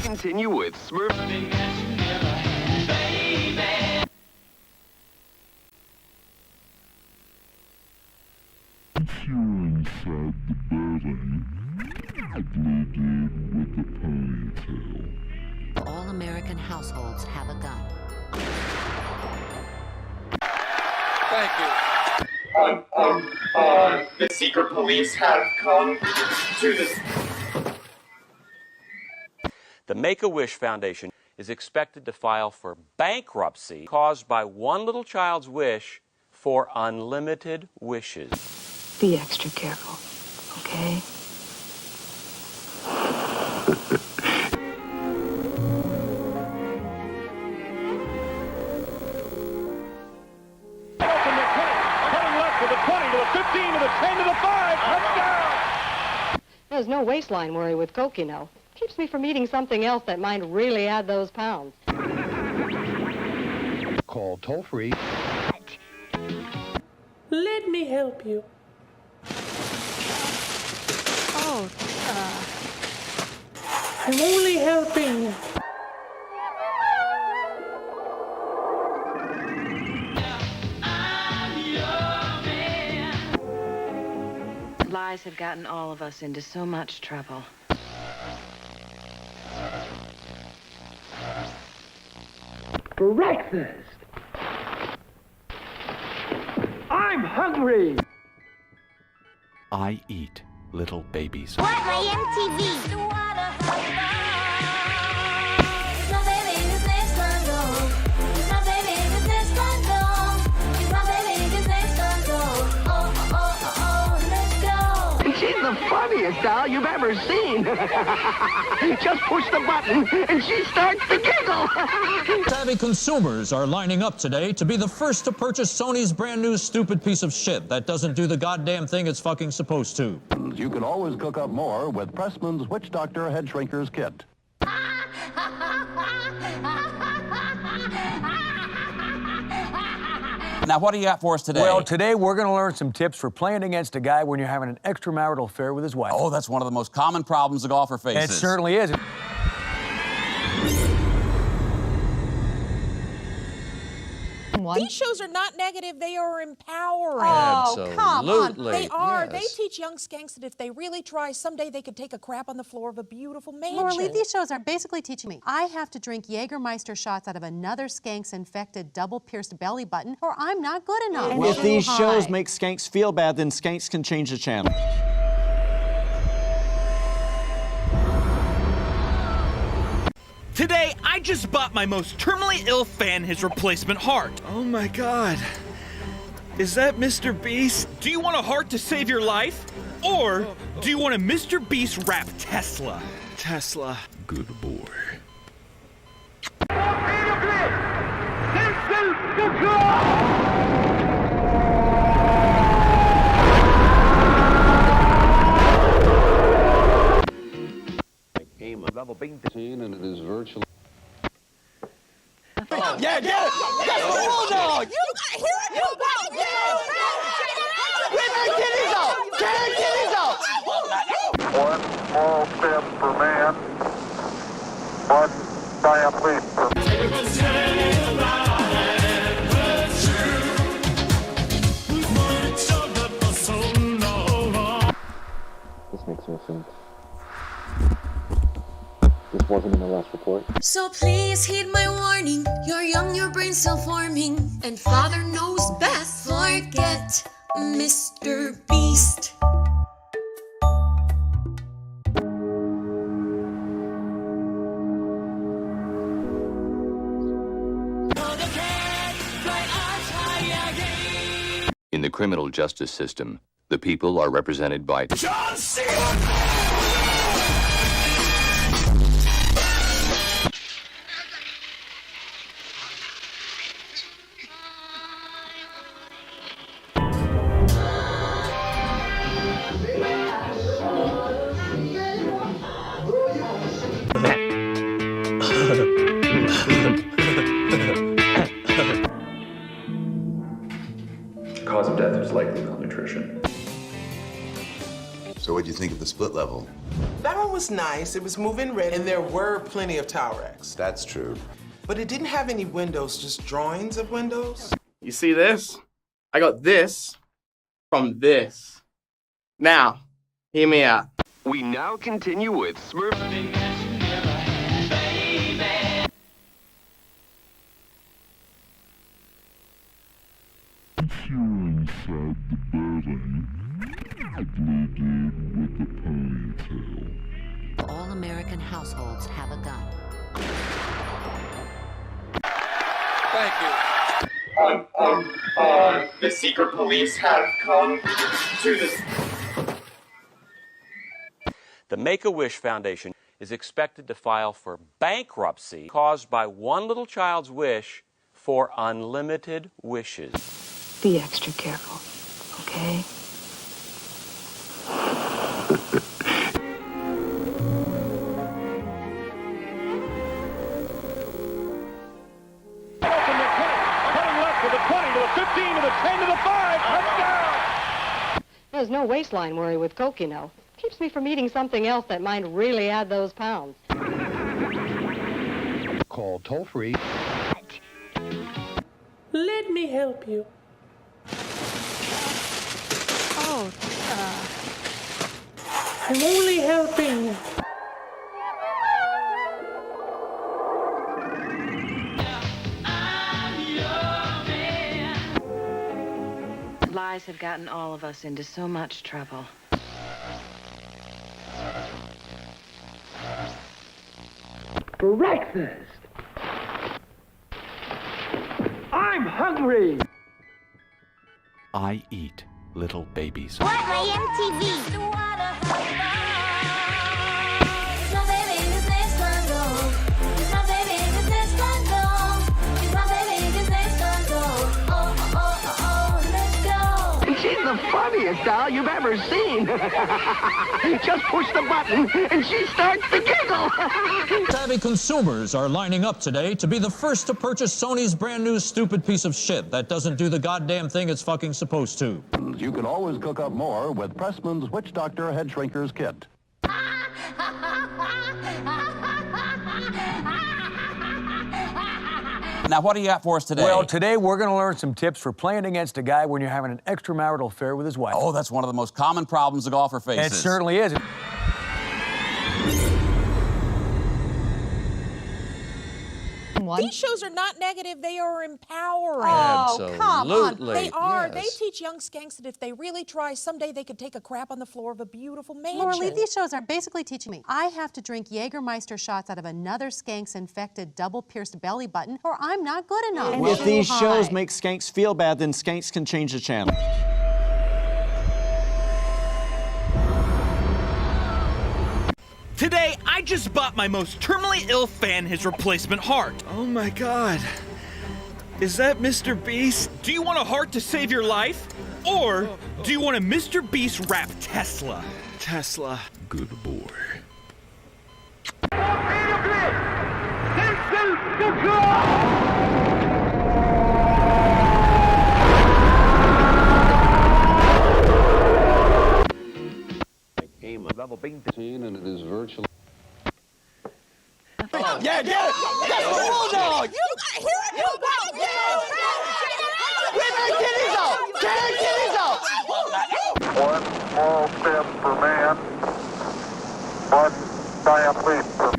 continue with Smurf. If you're inside the building, a blue dude with a ponytail. All American households have a gun. Thank you. The secret police have come to this. The Make-A-Wish Foundation is expected to file for bankruptcy caused by one little child's wish for unlimited wishes. Be extra careful, okay? There's no waistline worry with Coke, you know. Keeps me from eating something else that might really add those pounds. Call toll-free. Let me help you. Oh, I'm only helping. Lies have gotten all of us into so much trouble. Breakfast! I'm hungry! I eat little babies. What my MTV? She's the funniest doll you've ever seen. Just push the button and she starts to giggle. Savvy consumers are lining up today to be the first to purchase Sony's brand new stupid piece of shit that doesn't do the goddamn thing it's fucking supposed to. You can always cook up more with Pressman's Witch Doctor Head Shrinkers Kit. Now, what do you got for us today? Well, today we're going to learn some tips for playing against a guy when you're having an extramarital affair with his wife. Oh, that's one of the most common problems a golfer faces. It certainly is. These shows are not negative, they are empowering. Oh, come on. They are. Yes. They teach young skanks that if they really try, someday they could take a crap on the floor of a beautiful mansion. Laura, these shows are basically teaching me I have to drink Jägermeister shots out of another skank's infected double-pierced belly button, or I'm not good enough. Well, if these shows make skanks feel bad, then skanks can change the channel. Today, I just bought my most terminally ill fan his replacement heart. Oh my god. Is that Mr. Beast? Do you want a heart to save your life? Or do you want a Mr. Beast rap Tesla? Tesla. Good boy. Level 15, and it is virtually. Yeah, get it! That's the bulldog! You gotta hear it! One small step for man, one giant leap for This makes no sense. This wasn't in the last report. So please heed my warning. You're young, your brain's still forming, and Father knows best. Forget Mr. Beast. In the criminal justice system, the people are represented by John Cena. Cause of death is likely malnutrition. So what'd you think of the split level? That one was nice. It was move-in ready, and there were plenty of towel racks. That's true. But it didn't have any windows, just drawings of windows. You see this? I got this from this. Now, hear me out. We now continue with Smurf. If you're inside the building, the blue dude with the ponytail. All American households have a gun. Thank you. The secret police have come to this. The Make-A-Wish Foundation is expected to file for bankruptcy caused by one little child's wish for unlimited wishes. Be extra careful, okay? From the 20, cutting left to the 20, to the 15, to the 10, to the 5, touchdown! There's no waistline worry with Coke, you know. Keeps me from eating something else that might really add those pounds. Call toll-free. Let me help you. Oh, I'm only helping. Lies have gotten all of us into so much trouble. Breakfast. I'm hungry. I eat little babies. What my MTV? She's the funniest doll you've ever seen. Just push the button and she starts to giggle. Savvy consumers are lining up today to be the first to purchase Sony's brand new stupid piece of shit that doesn't do the goddamn thing it's fucking supposed to. You can always cook up more with Pressman's Witch Doctor Head Shrinkers Kit. Now, what do you got for us today? Well, today we're going to learn some tips for playing against a guy when you're having an extramarital affair with his wife. Oh, that's one of the most common problems the golfer faces. It certainly is. These shows are not negative, they are empowering. Oh, come on. They are. They teach young skanks that if they really try, someday they could take a crap on the floor of a beautiful mansion. Laura, these shows are basically teaching me I have to drink Jägermeister shots out of another skank's infected double-pierced belly button, or I'm not good enough. If these shows make skanks feel bad, then skanks can change the channel. Today, I just bought my most terminally ill fan his replacement heart. Oh my god. Is that Mr. Beast? Do you want a heart to save your life? Or do you want a Mr. Beast rap Tesla? Tesla. Good boy. Level being seen, and it is virtually. Yeah, get it! That's the bulldog! You hear it? You go! One small step for man, one giant leap for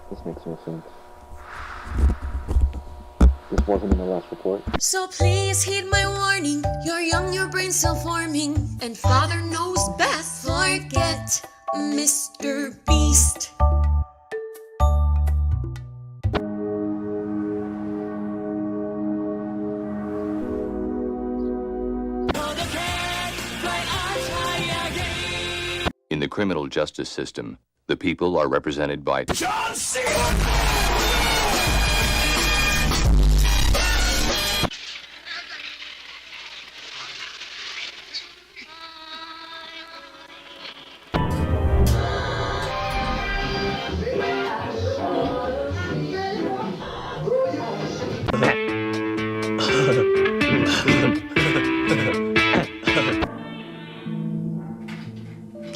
This makes no sense. This wasn't in the last report. So please heed my warning. You're young, your brain's still forming, and Father knows best. Forget Mr. Beast. In the criminal justice system, the people are represented by John Cena.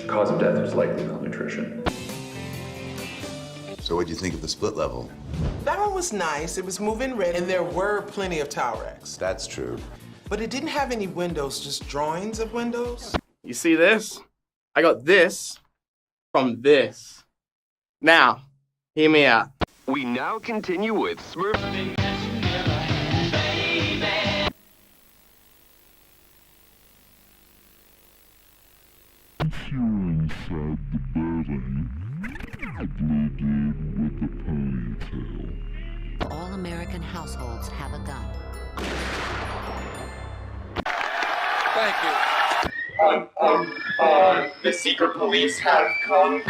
Cause of death was likely malnutrition. So what'd you think of the split level? That one was nice. It was moving red, and there were plenty of towel racks. That's true. But it didn't have any windows, just drawings of windows. You see this? I got this from this. Now, hear me out. We now continue with Smurf. If you're inside the building, the blue dude with the ponytail. All American households have a gun. Thank you. The secret police have come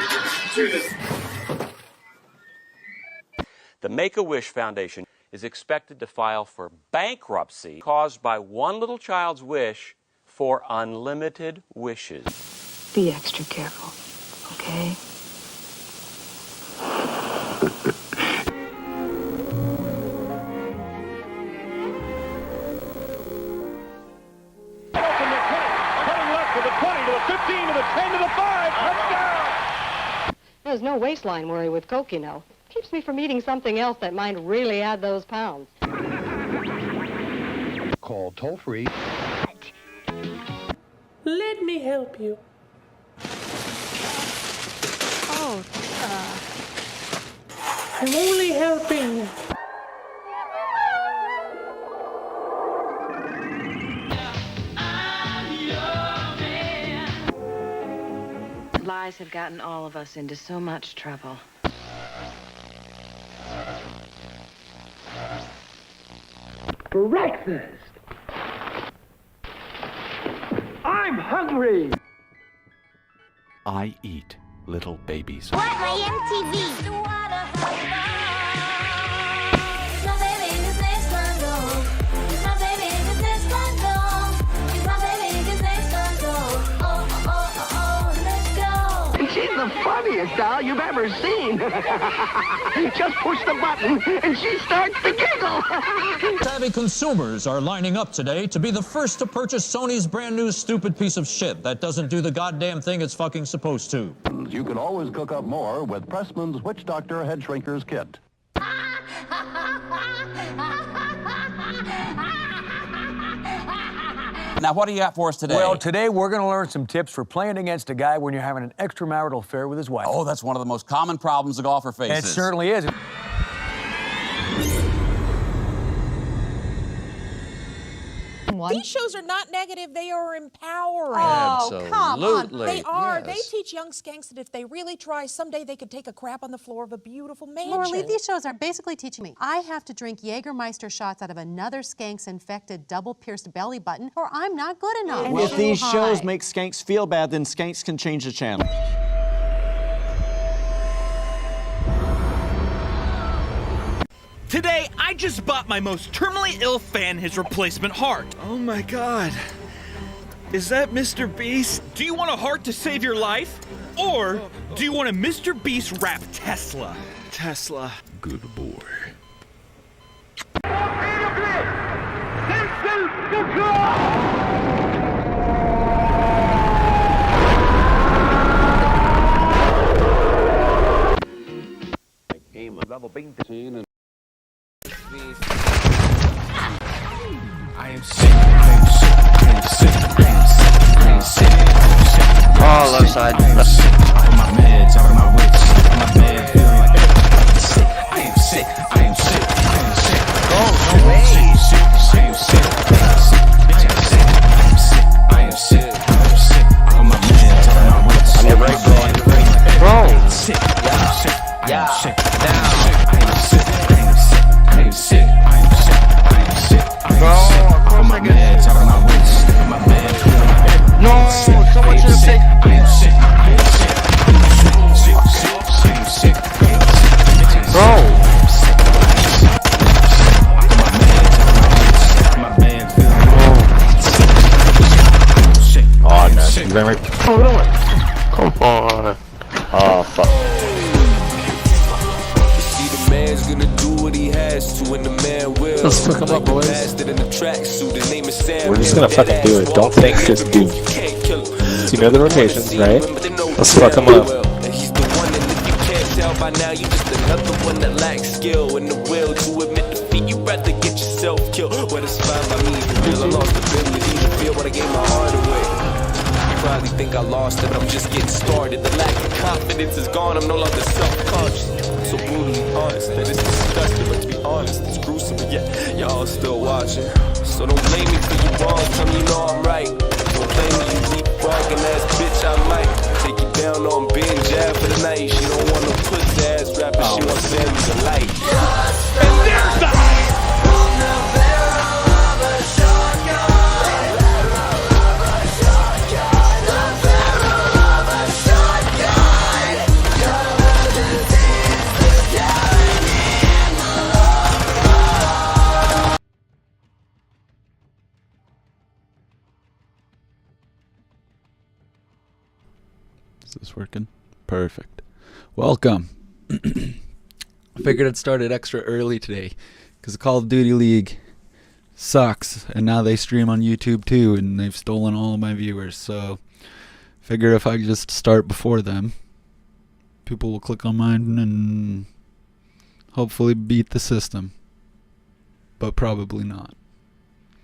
to this. The Make-A-Wish Foundation is expected to file for bankruptcy caused by one little child's wish for unlimited wishes. Be extra careful, okay? There's no waistline worry with Coke, you know. Keeps me from eating something else that might really add those pounds. Call toll-free. Let me help you. Oh, I'm only helping. Lies have gotten all of us into so much trouble. Breakfast! I'm hungry! I eat little babies. What my MTV? She's the funniest doll you've ever seen. Just push the button and she starts to giggle. Savvy consumers are lining up today to be the first to purchase Sony's brand new stupid piece of shit that doesn't do the goddamn thing it's fucking supposed to. You can always cook up more with Pressman's Witch Doctor Head Shrinkers Kit. Now, what do you got for us today? Well, today we're going to learn some tips for playing against a guy when you're having an extramarital affair with his wife. Oh, that's one of the most common problems a golfer faces. It certainly is. These shows are not negative, they are empowering. Oh, come on. They are. Yes. They teach young skanks that if they really try, someday they could take a crap on the floor of a beautiful mansion. Laura, these shows are basically teaching me I have to drink Jägermeister shots out of another skank's infected double-pierced belly button, or I'm not good enough. Well, if these shows make skanks feel bad, then skanks can change the channel. Today, I just bought my most terminally ill fan his replacement heart. Oh my god. Is that Mr. Beast? Do you want a heart to save your life? Or do you want a Mr. Beast rap Tesla? Tesla. Good boy. Game level 20 and I am sick, I am sick, I am sick, I am sick, I am sick, I am sick. Oh, left side. I am sick, out of my meds, out of my wits, in my bed, feeling like sick. I am sick, I am sick, I am sick. Oh, no way. Sick, I am sick, I am sick, bitch, I'm sick, I am sick, I am sick, I am sick. Out of my meds, out of my wits, in my bed, feeling like bro. Sick, I am sick, I am sick, down. I am sick, I am sick, I am sick, I am sick, I am sick, I am sick. Bro, of course I get Meds, out of my wits, in my bed, feeling like no, someone should have sick, taken. I am sick, I am sick, I am sick, sick, I am sick, I am sick, Bro. Oh, no. Come on. Oh, fuck. See, the man's gonna do what he has Plus two in the man will. Let's fuck 'em up, boys. We're just gonna fucking do it. Don't think, just do. You know the rotations, right? Let's fuck them up. By now you just another one that lacks skill and the will to admit defeat. You rather get yourself killed. Well, it's fine by me. The real I lost the ability to feel what I gave my heart away. You probably think I lost it. I'm just getting started. The lack of confidence is gone. I'm no longer self-conscious. I'm so brutally honest that it's disgusting, but to be honest, it's gruesome. But yeah, y'all still watching. So don't blame me for you wrong. Tell me you know I'm right. Don't blame me, you leapfrogging ass bitch. I might take you down on being jab for the night. She don't want no pussy ass rapper. She wants Sammy the light. And there's the Is this working? Perfect. Welcome. I figured I'd start it extra early today because the Call of Duty League sucks, and now they stream on YouTube too, and they've stolen all of my viewers. So figured if I just start before them, people will click on mine and hopefully beat the system. But probably not,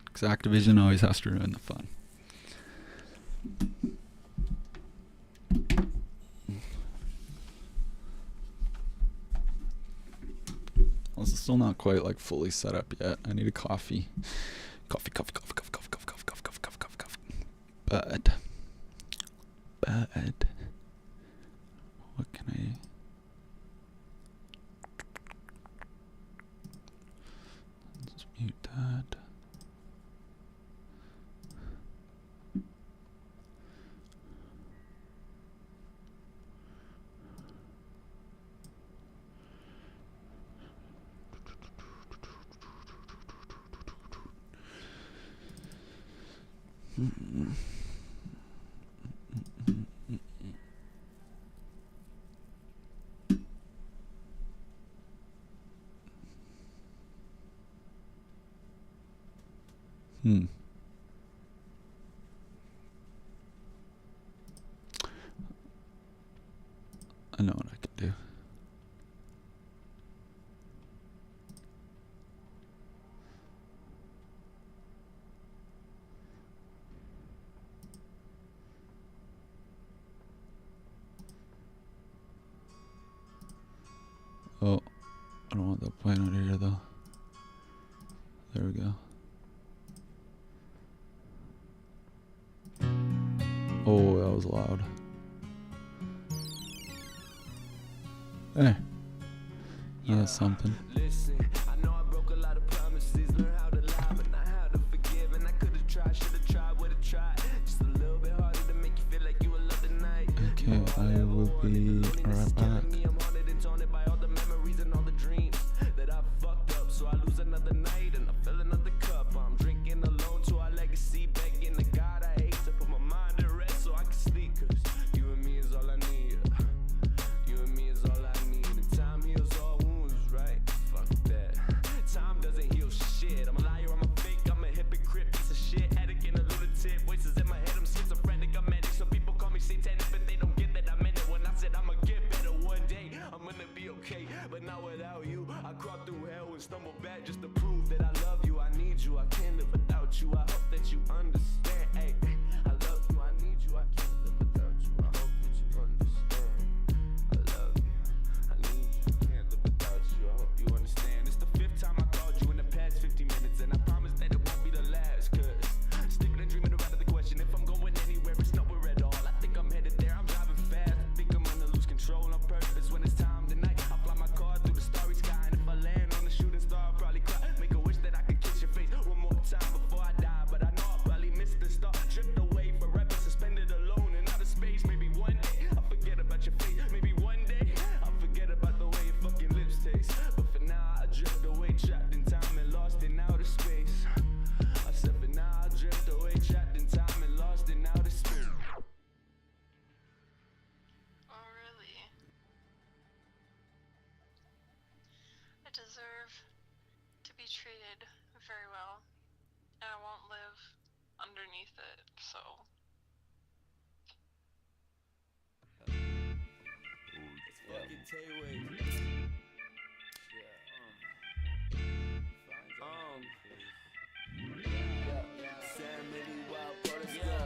because Activision always has to ruin the fun. It's still not quite like fully set up yet. I need a coffee. Coffee. But what can I? Let's mute that. I know what I can do. Oh, I don't want that playing out here though. There we go. Oh, that was loud. There. That's something. Okay, I will be right back. deserve to be treated very well, and I won't live underneath it, so. It's fucking Tay-Way. Sam, maybe wild brothers go.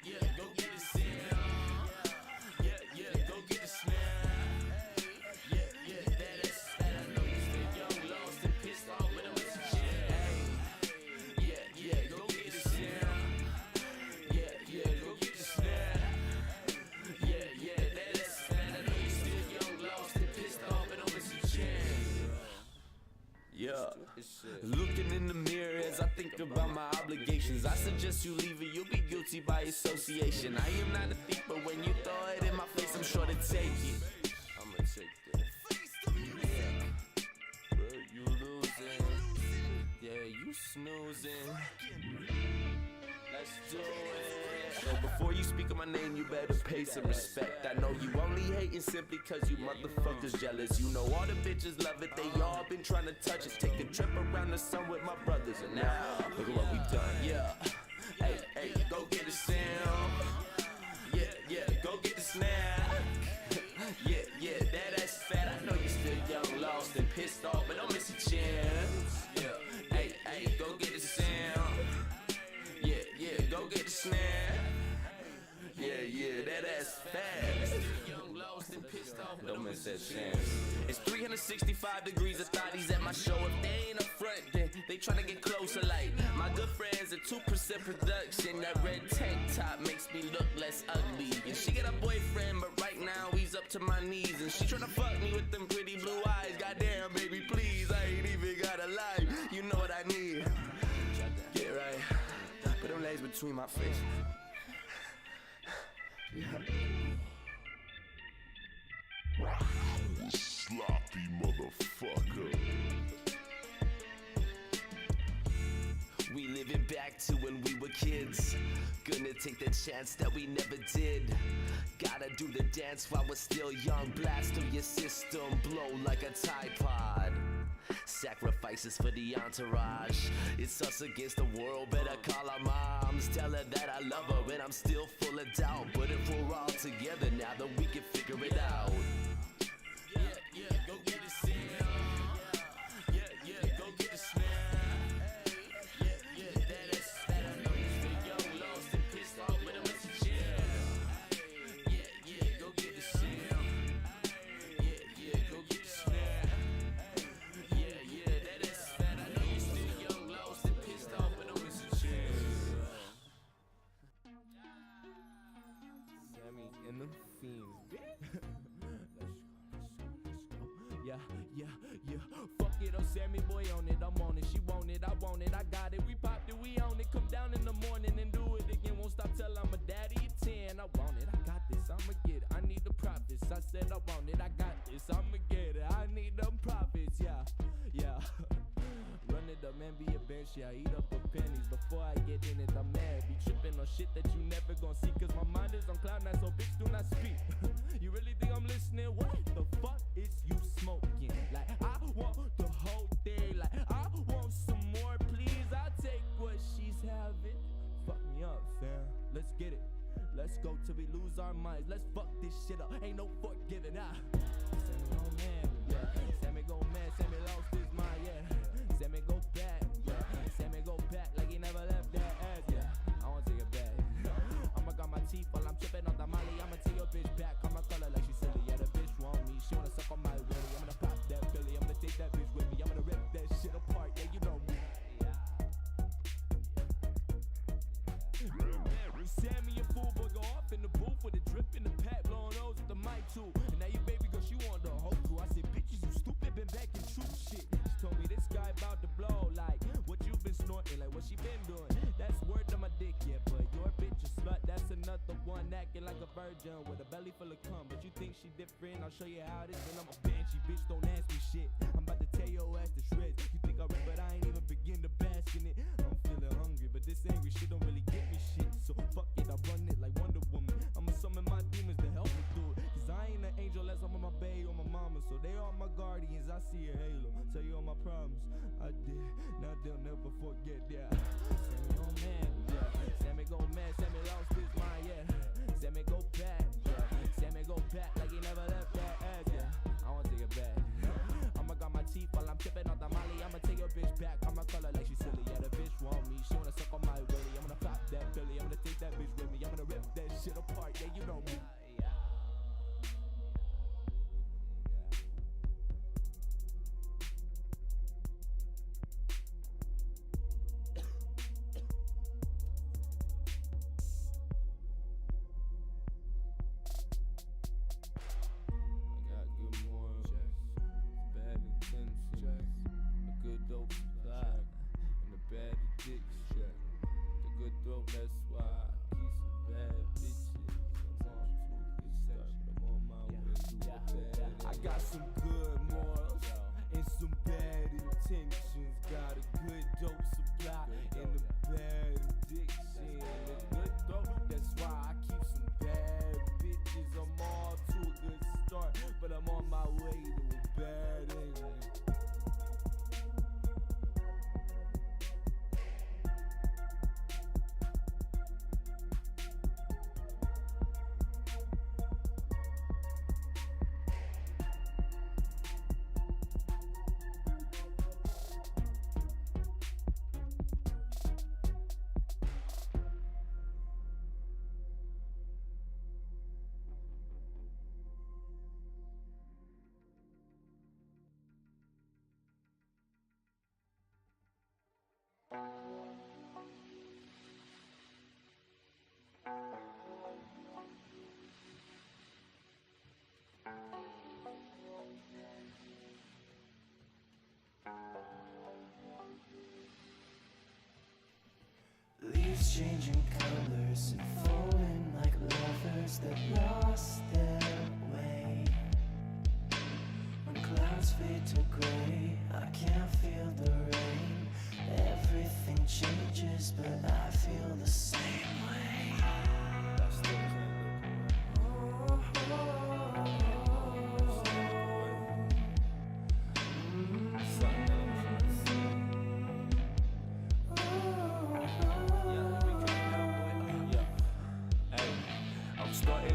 Yeah, go get the Sam. Yeah, go get the snap. Yeah, that is that. I know you stay young, lost and pissed off, but I'm with some shit. Yeah, go get the Sam. Yeah, go get the snap. Yeah, that is that. I know you still young, lost and pissed off, but I'm with some shit. Yeah, looking in the mirror as I think about my obligations. I suggest you leave it, you'll be guilty by association. I am not a thief, but when you throw it in my face, I'm sure to take it. I'ma take that. Bro, you losing. Yeah, you snoozing. Let's do it. So before you speak of my name, you better pay some respect. I know you only hating simply cause you motherfuckers jealous. You know all the bitches love it, they all been trying to touch it. Take a trip around the sun with my brothers, and now look at what we done. Yeah, hey, go get the sound. Yeah, go get the snap. Yeah, that's fat. I know you still young, lost and pissed off, but don't miss a chance. Yeah, hey, go get the sound. Yeah, go get the snap. Yeah, that ass fast. Young, lost and pissed off, but don't miss that chance. It's 365 degrees of thotties at my show. If they ain't up front, then they tryna get closer. Like my good friends at 2% production. That red tank top makes me look less ugly. And she got a boyfriend, but right now he's up to my knees. And she tryna fuck me with them pretty blue eyes. Goddamn, baby, please, I ain't even got a lie. You know what I need. Get right. Put them legs between my face. Yeah. Sloppy motherfucker. We living back to when we were kids. Gonna take the chance that we never did. Gotta do the dance while we're still young. Blast through your system, blow like a Tide Pod. Sacrifices for the entourage. It's us against the world, better call our moms. Tell her that I love her and I'm still full of doubt. But if we're all together now, then we can figure it out. Yeah, go get the sound. Yeah, go get the snap. Yeah, that is that. I know you still young, lost and pissed off, but I'm with a chill. Yeah, go get the sound. Yeah, go get the snap. Yeah, that is that. I know you still young, lost and pissed off, but I'm with a chill. Sammy and them fiends, bitch. Yeah. Fuck it, oh Sammy boy on it, I'm on it. She want it, I want it, I got it. We popped it, we own it. Come down in the morning and do it again. Won't stop till I'm a daddy at 10. I want it, I got this, I'ma get it. I need the profits. I said I want it, I got this, I'ma get it. I need them profits, yeah. Run it up, man, be a bench, yeah. Eat up the pennies before I get in it. I'm mad, be tripping on shit that you never gon' see. Cause my mind is on cloud nine, so bitch do not speak. You really think I'm listening? What the fuck is you smoking? Like, I want the whole thing. Like, I want some more, please. I'll take what she's having. Fuck me up, fam. Let's get it. Let's go till we lose our minds. Let's fuck this shit up. Ain't no forgiving, Sammy go man, yeah. Sammy go mad. Sammy lost his mind, yeah. Sammy go back, yeah. Sammy go back like he never left that ass, yeah. I wanna take it back. I'ma got my teeth while I'm tripping on the molly. I'ma take your bitch back. I'ma call her like she silly. Yeah, the bitch want me. She wanna suck on my willy. I'm gonna pop that Billy. I'm gonna take that bitch with me. I'm gonna rip that shit apart. Yeah, you know me. Sammy a fool, boy, go off in the booth with a drip in the pack, blowing O's with the mic too. And now your baby girl, she want the whole crew. I said, bitches, you stupid, been back in true shit. She told me this guy about to blow, like what you been snorting, like what she been doing. That's word to my dick, yeah, but your bitch a slut. That's another one acting like a virgin with a belly full of cum. But you think she different? I'll show you how it is. When I'm a banshee, bitch, don't ask me shit. I'm about to tear your ass to shreds. You think I rap, but I ain't even begin to bask in it. I'm feeling hungry, but this angry shit don't really get me shit. So fuck it, I run it like Wonder Woman. I'ma summon my demons to help me do it. Cause I ain't an angel unless I'm on my bae or my mama. So they all my guardians, I see a halo. Tell you all my problems, I did. Now they'll never forget that. Sammy on man, yeah. Sammy go mad, Sammy lost his mind, yeah. Sammy go back, yeah. Sammy go back like he never left that ass, yeah. I wanna take it back. I'ma got my teeth while I'm tipping off the molly. I'ma take your bitch back. I'ma call her like she's silly. Yeah, the bitch want me. She wanna suck on my willy. I'm gonna pop that Billy. I'm gonna take that bitch with me. I'm gonna rip that shit apart. Yeah, you know me. Leaves changing colors and falling like lovers that lost their way. When clouds fade to gray, I can't feel the rain. Everything changes, but I feel the same way.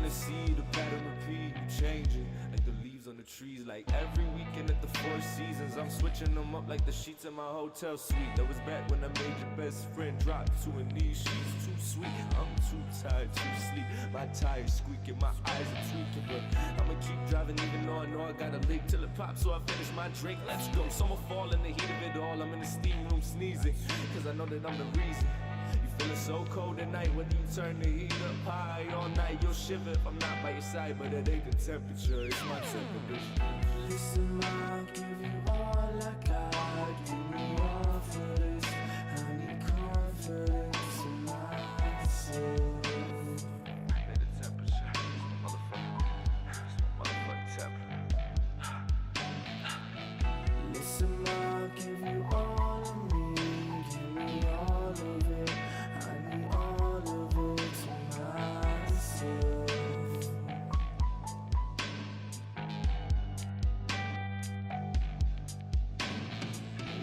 See the pattern repeat, changing like the leaves on the trees. Like every weekend at the Four Seasons, I'm switching them up like the sheets in my hotel suite. That was back when I made your best friend drop to a knee. She's too sweet, I'm too tired to sleep. My tires squeaking, my eyes are tweaking, but I'ma keep driving even though I know I gotta leak till it pops. So I finish my drink. Let's go. Summer fall in the heat of it all. I'm in the steam room sneezing, cause I know that I'm the reason. Feeling so cold at night, whether you turn the heat up high all night, you'll shiver if I'm not by your side, but it ain't the temperature, it's my temperature. Listen, I'll give you all I got. Give me all for this. I need confidence in myself. Ain't the temperature, it's my motherfucking temperature. Listen, I'll give you all of me. Give me all of it. All of it to myself.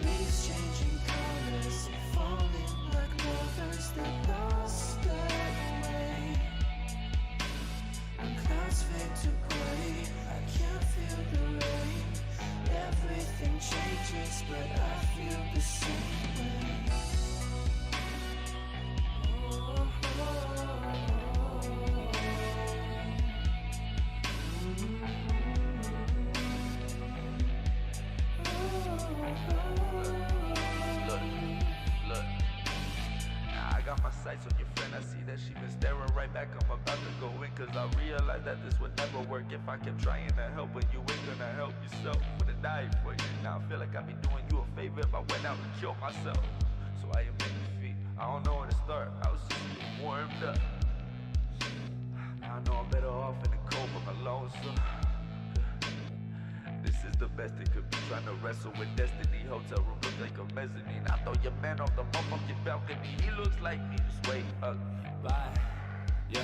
Leaves changing colors and falling like lovers that lost their way. When clouds fade to gray, I can't feel the rain. Everything changes, but I feel the same way. Got my sights on your friend, I see that she been staring right back. I'm about to go in, cause I realized that this would never work if I kept trying to help, but you ain't gonna help yourself. Would've died for you. Now I feel like I'd be doing you a favor if I went out and killed myself. So I admit defeat, I don't know where to start, I was just getting warmed up. Now I know I'm better off in the cold but alone, so this is the best it could be, trying to wrestle with destiny. Hotel room looks like a mezzanine. I throw your man off the motherfucking balcony. He looks like me, just wait up. Bye, yeah.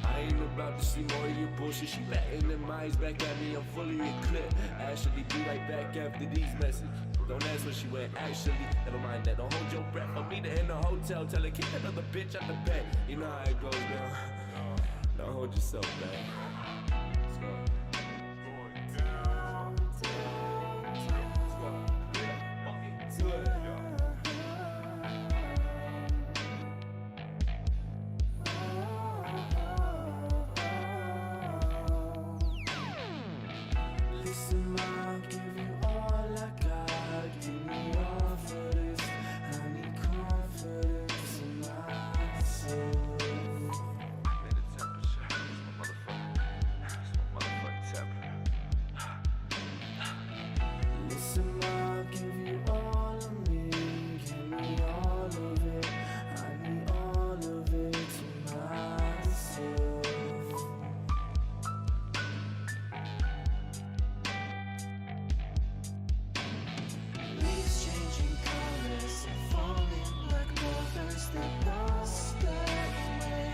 I ain't about to see more of your bullshit. She batting them eyes back at me, I'm fully equipped. Actually, be right back after these messages. Don't ask where she went, actually. Never mind that, don't hold your breath. I'll meet her in the hotel, tell her, kick another bitch out the bed. You know how it goes now. Don't hold yourself back. Let's go. Listen, I'll give you all I got. Give me all for this. I need confidence in myself. Made a temperature. It's my motherfucking temperature. Listen, I'll give you all of me. Give me all of it. I need all of it to myself. Leaves changing colors and falling like mothers that lost their way.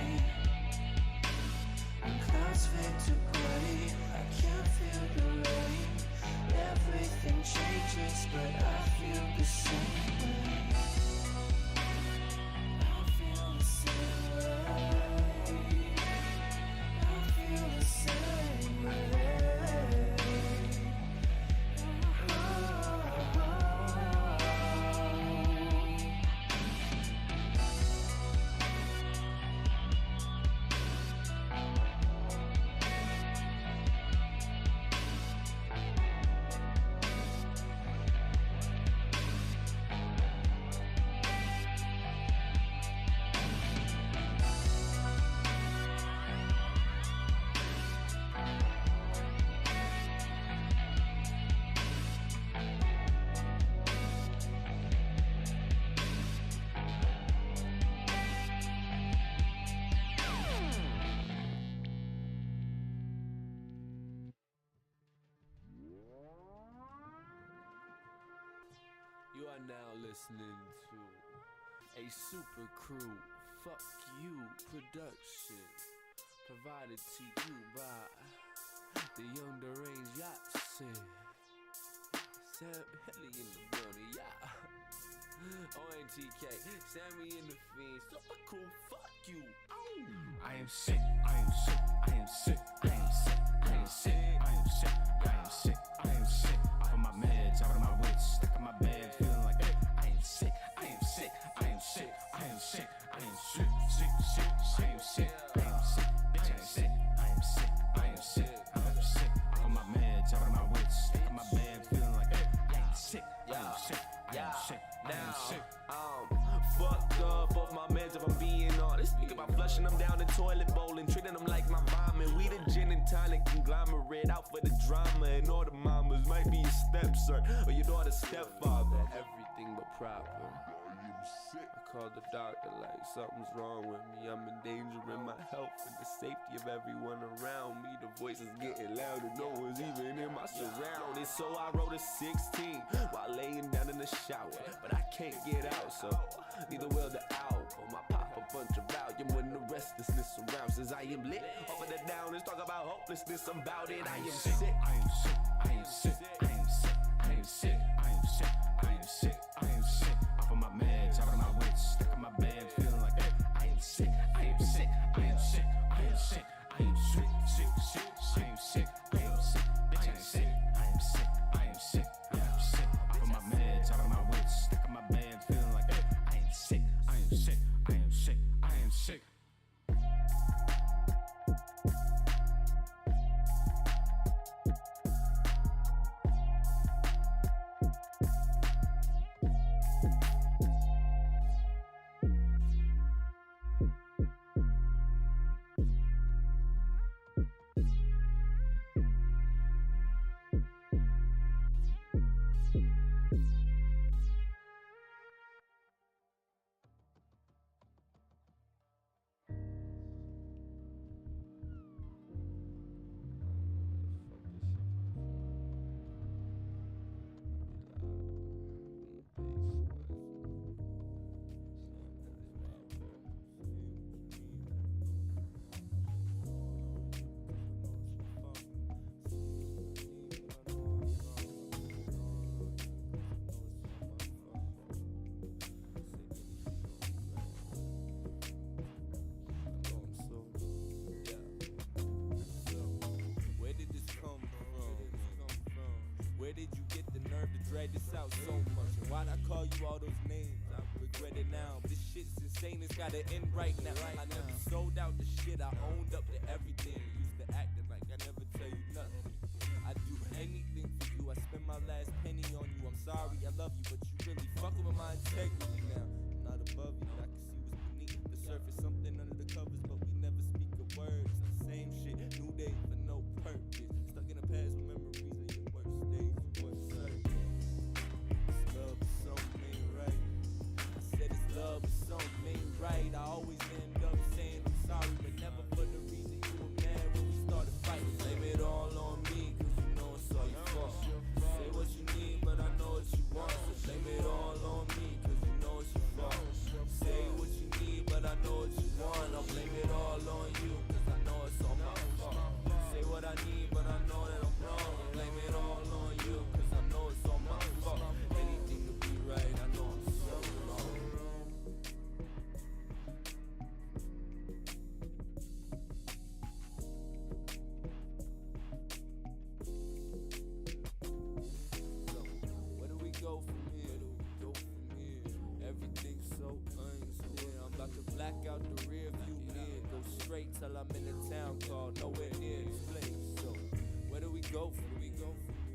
When clouds fade to gray, I can't feel the rain. Everything changes, but I feel the same way. I feel the same way. I feel the same way. You are now listening to a super crew, fuck you production, provided to you by the Young Deranged Yacht Sin. Sam Helly in the building, yeah. ONTK, Sammy in the Fiend, super crew, fuck you. Ow. I am sick, I am sick, I am sick, I am sick, I am sick, I am sick, I am sick, I am sick. Off of my meds, out of my wits, stuck in my bed, feeling like I am sick, I am sick, I am sick, I am sick, I am sick, sick, sick, I am sick, I am sick, bitch, I am sick, I am sick, I am sick, I am sick. Off of my meds, out of my wits, stuck in my bed, feeling like I am sick, I am sick, I am sick, I am sick. Fucked up off my meds if I'm being honest. Think about flushing them down the toilet bowl and treating them like my vomit. We the gin and tonic conglomerate out for the drama. And all the mamas might be your stepson or your daughter's stepfather. Everything but proper. I called the doctor like something's wrong with me. I'm endangering my health and the safety of everyone around me. The voices getting louder, no one's even in my surroundings. So I wrote a 16 while laying down in the shower, but I can't get out, so neither will the album. I pop a bunch of volume when the restlessness surrounds. Since I am lit over the downers, talk about hopelessness about it. I am sick, I am sick, I am sick, I am sick, I am sick, I am sick, I am sick, I am sick. Off of my meds, out of my wits, stuck in my bed, feeling like I am sick, I am sick, I am sick, I am sick, I am sick, sick, sick, I am sick, I am sick, bitch, I am sick, I am sick, I am sick, I am sick. Off of my meds, out of my wits, stuck in my bed, feeling like I am sick, I am sick, I am sick, I am sick. Where did you get the nerve to drag this out so much? And why'd I call you all those names? I regret it now. This shit's insane, it's gotta end right now. I never sold out the shit, I owned up to everything. Used to acting like I never tell you nothing. I do anything for you, I spend my last penny on you. I'm sorry, I love you, but you really fucking with my integrity now. I'm not above you, I can see what's beneath the surface. Something under the covers, but we never speak a word. It's the same shit, new day for no purpose. Stuck in the past with memories of your worst days and worst hurt. This love is something ain't right. I said this love is something ain't right. I always end up saying I'm sorry, but never for the reason you were mad when we started fighting. Blame it all on me, cause you know it's all your fault. Say what you need, but I know what you want. So blame it all on me, cause you know it's your fault. Say what you need, but I know what you want. I'll blame it all on you, cause I know it's all my fault. Say what I need, but I know that I'm wrong. I'll blame it all on you, cause I know it's all my fault. Anything to be right, I know I'm so wrong. So, where do we go from here? Everything's so unclear. I'm about to black out the rear view mirror. Go straight till I'm in a town called nowhere near this place. So, where do we go from here?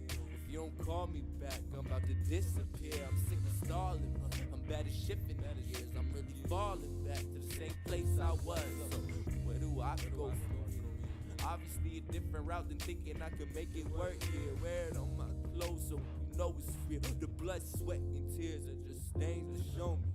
If you don't call me back, I'm about to disappear. I'm sick of stalling. I'm bad at shifting gears. I'm really falling back to the same place I was. So, where do I go from here? Obviously a different route than thinking I could make it work here. Wear it on my clothes so you know it's real. The blood, sweat, and tears are just stains to show me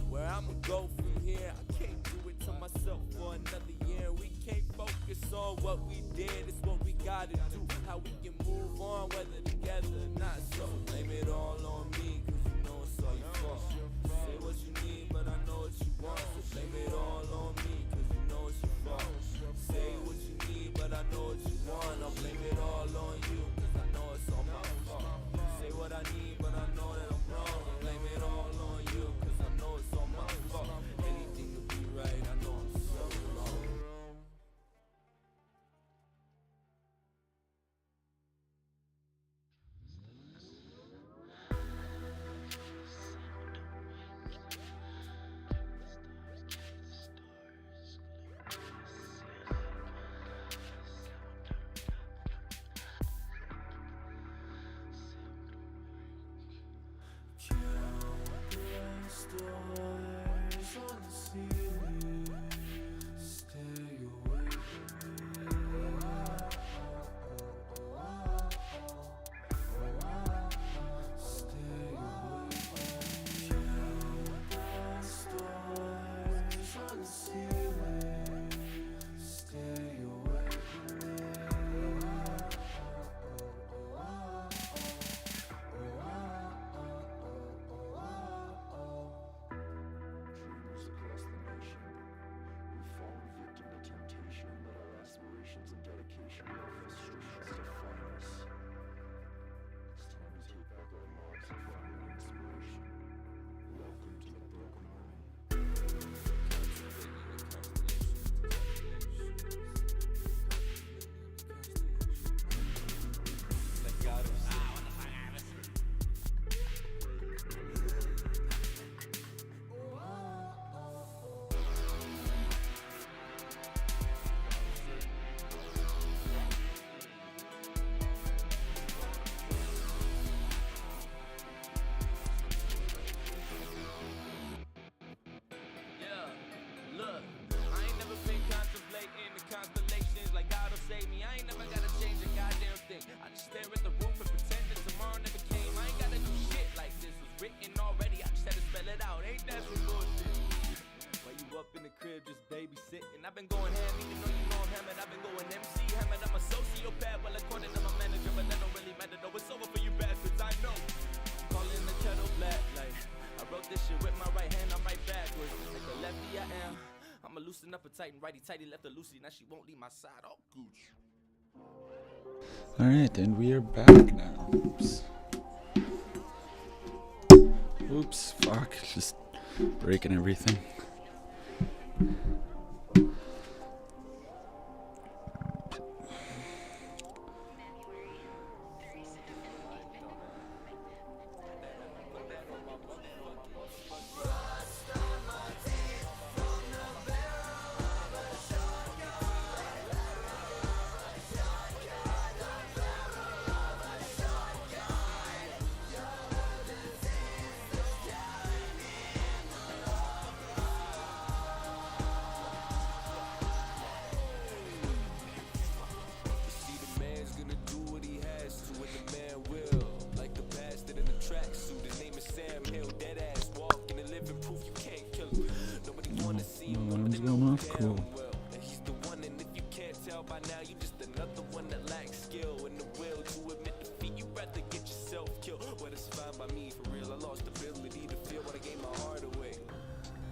where I'ma go from here. I can't do it to myself for another year. We can't focus on what we did. It's what we gotta do. How we can move on, whether together or not. So blame it all on me, cause you know it's all your fault. Say what you need, but I know what you want. So blame it all on me, cause you know it's your fault. Say what you need, but I know what you want. I'll blame it all on you, cause I know it's all my fault. Say what I need, but I know that I'm wrong. I'll blame it all on you, cause I know it's all my fault. Anything to be right, I know I'm so wrong. Stars on the ceiling, stay away from me. Stay away from me. Stars on the ceiling, stay away from me. Dreamers across the nation, we've fallen victim to temptation. Let our aspirations and dedication and our frustrations define us. It's time to take back our lives and find new inspiration. Welcome to the Broken Army. Yeah, look, I ain't never been contemplating the constellations like God'll save me. I ain't never gotta change a goddamn thing. I just stare at the roof and pretend that tomorrow never came. I ain't gotta do shit like this was written already. I just had to spell it out. Ain't that some bullshit? While you up in the crib just babysitting, I've been going ham even though you know I'm hammered. I've been going MC hammered. I'm a sociopath, well according to my manager, but that don't really matter though. It's over for you bastards, I know. Calling the kettle black like I wrote this shit with my right hand, I'm right backwards. Like the lefty I am, I'ma loosen up a tight and righty tighty left her loosey. Now she won't leave my side, oh gooch. Alright, and we are back now. Oops. Oops, fuck. Just breaking everything. fine by me, for real. I lost the ability to feel what I gave my heart away.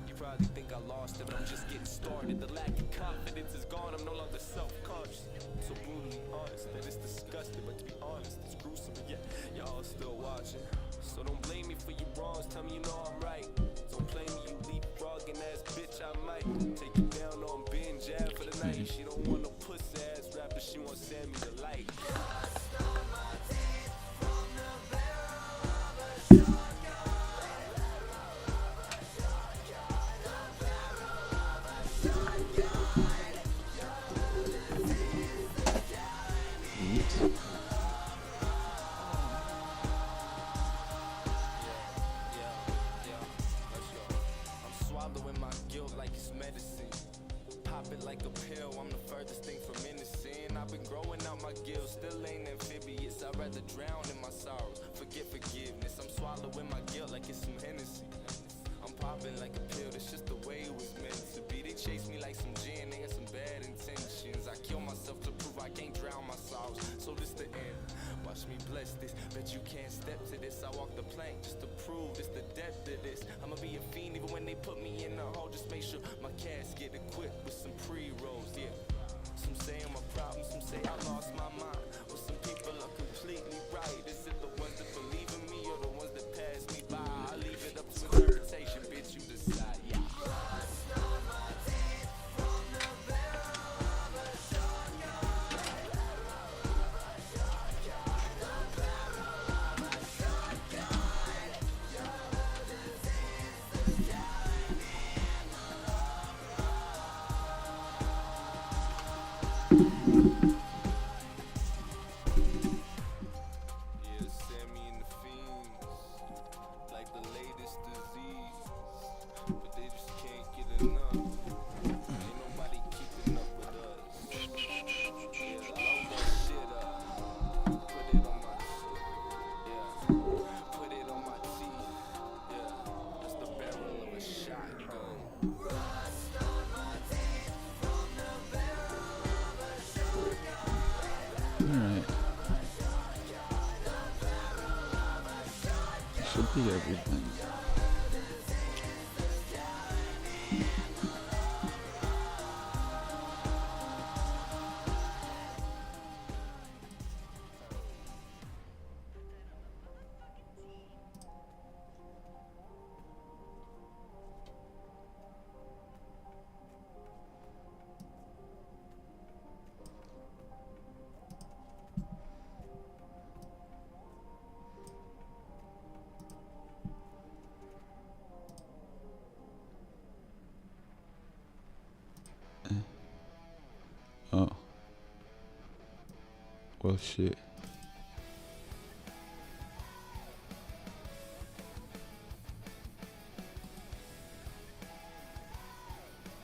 You probably think I lost it, but I'm just getting started. The lack of confidence is gone, I'm no longer self-conscious. I'm so brutally honest that it's disgusting, but to be honest, it's gruesome. But yeah, y'all still watching. So don't blame me for your wrongs, tell me you know I'm right. Don't play me, you leapfrogging ass bitch, I might take you down on Ben Jab for the night. She don't want no pussy ass rapper, she won't send me the light. Drown in my sorrow, forget forgiveness. I'm swallowing my guilt like it's some Hennessy. I'm popping like a pill, that's just the way it was meant to be. They chase me like some gin, they got some bad intentions. I kill myself to prove I can't drown my sorrows, so this the end. Watch me bless this, bet you can't step to this. I walk the plank just to prove it's the depth of this. I'ma be a fiend even when they put me in the hole. Just make sure my casket equipped with some pre-rolls, yeah. Some say I'm a problem, some say I lost my mind. Well, some people are completely right. Is it the ones that believe in me or the ones that pass me by? I leave it up to interpretation, bitch, you decide, yeah. Should be everything. Oh. Well, shit.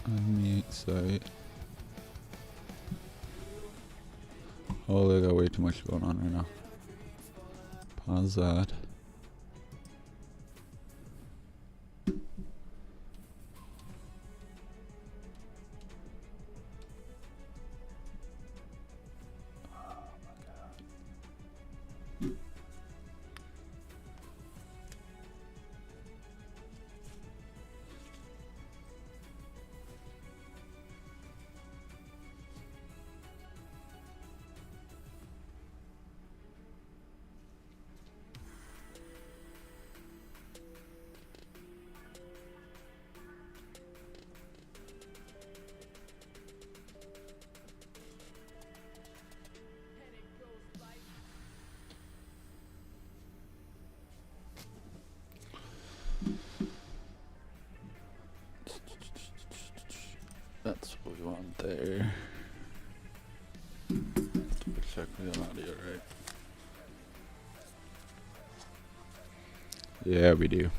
Unmute site. Oh, they got way too much going on right now. Pause that. That's what we want there. Double check real audio, right? Yeah, we do.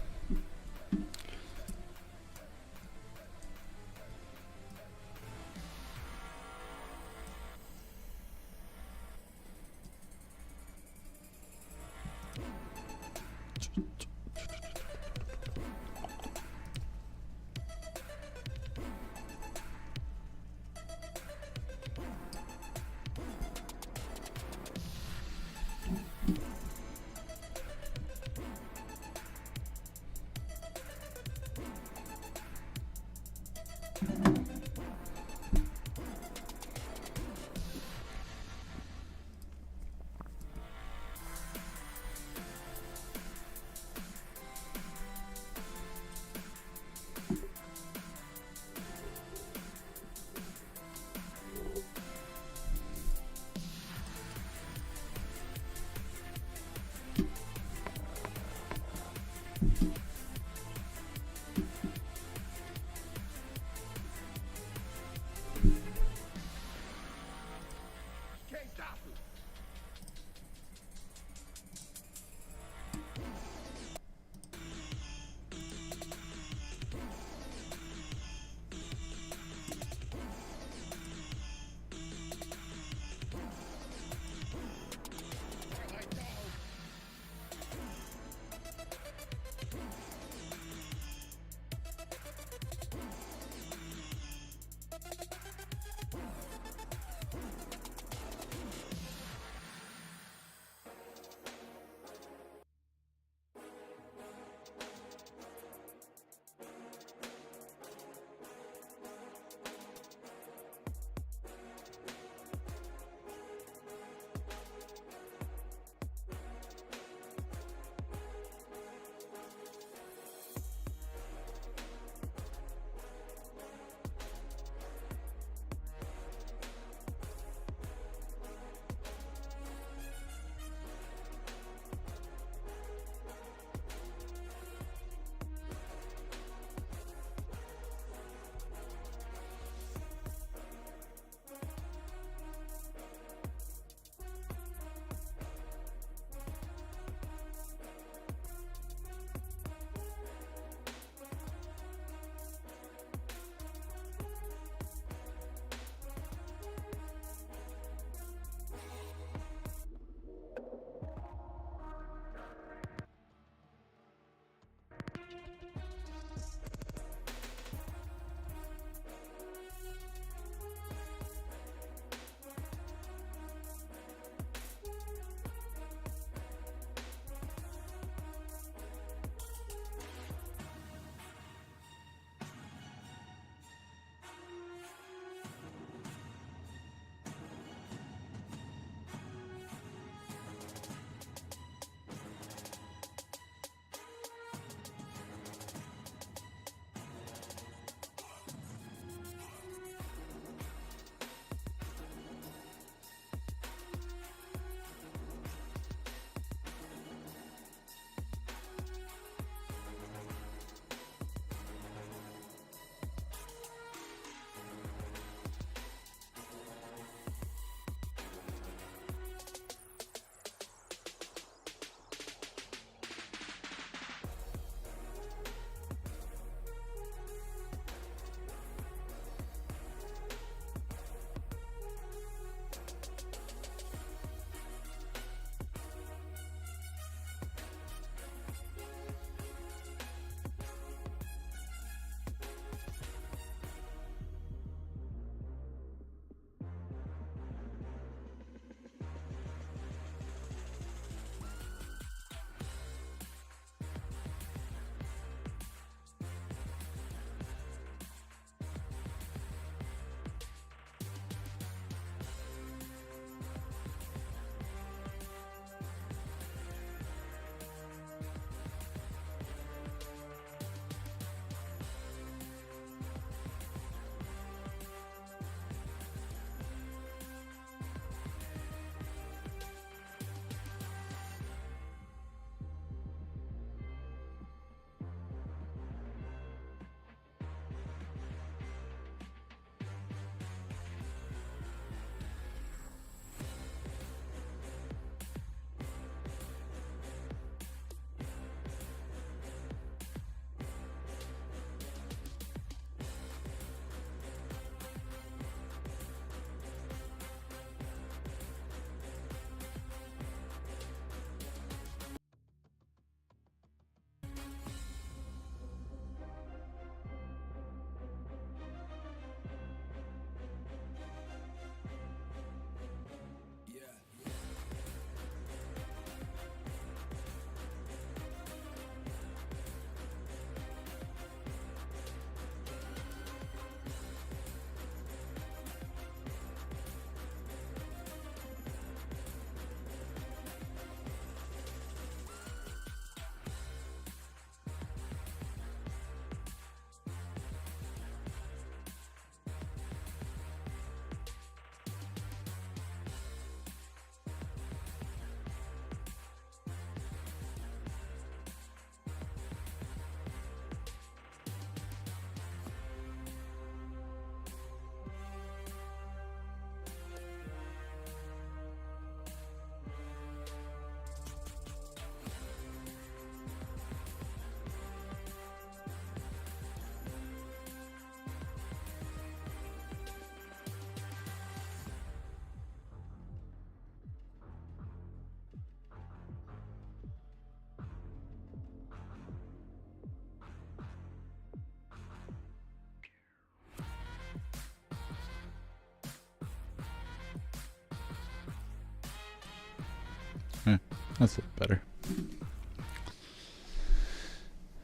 That's a little better.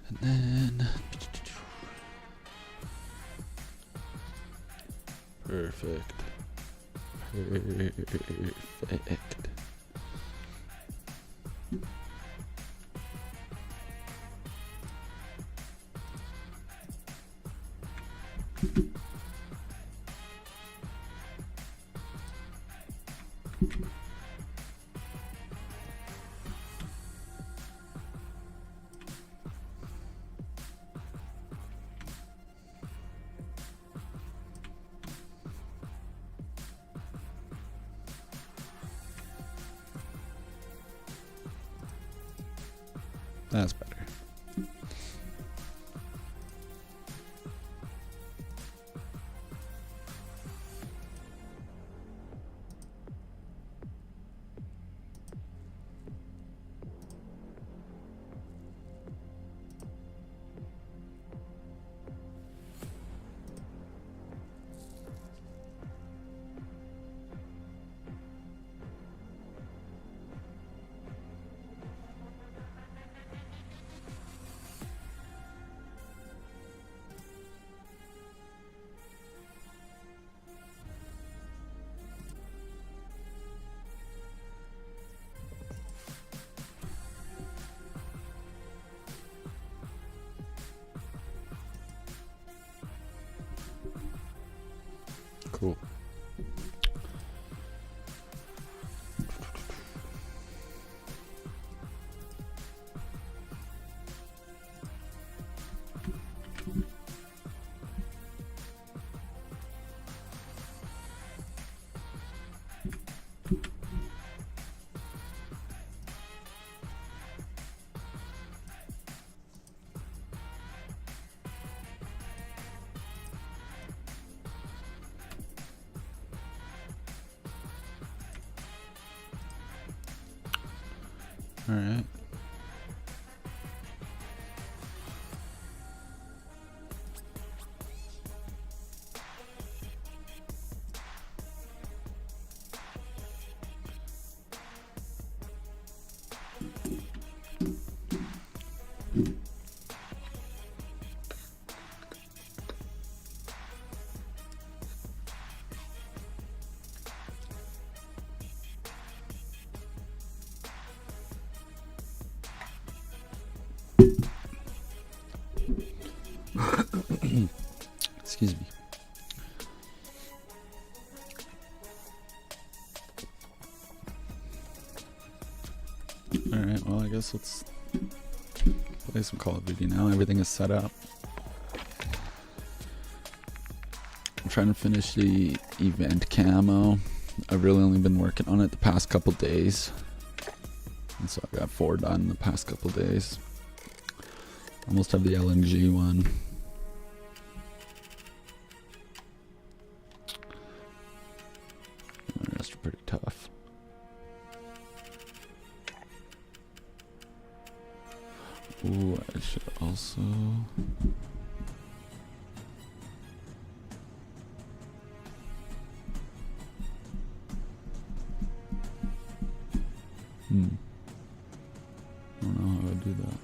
And then perfect. Perfect. That's better. Cool. All right. Excuse me. Alright, well I guess let's play some Call of Duty now. Everything is set up. I'm trying to finish the event camo. I've really only been working on it the past couple days. And so I got 4 done the past couple days. Almost have the LNG one. The rest are pretty tough. Ooh, I should also... I don't know how I would do that.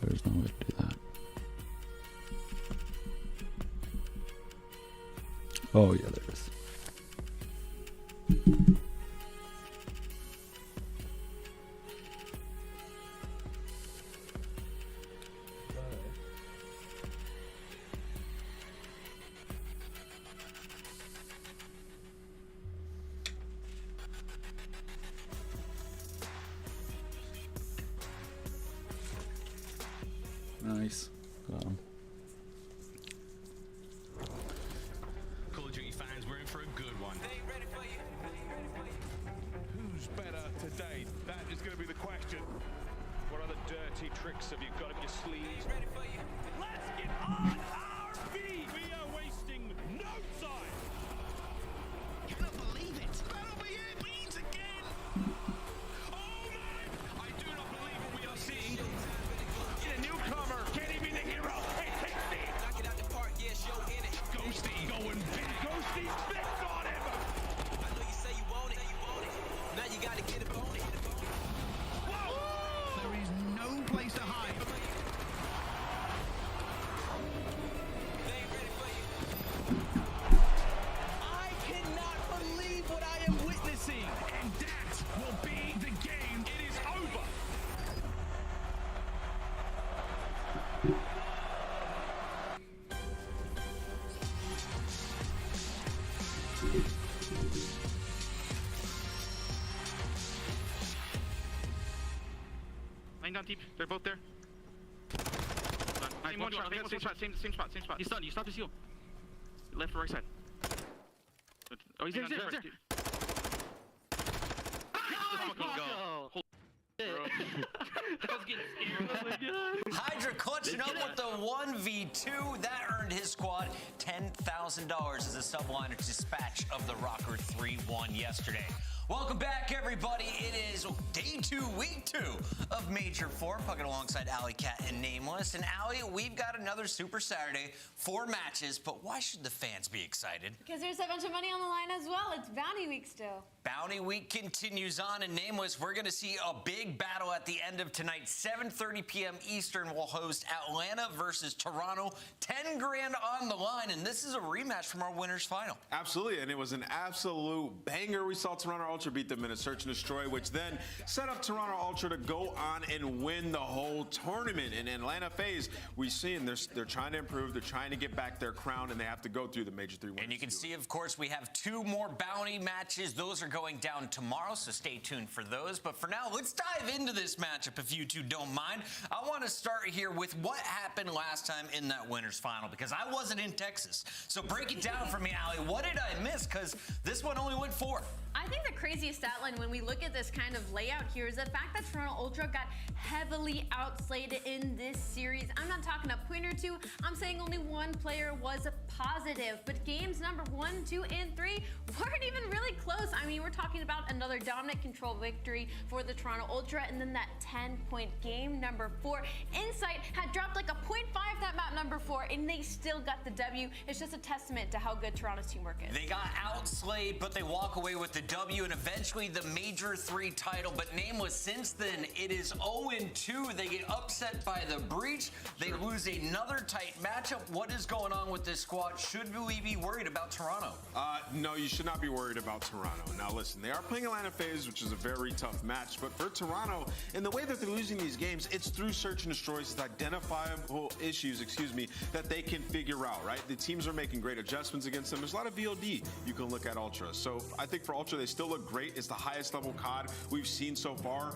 There's no way to do that. Oh yeah, there is. Nice. Call of Duty fans, we're in for a good one. Who's better today? That is going to be the question. What other dirty tricks have you got up your sleeves? Let's get on our feet! We are wasting no time! You cannot believe it! Battle begins again! Oh man! I do not believe what we are seeing! The newcomer can't even make it rotate! Laying down deep. They're both there. Same spot. Same spot. He's done. You stop his heal. Left or right side. Oh, he's there. Hydra clutching up with the 1v2. That earned his squad $10,000 as a subliner dispatch of the Rocker 3-1 yesterday. Welcome back, everybody. It is day 2, week 2 of Major 4. Pucking alongside Alley Cat and Nameless. And Alley, we've got another Super Saturday, 4 matches. But why should the fans be excited? Because there's a bunch of money on the line as well. It's Bounty Week still. Bounty Week continues on, and Nameless, we're going to see a big battle at the end of tonight. 7:30 p.m. Eastern will host Atlanta versus Toronto. 10 grand on the line, and this is a rematch from our winners final. Absolutely, and it was an absolute banger. We saw Toronto Ultra beat them in a search and destroy, which then set up Toronto Ultra to go on and win the whole tournament. In Atlanta FaZe, we've seen they're trying to improve, they're trying to get back their crown, and they have to go through the Major 3 winners. And you can see, of course, we have 2 more Bounty matches. Those are going down tomorrow, so stay tuned for those. But for now, let's dive into this matchup if you two don't mind. I want to start here with what happened last time in that winners final, because I wasn't in Texas. So break it down for me, Allie. What did I miss? Because this one only went 4. I think the craziest stat line when we look at this kind of layout here is the fact that Toronto Ultra got heavily outslated in this series. I'm not talking a point or 2. I'm saying only 1 player was a positive. But games number 1, 2, and 3 weren't even really close. I mean, we're talking about another dominant control victory for the Toronto Ultra, and then that 10-point game number 4. Insight had dropped like a 0.5 that map number 4, and they still got the W. It's just a testament to how good Toronto's teamwork is. They got outslayed, but they walk away with the W and eventually the Major 3 title. But Nameless, since then, it is 0-2. They get upset by the Breach. They lose another tight matchup. What is going on with this squad? Should we be worried about Toronto? No, you should not be worried about Toronto. Now, listen, they are playing Atlanta FaZe, which is a very tough match. But for Toronto, in the way that they're losing these games, it's through search and destroys. It's identifiable issues, that they can figure out, right? The teams are making great adjustments against them. There's a lot of VOD you can look at Ultra. So I think for Ultra, they still look great. It's the highest level COD we've seen so far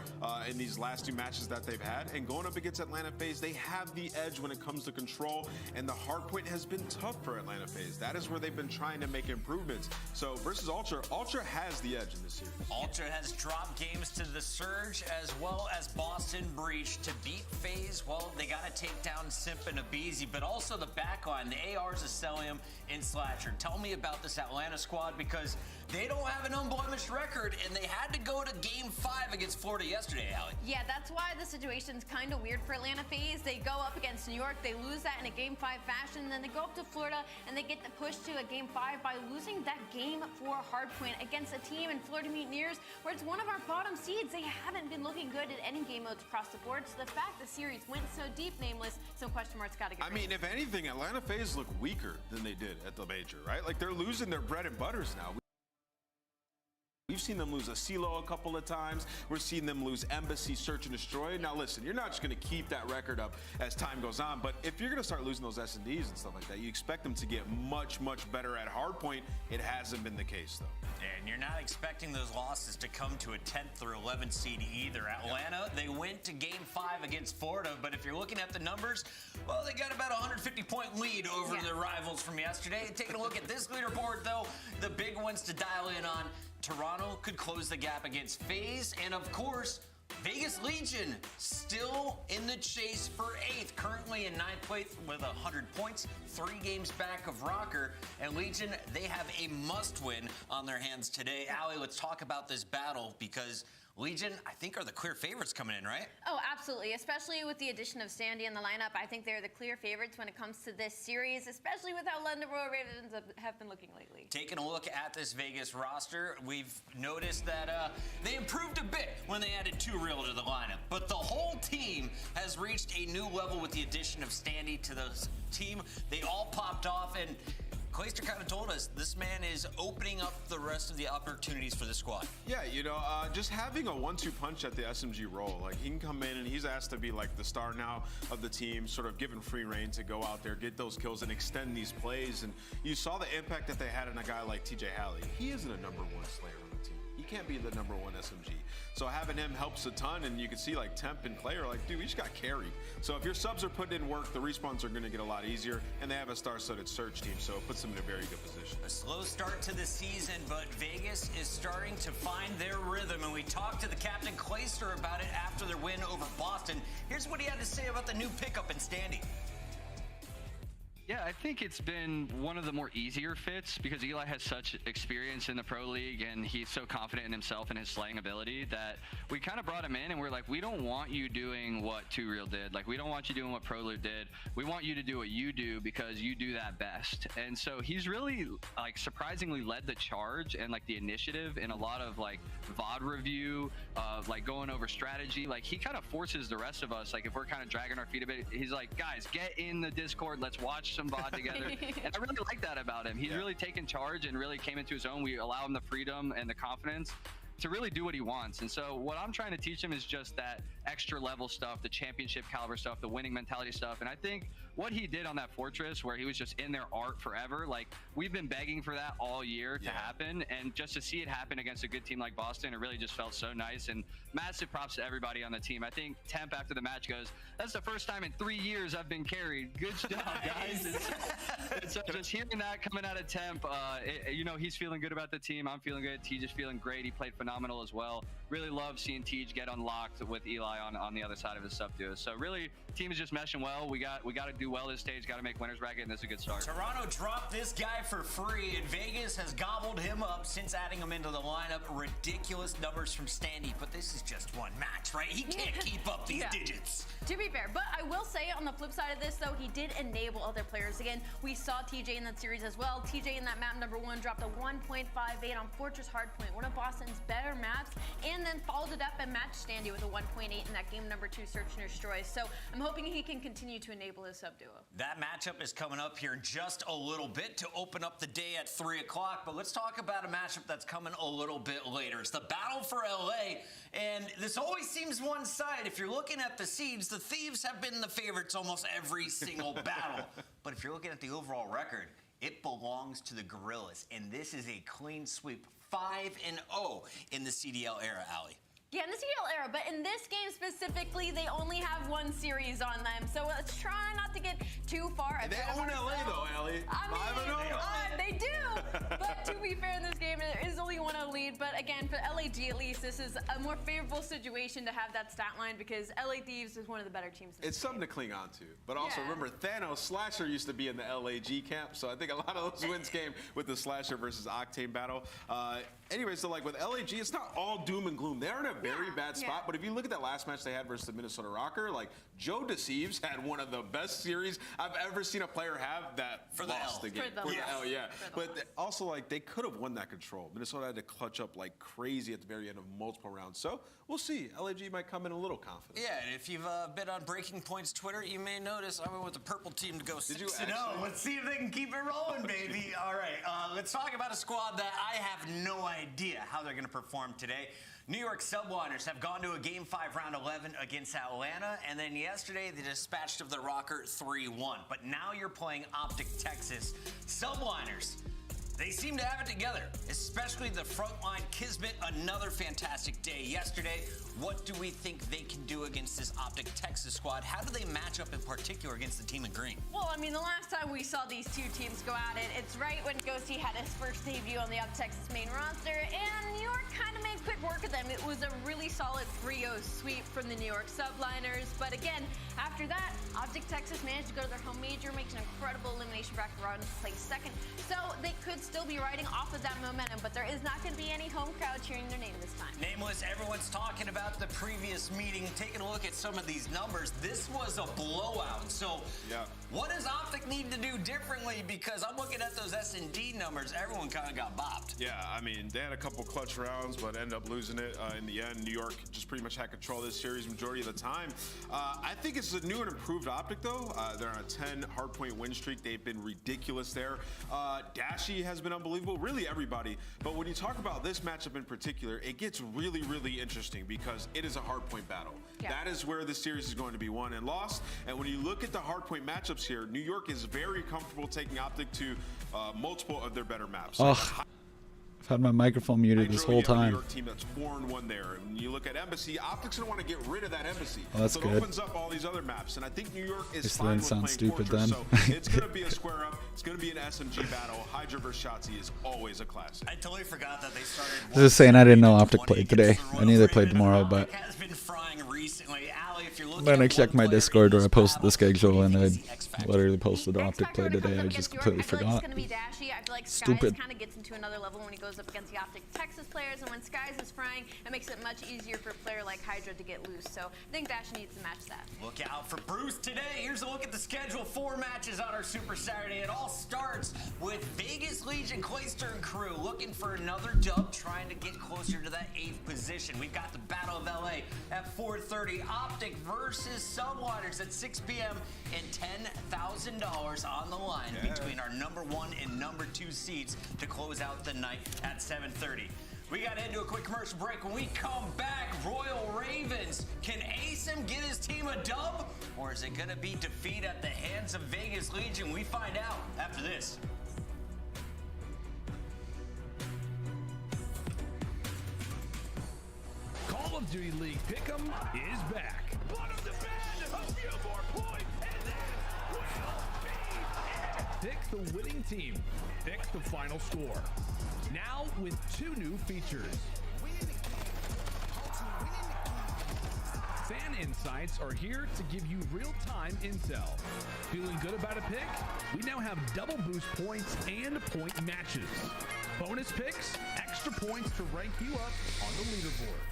in these last 2 matches that they've had. And going up against Atlanta FaZe, they have the edge when it comes to control. And the hardpoint has been tough for Atlanta FaZe. That is where they've been trying to make improvements. So versus Ultra, Ultra has the edge in this series. Ultra has dropped games to the Surge as well as Boston Breach. To beat FaZe, well, they got to take down Simp and Abizi, but also the backline, the ARs of Celium and Slasher. Tell me about this Atlanta squad, because they don't have an unblemished record, and they had to go to Game 5 against Florida yesterday, Allie. Yeah, that's why the situation's kind of weird for Atlanta FaZe. They go up against New York, they lose that in a Game 5 fashion, and then they go up to Florida, and they get the push to a Game 5 by losing that Game 4 hardpoint against a team in Florida Mutineers, where it's one of our bottom seeds. They haven't been looking good at any game modes across the board, so the fact the series went so deep, Nameless, some question marks got to get I mean, if anything, Atlanta FaZe look weaker than they did at the Major, right? Like, they're losing their bread and butters now. We've seen them lose a CeeLo a couple of times. We're seeing them lose Embassy, Search and Destroy. Now, listen, you're not just going to keep that record up as time goes on, but if you're going to start losing those S&Ds and stuff like that, you expect them to get much, much better at hardpoint. It hasn't been the case, though. And you're not expecting those losses to come to a 10th or 11th seed either. Atlanta, they went to Game 5 against Florida, but if you're looking at the numbers, well, they got about a 150-point lead over their rivals from yesterday. Taking a look at this leaderboard, though, the big ones to dial in on: Toronto could close the gap against FaZe, and of course, Vegas Legion still in the chase for 8th, currently in 9th place with 100 points, 3 games back of Rocker. And Legion, they have a must-win on their hands today. Allie, let's talk about this battle, because Legion, I think, are the clear favorites coming in, right? Oh, absolutely. Especially with the addition of Sandy in the lineup. I think they're the clear favorites when it comes to this series, especially with how London Royal Ravens have been looking lately. Taking a look at this Vegas roster, we've noticed that they improved a bit when they added 2 Real to the lineup. But the whole team has reached a new level with the addition of Sandy to the team. They all popped off, and Clayster kind of told us this man is opening up the rest of the opportunities for the squad. Yeah, just having a 1-2 punch at the SMG role. Like, he can come in and he's asked to be like the star now of the team, sort of given free reign to go out there, get those kills, and extend these plays. And you saw the impact that they had in a guy like TJ Halley. He isn't a #1 Slayer on the team. He can't be the #1 SMG. So having him helps a ton, and you can see like Temp and Clay are like, dude, we just got carried. So if your subs are putting in work, the respawns are going to get a lot easier, and they have a star-studded search team, so it puts them in a very good position. A slow start to the season, but Vegas is starting to find their rhythm, and we talked to the captain Clayster about it after their win over Boston. Here's what he had to say about the new pickup in Standy. Yeah, I think it's been one of the more easier fits because Eli has such experience in the Pro League and he's so confident in himself and his slaying ability that we kind of brought him in and we're like, we don't want you doing what Too Real did. Like, we don't want you doing what Pro League did. We want you to do what you do because you do that best. And so he's really like surprisingly led the charge and like the initiative in a lot of like VOD review, like going over strategy. Like, he kind of forces the rest of us, like if we're kind of dragging our feet a bit, he's like, guys, get in the Discord, let's watch some VOD together. And I really like that about him. He's really taken charge and really came into his own. We allow him the freedom and the confidence to really do what he wants. And so what I'm trying to teach him is just that extra level stuff, the championship caliber stuff, the winning mentality stuff. And I think what he did on that Fortress where he was just in their art forever, like we've been begging for that all year to happen. And just to see it happen against a good team like Boston, it really just felt so nice. And massive props to everybody on the team. I think Temp after the match goes, that's the first time in 3 years I've been carried. Good job, guys. And so just hearing that coming out of Temp, he's feeling good about the team. I'm feeling good. Tej is feeling great. He played phenomenal as well. Really love seeing Tej get unlocked with Eli on the other side of his sub duo. So really, team is just meshing well. We got to do well this stage. Got to make winners bracket, and this is a good start. Toronto dropped this guy for free, and Vegas has gobbled him up since adding him into the lineup. Ridiculous numbers from Standy, but this is just one match, right? He can't keep up these digits. To be fair, but I will say on the flip side of this, though, he did enable other players. Again, we saw TJ in that series as well. TJ in that map #1 dropped a 1.58 on Fortress Hardpoint, one of Boston's better maps, and then followed it up and matched Standy with a 1.8 in that game #2 Search and Destroy. So I'm hoping he can continue to enable his sub duo. That matchup is coming up here in just a little bit to open up the day at 3 o'clock. But let's talk about a matchup that's coming a little bit later. It's the battle for LA, and this always seems one side. If you're looking at the seeds, the Thieves have been the favorites almost every single battle. But if you're looking at the overall record, it belongs to the Gorillas, and this is a clean sweep, 5-0 in the CDL era, Allie. Yeah, in the CDL era, but in this game specifically, they only have one series on them. So let's try not to get too far. They own LA though, Allie. They do. But to be fair, in this game, it is only 1-0 lead. But again, for LAG at least, this is a more favorable situation to have that stat line because LA Thieves is one of the better teams. It's something to cling on to. But also remember, Thanos Slasher used to be in the LAG camp, so I think a lot of those wins came with the Slasher versus Octane battle. Anyway, so like with LAG, it's not all doom and gloom. They're in a very bad spot, but if you look at that last match they had versus the Minnesota Rocker, like Joe Deceives had one of the best series I've ever seen a player have that lost the game. For the L, yeah. But also, like, they could have won that control. Minnesota had to clutch up like crazy at the very end of multiple rounds. So we'll see. LAG might come in a little confident. Yeah, and if you've been on Breaking Point's Twitter, you may notice I went with the purple team to go 6-0. Let's see if they can keep it rolling, baby. All right, let's talk about a squad that I have no idea how they're going to perform today. New York Subliners have gone to a Game 5 Round 11 against Atlanta, and then yesterday they dispatched of the Rocker 3-1. But now you're playing OpTic Texas. Subliners, they seem to have it together, especially the frontline Kismet. Another fantastic day yesterday. What do we think they can do against this OpTic Texas squad? How do they match up in particular against the team in green? Well, I mean, the last time we saw these two teams go at it, it's right when Ghosty had his first debut on the OpTic Texas main roster, and New York kind of made quick work of them. It was a really solid 3-0 sweep from the New York Subliners, but again, after that, OpTic Texas managed to go to their home major, makes an incredible elimination bracket run, place second, so they could still be riding off of that momentum, but there is not going to be any home crowd cheering their name this time. Nameless, everyone's talking about the previous meeting. Taking a look at some of these numbers, this was a blowout. So What does OpTic need to do differently? Because I'm looking at those S&D numbers. Everyone kind of got bopped. Yeah, I mean, they had a couple clutch rounds, but ended up losing it in the end. New York just pretty much had control of this series majority of the time. I think it's a new and improved OpTic, though. They're on a 10 hardpoint win streak. They've been ridiculous there. Dashy has been unbelievable, really everybody. But when you talk about this matchup in particular, it gets really, really interesting because it is a hardpoint battle. Yeah. That is where the series is going to be won and lost. And when you look at the hardpoint matchups here, New York is very comfortable taking OpTic to multiple of their better maps. I've had my microphone muted this whole time. New York team that's 4-1 there. And you look at Embassy, OpTic's gonna want to get rid of that Embassy. Oh, that's so good. It opens up all these other maps, and I think New York is This fine then with sounds playing stupid Fortress. then. So it's gonna be a square up. It's gonna be an SMG battle. Hydra versus Shotzi is always a classic. I totally forgot that they started. I was just saying I didn't know OpTic played today. I knew they played tomorrow, but Has been frying recently. Allie, if you're looking then I at checked my Discord where I posted the schedule and I literally posted OpTic play today. I just completely forgot. I feel like Stupid. Skies kind of gets into another level when he goes up against the OpTic Texas players, and when Skies is frying, it makes it much easier for a player like Hydra to get loose. So I think Dash needs to match that. Look out for Bruce today. Here's a look at the schedule. 4 matches on our Super Saturday. It all starts with Vegas Legion, Clayster and crew looking for another dub, trying to get closer to that 8th position. We've got the Battle of LA at 4:30. OpTic versus Subliners at 6 p.m. and $10,000 on the line between our number 1 and number 2 seeds to close out the night at 7:30. We got to head to a quick commercial break. When we come back, Royal Ravens, can ASIM get his team a dub? Or is it going to be defeat at the hands of Vegas Legion? We find out after this. Call of Duty League Pick'em is back. Bottom defend, a few more points, and then will be it. Pick the winning team. Pick the final score. Now with 2 new features. Fan Insights are here to give you real-time intel. Feeling good about a pick? We now have double boost points and point matches. Bonus picks, extra points to rank you up on the leaderboard.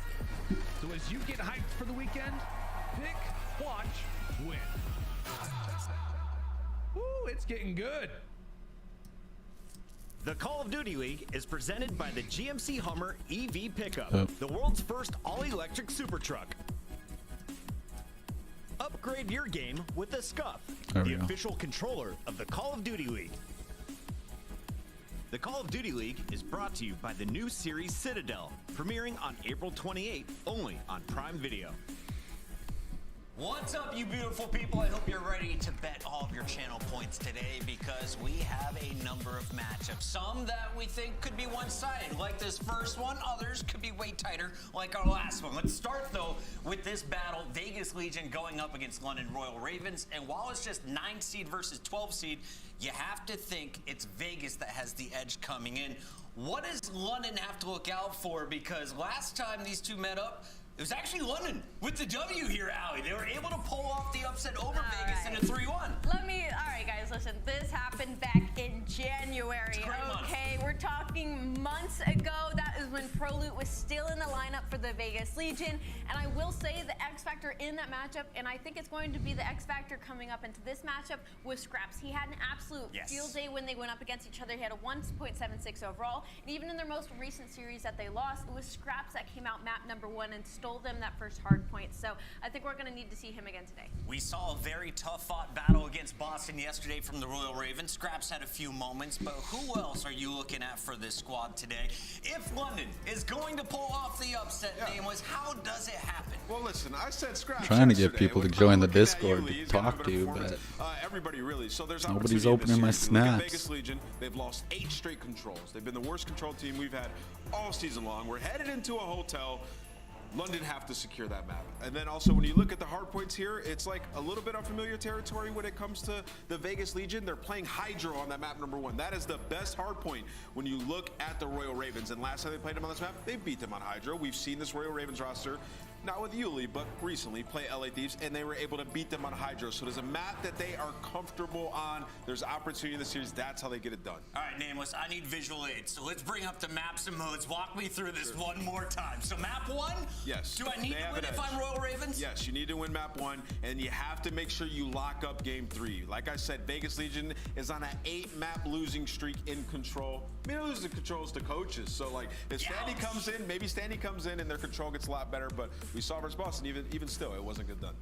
So as you get hyped for the weekend, pick, watch, win. Ooh, it's getting good. The Call of Duty League is presented by the GMC Hummer EV Pickup, the world's first all-electric super truck. Upgrade your game with the Scuff, the official controller of the Call of Duty League. The Call of Duty League is brought to you by the new series Citadel, premiering on April 28th, only on Prime Video. What's up, you beautiful people? I hope you're ready to bet all of your channel points today because we have a number of matchups. Some that we think could be one-sided, like this first one. Others could be way tighter, like our last one. Let's start, though, with this battle. Vegas Legion going up against London Royal Ravens. And while it's just 9 seed versus 12 seed, you have to think it's Vegas that has the edge coming in. What does London have to look out for? Because last time these two met up, it was actually London with the W here, Allie. They were able to pull off the upset over Vegas in a 3-1. All right, guys, listen. This happened back in January. Okay, we're talking months ago. That is when ProLoot was still in the lineup for the Vegas Legion. And I will say the X Factor in that matchup, and I think it's going to be the X Factor coming up into this matchup, was Scraps. He had an absolute field day when they went up against each other. He had a 1.76 overall. And even in their most recent series that they lost, it was Scraps that came out map number 1 and stole them that first hard point. So I think we're going to need to see him again today. We saw a very tough-fought battle against Boston yesterday from the Royal Ravens. Scraps had a few moments, but who else are you looking at for this squad today? If London is going to pull off the upset, nameless, how does it happen? Well, listen, I said Scraps. Trying to get people to join the Discord to talk to you, but everybody really. So there's nobody's opening my snaps. Vegas Legion, they've lost 8 straight controls. They've been the worst control team we've had all season long. We're headed into a hotel. London have to secure that map. And then also when you look at the hard points here, it's like a little bit unfamiliar territory when it comes to the Vegas Legion. They're playing Hydra on that map number 1. That is the best hard point when you look at the Royal Ravens. And last time they played them on this map, they beat them on Hydra. We've seen this Royal Ravens roster not with Yuli, but recently play LA Thieves, and they were able to beat them on Hydro. So there's a map that they are comfortable on. There's opportunity in the series. That's how they get it done. All right, Nameless, I need visual aid. So let's bring up the maps and modes. Walk me through this one more time. So map 1? Yes. Do I need to win if I'm Royal Ravens? Yes, you need to win map 1, and you have to make sure you lock up game 3. Like I said, Vegas Legion is on an 8-map losing streak in control. I mean, losing control is to coaches. So, like, if Standy comes in, maybe Standy comes in and their control gets a lot better, but we saw versus Boston, even still, it wasn't good done.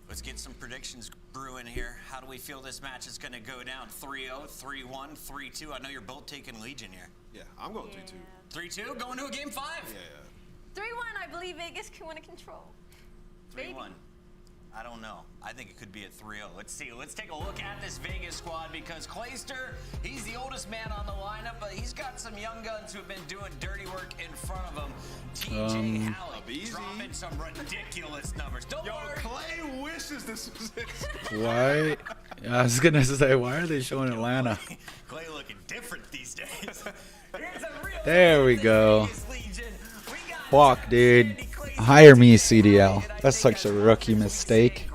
Let's get some predictions brewing here. How do we feel this match is going to go down? 3-0, 3-1, 3-2? I know you're both taking Legion here. Yeah, I'm going 3-2. 3-2? Going to a game 5? Yeah. 3-1, I believe Vegas can win a control. 3-1. I don't know. I think it could be at 3-0. Let's see. Let's take a look at this Vegas squad because Clayster, he's the oldest man on the lineup, but he's got some young guns who have been doing dirty work in front of him. TJ Halley dropping some ridiculous numbers. Don't worry. Clay wishes this was it. Why? I was gonna say, why are they showing Atlanta? Clay looking different these days. Here's a real There we go. Walk, dude. Hire me, CDL. That's such a rookie mistake.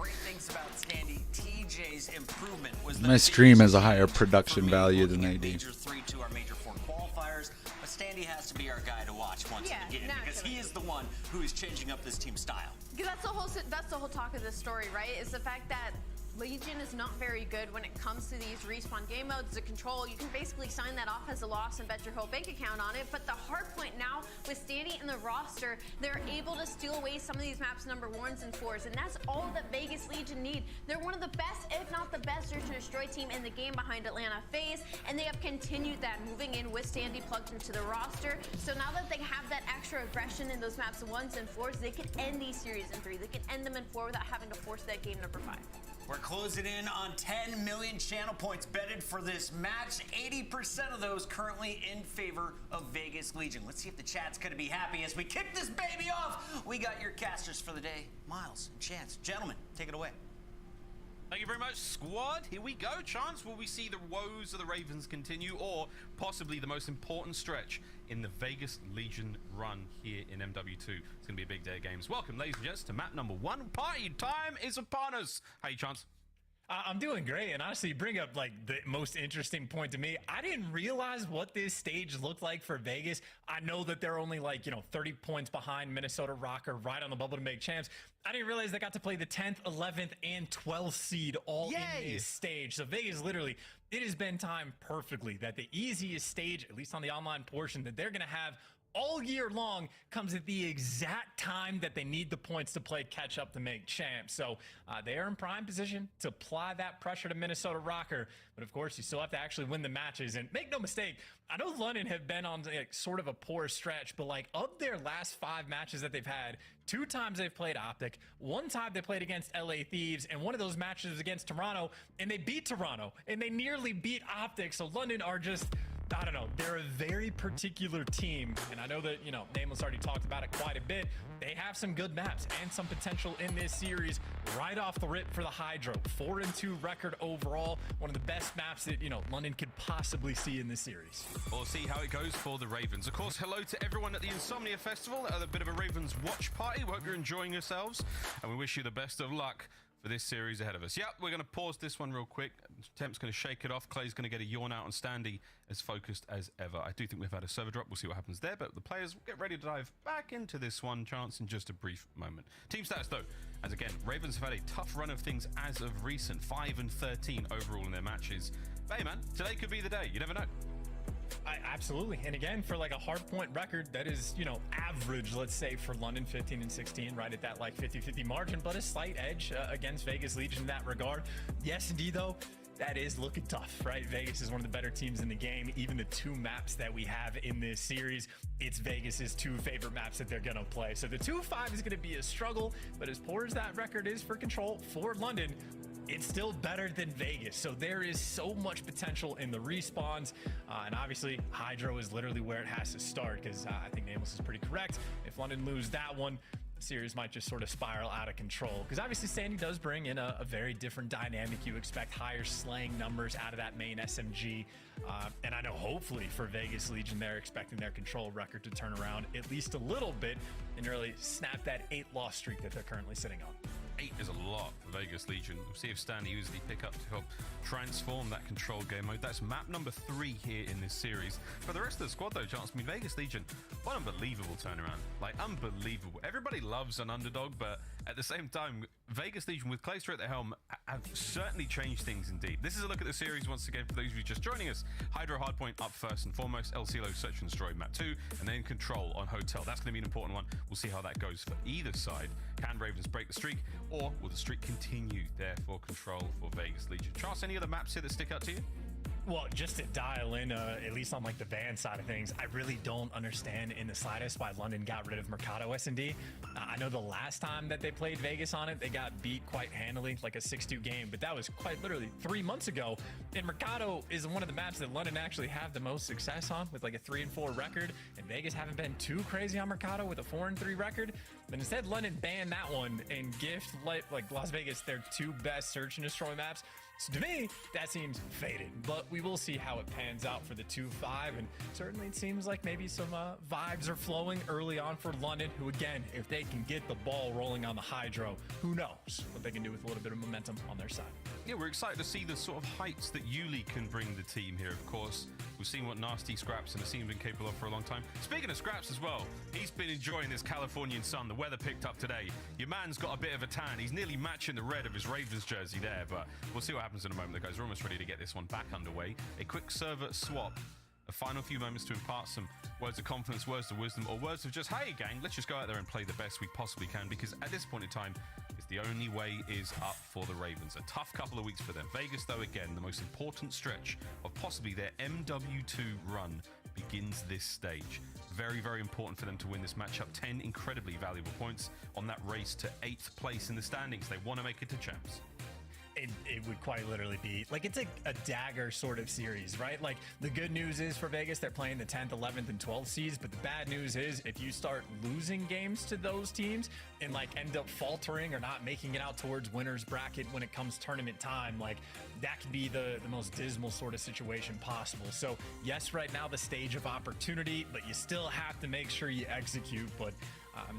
My stream has a higher production value than they do. Major 3-2, our major 4 qualifiers, but Standy has to be our guy to watch once again because he is the one who is changing up this team style. Because that's the whole talk of this story, right? Is the fact that Legion is not very good when it comes to these respawn game modes, the control. You can basically sign that off as a loss and bet your whole bank account on it. But the hard point now with Standy in the roster, they're able to steal away some of these maps number 1s and 4s, and that's all that Vegas Legion need. They're one of the best, if not the best, search and destroy team in the game behind Atlanta FaZe, and they have continued that, moving in with Standy plugged into the roster. So now that they have that extra aggression in those maps 1s and 4s, they can end these series in 3. They can end them in 4 without having to force that game number 5. We're closing in on 10 million channel points betted for this match. 80% of those currently in favor of Vegas Legion. Let's see if the chat's going to be happy as we kick this baby off. We got your casters for the day, Miles and Chance. Gentlemen, take it away. Thank you very much, squad. Here we go. Chance, will we see the woes of the Ravens continue, or possibly the most important stretch in the Vegas Legion run here in MW2? It's going to be a big day of games. Welcome, ladies and gents, to map number 1. Party time is upon us. How you, Chance? I'm doing great, and honestly, you bring up like the most interesting point to me. I didn't realize what this stage looked like for Vegas. I know that they're only 30 points behind Minnesota Rocker, right on the bubble to make champs. I didn't realize they got to play the 10th, 11th, and 12th seed all in this stage. So Vegas, literally, it has been timed perfectly that the easiest stage, at least on the online portion, that they're going to have all year long comes at the exact time that they need the points to play catch up to make champs. So they are in prime position to apply that pressure to Minnesota Rocker. But of course, you still have to actually win the matches. And make no mistake, I know London have been on sort of a poor stretch, but of their last 5 matches that they've had, 2 times they've played OpTic, 1 time they played against LA Thieves, and one of those matches was against Toronto, and they beat Toronto, and they nearly beat OpTic. So London are just, I don't know, they're a very particular team, and I know that, Nameless already talked about it quite a bit. They have some good maps and some potential in this series right off the rip for the Hydro. 4-2 record overall, one of the best maps that, London could possibly see in this series. We'll see how it goes for the Ravens. Of course, hello to everyone at the Insomnia Festival, a bit of a Ravens watch party. We hope you're enjoying yourselves, and we wish you the best of luck for this series ahead of us. Yep, we're going to pause this one real quick. Temp's going to shake it off. Clay's going to get a yawn out, and Standy as focused as ever. I do think we've had a server drop. We'll see what happens there, but the players will get ready to dive back into this one, Chance, in just a brief moment. Team stats, though, as again, Ravens have had a tough run of things as of recent, 5-13 overall in their matches. But hey, man, today could be the day. You never know. Absolutely. And again, for a hard point record, that is, average, let's say, for London, 15-16, right at that 50-50 margin, but a slight edge against Vegas Legion in that regard. Yes, indeed, though, that is looking tough, right? Vegas is one of the better teams in the game. Even the 2 maps that we have in this series, it's Vegas's 2 favorite maps that they're going to play. So the 2-5 is going to be a struggle, but as poor as that record is for control for London, it's still better than Vegas. So there is so much potential in the respawns. And obviously, Hydro is literally where it has to start because I think Nameless is pretty correct. If London lose that one, series might just sort of spiral out of control. Because obviously Sandy does bring in a very different dynamic. You expect higher slaying numbers out of that main SMG. And I know hopefully for Vegas Legion, they're expecting their control record to turn around at least a little bit and really snap that 8-loss streak that they're currently sitting on. 8 is a lot for Vegas Legion. We'll see if Stanley usually pick up to help transform that control game mode. That's map number 3 here in this series. For the rest of the squad though, Chance, I mean, Vegas Legion, what an unbelievable turnaround. Like, unbelievable. Everybody loves an underdog, but at the same time, Vegas Legion with Clayster at the helm have certainly changed things indeed. This is a look at the series once again for those of you just joining us. Hydro Hardpoint up first and foremost, El Cielo Search and Destroy map 2, and then Control on Hotel. That's going to be an important one. We'll see how that goes for either side. Can Ravens break the streak, or will the streak continue there for Control for Vegas Legion? Charles, any other maps here that stick out to you? Well, just to dial in, at least on like the van side of things, I really don't understand in the slightest why London got rid of Mercado S&D. I know the last time that they played Vegas on it, they got beat quite handily, like a 6-2 game, but that was quite literally 3 months ago. And Mercado is one of the maps that London actually have the most success on, with like a 3-4 record, and Vegas haven't been too crazy on Mercado with a 4-3 record. But instead, London banned that one and gift like Las Vegas their 2 best search and destroy maps. So to me, that seems faded, but we will see how it pans out for the 2-5, and certainly it seems like maybe some vibes are flowing early on for London, who again, if they can get the ball rolling on the Hydro, who knows what they can do with a little bit of momentum on their side. Yeah, we're excited to see the sort of heights that Yuli can bring the team here, of course. We've seen what Nasty Scraps and the team been capable of for a long time. Speaking of Scraps as well, he's been enjoying this Californian sun. The weather picked up today. Your man's got a bit of a tan. He's nearly matching the red of his Ravens jersey there, but we'll see what happens in a moment, guys. We're almost ready to get this one back underway. A quick server swap. A final few moments to impart some words of confidence, words of wisdom, or words of just, hey, gang, let's just go out there and play the best we possibly can, because at this point in time, it's the only way is up for the Ravens. A tough couple of weeks for them. Vegas, though, again, the most important stretch of possibly their MW2 run begins this stage. Very, very important for them to win this matchup. 10 incredibly valuable points on that race to 8th place in the standings. They want to make it to champs. It would quite literally be like, it's a dagger sort of series, right? Like, the good news is for Vegas, they're playing the 10th, 11th, and 12th seeds, but the bad news is if you start losing games to those teams and like end up faltering or not making it out towards winners bracket when it comes tournament time, like that could be the most dismal sort of situation possible. So yes, right now the stage of opportunity, but you still have to make sure you execute. But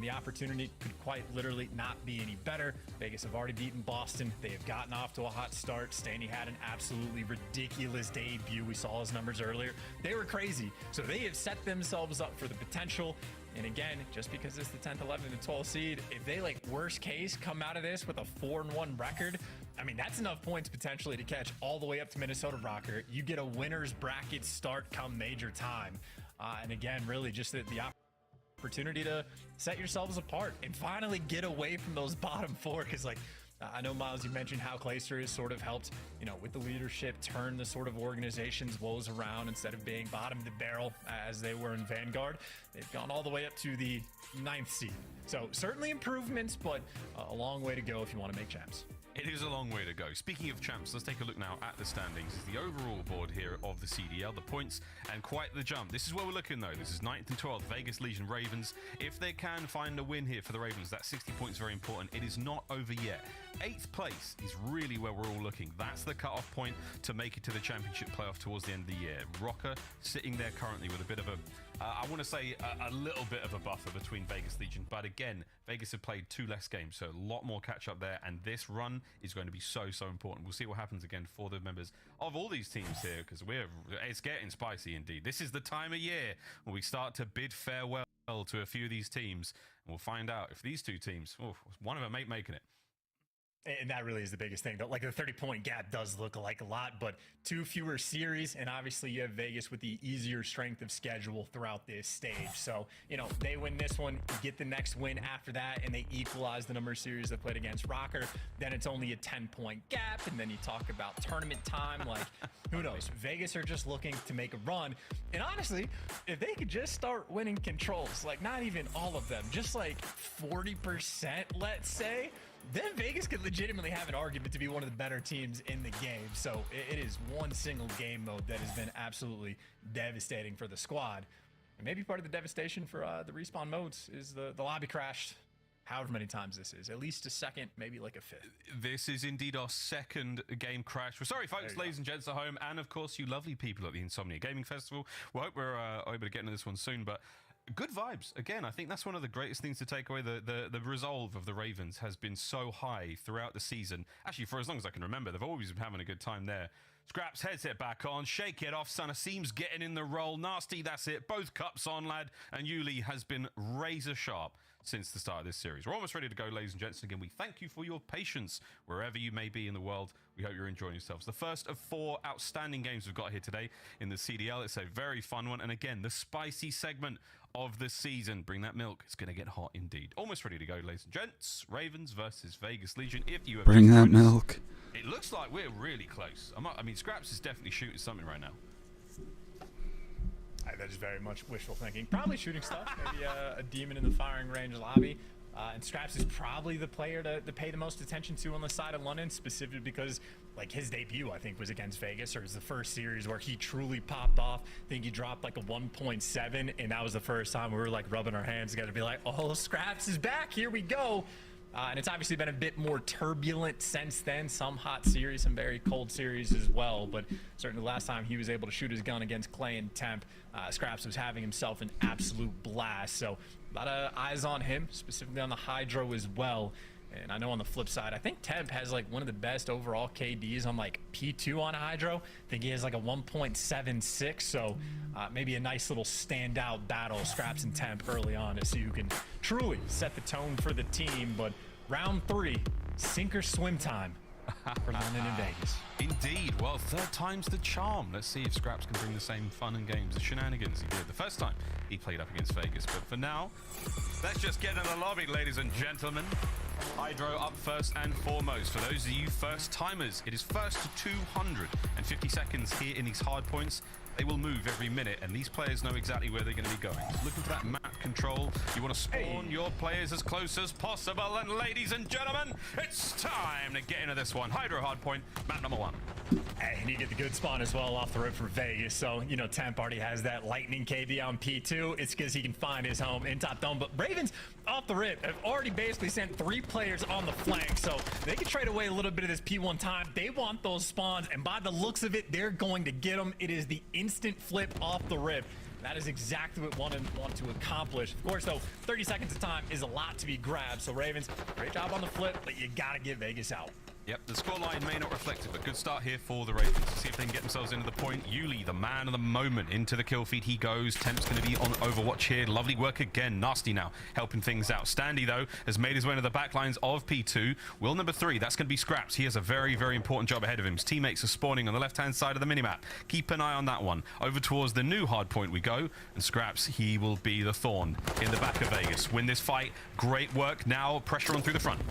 the opportunity could quite literally not be any better. Vegas have already beaten Boston. They have gotten off to a hot start. Stanley had an absolutely ridiculous debut. We saw his numbers earlier. They were crazy. So they have set themselves up for the potential. And again, just because it's the 10th, 11th, and 12th seed, if they, like, worst case, come out of this with a 4-1 record, I mean, that's enough points potentially to catch all the way up to Minnesota Rocker. You get a winner's bracket start come major time. And again, really just the opportunity to set yourselves apart and finally get away from those bottom 4, because like I know, Miles, you mentioned how Clayster has sort of helped, you know, with the leadership, turn the sort of organization's woes around. Instead of being bottom of the barrel as they were in Vanguard, they've gone all the way up to the 9th seed. So certainly improvements, but a long way to go if you want to make champs. It is a long way to go. Speaking of champs, let's take a look now at the standings. It's the overall board here of the CDL, the points, and quite the jump. This is where we're looking, though. This is 9th and 12th, Vegas Legion Ravens. If they can find a win here for the Ravens, that 60 points is very important. It is not over yet. 8th place is really where we're all looking. That's the cutoff point to make it to the championship playoff towards the end of the year. Rocker sitting there currently with a bit of a, I want to say a little bit of a buffer between Vegas Legion. But again, Vegas have played 2 less games, so a lot more catch up there. And this run is going to be so important. We'll see what happens again for the members of all these teams here, because it's getting spicy indeed. This is the time of year when we start to bid farewell to a few of these teams. And we'll find out if these 2 teams, one of them ain't making it. And that really is the biggest thing. Like, the 30-point gap does look like a lot, but 2 fewer series, and obviously you have Vegas with the easier strength of schedule throughout this stage. So, you know, they win this one, get the next win after that, and they equalize the number of series they played against Rocker. Then it's only a 10-point gap, and then you talk about tournament time. Like, who knows? Vegas are just looking to make a run. And honestly, if they could just start winning controls, like not even all of them, just like 40%, let's say, then Vegas could legitimately have an argument to be one of the better teams in the game. So it is one single game mode that has been absolutely devastating for the squad. And maybe part of the devastation for the respawn modes is the lobby crashed however many times this is. At least a second, maybe like a fifth. This is indeed our second game crash. We're sorry, folks, ladies and gents at home, and of course, you lovely people at the Insomnia Gaming Festival. We hope we're able to get into this one soon, but good vibes. Again, I think that's one of the greatest things to take away. The resolve of the Ravens has been so high throughout the season. Actually, for as long as I can remember, they've always been having a good time there. Scraps, headset back on, shake it off, son. Seems getting in the roll. Nasty, that's it. Both cups on, lad. And Yuli has been razor sharp since the start of this series. We're almost ready to go, ladies and gents. Again, we thank you for your patience wherever you may be in the world. We hope you're enjoying yourselves. The first of 4 outstanding games we've got here today in the CDL. It's a very fun one. And again, the spicy segment of the season. Bring that milk. It's going to get hot indeed. Almost ready to go, ladies and gents. Ravens versus Vegas Legion. If you have Bring that milk. It looks like we're really close. I mean, Scraps is definitely shooting something right now. That is very much wishful thinking. Probably shooting stuff. Maybe a demon in the firing range lobby. And Scraps is probably the player to pay the most attention to on the side of London, specifically because like his debut, I think, was against Vegas, or it was the first series where he truly popped off. I think he dropped like a 1.7, and that was the first time we were like rubbing our hands together to be like, oh, Scraps is back. Here we go. And it's obviously been a bit more turbulent since then. Some hot series, some very cold series as well. But certainly the last time he was able to shoot his gun against Clay and Temp, Scraps was having himself an absolute blast. So a lot of eyes on him, specifically on the Hydro as well. And I know on the flip side, I think Temp has like one of the best overall KDs on like P2 on Hydro. I think he has like a 1.76. So maybe a nice little standout battle, Scraps and Temp early on, to see who can truly set the tone for the team. But round 3, sink or swim time for London and Vegas. Indeed. Well, third time's the charm. Let's see if Scraps can bring the same fun and games, the shenanigans he did the first time he played up against Vegas. But for now, let's just get in the lobby, ladies and gentlemen. Hydro up first and foremost. For those of you first timers, it is first to 250 seconds here in these hard points. They will move every minute, and these players know exactly where they're going to be going. Looking for that map control. You want to spawn your players as close as possible. And ladies and gentlemen, it's time to get into this one. Hydro hardpoint, map number 1. And you get the good spawn as well off the rip for Vegas. So, you know, Temp already has that lightning KD on P2. It's because he can find his home in top dome. But Ravens, off the rip, have already basically sent 3 players on the flank. So they can trade away a little bit of this P1 time. They want those spawns. And by the looks of it, they're going to get them. It is the instant flip off the rip. That is exactly what we want to accomplish. Of course, though, 30 seconds of time is a lot to be grabbed. So Ravens, great job on the flip, but you got to get Vegas out. Yep, the scoreline may not reflect it, but good start here for the Ravens. See if they can get themselves into the point. Yuli, the man of the moment, into the kill feed he goes. Temp's going to be on Overwatch here. Lovely work again. Nasty now, helping things out. Standy, though, has made his way into the backlines of P2. Will number 3, that's going to be Scraps. He has a very, very important job ahead of him. His teammates are spawning on the left-hand side of the minimap. Keep an eye on that one. Over towards the new hard point we go. And Scraps, he will be the thorn in the back of Vegas. Win this fight. Great work. Now pressure on through the front.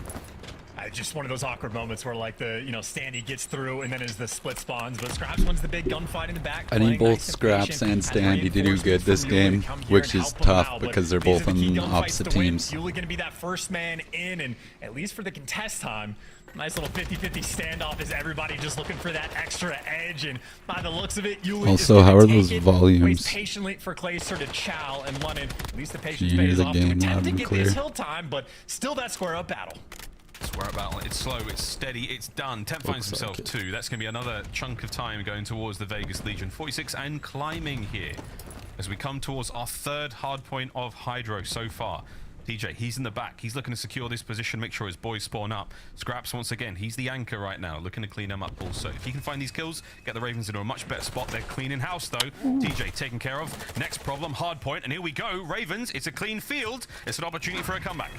Just one of those awkward moments where, like, the Standy gets through and then as the split spawns, but Scraps wins the big gunfight in the back. I need both Scraps and Standy to do good this game, which is tough because they're both on opposite teams. Yuli going to be that first man in, and at least for the contest time, nice little 50-50 standoff as everybody just looking for that extra edge, and by the looks of it, Yuli also, how are those volumes? Waits patiently for Clayster to chow, and London, at least the patience pays off to attempt to get this hill time, but still that square up battle. Square up battle. It's slow, it's steady, it's done. Temp finds himself 2. That's going to be another chunk of time going towards the Vegas Legion. 46 and climbing here as we come towards our 3rd hard point of Hydro so far. DJ, he's in the back. He's looking to secure this position, make sure his boys spawn up. Scraps, once again, he's the anchor right now, looking to clean them up also. If he can find these kills, get the Ravens into a much better spot. They're cleaning house, though. DJ taken care of. Next problem, hard point, and here we go. Ravens, it's a clean field. It's an opportunity for a comeback.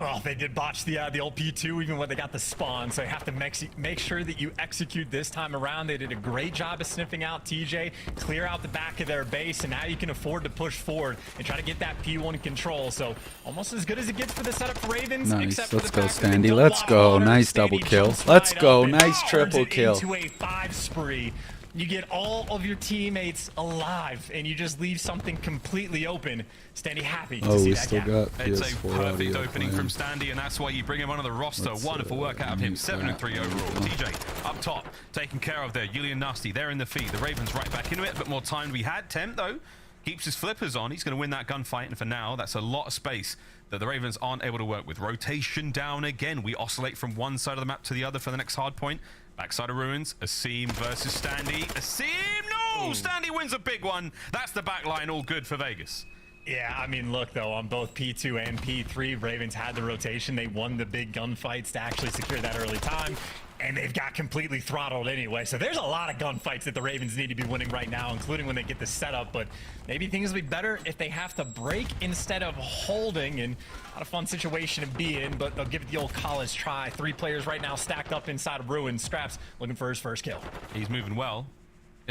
Oh, they did botch the old P2 even when they got the spawn, so you have to make sure that you execute this time around. They did a great job of sniffing out TJ, clear out the back of their base, and now you can afford to push forward and try to get that P1 control. So almost as good as it gets for the setup for Ravens. Nice, let's go Standy, let's go. Nice double kill. Let's go, nice triple kill. Into a 5 spree. You get all of your teammates alive, and you just leave something completely open. Standy happy to see that gap. It's a perfect opening from Standy, and that's why you bring him onto the roster. Wonderful work out of him. 7-3 overall. TJ up top, taken care of there. Yuli and Nasty, they're in the feed. The Ravens right back into it. A bit more time we had. Temp, though, keeps his flippers on, he's going to win that gunfight. And for now, that's a lot of space that the Ravens aren't able to work with. Rotation down again. We oscillate from one side of the map to the other for the next hard point. Backside of Ruins. Asim versus Standy. Asim, no! Standy wins a big one. That's the back line, all good for Vegas. Yeah, I mean, look, though, on both P2 and P3, Ravens had the rotation. They won the big gunfights to actually secure that early time, and they've got completely throttled anyway. So there's a lot of gunfights that the Ravens need to be winning right now, including when they get the setup. But maybe things will be better if they have to break instead of holding, and not a fun situation to be in, but they'll give it the old college try. 3 players right now stacked up inside of Ruins. Scraps looking for his first kill. He's moving well.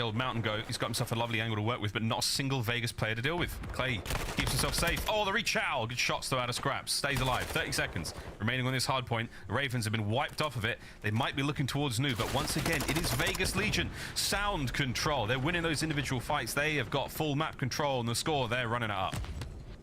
Old Mountain Goat, he's got himself a lovely angle to work with, but not a single Vegas player to deal with. Clay keeps himself safe. Oh, the reach out. Good shots though out of Scraps. Stays alive. 30 seconds remaining on this hard point. The Ravens have been wiped off of it. They might be looking towards New, but once again, it is Vegas Legion. Sound control. They're winning those individual fights. They have got full map control, and the score, they're running it up.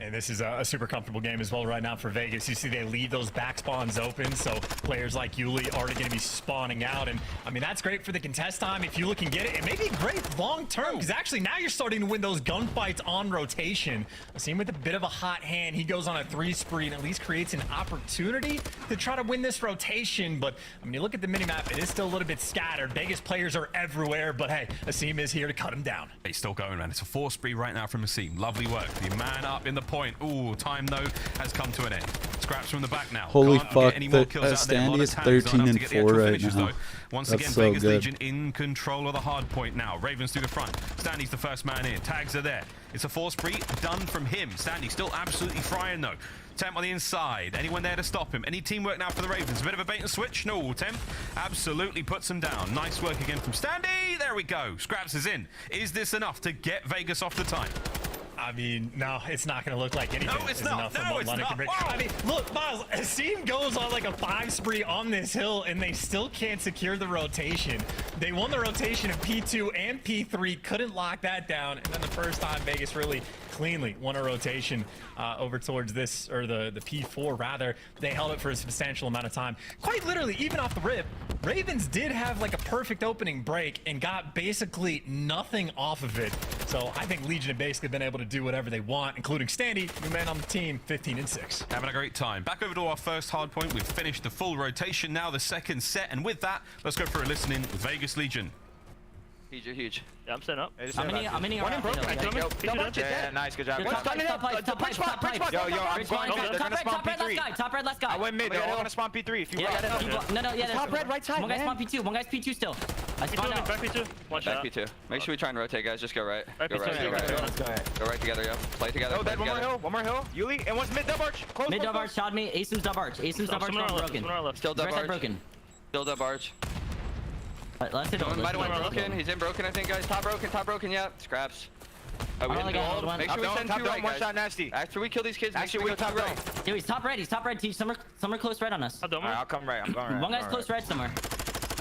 And this is a super comfortable game as well right now for Vegas. You see they leave those back spawns open, so players like Yuli already going to be spawning out. And, I mean, that's great for the contest time if Yuli can get it. It may be great long-term, because actually now you're starting to win those gunfights on rotation. Asim with a bit of a hot hand. He goes on a 3 spree and at least creates an opportunity to try to win this rotation. But, I mean, you look at the minimap, it is still a little bit scattered. Vegas players are everywhere, but hey, Asim is here to cut him down. He's still going, man. It's a 4 spree right now from Asim. Lovely work. The man up in the point. Ooh, time though has come to an end. Scraps from the back now. Holy fuck, Standy is 13-4 right now. Once That's again, so Vegas good. Legion in control of the hard point now. Ravens through the front. Standy's the first man in. Tags are there. It's a 4 spree done from him. Standy still absolutely frying though. Temp on the inside. Anyone there to stop him? Any teamwork now for the Ravens? A bit of a bait and switch? No, Temp absolutely puts him down. Nice work again from Standy. There we go. Scraps is in. Is this enough to get Vegas off the time? I mean, no, it's not going to look like anything. No, it's is not. Enough No, what it's London not. can bring. Whoa. I mean, look, Miles, Asim goes on like a 5 spree on this hill, and they still can't secure the rotation. They won the rotation in P2 and P3, couldn't lock that down, and then the first time Vegas really cleanly won a rotation over towards this, or the P4 rather. They held it for a substantial amount of time. Quite literally, even off the rip, Ravens did have like a perfect opening break and got basically nothing off of it. So I think Legion have basically been able to do whatever they want, including Standy, new man on the team, 15-6. Having a great time. Back over to our first hard point. We've finished the full rotation, now the second set, and with that, let's go for a listen in with Vegas Legion. Huge, huge. Yeah, I'm setting up. I'm in One in broken. Yeah, nice, good job. Top pipe. Yo, I'm going mid. They're gonna spawn P3. Top red, last guy. I went mid. They're all gonna spawn P3 if you want. No, yeah. Top red, right side, One guy's man. spawn P2. One guy's P2 still. I spawned out. Back P2. One Back shot. P2. Make sure we try and rotate, guys. Just go right. Right Go right. P2. Go right. Let's go. Go right together, yo. Play together. Oh, Play dead. One more together. hill. One more hill. Yuli. And one's mid dub arch. Close. Mid dub arch shot me. Asim's dub arch. Asim's dub arch Someone on our left, broken. someone on our left. Still dub Right side arch. broken. Still dub arch. Let's hit Going by the way, Someone on our broken. He's in broken, I think, guys. Top broken, yeah. Scraps. We only hit got gold. one. Make sure we send Top two dome, right, one guys. shot nasty. After we kill these kids, make Actually, sure we we go top two dome. right. Yo, he's top red. He's top red. Teach. Some are close red on us. Alright, I'll come right. I'm going right. One guy's close red somewhere.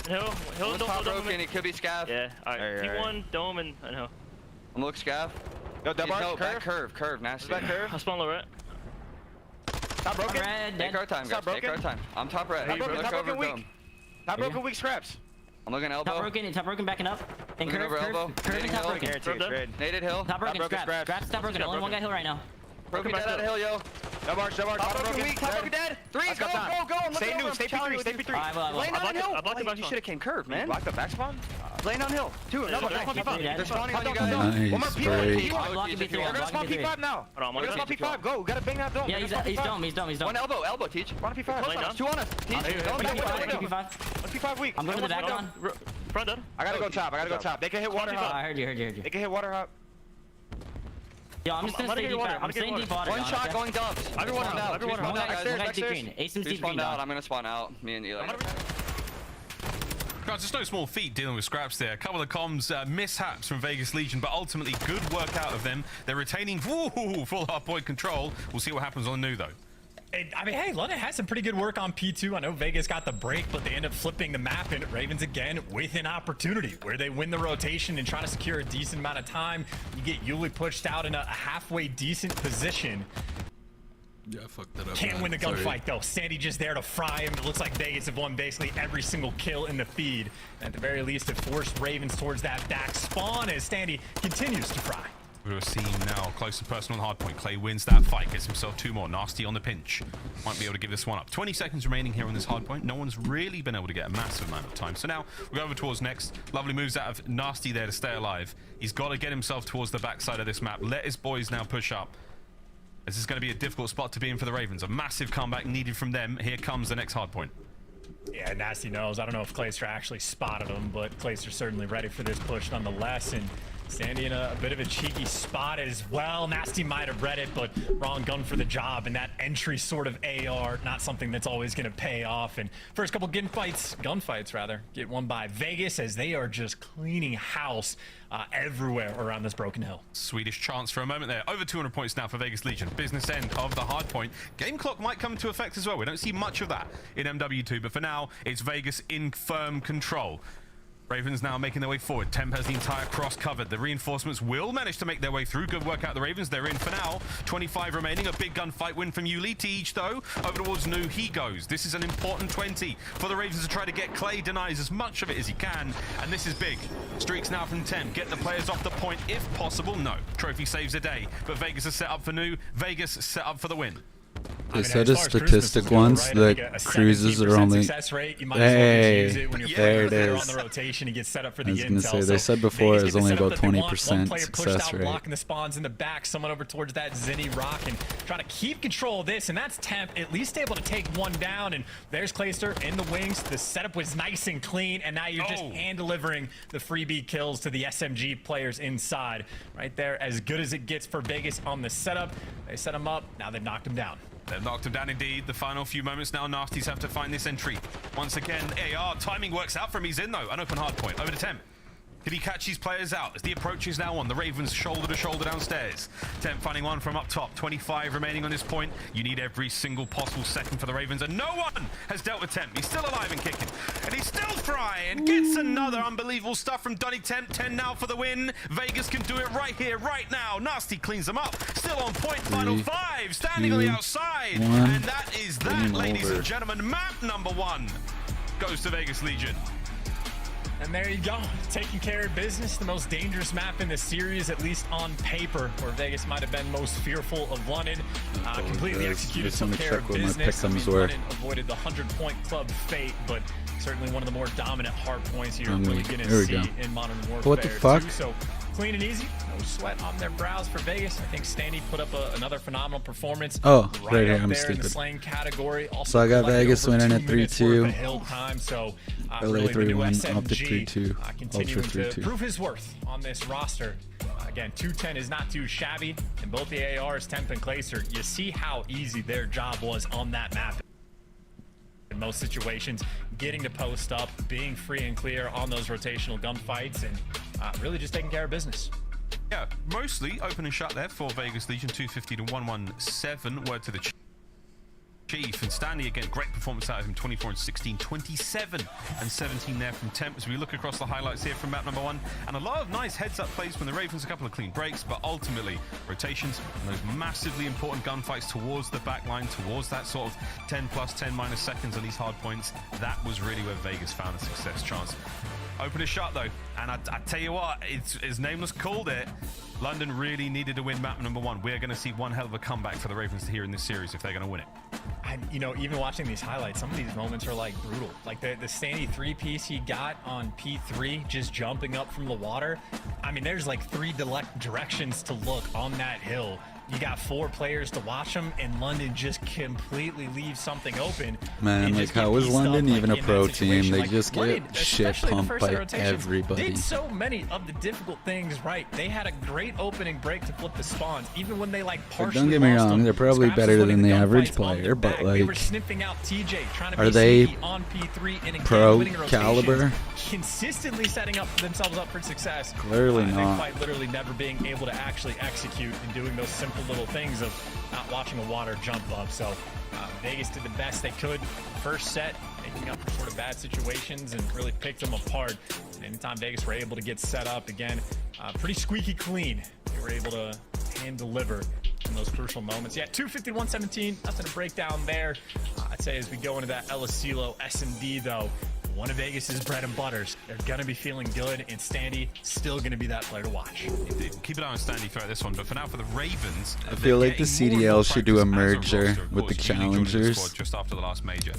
Hill, One's dome, top dome. broken. It could be scav. Yeah, alright. T1, dome, and hill. I'm gonna look scav. Yo, dub No, arch. back curve, nasty. Back curve. I'll spawn low right. Top broken. Red. Take our time, guys. Top Take our broken. time. I'm top red. Top broken, Look top over broken dome. weak. Top broken weak Scraps. I'm looking elbow. Top broken backing up. And Looking over elbow. curve and Nading top hill. broken. Guarantee it's red. Naded hill. Top broken, broken, scraps. Scraps, top broken. Only one guy hill right now. Broken dead out of hill, yo. Dub arch. Top broken weak. Top broken dead. Three. Let's Go. go, time. I'm looking Stay over. new. I'm Stay challenging P3. Stay you. P3. Alright, well. Lane on hill. I blocked the back You spawn. should have came curve, man. Block the back spawn. Lane on hill. Two. No, they're spawning on you guys. Nice One more break. P1. I'm blocking P3. We're I'm gonna spawn blocking P5 P3. now. Hold on, We're gonna spawn P5. Go. We gotta bang that dome. Yeah, he's dome. He's dome. One elbow, teach. Spawn P5. Lane down. Two on us. Teach. Don't back window. One P5 weak. I'm going to the back on. Front dead. I gotta go top. They can hit water I hop. heard you. They can hit water hop. Yo, I'm just gonna stay deep water. I'm staying deep water. One shot going dubs. Everyone Spawned out. Everyone One out. guy's deep green. Asim's Two deep green. spawned out. I'm gonna spawn out. Me and Eli. Guys, it's no small feat dealing with Scraps there. A couple of comms mishaps from Vegas Legion, but ultimately good work out of them. They're retaining full hard point control. We'll see what happens on New, though. I mean, hey, London had some pretty good work on P2. I know Vegas got the break, but they end up flipping the map, and Ravens again with an opportunity where they win the rotation and try to secure a decent amount of time. You get Yuli pushed out in a halfway decent position. Yeah, I fucked that up. Can't man. win the Sorry. gunfight though. Sandy just there to fry him. It looks like Vegas have won basically every single kill in the feed. At the very least, it forced Ravens towards that back spawn as Sandy continues to fry. We're seeing now close to personal hard point. Clay wins that fight, gets himself 2 more. Nasty on the pinch. Might be able to give this one up. 20 seconds remaining here on this hard point. No one's really been able to get a massive amount of time. So now we go over towards next. Lovely moves out of Nasty there to stay alive. He's got to get himself towards the backside of this map. Let his boys now push up. This is going to be a difficult spot to be in for the Ravens. A massive comeback needed from them. Here comes the next hard point. Yeah, Nasty knows. I don't know if Clayster actually spotted him, but Clayster's certainly ready for this push nonetheless. And Sandy in a bit of a cheeky spot as well. Nasty might have read it, but wrong gun for the job. And that entry sort of AR, not something that's always going to pay off. And first couple gunfights rather, get won by Vegas as they are just cleaning house everywhere around this broken hill. Swedish chance for a moment there. Over 200 points now for Vegas Legion. Business end of the hard point. Game clock might come into effect as well. We don't see much of that in MW2, but for now, it's Vegas in firm control. Ravens now making their way forward. Temp has the entire cross covered. The reinforcements will manage to make their way through. Good work out the Ravens. They're in for now. 25 remaining. A big gunfight win from Yuli. Teach, though, over towards Nu. He goes. This is an important 20 for the Ravens to try to get. Clay denies as much of it as he can, and this is big. Streaks now from Temp. Get the players off the point if possible. No. Trophy saves the day, but Vegas is set up for Nu. Vegas set up for the win. They said a statistic once that cruises are only. Hey, there it is. On the rotation, he gets set up for the I was gonna intel. say they said before it was only about 20% success rate. Blocking the spawns in the back, someone over towards that Zinni rock and try to keep control of this, and that's Temp at least able to take one down. And there's Clayster in the wings. The setup was nice and clean, and now you're just hand delivering the freebie kills to the SMG players inside. Right there, as good as it gets for Vegas on the setup. They set him up. Now they've knocked him down. They've knocked him down indeed. The final few moments now, Nasties have to find this entry. Once again, AR, timing works out for him. He's in though, an open hard point. Over to Temp. Did he catch these players out? As the approach is now on, the Ravens shoulder to shoulder downstairs. Temp finding one from up top. 25 remaining on this point. You need every single possible second for the Ravens, and no one has dealt with Temp. He's still alive and kicking, and he's still trying. Gets another unbelievable stuff from Dunny Temp. 10 now for the win. Vegas can do it right here, right now. Nasty cleans them up. Still on point. Final 5, standing on the outside, and that is that, ladies and gentlemen. Map number 1 goes to Vegas Legion. And there you go, taking care of business. The most dangerous map in the series, at least on paper, where Vegas might have been most fearful of London. Completely executed, took care of business. London avoided the 100-point club fate, but certainly one of the more dominant hard points you're really going to see in Modern Warfare. What the fuck? Too. So clean and easy, no sweat on their brows for Vegas. I think Standy put up another phenomenal performance. Oh, right here, up I'm there in the stupid. slaying category. So I got Vegas winning at 3-2. So LA really 3-1, SMG, OpTic 3-2, continuing Ultra to 3-2. prove his worth on this roster. Again, 210 is not too shabby, and both the ARs, Temp and Clayster, you see how easy their job was on that map. In most situations, getting to post up, being free and clear on those rotational gunfights, and really just taking care of business. Yeah, mostly open and shut there for Vegas Legion. 250 to 117. Word to the Chief. And Stanley again, great performance out of him. 24 and 16, 27 and 17 there from Temp. As we look across the highlights here from map number 1, and a lot of nice heads-up plays from the Ravens, a couple of clean breaks, but ultimately rotations and those massively important gunfights towards the back line, towards that sort of 10 plus 10 minus seconds on these hard points. That was really where Vegas found a success chance. Open and shut though, and I tell you what, it's as Nameless called it. London really needed to win map number 1. We're going to see one hell of a comeback for the Ravens here in this series if they're going to win it. And you know, even watching these highlights, some of these moments are like brutal. Like the Standy 3-piece he got on P3, just jumping up from the water. I mean, there's like 3 directions to look on that hill. You got 4 players to watch them, and London just completely leaves something open. Man, like how is London even a pro team? They just get shit pumped by everybody. Did so many of the difficult things right. They had a great opening break to flip the spawns, even when they like partially Don't get me wrong, they're probably better than the average player, but like, they were sniffing out TJ, trying to are be they on P3 and again, pro winning rotations, caliber? consistently setting up themselves up for success. Clearly and not. quite literally never being able to actually execute and doing those simple little things of not watching a water jump up. So Vegas did the best they could first set, making up for sort of bad situations and really picked them apart. And anytime Vegas were able to get set up again, pretty squeaky clean, they were able to hand deliver in those crucial moments. Yeah, 250 to 117, nothing to break down there. I'd say as we go into that El Asilo S&D though, one of Vegas's bread and butters. They're going to be feeling good, and Standy still going to be that player to watch. Indeed. Keep an eye on Standy throughout this one, but for now, for the Ravens, I feel like the CDL should do a merger with the challengers just after the last major.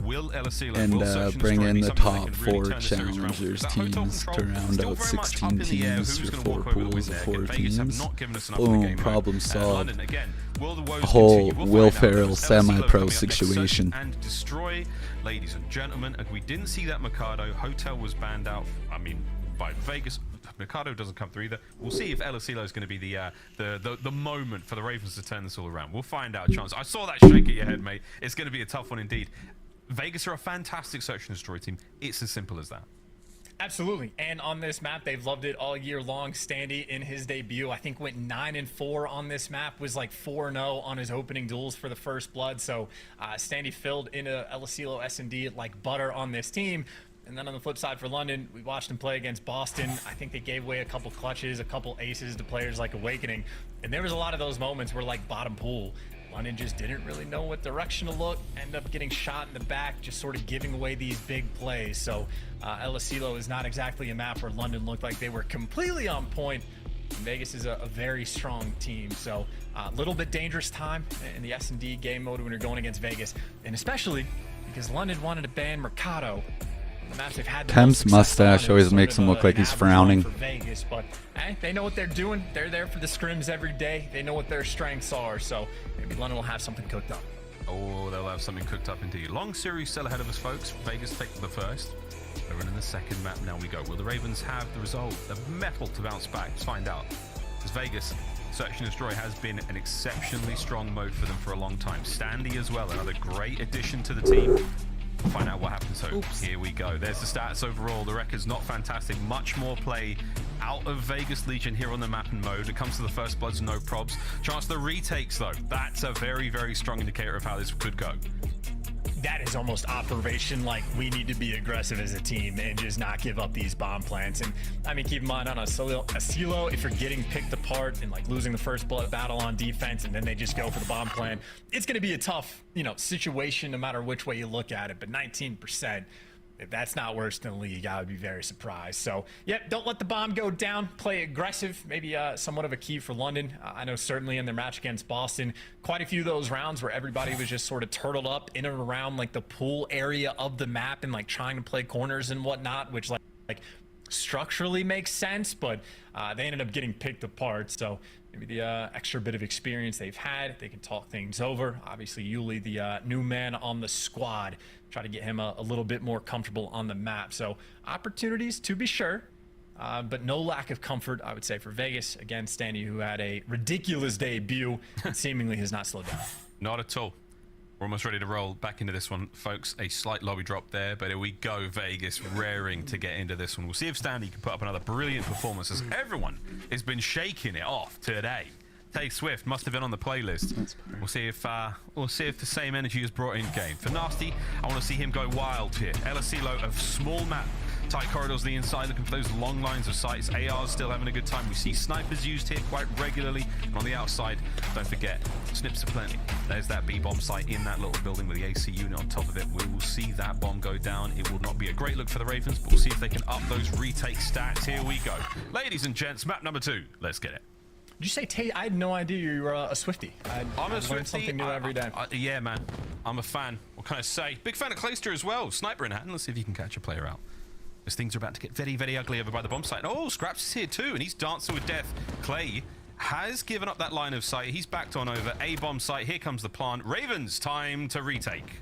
Will and bring in the top 4 challengers teams to round out 16 teams for 4 pools of 4 teams. Boom, problem solved. A whole Will Ferrell semi-pro situation. And destroy, ladies and gentlemen, and we didn't see that Mikado. Hotel was banned out, I mean, by Vegas. Mikado doesn't come through either. We'll see if El Asilo is going to be the moment for the Ravens to turn this all around. We'll find out, Chance. I saw that shake at your head, mate. It's going to be a tough one indeed. Vegas are a fantastic search and destroy team. It's as simple as that. Absolutely. And on this map, they've loved it all year long. Standy in his debut, I think, went 9-4 on this map, was like 4-0 on his opening duels for the First Blood. So Standy filled into El Asilo S&D like butter on this team. And then on the flip side for London, we watched him play against Boston. I think they gave away a couple clutches, a couple aces to players like Awakening. And there was a lot of those moments where, like, bottom pool, London just didn't really know what direction to look, end up getting shot in the back, just sort of giving away these big plays. So El Asilo is not exactly a map where London looked like they were completely on point. Vegas is a very strong team, so a little bit dangerous time in the S&D game mode when you're going against Vegas, and especially because London wanted to ban Mercado. The maps they've had Temp's mustache always makes him look like he's frowning. For Vegas, but they know what they're doing. They're there for the scrims every day. They know what their strengths are, so maybe London will have something cooked up. Oh, they'll have something cooked up indeed. Long series still ahead of us, folks. Vegas take the first. They're running the second map. Now we go. Will the Ravens have the resolve, the mettle to bounce back? Let's find out. As Vegas, Search and Destroy has been an exceptionally strong mode for them for a long time. Standy as well, another great addition to the team. We'll find out what happens. So here we go. There's the stats overall. The record's not fantastic. Much more play out of Vegas Legion here on the map and mode. It comes to the First Bloods, no probs. Chance the retakes, though. That's a very, very strong indicator of how this could go. That is almost operation like we need to be aggressive as a team and just not give up these bomb plants. And I mean, keep in mind on Asilo, if you're getting picked apart and like losing the First Blood battle on defense and then they just go for the bomb plant, it's going to be a tough, situation no matter which way you look at it. But 19%, if that's not worse than the league, I would be very surprised. So, yep, don't let the bomb go down. Play aggressive. Maybe somewhat of a key for London. I know certainly in their match against Boston, quite a few of those rounds where everybody was just sort of turtled up in and around like the pool area of the map and like trying to play corners and whatnot, which like structurally makes sense, but they ended up getting picked apart. So maybe the extra bit of experience they've had, they can talk things over. Obviously, Yuli, the new man on the squad, try to get him a little bit more comfortable on the map. So opportunities to be sure, but no lack of comfort, I would say, for Vegas. Again, Standy, who had a ridiculous debut and seemingly has not slowed down. Not at all. We're almost ready to roll back into this one, folks. A slight lobby drop there, but here we go. Vegas raring to get into this one. We'll see if Standy can put up another brilliant performance, as everyone has been shaking it off today. Tay Swift must have been on the playlist. We'll see if the same energy is brought in game. For Nasty, I want to see him go wild here. El Asilo of small map, tight corridors the inside, looking for those long lines of sights. AR's still having a good time. We see snipers used here quite regularly. And on the outside, don't forget, snips are plenty. There's that B-bomb site in that little building with the AC unit on top of it. We will see that bomb go down. It will not be a great look for the Ravens, but we'll see if they can up those retake stats. Here we go. Ladies and gents, map number 2. Let's get it. Did you say Tate? I had no idea you were a Swiftie. I'm a Swiftie. Something new every day. Yeah, man. I'm a fan. What can I say? Big fan of Clayster as well. Sniper in hand. Let's see if you can catch a player out. As things are about to get very, very ugly over by the bomb site. Oh, Scraps is here too, and he's dancing with death. Clay has given up that line of sight. He's backed on over. A bomb site. Here comes the plant. Ravens, time to retake.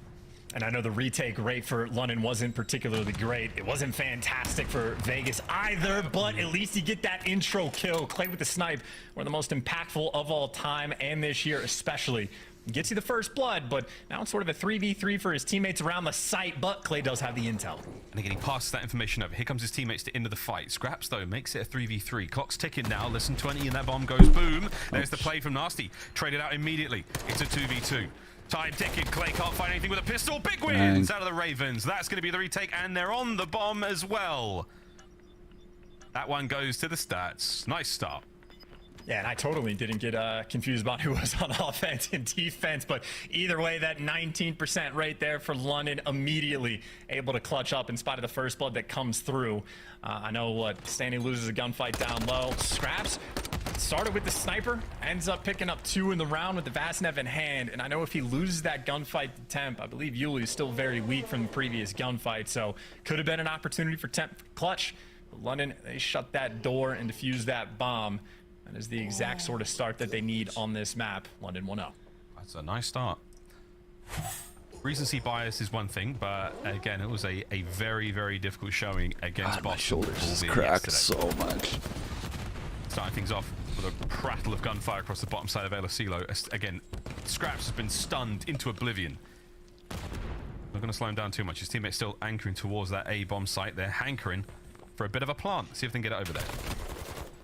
And I know the retake rate for London wasn't particularly great. It wasn't fantastic for Vegas either, but at least you get that intro kill. Clay with the snipe, one of the most impactful of all time, and this year especially. Gets you the First Blood, but now it's sort of a 3v3 for his teammates around the site, but Clay does have the intel. And again, he passes that information over. Here comes his teammates to into the fight. Scraps, though, makes it a 3v3. Clock's ticking now. Listen, 20, and that bomb goes boom. There's the play from Nasty. Traded out immediately. It's a 2v2. Time ticking. Clay can't find anything with a pistol. Big wins out of the Ravens. That's going to be the retake, and they're on the bomb as well. That one goes to the stats. Nice start. Yeah, and I totally didn't get confused about who was on offense and defense, but either way, that 19% right there for London, immediately able to clutch up in spite of the first blood that comes through. I know what Stanley loses a gunfight down low. Scraps started with the sniper, ends up picking up 2 in the round with the Vastnev in hand, and I know if he loses that gunfight to Temp, I believe Yuli is still very weak from the previous gunfight, so could have been an opportunity for Temp clutch. But London, they shut that door and defused that bomb. That is the exact sort of start that they need on this map. London 1-0. That's a nice start. Recency bias is one thing, but again, it was a very, very difficult showing against Boston. My shoulders just cracked so much. Starting things off with a prattle of gunfire across the bottom side of El Asilo. Again, Scraps has been stunned into oblivion. Not going to slow him down too much. His teammates still anchoring towards that A bomb site. They're hankering for a bit of a plant. See if they can get it over there.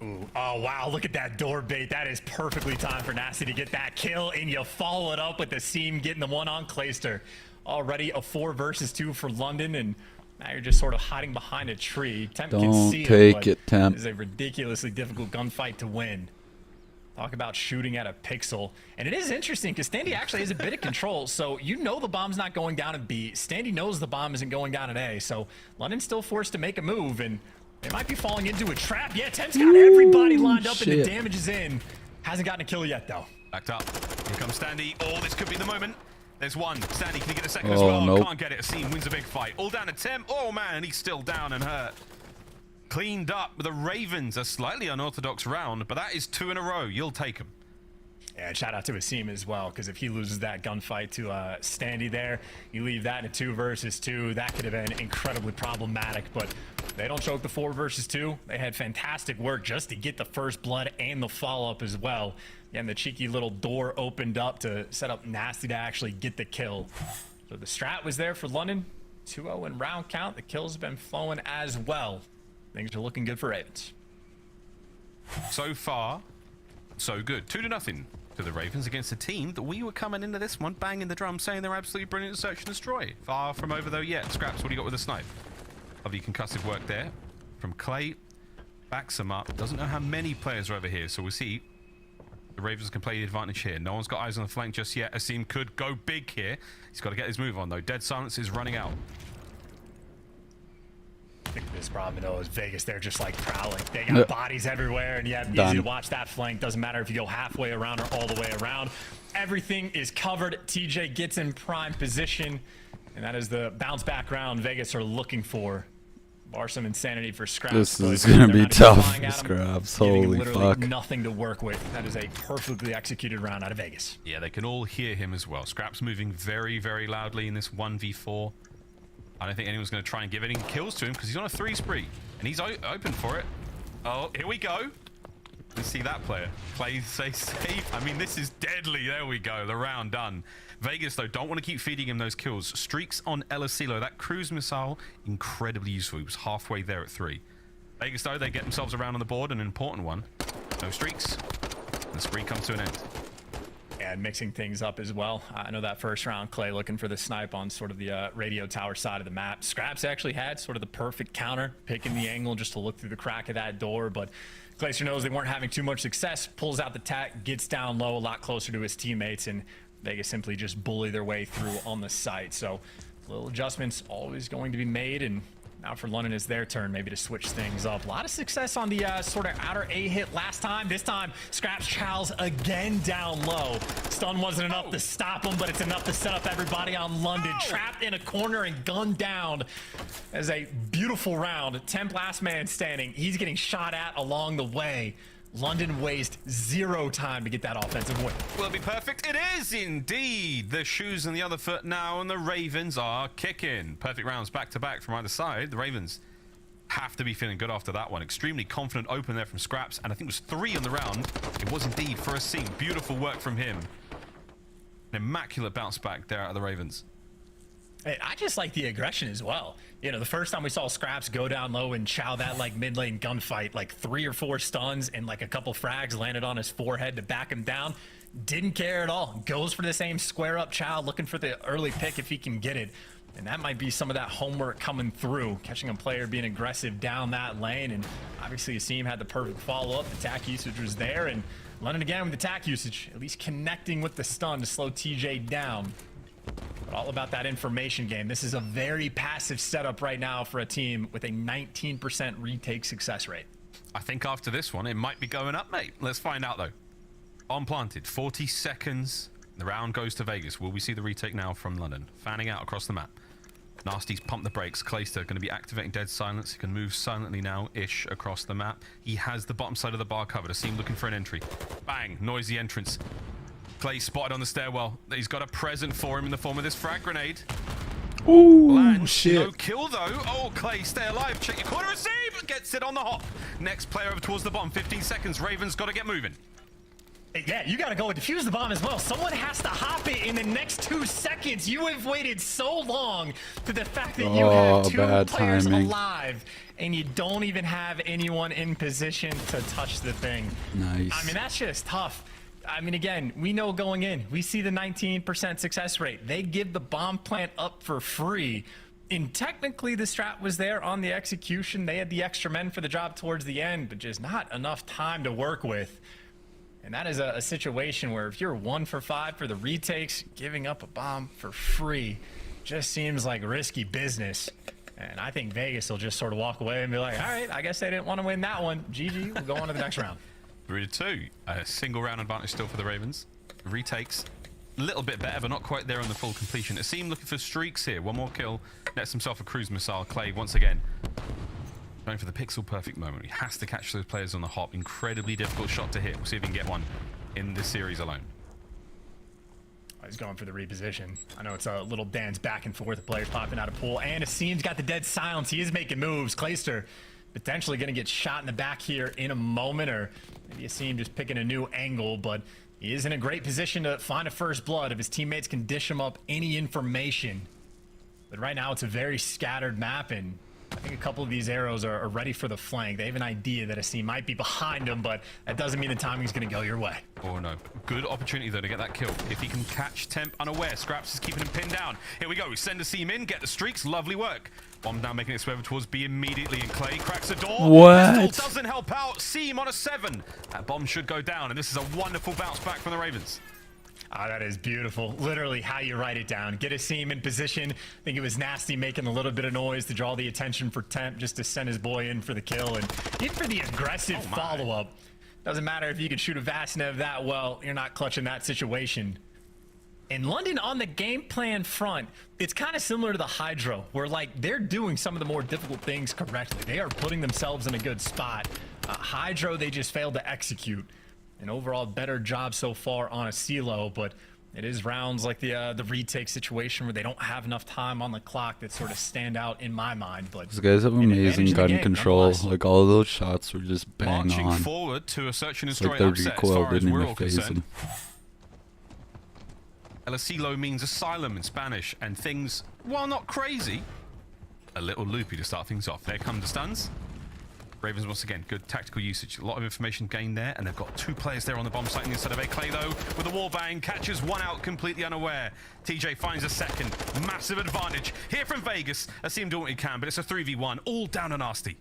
Ooh. Oh, wow. Look at that door bait. That is perfectly timed for Nasty to get that kill, and you follow it up with the seam getting the one on Clayster. Already a 4 versus 2 for London, and now you're just sort of hiding behind a tree. Temp can see it, Temp. It is a ridiculously difficult gunfight to win. Talk about shooting at a pixel. And it is interesting because Standy actually has a bit of control, so you know the bomb's not going down at B. Standy knows the bomb isn't going down at A, so London's still forced to make a move, and they might be falling into a trap. Yeah, Temp's got everybody lined up, and the damage is in. Hasn't gotten a kill yet, though. Backed up. Here comes Standy. Oh, this could be the moment. There's one. Standy, can he get a second as well? Nope. Can't get it. Asim wins a big fight. All down to Temp. Oh, man, he's still down and hurt. Cleaned up. The Ravens, a slightly unorthodox round, but that is 2 in a row. You'll take them. Yeah, shout out to Asim as well, because if he loses that gunfight to Standy there, you leave that in a 2 versus 2. That could have been incredibly problematic, but they don't choke the 4 versus 2. They had fantastic work just to get the first blood and the follow-up as well. And the cheeky little door opened up to set up Nasty to actually get the kill. So the strat was there for London. 2-0 in round count. The kills have been flowing as well. Things are looking good for Ravens. So far, so good. 2-0 to the Ravens against a team that we were coming into this one banging the drum saying they're absolutely brilliant at search and destroy. Far from over though yet. Scraps, what do you got with a snipe? Lovely concussive work there from Clay. Backs him up. Doesn't know how many players are over here, so we'll see. The Ravens can play the advantage here. No one's got eyes on the flank just yet. Asim could go big here. He's got to get his move on though. Dead silence is running out. I think this problem though is Vegas, they're just like prowling. They got bodies everywhere, and yeah, easy to watch that flank. Doesn't matter if you go halfway around or all the way around. Everything is covered. TJ gets in prime position, and that is the bounce back round Vegas are looking for. Bar some insanity for Scraps. This is gonna be tough for Scraps. Holy fuck. Nothing to work with. That is a perfectly executed round out of Vegas. Yeah, they can all hear him as well. Scraps moving very, very loudly in this 1v4. I don't think anyone's going to try and give any kills to him because he's on a 3 spree. And he's open for it. Oh, here we go. Let's see that player. Play safe. I mean, this is deadly. There we go. The round done. Vegas, though, don't want to keep feeding him those kills. Streaks on El Asilo. That cruise missile, incredibly useful. He was halfway there at 3. Vegas, though, they get themselves around on the board. An important one. No streaks. The spree comes to an end. And mixing things up as well. I know that first round, Clay looking for the snipe on sort of the radio tower side of the map. Scraps actually had sort of the perfect counter, picking the angle just to look through the crack of that door, but Glacier knows they weren't having too much success, pulls out the tack, gets down low, a lot closer to his teammates, and Vegas simply just bully their way through on the site. So little adjustments always going to be made, and now for London, it's their turn maybe to switch things up. A lot of success on the sort of outer A hit last time. This time, Scraps Chow's again down low. Stun wasn't enough to stop him, but it's enough to set up everybody on London. Trapped in a corner and gunned down. As a beautiful round. Temp last man standing. He's getting shot at along the way. London waste 0 time to get that offensive win. Will it be perfect? It is indeed. The shoes on the other foot now, and the Ravens are kicking. Perfect rounds back to back from either side. The Ravens have to be feeling good after that one. Extremely confident open there from Scraps, and I think it was 3 on the round. It was indeed for Asim. Beautiful work from him. An immaculate bounce back there out of the Ravens. Hey, I just like the aggression as well. You know, the first time we saw Scraps go down low and chow that like mid lane gunfight, like 3 or 4 stuns and like a couple frags landed on his forehead to back him down. Didn't care at all. Goes for the same square up chow, looking for the early pick if he can get it. And that might be some of that homework coming through, catching a player being aggressive down that lane. And obviously, Asim had the perfect follow-up. Attack usage was there. And London again with attack usage, at least connecting with the stun to slow TJ down. But all about that information game. This is a very passive setup right now for a team with a 19% retake success rate. I think after this one, it might be going up, mate. Let's find out, though. On planted, 40 seconds. The round goes to Vegas. Will we see the retake now from London? Fanning out across the map. Nasty's pumped the brakes. Clayster going to be activating dead silence. He can move silently now-ish across the map. He has the bottom side of the bar covered. Asim looking for an entry. Bang, noisy entrance. Clay spotted on the stairwell. He's got a present for him in the form of this frag grenade. Ooh, Lands. shit. No kill, though. Oh, Clay, stay alive. Check your corner. Asim gets it on the hop. Next player over towards the bottom. 15 seconds. Ravens got to get moving. Yeah, you gotta go and defuse the bomb as well. Someone has to hop it in the next 2 seconds. You have waited so long to the fact that you have 2 players alive and you don't even have anyone in position to touch the thing. Nice. I mean, that's just tough. I mean, again, we know going in, we see the 19% success rate. They give the bomb plant up for free. And technically, the strat was there on the execution. They had the extra men for the job towards the end, but just not enough time to work with. And that is a situation where if you're 1 for 5 for the retakes, giving up a bomb for free just seems like risky business. And I think Vegas will just sort of walk away and be like, all right, I guess they didn't want to win that one. GG, we'll go on to the next round. 3-2. A single round advantage still for the Ravens. Retakes, a little bit better, but not quite there on the full completion. Asim looking for streaks here. One more kill. Nets himself a cruise missile. Clay once again going for the pixel perfect moment. He has to catch those players on the hop. Incredibly difficult shot to hit. We'll see if he can get one in this series alone. He's going for the reposition. I know it's a little dance back and forth. The players popping out of pool. And Asim's got the dead silence. He is making moves. Clayster potentially going to get shot in the back here in a moment. Or maybe Asim just picking a new angle. But he is in a great position to find a first blood if his teammates can dish him up any information. But right now it's a very scattered map. And I think a couple of these arrows are ready for the flank. They have an idea that Asim might be behind them, but that doesn't mean the timing's going to go your way. Oh, no. Good opportunity, though, to get that kill. If he can catch Temp unaware, Scraps is keeping him pinned down. Here we go. We send Asim in, get the streaks. Lovely work. Bomb now making its way over towards B immediately, and Clay cracks the door. What? Pistol doesn't help out. Seam on a 7. That bomb should go down, and this is a wonderful bounce back from the Ravens. Oh, that is beautiful. Literally how you write it down. Get Asim in position. I think it was Nasty making a little bit of noise to draw the attention for Temp, just to send his boy in for the kill. And even for the aggressive follow-up. Doesn't matter if you can shoot a Vastnev that well, you're not clutching that situation. In London, on the game plan front, it's kind of similar to the Hydro, where like they're doing some of the more difficult things correctly. They are putting themselves in a good spot. Hydro, they just failed to execute. An overall better job so far on a CeeLo, but it is rounds like the retake situation where they don't have enough time on the clock that sort of stand out in my mind. But these guys have amazing gun control. Like all of those shots were just bang Marching on. forward to a search and destroy Like their upset recoil as far as didn't we're even all phase concerned. them. El Asilo means asylum in Spanish, and things, while not crazy, a little loopy to start things off. There come the stuns. Ravens once again, good tactical usage. A lot of information gained there, and they've got 2 players there on the bomb site instead of a Clay, though, with a wall bang, catches one out completely unaware. TJ finds a second. Massive advantage here from Vegas. Asim doing what he can, but it's a 3v1, all down to Nasty.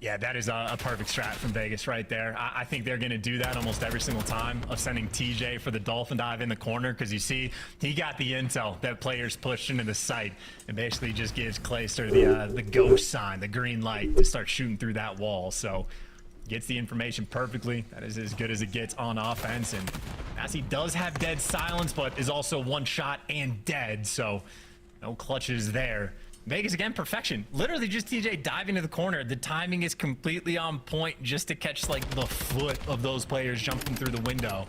yeah, that is a perfect strat from Vegas right there. I think they're going to do that almost every single time of sending TJ for the Dolphin dive in the corner, because you see he got the intel that players pushed into the site and basically just gives Clayster the go sign, the green light to start shooting through that wall. So gets the information perfectly. That is as good as it gets on offense. And as he does have dead silence, but is also one shot and dead, so no clutches there. Vegas again, perfection. Literally just TJ diving to the corner. The timing is completely on point just to catch like the foot of those players jumping through the window.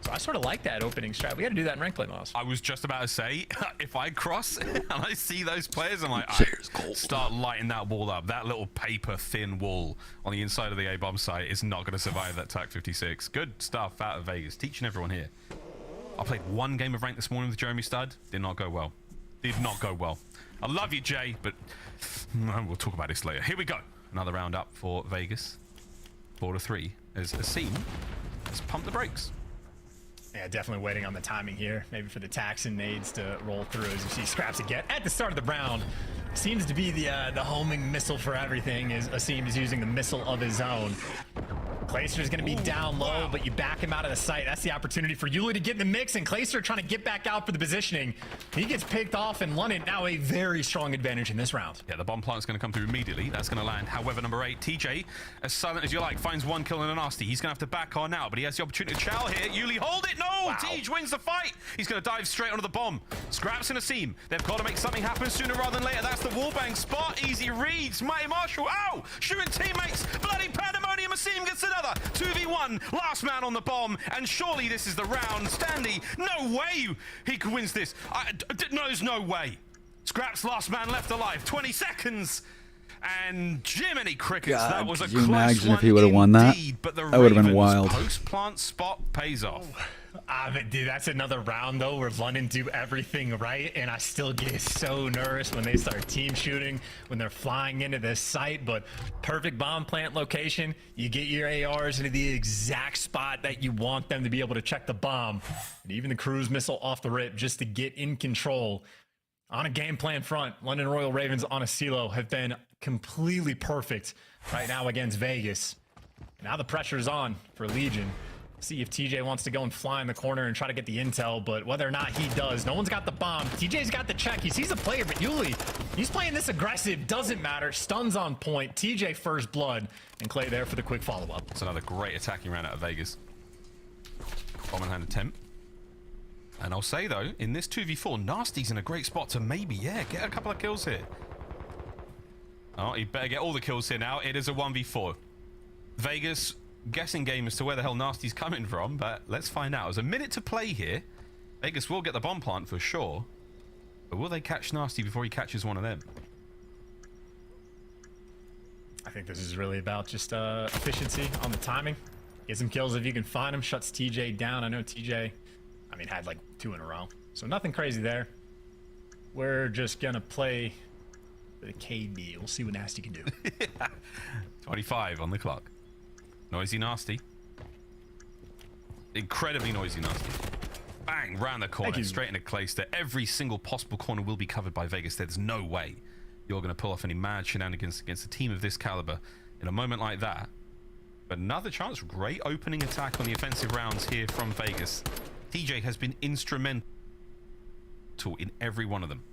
So I sort of like that opening strat. We got to do that in rank play, Miles. I was just about to say, if I cross and I see those players, I'm like, start lighting that wall up. That little paper thin wall on the inside of the A-bomb site is not going to survive that TAC 56. Good stuff out of Vegas. Teaching everyone here. I played one game of rank this morning with Jeremy Stud. Did not go well. Did not go well. I love you, Jay, but we'll talk about this later. Here we go. Another round up for Vegas. 4-3 as Asim has pumped the brakes. Yeah, definitely waiting on the timing here. Maybe for the tax and nades to roll through as you see Scraps again at the start of the round. Seems to be the homing missile for everything. Is Asim is using the missile of his own. Clayster's going to be down low, but you back him out of the sight. That's the opportunity for Yuli to get in the mix, and Clayster trying to get back out for the positioning. He gets picked off, and London now a very strong advantage in this round. Yeah, the bomb plant's going to come through immediately. That's going to land. However, number 8, TJ, as silent as you like, finds one kill and a nasty. He's going to have to back on now, but he has the opportunity to chow here. Yuli, hold it! No! Wow. TJ wins the fight! He's going to dive straight onto the bomb. Scraps and Asim. They've got to make something happen sooner rather than later. That's the wallbang spot. Easy reads. Mighty Marshall. Ow! Shooting teammates. Bloody pandemonium. Asim gets another. 2v1. Last man on the bomb. And surely this is the round. Standy. No way he wins this. No, there's no way. Scraps last man left alive. 20 seconds. And Jiminy Crickets, God, that was a could you close imagine one if he would have won that? indeed, but the That would have been Ravens wild. Post-plant spot pays off. But dude, that's another round though where London do everything right, and I still get so nervous when they start team shooting, when they're flying into this site. But perfect bomb plant location, you get your ARs into the exact spot that you want them to be able to check the bomb, and even the cruise missile off the rip just to get in control. On a game plan front, London Royal Ravens on a silo have been completely perfect right now against Vegas. Now the pressure's on for Legion. See if TJ wants to go and fly in the corner and try to get the intel, but whether or not he does, no one's got the bomb. TJ's got the check. He sees the player, but Yuli, he's playing this aggressive. Doesn't matter. Stuns on point. TJ first blood, and Clay there for the quick follow-up. It's another great attacking round out of Vegas. Bomb in hand attempt. And I'll say, though, in this 2v4, Nasty's in a great spot to maybe, yeah, get a couple of kills here. Oh, he better get all the kills here now. It is a 1v4. Vegas, guessing game as to where the hell Nasty's coming from, but let's find out. There's a minute to play here. Vegas will get the bomb plant for sure. But will they catch Nasty before he catches one of them? I think this is really about just efficiency on the timing. Get some kills if you can find him. Shuts TJ down. I know TJ... had like 2 in a row. So nothing crazy there. We're just going to play the KD. We'll see what Nasty can do. 25 on the clock. Noisy Nasty. Incredibly noisy Nasty. Bang, round the corner, straight into Clayster. Every single possible corner will be covered by Vegas. There's no way you're going to pull off any mad shenanigans against a team of this caliber in a moment like that. But another chance. Great opening attack on the offensive rounds here from Vegas. TJ has been instrumental in every one of them.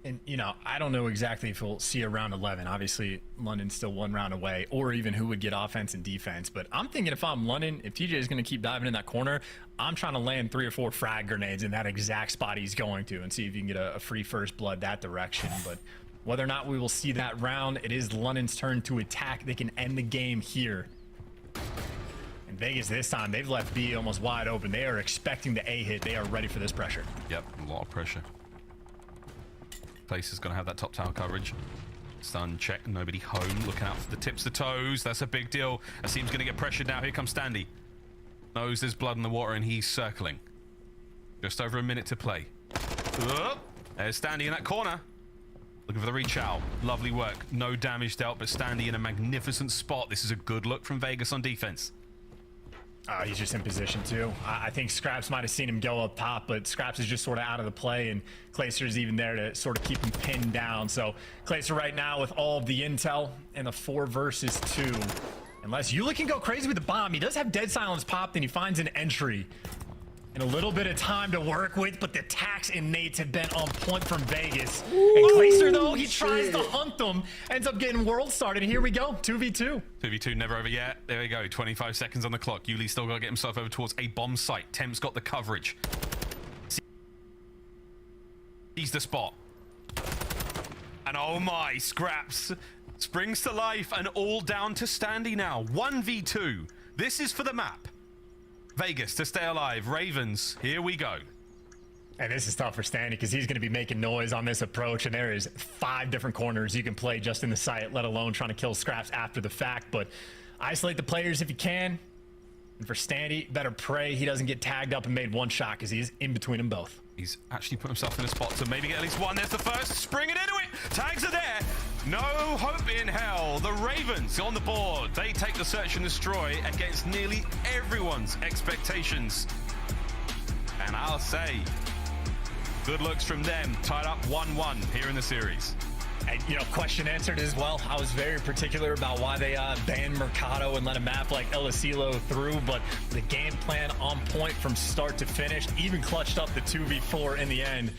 And, I don't know exactly if we'll see a round 11. Obviously, London's still 1 round away, or even who would get offense and defense. But I'm thinking if I'm London, if TJ is going to keep diving in that corner, I'm trying to land 3 or 4 frag grenades in that exact spot he's going to and see if you can get a free first blood that direction. But whether or not we will see that round, it is London's turn to attack. They can end the game here. And Vegas this time, they've left B almost wide open. They are expecting the A hit. They are ready for this pressure. Yep, a lot of pressure. Place is going to have that top tower coverage. Stun check, nobody home. Looking out for the tips, the toes. That's a big deal. Asim's going to get pressured now. Here comes Standy. Knows there's blood in the water and he's circling. Just over a minute to play. There's Standy in that corner. Looking for the reach out. Lovely work. No damage dealt, but Standy in a magnificent spot. This is a good look from Vegas on defense. He's just in position too. I think Scraps might have seen him go up top, but Scraps is just sort of out of the play, and Clayster's even there to sort of keep him pinned down. So Clayster right now with all of the intel and the 4 versus 2. Unless Yuli can go crazy with the bomb. He does have dead silence popped, and he finds an entry. And a little bit of time to work with, but the tax and nades have been on point from Vegas. Ooh, and Clayster, though, he tries to hunt them, ends up getting world started. And here we go, 2v2. 2v2 never over yet. There we go, 25 seconds on the clock. Yuli still got to get himself over towards a bomb site. Temp's got the coverage. Sees the spot. And oh my, Scraps springs to life and all down to Standy now. 1v2. This is for the map. Vegas to stay alive. Ravens, here we go. And this is tough for Standy because he's going to be making noise on this approach, and there is 5 different corners you can play just in the site, let alone trying to kill Scraps after the fact. But isolate the players if you can. And for Standy, better pray he doesn't get tagged up and made 1 shot because he's in between them both. He's actually put himself in a spot to maybe get at least 1. There's the first. Springing into it. Tags are there. No hope in hell. The Ravens on the board. They take the search and destroy against nearly everyone's expectations. And I'll say, good looks from them. Tied up 1-1 here in the series. And, question answered as well. I was very particular about why they banned Mercado and let a map like El Asilo through, but the game plan on point from start to finish, even clutched up the 2v4 in the end.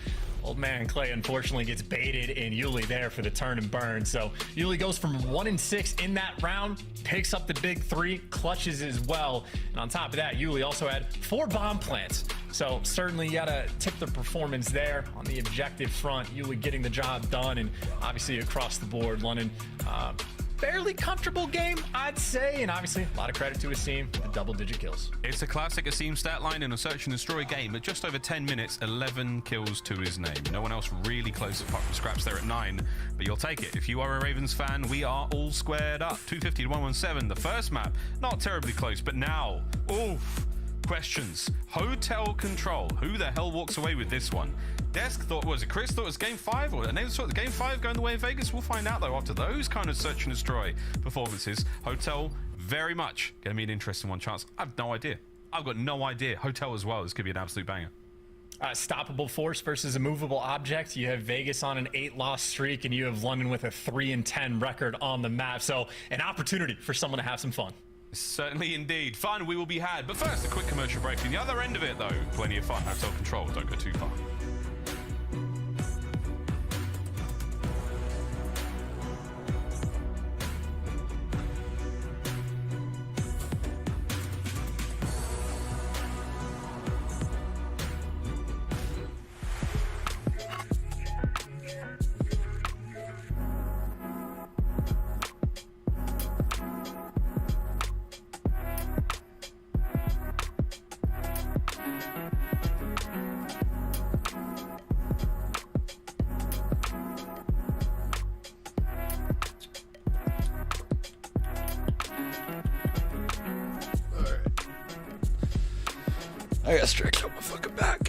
Old man Clay unfortunately gets baited, and Yuli there for the turn and burn. So Yuli goes from 1-6 in that round, picks up the big 3, clutches as well. And on top of that, Yuli also had 4 bomb plants. So certainly you gotta tip the performance there on the objective front. Yuli getting the job done, and obviously across the board, London, fairly comfortable game, I'd say, and obviously a lot of credit to Asim for the double-digit kills. It's a classic Asim stat line in a search and destroy game. At just over 10 minutes, 11 kills to his name. No one else really close apart from Scraps there at 9, but you'll take it. If you are a Ravens fan, we are all squared up. 250 to 117, the first map, not terribly close, but now, oof. Questions. Hotel control. Who the hell walks away with this one? Desk thought, was it Chris thought it was game 5, or Nathan thought the game 5 going the way of Vegas? We'll find out though after those kind of search and destroy performances. Hotel, very much going to be an interesting one. Chance, I've no idea. I've got no idea. Hotel as well. This could be an absolute banger. Stoppable force versus a movable object. You have Vegas on an 8-loss streak, and you have London with a 3-10 record on the map. So an opportunity for someone to have some fun. Certainly indeed. Fun we will be had. But first, a quick commercial break. On the other end of it, though, plenty of fun. Hotel control. Don't go too far. I gotta stretch out my fucking back.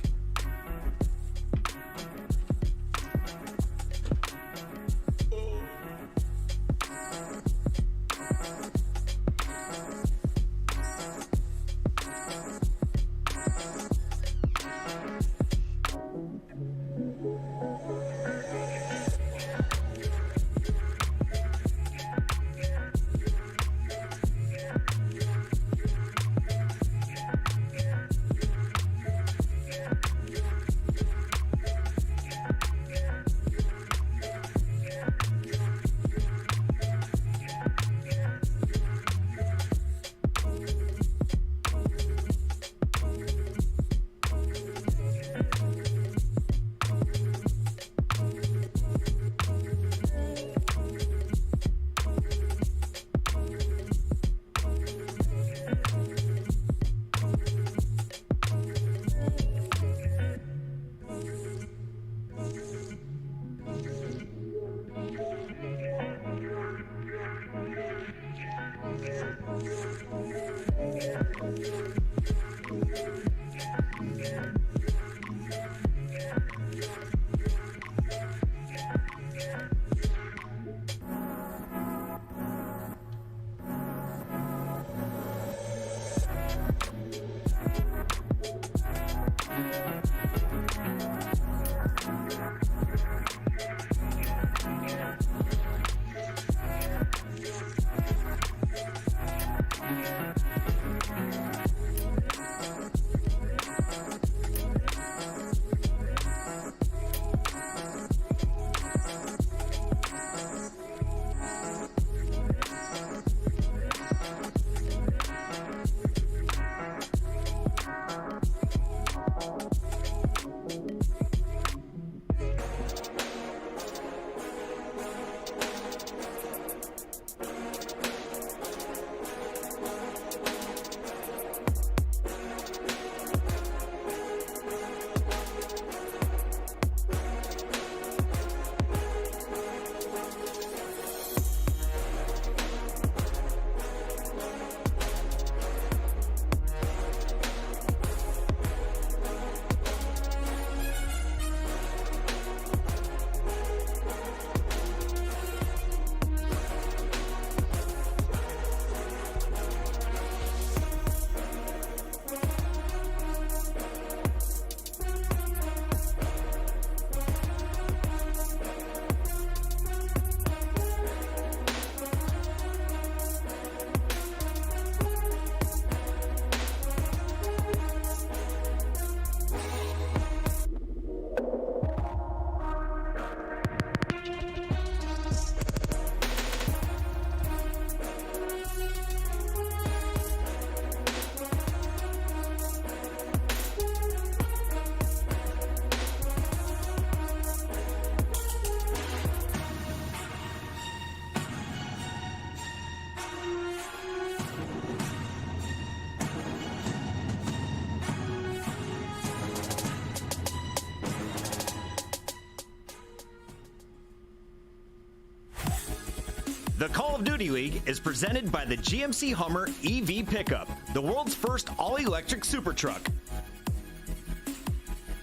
The Call of Duty League is presented by the GMC Hummer EV Pickup, the world's first all-electric super truck.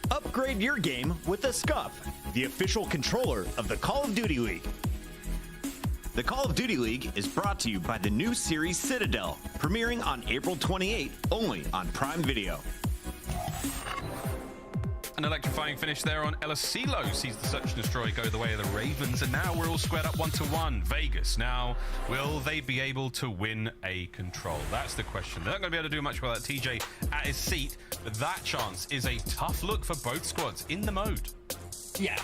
Upgrade your game with a Scuff, the official controller of the Call of Duty League. The Call of Duty League is brought to you by the new series Citadel, premiering on April 28, only on Prime Video. An electrifying finish there on Elasilo sees the Search and Destroy go the way of the Ravens, and now we're all squared up 1-1. Vegas, now, will they be able to win a control? That's the question. They're not going to be able to do much without TJ at his seat, but that chance is a tough look for both squads in the mode. Yeah,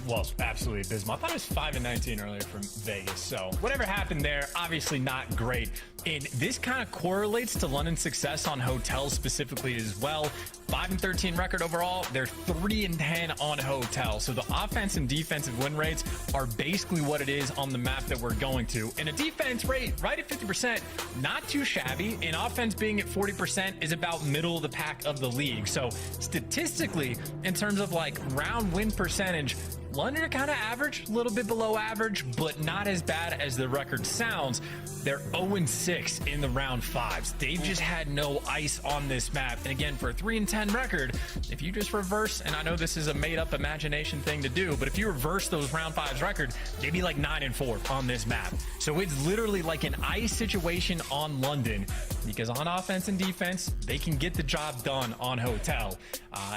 well, absolutely abysmal. I thought it was 5-19 earlier from Vegas, so whatever happened there, obviously not great. And this kind of correlates to London's success on hotels specifically as well. 5-13 record overall. They're 3-10 on hotel. So the offense and defensive win rates are basically what it is on the map that we're going to. And a defense rate right at 50%, not too shabby. And offense being at 40% is about middle of the pack of the league. So statistically, in terms of like round win percentage, London are kind of average, a little bit below average, but not as bad as the record sounds. They're 0-6 in the round fives. They've just had no ice on this map. And again, for a 3-10 record, if you just reverse, and I know this is a made-up imagination thing to do, but if you reverse those round fives record, they'd be like 9-4 on this map. So it's literally like an ice situation on London, because on offense and defense, they can get the job done on hotel.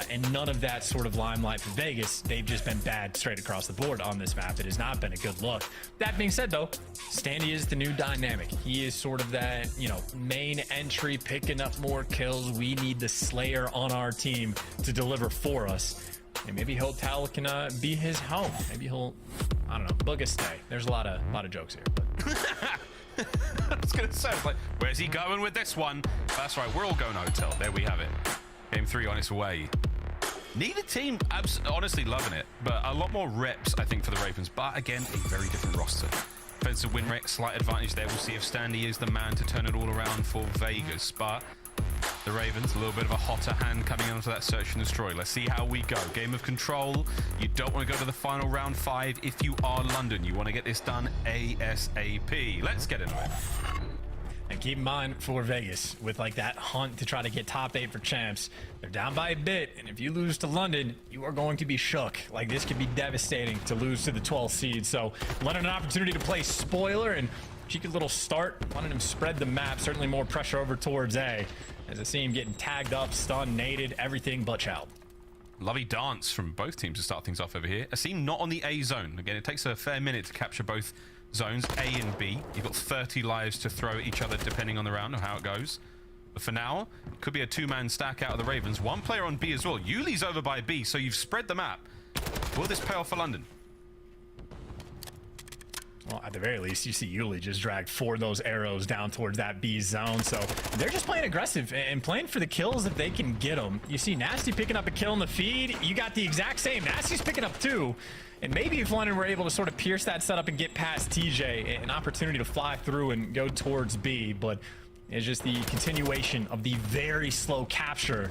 And none of that sort of limelight for Vegas. They've just been bad straight across the board on this map. It has not been a good look. That being said, though, Standy is the new dynamic. He is sort of that, you know, main entry, picking up more kills. We need the Slayer on our team to deliver for us. And maybe Hotel can be his home. Maybe he'll, I don't know, book a stay. There's a lot of jokes here. But. I was going to say, like, where's he going with this one? That's right, we're all going hotel. There we have it. Game 3 on its way. Neither team honestly loving it, but a lot more reps, I think, for the Ravens. But again, a very different roster. Defensive win rate, slight advantage there. We'll see if Standy is the man to turn it all around for Vegas. But the Ravens, a little bit of a hotter hand coming onto that Search and Destroy. Let's see how we go. Game of control. You don't want to go to the final round 5 if you are London. You want to get this done ASAP. Let's get into it. And keep in mind for Vegas, with like that hunt to try to get top 8 for champs, they're down by a bit. And if you lose to London, you are going to be shook. Like, this could be devastating to lose to the 12th seed. So London an opportunity to play spoiler, and cheeky little start, letting him spread the map. Certainly more pressure over towards A, as I see him getting tagged up, stunned, naded, everything but child. Lovely dance from both teams to start things off over here. Asim not on the A zone. Again, it takes a fair minute to capture both zones, A and B. You've got 30 lives to throw at each other depending on the round or how it goes. But for now, it could be a 2-man stack out of the Ravens. One player on B as well. Yuli's over by B, so you've spread the map. Will this pay off for London? Well, at the very least, you see Yuli just dragged 4 of those arrows down towards that B zone. So they're just playing aggressive and playing for the kills if they can get them. You see Nasty picking up a kill in the feed. You got the exact same. Nasty's picking up 2. And maybe if London were able to sort of pierce that setup and get past TJ, an opportunity to fly through and go towards B. But it's just the continuation of the very slow capture.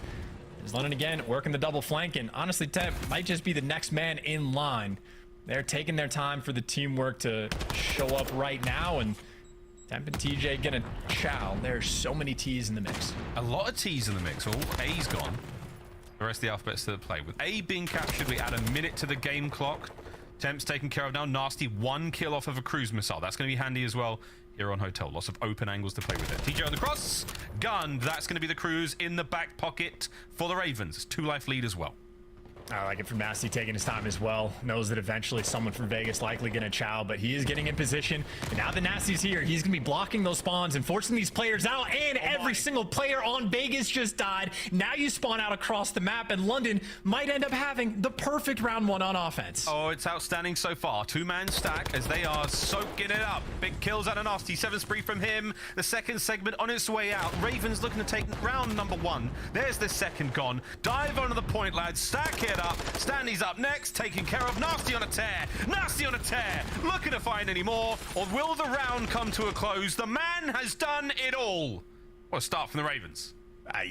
As London again working the double flank, and honestly, Temp might just be the next man in line. They're taking their time for the teamwork to show up right now, and Temp and TJ gonna chow. There's so many T's in the mix. A lot of T's in the mix. All A's gone. The rest of the alphabet's still at play. With A being captured, we add a minute to the game clock. Temp's taken care of now. Nasty 1 kill off of a cruise missile. That's going to be handy as well here on Hotel. Lots of open angles to play with it. TJ on the cross. Gun. That's going to be the cruise in the back pocket for the Ravens. 2-life lead as well. I like it from Nasty taking his time as well. Knows that eventually someone from Vegas likely going to chow, but he is getting in position. And now that Nasty's here, he's going to be blocking those spawns and forcing these players out. And every single player on Vegas just died. Now you spawn out across the map, and London might end up having the perfect round 1 on offense. Oh, it's outstanding so far. 2-man stack as they are soaking it up. Big kills out of Nasty. 7 spree from him. The second segment on its way out. Ravens looking to take round number 1. There's the second gone. Dive onto the point, lads. Stack it up. Standy's up next, taken care of. Nasty on a tear. Nasty on a tear. Looking to find any more, or will the round come to a close? The man has done it all. What a start from the Ravens.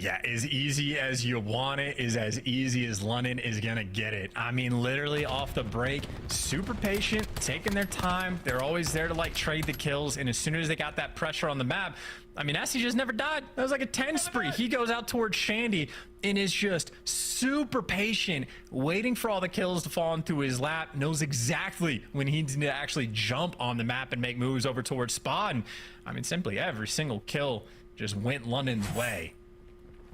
Yeah, as easy as you want it is as easy as London is going to get it. I mean, literally off the break, super patient, taking their time. They're always there to like trade the kills. And as soon as they got that pressure on the map, I mean, Nasty just never died. That was like a 10 spree. He goes out towards Shandy and is just super patient, waiting for all the kills to fall into his lap, knows exactly when he needs to actually jump on the map and make moves over towards Spa. And I mean, simply every single kill just went London's way.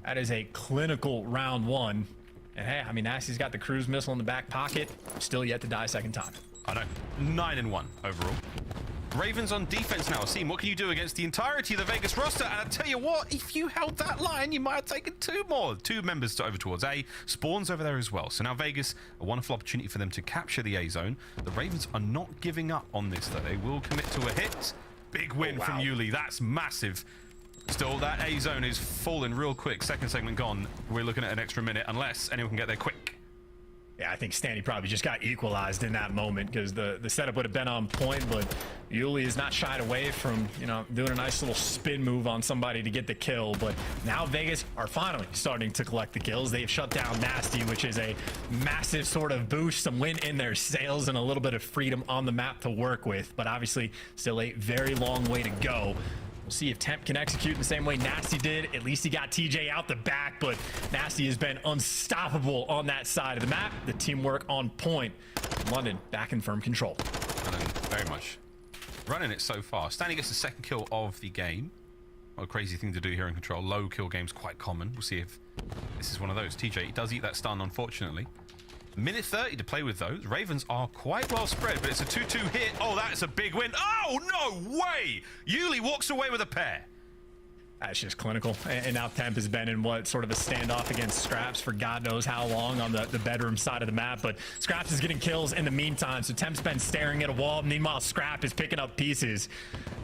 That is a clinical round one. And hey, I mean, Nasty's got the cruise missile in the back pocket. Still yet to die a second time. I know. 9-1 overall. Ravens on defense now. Asim, what can you do against the entirety of the Vegas roster? And I tell you what, if you held that line, you might have taken two more. Two members to over towards A. Spawns over there as well. So now Vegas, a wonderful opportunity for them to capture the A zone. The Ravens are not giving up on this, though. They will commit to a hit. Big win from Yuli. That's massive. Still, that A zone is falling real quick. Second segment gone. We're looking at an extra minute, unless anyone can get there quick. Yeah, I think Stanley probably just got equalized in that moment because the setup would have been on point, but Yuli is not shied away from, you know, doing a nice little spin move on somebody to get the kill. But now Vegas are finally starting to collect the kills. They've shut down Nasty, which is a massive sort of boost, some win in their sails, and a little bit of freedom on the map to work with. But obviously, still a very long way to go. We'll see if Temp can execute in the same way Nasty did. At least he got TJ out the back, but Nasty has been unstoppable on that side of the map. The teamwork on point. London back in firm control. London very much running it so far. Stanley gets the second kill of the game. What a crazy thing to do here in control. Low kill game's quite common. We'll see if this is one of those. TJ, he does eat that stun, unfortunately. Minute 30 to play with those. Ravens are quite well spread, but it's a 2-2 hit. Oh, that's a big win. Oh, no way! Yuli walks away with a pair. That's just clinical. And now Temp has been in what sort of a standoff against Scraps for God knows how long on the bedroom side of the map. But Scraps is getting kills in the meantime. So Temp's been staring at a wall. Meanwhile, Scrap is picking up pieces.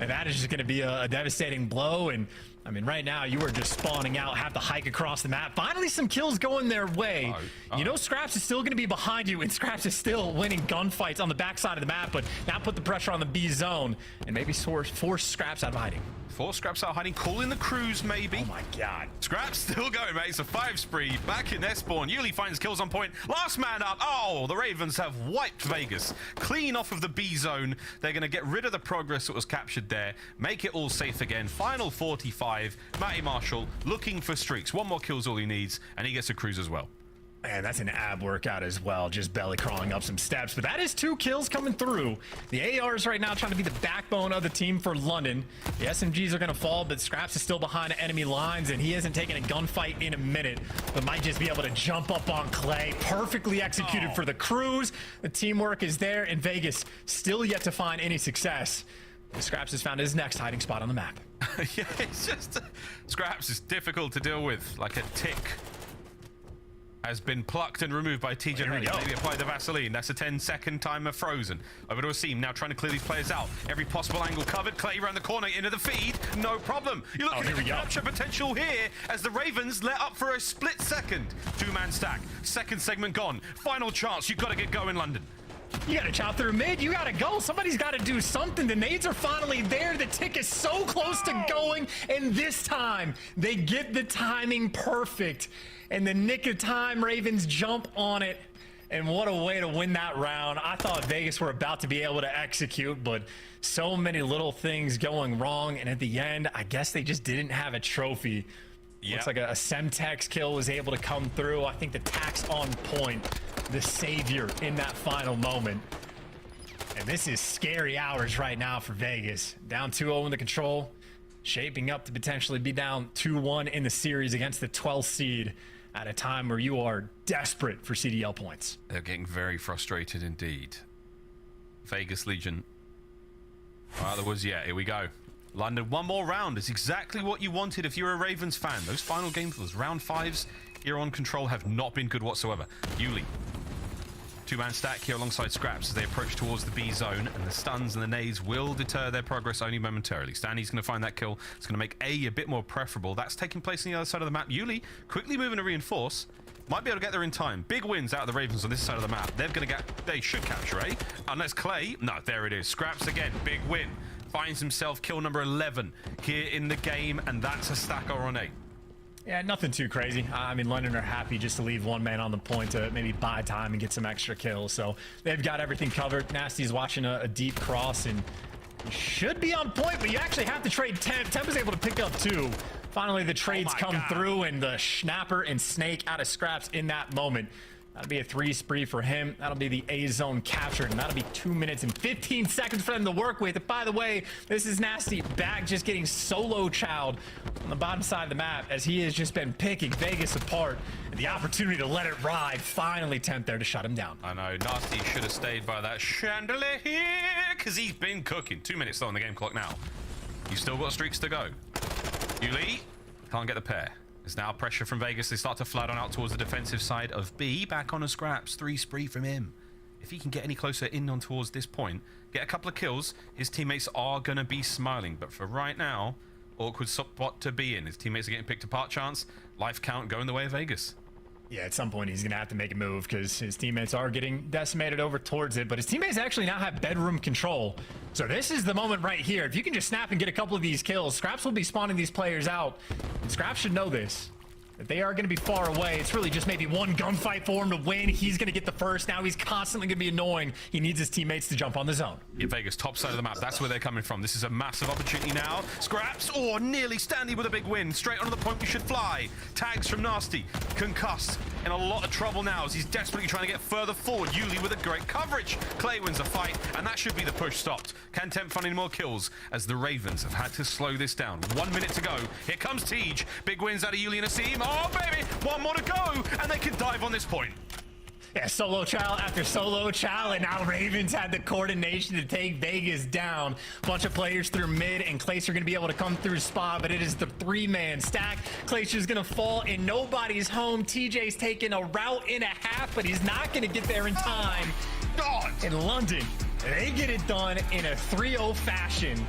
And that is just going to be a devastating blow. And I mean, right now, you are just spawning out, have to hike across the map. Finally, some kills going their way. You know Scraps is still going to be behind you, and Scraps is still winning gunfights on the backside of the map, but now put the pressure on the B zone and maybe force Scraps out of hiding. Force Scraps out hiding, calling the cruise, maybe. Oh my God. Scraps still going, mate. It's a 5 spree. Back in their spawn. Yuli finds kills on point. Last man up. Oh, the Ravens have wiped Vegas. Clean off of the B zone. They're going to get rid of the progress that was captured there. Make it all safe again. Final 45. Matty Marshall looking for streaks. One more kill's all he needs, and he gets a cruise as well. Man, that's an ab workout as well, just belly crawling up some steps. But that is 2 kills coming through. The ARs right now trying to be the backbone of the team for London. The SMGs are going to fall, but Scraps is still behind enemy lines, and he hasn't taken a gunfight in a minute, but might just be able to jump up on Clay. Perfectly executed for the cruise. The teamwork is there, and Vegas still yet to find any success. Scraps has found his next hiding spot on the map. Yeah, it's just... Scraps is difficult to deal with, like a tick. Has been plucked and removed by TJ. Maybe apply the Vaseline. That's a 10-second timer frozen. Over to Asim, now trying to clear these players out. Every possible angle covered. Clay around the corner into the feed. No problem. You're looking at the capture potential here as the Ravens let up for a split second. 2-man stack. Second segment gone. Final chance. You've got to get going, London. You gotta chop through mid. You gotta go. Somebody's gotta do something. The nades are finally there. The tick is so close to going. And this time, they get the timing perfect. And the nick of time, Ravens jump on it. And what a way to win that round. I thought Vegas were about to be able to execute, but so many little things going wrong. And at the end, I guess they just didn't have a trophy. Looks like a Semtex kill was able to come through. I think the tax on point, the savior in that final moment. And this is scary hours right now for Vegas. Down 2-0 in the control, shaping up to potentially be down 2-1 in the series against the 12th seed at a time where you are desperate for CDL points. They're getting very frustrated indeed. Vegas Legion. There was, here we go. London, one more round is exactly what you wanted if you're a Ravens fan. Those final games, those round 5s here on control have not been good whatsoever. Yuli, 2-man stack here alongside Scraps as they approach towards the B zone, and the stuns and the nades will deter their progress only momentarily. Stanley's going to find that kill. It's going to make A bit more preferable. That's taking place on the other side of the map. Yuli quickly moving to reinforce. Might be able to get there in time. Big wins out of the Ravens on this side of the map. They should capture A. Unless Clay... No, there it is. Scraps again. Big win. Finds himself kill number 11 here in the game, and that's a stacker on 8. Yeah, nothing too crazy. I mean, London are happy just to leave one man on the point to maybe buy time and get some extra kills. So they've got everything covered. Nasty's watching a deep cross and he should be on point, but you actually have to trade Temp. Temp was able to pick up 2. Finally, the trades come through and the Schnapper and Snake out of scraps in that moment. That'll be a 3 spree for him. That'll be the A zone captured, and that'll be 2 minutes and 15 seconds for them to work with. And by the way, this is Nasty back just getting solo chowed on the bottom side of the map as he has just been picking Vegas apart. And the opportunity to let it ride, finally Temp there to shut him down. I know, Nasty should have stayed by that chandelier here, because he's been cooking. 2 minutes though on the game clock now. You've still got streaks to go. Yuli can't get the pair. There's now pressure from Vegas. They start to flood on out towards the defensive side of B. Back on a scraps. 3 spree from him. If he can get any closer in on towards this point, get a couple of kills, his teammates are going to be smiling. But for right now, awkward spot to be in. His teammates are getting picked apart chance. Life count going the way of Vegas. Yeah, at some point he's going to have to make a move because his teammates are getting decimated over towards it. But his teammates actually now have bedroom control. So this is the moment right here. If you can just snap and get a couple of these kills, Scraps will be spawning these players out. And Scraps should know this, that they are going to be far away. It's really just maybe one gunfight for him to win. He's going to get the first. Now he's constantly going to be annoying. He needs his teammates to jump on the zone. Yeah, Vegas, top side of the map. That's where they're coming from. This is a massive opportunity now. Scraps, nearly Standy with a big win. Straight onto the point we should fly. Tags from Nasty. Concussed. In a lot of trouble now as he's desperately trying to get further forward. Yuli with a great coverage. Clay wins a fight, and that should be the push stopped. Can Temp find any more kills as the Ravens have had to slow this down? 1 minute to go. Here comes Tej. Big wins out of Yuli and Asim. Oh, baby. 1 more to go, and they can dive on this point. Yeah, solo chow after solo chow, and now Ravens had the coordination to take Vegas down. Bunch of players through mid, and Clayster going to be able to come through spot, but it is the 3-man stack. Clayster's going to fall, and nobody's home. TJ's taking a route and a half, but he's not going to get there in time. In London, they get it done in a 3-0 fashion.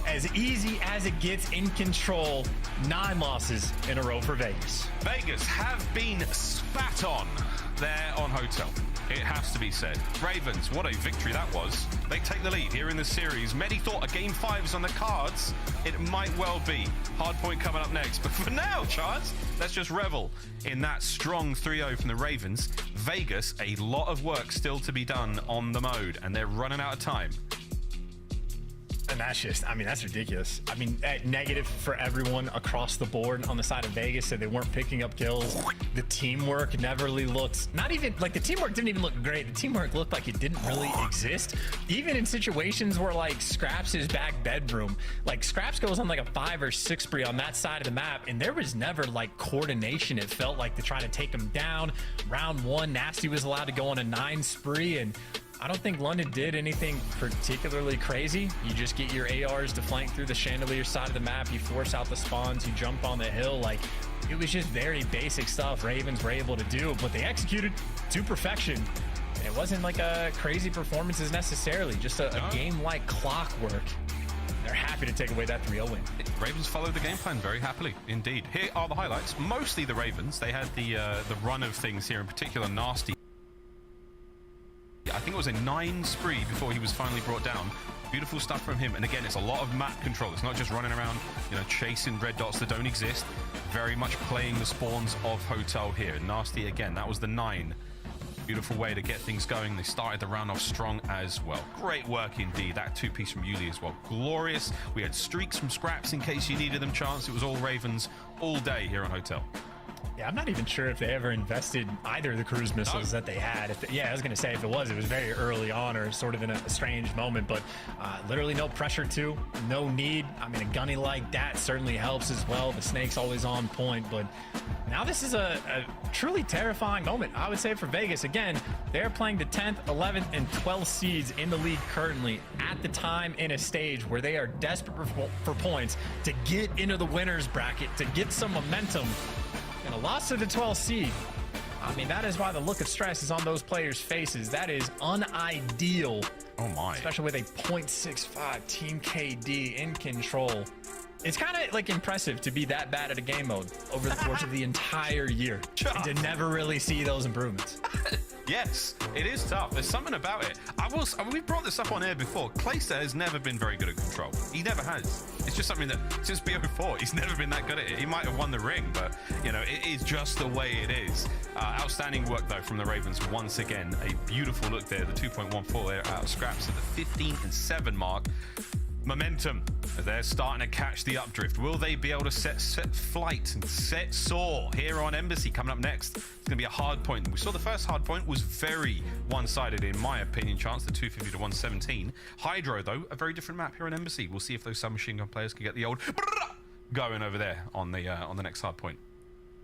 As easy as it gets in control. 9 losses in a row for Vegas. Vegas have been spat on there on Hotel. It has to be said. Ravens, what a victory that was. They take the lead here in the series. Medi thought a game 5 is on the cards. It might well be. Hard point coming up next. But for now, Charles, let's just revel in that strong 3-0 from the Ravens. Vegas, a lot of work still to be done on the mode, and they're running out of time. And that's just, I mean, that's ridiculous. I mean, negative for everyone across the board on the side of Vegas. Said they weren't picking up kills. The teamwork never really looked, not even, like the teamwork didn't even look great. The teamwork looked like it didn't really exist. Even in situations where like Scraps is back bedroom, like Scraps goes on like a 5 or 6 spree on that side of the map, and there was never like coordination. It felt like to try to take him down. Round 1, Nasty was allowed to go on a 9 spree, and I don't think London did anything particularly crazy. You just get your ARs to flank through the chandelier side of the map. You force out the spawns. You jump on the hill. Like, it was just very basic stuff Ravens were able to do, but they executed to perfection. And it wasn't like a crazy performances necessarily, just a game like clockwork. They're happy to take away that 3-0 win. Ravens followed the game plan very happily indeed. Here are the highlights. Mostly the Ravens. They had the run of things here, in particular Nasty. I think it was a 9 spree before he was finally brought down. Beautiful stuff from him. And again, it's a lot of map control. It's not just running around, chasing red dots that don't exist. Very much playing the spawns of Hotel here. Nasty again, that was the 9. Beautiful way to get things going. They started the round off strong as well. Great work indeed. That 2-piece from Yuli as well. Glorious. We had streaks from Scraps in case you needed them, Chance. It was all Ravens all day here on Hotel. Yeah, I'm not even sure if they ever invested either of the cruise missiles that they had. I was going to say if it was very early on or sort of in a strange moment, but literally no pressure to, no need. I mean, a gunny like that certainly helps as well. The Snake's always on point, but now this is a truly terrifying moment, I would say, for Vegas. Again, they're playing the 10th, 11th, and 12th seeds in the league currently at the time in a stage where they are desperate for points to get into the winner's bracket, to get some momentum. And a loss to the 12th seed, I mean, that is why the look of stress is on those players' faces. That is unideal. Oh my. Especially with a 0.65 team KD in control. It's kind of like impressive to be that bad at a game mode over the course of the entire year and to never really see those improvements. Yes, it is tough. There's something about it. We brought this up on air before. Clayster has never been very good at control. He never has. It's just something that since BO4, he's never been that good at it. He might have won the ring, but you know, it is just the way it is. Outstanding work though from the Ravens once again. A beautiful look there. The 2.14 there out of scraps at the 15-7 mark. Momentum as they're starting to catch the updrift. Will they be able to set flight and set soar here on Embassy? Coming up next, it's going to be a hard point. We saw the first hard point was very one-sided in my opinion. Chance the 250 to 117. Hydro though, a very different map here on Embassy. We'll see if those submachine gun players can get the old going over there on the next hard point.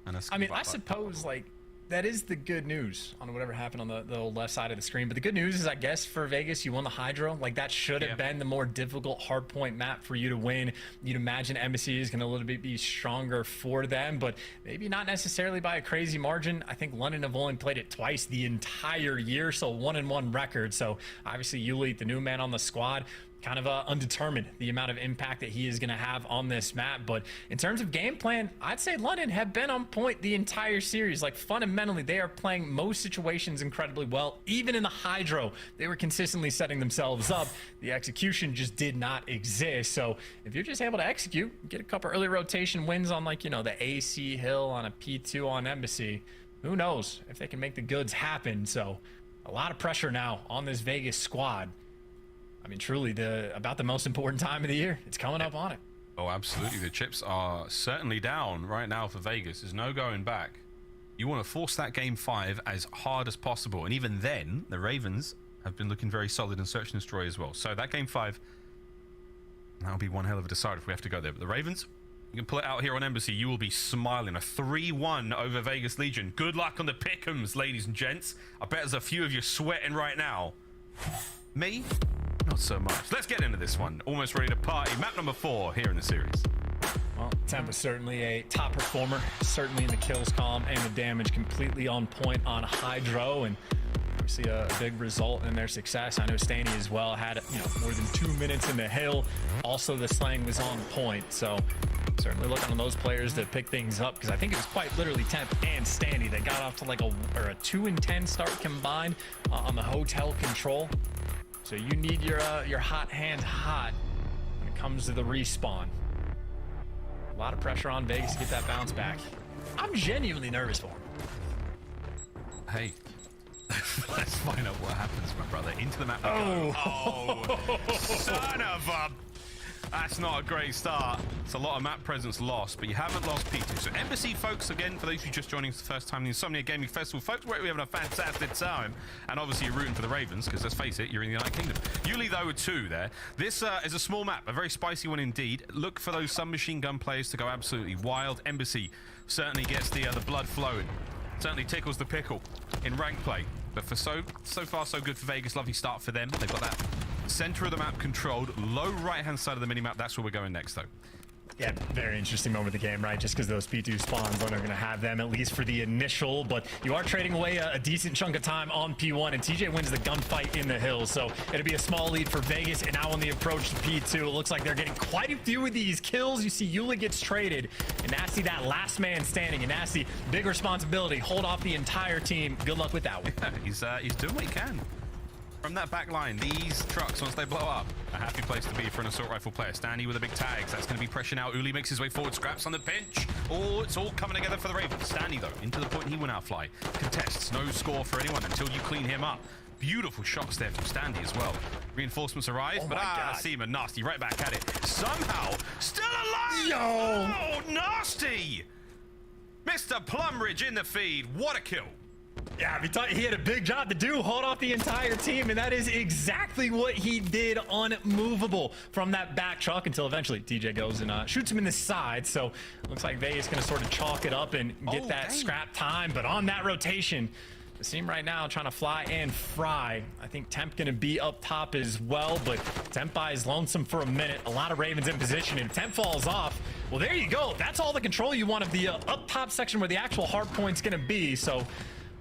And I mean, I suppose like that is the good news on whatever happened on the left side of the screen. But the good news is, I guess, for Vegas, you won the Hydro. Like, that should have been the more difficult hardpoint map for you to win. You'd imagine Embassy is going to a little bit be stronger for them, but maybe not necessarily by a crazy margin. I think London have only played it twice the entire year, so 1-1 record. So, obviously, Yuli, the new man on the squad, kind of undetermined the amount of impact that he is going to have on this map. But in terms of game plan, I'd say London have been on point the entire series. Like, fundamentally, they are playing most situations incredibly well. Even in the Hydro, they were consistently setting themselves up. The execution just did not exist. So if you're just able to execute, get a couple early rotation wins on, like, you know, the AC hill on a P2 on Embassy, who knows if they can make the goods happen. So a lot of pressure now on this Vegas squad. I mean, truly, about the most important time of the year. It's coming up on it. Oh, absolutely. The chips are certainly down right now for Vegas. There's no going back. You want to force that game 5 as hard as possible. And even then, the Ravens have been looking very solid in Search and Destroy as well. So that game 5, that'll be one hell of a decider if we have to go there. But the Ravens, you can pull it out here on Embassy. You will be smiling. A 3-1 over Vegas Legion. Good luck on the pick'ems, ladies and gents. I bet there's a few of you sweating right now. Me? Not so much. Let's get into this one. Almost ready to party. Map number 4 here in the series. Well, Temp was certainly a top performer, certainly in the kills column and the damage, completely on point on Hydro, and obviously a big result in their success. I know Stanny as well had, you know, more than 2 minutes in the hill. Also, the slang was on point, so certainly looking on those players to pick things up, because I think it was quite literally Temp and Stanny that got off to like a 2-10 start combined on the hotel control. So you need your hot hand hot when it comes to the respawn. A lot of pressure on Vegas to get that bounce back. I'm genuinely nervous for him. Hey, let's find out what happens, my brother. Into the map. Oh, son of a... That's not a great start. It's a lot of map presence lost, but you haven't lost P2. So Embassy, folks, again, for those who are just joining us the first time, the Insomnia Gaming Festival, folks, we're having a fantastic time. And obviously you're rooting for the Ravens, because let's face it, you're in the United Kingdom. Yuli, though, with 2 there. This is a small map, a very spicy one indeed. Look for those submachine gun players to go absolutely wild. Embassy certainly gets the blood flowing. Certainly tickles the pickle in rank play. But for so far, so good for Vegas. Lovely start for them. They've got that center of the map controlled. Low right-hand side of the minimap. That's where we're going next, though. Yeah, very interesting moment of the game, right? Just because those P2 spawns are going to have them, at least for the initial, but you are trading away a decent chunk of time on P1, and TJ wins the gunfight in the hills, so it'll be a small lead for Vegas, and now on the approach to P2, it looks like they're getting quite a few of these kills. You see Yuli gets traded, and Nasty, that last man standing, and Nasty, big responsibility, hold off the entire team. Good luck with that one. Yeah, he's doing what he can. From that back line, these trucks, once they blow up, a happy place to be for an assault rifle player. Stanley with a big tags. That's going to be pressure now. Uli makes his way forward. Scraps on the pinch. Oh, it's all coming together for the Ravens. Stanley, though, into the point he went out fly. Contests. No score for anyone until you clean him up. Beautiful shots there from Standy as well. Reinforcements arrive, but Seaman Nasty right back at it. Somehow, still alive! Yo! Oh, Nasty! Mr. Plumridge in the feed. What a kill. Yeah, he had a big job to do, hold off the entire team, and that is exactly what he did, unmovable from that back truck until eventually TJ goes and shoots him in the side. So looks like Vegas going to sort of chalk it up and get that scrap time. But on that rotation, the team right now trying to fly and fry. I think Temp going to be up top as well, but Temp is lonesome for a minute. A lot of Ravens in position, and if Temp falls off, well, there you go. That's all the control you want of the up top section where the actual hard point's going to be. So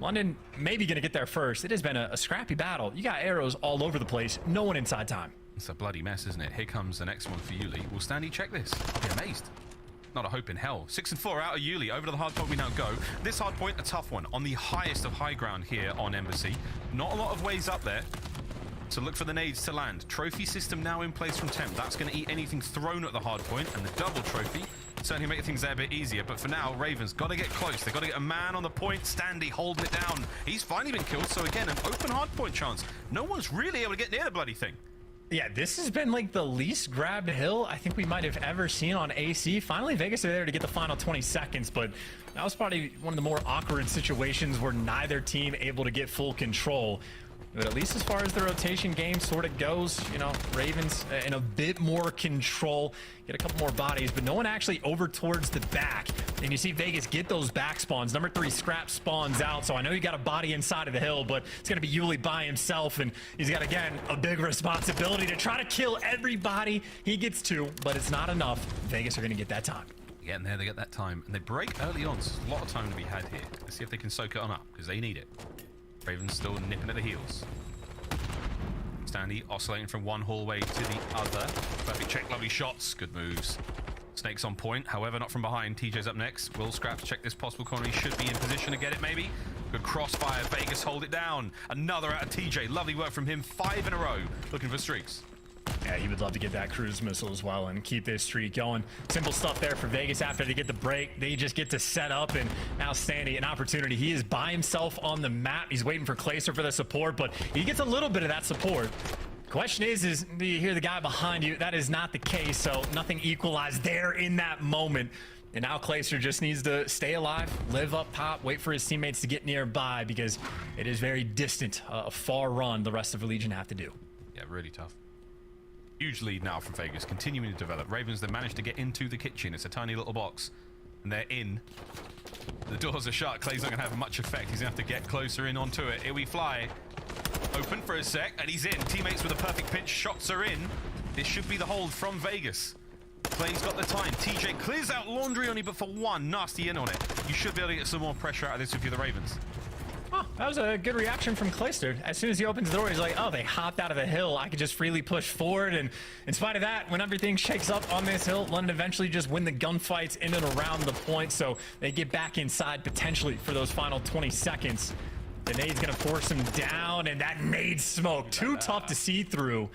London maybe going to get there first. It has been a scrappy battle. You got arrows all over the place. No one inside time. It's a bloody mess, isn't it? Here comes the next one for Yuli. Will Standy check this? I'll be amazed. Not a hope in hell. 6 and 4 out of Yuli. Over to the hard point we now go. This hard point, a tough one. On the highest of high ground here on Embassy. Not a lot of ways up there. So look for the nades to land. Trophy system now in place from Temp. That's going to eat anything thrown at the hard point, and the double trophy certainly make things there a bit easier. But for now, Ravens got to get close. They've got to get a man on the point. Standy holding it down. He's finally been killed. So again, an open hard point chance. No one's really able to get near the bloody thing. Yeah, this has been like the least grabbed hill I think we might have ever seen on AC. Finally, Vegas are there to get the final 20 seconds, but that was probably one of the more awkward situations where neither team able to get full control. But at least as far as the rotation game sort of goes, you know, Ravens in a bit more control, get a couple more bodies, but no one actually over towards the back. And you see Vegas get those back spawns. Number 3, Scrap spawns out, so I know you got a body inside of the hill, but it's going to be Yuli by himself, and he's got, again, a big responsibility to try to kill everybody. He gets 2, but it's not enough. Vegas are going to get that time. Getting there, they get that time, and they break early on, so there's a lot of time to be had here. Let's see if they can soak it on up, because they need it. Ravens still nipping at the heels. Standy oscillating from one hallway to the other. Perfect check, lovely shots, good moves. Snake's on point, however, not from behind. TJ's up next. Will Scraps check this possible corner? He should be in position to get it, maybe. Good crossfire. Vegas hold it down. Another out of TJ. Lovely work from him. 5 in a row. Looking for streaks. Yeah, he would love to get that cruise missile as well and keep this streak going. Simple stuff there for Vegas. After they get the break, they just get to set up, and now Standy, an opportunity. He is by himself on the map. He's waiting for Clayster for the support, but he gets a little bit of that support. Question is do you hear the guy behind you? That is not the case, so nothing equalized there in that moment. And now Clayster just needs to stay alive, live up top, wait for his teammates to get nearby, because it is very distant, a far run the rest of the Legion have to do. Yeah, really tough. Huge lead now from Vegas, continuing to develop. Ravens, they managed to get into the kitchen. It's a tiny little box, and they're in. The doors are shut. Clay's not going to have much effect. He's going to have to get closer in onto it. Here we fly. Open for a sec, and he's in. Teammates with a perfect pinch. Shots are in. This should be the hold from Vegas. Clay's got the time. TJ clears out laundry on you, but for one, nasty in on it. You should be able to get some more pressure out of this if you're the Ravens. Oh, that was a good reaction from Clayster. As soon as he opens the door, he's like, oh, they hopped out of the hill. I could just freely push forward. And in spite of that, when everything shakes up on this hill, London eventually just win the gunfights in and around the point. So they get back inside potentially for those final 20 seconds. The nade's going to force him down, and that nade smoke, too tough to see through.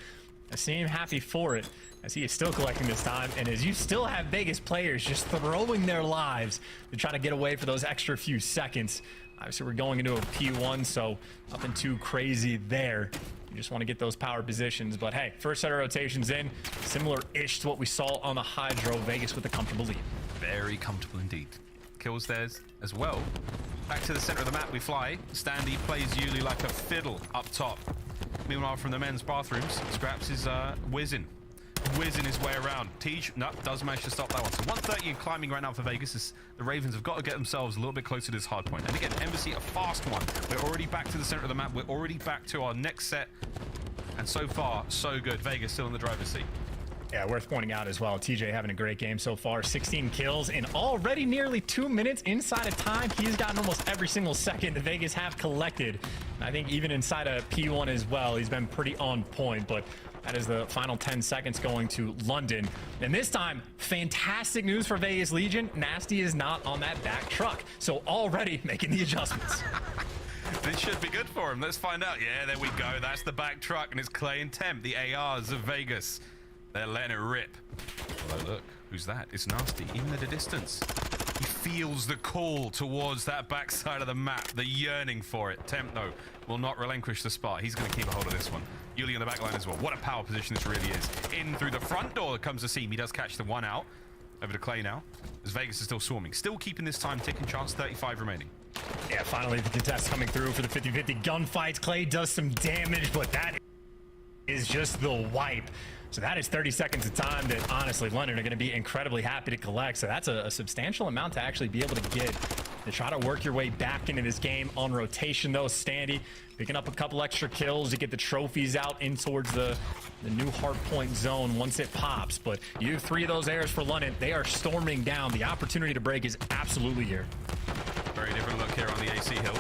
I seem happy for it, as he is still collecting this time, and as you still have Vegas players just throwing their lives to try to get away for those extra few seconds. Obviously, we're going into a P1, so nothing too crazy there. You just want to get those power positions, but hey, first set of rotations in, similar-ish to what we saw on the Hydro. Vegas with a comfortable lead. Very comfortable indeed. Kills theirs as well. Back to the center of the map we fly. Standy plays Yuli like a fiddle up top. Meanwhile, from the men's bathrooms, Scraps is whizzing his way around. Tej, no, does manage to stop that one. So 130 and climbing right now for Vegas. As the Ravens have got to get themselves a little bit closer to this hard point. And again, Embassy, a fast one. We're already back to the center of the map. We're already back to our next set. And so far, so good. Vegas still in the driver's seat. Yeah, worth pointing out as well, TJ having a great game so far. 16 kills in already nearly 2 minutes inside of time. He's gotten almost every single second the Vegas have collected. And I think even inside of P1 as well, he's been pretty on point. But that is the final 10 seconds going to London. And this time, fantastic news for Vegas Legion. Nasty is not on that back truck. So already making the adjustments. This should be good for him. Let's find out. Yeah, there we go. That's the back truck, and it's Clay and Temp, the ARs of Vegas. They're letting it rip. Although, look, who's that? It's Nasty, even at a distance. He feels the call towards that backside of the map, the yearning for it. Temp, though, will not relinquish the spot. He's going to keep a hold of this one. Yuli on the back line as well. What a power position this really is. In through the front door comes the seam. He does catch the one out. Over to Clay now, as Vegas is still swarming. Still keeping this time ticking. Chance 35 remaining. Yeah, finally the contest coming through for the 50-50 gunfights. Clay does some damage, but that is just the wipe. So that is 30 seconds of time that, honestly, London are going to be incredibly happy to collect. So that's a substantial amount to actually be able to get to try to work your way back into this game on rotation, though. Standy picking up a couple extra kills to get the trophies out in towards the new hardpoint zone once it pops. But you have 3 of those airs for London. They are storming down. The opportunity to break is absolutely here. Very different look here on the AC hill.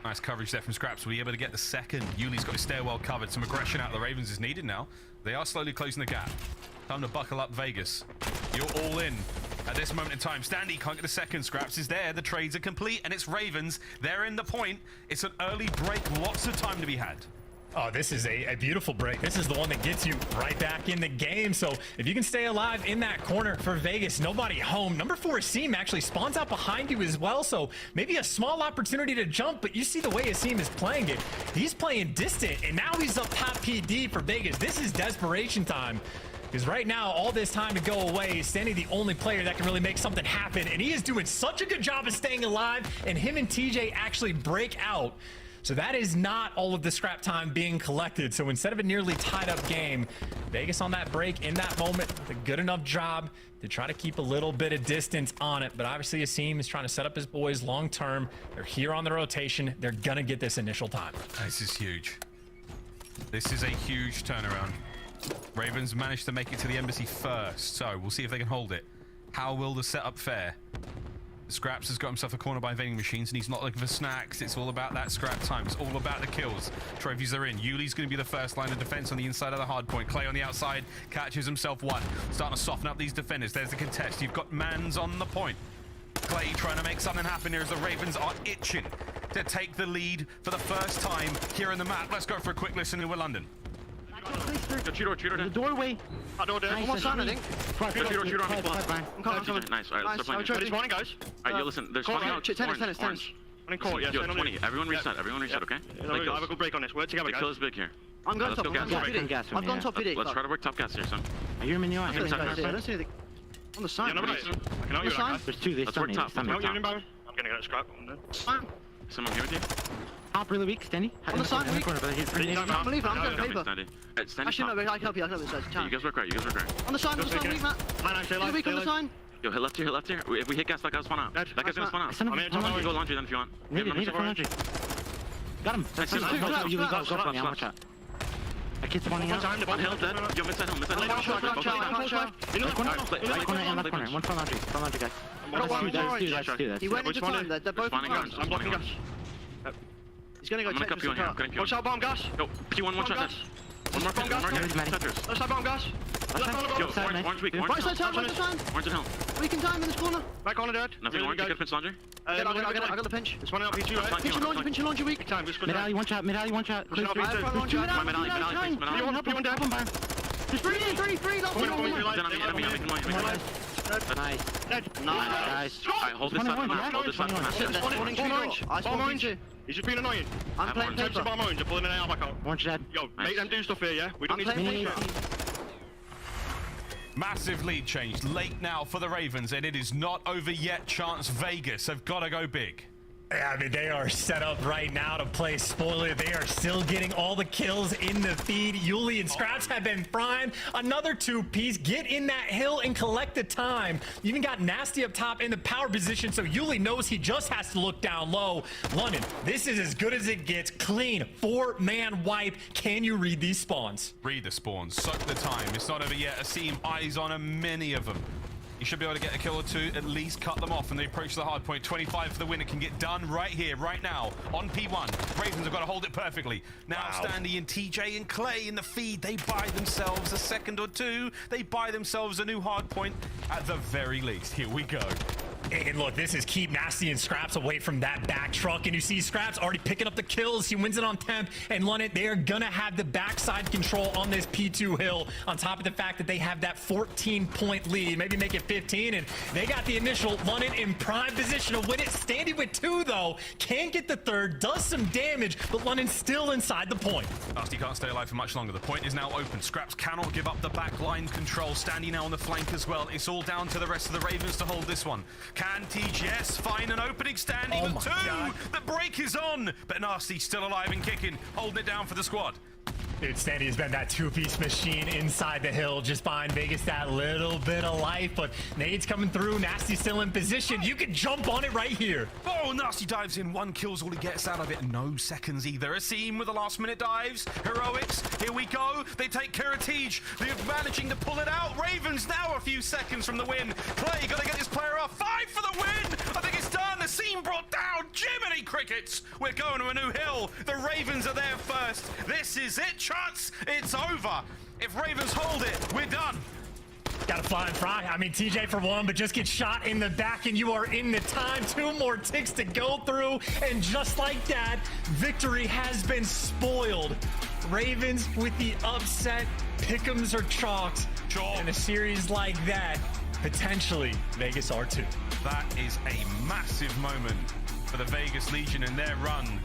Nice coverage there from Scraps. We'll be able to get the second. Yuli's got his stairwell covered. Some aggression out of the Ravens is needed now. They are slowly closing the gap. Time to buckle up, Vegas. You're all in at this moment in time. Standy can't get the second. Scraps is there. The trades are complete, and it's Ravens. They're in the point. It's an early break. Lots of time to be had. Oh, this is a beautiful break. This is the one that gets you right back in the game. So if you can stay alive in that corner for Vegas, nobody home. Number 4, Asim actually spawns out behind you as well. So maybe a small opportunity to jump, but you see the way Asim is playing it. He's playing distant, and now he's up top PD for Vegas. This is desperation time. Because right now, all this time to go away, Stanley the only player that can really make something happen. And he is doing such a good job of staying alive, and him and TJ actually break out. So that is not all of the scrap time being collected. So instead of a nearly tied up game, Vegas on that break in that moment, did a good enough job to try to keep a little bit of distance on it. But obviously Asim is trying to set up his boys long term. They're here on the rotation. They're going to get this initial time. This is huge. This is a huge turnaround. Ravens managed to make it to the embassy first. So we'll see if they can hold it. How will the setup fare? Scraps has got himself a corner by vending machines, and he's not looking for snacks. It's all about that scrap time. It's all about the kills. Trophies are in. Yuli's going to be the first line of defense on the inside of the hard point. Clay on the outside catches himself one. Starting to soften up these defenders. There's the contest. You've got Mans on the point. Clay trying to make something happen here as the Ravens are itching to take the lead for the first time here in the map. Let's go for a quick listen to London. Cheater. The doorway. Door there. Nice, Almost on, I think. Cheater on me. I'm coming. Nice. All right, let's start fighting. He's spawning, guys. All right, yo, listen. They're spawning out. Tennis. Running court, yeah. Yo, 20. Everyone reset, okay? I have a good break on this. We're together, guys. The kill is big here. I'm going top. I've gone top PD. Let's try to work top gas here, son. I hear him in the eye. On the side. Yeah, I can help you. There's 2. Let's work top. I'm gonna get a scrap. Someone here with you? Top really weak, Stanley. On the side, weak. I'm going paper. Actually, no, I can help you. You guys work right. On the side, weak, Matt. Weak on the side. Yo, hit left here. If we hit gas, that guy's spawn out. That guy's gonna spawn out. I'm gonna go laundry then if you want. Need it for laundry. Got him. You go, watch out. I keep spawning out. On hill, dead. Yo, mid-side hill. Corner. One for laundry, guys. Let's do that. He went into time. They're both spawning gas. I'm blocking gas. He's gonna go check this car. Watch out, bomb gas. Yo, P1 one shot. One more bomb gas. Let's have bomb gas. Yo, orange weak. Right side time. Orange and hill. We can time in this corner. Back corner dead. Nothing orange. You got pinch laundry. I got the pinch. It's one out P2, right? Pinch laundry weak. Time. Mid alley, one shot. Mid alley, please. There's three. Nice. Alright, hold this up. Bomb orange. He's just being annoying. I'm playing paper. Bomb orange. You're pulling an AR back out. Orange dead. Yo, make them do stuff here, yeah? We don't need to push. Massive lead change late now for the Ravens, and it is not over yet. Chance Vegas have got to go big. Yeah, I mean, they are set up right now to play spoiler. They are still getting all the kills in the feed. Yuli and Scraps have been frying. Another 2-piece. Get in that hill and collect the time. You even got Nasty up top in the power position, so Yuli knows he just has to look down low. London, this is as good as it gets. Clean 4-man wipe. Can you read these spawns? Read the spawns. Soak the time. It's not over yet. Asim eyes on many of them. You should be able to get a kill or two, at least cut them off, and they approach the hard point. 25 for the win. It can get done right here, right now, on P1. Ravens have got to hold it perfectly. Now, Standy and TJ and Clay in the feed. They buy themselves a second or two. They buy themselves a new hard point at the very least. Here we go. And look, this is keep Nasty and Scraps away from that back truck. And you see Scraps already picking up the kills. He wins it on temp. And London, they are going to have the backside control on this P2 hill, on top of the fact that they have that 14-point lead. Maybe make it 15. And they got the initial. London in prime position to win it. Standy with 2, though. Can't get the third. Does some damage. But London's still inside the point. Nasty can't stay alive for much longer. The point is now open. Scraps cannot give up the back line control. Standy now on the flank as well. It's all down to the rest of the Ravens to hold this one. Can TGS find an opening? Standing with 2. God. The break is on, but Nasty still alive and kicking, holding it down for the squad. Dude, Standy has been that 2-piece machine inside the hill, just buying Vegas that little bit of life, but Nade's coming through. Nasty still in position. You can jump on it right here. Oh, Nasty dives in. 1 kill's all he gets out of it. No seconds either. Asim with the last-minute dives. Heroics. Here we go. They take care of Tej. They're managing to pull it out. Ravens now a few seconds from the win. Clay got to get this player off. 5 for the win. I think it's done. Asim brought down. Jiminy Crickets. We're going to a new hill. The Ravens are there first. This is it. Chance, it's over. If Ravens hold it, we're done. Got to fly and fry. I mean, TJ for 1, but just get shot in the back and you are in the time. 2 more ticks to go through. And just like that, victory has been spoiled Ravens with the upset. Pick'ems or chalks. In a series like that, potentially Vegas R2. That is a massive moment for the Vegas Legion in their run.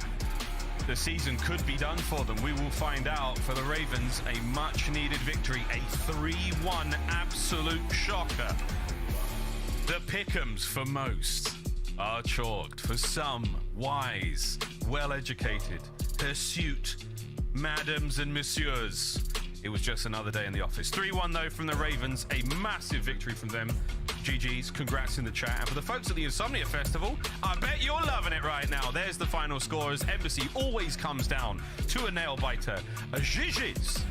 The season could be done for them. We will find out. For the Ravens, a much-needed victory, a 3-1 absolute shocker. The pick'ems for most are chalked. For some, wise, well-educated, hirsute, madams and messieurs. It was just another day in the office. 3-1 though from the Ravens, a massive victory from them. GG's, congrats in the chat. And for the folks at the Insomnia Festival, I bet you're loving it right now. There's the final scores. Embassy always comes down to a nail biter. GG's.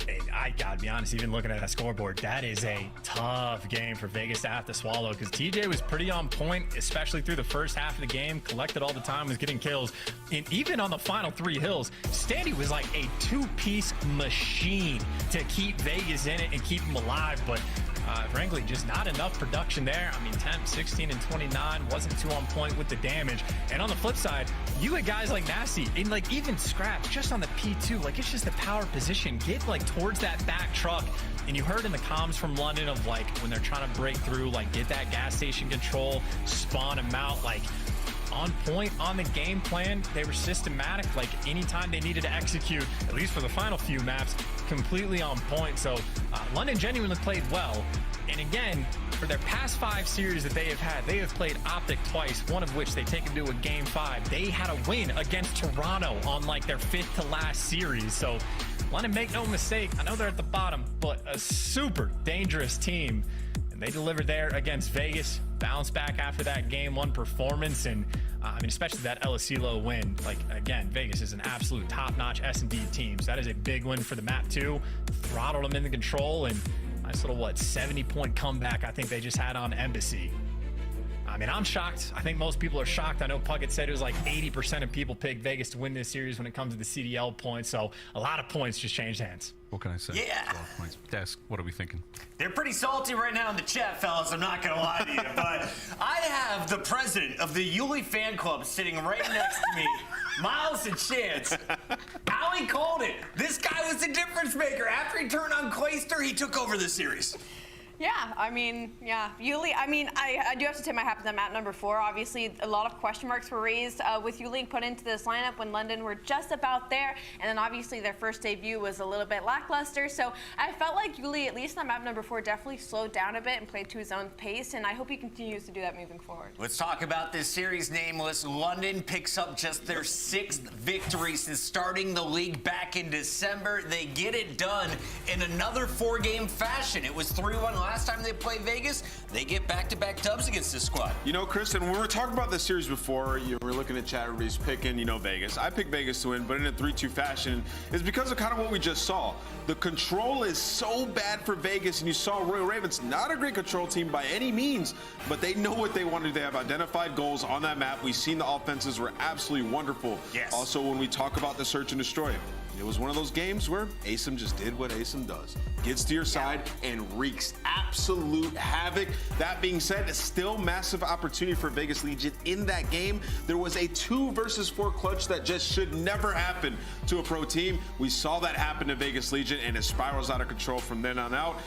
And I gotta be honest, even looking at that scoreboard, that is a tough game for Vegas to have to swallow, because TJ was pretty on point, especially through the first half of the game, collected all the time, was getting kills. And even on the final 3 hills, Standy was like a 2-piece machine to keep Vegas in it and keep them alive. But frankly, just not enough production there. I mean, Temp 16 and 29 wasn't too on point with the damage. And on the flip side, you had guys like Nasty and like even Scraps just on the P2, like it's just the power position. Get like towards that back truck. And you heard in the comms from London of like when they're trying to break through, like get that gas station control, spawn them out, like on point on the game plan. They were systematic, like anytime they needed to execute, at least for the final few maps, completely on point. So London genuinely played well. And again, for their past 5 series that they have had, they have played OpTic twice, one of which they take them to a game 5. They had a win against Toronto on like their 5th to last series. So London, make no mistake, I know they're at the bottom, but a super dangerous team. And they delivered there against Vegas, bounced back after that game 1 performance. And I mean, especially that LSELO win. Like, again, Vegas is an absolute top-notch S&D team. So that is a big win for the map, too. Throttled them in the control, and nice little, 70-point comeback I think they just had on Embassy. I mean, I'm shocked. I think most people are shocked. I know Puckett said it was like 80% of people picked Vegas to win this series when it comes to the CDL points. So a lot of points just changed hands. What can I say? Yeah. Desk, what are we thinking? They're pretty salty right now in the chat, fellas. I'm not going to lie to you. But I have the president of the Yuli fan club sitting right next to me, Miles and Chance. How he called it. This guy was the difference maker. After he turned on Clayster, he took over the series. Yeah, I mean, yeah, Yuli, I mean, I do have to tip my hat to them at number 4. Obviously, a lot of question marks were raised with Yuli put into this lineup when London were just about there. And then obviously their first debut was a little bit lackluster. So I felt like Yuli, at least on map number 4, definitely slowed down a bit and played to his own pace. And I hope he continues to do that moving forward. Let's talk about this series nameless. London picks up just their 6th victory since starting the league back in December. They get it done in another 4-game fashion. It was 3-1 last time they played Vegas. They get back-to-back dubs against this squad. You know, Kristen, when we were talking about this series before, you were looking at chat, everybody's picking, Vegas. I picked Vegas to win, but in a 3-2 fashion is because of kind of what we just saw. The control is so bad for Vegas, and you saw Royal Ravens, not a great control team by any means, but they know what they want to do. They have identified goals on that map. We've seen the offenses were absolutely wonderful. Yes. Also, when we talk about the search and destroy, it was one of those games where ASIM just did what ASIM does. Gets to your side and wreaks absolute havoc. That being said, it's still massive opportunity for Vegas Legion in that game. There was a 2 versus 4 clutch that just should never happen to a pro team. We saw that happen to Vegas Legion, and it spirals out of control from then on out.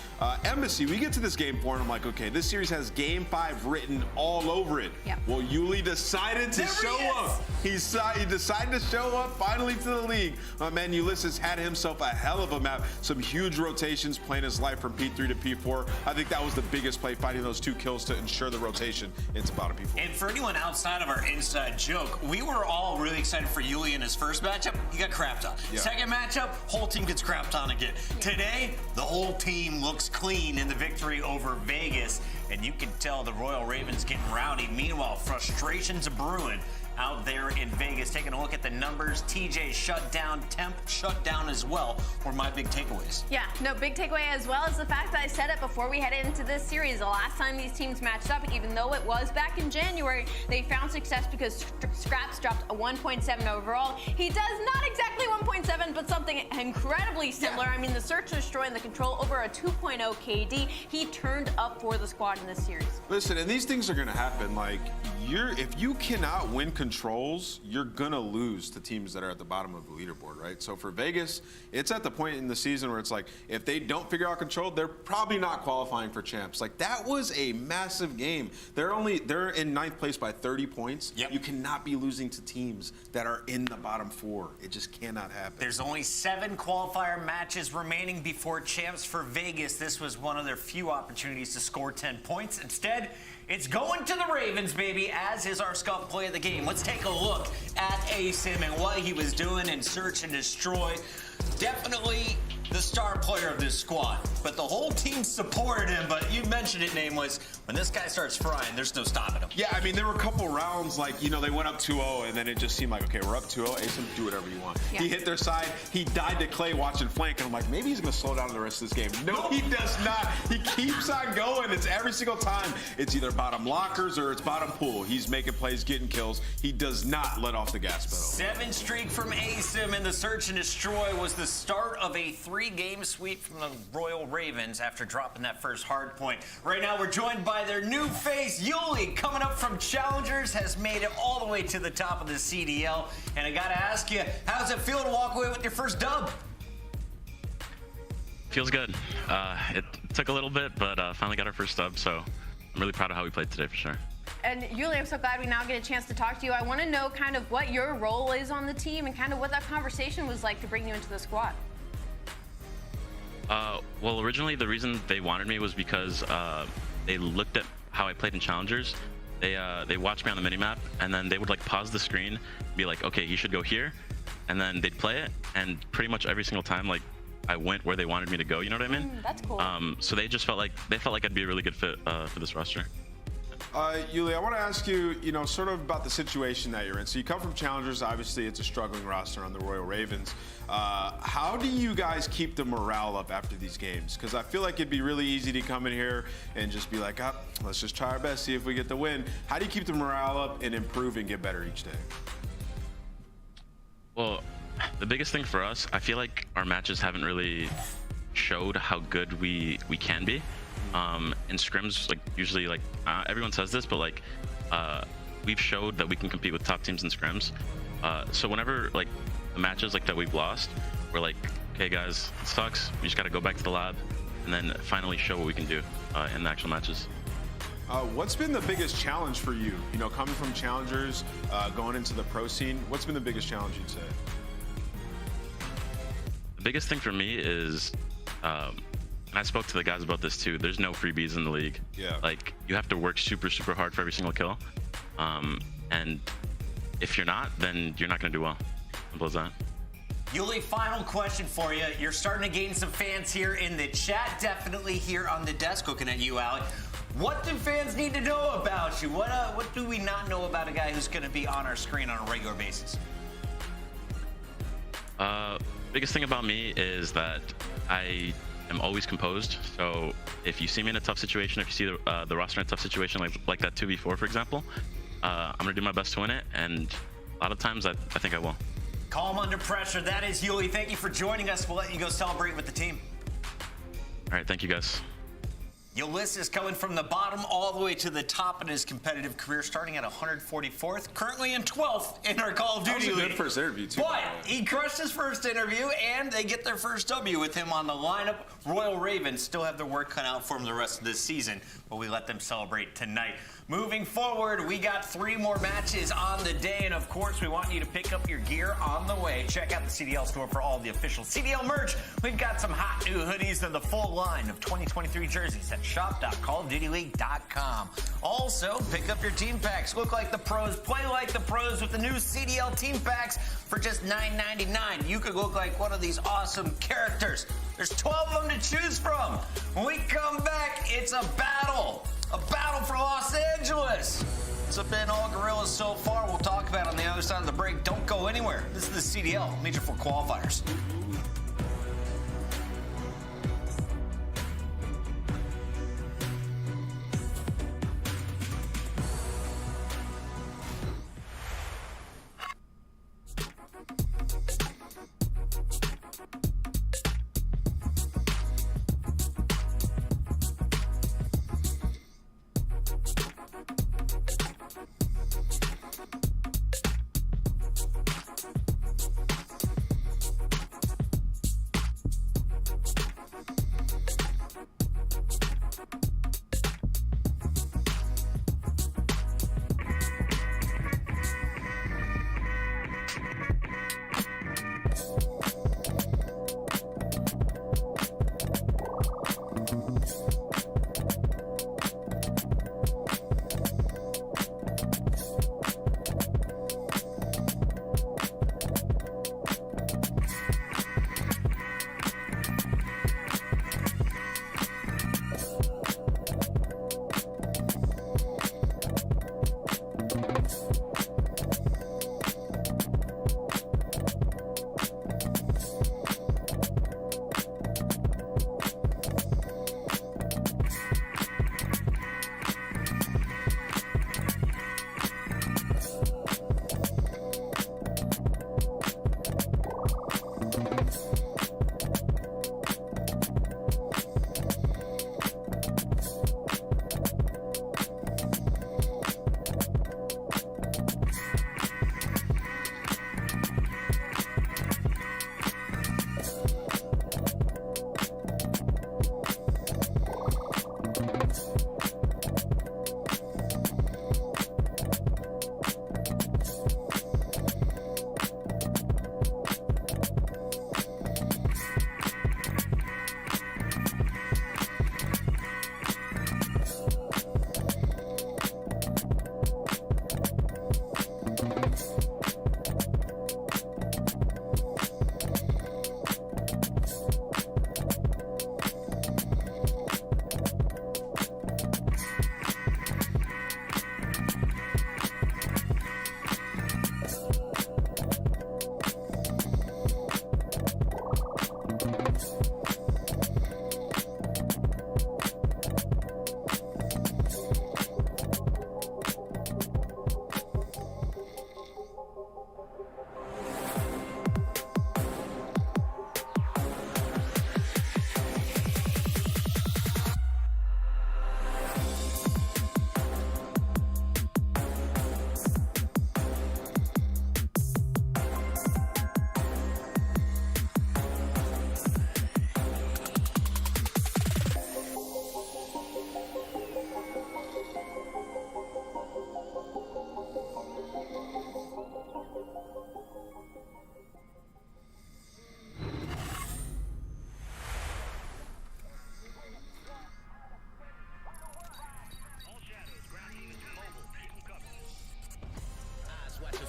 Embassy, we get to this game 4, and I'm like, okay, this series has game 5 written all over it. Yep. Well, Yuli decided to show up. He decided to show up finally to the league. My man Ulysses had himself a hell of a map. Some huge rotations, playing his life from P3 to P4. I think that was the biggest play, finding those 2 kills to ensure the rotation into bottom P4. And for anyone outside of our inside joke, we were all really excited for Yuli in his first matchup. He got crapped on. Yeah. Second matchup, whole team gets crapped on again. Today, the whole team looks clean in the victory over Vegas, and you can tell the Royal Ravens getting rowdy. Meanwhile, frustrations are brewing out there in Vegas. Taking a look at the numbers, TJ shut down, Temp shut down as well, were my big takeaways. Yeah, no, big takeaway as well is the fact that I said it before we headed into this series. The last time these teams matched up, even though it was back in January, they found success because Scraps dropped a 1.7 overall. He does not exactly 1.7, but something incredibly similar. Yeah. I mean, the search, destroy, and the control over a 2.0 KD. He turned up for the squad in this series. Listen, and these things are going to happen. Like, if you cannot win controls, you're gonna lose to teams that are at the bottom of the leaderboard, right? So for Vegas, it's at the point in the season where it's like, if they don't figure out control, they're probably not qualifying for champs. Like, that was a massive game. They're in 9th place by 30 points. Yep. You cannot be losing to teams that are in the bottom 4. It just cannot happen. There's only 7 qualifier matches remaining before champs for Vegas. This was one of their few opportunities to score 10 points. Instead, it's going to the Ravens, baby, as is our scuff play of the game. Let's take a look at ASIM and what he was doing in Search and Destroy. Definitely the star player of this squad, but the whole team supported him. But you mentioned it, Nameless. When this guy starts frying, there's no stopping him. Yeah, I mean, there were a couple rounds, like, you know, they went up 2-0, and then it just seemed like, okay, we're up 2-0, ASIM, do whatever you want. Yeah. He hit their side. He died to Clay watching flank, and I'm like, maybe he's going to slow down the rest of this game. No, he does not. He keeps on going. It's every single time. It's either bottom lockers or it's bottom pool. He's making plays, getting kills. He does not let off the gas pedal. 7 streak from ASIM, and the Search and Destroy was the start of a 3-game sweep from the Royal Ravens after dropping that first hard point. Right now, we're joined by their new face, Yuli, coming up from Challengers, has made it all the way to the top of the CDL. And I gotta ask you, how does it feel to walk away with your first dub? Feels good. It took a little bit, but finally got our first dub, so I'm really proud of how we played today for sure. And Yuli, I'm so glad we now get a chance to talk to you. I want to know kind of what your role is on the team and kind of what that conversation was like to bring you into the squad. Well, originally the reason they wanted me was because they looked at how I played in Challengers. They watched me on the minimap, and then they would like pause the screen, be like, okay, you should go here, and then they'd play it, and pretty much every single time, like, I went where they wanted me to go. You know what I mean? That's cool. So they just felt like I'd be a really good fit for this roster. Yuli, I want to ask you, you know, sort of about the situation that you're in. So you come from Challengers. Obviously, it's a struggling roster on the Royal Ravens. How do you guys keep the morale up after these games? Because I feel like it'd be really easy to come in here and just be like, let's just try our best, see if we get the win. How do you keep the morale up and improve and get better each day? Well, the biggest thing for us, I feel like our matches haven't really showed how good we can be. In scrims, like, usually, like, everyone says this, but like, we've showed that we can compete with top teams in scrims. So whenever, like, the matches like that we've lost, we're like, okay guys, it sucks, we just got to go back to the lab and then finally show what we can do in the actual matches. What's been the biggest challenge for you? You know, coming from Challengers, going into the pro scene, what's been the biggest challenge, you'd say? The biggest thing for me is, and I spoke to the guys about this too, there's no freebies in the league. Yeah. Like, you have to work super, super hard for every single kill. And if you're not, then you're not going to do well. Simple as that. Yuli, final question for you. You're starting to gain some fans here in the chat, definitely here on the desk, looking at you, Alec. What do fans need to know about you? What do we not know about a guy who's going to be on our screen on a regular basis? Biggest thing about me is that I am always composed. So if you see me in a tough situation, if you see the roster in a tough situation like that 2v4, for example, I'm going to do my best to win it. And a lot of times I think I will. Calm under pressure. That is Yuli. Thank you for joining us. We'll let you go celebrate with the team. All right. Thank you, guys. Ulysses coming from the bottom all the way to the top in his competitive career, starting at 144th, currently in 12th in our Call of Duty That was a League. good first interview, too. But he crushed his first interview, and they get their first W with him on the lineup. Royal Ravens still have their work cut out for them the rest of this season, but we let them celebrate tonight. Moving forward, we got 3 more matches on the day, and of course, we want you to pick up your gear on the way. Check out the CDL store for all the official CDL merch. We've got some hot new hoodies and the full line of 2023 jerseys at shop.callofdutyleague.com. Also, pick up your team packs. Look like the pros, play like the pros with the new CDL team packs for just $9.99. You could look like one of these awesome characters. There's 12 of them to choose from. When we come back, it's a battle. A battle for Los Angeles. It's been all Gorillas so far. We'll talk about it on the other side of the break. Don't go anywhere. This is the CDL, Major 4 Qualifiers.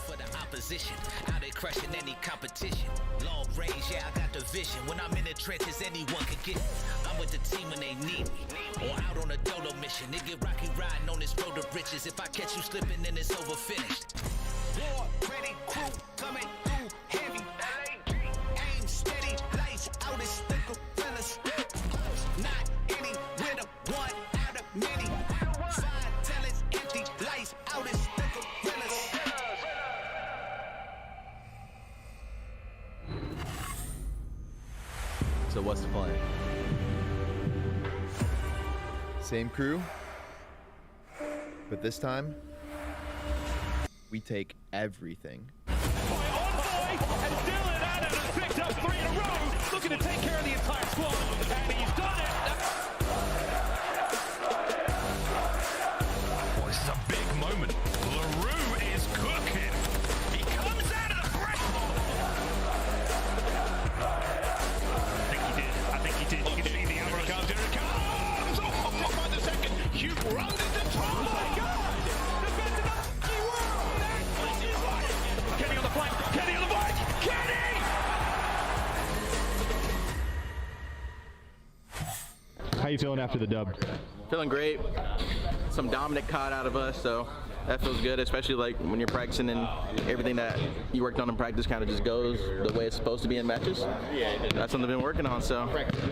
For the opposition, how they crushing any competition. Long range, yeah, I got the vision. When I'm in the trenches, anyone can get me. I'm with the team when they need me. Or out on a dolo mission. They get rocky riding on this road to riches. If I catch you slipping, then it's over finished. War, ready, crew, coming through heavy. Aim steady, lights out, it's the gorillas. Not any winner, one out of many. Fire till it's empty, lights out, it's the gorillas. So what's the plan? Same crew, but this time we take everything. And Dylan Adams has picked up 3 in a row, looking to take care of the entire squad, and he's done it. Boy, this is a big moment. LaRue is cooking. He comes out of the break. I think he did. You can see the arrow comes. Here it comes. Oh, by the second. Hugh run into trouble. Oh my God! Defending up the world. Kenny on the flank. Kenny on the flank. Kenny! How you feeling after the dub? Feeling great. Some dominant COD out of us, so that feels good, especially like when you're practicing and everything that you worked on in practice kind of just goes the way it's supposed to be in matches. That's something I've been working on, so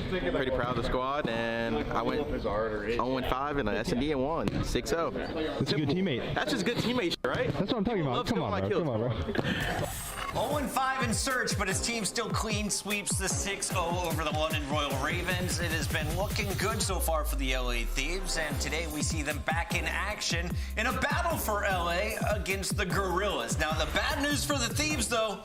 pretty proud of the squad, and I went 0-5 in the S&D and won 6-0. That's a good teammate. That's just good teammate, right? That's what I'm talking about. Come on, bro. Come on, bro. 0-5 in search, but his team still clean sweeps the 6-0 over the London Royal Ravens. It has been looking good so far for the LA Thieves, and today we see them back in action in a battle for LA against the Gorillas. Now, the bad news for the Thieves, though,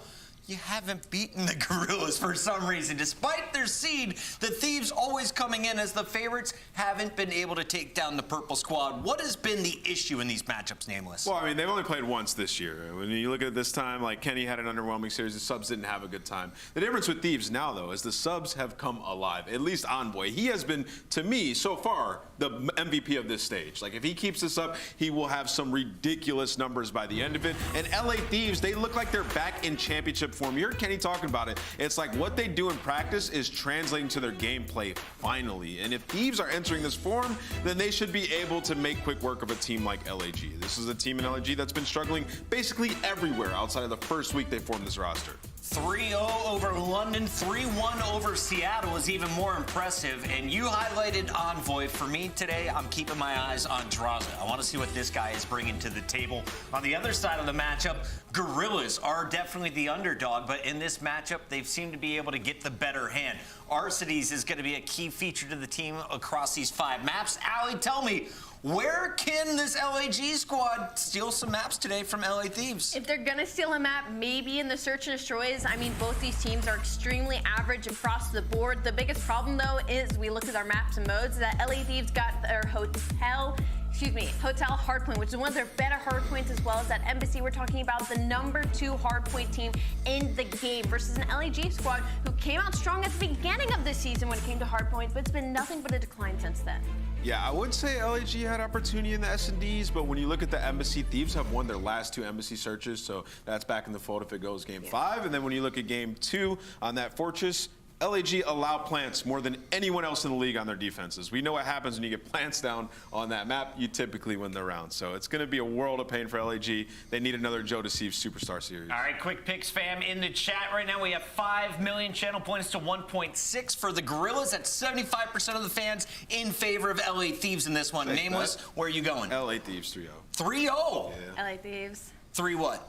you haven't beaten the Gorillas for some reason. Despite their seed, the Thieves always coming in as the favorites haven't been able to take down the Purple Squad. What has been the issue in these matchups, Nameless? Well, I mean, they've only played once this year. When you look at it this time, like Kenny had an underwhelming series, the subs didn't have a good time. The difference with Thieves now, though, is the subs have come alive. At least Envoy. He has been, to me, so far, the MVP of this stage. Like, if he keeps this up, he will have some ridiculous numbers by the end of it. And LA Thieves, they look like they're back in championship form. You heard Kenny talking about it. It's like what they do in practice is translating to their gameplay finally. And if Thieves are entering this form, then they should be able to make quick work of a team like LAG. This is a team in LAG that's been struggling basically everywhere outside of the first week they formed this roster. 3-0 over London, 3-1 over Seattle is even more impressive. And you highlighted Envoy. For me today, I'm keeping my eyes on Draza. I want to see what this guy is bringing to the table. On the other side of the matchup, Gorillas are definitely the underdog, but in this matchup, they've seemed to be able to get the better hand. Arcides is going to be a key feature to the team across these 5 maps. Allie, tell me, where can this LAG squad steal some maps today from LA Thieves? If they're gonna steal a map, maybe in the search and destroys. I mean, both these teams are extremely average across the board. The biggest problem, though, is we look at our maps and modes that LA Thieves got their hotel hardpoint, which is one of their better hardpoints, as well as that Embassy. We're talking about the #2 hardpoint team in the game versus an LAG squad who came out strong at the beginning of this season when it came to hardpoint, but it's been nothing but a decline since then. Yeah, I would say LAG had opportunity in the S&Ds, but when you look at the Embassy, Thieves have won their last 2 Embassy searches, so that's back in the fold if it goes game 5. And then when you look at game 2 on that Fortress, LAG allow plants more than anyone else in the league on their defenses. We know what happens when you get plants down on that map. You typically win the round. So it's going to be a world of pain for LAG. They need another Joe Deceive Superstar Series. All right, quick picks, fam. In the chat right now, we have 5 million channel points to 1.6 for the Gorillas. That's 75% of the fans in favor of LA Thieves in this one. Thanks, Nameless, Matt. where are you going? LA Thieves 3-0. 3-0? Yeah. LA Thieves. 3 what?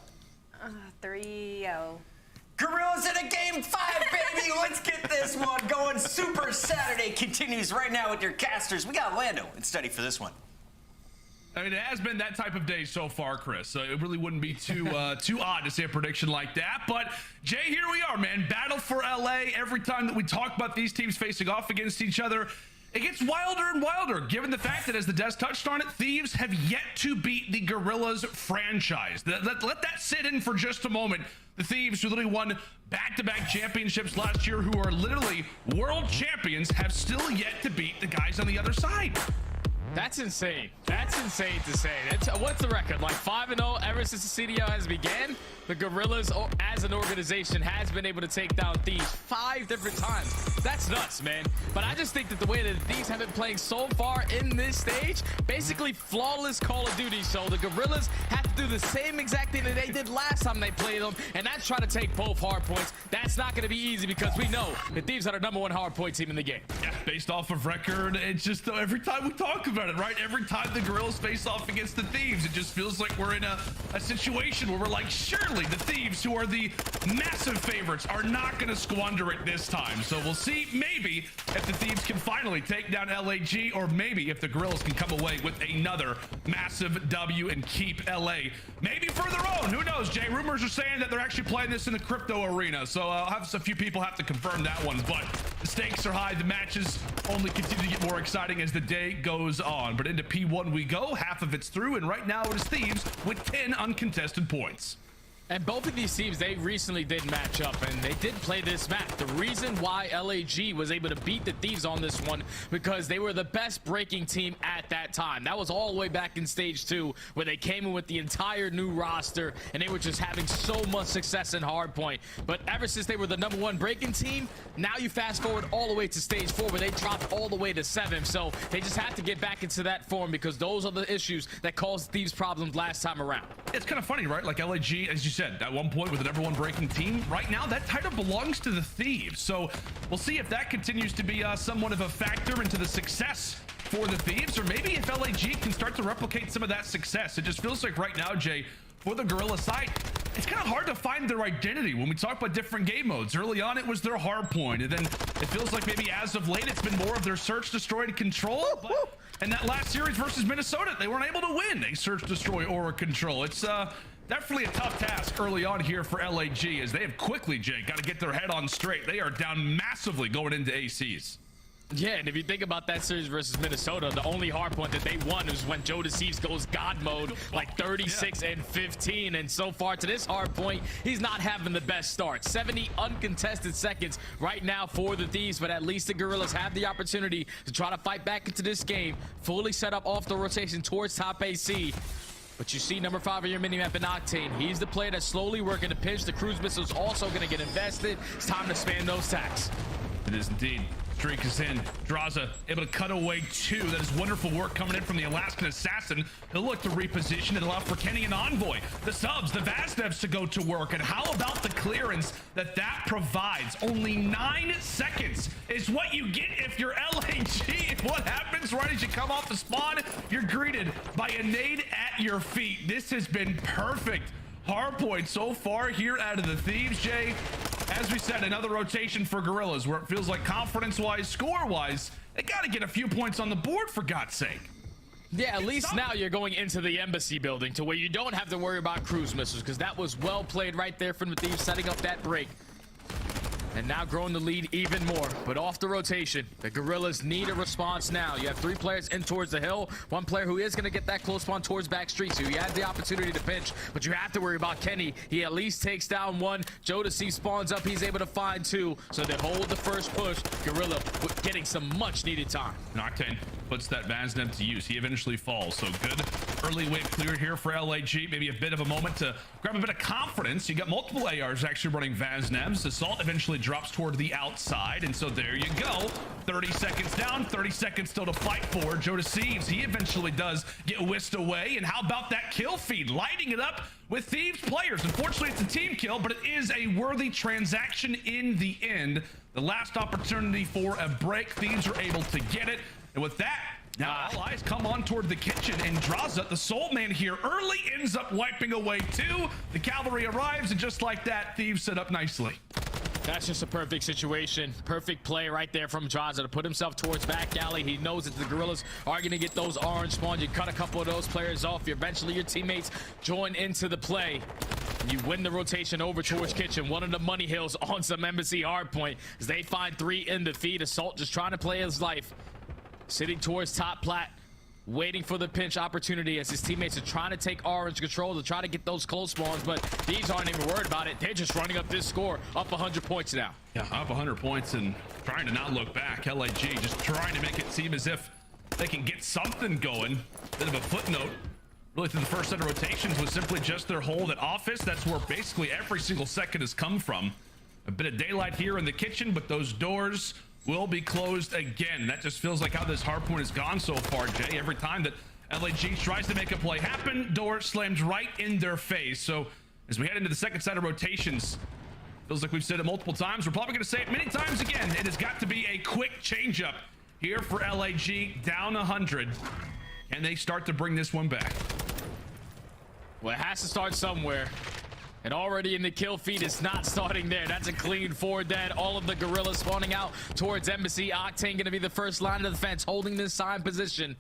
3-0. Gorillas in a game 5, baby. Let's get this one going. Super Saturday continues right now with your casters. We got Lando and study for this one. I mean, it has been that type of day so far, Chris. So it really wouldn't be too odd to say a prediction like that. But Jay, here we are, man. Battle for LA. Every time that we talk about these teams facing off against each other, it gets wilder and wilder, given the fact that, as the Des touched on it, Thieves have yet to beat the Gorillas franchise. Let that sit in for just a moment. The Thieves, who literally won back-to-back championships last year, who are literally world champions, have still yet to beat the guys on the other side. That's insane. That's insane to say. What's the record? Like 5-0 ever since the CDL has began? The Gorillas, as an organization, has been able to take down Thieves 5 different times. That's nuts, man. But I just think that the way that the Thieves have been playing so far in this stage, basically flawless Call of Duty. So the Gorillas have to do the same exact thing that they did last time they played them, and that's try to take both hard points. That's not going to be easy because we know the Thieves are our #1 hard point team in the game. Yeah, based off of record, it's just every time we talk about it, right? Every time the Gorillas face off against the Thieves, it just feels like we're in a situation where we're like, surely the Thieves, who are the massive favorites, are not going to squander it this time. So we'll see maybe if the Thieves can finally take down LAG, or maybe if the Gorillas can come away with another massive W and keep LA maybe for their own. Who knows, Jay? Rumors are saying that they're actually playing this in the crypto arena, so I'll have a few people have to confirm that one, but the stakes are high. The matches only continue to get more exciting as the day goes on. But into P1 we go. Half of it's through, and right now it is Thieves with 10 uncontested points. And both of these teams, they recently did match up, and they did play this map. The reason why LAG was able to beat the Thieves on this one, because they were the best breaking team at that time. That was all the way back in stage 2, where they came in with the entire new roster, and they were just having so much success in hardpoint. But ever since they were the #1 breaking team, now you fast forward all the way to stage 4, where they dropped all the way to 7. So they just have to get back into that form, because those are the issues that caused Thieves problems last time around. It's kind of funny, right? Like LAG, as you said, at one point with the #1 breaking team. Right now, that title belongs to the Thieves. So we'll see if that continues to be somewhat of a factor into the success for the Thieves, or maybe if LAG can start to replicate some of that success. It just feels like right now, Jay, for the Gorilla side, it's kind of hard to find their identity when we talk about different game modes. Early on, it was their hard point, and then it feels like maybe as of late, it's been more of their search, destroy, and control. But in that last series versus Minnesota, they weren't able to win a search, destroy, or a control. It's definitely a tough task early on here for LAG, as they have quickly, Jay, got to get their head on straight. They are down massively going into ACs. Yeah, and if you think about that series versus Minnesota, the only hard point that they won was when Joe Deceives goes God mode, like 36 and 15. And so far to this hard point, he's not having the best start. 70 uncontested seconds right now for the Thieves, but at least the Gorillas have the opportunity to try to fight back into this game, fully set up off the rotation towards top AC. But you see number 5 on your minimap in Octane. He's the player that's slowly working to pinch. The cruise missile's also going to get invested. It's time to spam those tacks. It is indeed. Streak is in. Draza able to cut away 2. That is wonderful work coming in from the Alaskan Assassin. He'll look to reposition and allow for Kenny and Envoy, the subs, the Vaznevs to go to work. And how about the clearance that provides? Only 9 seconds is what you get if you're LAG. What happens right as you come off the spawn? You're greeted by a nade at your feet. This has been perfect hardpoint so far here out of the Thieves, Jay. As we said, another rotation for Gorillas, where it feels like confidence-wise, score-wise, they got to get a few points on the board, for God's sake. Yeah, at least now you're going into the embassy building to where you don't have to worry about cruise missiles, because that was well played right there from the Thieves, setting up that break. And now growing the lead even more. But off the rotation, the Gorillas need a response now. You have 3 players in towards the hill. 1 player who is going to get that close spawn towards back street. So you have the opportunity to pinch, but you have to worry about Kenny. He at least takes down 1. Joe Deceive spawns up. He's able to find 2. So they hold the first push. Gorilla getting some much needed time. Octane puts that Vaznev to use. He eventually falls. So good early wave cleared here for LAG. Maybe a bit of a moment to grab a bit of confidence. You got multiple ARs actually running Vaznevs. Assault eventually drops toward the outside, and so there you go. 30 seconds down, 30 seconds still to fight for. Joe Deceives, he eventually does get whisked away. And how about that kill feed, lighting it up with Thieves players? Unfortunately, it's a team kill, but it is a worthy transaction in the end. The last opportunity for a break. Thieves are able to get it, and with that, now all eyes come on toward the kitchen, and Draza, the soul man here, early ends up wiping away 2. The cavalry arrives, and just like that, Thieves set up nicely. That's just a perfect situation. Perfect play right there from Draza to put himself towards back alley. He knows that the Gorillas are going to get those orange spawns. You cut a couple of those players off. Eventually, your teammates join into the play. You win the rotation over towards kitchen. One of the money hills on some embassy hardpoint as they find 3 in the feed. Assault just trying to play his life. sitting towards top plat, waiting for the pinch opportunity as his teammates are trying to take orange control to try to get those close spawns, but these aren't even worried about it. They're just running up this score, up 100 points now. Yeah, up 100 points and trying to not look back. LAG just trying to make it seem as if they can get something going. Bit of a footnote, really, through the first set of rotations was simply just their hold at office. That's where basically every single second has come from. A bit of daylight here in the kitchen, but those doors will be closed again. That just feels like how this hardpoint has gone so far, Jay. Every time that LAG tries to make a play happen, door slams right in their face. So as we head into the second set of rotations, feels like we've said it multiple times. We're probably going to say it many times again. It has got to be a quick changeup here for LAG, down 100. Can they start to bring this one back? Well, it has to start somewhere. And already in the kill feed, it's not starting there. That's a clean 4 dead. All of the gorillas spawning out towards Embassy. Octane going to be the first line of defense, holding this side position.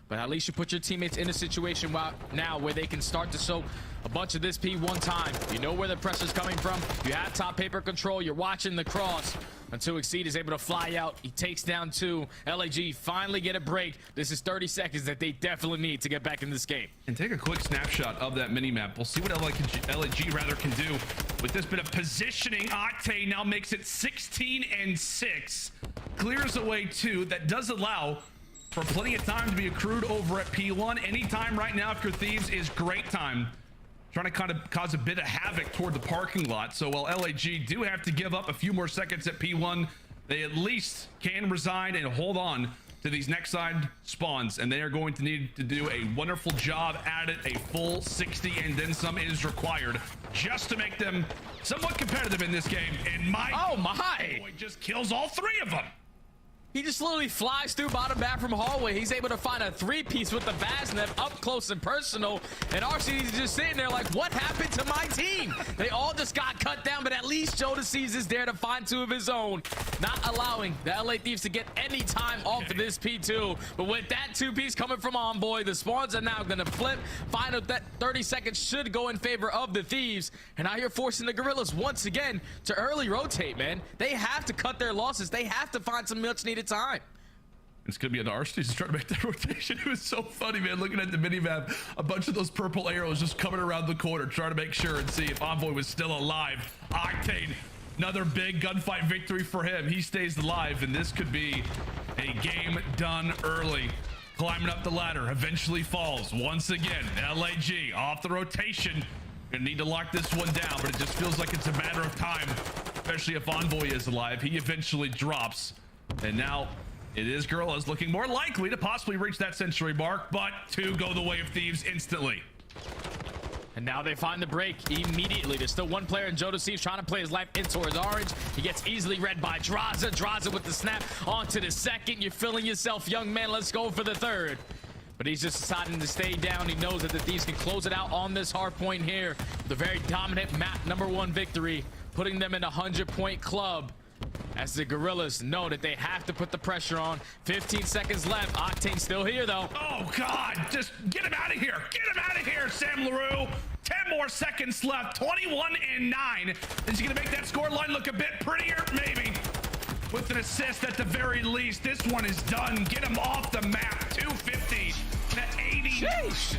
But at least you put your teammates in a situation now where they can start to soak a bunch of this P1 time. You know where the pressure's coming from. You have top paper control. You're watching the cross until Exceed is able to fly out. He takes down 2. LAG finally get a break. This is 30 seconds that they definitely need to get back in this game. And take a quick snapshot of that mini-map. We'll see what LAG can do with this bit of positioning. Octane now makes it 16-6. Clears away 2. That does allow for plenty of time to be accrued over at P1. Any time right now, if you're Thieves, is great time. Trying to kind of cause a bit of havoc toward the parking lot. So while LAG do have to give up a few more seconds at P1, they at least can resign and hold on to these next side spawns. And they are going to need to do a wonderful job at it. A full 60 and then some is required just to make them somewhat competitive in this game. And my boy just kills all 3 of them. He just literally flies through bottom bathroom hallway. He's able to find a 3-piece with the Vaznev up close and personal. And RCD's just sitting there like, what happened to my team? They all just got cut down, but at least Jodeci's is there to find 2 of his own. Not allowing the LA Thieves to get any time off of this P2. But with that 2-piece coming from Envoy, the spawns are now going to flip. Final that 30 seconds should go in favor of the Thieves. And now you're forcing the Gorillas once again to early rotate, man. They have to cut their losses. They have to find some much needed time. It's gonna be an Arsenal just trying to make that rotation. It was so funny, man, looking at the mini-map, a bunch of those purple arrows just coming around the corner, trying to make sure and see if Envoy was still alive. Octane, another big gunfight victory for him. He stays alive, and this could be a game done early. Climbing up the ladder, eventually falls once again. LAG off the rotation. Gonna need to lock this one down, but it just feels like it's a matter of time, especially if Envoy is alive. He eventually drops. And now it is Gorillas looking more likely to possibly reach that century mark, but 2 go the way of Thieves instantly. And now they find the break immediately. There's still 1 player in Jodeci trying to play his life in towards orange. He gets easily read by Draza. Draza with the snap onto the second. You're feeling yourself, young man. Let's go for the 3rd. But he's just deciding to stay down. He knows that the Thieves can close it out on this hard point here. The very dominant map #1 victory, putting them in a 100-point club. As the Gorillas know that they have to put the pressure on. 15 seconds left. Octane still here, though. Oh, God. Just get him out of here. Get him out of here, Sam LaRue. 10 more seconds left. 21-9. Is he going to make that score line look a bit prettier? Maybe. With an assist at the very least. This one is done. Get him off the map. 250 to 80. Sheesh.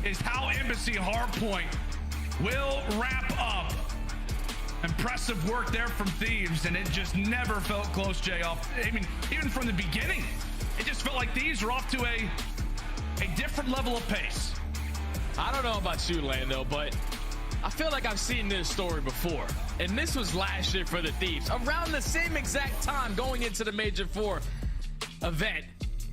Is how Embassy Hardpoint will wrap up. Impressive work there from Thieves, and it just never felt close, Jay. I mean, even from the beginning, it just felt like Thieves were off to a different level of pace. I don't know about you, Lando, but I feel like I've seen this story before. And this was last year for the Thieves. Around the same exact time going into the Major 4 event,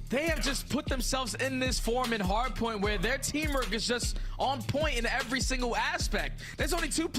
they have just put themselves in this form in Hardpoint where their teamwork is just on point in every single aspect. There's only 3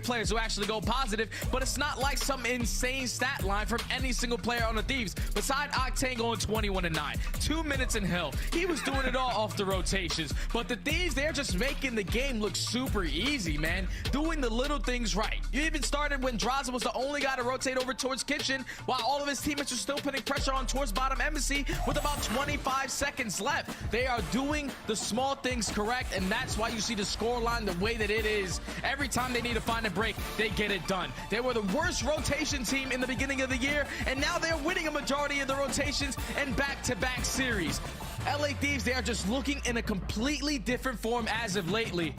players who actually go positive, but it's not like some insane stat line from any single player on the Thieves. Beside Octane going 21-9, 2 minutes in hell. He was doing it all off the rotations, but the Thieves, they're just making the game look super easy, man. Doing the little things right. You even started when Draza was the only guy to rotate over towards Kitchen, while all of his teammates are still putting pressure on towards bottom Embassy with about 25 seconds left. They are doing the small things correct, and that's That's why you see the score line the way that it is. Every time they need to find a break, they get it done. They were the worst rotation team in the beginning of the year, and now they're winning a majority of the rotations and back-to-back series. LA Thieves, they are just looking in a completely different form as of lately.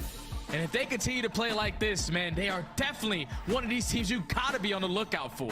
And if they continue to play like this, man, they are definitely one of these teams you gotta be on the lookout for.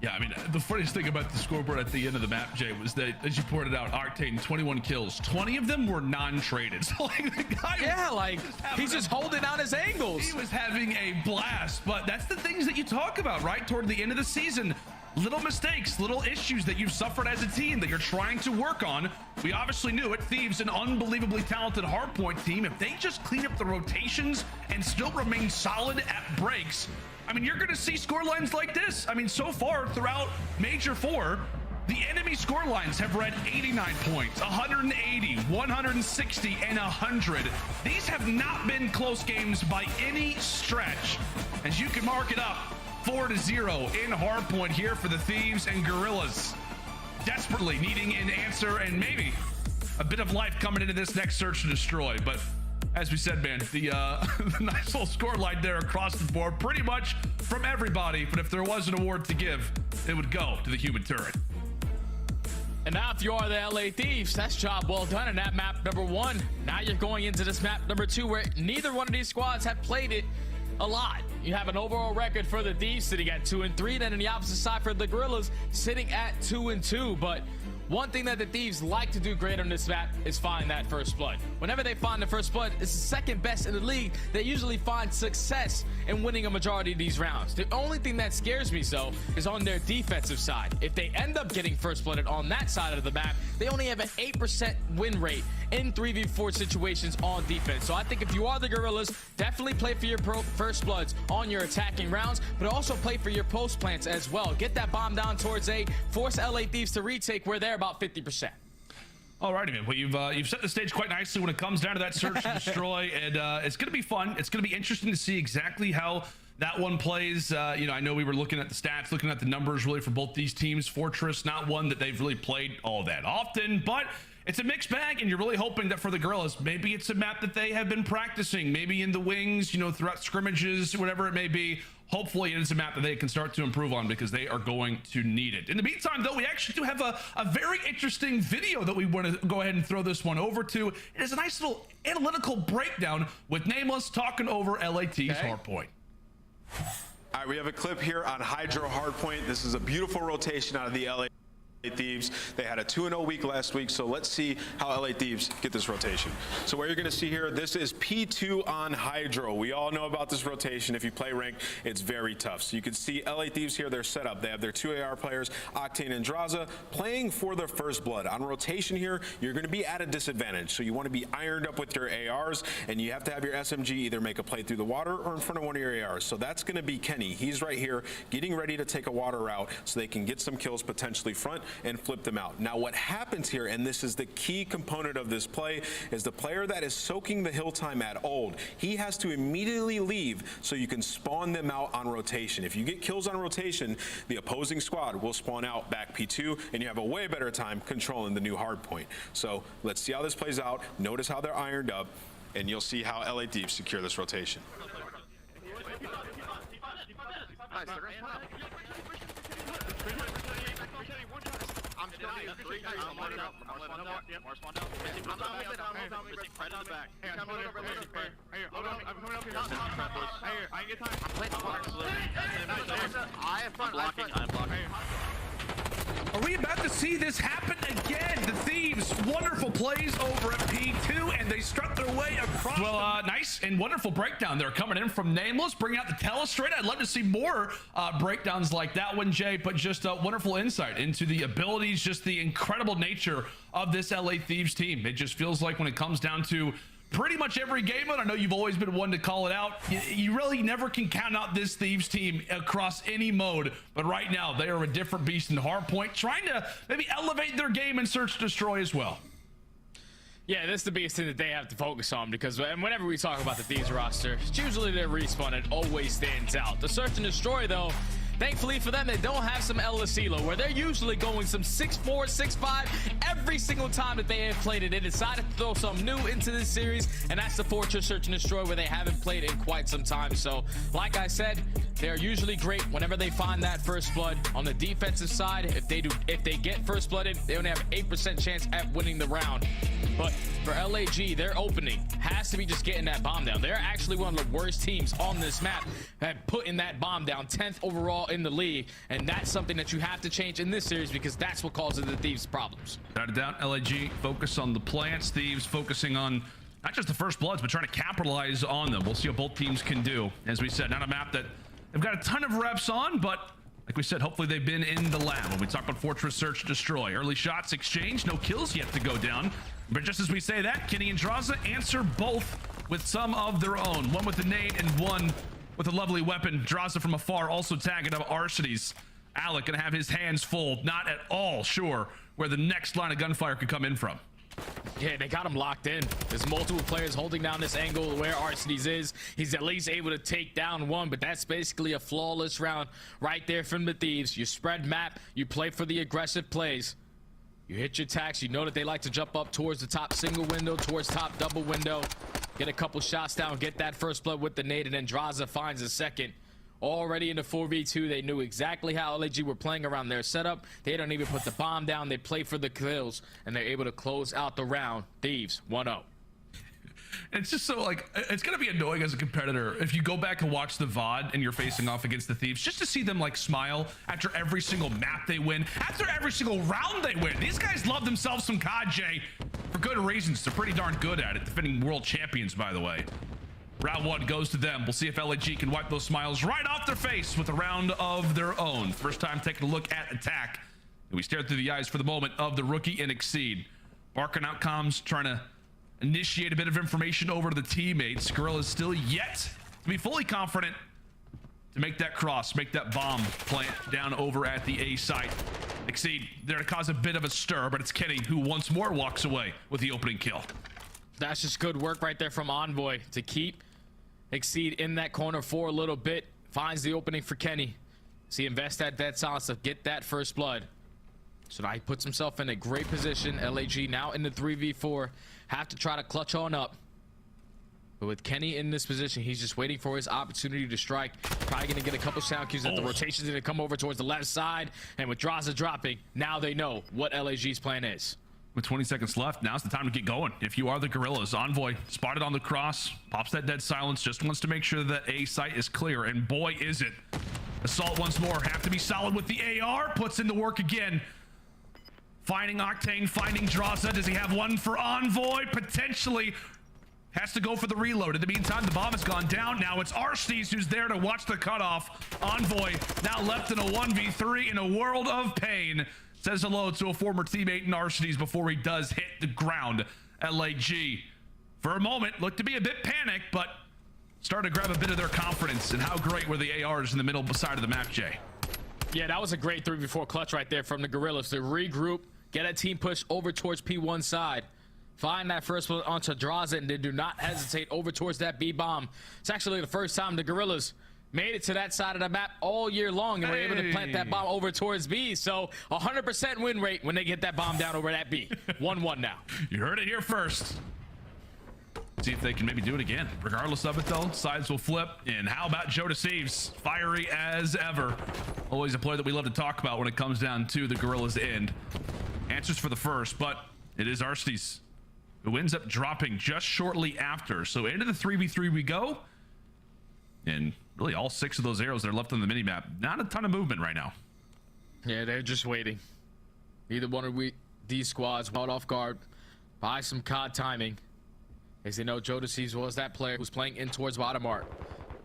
Yeah, I mean, the funniest thing about the scoreboard at the end of the map, Jay, was that, as you pointed out, Octane, 21 kills. 20 of them were non-traded. So, like, the guy... Yeah, like, he's just holding out his angles. He was having a blast. But that's the things that you talk about, right? Toward the end of the season. Little mistakes, little issues that you've suffered as a team that you're trying to work on. We obviously knew it. Thieves, an unbelievably talented hardpoint team. If they just clean up the rotations and still remain solid at breaks, I mean, you're going to see score lines like this. I mean, so far throughout Major 4, the enemy score lines have read 89 points, 180, 160, and 100. These have not been close games by any stretch. As you can mark it up, 4-0 in hardpoint here for the Thieves and Gorillas. Desperately needing an answer and maybe a bit of life coming into this next search and destroy. But as we said, man, the nice little score line there across the board, pretty much from everybody. But if there was an award to give, it would go to the human turret. And now if you are the LA Thieves, that's job well done in that map number 1. Now you're going into this map number 2, where neither one of these squads have played it a lot. You have an overall record for the Thieves sitting at 2-3, then on the opposite side for the Gorillas sitting at 2-2. But one thing that the Thieves like to do great on this map is find that first blood. Whenever they find the first blood, it's the second best in the league. They usually find success in winning a majority of these rounds. The only thing that scares me, though, is on their defensive side. If they end up getting first blooded on that side of the map, they only have an 8% win rate in 3v4 situations on defense. So I think if you are the Gorillas, definitely play for your first bloods on your attacking rounds, but also play for your post plants as well. Get that bomb down towards A, force LA Thieves to retake where they're about 50%. Alrighty, man. Well, you've set the stage quite nicely when it comes down to that search and destroy, and it's going to be fun. It's going to be interesting to see exactly how that one plays. You know, I know we were looking at the stats, looking at the numbers really for both these teams. Fortress, not one that they've really played all that often, but it's a mixed bag, and you're really hoping that for the Gorillas, maybe it's a map that they have been practicing, maybe in the wings, you know, throughout scrimmages, whatever it may be. Hopefully it is a map that they can start to improve on, because they are going to need it. In the meantime, though, we actually do have a very interesting video that we want to go ahead and throw this one over to. It is a nice little analytical breakdown with Nameless talking over LAT's hardpoint. All right, we have a clip here on Hydro Hardpoint. This is a beautiful rotation out of the LA Thieves. They had a 2-0 week last week, so let's see how LA Thieves get this rotation. So what you're going to see here, this is P2 on Hydro. We all know about this rotation. If you play ranked, it's very tough. So you can see LA Thieves here, they're set up. They have their 2 AR players, Octane and Draza, playing for their first blood. On rotation here, you're going to be at a disadvantage. So you want to be ironed up with your ARs, and you have to have your SMG either make a play through the water or in front of one of your ARs. So that's going to be Kenny. He's right here getting ready to take a water route so they can get some kills potentially front and flip them out. Now what happens here, and this is the key component of this play, is the player that is soaking the hill time at old, he has to immediately leave so you can spawn them out on rotation. If you get kills on rotation, the opposing squad will spawn out back P2, and you have a way better time controlling the new hard point. So let's see how this plays out. Notice how they're ironed up, and you'll see how LA Thieves secure this rotation. Are we about to see this happen again? The Thieves, wonderful plays over at P2, and they struck their way across. Well, nice and wonderful breakdown there coming in from Nameless, bringing out the telestrate. I'd love to see more breakdowns like that one, Jay, but just a wonderful insight into the abilities, just the incredible nature of this LA Thieves team. It just feels like when it comes down to pretty much every game, and I know you've always been one to call it out, you really never can count out this Thieves team across any mode, but right now they are a different beast in hardpoint, trying to maybe elevate their game in search and destroy as well. Yeah, this is the biggest thing that they have to focus on, because whenever we talk about the Thieves roster, it's usually their respawn. It always stands out. The search and destroy, though, Thankfully for them, they don't have some El Asilo, where they're usually going some 6'4", 6'5", every single time that they have played it. They decided to throw something new into this series, and that's the Fortress Search and Destroy, where they haven't played in quite some time. So, like I said, they're usually great whenever they find that first blood. On the defensive side, if they get first blooded, they only have an 8% chance at winning the round. But for LAG, their opening has to be just getting that bomb down. They're actually one of the worst teams on this map at putting that bomb down, 10th overall in the league, and that's something that you have to change in this series because that's what causes the Thieves problems. Without a doubt, LAG focus on the plants, Thieves focusing on not just the first bloods, but trying to capitalize on them. We'll see what both teams can do. As we said, not a map that they've got a ton of reps on, but like we said, hopefully they've been in the lab. When we talk about Fortress Search Destroy, early shots exchanged, no kills yet to go down. But just as we say that, Kenny and Draza answer both with some of their own. One with the nade and one with a lovely weapon. Draza from afar also tagging up Arcitys. Alec gonna have his hands full, not at all sure where the next line of gunfire could come in from. Yeah, they got him locked in. There's multiple players holding down this angle where Arcitys is. He's at least able to take down one, but that's basically a flawless round right there from the Thieves. You spread map, you play for the aggressive plays. You hit your tags. You know that they like to jump up towards the top single window, towards top double window. Get a couple shots down, get that first blood with the nade, and then Draza finds a second. Already in the 4v2, they knew exactly how LAG were playing around their setup. They don't even put the bomb down. They play for the kills, and they're able to close out the round. Thieves, 1-0. It's just so, like, it's gonna be annoying as a competitor if you go back and watch the VOD and you're facing off against the Thieves, just to see them like smile after every single map they win, after every single round they win. These guys love themselves some COD, Jay, for good reasons. They're pretty darn good at it, defending world champions, by the way. Round one goes to them. We'll see if LAG can wipe those smiles right off their face with a round of their own. First time taking a look at attack, and we stare through the eyes for the moment of the rookie and Exceed. Barking out comms, trying to initiate a bit of information over to the teammates. Gorilla is still yet to be fully confident to make that cross, make that bomb plant down over at the A site. Exceed there to cause a bit of a stir, but it's Kenny who once more walks away with the opening kill. That's just good work right there from Envoy to keep Exceed in that corner for a little bit. Finds the opening for Kenny. So he invests that dead silence to get that first blood. So now he puts himself in a great position. LAG now in the 3v4. Have to try to clutch on up. But with Kenny in this position, he's just waiting for his opportunity to strike. Probably going to get a couple sound cues that the rotation's going to come over towards the left side. And with Draza dropping, now they know what LAG's plan is. With 20 seconds left, now's the time to get going. If you are the Gorillas, Envoy spotted on the cross, pops that dead silence, just wants to make sure that A site is clear, and boy is it. Assault once more, have to be solid with the AR, puts in the work again. Finding Octane, finding Draza. Does he have one for Envoy? Potentially. Has to go for the reload. In the meantime, the bomb has gone down. Now it's Arcitys who's there to watch the cutoff. Envoy now left in a 1v3 in a world of pain. Says hello to a former teammate in Arcitys before he does hit the ground. LAG, for a moment, looked to be a bit panicked, but started to grab a bit of their confidence. And how great were the ARs in the middle side of the map, Jay? Yeah, that was a great 3v4 clutch right there from the Gorillas to regroup, get a team push over towards P1 side. Find that first one onto Draza, and then do not hesitate over towards that B bomb. It's actually the first time the Gorillas made it to that side of the map all year long and were able to plant that bomb over towards B. So 100% win rate when they get that bomb down over that B. 1-1 now. You heard it here first. See if they can maybe do it again. Regardless of it, though, sides will flip. And how about Joe Deceives? Fiery as ever. Always a player that we love to talk about when it comes down to the Gorillas' end. Answers for the first, but it is Arcitys who ends up dropping just shortly after. So into the 3v3 we go. And really all 6 of those arrows that are left on the minimap. Not a ton of movement right now. Yeah, they're just waiting. Either one of these squads caught off guard by some COD timing. As they know, Joe Deceives was that player who's playing in towards bottom art.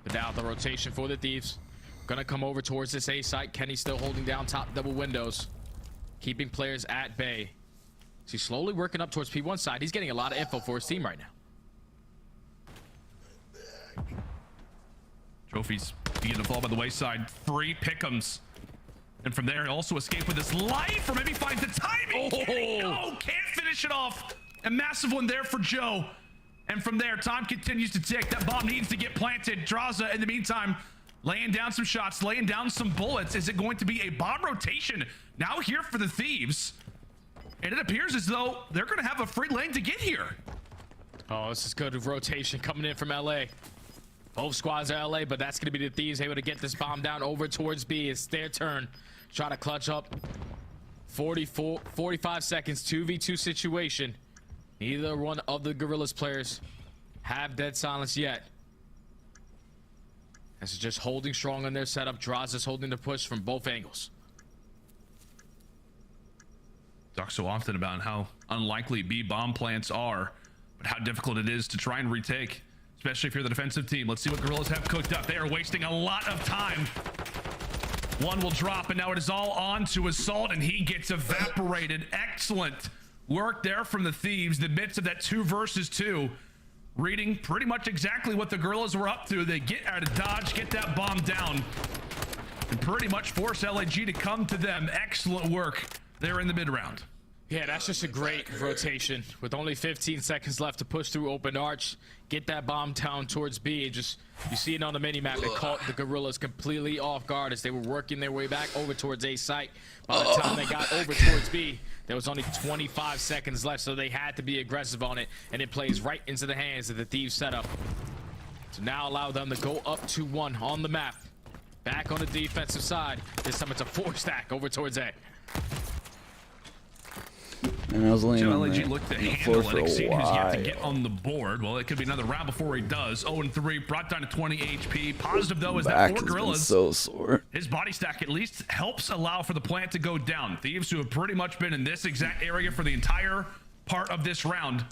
But now the rotation for the Thieves. Gonna come over towards this A site. Kenny still holding down top double windows. Keeping players at bay. So he's slowly working up towards P1 side. He's getting a lot of info for his team right now. Trophies begin to fall by the wayside. 3 pick'ems. And from there, also escape with his life, or maybe finds the timing. Oh, can't finish it off. A massive one there for Joe. And from there, time continues to tick. That bomb needs to get planted. Draza, in the meantime, laying down some shots, laying down some bullets. Is it going to be a bomb rotation now here for the Thieves? And it appears as though they're going to have a free lane to get here. Oh, this is good rotation coming in from LA. Both squads are LA, but that's going to be the Thieves able to get this bomb down over towards B. It's their turn. Try to clutch up. 45 seconds, 2v2 situation. Neither one of the Gorillas players have dead silence yet. This is just holding strong on their setup. Draws is holding the push from both angles. Talk so often about how unlikely B bomb plants are, but how difficult it is to try and retake, especially if you're the defensive team. Let's see what Gorillas have cooked up. They are wasting a lot of time. One will drop, and now it is all on to Assault, and he gets evaporated. Excellent work there from the Thieves. The midst of that 2 versus 2, reading pretty much exactly what the Gorillas were up to. They get out of dodge, get that bomb down, and pretty much force LAG to come to them. Excellent work there in the mid-round. Yeah, that's just a great rotation. With only 15 seconds left to push through open arch, get that bomb down towards B. And just, you see it on the mini-map. It caught the Gorillas completely off guard as they were working their way back over towards A site. By the time they got over towards B, there was only 25 seconds left, so they had to be aggressive on it. And it plays right into the hands of the Thieves setup to now allow them to go up 2-1 on the map. Back on the defensive side. This time it's a 4-stack over towards A. And I was laying on LAG the looked to floor handle for it. a Exceed who's yet to while. get on the board. Well, it could be another round before he does. 0-3, brought down to 20 HP. Positive, though, is that Back 4 has been Gorillas. so sore. His body stack at least helps allow for the plant to go down. Thieves, who have pretty much been in this exact area for the entire part of this round,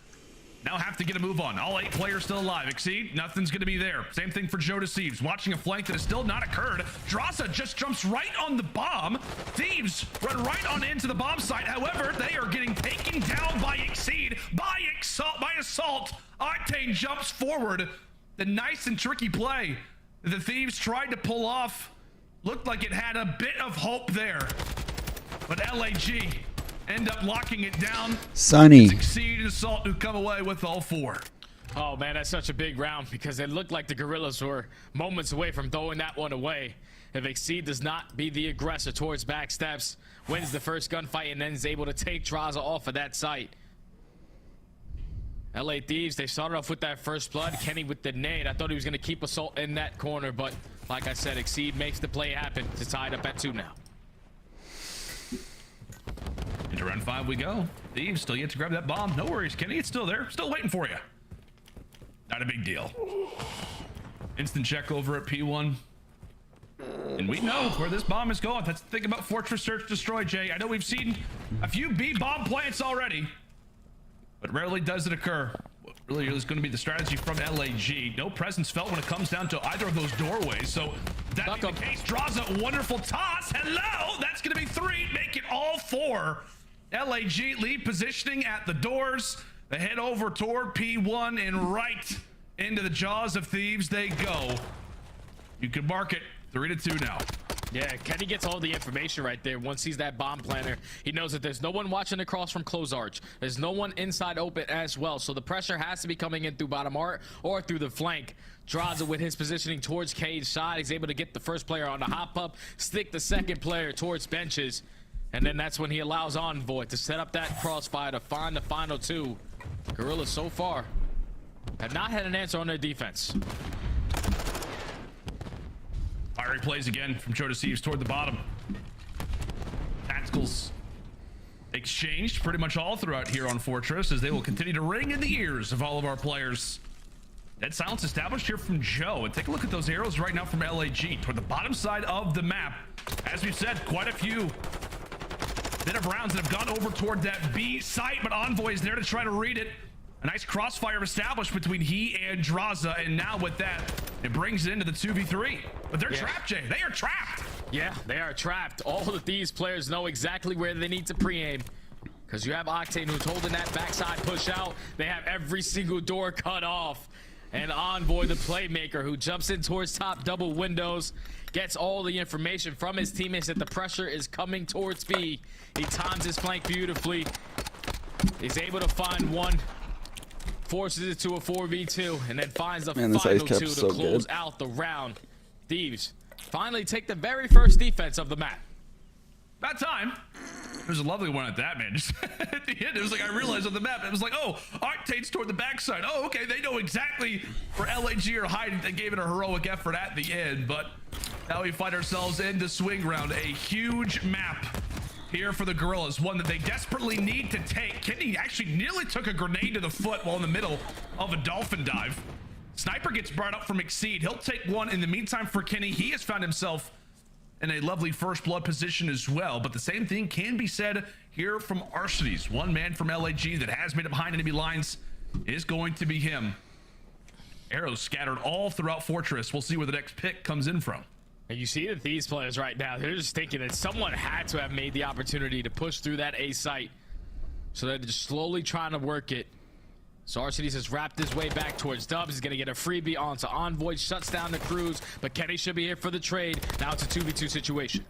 now have to get a move on. All 8 players still alive. Exceed, nothing's going to be there. Same thing for Joe Deceives. Watching a flank that has still not occurred. Drasa just jumps right on the bomb. Thieves run right on into the bomb site. However, they are getting taken down by Exceed, by Assault. Octane jumps forward. The nice and tricky play that the Thieves tried to pull off looked like it had a bit of hope there. But LAG end up locking it down. Sunny. It's Exceed and Assault who come away with all 4. Oh man, that's such a big round because it looked like the Gorillas were moments away from throwing that one away. If Exceed does not be the aggressor towards back steps, wins the first gunfight, and then is able to take Draza off of that site. LA Thieves, they started off with that first blood. Kenny with the nade. I thought he was going to keep Assault in that corner, but like I said, Exceed makes the play happen to tie it up at 2 now. Into round 5 we go. Thieves still yet to grab that bomb. No worries, Kenny. It's still there. Still waiting for you. Not a big deal. Instant check over at P1. And we know where this bomb is going. That's the thing about Fortress Search Destroy, Jay. I know we've seen a few B bomb plants already, but rarely does it occur. What really is going to be the strategy from LAG. No presence felt when it comes down to either of those doorways. So that being the case, draws a wonderful toss. Hello, that's going to be 3. Make it all 4. LAG lead positioning at the doors. They head over toward P1 and right into the jaws of Thieves they go. You can mark it 3-2 now. Yeah, Kenny gets all the information right there. Once he's that bomb planner, he knows that there's no one watching across from close arch. There's no one inside open as well. So the pressure has to be coming in through bottom art or through the flank. Draza with his positioning towards Cage side. He's able to get the first player on the hop up, stick the second player towards benches. And then that's when he allows Envoy to set up that crossfire to find the final 2. Gorillas so far have not had an answer on their defense. Fiery plays again from Joe Deceives toward the bottom. Tacticals exchanged pretty much all throughout here on Fortress as they will continue to ring in the ears of all of our players. Dead silence established here from Joe. And take a look at those arrows right now from LAG toward the bottom side of the map. As we've said, quite a few bit of rounds that have gone over toward that B site, but Envoy is there to try to read it. A nice crossfire established between he and Draza, and now with that, it brings it into the 2v3. But they're trapped, Jay. They are trapped. Yeah, they are trapped. All of these players know exactly where they need to pre-aim. Because you have Octane who's holding that backside push out. They have every single door cut off. And Envoy, the playmaker, who jumps in towards top double windows, gets all the information from his teammates that the pressure is coming towards B. He times his flank beautifully. He's able to find one, forces it to a 4v2, and then finds the final 2 to close out the round. Thieves finally take the very first defense of the map. About time. It was a lovely one at that, man. Just at the end, it was like I realized on the map, it was like, oh, Octane's toward the backside. Oh, okay, they know exactly where LAG are hiding. They gave it a heroic effort at the end, but now we find ourselves in the swing round. A huge map here for the Gorillas, one that they desperately need to take. Kenny actually nearly took a grenade to the foot while in the middle of a dolphin dive. Sniper gets brought up from Exceed. He'll take one. In the meantime, for Kenny, he has found himself in a lovely first blood position as well, but the same thing can be said here from Arcitys. One man from LAG that has made it behind enemy lines is going to be him. Arrows scattered all throughout Fortress. We'll see where the next pick comes in from. And you see that these players right now, they're just thinking that someone had to have made the opportunity to push through that A site. So they're just slowly trying to work it. So Arcitys has wrapped his way back towards Dubs. He's going to get a freebie onto Envoy, shuts down the Cruise, but Kenny should be here for the trade. Now it's a 2v2 situation.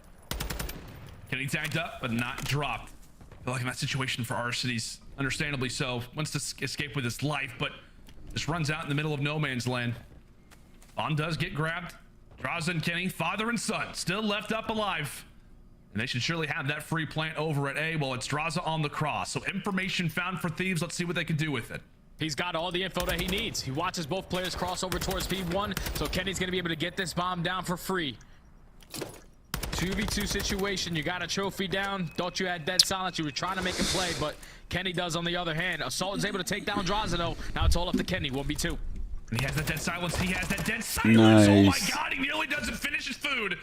Kenny tagged up, but not dropped. I feel like in that situation for Arcitys, understandably so, wants to escape with his life, but just runs out in the middle of no man's land. Bond does get grabbed. Draza and Kenny, father and son, still left up alive. And they should surely have that free plant over at A. Well, it's Draza on the cross. So information found for Thieves. Let's see what they can do with it. He's got all the info that he needs. He watches both players cross over towards P1, so Kenny's going to be able to get this bomb down for free. 2v2 situation. You got a trophy down. Thought you had dead silence. You were trying to make a play, but Kenny does on the other hand. Assault is able to take down Draza, though. Now it's all up to Kenny. 1v2. And he has that dead silence. He has that dead silence. Nice. Oh my God, he nearly doesn't finish his food.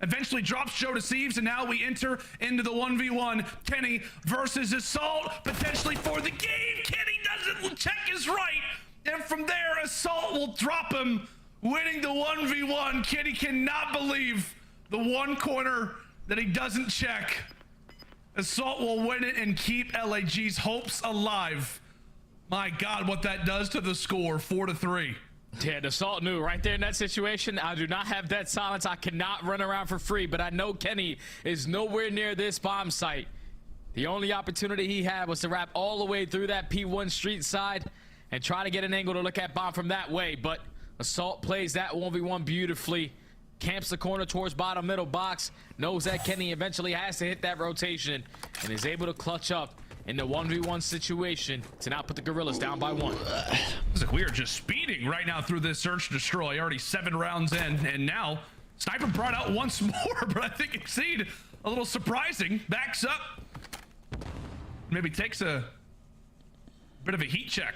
Eventually drops Joe to Sieves, and now we enter into the 1v1. Kenny versus Assault, potentially for the game. Kenny doesn't check his right, and from there, Assault will drop him, winning the 1v1. Kenny cannot believe the one corner that he doesn't check. Assault will win it and keep LAG's hopes alive. My God, what that does to the score, 4-3. Yeah, the Assault knew right there in that situation. I do not have dead silence. I cannot run around for free, but I know Kenny is nowhere near this bomb site. The only opportunity he had was to wrap all the way through that P1 street side and try to get an angle to look at bomb from that way, but Assault plays that 1v1 beautifully, camps the corner towards bottom middle box, knows that Kenny eventually has to hit that rotation, and is able to clutch up in the 1v1 situation to now put the Gorillas down by 1. It's like we are just speeding right now through this search and destroy. Already 7 rounds in, and now Sniper brought out once more, but I think Exceed, a little surprising, backs up. Maybe takes a bit of a heat check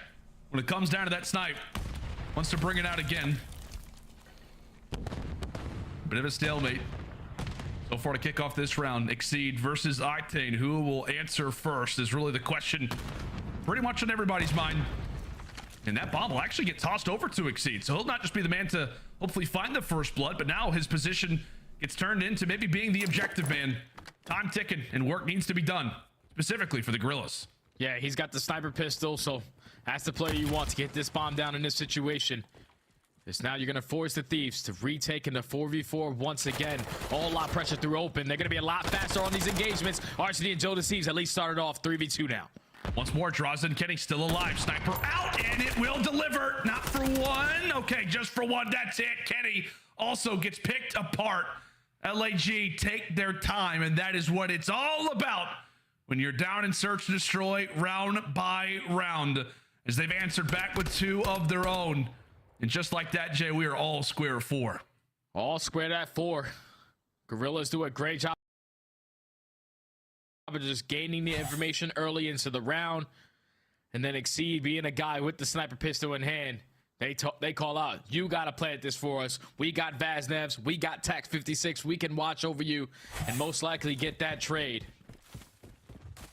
when it comes down to that snipe. Wants to bring it out again. Bit of a stalemate so far to kick off this round. Exceed versus Octane. Who will answer first is really the question pretty much on everybody's mind. And that bomb will actually get tossed over to Exceed. So he'll not just be the man to hopefully find the first blood, but now his position gets turned into maybe being the objective man. Time ticking and work needs to be done, specifically for the Gorillas. Yeah, he's got the sniper pistol, so that's the player you want to get this bomb down in this situation. This now you're going to force the Thieves to retake in the 4v4 once again. All lot pressure through open. They're going to be a lot faster on these engagements. Arcitys and Joe to Thieves at least started off 3v2 now. Once more, Draza and Kenny still alive. Sniper out, and it will deliver. Not for one. Okay, just for one. That's it. Kenny also gets picked apart. LAG take their time, and that is what it's all about when you're down in search and destroy round by round, as they've answered back with 2 of their own. And just like that, Jay, we are all square 4. All squared at 4. Gorillas do a great job of just gaining the information early into the round, and then Exceed being a guy with the sniper pistol in hand. They call out, you got to plant this for us. We got Vaznevs. We got Tax 56. We can watch over you and most likely get that trade.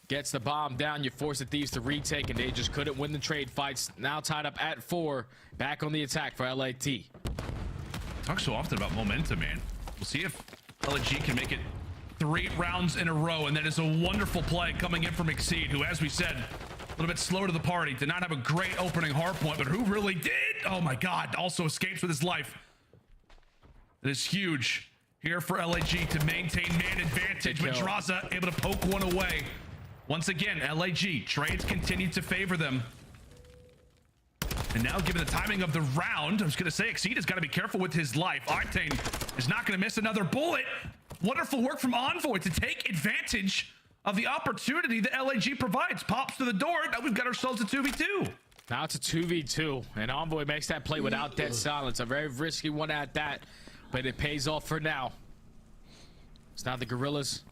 Gets the bomb down. You force the Thieves to retake, and they just couldn't win the trade fights. Now tied up at 4. Back on the attack for LAT. Talk so often about momentum, man. We'll see if LAG can make it 3 rounds in a row, and that is a wonderful play coming in from Exceed, who, as we said, a little bit slow to the party. Did not have a great opening hard point, but who really did? Oh my God, also escapes with his life. It is huge here for LAG to maintain man advantage, but Draza able to poke one away. Once again, LAG trades continue to favor them. And now, given the timing of the round, I was going to say, Exceed has got to be careful with his life. Octane is not going to miss another bullet. Wonderful work from Envoy to take advantage of the opportunity that LAG provides. Pops to the door. Now we've got ourselves a 2v2. Now it's a 2v2, and Envoy makes that play without dead silence. A very risky one at that, but it pays off for now. It's now the Gorillas.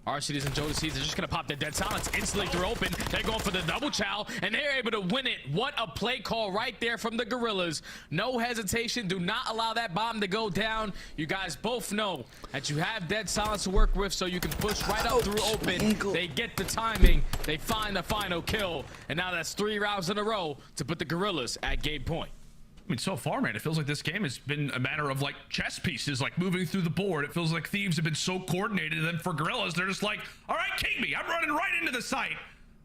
RCDs and Jodeci's are just going to pop their dead silence instantly through open. They're going for the double chow, and they're able to win it. What a play call right there from the Gorillas. No hesitation. Do not allow that bomb to go down. You guys both know that you have dead silence to work with, so you can push right up through open. They get the timing. They find the final kill, and now that's 3 rounds in a row to put the Gorillas at game point. I mean, so far, man, it feels like this game has been a matter of like chess pieces, like moving through the board. It feels like Thieves have been so coordinated, and then for Gorillas, they're just like, all right, king me. I'm running right into the site.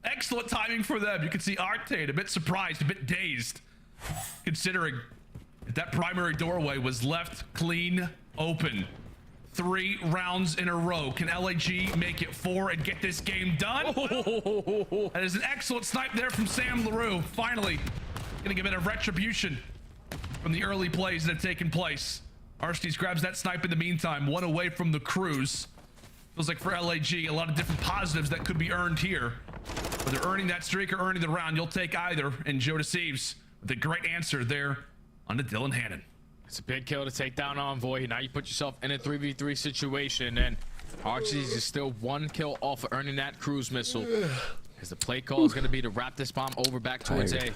Excellent timing for them. You can see Octane a bit surprised, a bit dazed, considering that primary doorway was left clean open. 3 rounds in a row. Can LAG make it 4 and get this game done? That is an excellent snipe there from Sam LaRue. Finally, gonna give it a retribution from the early plays that have taken place. Arstides grabs that snipe in the meantime, 1 away from the cruise. Feels like for LAG, a lot of different positives that could be earned here. Whether earning that streak or earning the round, you'll take either. And Jodeci's with a great answer there on the Dylan Hannon. It's a big kill to take down Envoy. Now you put yourself in a 3v3 situation, and Archies is still 1 kill off of earning that cruise missile. As the play call is going to be to wrap this bomb over back towards A.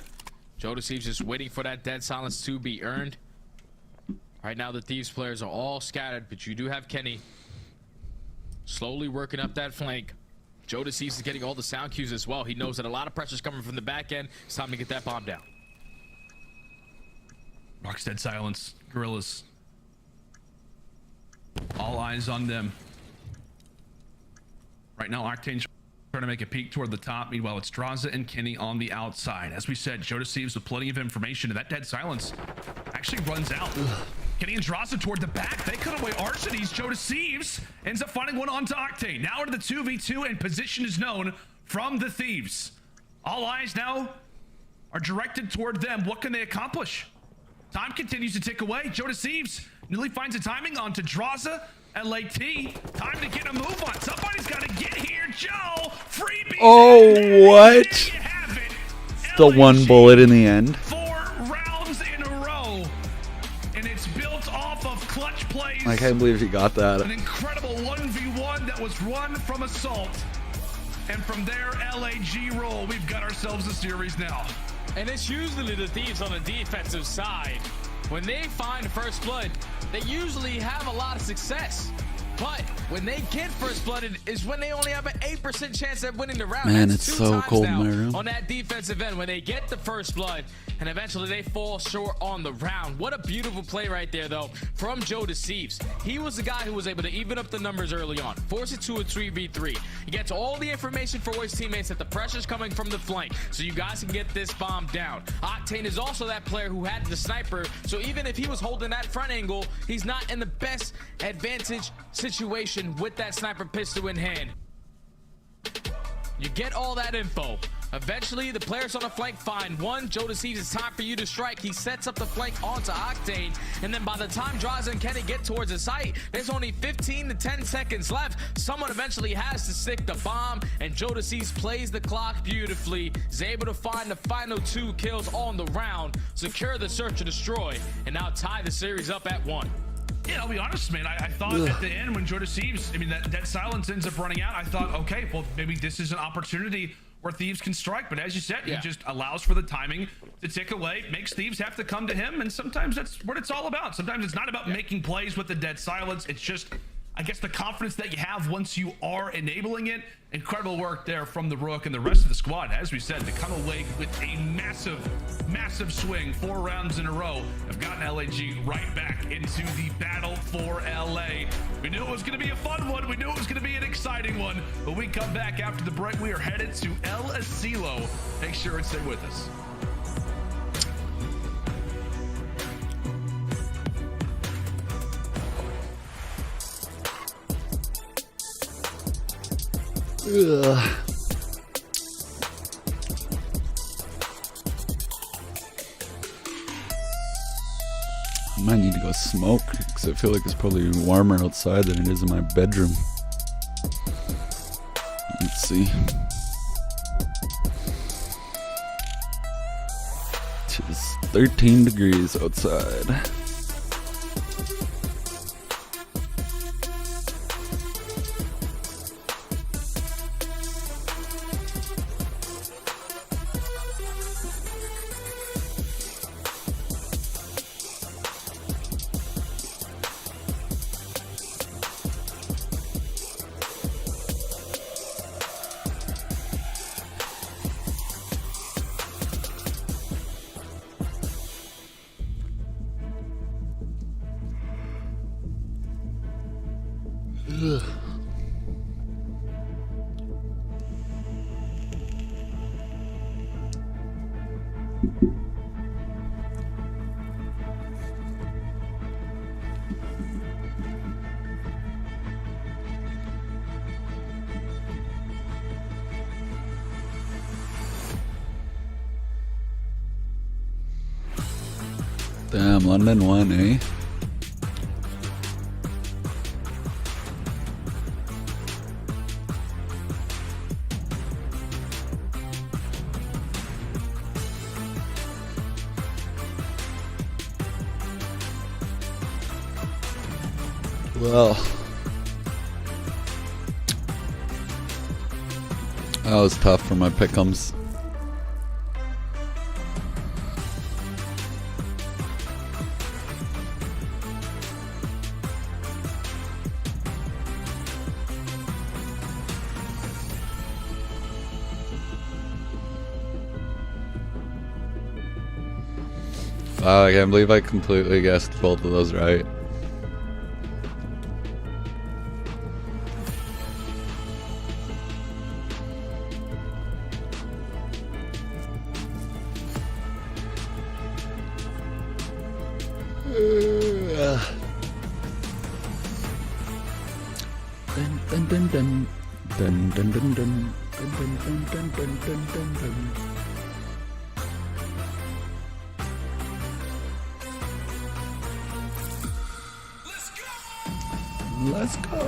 Jodeci's just waiting for that dead silence to be earned. Right now, the Thieves players are all scattered, but you do have Kenny slowly working up that flank. Jodeci's is getting all the sound cues as well. He knows that a lot of pressure is coming from the back end. It's time to get that bomb down. Rock's dead silence. Gorillas. All eyes on them. Right now, Octane's trying to make a peek toward the top. Meanwhile, it's Draza and Kenny on the outside. As we said, Jodeci's with plenty of information, and that dead silence actually runs out. Kenny and Draza toward the back. They cut away Arcides. Jodeci's ends up finding one onto Octane. Now into the 2v2, and position is known from the Thieves. All eyes now are directed toward them. What can they accomplish? Time continues to tick away. Jodeci's nearly finds the timing onto Draza. LAT, time to get a move on. Somebody's got to get here, Joe. Freebie. Oh, what? The 1 bullet in the end. 4 rounds in a row, and it's built off of clutch plays. I can't believe he got that. An incredible 1v1 that was run from Assault, and from there, LAG roll. We've got ourselves a series now. And it's usually the Thieves on the defensive side. When they find first blood, they usually have a lot of success. But when they get first blooded is when they only have an 8% chance at winning the round. Man, That's it's 2 so times cold in now my room. on that defensive end when they get the first blood, and eventually they fall short on the round. What a beautiful play right there, though, from Jodeci's. He was the guy who was able to even up the numbers early on, force it to a 3v3. He gets all the information for his teammates that the pressure's coming from the flank, so you guys can get this bomb down. Octane is also that player who had the sniper, so even if he was holding that front angle, he's not in the best advantage situation with that sniper pistol in hand. You get all that info. Eventually, the players on the flank find one. Jodeci's, it's time for you to strike. He sets up the flank onto Octane, and then by the time Draza and Kenny get towards the site, there's only 15 to 10 seconds left. Someone eventually has to stick the bomb, and Jodeci's plays the clock beautifully. He's able to find the final 2 kills on the round, secure the search and destroy, and now tie the series up at 1. Yeah, I'll be honest, man. I thought at the end when Jodeci's, I mean, that silence ends up running out. I thought, okay, well, maybe this is an opportunity where Thieves can strike. But as you said, he just allows for the timing to tick away, makes Thieves have to come to him. And sometimes that's what it's all about. Sometimes it's not about making plays with the dead silence. It's just, I guess, the confidence that you have once you are enabling it. Incredible work there from the Rook and the rest of the squad, as we said, to come away with a massive swing. 4 rounds in a row have gotten LAG right back into the battle for LA. We knew it was going to be a fun one. We knew it was going to be an exciting one. But we come back after the break. We are headed to El Asilo. Make sure and stay with us. Ugh. a smoke because I feel like it's probably warmer outside than it is in my bedroom. Let's see. It is 13 degrees outside. Ugh. Damn, London won, eh? Well, that was tough for my pick'ems. Wow, I can't believe I completely guessed both of those right. Dun dun dun dun dun dun dun dun dun dun dun dun dun dun dun. Let's go.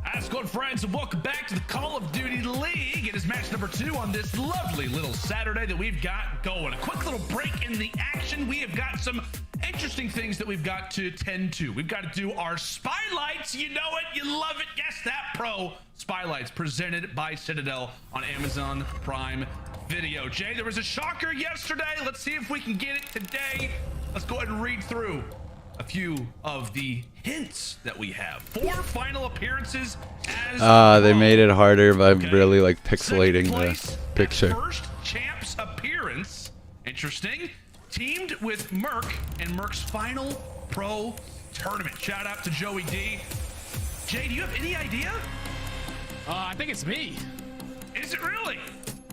How's it going, friends, and welcome back to the Call of Duty League. It is match number 2 on this lovely little Saturday that we've got going. A quick little break in the action. We have got some interesting things that we've got to tend to. We've got to do our Spylights. You know it, you love it. Yes, that pro Spylights presented by Citadel on Amazon Prime Video. Jay, there was a shocker yesterday. Let's see if we can get it today. Let's go ahead and read through a few of the hints that we have. 4 final appearances as they made it harder by really like pixelating the picture. First champs appearance, interesting, teamed with Merc in Merc's final pro tournament. Shout out to Joey D. Jay, do you have any idea? I think it's me. Is it really?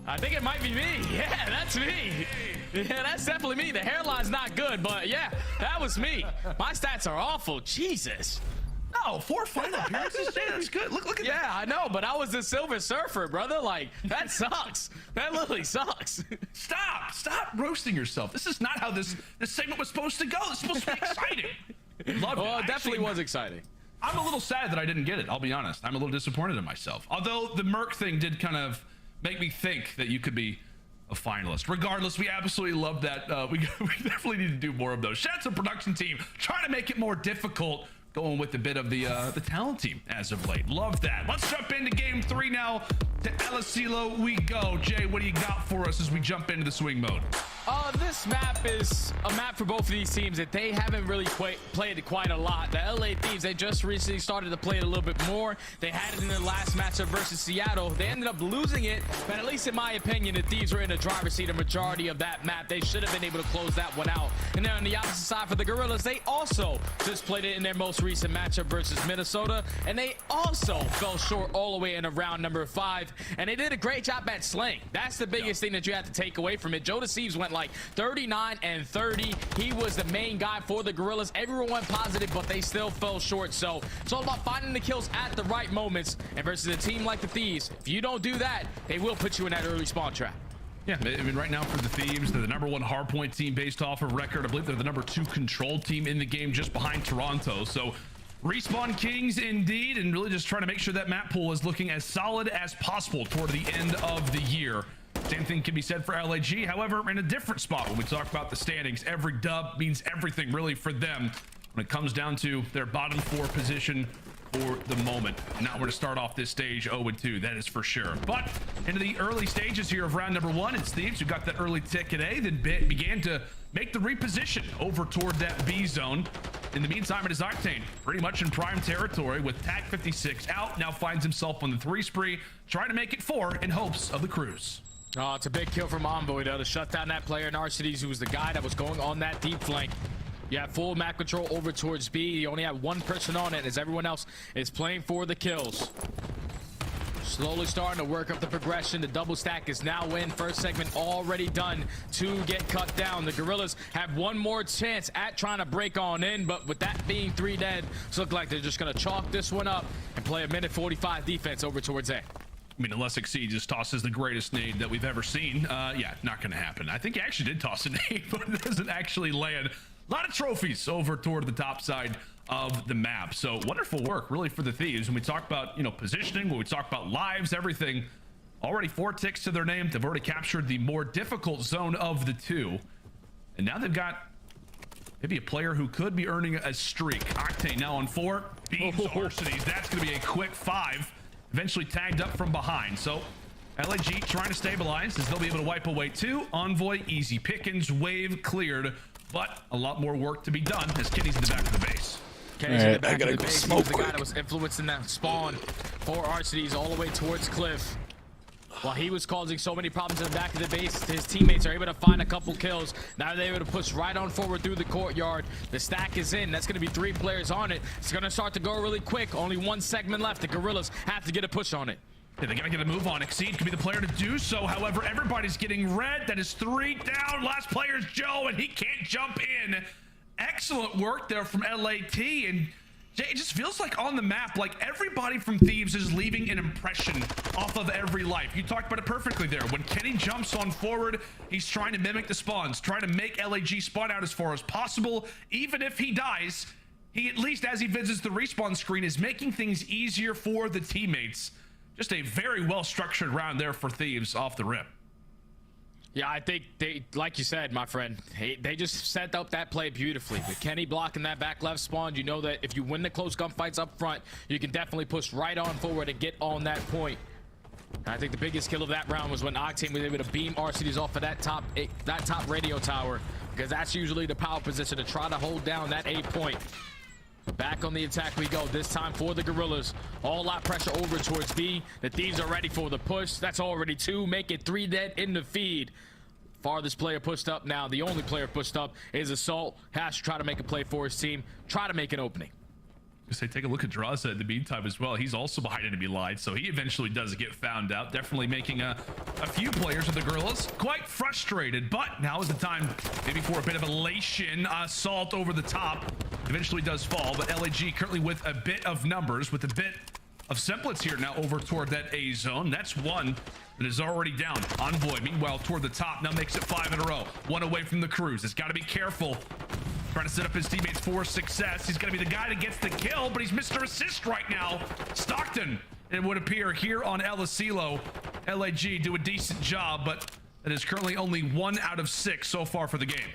I think it might be me. Yeah, that's me. Yeah, that's definitely me. The hairline's not good, but yeah, that was me. My stats are awful. Jesus. No, 4 final appearances. Yeah, that's good. Look at that. Yeah, I know, but I was the Silver Surfer, brother. Like, that sucks. That literally sucks. Stop roasting yourself. This is not how this segment was supposed to go. It's supposed to be exciting. Love well, it. It definitely was exciting. I'm a little sad that I didn't get it. I'll be honest. I'm a little disappointed in myself. Although the Merc thing did kind of make me think that you could be a finalist. Regardless, we absolutely love that. We definitely need to do more of those. Shout out to the production team trying to make it more difficult, going with a bit of the talent team as of late. Love that. Let's jump into game 3 now. To El Asilo we go. Jay, what do you got for us as we jump into the swing mode? This map is a map for both of these teams that they haven't really played it quite a lot. The LA Thieves, they just recently started to play it a little bit more. They had it in their last matchup versus Seattle. They ended up losing it, but at least in my opinion, the Thieves were in the driver's seat a majority of that map. They should have been able to close that one out. And then on the opposite side for the Gorillas, they also just played it in their most recent matchup versus Minnesota, and they also fell short all the way in round number 5. And they did a great job at slaying. That's the biggest thing that you have to take away from it. Joe Deceives went like 39 and 30. He was the main guy for the Gorillas. Everyone went positive, but they still fell short. So it's all about finding the kills at the right moments. And versus a team like the Thieves, if you don't do that, they will put you in that early spawn trap. Yeah, I mean, right now for the Thieves, they're the #1 hardpoint team based off of record. I believe they're the #2 control team in the game, just behind Toronto. So Respawn Kings indeed, and really just trying to make sure that map pool is looking as solid as possible toward the end of the year. Same thing can be said for LAG. However, in a different spot when we talk about the standings, every dub means everything really for them when it comes down to their bottom 4 position for the moment. Now we're going to start off this stage 0-2, that is for sure. But into the early stages here of round number 1, it's Thieves who got that early ticket A, then began to make the reposition over toward that B zone. In the meantime, it is Octane pretty much in prime territory with TAC 56 out, now finds himself on the 3 spree, trying to make it 4 in hopes of the cruise. Oh, it's a big kill from Envoy, though, to shut down that player in Arcides, who was the guy that was going on that deep flank. You have full map control over towards B. You only have 1 person on it, as everyone else is playing for the kills. Slowly starting to work up the progression. The double stack is now in. First segment already done to get cut down. The Gorillas have 1 more chance at trying to break on in, but with that being 3 dead, it's looking like they're just going to chalk this one up and play a minute 45 defense over towards A. I mean, unless Exceed just tosses the greatest nade that we've ever seen. Yeah, not going to happen. I think he actually did toss a nade, but it doesn't actually land. A lot of trophies over toward the top side of the map. So wonderful work really for the Thieves. When we talk about, positioning, when we talk about lives, everything, already 4 ticks to their name. They've already captured the more difficult zone of the 2. And now they've got maybe a player who could be earning a streak. Octane now on 4. Beams Arcides. That's going to be a quick 5. Eventually tagged up from behind. So LAG trying to stabilize as they'll be able to wipe away 2. Envoy, easy pickings, wave cleared, but a lot more work to be done as Kenny's in the back of the base. Kenny's in the back of the base. He was the guy that was influencing that spawn for Arcides all the way towards Cliff. While he was causing so many problems in the back of the base, his teammates are able to find a couple kills. Now they're able to push right on forward through the courtyard. The stack is in. That's going to be 3 players on it. It's going to start to go really quick. Only 1 segment left. The Gorillas have to get a push on it. Yeah, they gotta get a move on. Exceed could be the player to do so. However, everybody's getting red. That is 3 down. Last player's Joe, and he can't jump in. Excellent work there from LAT, and it just feels like on the map, like everybody from Thieves is leaving an impression off of every life. You talked about it perfectly there. When Kenny jumps on forward, he's trying to mimic the spawns, trying to make LAG spawn out as far as possible. Even if he dies, he at least, as he visits the respawn screen, is making things easier for the teammates. Just a very well-structured round there for Thieves off the rip. Yeah, I think they, like you said, my friend, they just set up that play beautifully. With Kenny blocking that back left spawn, you know that if you win the close gunfights up front, you can definitely push right on forward and get on that point. And I think the biggest kill of that round was when Octane was able to beam Arcides off of that top radio tower, because that's usually the power position to try to hold down that A point. Back on the attack we go, this time for the Gorillas. All out pressure over towards B. The Thieves are ready for the push. That's already 2. Make it 3 dead in the feed. Farthest player pushed up now. The only player pushed up is Assault. Has to try to make a play for his team. Try to make an opening. Say, take a look at Draza in the meantime as well. He's also behind enemy line, so he eventually does get found out. Definitely making a few players of the Gorillas quite frustrated, but now is the time maybe for a bit of elation. Assault over the top. eventually does fall, but LAG currently with a bit of numbers, with a bit of semblance here now over toward that A zone. That's one that is already down. Envoy, meanwhile, toward the top, now makes it 5 in a row. One away from the cruise. He's got to be careful. Trying to set up his teammates for success. He's going to be the guy that gets the kill, but he's Mr. Assist right now. Stockton, it would appear, here on El Asilo. LAG do a decent job, but it is currently only 1 out of 6 so far for the game.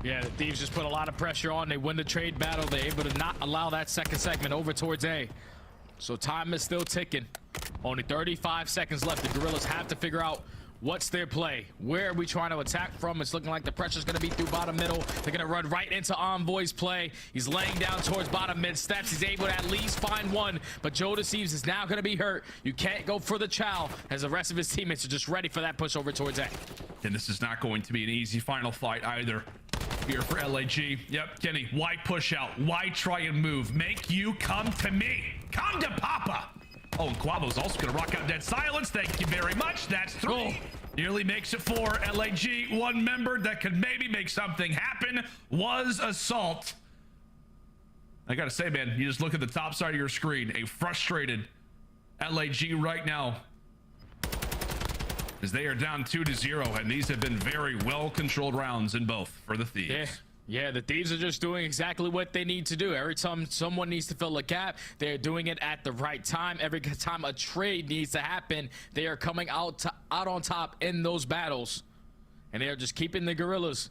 Yeah, the Thieves just put a lot of pressure on. They win the trade battle. They're able to not allow that second segment over towards A. So time is still ticking. Only 35 seconds left. The Gorillas have to figure out what's their play. Where are we trying to attack from? It's looking like the pressure's going to be through bottom middle. They're going to run right into Envoy's play. He's laying down towards bottom mid steps. He's able to at least find one, but Joe Deceives is now going to be hurt. You can't go for the chow as the rest of his teammates are just ready for that push over towards A. And this is not going to be an easy final fight either here for LAG. Yep, Kenny, why push out? Why try and move? Make you come to me. Come to Papa. Oh, and Quavo's also going to rock out Dead Silence. Thank you very much. That's 3. Oh. Nearly makes it 4. LAG, one member that could maybe make something happen was Assault. I got to say, man, you just look at the top side of your screen. A frustrated LAG right now, as they are down 2-0, and these have been very well-controlled rounds in both for the Thieves. Yeah, the Thieves are just doing exactly what they need to do. Every time someone needs to fill a gap, they're doing it at the right time. Every time a trade needs to happen, they are coming out on top in those battles. And they are just keeping the Gorillas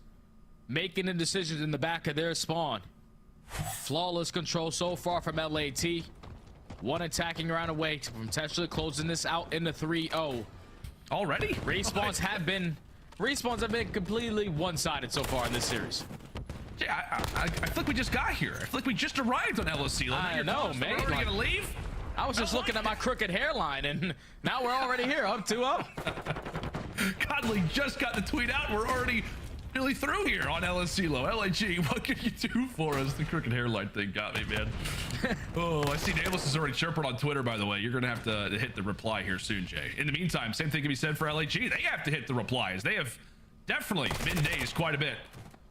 making the decisions in the back of their spawn. Flawless control so far from LAT. One attacking round away from potentially closing this out in the 3-0. Already? Respawns have been completely one-sided so far in this series. Yeah, I feel like we just got here. I feel like we just arrived on El Asilo. I know, man. We're already gonna leave? I was just looking at my crooked hairline, and now we're already here, up 2-0. Godly just got the tweet out. We're already nearly through here on El Asilo. LAG, what can you do for us? The crooked hairline thing got me, man. Oh, I see Davis is already chirping on Twitter, by the way. You're going to have to hit the reply here soon, Jay. In the meantime, same thing can be said for LAG. They have to hit the replies. They have definitely been dazed quite a bit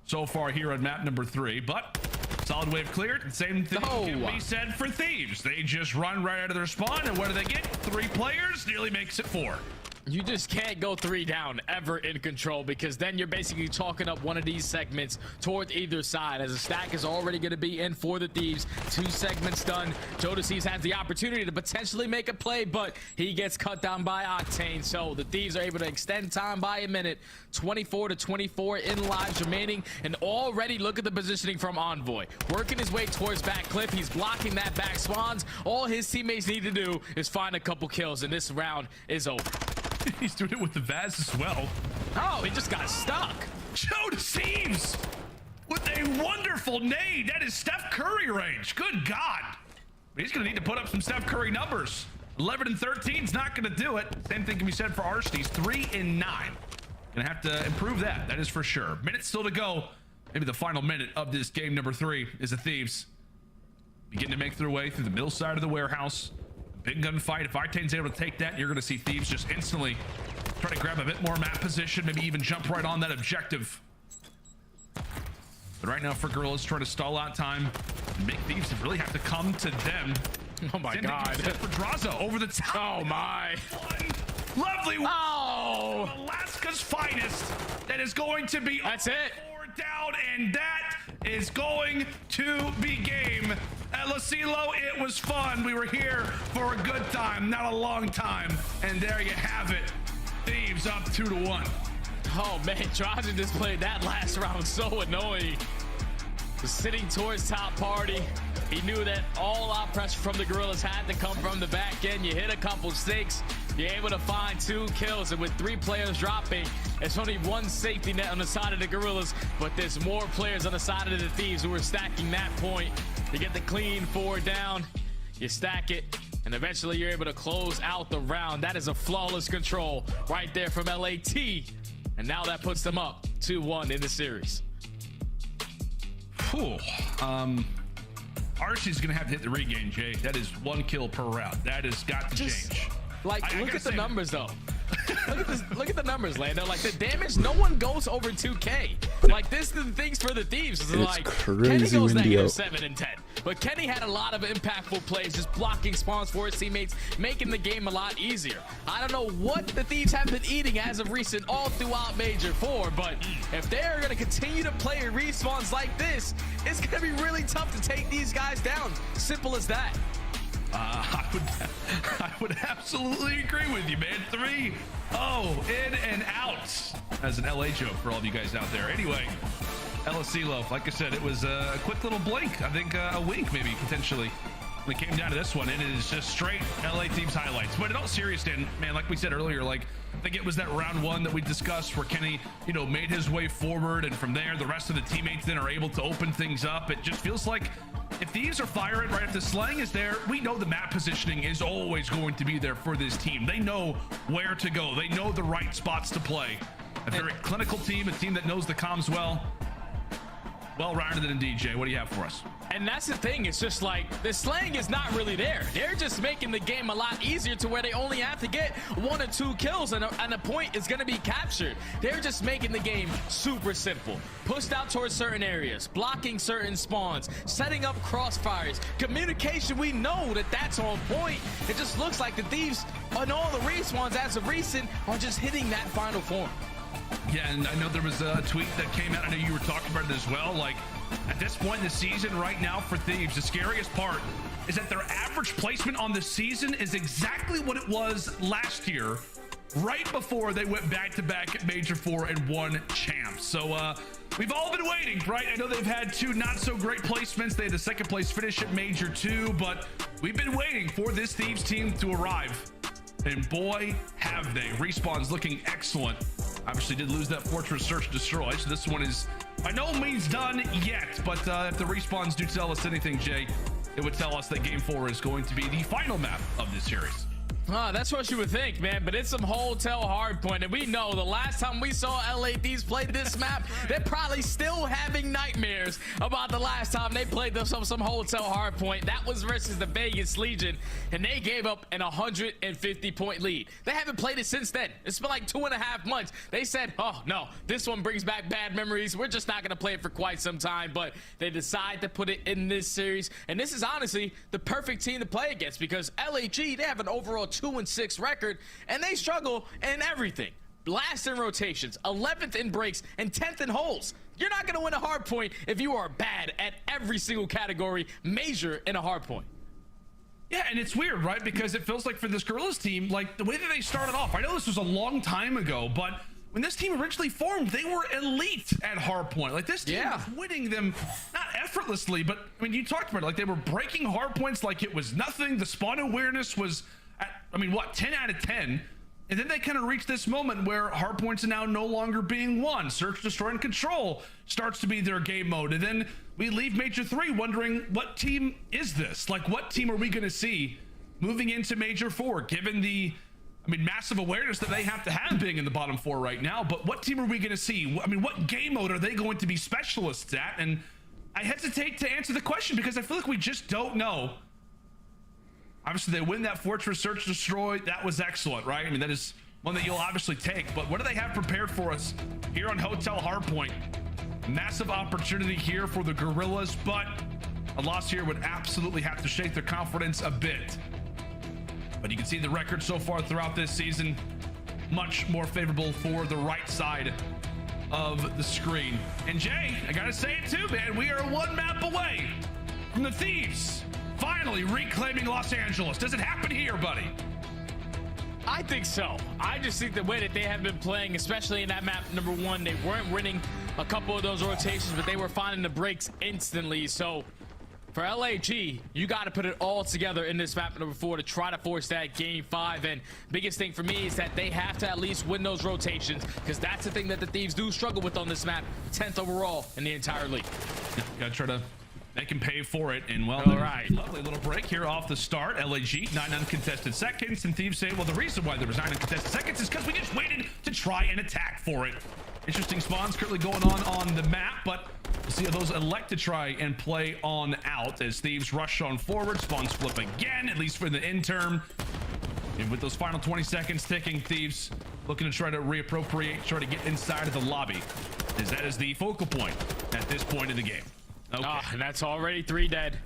so far here on map number 3, but solid wave cleared. The same thing can be said for Thieves. They just run right out of their spawn, and what do they get? 3 players, nearly makes it 4. You just can't go 3 down ever in control, because then you're basically chalking up one of these segments towards either side, as a stack is already going to be in for the Thieves. 2 segments done. Joe Deceives has the opportunity to potentially make a play, but he gets cut down by Octane. So the Thieves are able to extend time by a minute. 24-24 in lives remaining, and already look at the positioning from Envoy. Working his way towards back cliff. He's blocking that back spawns. All his teammates need to do is find a couple kills, and this round is over. He's doing it with the Vaz as well. Oh, he just got stuck. Joe Deceives with a wonderful nade. That is Steph Curry range. Good God. He's going to need to put up some Steph Curry numbers. 11 and 13 is not going to do it. Same thing can be said for Arstees. 3 and 9. Going to have to improve that. That is for sure. Minutes still to go. Maybe the final minute of this game number 3 is the Thieves begin to make their way through the middle side of the warehouse. Big gun fight. If Octane's able to take that, you're going to see Thieves just instantly try to grab a bit more map position, maybe even jump right on that objective. But right now for Gorillas, trying to stall out time and make Thieves really have to come to them. Oh my God. For Draza over the top. Oh my. Lovely. Oh. Alaska's finest. That is going to be. That's it. 4 down, and that is going to be game. El Asilo, it was fun. We were here for a good time, not a long time. And there you have it. Thieves up 2-1. Oh man, Draza just played that last round so annoying. Was sitting towards top party. He knew that all out pressure from the Gorillas had to come from the back end. You hit a couple sticks, you're able to find 2 kills, and with 3 players dropping, it's only 1 safety net on the side of the Gorillas, but there's more players on the side of the Thieves who are stacking that point. You get the clean 4 down, you stack it, and eventually you're able to close out the round. That is a flawless control right there from LAT, and now that puts them up 2-1 in the series. Whew. Archie's gonna have to hit the regain, Jay. That is 1 kill per round. That has got to change. Like, look at the numbers, though. Look at the numbers, Lando. Like, the damage, no one goes over 2K. Like, this is the things for the Thieves. It's like, Kenny crazy goes windy out. -7 and 10. But Kenny had a lot of impactful plays, just blocking spawns for his teammates, making the game a lot easier. I don't know what the Thieves have been eating as of recent all throughout Major 4, but if they're going to continue to play respawns like this, it's going to be really tough to take these guys down. Simple as that. I would absolutely agree with you, man. 3-0 in and out as an LA joke for all of you guys out there. Anyway, LSClo, like I said, it was a quick little blink. I think a wink, maybe, potentially. When it came down to this one, and it is just straight LA Thieves highlights. But in all seriousness, man, like we said earlier, like, I think it was that round 1 that we discussed where Kenny, you know, made his way forward, and from there, the rest of the teammates then are able to open things up. It just feels like if Thieves are firing right, if the slang is there, we know the map positioning is always going to be there for this team. They know where to go. They know the right spots to play. A very clinical team, a team that knows the comms well. Well-rounded indeed, Jay. What do you have for us? And that's the thing. It's just like the slang is not really there. They're just making the game a lot easier to where they only have to get 1 or 2 kills and a point is going to be captured. They're just making the game super simple. Pushed out towards certain areas, blocking certain spawns, setting up crossfires. Communication, we know that that's on point. It just looks like the Thieves on all the respawns as of recent are just hitting that final form. Yeah, and I know there was a tweet that came out. I know you were talking about it as well. Like, at this point in the season right now for Thieves, the scariest part is that their average placement on the season is exactly what it was last year, right before they went back-to-back at Major 4 and won champs. So we've all been waiting, right? I know they've had 2 not-so-great placements. They had a second-place finish at Major 2, but we've been waiting for this Thieves team to arrive. And boy, have they. Respawn's looking excellent. Obviously did lose that Fortress Search and Destroy, so this one is by no means done yet. But if the Respawns do tell us anything, Jay, it would tell us that Game 4 is going to be the final map of this series. That's what you would think, man, but it's some hotel hardpoint, and we know the last time we saw LA Thieves play this map, they're probably still having nightmares about the last time they played some hotel hardpoint. That was versus the Vegas Legion, and they gave up an 150-point lead. They haven't played it since then. It's been like 2.5 months. They said, oh, no, this one brings back bad memories. We're just not going to play it for quite some time, but they decide to put it in this series, and this is honestly the perfect team to play against because LAG, they have an overall 2-6 record, and they struggle in everything. Last in rotations, 11th in breaks, and 10th in holes. You're not going to win a hard point if you are bad at every single category, major in a hard point. Yeah, and it's weird, right? Because it feels like for this Gorillas team, like the way that they started off, I know this was a long time ago, but when this team originally formed, they were elite at hardpoint. Like this team was winning them, not effortlessly, but I mean, you talked about it, like they were breaking hardpoints like it was nothing. The spawn awareness was at, I mean, what, 10 out of 10? And then they kind of reach this moment where hardpoints are now no longer being won. Search, Destroy, and Control starts to be their game mode. And then we leave Major 3 wondering, what team is this? Like, what team are we going to see moving into Major 4, given the, I mean, massive awareness that they have to have being in the bottom 4 right now? But what team are we going to see? I mean, what game mode are they going to be specialists at? And I hesitate to answer the question because I feel like we just don't know. Obviously, they win that Fortress Search Destroy. That was excellent, right? I mean, that is one that you'll obviously take. But what do they have prepared for us here on Hotel Hardpoint? Massive opportunity here for the Gorillas, but a loss here would absolutely have to shake their confidence a bit. But you can see the record so far throughout this season, much more favorable for the right side of the screen. And Jay, I gotta say it too, man. We are 1 map away from the Thieves finally reclaiming Los Angeles. Does it happen here, buddy? I think so. I just think the way that they have been playing, especially in that map number 1, they weren't winning a couple of those rotations, but they were finding the breaks instantly. So for LAG, you got to put it all together in this map number 4 to try to force that game 5. And biggest thing for me is that they have to at least win those rotations, because that's the thing that the Thieves do struggle with on this map. 10th overall in the entire league. Gotta try to make him pay for it. And well, all right, lovely little break here off the start. LAG 9 uncontested seconds, and Thieves say, well, the reason why there was 9 uncontested seconds is because we just waited to try and attack for it. Interesting spawns currently going on the map, but we'll see how those elect to try and play on out as Thieves rush on forward. Spawns flip again, at least for the interim. And with those final 20 seconds ticking, Thieves looking to try to reappropriate, try to get inside of the lobby. as that is the focal point at this point in the game. Okay. And that's already 3 dead.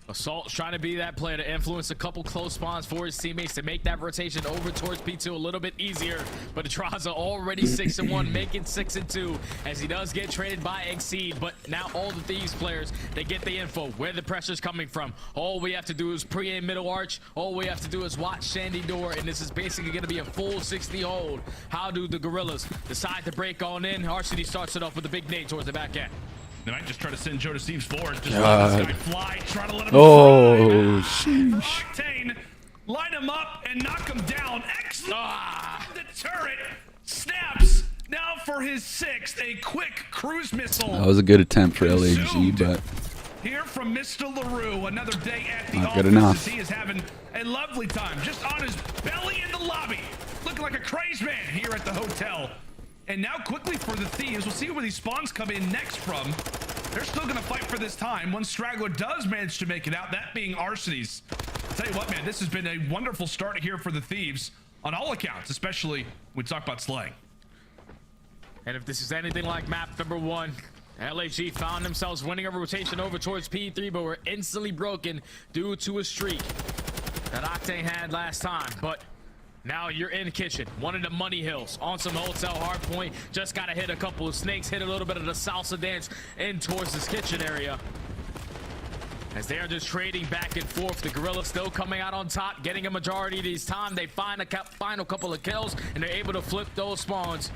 Assault's trying to be that player to influence a couple close spawns for his teammates to make that rotation over towards P2 a little bit easier. But Atraza already 6-1, making 6-2 as he does get traded by Exceed. But now all the Thieves players, they get the info where the pressure's coming from. All we have to do is pre-aim middle arch. All we have to do is watch Sandy door, and this is basically going to be a full 60 hold. How do the Gorillas decide to break on in? RCD starts it off with a big nade towards the back end. They might just try to send Joe Deceives forward. Just let this guy fly. Try to let him Oh, sheesh. Octane, line him up and knock him down. Excellent. The turret snaps. Now for his 6th, a quick cruise missile. That was a good attempt for LAG, but Here from Mr. LaRue, another day at the not good office enough. as he is having a lovely time just on his belly in the lobby. Looking like a crazed man here at the hotel. And now quickly for the Thieves, we'll see where these spawns come in next from. They're still going to fight for this time. One straggler does manage to make it out, that being Arsenes. I'll tell you what, man, this has been a wonderful start here for the Thieves on all accounts, especially when we talk about slaying. And if this is anything like map number 1, LAG found themselves winning a rotation over towards P3, but were instantly broken due to a streak that Octane had last time. But now you're in the kitchen, one of the money hills, on some hotel hard point. Just got to hit a couple of snakes, hit a little bit of the salsa dance in towards this kitchen area. As they are just trading back and forth, the Gorillas still coming out on top, getting a majority of these time. They find a final couple of kills, and they're able to flip those spawns.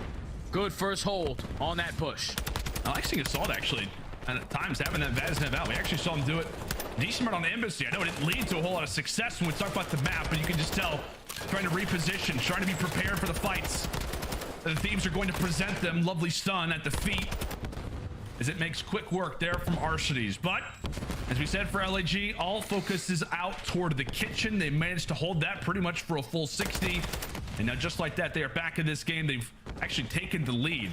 Good first hold on that push. I like seeing Assault actually at times having that Vaznev out. We actually saw him do it decent amount on the Embassy. I know it didn't lead to a whole lot of success when we talk about the map, but you can just tell trying to reposition, trying to be prepared for the fights. The Thieves are going to present them. Lovely stun at the feet as it makes quick work there from Arsenes. But as we said for LAG, all focus is out toward the kitchen. They managed to hold that pretty much for a full 60. And now just like that, they are back in this game. They've actually taken the lead.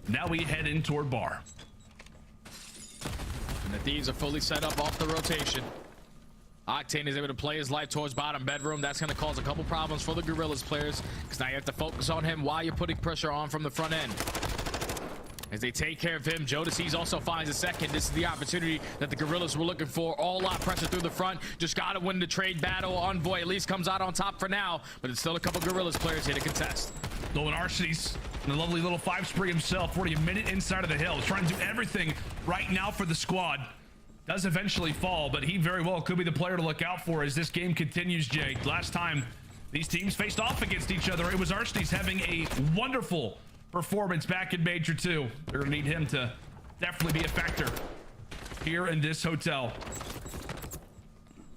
Now we head in toward bar. And the Thieves are fully set up off the rotation. Octane is able to play his life towards bottom bedroom. That's going to cause a couple problems for the Gorillas players, because now you have to focus on him while you're putting pressure on from the front end. As they take care of him, Jodeci's also finds a second. This is the opportunity that the Gorillas were looking for. All out pressure through the front. Just got to win the trade battle. Envoy at least comes out on top for now, but it's still a couple Gorillas players here to contest. Nolan Arsenes, the lovely little 5 spree himself, already a minute inside of the hill. He's trying to do everything right now for the squad. Does eventually fall, but he very well could be the player to look out for as this game continues, Jay. Last time these teams faced off against each other, it was Arsenes having a wonderful performance back in Major 2. They're gonna need him to definitely be a factor here in this hotel.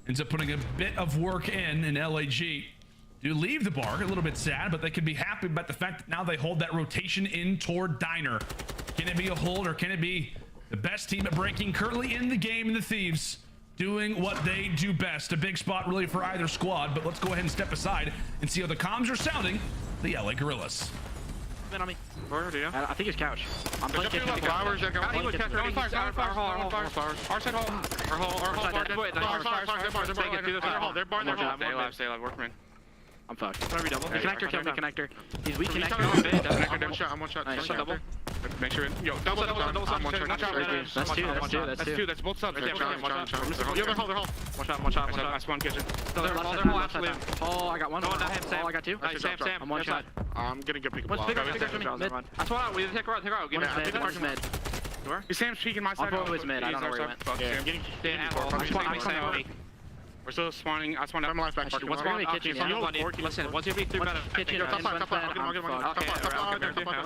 Ends up putting a bit of work in LAG. Do leave the bar, a little bit sad, but they can be happy about the fact that now they hold that rotation in toward Diner. Can it be a hold, or can it be the best team at breaking currently in the game, in the Thieves, doing what they do best? A big spot really for either squad, but let's go ahead and step aside and see how the comms are sounding. The LA Gorillas. On me. Where do you? I think it's couch. I'm playing kitchen. Flowers, they're going Our side hall. They're barring their hole. Stay alive, work, man. I'm fucked. Whatever, double. The connector, kill the connector. He's weak connector. I'm one shot. Double. Make sure. Yo, double. I'm one shot. That's two. That's both subs. Yo, they're hole. One shot. I spawn kitchen. Oh, I got one. Oh, I got two. Sam. I'm one shot. I'm getting good peek. What's bigger for me? I spawn out. We take her out. Give me mid. Sam's peeking my side. I'll go with mid. I don't know where he went. I'm getting. We're still spawning. I spawned out my life back. What's going on kitchen? Listen, once you have 3 better. Kitchen. One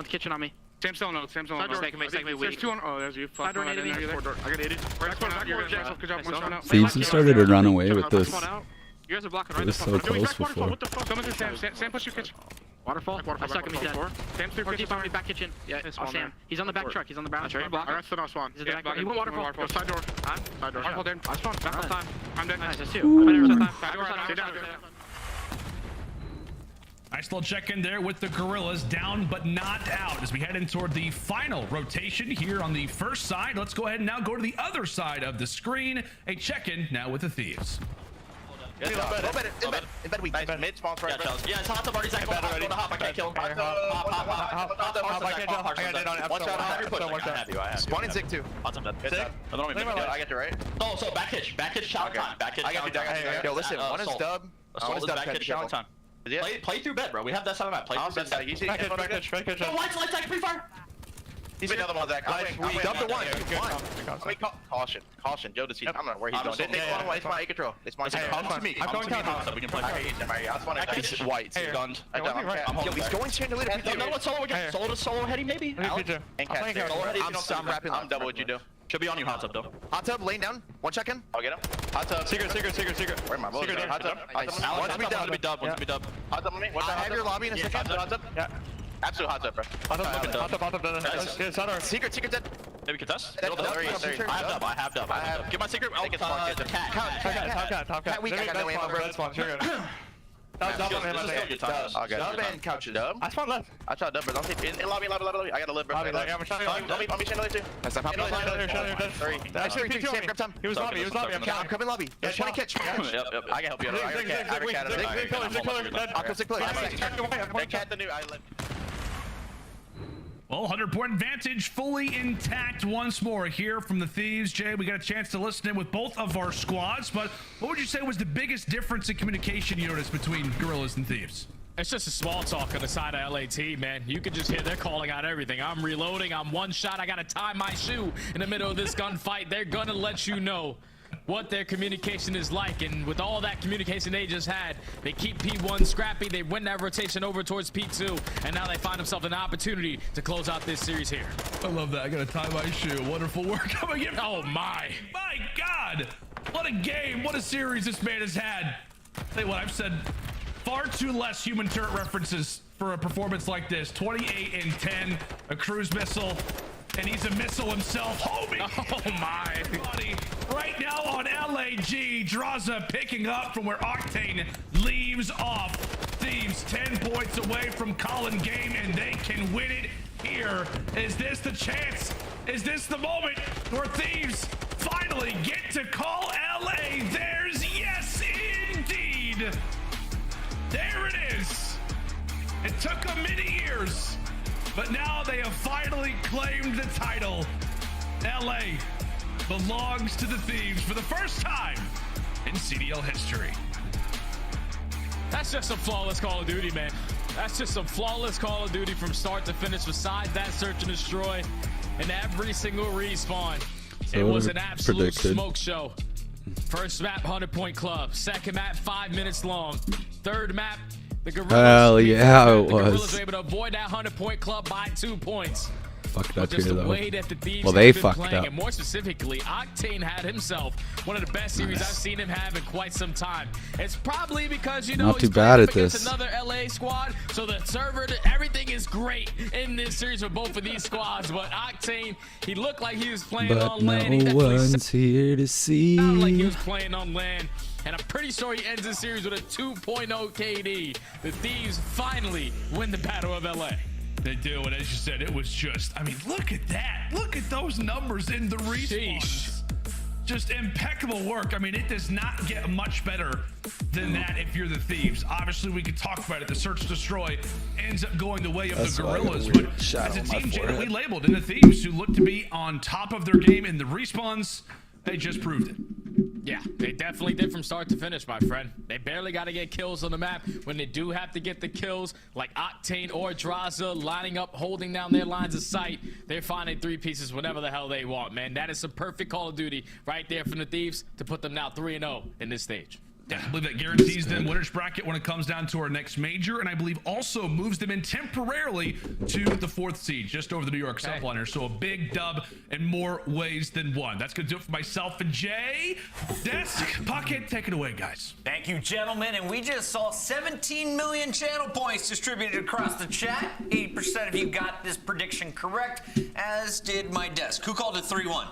kitchen on me. Sam's still no. Mistake me weak. There's 2 on. Oh, there's you. I got 80. Thieves have started to run away with this. You guys are blocking It was so close before. What the fuck? Come into Sam, push your kitchen. Waterfall. I suck him. He's dead. Sam's through kitchen. Keep on me back kitchen. Yeah, Sam. He's on the back truck. He's on the brown truck. I got still spawn. He's in the back. He went waterfall. Go side door. Side door. Waterfall dead. I spawned. Back on time. I'm dead. Nice. That's 2. Nice little check-in there with the Gorillas, down but not out as we head in toward the final rotation here on the first side. Let's go ahead and now go to the other side of the screen. A check-in now with the Thieves. Good job. In bed, weak. Mid, spawn right. Yeah, it's hot up already. Zach, go to hop. I can't kill him. Hop. I get it. Watch out. I have your push. I have you. Spawn in Zig too. Hot up. Good job. I get you right. So back hitch. Back hitch shot time. Back hitch. I got you. Yo, listen. One is dub. One is back hitch shot time. Play through bed, bro. We have that side of map. Play through bed. Easy. Back hitch. Lights, Zach. Pre-fire. He's another one, Zach. We dumped the one. Caution. Joe, I don't know where he's going. It's my control. It's my control. Come to me. I'm going counter. We can play. He's white. He's gunned. Yo, he's going chandelier. No, let's solo again. Solo heady, maybe. I'm wrapping. I'm double what you do. Should be on you, hot tub though. Hot tub, laying down. One check in. I'll get him. Hot tub. Secret. Where am I? Hot tub. One to be dub. Hot tub on me. I have your lobby in a second. Hot tub. Yeah. Absolute hot tub, bro. Hot tub. Secret dead. Maybe contest? I have dub. Get my secret. Cat weak. I got no ammo, bro. Dub and couches. Dub? I spawned left. I shot dub, bro. In lobby. I got a live, bro. I'm shooting Let me chandelier too. That's not Three. Grab time. He was lobby. I'm coming lobby. There's 20 catch. Yep. I can help you. I cat the new. I live. Well, 100-point advantage fully intact once more here from the Thieves. Jay, we got a chance to listen in with both of our squads, but what would you say was the biggest difference in communication you noticed between Gorillas and Thieves? It's just a small talk on the side of LAT, man. You can just hear they're calling out everything. I'm reloading. I'm one shot. I got to tie my shoe in the middle of this gunfight. They're going to let you know what their communication is like, and with all that communication they just had, they keep P1 scrappy. They win that rotation over towards P2, and now they find themselves an opportunity to close out this series here. I love that. I gotta tie my shoe. Wonderful work coming in. Oh my God, what a game, what a series this man has had. Tell you what, I've said far too less human turret references for a performance like this. 28 and 10, a cruise missile, and he's a missile himself. Homie! Oh my! Buddy. Right now on LAG, Draza picking up from where Octane leaves off. Thieves 10 points away from Colin game, and they can win it here. Is this the chance? Is this the moment where Thieves finally get to call LA theirs? Yes, indeed! There it is! It took them many years, but now they have finally claimed the title. LA belongs to the Thieves for the first time in CDL history. That's just some flawless Call of Duty, man. That's just some flawless Call of Duty from start to finish. Besides that search and destroy and every single respawn, it was an absolute smoke show. First map, 100-point club. Second map, 5 minutes long. Third map, the Gorillas. Hell yeah, it was. The Gorillas were able to avoid that 100-point club by 2 points. Fucked up just here, the though. way that the Thieves Well, they have been fucked playing, up. and more specifically, Octane had himself one of the best series I've seen him have in quite some time. It's probably because, you know, Not too he's bad playing at against this. another LA squad, so the server, everything is great in this series for both of these squads. But Octane, he looked like he was playing But on land. He no definitely one's here to see. sounded like he was playing on land. And I'm pretty sure he ends this series with a 2.0 KD. The Thieves finally win the Battle of LA. They do, and as you said, it was just, I mean, look at that. Look at those numbers in the respawns. Just impeccable work. I mean, it does not get much better than that if you're the Thieves. Obviously, we could talk about it. The search destroy ends up going the way of the Gorillas, but as a team that we labeled in the Thieves, who look to be on top of their game in the respawns, they just proved it. Yeah, they definitely did from start to finish, my friend. They barely got to get kills on the map. When they do have to get the kills, like Octane or Draza lining up, holding down their lines of sight, they're finding 3 pieces whenever the hell they want, man. That is some perfect Call of Duty right there from the Thieves to put them now 3-0 in this stage. Yeah, I believe that guarantees them winners bracket when it comes down to our next major, and I believe also moves them in temporarily to the 4th seed, just over the New York subliner. So a big dub in more ways than one. That's going to do it for myself and Jay. Desk, Pocket, take it away, guys. Thank you, gentlemen. And we just saw 17 million channel points distributed across the chat. 80% of you got this prediction correct, as did my desk. Who called it 3-1?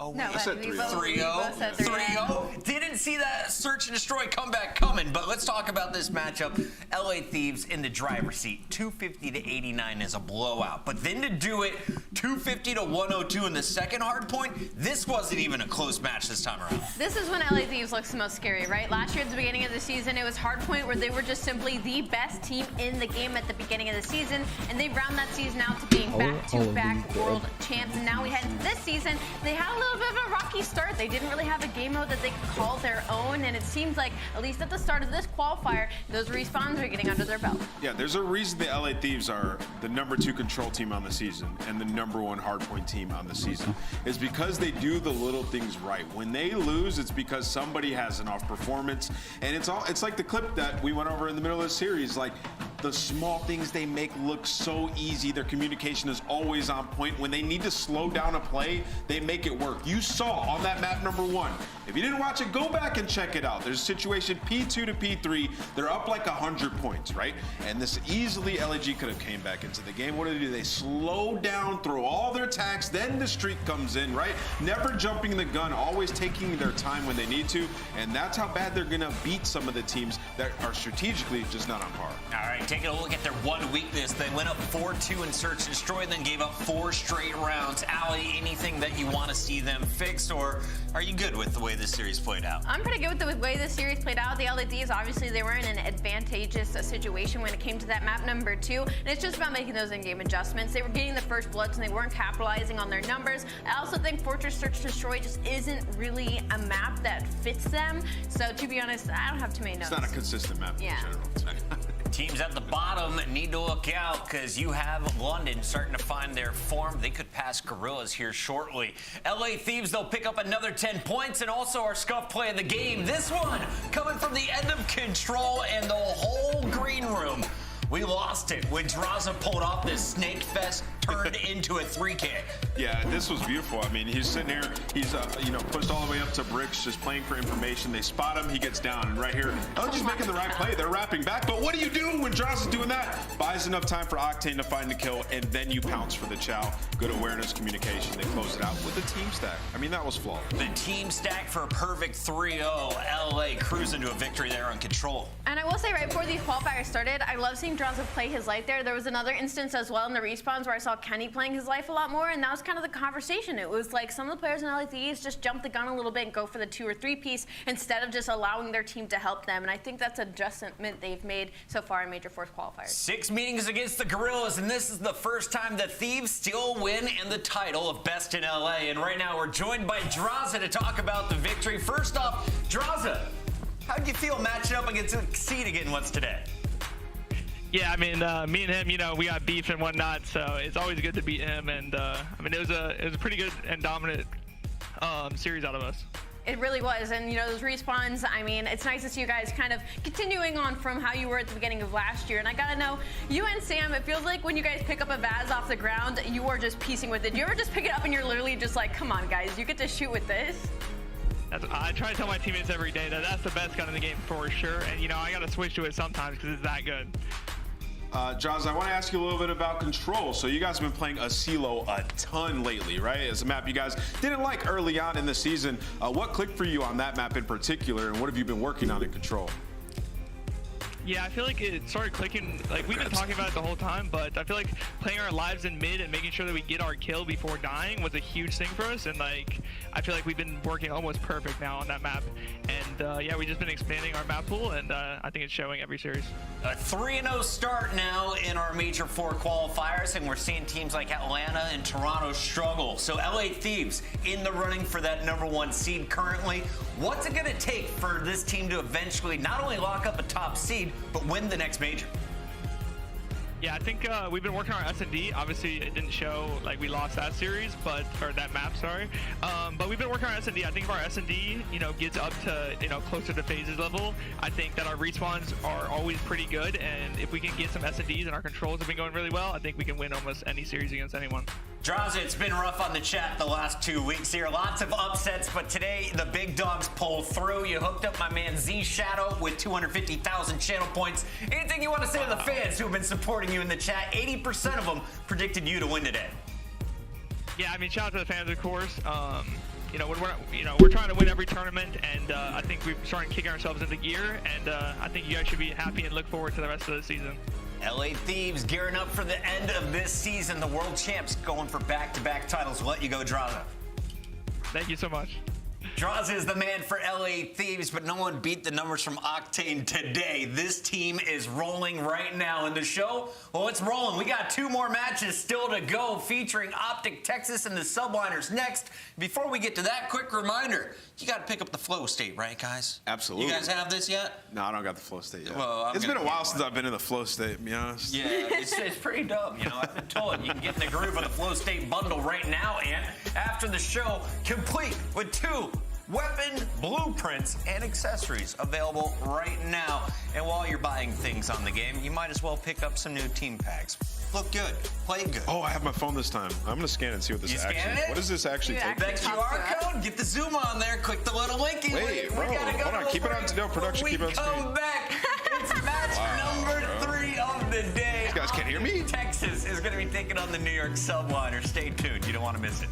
Oh, No, I said 3-0. 3-0. 3-0. Didn't didn't see that search and destroy comeback coming, but let's talk about this matchup. LA Thieves in the driver's seat. 250 to 89 is a blowout. But then to do it 250 to 102 in the second hard point, this wasn't even a close match this time around. This is when LA Thieves looks the most scary, right? Last year at the beginning of the season, it was hard point where they were just simply the best team in the game at the beginning of the season, and they round that season out to being back-to-back world champs. And now we head into this season, they had a little bit of a rocky start. They didn't really have a game mode that they could call their own, and it seems like, at least at the start of this qualifier, those respawns are getting under their belt. Yeah, there's a reason the LA Thieves are the #2 control team on the season and the #1 hardpoint team on the season. It's because they do the little things right. When they lose, it's because somebody has an off performance, and it's like the clip that we went over in the middle of the series. Like, the small things they make look so easy. Their communication is always on point. When they need to slow down a play, they make it work. You saw on that map #1. If you didn't watch it, go back and check it out. There's a situation P2 to P3. They're up like 100 points, right? And this easily LAG could have came back into the game. What do? They slow down, throw all their attacks, then the streak comes in, right? Never jumping the gun, always taking their time when they need to. And that's how bad they're gonna beat some of the teams that are strategically just not on par. All right, taking a look at their one weakness. They went up 4-2 in search and destroy, then gave up 4 straight rounds. Allie, anything that you want to see them fix, or are you good with the way this series played out? I'm pretty good with the way this series played out. The LA Thieves, obviously, they were in an advantageous situation when it came to that map #2, and it's just about making those in-game adjustments. They were getting the first bloods, and they weren't capitalizing on their numbers. I also think Fortress Search and Destroy just isn't really a map that fits them. So, to be honest, I don't have too many notes. It's not a consistent map in general. Teams at the bottom need to look out because you have London starting to find their form. They could pass Gorillas here shortly. LA Thieves, they'll pick up another 10 points, and also our scuff play of the game. This one coming from the end of control and the whole green room. We lost it when Draza pulled off this snake fest, turned into a 3K. Yeah, this was beautiful. I mean, he's sitting here, he's pushed all the way up to bricks, just playing for information. They spot him, he gets down, and right here, just making the right play. They're wrapping back, but what do you do when Draza's doing that? Buys enough time for Octane to find the kill, and then you pounce for the chow. Good awareness, communication. They close it out with the team stack. I mean, that was flawed. The team stack for a perfect 3-0. LA cruising to a victory there on control. And I will say, right before these qualifiers started, I love seeing Draza play his life there. There was another instance as well in the respawns where I saw Kenny playing his life a lot more, and that was kind of the conversation. It was like some of the players in LA Thieves just jump the gun a little bit and go for the 2 or 3 piece instead of just allowing their team to help them. And I think that's an adjustment they've made so far in Major Force qualifiers. 6 meetings against the Gorillas, and this is the first time the Thieves still win and the title of Best in LA. And right now we're joined by Draza to talk about the victory. First off, Draza, how did you feel matching up against Exceed again? What's today? Yeah, I mean, me and him, we got beef and whatnot, so it's always good to beat him. And I mean, it was a pretty good and dominant series out of us. It really was, and those respawns, I mean, it's nice to see you guys kind of continuing on from how you were at the beginning of last year. And I gotta know, you and Sam, it feels like when you guys pick up a Vaz off the ground, you are just piecing with it. Do you ever just pick it up and you're literally just like, come on guys, you get to shoot with this? I try to tell my teammates every day that that's the best gun in the game for sure. And I gotta switch to it sometimes because it's that good. Jaws, I want to ask you a little bit about Control. So you guys have been playing Asilo a ton lately, right? It's a map you guys didn't like early on in the season. What clicked for you on that map in particular, and what have you been working on in Control? Yeah, I feel like it started clicking, like we've been talking about it the whole time, but I feel like playing our lives in mid and making sure that we get our kill before dying was a huge thing for us, and like I feel like we've been working almost perfect now on that map, and yeah, we've just been expanding our map pool, and I think it's showing every series. A 3-0 start now in our Major 4 qualifiers, and we're seeing teams like Atlanta and Toronto struggle. So LA Thieves in the running for that #1 seed currently. What's it gonna take for this team to eventually not only lock up a top seed, but win the next major? Yeah, I think we've been working on our S&D. Obviously, it didn't show, like we lost that series, or that map, sorry. But we've been working on our S&D. I think if our S&D, gets up to, closer to FaZe's level, I think that our respawns are always pretty good. And if we can get some S&Ds and our controls have been going really well, I think we can win almost any series against anyone. Draza, it's been rough on the chat the last 2 weeks here. Lots of upsets, but today the big dogs pulled through. You hooked up my man Z Shadow with 250,000 channel points. Anything you want to say to the fans who have been supporting you in the chat? 80% of them predicted you to win today. Yeah, I mean, shout out to the fans, of course. you know, we're trying to win every tournament, and I think we're starting kicking ourselves into gear, and I think you guys should be happy and look forward to the rest of the season. LA Thieves gearing up for the end of this season. The world champs going for back-to-back titles. We'll let you go, Draza. Thank you so much. Draza is the man for LA Thieves, but no one beat the numbers from Octane today. This team is rolling right now in the show. Well, it's rolling. We got 2 more matches still to go featuring OpTic Texas and the Subliners next. Before we get to that, quick reminder, you got to pick up the flow state, right, guys? Absolutely. You guys have this yet? No, I don't got the flow state yet. Well, it's been a while since I've been in the flow state, to be honest. Yeah, it's pretty dope. You know, I've been told you can get in the groove of the flow state bundle right now, and after the show, complete with 2 weapon blueprints and accessories available right now. And while you're buying things on the game, you might as well pick up some new team packs. Look good, play good. Oh, I have my phone this time. I'm gonna scan it and see what this actually. What does this actually take? That QR code, get the zoom on there, click the little linky. Wait, bro, hold on, keep it on no production, keep it on screen. Come back. It's match number 3 of the day. You guys can't hear me? Texas is gonna be taking on the New York Subliners. Stay tuned, you don't want to miss it.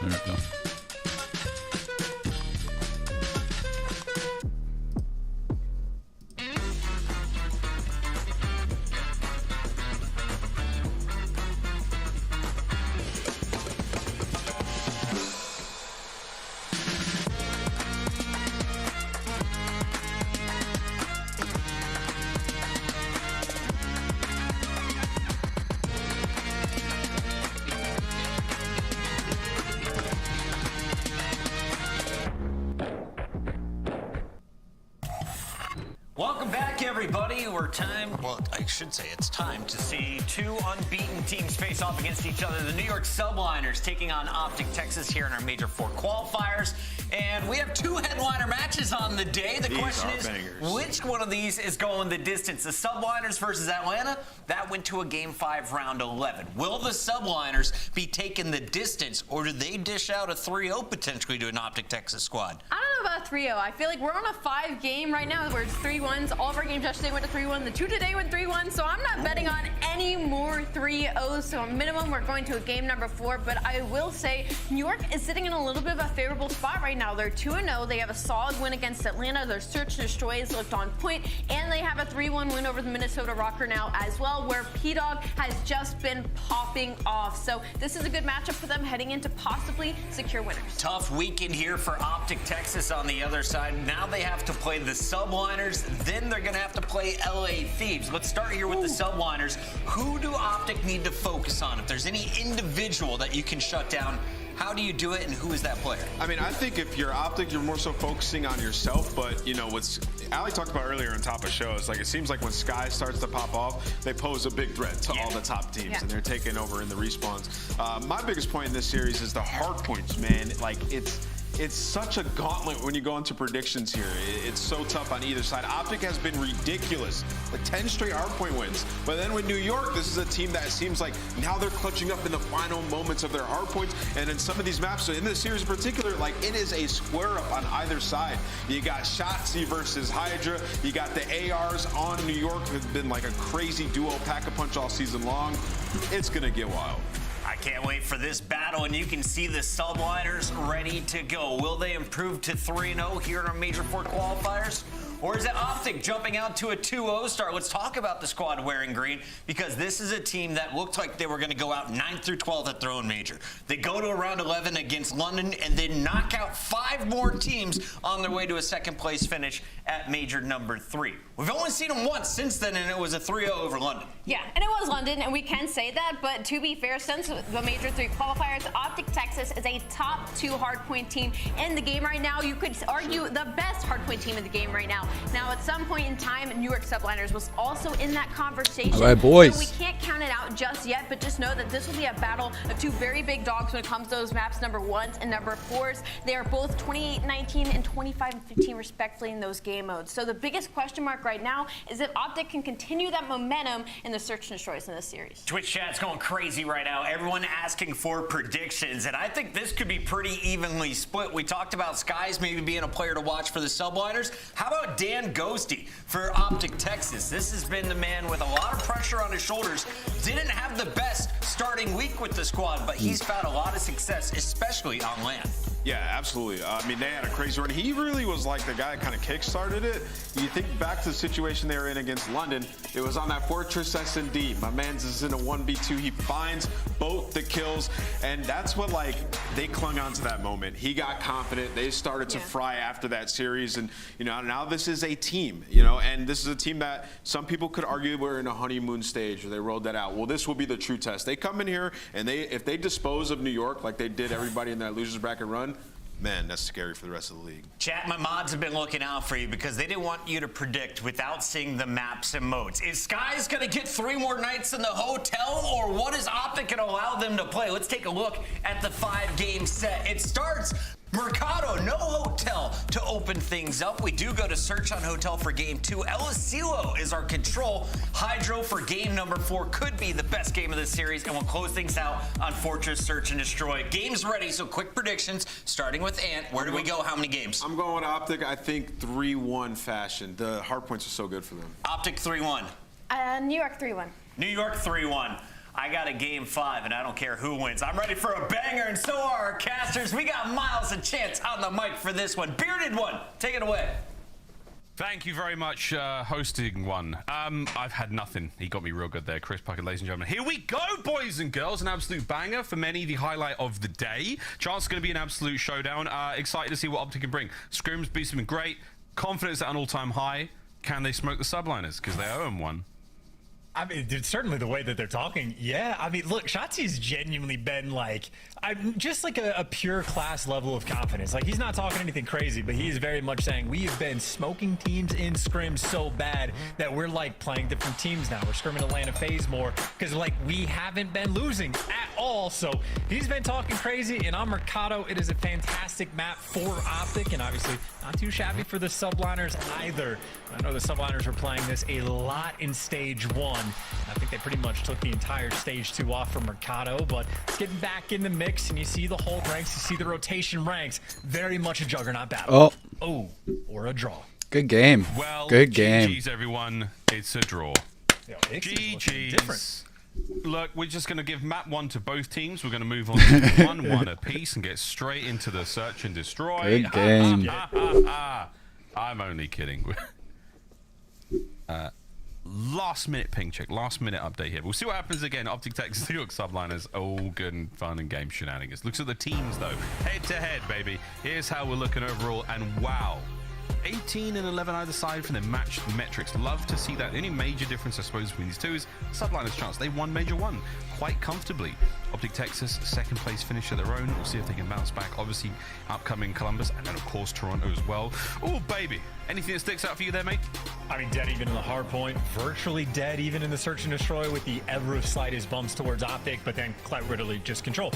There we go. Welcome back, everybody. I should say it's time to see two unbeaten teams face off against each other. The New York Subliners taking on OpTic Texas here in our Major 4 qualifiers. And we have two headliner matches on the day. The question is, which one of these is going the distance? The Subliners versus Atlanta, that went to a Game 5 round 11. Will the Subliners be taking the distance, or do they dish out a 3-0 potentially to an OpTic Texas squad? I don't know about 3-0. I feel like we're on a 5 game right now where it's 3-1s. All of our games yesterday went to 3-1. The 2 today went 3-1. So I'm not betting on any more 3-0s. So minimum, we're going to a game number 4. But I will say New York is sitting in a little bit of a favorable spot right now. They're 2-0. They have a solid win against Atlanta. Their search and destroy is looked on point. And they have a 3-1 win over the Minnesota Rocker now as well, where P-Dog has just been popping off. So this is a good matchup for them heading into possibly secure winners. Tough weekend here for OpTic Texas on the other side. Now they have to play the Subliners. Then they're going to have to play LA Thieves. Let's start here with the Subliners. Who do OpTic need to focus on? If there's any individual that you can shut down, how do you do it, and who is that player? I mean, I think if you're OpTic, you're more so focusing on yourself. But, you know, what's Ali talked about earlier on top of shows, like it seems like when Sky starts to pop off, they pose a big threat to all the top teams, and they're taking over in the respawns. My biggest point in this series is the hard points, man. Like, it's such a gauntlet when you go into predictions here. It's so tough on either side. OpTic has been ridiculous, like 10 straight hardpoint wins. But then with New York, this is a team that seems like now they're clutching up in the final moments of their hardpoints. And in some of these maps, so in this series in particular, like it is a square up on either side. You got Shotzi versus Hydra. You got the ARs on New York, who've been like a crazy duo pack-a-punch all season long. It's gonna get wild. I can't wait for this battle, and you can see the Subliners ready to go. Will they improve to 3-0 here in our Major 4 qualifiers? Or is it OpTic jumping out to a 2-0 start? Let's talk about the squad wearing green, because this is a team that looked like they were going to go out 9th through 12th at their own major. They go to a round 11 against London and then knock out 5 more teams on their way to a second place finish at major number 3. We've only seen them once since then, and it was a 3-0 over London. Yeah, and it was London, and we can say that, but to be fair, since the Major 3 qualifiers, OpTic Texas is a top 2 hardpoint team in the game right now. You could argue the best hardpoint team in the game right now. Now, at some point in time, New York Subliners was also in that conversation. All right, boys. So we can't count it out just yet, but just know that this will be a battle of 2 very big dogs when it comes to those maps, number 1s and number 4s. They are both 28-19 and 25-15 respectively in those game modes. So the biggest question mark right now is if OpTic can continue that momentum in the search and destroys in this series. Twitch chat's going crazy right now. Everyone asking for predictions, and I think this could be pretty evenly split. We talked about Skies maybe being a player to watch for the Subliners. How about Dan Ghosty for OpTic Texas? This has been the man with a lot of pressure on his shoulders. Didn't have the best starting week with the squad, but he's found a lot of success, especially on land. Yeah, absolutely. I mean, they had a crazy run. He really was like the guy that kind of kick-started it. You think back to the situation they were in against London. It was on that Fortress S&D. My man's is in a 1v2. He finds both the kills, and that's what, like, they clung on to that moment. He got confident. They started to fry after that series, and, you know, now this is a team, you know, and this is a team that some people could argue were in a honeymoon stage, or they rolled that out. Well, this will be the true test. They come in here, and if they dispose of New York like they did everybody in that losers bracket run, man, that's scary for the rest of the league. Chat, my mods have been looking out for you because they didn't want you to predict without seeing the maps and modes. Is Skies going to get 3 more nights in the hotel, or what is OpTic going to allow them to play? Let's take a look at the 5-game set. It starts Mercado, no hotel to open things up. We do go to search on hotel for game 2. El Asilo is our control. Hydro for game number 4 could be the best game of this series, and we'll close things out on Fortress Search and Destroy. Game's ready, so quick predictions, starting with Ant. Where do we go? How many games? I'm going with OpTic, I think 3-1 fashion. The hard points are so good for them. OpTic 3-1. New York 3-1. New York 3-1. I got a game 5, and I don't care who wins. I'm ready for a banger, and so are our casters. We got Miles and Chance on the mic for this one. Bearded One, take it away. Thank you very much, hosting one. I've had nothing. He got me real good there. Chris Puckett, ladies and gentlemen. Here we go, boys and girls. An absolute banger. For many, the highlight of the day. Chance is going to be an absolute showdown. Excited to see what OpTic can bring. Scrims beats been great. Confidence at an all-time high. Can they smoke the subliners? Because they owe him one. I mean, dude, certainly the way that they're talking, yeah. I mean, look, Shotzi's genuinely been like, just like a pure class level of confidence. Like, he's not talking anything crazy, but he's very much saying we have been smoking teams in scrims so bad that we're like playing different teams now. We're scrimming Atlanta FaZe more because like we haven't been losing at all. So he's been talking crazy. And on Mercado, it is a fantastic map for OpTic, and obviously not too shabby for the subliners either. I know the subliners were playing this a lot in stage 1. I think they pretty much took the entire stage 2 off from Mercado, but it's getting back in the mix, and you see the hold ranks, you see the rotation ranks. Very much a juggernaut battle. Oh, or a draw. Good game. Well, good game. GG's, everyone. It's a draw. GG's. Look, we're just going to give map 1 to both teams. We're going to move on to 1-1 apiece and get straight into the search and destroy. Good game. I'm only kidding. Last minute ping check, last minute update here. We'll see what happens again. OpTic Texas, New York subliners, all good and fun and game shenanigans. Looks at the teams though, head to head, baby. Here's how we're looking overall, and wow, 18 and 11 either side from their match metrics. Love to see that. The only major difference, I suppose, between these two is subliners' chance. They won Major 1 quite comfortably. OpTic Texas, second place finish of their own. We'll see if they can bounce back. Obviously, upcoming Columbus, and then, of course, Toronto as well. Oh, baby. Anything that sticks out for you there, mate? I mean, dead even in the hard point. Virtually dead even in the search and destroy with the ever slightest bumps towards OpTic, but then quite literally just control.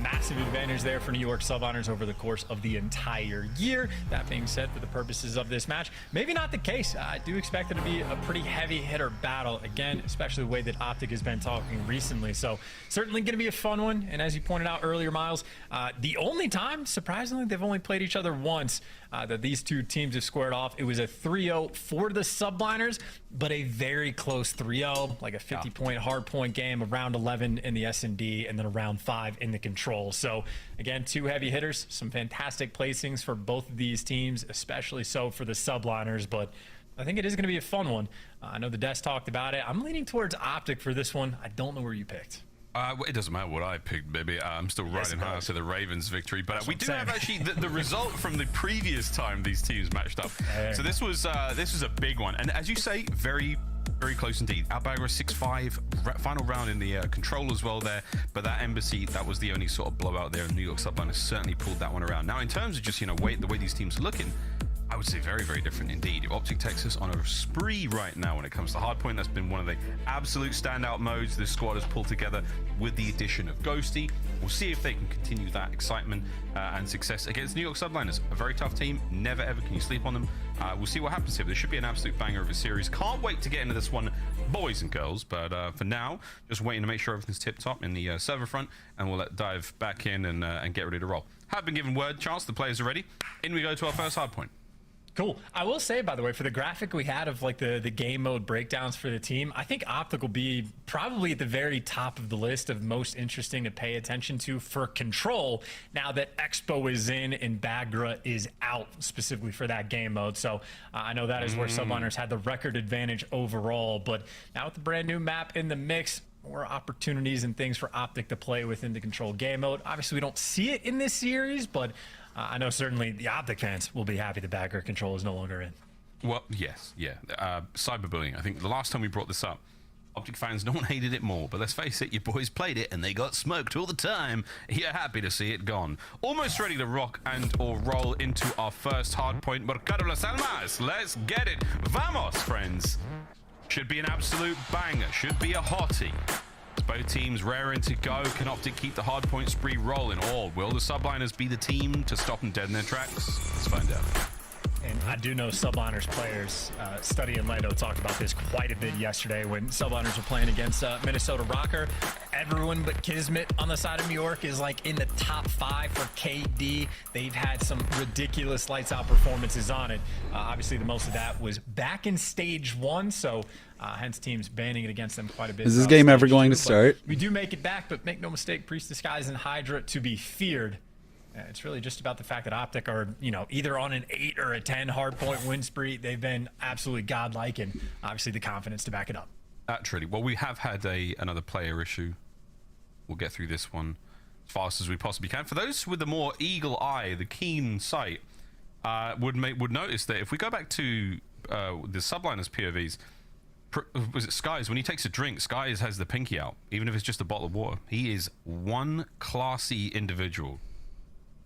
Massive advantage there for New York subliners over the course of the entire year. That being said, for the purposes of this match, maybe not the case. I do expect it to be a pretty heavy hitter battle, again, especially the way that OpTic has been talking recently. So certainly going to be a fun one. And as you pointed out earlier, Miles, the only time, surprisingly, they've only played each other once that these two teams have squared off. It was a 3-0 for the subliners, but a very close 3-0, like a 50-point hard point game, a round 11 in the S&D, and then a round 5 in the control. So again, two heavy hitters, some fantastic placings for both of these teams, especially so for the subliners, but I think it is going to be a fun one. I know the desk talked about it. I'm leaning towards OpTic for this one. I don't know where you picked. It doesn't matter what I picked, baby. I'm still riding hard to the Ravens' victory, but we do have actually the result from the previous time these teams matched up. So this was a big one, and as you say, very close indeed. Outbagger 6-5, final round in the control as well there, but that Embassy, that was the only sort of blowout there, and New York subliners certainly pulled that one around. Now, in terms of just the way these teams are looking, I would say very different indeed. OpTic Texas on a spree right now when it comes to hardpoint. That's been one of the absolute standout modes this squad has pulled together with the addition of Ghosty. We'll see if they can continue that excitement and success against New York subliners. A very tough team. Never ever can you sleep on them. We'll see what happens here. There should be an absolute banger of a series. Can't wait to get into this one, boys and girls. But for now, just waiting to make sure everything's tip-top in the server front, and we'll dive back in and get ready to roll. Have been given word, Chance, the players are ready. In we go to our first hardpoint. Cool. I will say, by the way, for the graphic we had of like the game mode breakdowns for the team, I think OpTic will be probably at the very top of the list of most interesting to pay attention to for control now that Expo is in and Bagra is out specifically for that game mode. So I know that is where subliners had the record advantage overall, but now with the brand new map in the mix, more opportunities and things for OpTic to play within the control game mode. Obviously, we don't see it in this series, but I know certainly the OpTic fans will be happy the Bagra control is no longer in. Well, yes, yeah. Cyberbullying. I think the last time we brought this up, OpTic fans, no one hated it more, but let's face it, your boys played it and they got smoked all the time. You're happy to see it gone. Almost ready to rock and or roll into our first hard point. Mercado Las Almas, let's get it. Vamos, friends. Should be an absolute banger. Should be a hottie. Both teams raring to go. Can OpTic keep the hardpoint spree rolling? Or will the subliners be the team to stop them dead in their tracks? Let's find out. And I do know Subliners players, Study and Lando talked about this quite a bit yesterday when Subliners were playing against Minnesota Rocker. Everyone but Kismet on the side of New York is like in the top 5 for KD. They've had some ridiculous lights out performances on it. Obviously, the most of that was back in stage 1, so hence teams banning it against them quite a bit. Is this game ever going to start? We do make it back, but make no mistake, Priest, Disguise, and Hydra to be feared. It's really just about the fact that OpTic are, either on an 8 or a 10 hardpoint win spree. They've been absolutely godlike, and obviously the confidence to back it up. Actually, well, we have had another player issue. We'll get through this one as fast as we possibly can. For those with the more eagle eye, the keen sight, would notice that if we go back to the Subliners POVs, was it Skies? When he takes a drink, Skies has the pinky out, even if it's just a bottle of water. He is one classy individual.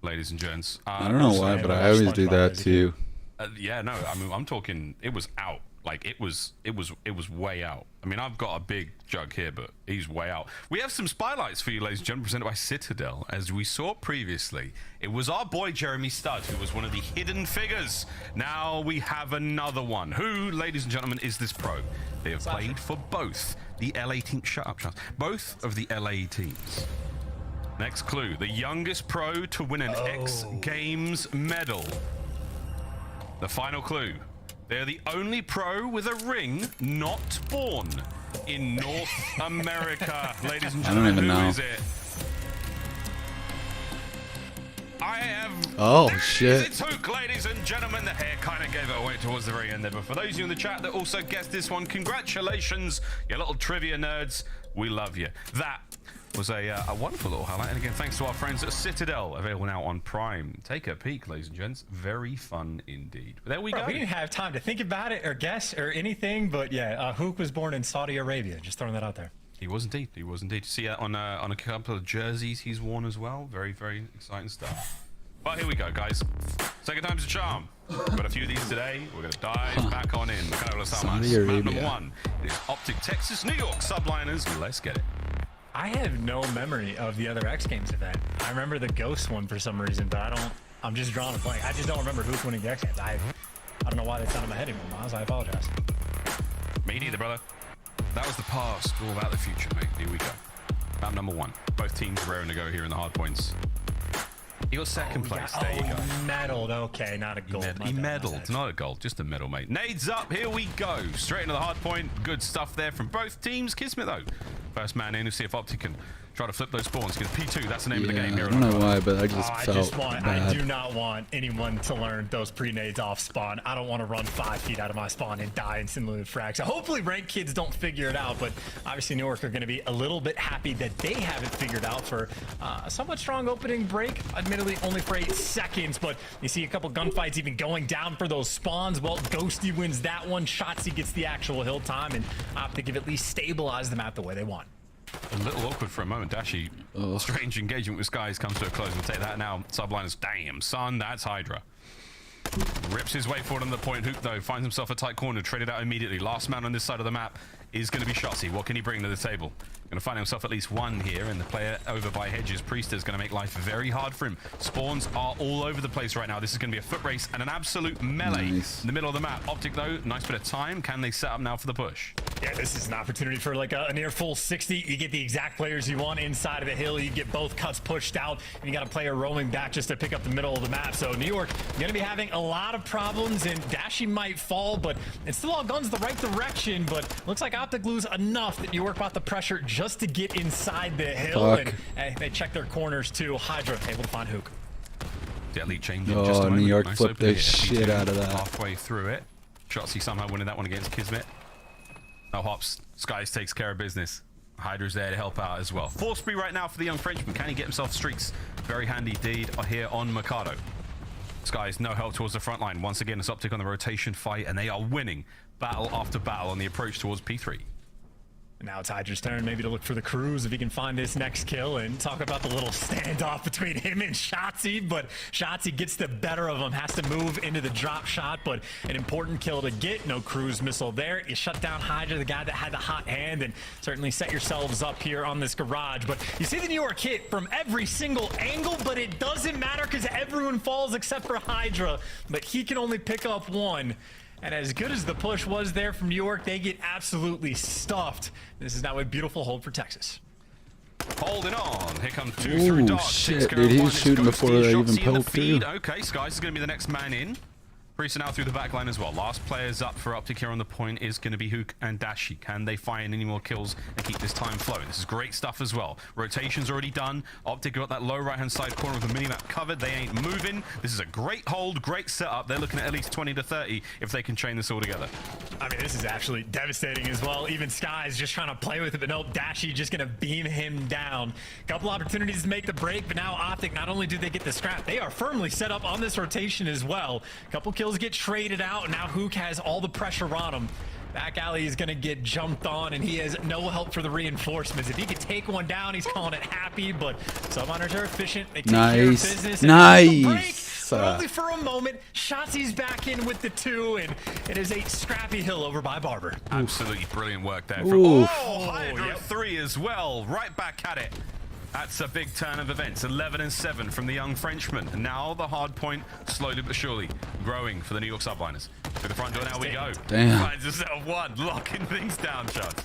Ladies and gents, I don't know why, but I always do that too. Yeah, no, I mean, I'm talking. It was out, like it was way out. I mean, I've got a big jug here, but he's way out. We have some spotlights for you, ladies and gentlemen, presented by Citadel. As we saw previously, it was our boy Jeremy Studd who was one of the hidden figures. Now we have another one. Who, ladies and gentlemen, is this pro? They have played for both the LA teams. Shut up, Charles. Both of the LA teams. Next clue, the youngest pro to win an X Games medal. The final clue, they're the only pro with a ring not born in North America. Ladies and gentlemen, who is it? I have... Oh, shit. It's Hook, ladies and gentlemen. The hair kind of gave it away towards the very end there. But for those of you in the chat that also guessed this one, congratulations, you little trivia nerds. We love you. That was a wonderful little highlight. And again, thanks to our friends at Citadel, available now on Prime. Take a peek, ladies and gents. Very fun indeed. But there we go. We didn't have time to think about it or guess or anything, but yeah, Hook was born in Saudi Arabia. Just throwing that out there. He was indeed. He was indeed. See that on a couple of jerseys he's worn as well. Very, very exciting stuff. But here we go, guys. Second time's a charm. We've got a few of these today. We're going to dive back on in. Saudi Arabia. Map number 1 is OpTic, Texas, New York, Subliners. Let's get it. I have no memory of the other X Games event. I remember the Ghost one for some reason, but I'm just drawing a blank. I just don't remember who's winning the X Games. I don't know why that's not in my head anymore, Miles. I apologize. Me neither, brother. That was the past, all about the future, mate. Here we go. Map number 1. Both teams raring to go here in the hard points. He got second place. There you go. Medaled. Okay, not a gold. He medaled, not a gold, just a medal, mate. Nades up. Here we go. Straight into the hard point. Good stuff there from both teams. Kismet though. First man in to see if OpTic can try to flip those spawns. Because P2, that's the name of the game here. I don't know why, but I just felt bad. I do not want anyone to learn those pre-nades off spawn. I don't want to run 5 feet out of my spawn and die instantly with frag. So hopefully ranked kids don't figure it out, but obviously New York are going to be a little bit happy that they haven't figured out for a somewhat strong opening break. Admittedly, only for 8 seconds, but you see a couple gunfights even going down for those spawns. Well, Ghosty wins that one. Shotzzy gets the actual hill time, and OpTic have at least stabilized the map the way they want. A little awkward for a moment. Dashy, strange engagement with Skies comes to a close. We'll take that now. Subliners, damn, son, that's Hydra. Rips his way forward on the point. Hook, though, finds himself a tight corner, traded out immediately. Last man on this side of the map is going to be Shotzzy. What can he bring to the table? Going to find himself at least one here, and the player over by Hedges, Priest, is going to make life very hard for him. Spawns are all over the place right now. This is going to be a foot race and an absolute melee in the middle of the map. OpTic, though, nice bit of time. Can they set up now for the push? Yeah, this is an opportunity for like a near full 60. You get the exact players you want inside of the hill. You get both cuts pushed out, and you got a player roaming back just to pick up the middle of the map. So New York going to be having a lot of problems, and Dashy might fall, but it's still all guns the right direction. But looks like OpTic lose enough that New York brought the pressure just to get inside the hill. And hey, they check their corners too. Hydra able to find Hook. Deadly change in just a moment. New York nice flipped the here. shit out of that. Halfway through it. Shotzzy somehow winning that one against Kismet. No hops. Skies takes care of business. Hydra's there to help out as well. 4 spree right now for the young Frenchman. Can he get himself streaks? Very handy deed here on Mikado. Skies, no help towards the front line. Once again, it's OpTic on the rotation fight, and they are winning battle after battle on the approach towards P3. Now it's Hydra's turn maybe to look for the Cruz if he can find this next kill, and talk about the little standoff between him and Shotzzy, but Shotzzy gets the better of him, has to move into the drop shot, but an important kill to get. No Cruz missile there. You shut down Hydra, the guy that had the hot hand, and certainly set yourselves up here on this garage. But you see the New York hit from every single angle, but it doesn't matter because everyone falls except for Hydra, but he can only pick up one. And as good as the push was there from New York, they get absolutely stuffed. This is now a beautiful hold for Texas. Holding on. Here come two through dark. Shit, dude, he was shooting before they even poked through. Okay, Skies is going to be the next man in. Priest now through the back line as well. Last players up for OpTic here on the point is going to be Hook and Dashi. Can they find any more kills and keep this time flowing? This is great stuff as well. Rotation's already done. OpTic got that low right-hand side corner of the minimap covered. They ain't moving. This is a great hold, great setup. They're looking at least 20 to 30 if they can chain this all together. I mean, this is actually devastating as well. Even Skies just trying to play with it, but nope, Dashi just going to beam him down. Couple opportunities to make the break, but now OpTic, not only do they get the scrap, they are firmly set up on this rotation as well. Couple kills get traded out, and now Hook has all the pressure on him. Back alley is going to get jumped on, and he has no help for the reinforcements. If he could take one down, he's calling it happy, but Subminers are efficient. They take care of business. Nice. But only for a moment. Shotzi's back in with the 2, and it is a scrappy hill over by Barber. Absolutely brilliant work there. Hydra 3 as well. Right back at it. That's a big turn of events. 11 and 7 from the young Frenchman. And now the hard point, slowly but surely, growing for the New York Subliners. To the front door, now we go. Damn. Finds himself one, locking things down, Shots.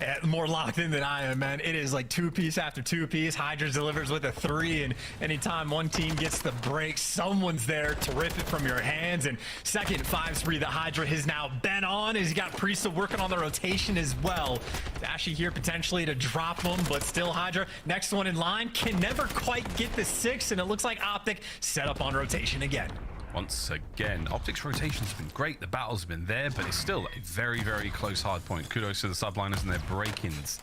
Yeah, more locked in than I am, man. It is like 2-piece after 2-piece. Hydra delivers with a 3, and anytime one team gets the break, someone's there to rip it from your hands. And second 5 spree that Hydra has now been on is he got Priesta working on the rotation as well. Dashi here potentially to drop him, but still Hydra, next one in line, can never quite get the 6, and it looks like OpTic set up on rotation again. Once again, OpTic's rotation's been great. The battle's been there, but it's still a very, very close hard point. Kudos to the Subliners and their break-ins,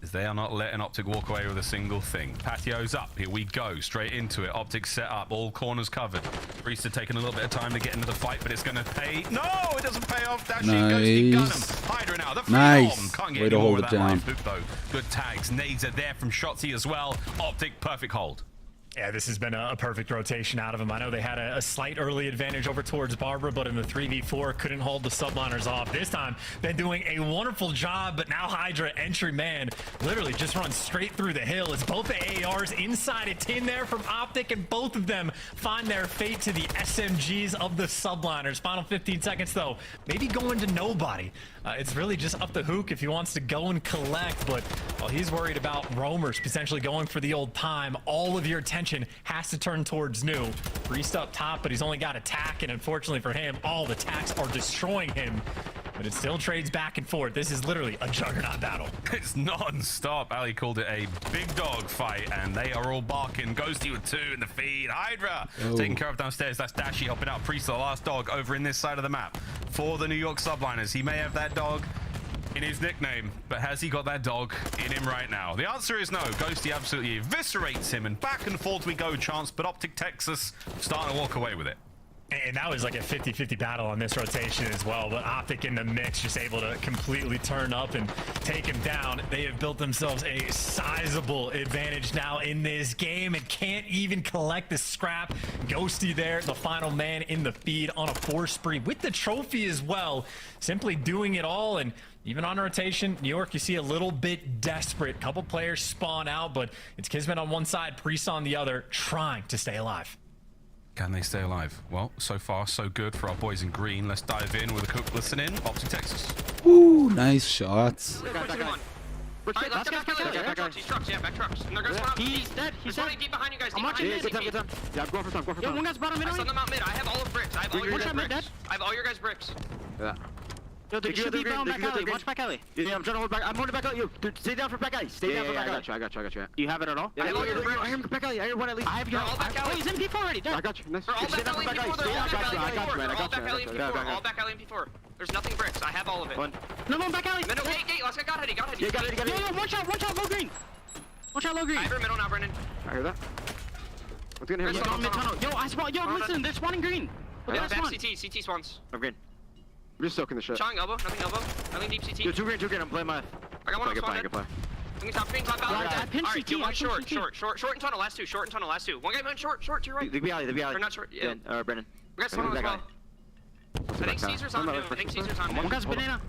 as they are not letting OpTic walk away with a single thing. Patio's up. Here we go. Straight into it. OpTic set up. All corners covered. Priest taking a little bit of time to get into the fight, but it's going to pay. No, it doesn't pay off. Dashi goes to gun him. Hydra now. The free bomb. Can't get way to any more hold with it that down. life hook, though. Good tags. Nades are there from Shotzzy as well. OpTic, perfect hold. Yeah, this has been a perfect rotation out of him. I know they had a slight early advantage over towards Barbara, but in the 3v4, couldn't hold the Subliners off. This time, been doing a wonderful job, but now Hydra, entry man, literally just runs straight through the hill. It's both the ARs inside a tin there from OpTic, and both of them find their fate to the SMGs of the Subliners. Final 15 seconds, though. Maybe going to nobody. It's really just up to Hook if he wants to go and collect, but while he's worried about roamers potentially going for the old time, all of your attention has to turn towards New. Priest up top, but he's only got attack, and unfortunately for him, all the attacks are destroying him. But it still trades back and forth. This is literally a juggernaut battle. It's non-stop. Ali called it a big dog fight, and they are all barking. Ghosty with 2 in the feed. Hydra taking care of downstairs. That's Dashi helping out Priest, the last dog, over in this side of the map for the New York Subliners. He may have that dog in his nickname, but has he got that dog in him right now? The answer is no. Ghosty absolutely eviscerates him, and back and forth we go, Chance, but OpTic Texas starting to walk away with it. And that was like a 50-50 battle on this rotation as well, but OpTic in the mix, just able to completely turn up and take him down. They have built themselves a sizable advantage now in this game and can't even collect the scrap. Ghosty there, the final man in the feed on a 4 spree with the trophy as well, simply doing it all. And even on rotation, New York, you see a little bit desperate. Couple players spawn out, but it's Kismet on one side, Priest on the other, trying to stay alive. Can they stay alive? Well, so far, so good for our boys in green. Let's dive in with a quick listen in. OpTic Texas. Ooh, nice shots. He's dead. He's running deep behind you guys. I'm watching mid. Yeah, go for some. Yo, one guy's bottom mid. I Send them out mid. I have all of bricks. I have all your guys' bricks. I have all your guys' bricks. Yeah. Yo, they should be bound back alley. Watch back alley. Yeah, I'm trying to hold back. I'm holding back alley. Yo, dude, stay down for back alley. Stay down for back alley. I got you. Do you have it at all? Yeah, I have all your bricks. I hear him back alley. I hear one at least. I have your all back alley. Wait, he's in P4 already. I got you. Nice. They're all Stay back down for alley in back alley. P4. I got you, man. All back alley in P4. All back alley in P4. There's nothing bricks. I have all of it. No, back alley. No, gate. Last guy got it. Yeah, got it. Yo, one shot, low green. Watch out, low green. I have your middle now, Brennan. I hear that. What's gonna hit me? Yo, I spawn. Yo, listen, they're spawning green. Yeah, back CT spawns. I'm green. I'm just soaking the shit. Showing elbow, nothing deep CT. Yo, 2 green. I'm playing my. I got one on spawn dead. Swing top green, top out. Alright, do one short and tunnel, last two. One guy went short to your right. The alley. Or not short, yeah. Brennan. We got someone as well. I think Caesar's on noon. One guy's banana.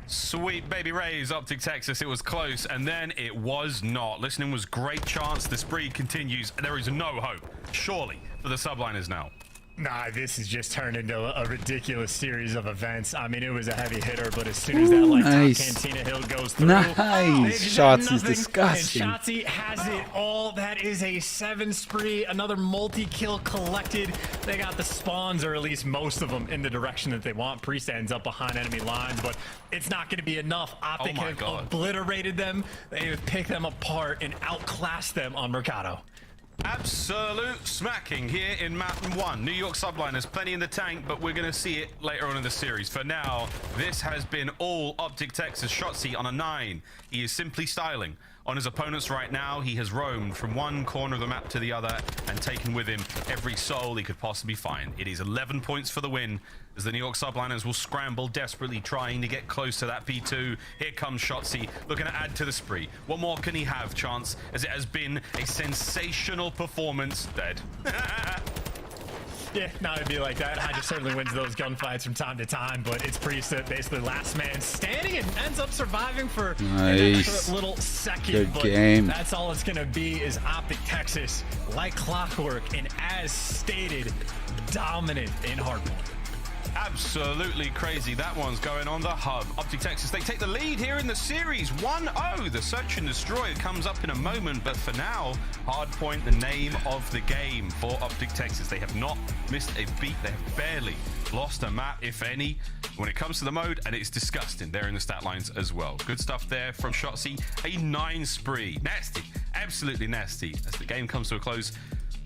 Sweet baby Rays, OpTic Texas. It was close, and then it was not. Listening was great chance. The spree continues. There is no hope, surely, for the subliners now. Nah, this has just turned into a ridiculous series of events. I mean, it was a heavy hitter, but as soon as that like nice. top Cantina hill goes through, nice. Shots is disgusting. And Shotzzy has it all. That is a 7 spree, another multi-kill collected. They got the spawns, or at least most of them, in the direction that they want. Priest ends up behind enemy lines, but it's not going to be enough. OpTic have obliterated them. They have picked them apart and outclassed them on Mercado. Absolute smacking here in map 1. New York subliners, plenty in the tank, but we're going to see it later on in the series. For now, this has been all OpTic Texas. Shotzzy on a 9. He is simply styling on his opponents right now. He has roamed from one corner of the map to the other and taken with him every soul he could possibly find. It is 11 points for the win, as the New York subliners will scramble desperately, trying to get close to that P2. Here comes Shotzzy, looking to add to the spree. What more can he have, Chance, as it has been a sensational performance. Dead. Yeah, not to be like that. Hydra certainly wins those gunfights from time to time, but it's Priest basically last man standing and ends up surviving for an extra little second. Good but game. That's all it's going to be is OpTic Texas, like clockwork, and as stated, dominant in hardpoint. Absolutely crazy. That one's going on the hub. OpTic Texas, they take the lead here in the series. 1-0. The search and destroy comes up in a moment, but for now, hardpoint, the name of the game for OpTic Texas. They have not missed a beat. They have barely lost a map, if any, when it comes to the mode, and it's disgusting. They're in the stat lines as well. Good stuff there from Shotzzy. A 9 spree. Nasty. Absolutely nasty. As the game comes to a close,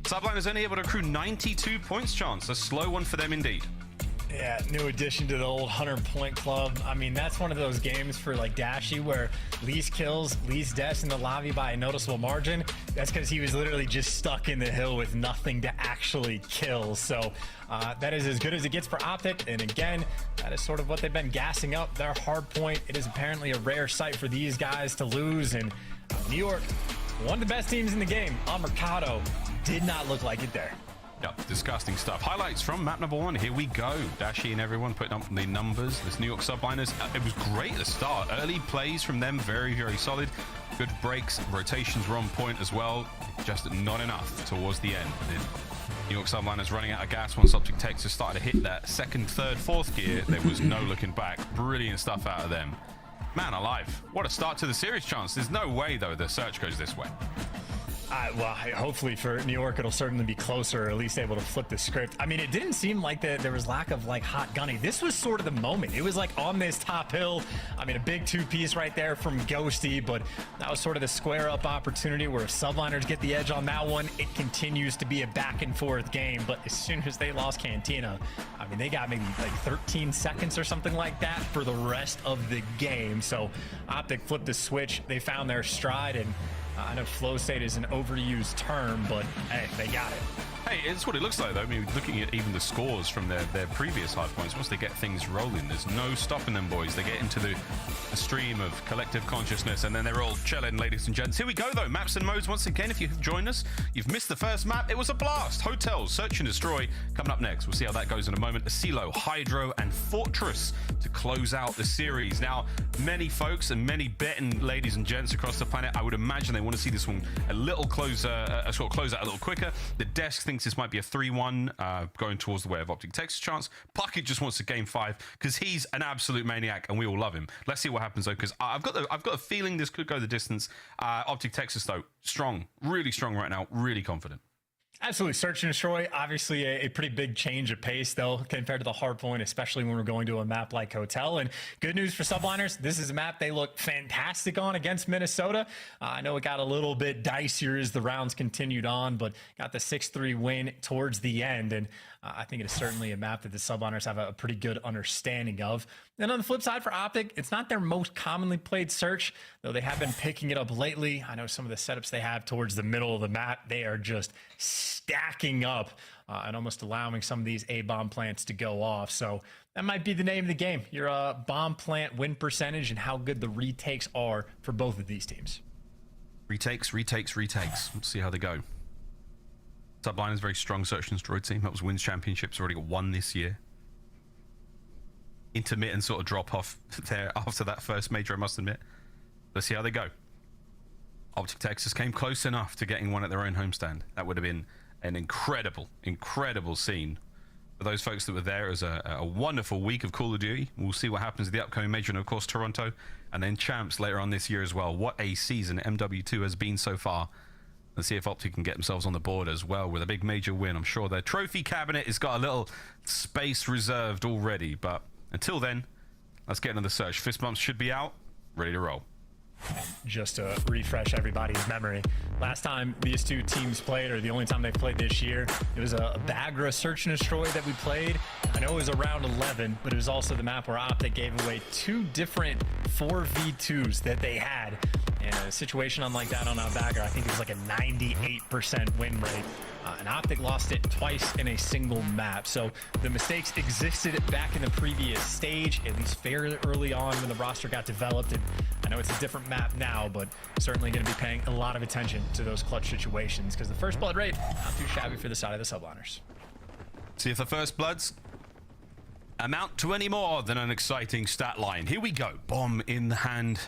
subliners only able to accrue 92 points, Chance. A slow one for them indeed. Yeah, new addition to the old 100-point club. I mean, that's one of those games for like Dashy where least kills, least deaths in the lobby by a noticeable margin. That's because he was literally just stuck in the hill with nothing to actually kill. So that is as good as it gets for OpTic. And again, that is sort of what they've been gassing up. Their hard point. It is apparently a rare sight for these guys to lose. And New York, one of the best teams in the game on Mercado, did not look like it there. Yep, disgusting stuff. Highlights from map number 1. Here we go. Dashy and everyone putting up the numbers. This New York subliners, it was great at the start. Early plays from them, very, very solid. Good breaks. Rotations were on point as well. Just not enough towards the end. The New York subliners running out of gas once OpTic Texas started to hit that second, third, fourth gear. There was no looking back. Brilliant stuff out of them. Man alive. What a start to the series, Chance. There's no way, though, the search goes this way. Well, hopefully for New York, it'll certainly be closer, or at least able to flip the script. I mean, it didn't seem like there was lack of like hot gunning. This was sort of the moment. It was like on this top hill. I mean, a big 2-piece right there from Ghosty, but that was sort of the square up opportunity where if subliners get the edge on that one, it continues to be a back and forth game. But as soon as they lost Cantina, I mean, they got maybe like 13 seconds or something like that for the rest of the game. So OpTic flipped the switch. They found their stride, and I know flow state is an overused term, but hey, they got it. Hey, it's what it looks like, though. I mean, looking at even the scores from their previous hard points, once they get things rolling, there's no stopping them, boys. They get into the stream of collective consciousness, and then they're all chilling, ladies and gents. Here we go, though. Maps and modes, once again, if you've joined us, you've missed the first map. It was a blast. Hotels, Search and Destroy, coming up next. We'll see how that goes in a moment. Asilo, Hydro, and Fortress to close out the series. Now, many folks and many betting ladies and gents across the planet, I would imagine they want to see this one a little closer, close out a little quicker. The desk thinks this might be a 3-1 going towards the way of OpTic Texas. Chance Puckett just wants a game 5 because he's an absolute maniac and we all love him. Let's see what happens though, because I've got a feeling this could go the distance. OpTic Texas though, strong, really strong right now, really confident. Absolutely. Search and Destroy, obviously a pretty big change of pace, though, compared to the hard point, especially when we're going to a map like Hotel. And good news for subliners, this is a map they look fantastic on against Minnesota. I know it got a little bit dicier as the rounds continued on, but got the 6-3 win towards the end. And I think it is certainly a map that the subliners have a pretty good understanding of. And on the flip side for OpTic, it's not their most commonly played search, though they have been picking it up lately. I know some of the setups they have towards the middle of the map, they are just stacking up and almost allowing some of these A bomb plants to go off. So that might be the name of the game. Your bomb plant win percentage and how good the retakes are for both of these teams. Retakes. Let's see how they go. Sublime is a very strong search and destroy team. Helps wins championships. Already got one this year. Intermittent sort of drop off there after that first major, I must admit. Let's see how they go. OpTic Texas came close enough to getting one at their own homestand. That would have been an incredible scene for those folks that were there. It was a wonderful week of Call of Duty. We'll see what happens with the upcoming major, and of course Toronto, and then champs later on this year as well. What a season MW2 has been so far. Let's see if OpTic can get themselves on the board as well with a big major win. I'm sure their trophy cabinet has got a little space reserved already, but until then, let's get into the search. Fist bumps should be out, ready to roll. Just to refresh everybody's memory, last time these two teams played, or the only time they played this year, it was a Bagra Search and Destroy that we played. I know it was around 11, but it was also the map where OpTic gave away 2 different 4v2s that they had. And a situation unlike that on Bagra, I think it was like a 98% win rate. And OpTic lost it twice in a single map. So the mistakes existed back in the previous stage, at least fairly early on when the roster got developed. And I know it's a different map now, but certainly going to be paying a lot of attention to those clutch situations, because the first blood rate, not too shabby for the side of the subliners. See if the first bloods amount to any more than an exciting stat line. Here we go. Bomb in the hand.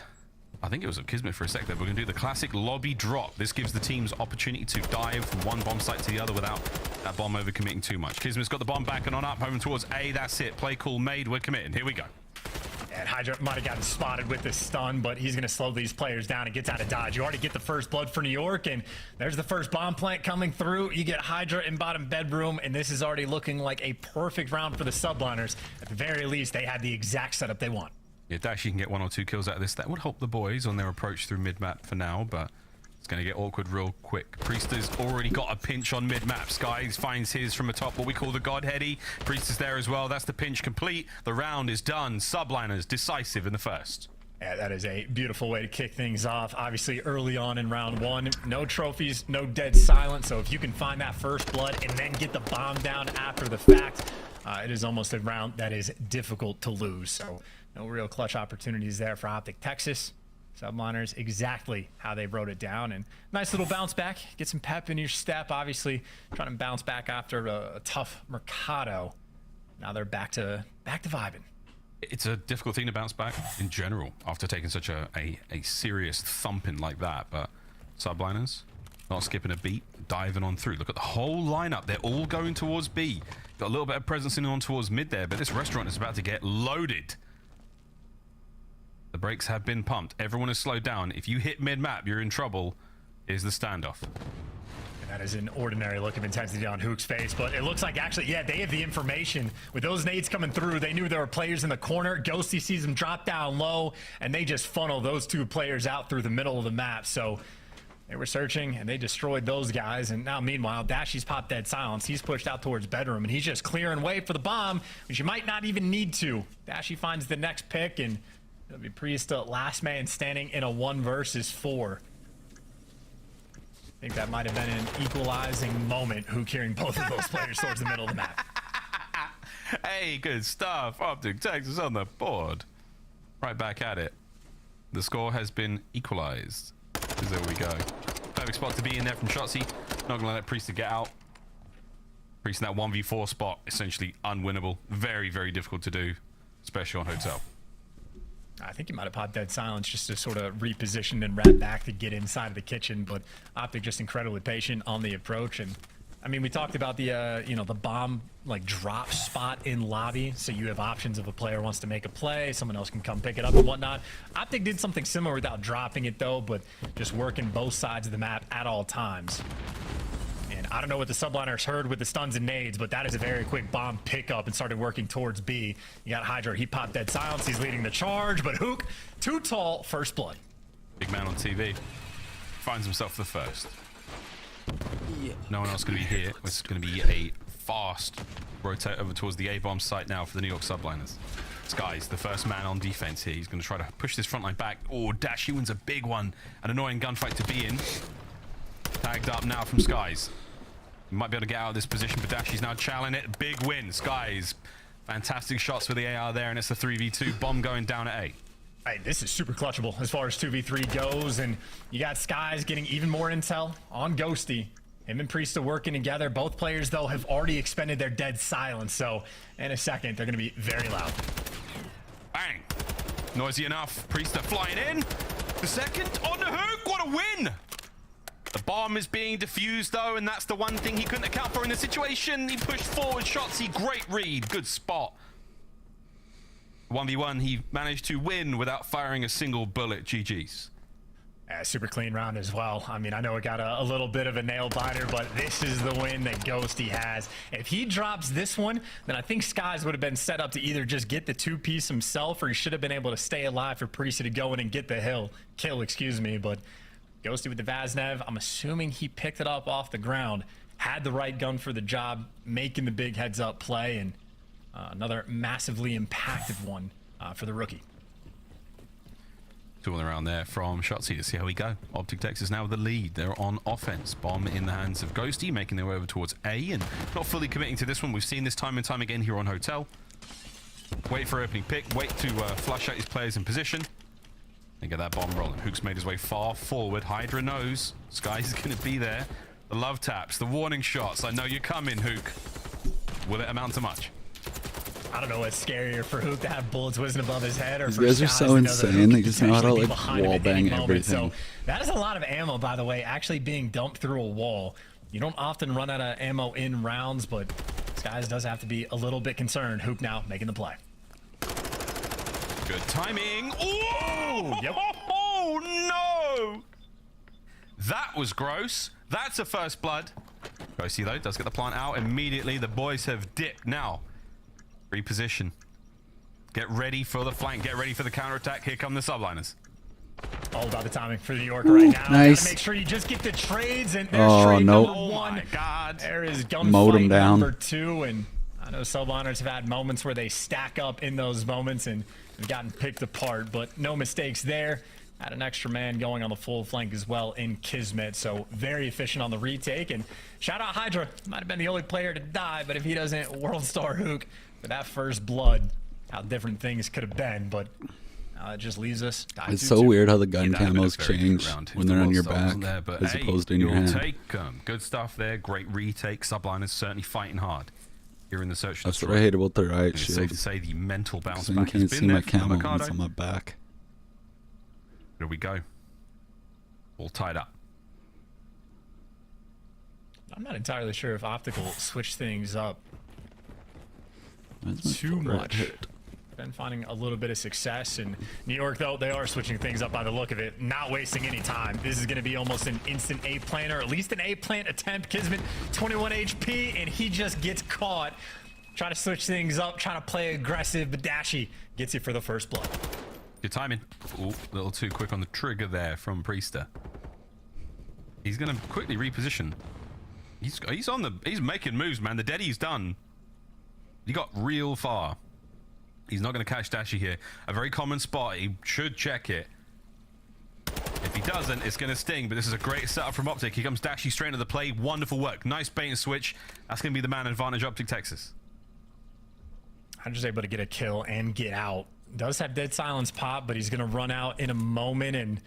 I think it was a Kismet for a sec there. We're going to do the classic lobby drop. This gives the teams opportunity to dive from one bomb site to the other without that bomb overcommitting too much. Kismet's got the bomb back and on up, home towards A. That's it. Play call made. We're committing. Here we go. And Hydra might have gotten spotted with the stun, but he's going to slow these players down and gets out of dodge. You already get the first blood for New York, and there's the first bomb plant coming through. You get Hydra in bottom bedroom, and this is already looking like a perfect round for the subliners. At the very least, they had the exact setup they want. Yeah, Dash, you can get 1 or 2 kills out of this. That would help the boys on their approach through mid-map for now, but it's going to get awkward real quick. Priest has already got a pinch on mid-map. Skies finds his from atop what we call the Godheady. Priest is there as well. That's the pinch complete. The round is done. Subliners decisive in the first. Yeah, that is a beautiful way to kick things off. Obviously, early on in round 1, no trophies, no dead silence. So if you can find that first blood and then get the bomb down after the fact, it is almost a round that is difficult to lose. So no real clutch opportunities there for OpTic Texas. Subliners exactly how they wrote it down, and nice little bounce back. Get some pep in your step. Obviously, trying to bounce back after a tough Mercado. Now they're back to vibing. It's a difficult thing to bounce back in general after taking such a serious thumping like that, but Subliners not skipping a beat, diving on through. Look at the whole lineup. They're all going towards B. Got a little bit of presence in on towards mid there, but this restaurant is about to get loaded. The brakes have been pumped. Everyone is slowed down. If you hit mid-map, you're in trouble. Is the standoff. And that is an ordinary look of intensity on Hook's face, but it looks like actually, yeah, they have the information. With those nades coming through, they knew there were players in the corner. Ghosty sees them drop down low, and they just funnel those 2 players out through the middle of the map. So they were searching, and they destroyed those guys. And now, meanwhile, Dashy's popped dead silence. He's pushed out towards bedroom, and he's just clearing way for the bomb, which you might not even need to. Dashy finds the next pick, and it'll be Priest last man standing in a 1 versus 4. I think that might have been an equalizing moment, Who carrying both of those players towards the middle of the map. Hey, good stuff. OpTic Texas on the board. Right back at it. The score has been equalized. There we go. Perfect spot to be in there from Shotzi. Not gonna let Priest to get out. Priest in that 1v4 spot, essentially unwinnable. Very, very difficult to do, especially on Hotel. I think he might have popped dead silence just to sort of reposition and wrap back to get inside of the kitchen, but OpTic just incredibly patient on the approach. And I mean, we talked about the the bomb like drop spot in lobby, so you have options if a player wants to make a play, someone else can come pick it up and whatnot. OpTic did something similar without dropping it though, but just working both sides of the map at all times. And I don't know what the subliners heard with the stuns and nades, but that is a very quick bomb pickup and started working towards B. You got Hydra, he popped dead silence, he's leading the charge, but Hook, too tall, first blood. Big man on TV finds himself the first. No one else going to be here. It's going to be a fast rotate over towards the A-bomb site now for the New York subliners. Skies, the first man on defense here. He's going to try to push this front line back. Oh, Dash, he wins a big one. An annoying gunfight to be in. Tagged up now from Skies. Might be able to get out of this position, but Dashi's now challenging it. Big win. Skies. Fantastic shots for the AR there, and it's a 3v2. Bomb going down at A. Hey, this is super clutchable as far as 2v3 goes, and you got Skies getting even more intel on Ghosty. Him and Priesta working together. Both players, though, have already expended their dead silence, so in a second, they're going to be very loud. Bang. Noisy enough. Priesta flying in. The second on the hook. What a win. The bomb is being defused, though, and that's the one thing he couldn't account for in the situation. He pushed forward. Shotsy, great read. Good spot. 1v1, he managed to win without firing a single bullet. GG's. Super clean round as well. I mean, I know it got a little bit of a nail biter, but this is the win that Ghosty has. If he drops this one, then I think Skies would have been set up to either just get the two-piece himself, or he should have been able to stay alive for Priesta to go in and get the kill, excuse me. But Ghosty with the Vaznev, I'm assuming he picked it up off the ground, had the right gun for the job, making the big heads-up play, and another massively impacted one for the rookie. Tooling around there from Shotsy to see how we go. OpTic Texas now with the lead. They're on offense. Bomb in the hands of Ghosty, making their way over towards A, and not fully committing to this one. We've seen this time and time again here on Hotel. Wait for opening pick. Wait to flush out his players in position. And get that bomb rolling. Hook's made his way far forward. Hydra knows Skies is going to be there. The love taps, the warning shots. I know you're coming, Hook. Will it amount to much? I don't know what's scarier for Hook to have bullets whizzing above his head, or These for guys are Skies so to know that insane. Hook They could just know how to potentially be like behind him wall at any bang moment. everything. So that is a lot of ammo, by the way, actually being dumped through a wall. You don't often run out of ammo in rounds, but Skies does have to be a little bit concerned. Hook now making the play. Good timing. Oh, yep. Oh no! That was gross. That's a first blood. Ghosty though does get the plant out immediately. The boys have dipped now. Reposition. Get ready for the flank. Get ready for the counterattack. Here come the subliners. All about the timing for New York right now. Nice. Gotta make sure you just get the trades, and there's trade nope. number one. Oh my God. There is Mowed him gunfight down. number two, and I know subliners have had moments where they stack up in those moments and have gotten picked apart, but no mistakes there. Had an extra man going on the full flank as well in Kismet, so very efficient on the retake. And shout out Hydra. Might have been the only player to die, but if he doesn't World Star Hook for that first blood, how different things could have been. But it just leaves us. It's so weird how the gun camos change when they're on your back there, but as opposed to in your you'll hand. take good stuff there. Great retake. Subliners certainly fighting hard here in the search. That's what I hate about the riot It's shield. safe to say the mental bounce You back has can't been see there my from camo when Avocado. it's on my back. Here we go. All tied up. I'm not entirely sure if OpTic will switch things up That's my too forehead much. hurt. Been finding a little bit of success in New York, though. They are switching things up by the look of it, not wasting any time. This is going to be almost an instant A plant, or at least an A plant attempt. Kismet 21 HP, and he just gets caught. Try to switch things up, try to play aggressive, but Dashi gets you for the first blood. Good timing. Ooh, a little too quick on the trigger there from Priesta. He's going to quickly reposition. He's making moves, man. The Daddy's done. He got real far. He's not going to catch Dashi here. A very common spot. He should check it. If he doesn't, it's going to sting, but this is a great setup from OpTic. Here comes Dashi straight into the play. Wonderful work. Nice bait and switch. That's going to be the man advantage OpTic Texas. I'm just able to get a kill and get out. Does have dead silence pop, but he's going to run out in a moment, and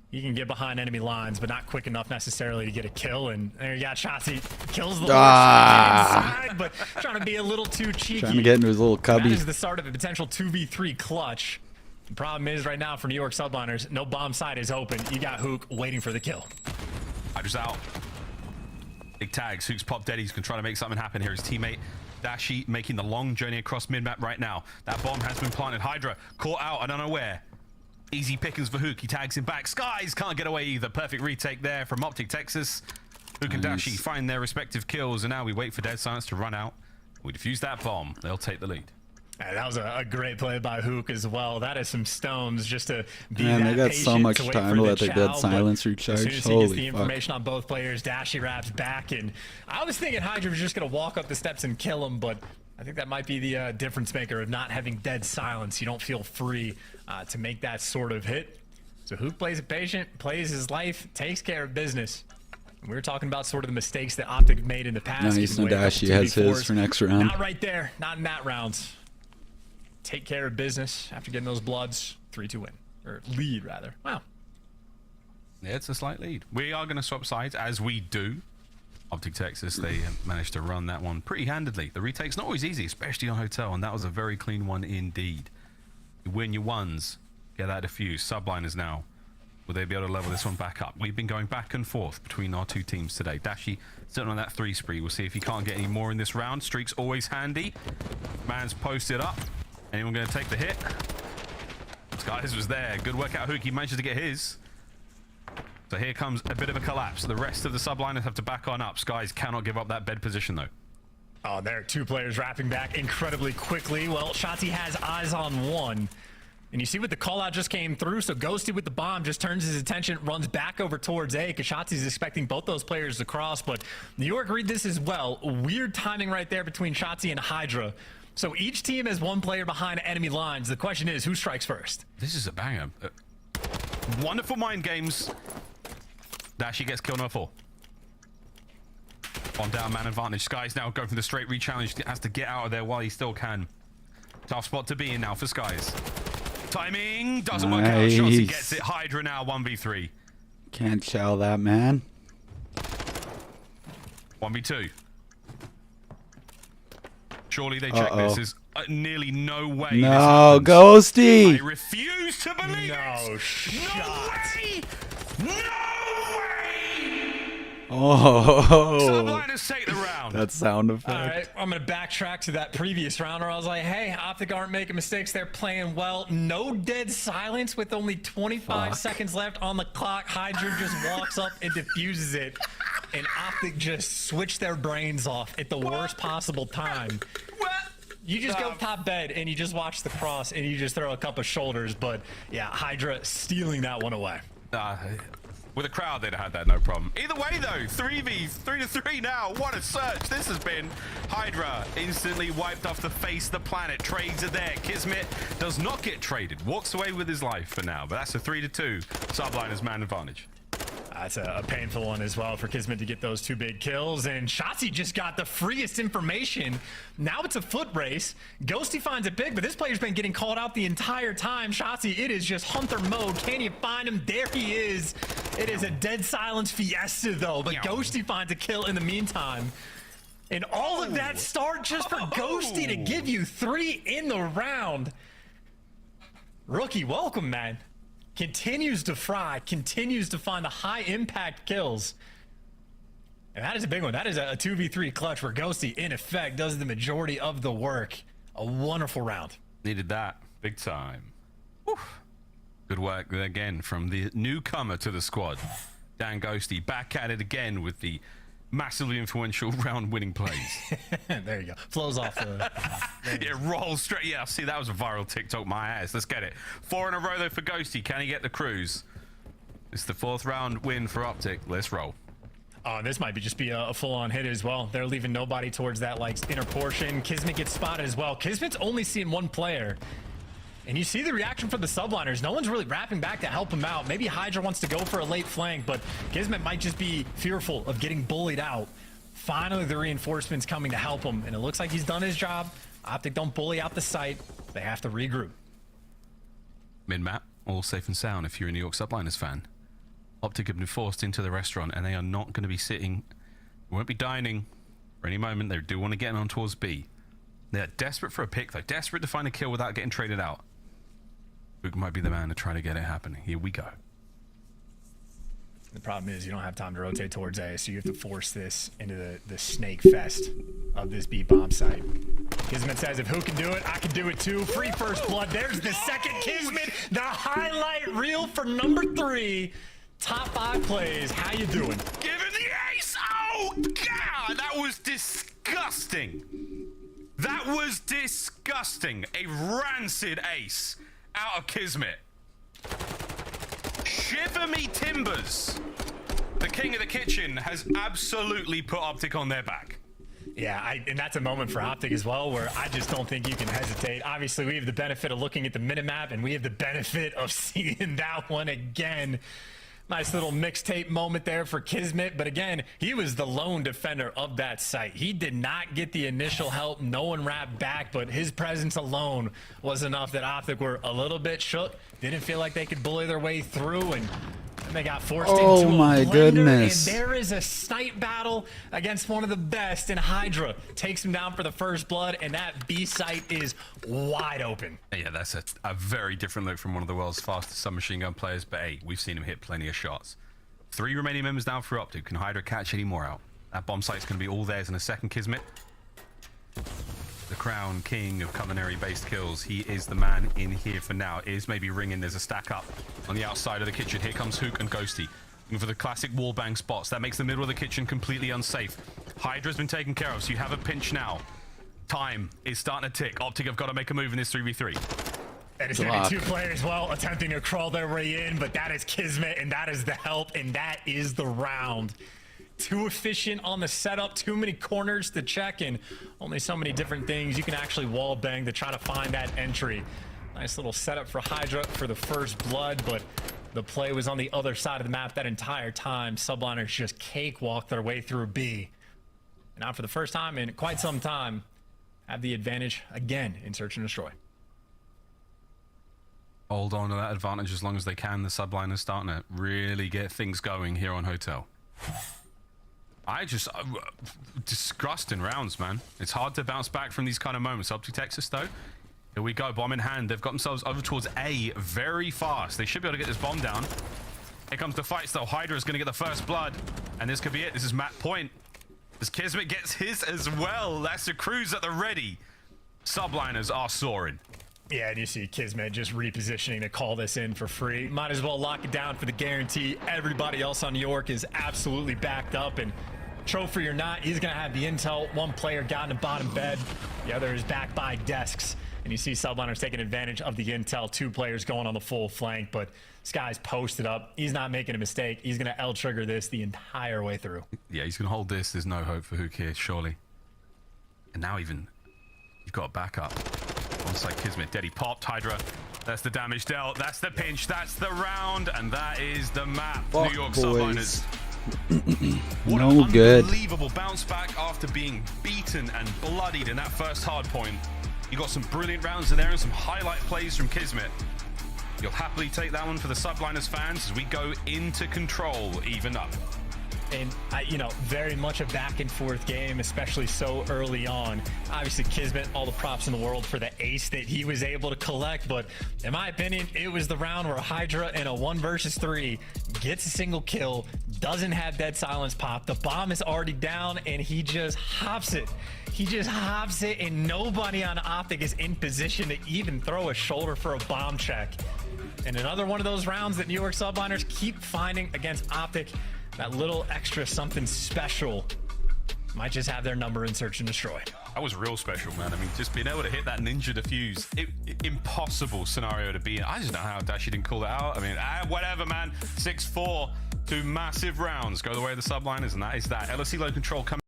he can get behind enemy lines, but not quick enough necessarily to get a kill. And there you got shots. He kills the inside, but trying to be a little too cheeky. Trying to get into his little cubby. That is the start of a potential 2v3 clutch. The problem is right now for New York subliners, no bomb side is open. You got Hook waiting for the kill. Hydra's out. Big tags. Hook's pop dead. He's going to try to make something happen here. His teammate Dashi making the long journey across mid-map right now. That bomb has been planted. Hydra caught out. I don't know where. Easy pickings for Hook. He tags him back. Skies can't get away either. Perfect retake there from OpTic Texas. Hook and Dashi find their respective kills, and now we wait for Dead Silence to run out. We defuse that bomb. They'll take the lead. That was a great play by Hook as well. That is some stones just to be Man, that they got so patient much to wait time for to the let their chow, dead but silence as recharge. soon as he gets Holy the fuck. information on both players, Dashi wraps back, and I was thinking Hydra was just going to walk up the steps and kill him, but I think that might be the difference maker of not having dead silence. You don't feel free to make that sort of hit. So Hook plays it patient, plays his life, takes care of business. We were talking about sort of the mistakes that OpTic made in the past. Nice, Nadashi has his for next round. Not right there. Not in that round. Take care of business after getting those bloods. 3-2 win. Or lead, rather. Wow. Yeah, it's a slight lead. We are going to swap sides, as we do. OpTic Texas, they managed to run that one pretty handedly. The retake's not always easy, especially on Hotel, and that was a very clean one indeed. You win your ones, get that defused. Subliners now. Will they be able to level this one back up? We've been going back and forth between our two teams today. Dashi sitting on that 3 spree. We'll see if he can't get any more in this round. Streak's always handy. Man's posted up. Anyone going to take the hit? Skies was there. Good work out. He managed to get his. So here comes a bit of a collapse. The rest of the subliners have to back on up. Skies cannot give up that bed position, though. Oh, there are 2 players wrapping back incredibly quickly. Well, Shotzi has eyes on one. And you see what the call out just came through. So Ghosty with the bomb just turns his attention, runs back over towards A. Shotzi's expecting both those players to cross, but New York read this as well. Weird timing right there between Shotzi and Hydra. So each team has 1 player behind enemy lines. The question is, who strikes first? This is a banger. Wonderful mind games. Dashi gets killed number 4. On down, man advantage. Skies now going for the straight re-challenge. Has to get out of there while he still can. Tough spot to be in now for Skies. Timing doesn't work out. Shotzi gets it. Hydra now 1v3. Can't shell that, man. 1v2. Surely they check this. There's nearly no way this No, happens. Ghosty! I refuse to believe No it! shot. No way! No way! Oh, Subliners take the round. that sound effect. All right, I'm going to backtrack to that previous round where I was like, hey, OpTic aren't making mistakes. They're playing well. No dead silence with only 25 seconds left on the clock. Hydra just walks up and diffuses it. And OpTic just switched their brains off at the worst possible time. You just go top bed and you just watch the cross and you just throw a couple of shoulders. But yeah, Hydra stealing that one away. With a crowd, they'd have had that no problem. Either way, though, 3-3 now. What a search this has been. Hydra instantly wiped off the face of the planet. Trades are there. Kismet does not get traded. Walks away with his life for now. But that's a 3-2. Subliners man advantage. That's a painful one as well for Kismet to get those 2 big kills. And Shotzi just got the freest information. Now it's a foot race. Ghosty finds it big, but this player's been getting called out the entire time. Shotzi, it is just hunter mode. Can you find him? There he is. It is a dead silence fiesta, though. But Ghosty finds a kill in the meantime. And all of that start just for Ghosty to give you 3 in the round. Rookie, welcome, man. Continues to fry, continues to find the high impact kills. And that is a big one. That is a 2v3 clutch where Ghosty, in effect, does the majority of the work. A wonderful round. Needed that. Big time. Whew. Good work again from the newcomer to the squad. Dan Ghosty back at it again with the massively influential round-winning plays. There you go. Flows off the... Yeah, rolls straight. Yeah, see, that was a viral TikTok, my ass. Let's get it. 4 in a row, though, for Ghosty. Can he get the cruise? It's the 4th round win for OpTic. Let's roll. This might just be a full-on hit as well. They're leaving nobody towards that like inner portion. Kismet gets spotted as well. Kismet's only seeing 1 player. And you see the reaction from the subliners. No one's really wrapping back to help him out. Maybe Hydra wants to go for a late flank, but Kismet might just be fearful of getting bullied out. Finally, the reinforcements coming to help him, and it looks like he's done his job. OpTic don't bully out the site. They have to regroup. Mid-map, all safe and sound if you're a New York Subliners fan. OpTic have been forced into the restaurant, and they are not going to be sitting. They won't be dining for any moment. They do want to get on towards B. They're desperate for a pick, though. Desperate to find a kill without getting traded out. Luke might be the man to try to get it happening. Here we go. The problem is you don't have time to rotate towards A, so you have to force this into the snake fest of this B bomb site. Kismet says, if who can do it, I can do it too. Free first blood. There's the second Kismet. The highlight reel for number 3. Top 5 plays. How you doing? Give him the ace! Oh, God! That was disgusting. That was disgusting. A rancid ace out of Kismet. Shiver me timbers. The king of the kitchen has absolutely put OpTic on their back. Yeah, and that's a moment for OpTic as well, where I just don't think you can hesitate. Obviously, we have the benefit of looking at the minimap, and we have the benefit of seeing that one again. Nice little mixtape moment there for Kismet, but again, he was the lone defender of that site. He did not get the initial help. No one wrapped back, but his presence alone was enough that OpTic were a little bit shook. Didn't feel like they could bully their way through, and they got forced into a blender, goodness. And there is a snipe battle against one of the best, and Hydra takes him down for the first blood, and that B site is wide open. Yeah, that's a very different look from one of the world's fastest submachine gun players, but hey, we've seen him hit plenty of shots. 3 remaining members down for OpTic. Can Hydra catch any more out? That bomb site's going to be all theirs in a second, Kismet. The crown king of culinary-based kills. He is the man in here for now. It is maybe ringing. There's a stack up on the outside of the kitchen. Here comes Hook and Ghosty. Looking for the classic wallbang spots. That makes the middle of the kitchen completely unsafe. Hydra's been taken care of, so you have a pinch now. Time is starting to tick. OpTic have got to make a move in this 3v3. And it's going to be 2 players, well, attempting to crawl their way in, but that is Kismet, and that is the help, and that is the round. Too efficient on the setup, too many corners to check, and only so many different things you can actually wall bang to try to find that entry. Nice little setup for Hydra for the first blood, but the play was on the other side of the map that entire time. Subliners just cakewalked their way through B. And now for the first time in quite some time, have the advantage again in Search and Destroy. Hold on to that advantage as long as they can. The subliners starting to really get things going here on Hotel. Disgusting rounds, man. It's hard to bounce back from these kind of moments. Up to Texas, though. Here we go, bomb in hand. They've got themselves over towards A very fast. They should be able to get this bomb down. Here comes the fight, though. Hydra is going to get the first blood, and this could be it. This is Matt Point. As Kismet gets his as well. That's the crews at the ready. Subliners are soaring. Yeah, and you see Kismet just repositioning to call this in for free. Might as well lock it down for the guarantee. Everybody else on York is absolutely backed up, and trophy or not, he's going to have the intel. One player got in the bottom bed. The other is back by desks. And you see Subliners taking advantage of the intel. 2 players going on the full flank, but this guy's posted up. He's not making a mistake. He's going to L-trigger this the entire way through. Yeah, he's going to hold this. There's no hope for Hook here, surely. And now even, you've got a backup. Onside Kismet, Deddy popped, Hydra. That's the damage dealt. That's the pinch. That's the round. And that is the map. Fuck, New York boys. Subliners. What No an good. Unbelievable bounce back after being beaten and bloodied in that first hard point. You got some brilliant rounds in there and some highlight plays from Kismet. You'll happily take that one for the Subliners fans as we go into control, even up. And, very much a back and forth game, especially so early on. Obviously, Kismet, all the props in the world for the ace that he was able to collect. But in my opinion, it was the round where Hydra in a 1 versus 3 gets a single kill, doesn't have dead silence pop. The bomb is already down, and he just hops it. He just hops it, and nobody on OpTic is in position to even throw a shoulder for a bomb check. And another one of those rounds that New York Subliners keep finding against OpTic. That little extra something special might just have their number in Search and Destroy. That was real special, man. I mean, just being able to hit that ninja defuse, impossible scenario to be in. I just don't know how Dashi didn't call it out. I mean, whatever, man. 6-4, 2 massive rounds go the way of the Subliners, and that is that. LSC low control coming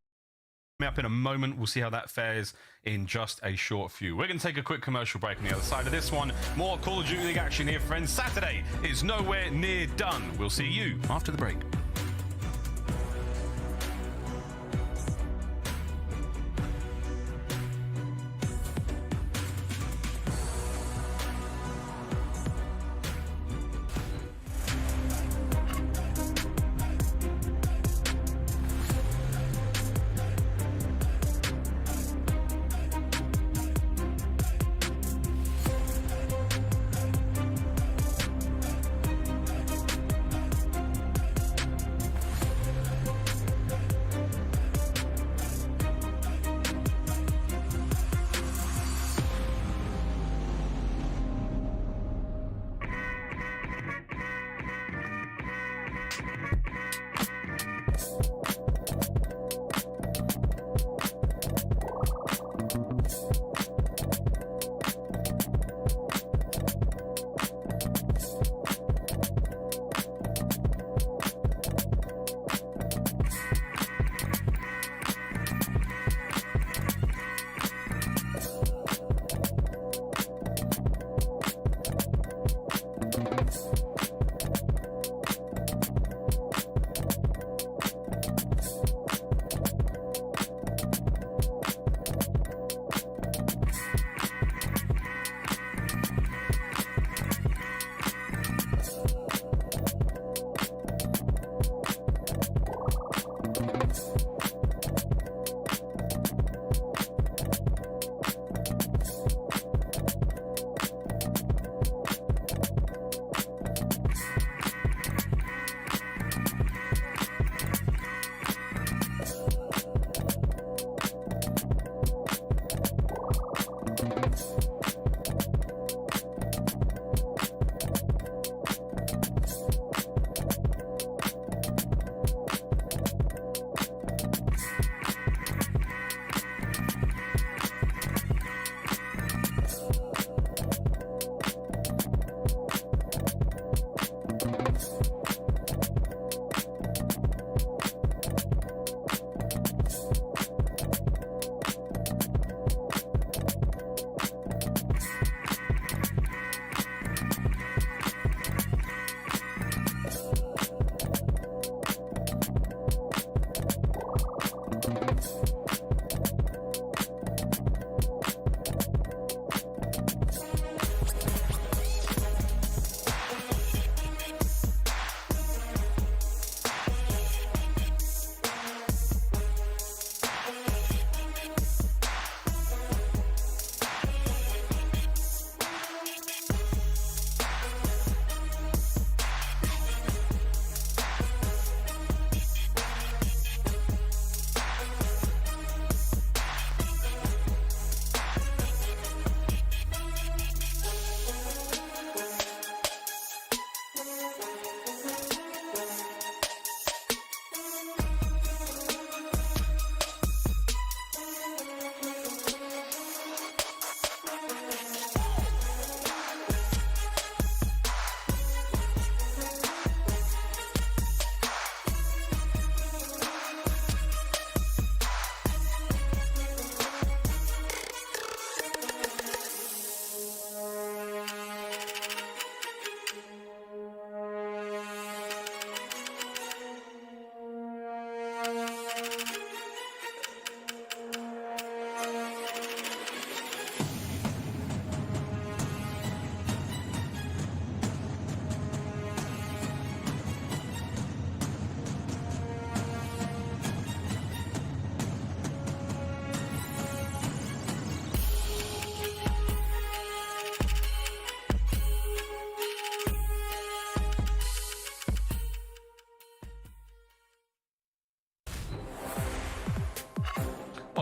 up in a moment. We'll see how that fares in just a short few. We're going to take a quick commercial break on the other side of this one. More Call of Duty League action here, friends. Saturday is nowhere near done. We'll see you after the break.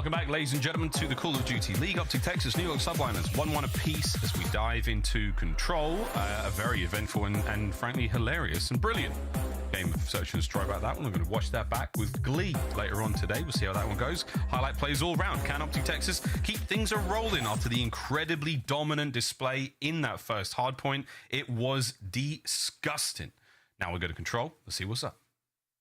Welcome back, ladies and gentlemen, to the Call of Duty League. OpTic Texas, New York Subliners, 1-1 apiece as we dive into Control. A very eventful and frankly hilarious and brilliant game of Search and Destroy about that one. We're going to watch that back with glee later on today. We'll see how that one goes. Highlight plays all round. Can OpTic Texas keep things a-rolling after the incredibly dominant display in that first hardpoint? It was disgusting. Now we go to Control. Let's see what's up.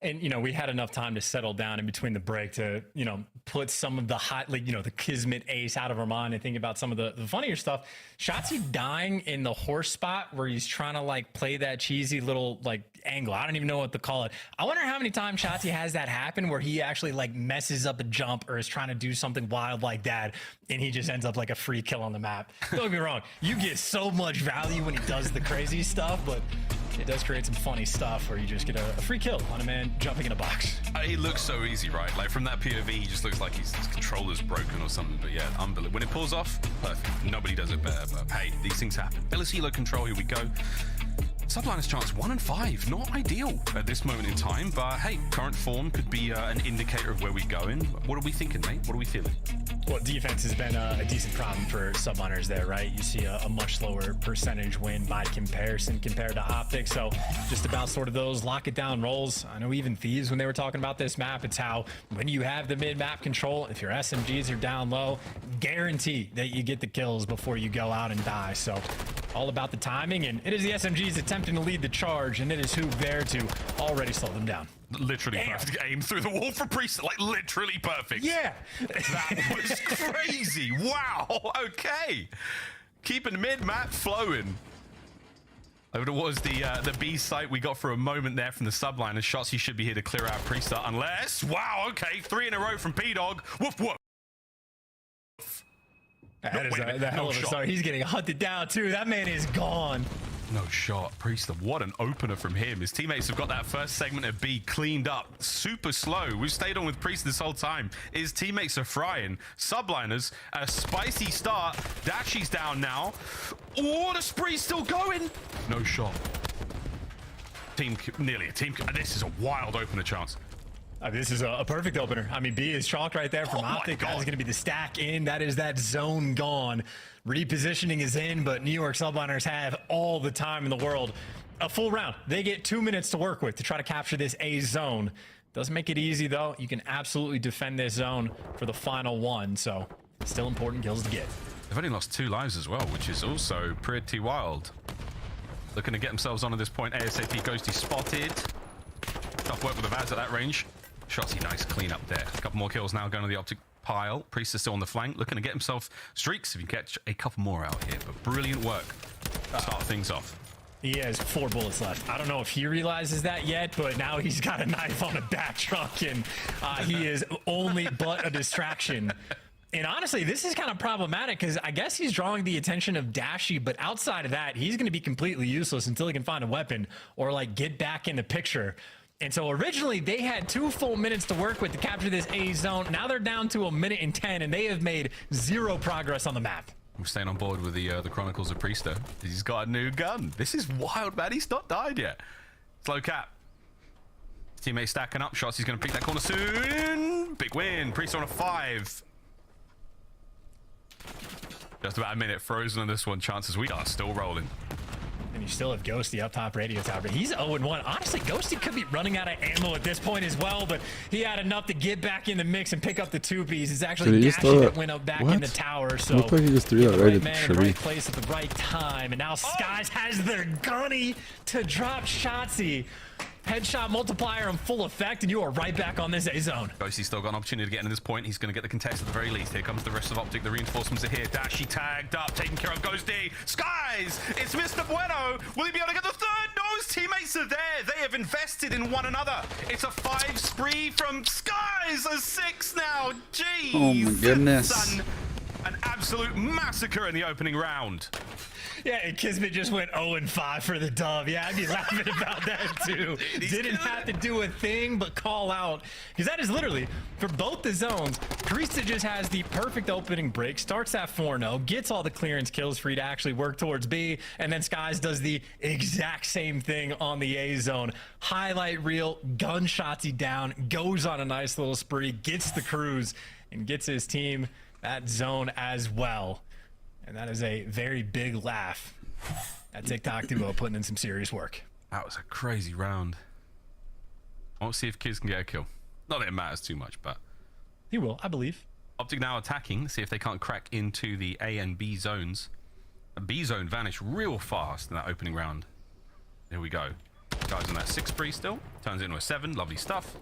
And, you know, we had enough time to settle down in between the break to, you know, put some of the hot, like, you know, the Kismet ace out of our mind and think about some of the funnier stuff. Shotzzy dying in the horse spot where he's trying to, like, play that cheesy little, like, angle. I don't even know what to call it. I wonder how many times Shotzzy has that happen where he actually, like, messes up a jump or is trying to do something wild like that and he just ends up like a free kill on the map. Don't get me wrong. You get so much value when he does the crazy stuff, but it does create some funny stuff where you just get a free kill on a man jumping in a box. It looks so easy, right? Like from that POV, he just looks like his controller's broken or something. But yeah, unbelievable. When it pulls off, perfect. Nobody does it better. But hey, these things happen. LS Helo Control, here we go. Subliners chance 1 and 5. Not ideal at this moment in time, but hey, current form could be an indicator of where we're going. What are we thinking, mate? What are we feeling? Well, defense has been a decent problem for Subliners there, right? You see a much lower percentage win by comparison compared to OpTic. So just about sort of those lock it down rolls. I know even Thieves, when they were talking about this map, it's how when you have the mid-map control, if your SMGs are down low, guarantee that you get the kills before you go out and die. So all about the timing, and it is the SMGs attempting to lead the charge, and it is who there to already slow them down. Literally perfect aim through the wall for Priest, like literally perfect. Yeah. That was crazy. Wow. Okay. Keeping mid-map flowing. It was the B site we got for a moment there from the subline, and shots he should be here to clear out Priest unless, wow, okay, 3 in a row from P-Dog. Woof, woof. That is the hell of a start. He's getting hunted down too. That man is gone. No shot. Priest, what an opener from him. His teammates have got that first segment of B cleaned up. Super slow. We've stayed on with Priest this whole time. His teammates are frying. Subliners, a spicy start. Dashy's down now. Oh, the spree's still going. No shot. Nearly a team. This is a wild opener chance. This is a perfect opener. I mean, B is chalk right there from OpTic. That is going to be the stack in. That is that zone gone. Repositioning is in, but New York Subliners have all the time in the world. A full round. They get 2 minutes to work with to try to capture this A zone. Doesn't make it easy, though. You can absolutely defend this zone for the final one, so still important kills to get. They've only lost 2 lives as well, which is also pretty wild. Looking to get themselves onto this point. ASAP Ghosty spotted. Tough work with the Vaz at that range. Shotzzy, nice clean up there. A couple more kills now going to the OpTic pile. Priest is still on the flank, looking to get himself streaks if you catch a couple more out here. But brilliant work to start things off. He has 4 bullets left. I don't know if he realizes that yet, but now he's got a knife on a back truck, and he is only but a distraction. And honestly, this is kind of problematic because I guess he's drawing the attention of Dashy, but outside of that, he's going to be completely useless until he can find a weapon or like get back in the picture. And so originally they had 2 full minutes to work with to capture this A zone. Now they're down to 1 minute and 10, and they have made 0 progress on the map. I'm staying on board with the Chronicles of Priester. He's got a new gun. This is wild, man. He's not died yet. Slow cap. Teammate stacking up shots. He's going to pick that corner soon. Big win. Priester on a 5. Just about a minute frozen on this one. Chances we are still rolling. And you still have Ghosty up top radio tower, but he's 0-1. Honestly, Ghosty could be running out of ammo at this point as well, but he had enough to get back in the mix and pick up the 2-piece. It's actually Dashy that went up back in the tower. So looked like he just threw that right at man in the right place at the right time. And now Skies has their gunny to drop Shotzzy. Headshot multiplier in full effect, and you are right back on this A zone. Ghosty's still got an opportunity to get into this point. He's going to get the contest at the very least. Here comes the rest of OpTic. The reinforcements are here. Dashy tagged up, taking care of Ghosty. Skies! It's Mr. Bueno. Will he be able to get the 3rd? No, his teammates are there. They have invested in one another. It's a 5 spree from Skies. A 6 now. Jeez. Oh my goodness. An absolute absolute massacre in the opening round. Yeah, and Kismet just went 0-5 for the dub. Yeah, I'd be laughing about that too. Didn't have to do a thing but call out. Because that is literally, for both the zones, Priesta just has the perfect opening break, starts at 4-0, gets all the clearance kills for you to actually work towards B, and then Skies does the exact same thing on the A zone. Highlight reel, gunshots he down, goes on a nice little spree, gets the cruise, and gets his team that zone as well. And that is a very big laugh at TikTok Duo putting in some serious work. That was a crazy round. I want to see if Kids can get a kill. Not that it matters too much, but... He will, I believe. OpTic now attacking, see if they can't crack into the A and B zones. The B zone vanished real fast in that opening round. Here we go. Guys on that 6 spree still. Turns it into a 7. Lovely stuff.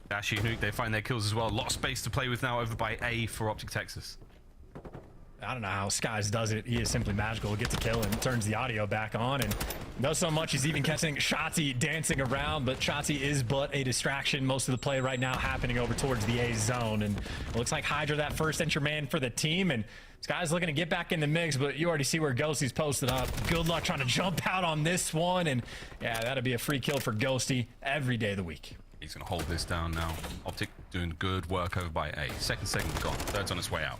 Dashy and Nuke, they find their kills as well. A lot of space to play with now over by A for OpTic Texas. I don't know how Skies does it. He is simply magical. Gets a kill and turns the audio back on and does so much. He's even catching Shotzi dancing around, but Shotzi is but a distraction. Most of the play right now happening over towards the A zone. And it looks like Hydra that first entry man for the team. And Sky's looking to get back in the mix, but you already see where Ghosty's posted up. Good luck trying to jump out on this one. And yeah, that'll be a free kill for Ghosty every day of the week. He's going to hold this down now. OpTic doing good work over by A. Second segment gone. Third's on its way out.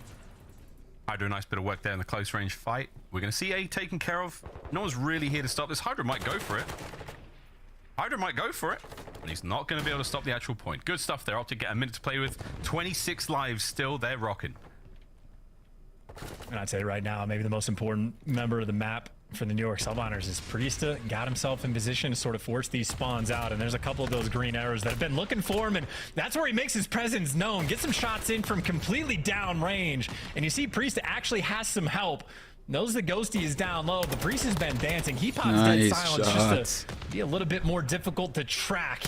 Hydra, a nice bit of work there in the close range fight. We're going to see A taken care of. No one's really here to stop this. Hydra might go for it. Hydra might go for it, but he's not going to be able to stop the actual point. Good stuff there. OpTic get a minute to play with. 26 lives still. They're rocking. And I'd say right now, maybe the most important member of the map for the New York Subliners is Priesta. Got himself in position to sort of force these spawns out, and there's a couple of those green arrows that have been looking for him, and that's where he makes his presence known. Get some shots in from completely down range, and you see Priesta actually has some help. Knows the Ghosty is down low, but Priesta's been dancing. He pops dead silence just to be a little bit more difficult to track.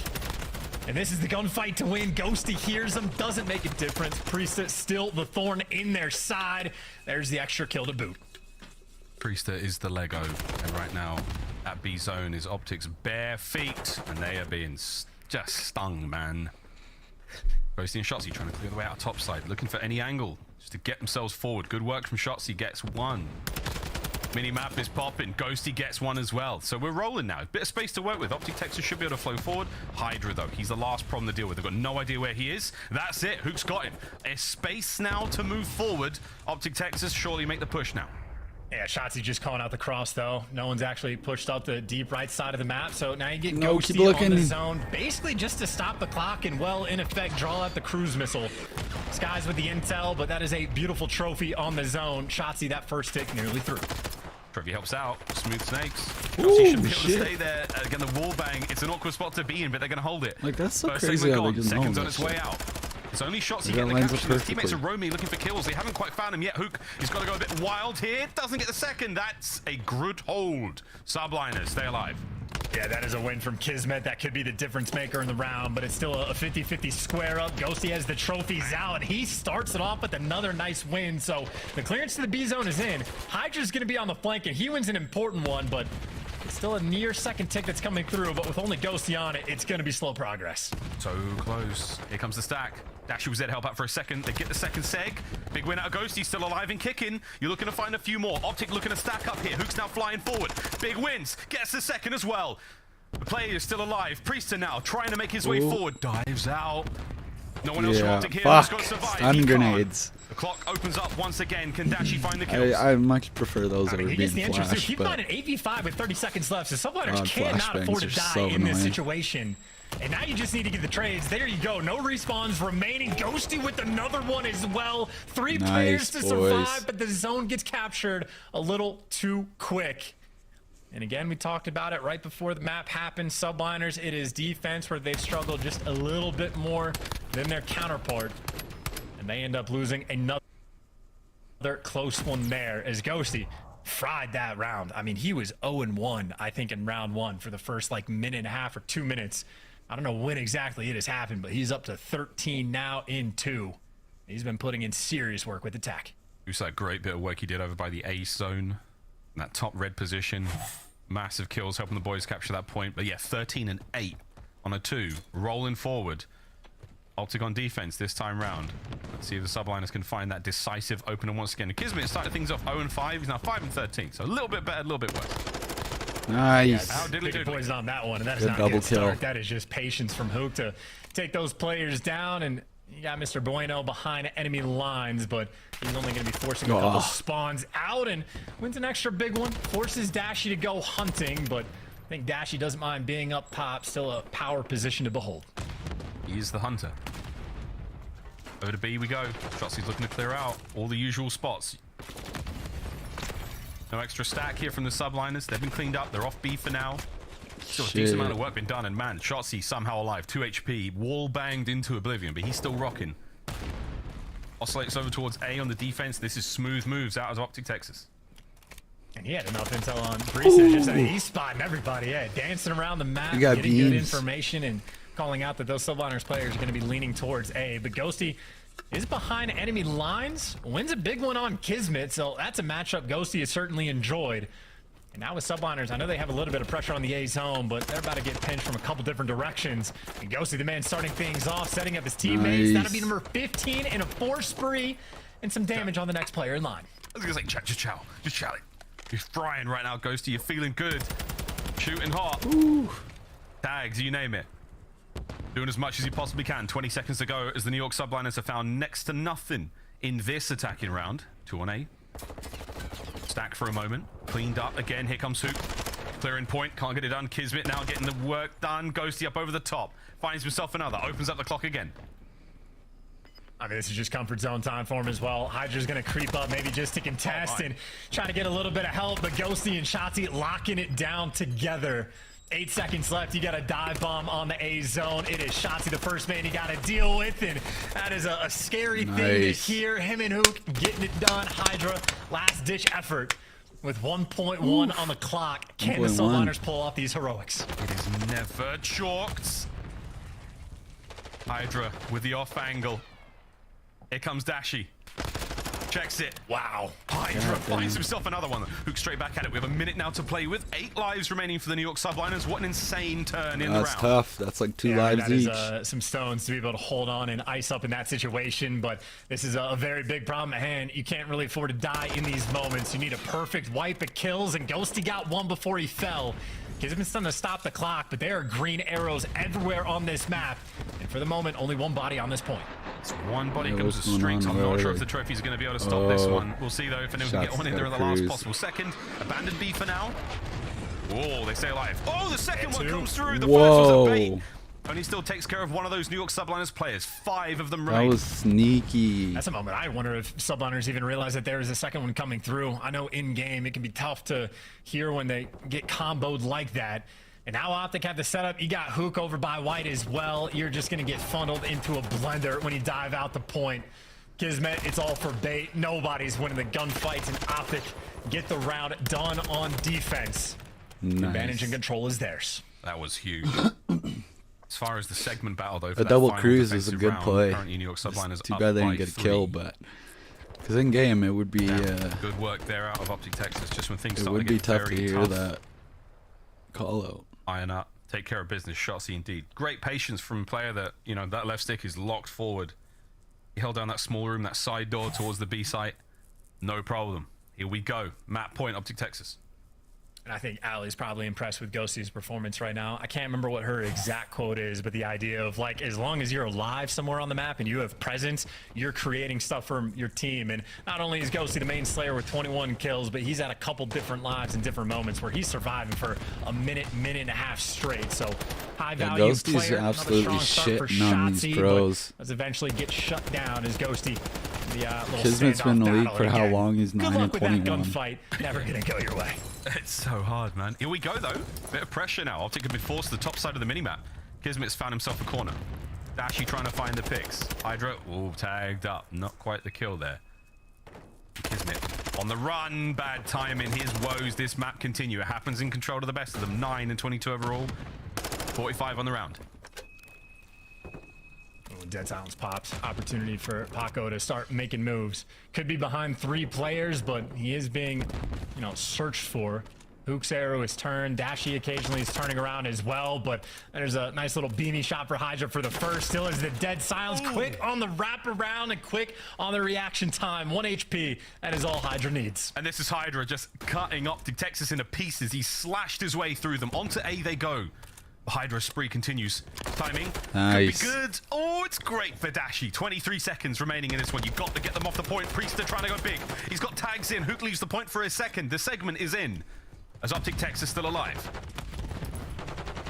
And this is the gunfight to win. Ghosty hears him, doesn't make a difference. Priesta still the thorn in their side. There's the extra kill to boot. Priesta is the Lego, and right now at B zone is OpTic's bare feet, and they are being just stung, man. Ghosty and Shotzzy trying to clear the way out top side, looking for any angle just to get themselves forward. Good work from Shotzzy, gets one. Mini-map is popping. Ghosty gets one as well. So we're rolling now. A bit of space to work with. OpTic Texas should be able to flow forward. Hydra, though, he's the last problem to deal with. They've got no idea where he is. That's it. Hook's got him. A space now to move forward. OpTic Texas surely make the push now. Yeah, Shotzi just calling out the cross, though. No one's actually pushed up the deep right side of the map, so now you get Ghosty on the zone, basically just to stop the clock and, well, in effect, draw out the cruise missile. Skies with the intel, but that is a beautiful trophy on the zone. Shotzi, that first tick nearly through. Trophy helps out. Smooth snakes. Ghosty should be able to stay there. Again, the wall bang. It's an awkward spot to be in, but they're going to hold it. Like, that's so First crazy how they didn't Seconds hold on that its shit. way out. It's only shots he That get the lines up capture. His teammates are perfectly. roaming, looking for kills. They haven't quite found him yet. Hook, he's got to go a bit wild here. Doesn't get the second. That's a good hold. Subliners, stay alive. Yeah, that is a win from Kismet. That could be the difference maker in the round, but it's still a 50-50 square up. Ghosty has the trophies out, and he starts it off with another nice win. So the clearance to the B zone is in. Hydra's going to be on the flank, and he wins an important one, but it's still a near second tick that's coming through, but with only Ghosty on it, it's going to be slow progress. So close. Here comes the stack. Dashy was there to help out for a second. They get the second seg. Big win out of Ghosty, still alive and kicking. You're looking to find a few more. OpTic looking to stack up here. Hook's now flying forward. Big wins. Gets the second as well. The player is still alive. Priesta now trying to make his way forward. Dives out. No one else from OpTic here who's going to survive. Stun grenades. The clock opens up once again. Can Dashy find the kills? I much prefer those over He being gets the entrance through. flash, Keep in mind an 8v5 with 30 seconds left, so Subliners cannot afford to die so in this annoying. situation. And now you just need to get the trades. There you go. No respawns remaining. Ghosty with another one as well. 3 players to survive, but the zone gets captured a little too quick. And again, we talked about it right before the map happened. Subliners, it is defense where they've struggled just a little bit more than their counterpart. And they end up losing another close one there as Ghosty fried that round. I mean, he was 0-1, I think, in round 1 for the first like minute and a half or 2 minutes. I don't know when exactly it has happened, but he's up to 13 now in 2. He's been putting in serious work with attack. It was that great bit of work he did over by the A zone. In that top red position. Massive kills helping the boys capture that point. But yeah, 13 and 8 on a 2. Rolling forward. OpTic on defense this time round. Let's see if the subliners can find that decisive opener once again. Kismet started things off 0-5. He's now 5-13. So a little bit better, a little bit worse. Nice. Big poison on that one, and that is Good not double good start. kill. That is just patience from Hook to take those players down, and you got Mr. Bueno behind enemy lines, but he's only going to be forcing a couple spawns out, and wins an extra big one. Forces Dashy to go hunting, but I think Dashy doesn't mind being up top. Still a power position to behold. He's the hunter. Over to B we go. Shotzi's looking to clear out all the usual spots. No extra stack here from the subliners. They've been cleaned up. They're off B for now. Still a decent amount of work been done, and man, Shotzi somehow alive. 2 HP, wall banged into oblivion, but he's still rocking. Oscillates over towards A on the defense. This is smooth moves out of OpTic Texas. And he had enough intel on Brees. He's spotting everybody, yeah, dancing around the map, getting good information, and calling out that those subliners players are going to be leaning towards A. But Ghosty is behind enemy lines, wins a big one on Kismet, so that's a matchup Ghosty has certainly enjoyed. And now with subliners, I know they have a little bit of pressure on the A zone, but they're about to get pinched from a couple different directions. And Ghosty, the man, starting things off, setting up his teammates. That'll be number 15 in a 4 spree, and some damage on the next player in line. I was gonna say, just chow it. You're frying right now, Ghosty. You're feeling good. Shooting hot. Ooh. Tags, you name it. Doing as much as you possibly can. 20 seconds to go as the New York subliners have found next to nothing in this attacking round. 2 on A. Stack for a moment. Cleaned up again. Here comes Hook. Clearing point. Can't get it done. Kismet now getting the work done. Ghosty up over the top. Finds himself another. Opens up the clock again. I mean, this is just comfort zone time for him as well. Hydra's going to creep up, maybe just to contest and try to get a little bit of help, but Ghosty and Shotzi locking it down together. 8 seconds left. You got a dive bomb on the A zone. It is Shotzi, the first man you got to deal with, and that is a scary thing to hear. Him and Hook getting it done. Hydra, last ditch effort with 1.1 on the clock. Can the subliners pull off these heroics? It is never chalked. Hydra with the off angle. Here comes Dashy. Checks it. Wow. Hydra finds himself another one. Hook straight back at it. We have a minute now to play with. 8 lives remaining for the New York subliners. What an insane turn in the round. That's tough. That's like 2 lives each. Is, some stones to be able to hold on and ice up in that situation, but this is a very big problem at hand. You can't really afford to die in these moments. You need a perfect wipe of kills, and Ghosty got one before he fell. Gives him something to stop the clock, but there are green arrows everywhere on this map. And for the moment, only one body on this point. It's one body goes straight. I'm not sure if the trophy's going to be able to stop this one. We'll see, though, if anyone can get one in there in the last possible second. Abandoned B for now. Whoa, they stay alive. Oh, the second one comes through. The first was a bait. Only still takes care of one of those New York subliners players. 5 of them remain. That was sneaky. That's a moment I wonder if subliners even realize that there is a second one coming through. I know in game it can be tough to hear when they get comboed like that. And now OpTic have the setup. You got Hook over by White as well. You're just going to get funneled into a blender when you dive out the point. Kismet, it's all for bait. Nobody's winning the gunfights, and OpTic get the round done on defense. Nice. The advantage and control is theirs. That was huge. As far as the segment battle, though, a double cruise is a good play. New York subliners too bad they didn't get a kill, but because in game it would be good work there out of OpTic Texas. Just when things start to get tough to hear that call out. Iron up, take care of business. Shotzi indeed. Great patience from a player that, you know, that left stick is locked forward. He held down that small room, that side door towards the B site. No problem. Here we go. Map point, OpTic Texas. And I think Allie's probably impressed with Ghosty's performance right now. I can't remember what her exact quote is, but the idea of, like, as long as you're alive somewhere on the map and you have presence, you're creating stuff for your team. And not only is Ghosty the main slayer with 21 kills, but he's had a couple different lives in different moments where he's surviving for a minute and a half straight. So high value Ghosty's player. absolutely shitting on these pros. Does eventually get shut down as Ghosty. Kismet's been in the league for how long? He's 9 and 21. Good luck with that gunfight. Never gonna go your way. It's so hard, man. Here we go, though. Bit of pressure now. OpTic have been forced to the top side of the minimap. Kismet's found himself a corner. Dashy trying to find the picks. Hydra, tagged up. Not quite the kill there. Kismet on the run. Bad timing. His woes. This map continue. It happens in control of the best of them. 9 and 22 overall. 45 on the round. Dead Silence pops. Opportunity for Paco to start making moves. Could be behind 3 players, but he is being, searched for. Hook's arrow is turned. Dashy occasionally is turning around as well, but there's a nice little beanie shot for Hydra for the first. Still is the dead silence. Quick on the wraparound and quick on the reaction time. 1 HP. That is all Hydra needs. And this is Hydra just cutting OpTic Texas into pieces. He slashed his way through them. Onto A they go. The Hydra spree continues. Timing. Nice. Could be good. Oh, it's great for Dashy. 23 seconds remaining in this one. You've got to get them off the point. Priester trying to go big. He's got tags in. Hook leaves the point for a second. The segment is in. As OpTic Texas still alive.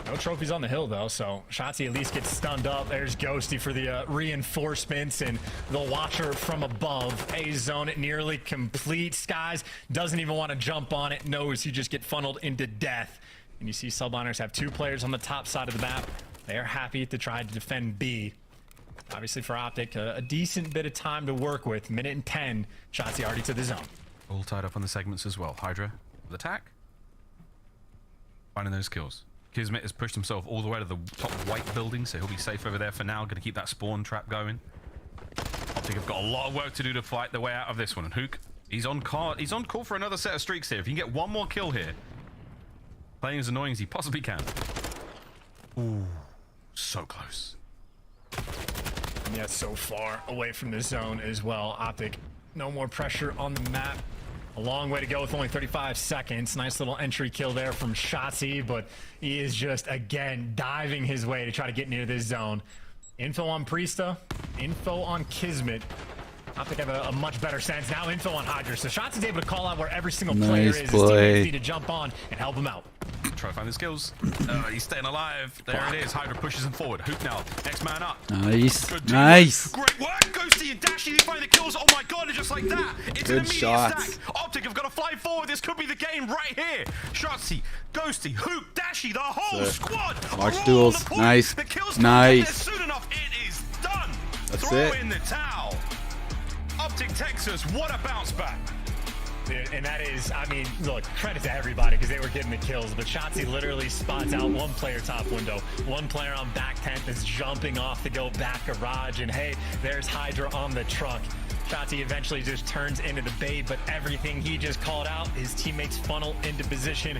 No trophies on the hill, though, so Shotzi at least gets stunned up. There's Ghosty for the reinforcements, and the Watcher from above. A zone nearly complete. Skies doesn't even want to jump on it. Knows you just get funneled into death. And you see Subliners have 2 players on the top side of the map. They are happy to try to defend B. Obviously for OpTic, a decent bit of time to work with. Minute and 10. Shotzi already to the zone. All tied up on the segments as well. Hydra with attack. Finding those kills. Kismet has pushed himself all the way to the top white building, so he'll be safe over there for now. Going to keep that spawn trap going. OpTic have got a lot of work to do to fight their way out of this one. And Hook, he's on call for another set of streaks here. If you can get one more kill here, playing as annoying as he possibly can. Ooh, so close. And yet so far away from the zone as well. OpTic, no more pressure on the map. A long way to go with only 35 seconds. Nice little entry kill there from Shotzi, but he is just, again, diving his way to try to get near this zone. Info on Priesta, info on Kismet. OpTic have a much better sense. Now info on Hydra. So Shotzi's able to call out where every single player is. His teammates need to jump on and help him out. Try to find the skills. He's staying alive. There it is. Hydra pushes him forward. Hook now. Next man up. Nice. Good Nice. Great work. Ghosty and Dashy, they find the kills. Oh my god, and just like that. It's Good an immediate shots. stack. OpTic have got to fly forward. This could be the game right here. Shotzi, Ghosty, Hook, Dashy, the whole squad. Watch duels. Nice. The kills Nice. soon enough. It is done. That's Throw it. in the towel. OpTic Texas, what a bounce back. And that is, I mean, look, credit to everybody because they were getting the kills, but Shotzi literally spots out one player top window, one player on back tent that's jumping off to go back garage, and hey, there's Hydra on the truck. Shotzi eventually just turns into the bait, but everything he just called out, his teammates funnel into position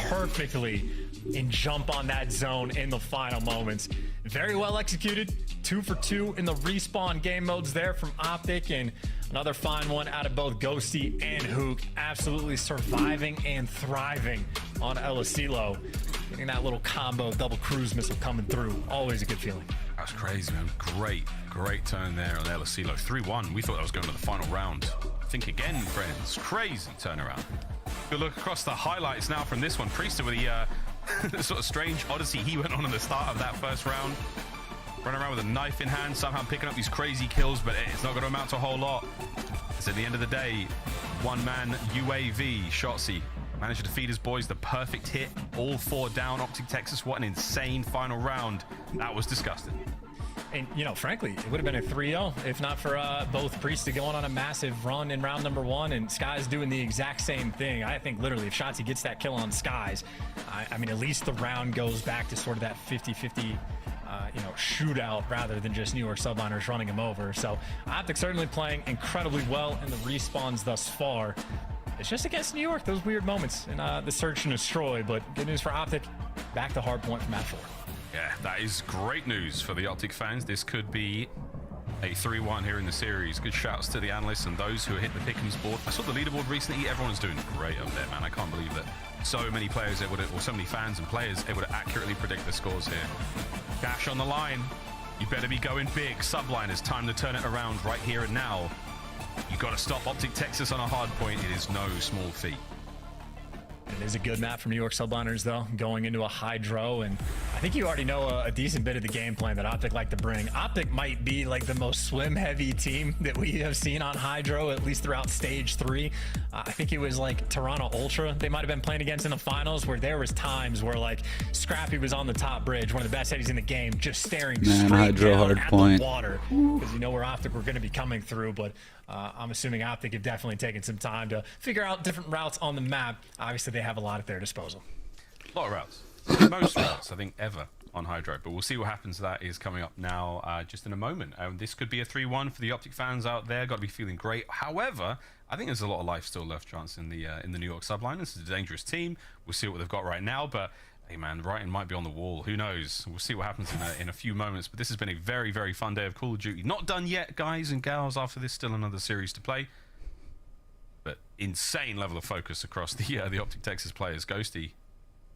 perfectly and jump on that zone in the final moments. Very well executed. 2 for 2 in the respawn game modes there from OpTic, and another fine one out of both Ghosty and Hook. Absolutely surviving and thriving on El Asilo. Getting that little combo double cruise missile coming through. Always a good feeling. That's crazy, man. Great turn there on El Asilo. 3-1. We thought that was going to the final round. Think again, friends. Crazy turnaround. Good look across the highlights now from this one. Priester with the sort of strange odyssey he went on at the start of that first round. Running around with a knife in hand, somehow picking up these crazy kills, but it's not going to amount to a whole lot. Because at the end of the day, one-man UAV, Shotzi, managed to feed his boys the perfect hit. All 4 down. OpTic Texas, what an insane final round. That was disgusting. And, you know, frankly, it would have been a 3-0 if not for both Priesta going on a massive run in round number 1 and Skies doing the exact same thing. I think literally if Shotzi gets that kill on Skies, I mean, at least the round goes back to sort of that 50-50 shootout rather than just New York Subliners running him over. So OpTic certainly playing incredibly well in the respawns thus far. It's just against New York, those weird moments in the search and destroy, but good news for OpTic, back to hard point from map 4. Yeah, that is great news for the OpTic fans. This could be a 3-1 here in the series. Good shouts to the analysts and those who hit the pick'ems board. I saw the leaderboard recently. Everyone's doing great up there, man. I can't believe that so many players able to, or so many fans and players able to accurately predict the scores here. Dash on the line. You better be going big. Subliners, time to turn it around right here and now. You got to stop OpTic Texas on a hard point. It is no small feat. It is a good map for New York Subliners, though, going into a hydro, and I think you already know a decent bit of the game plan that OpTic like to bring. OpTic might be like the most swim-heavy team that we have seen on hydro, at least throughout stage 3. I think it was like Toronto Ultra they might have been playing against in the finals, where there was times where like Scrappy was on the top bridge, one of the best headies in the game, just staring straight hydro down hard at point. the water, because you know where OpTic were going to be coming through, but I'm assuming OpTic have definitely taken some time to figure out different routes on the map. Obviously, they have a lot at their disposal. A lot of routes. Most routes, I think, ever on Hydro. But we'll see what happens. That is coming up now just in a moment. This could be a 3-1 for the OpTic fans out there. Got to be feeling great. However, I think there's a lot of life still left, Chance, in the New York subline. This is a dangerous team. We'll see what they've got right now, but hey, man, writing might be on the wall. Who knows? We'll see what happens in a few moments. But this has been a very, very fun day of Call of Duty. Not done yet, guys and gals. After this, still another series to play. But insane level of focus across the OpTic Texas players. Ghosty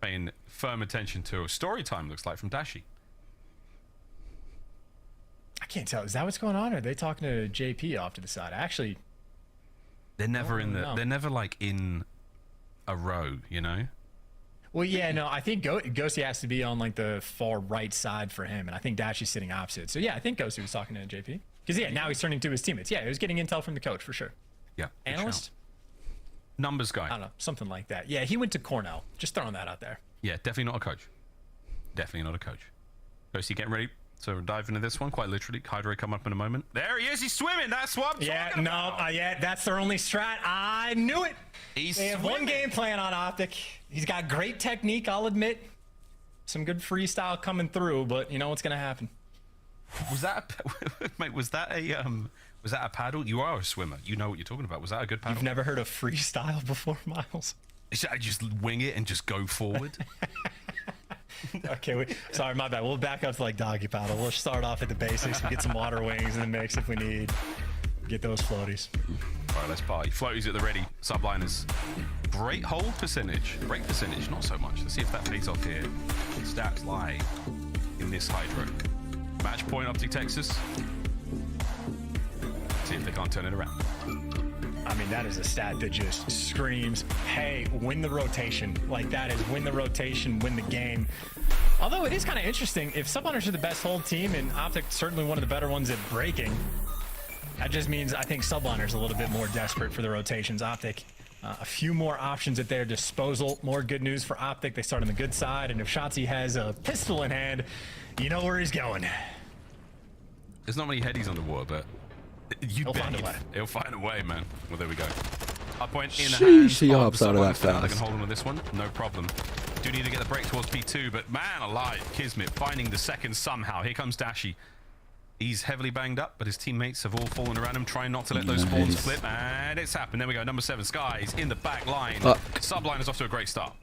paying firm attention to a story time, looks like, from Dashi. I can't tell. Is that what's going on? Or are they talking to JP off to the side? Actually, they're never they're never like in a row, you know? Well, yeah, no, I think Ghosty has to be on like the far right side for him, and I think Dashi's sitting opposite. So yeah, I think Ghosty was talking to JP. Because yeah, now he's turning to his teammates. Yeah, he was getting intel from the coach for sure. Yeah. Analyst? Numbers guy. I don't know, something like that. Yeah, he went to Cornell. Just throwing that out there. Yeah, definitely not a coach. Definitely not a coach. Ghosty getting ready to dive into this one, quite literally. Hydro come up in a moment. There he is, he's swimming. That's what I'm talking about. Yeah, that's their only strat. I knew it. They have one game plan on OpTic. He's got great technique, I'll admit. Some good freestyle coming through, but you know what's gonna happen. Was that mate, was that a paddle? You are a swimmer. You know what you're talking about. Was that a good paddle? You've never heard of freestyle before, Miles? Should I just wing it and just go forward? Okay, sorry, my bad. We'll back up to like doggy paddle. We'll start off at the basics. We get some water wings in the mix if we need. Get those floaties. All right, let's party. Floaties at the ready. Subliners. Great hold percentage. Break percentage, not so much. Let's see if that pays off here. Stats lie in this Hydro. Match point OpTic Texas. See if they can't turn it around. I mean, that is a stat that just screams, hey, win the rotation. Like, that is win the rotation, win the game. Although it is kind of interesting, if Subliners are the best hold team and OpTic certainly one of the better ones at breaking, that just means I think Subliners a little bit more desperate for the rotations. OpTic, a few more options at their disposal. More good news for OpTic. They start on the good side, and if Shotzi has a pistol in hand, you know where he's going. There's not many headies on the water, but He'll find a way. He'll find a way, man. Well, there we go. Hard point in the Sheesh, hands. he hops out of that They fast. can hold on with this one, no problem. Do need to get the break towards P2, but man alive, Kismet finding the second somehow. Here comes Dashi. He's heavily banged up, but his teammates have all fallen around him, trying not to let those spawns flip, and it's happened. There we go. Number 7, Skies in the back line. Subline is off to a great start.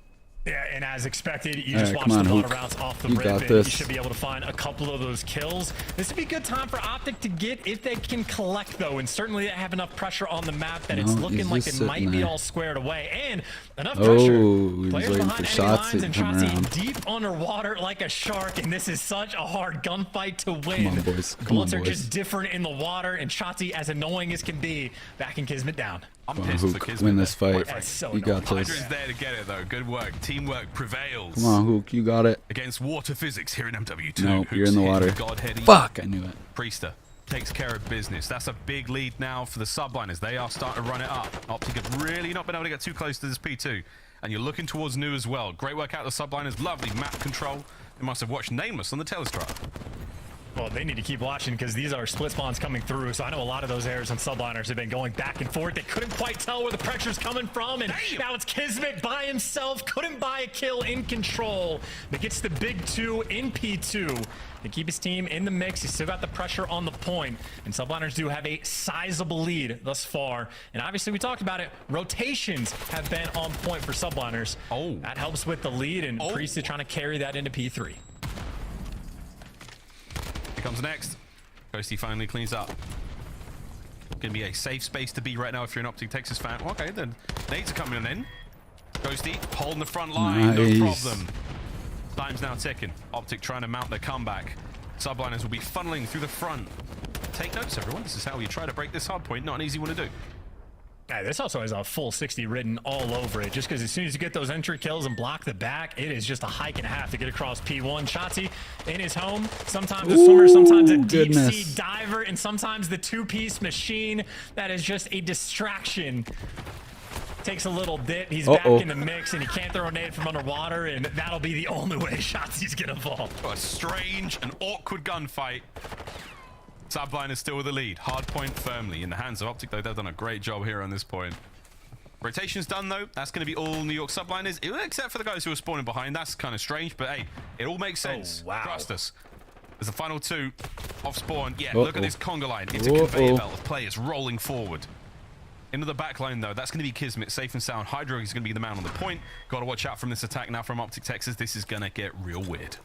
Yeah, and as expected, you just watch the water routes off the rip, and you should be able to find a couple of those kills. This would be a good time for OpTic to get if they can collect, though, and certainly they have enough pressure on the map that it's looking like it might be all squared away, and enough pressure. Players behind enemy lines and Shotzi deep underwater like a shark, and this is such a hard gunfight to win. Come on, boys. Bullets are just different in the water, and Shotzi, as annoying as can be, backing Kismet down. I'm pissed for Kismet. Win this fight. So you got this. Hydra's there to get it, though. Good work. Teamwork prevails. Come on, Hook. You got it. Against water physics here in MW2. Nope, you're in the water. God-headed. Fuck, I knew it. Priester takes care of business. That's a big lead now for the Subliners. They are starting to run it up. OpTic have really not been able to get too close to this P2. And you're looking towards New as well. Great work out of the Subliners. Lovely map control. They must have watched Nameless on the Telestrat. Well, they need to keep watching because these are split spawns coming through. So I know a lot of those errors on Subliners have been going back and forth. They couldn't quite tell where the pressure's coming from. And now it's Kismet by himself. Couldn't buy a kill in control. But gets the big 2 in P2 to keep his team in the mix. He's still got the pressure on the point. And Subliners do have a sizable lead thus far. And obviously we talked about it. Rotations have been on point for Subliners. Oh. That helps with the lead. And Priest is trying to carry that into P3. Comes next. Ghosty finally cleans up. Gonna be a safe space to be right now if you're an OpTic Texas fan. Okay, then nades are coming in. Ghosty holding the front line, no problem. Time's now ticking. OpTic trying to mount their comeback. Subliners will be funneling through the front. Take notes, everyone. This is how you try to break this hard point. Not an easy one to do. Yeah, this also has a full 60 written all over it, just because as soon as you get those entry kills and block the back, it is just a hike and a half to get across P1. Shotzi in his home, sometimes a swimmer, sometimes a deep sea diver, and sometimes the 2-piece machine that is just a distraction. Takes a little dip, he's back in the mix, and he can't throw a nade from underwater, and that'll be the only way Shotzi's gonna fall. A strange and awkward gunfight. Subline is still with the lead. Hard point firmly in the hands of OpTic, though. They've done a great job here on this point. Rotation's done, though. That's going to be all New York Subliners, except for the guys who are spawning behind. That's kind of strange, but hey, it all makes sense. Oh, wow. Trust us. There's the final 2 off spawn. Yeah, look at this conga line. It's a conveyor belt of players rolling forward. Into the back line, though. That's going to be Kismet, safe and sound. Hydro is going to be the man on the point. Got to watch out from this attack now from OpTic Texas. This is going to get real weird.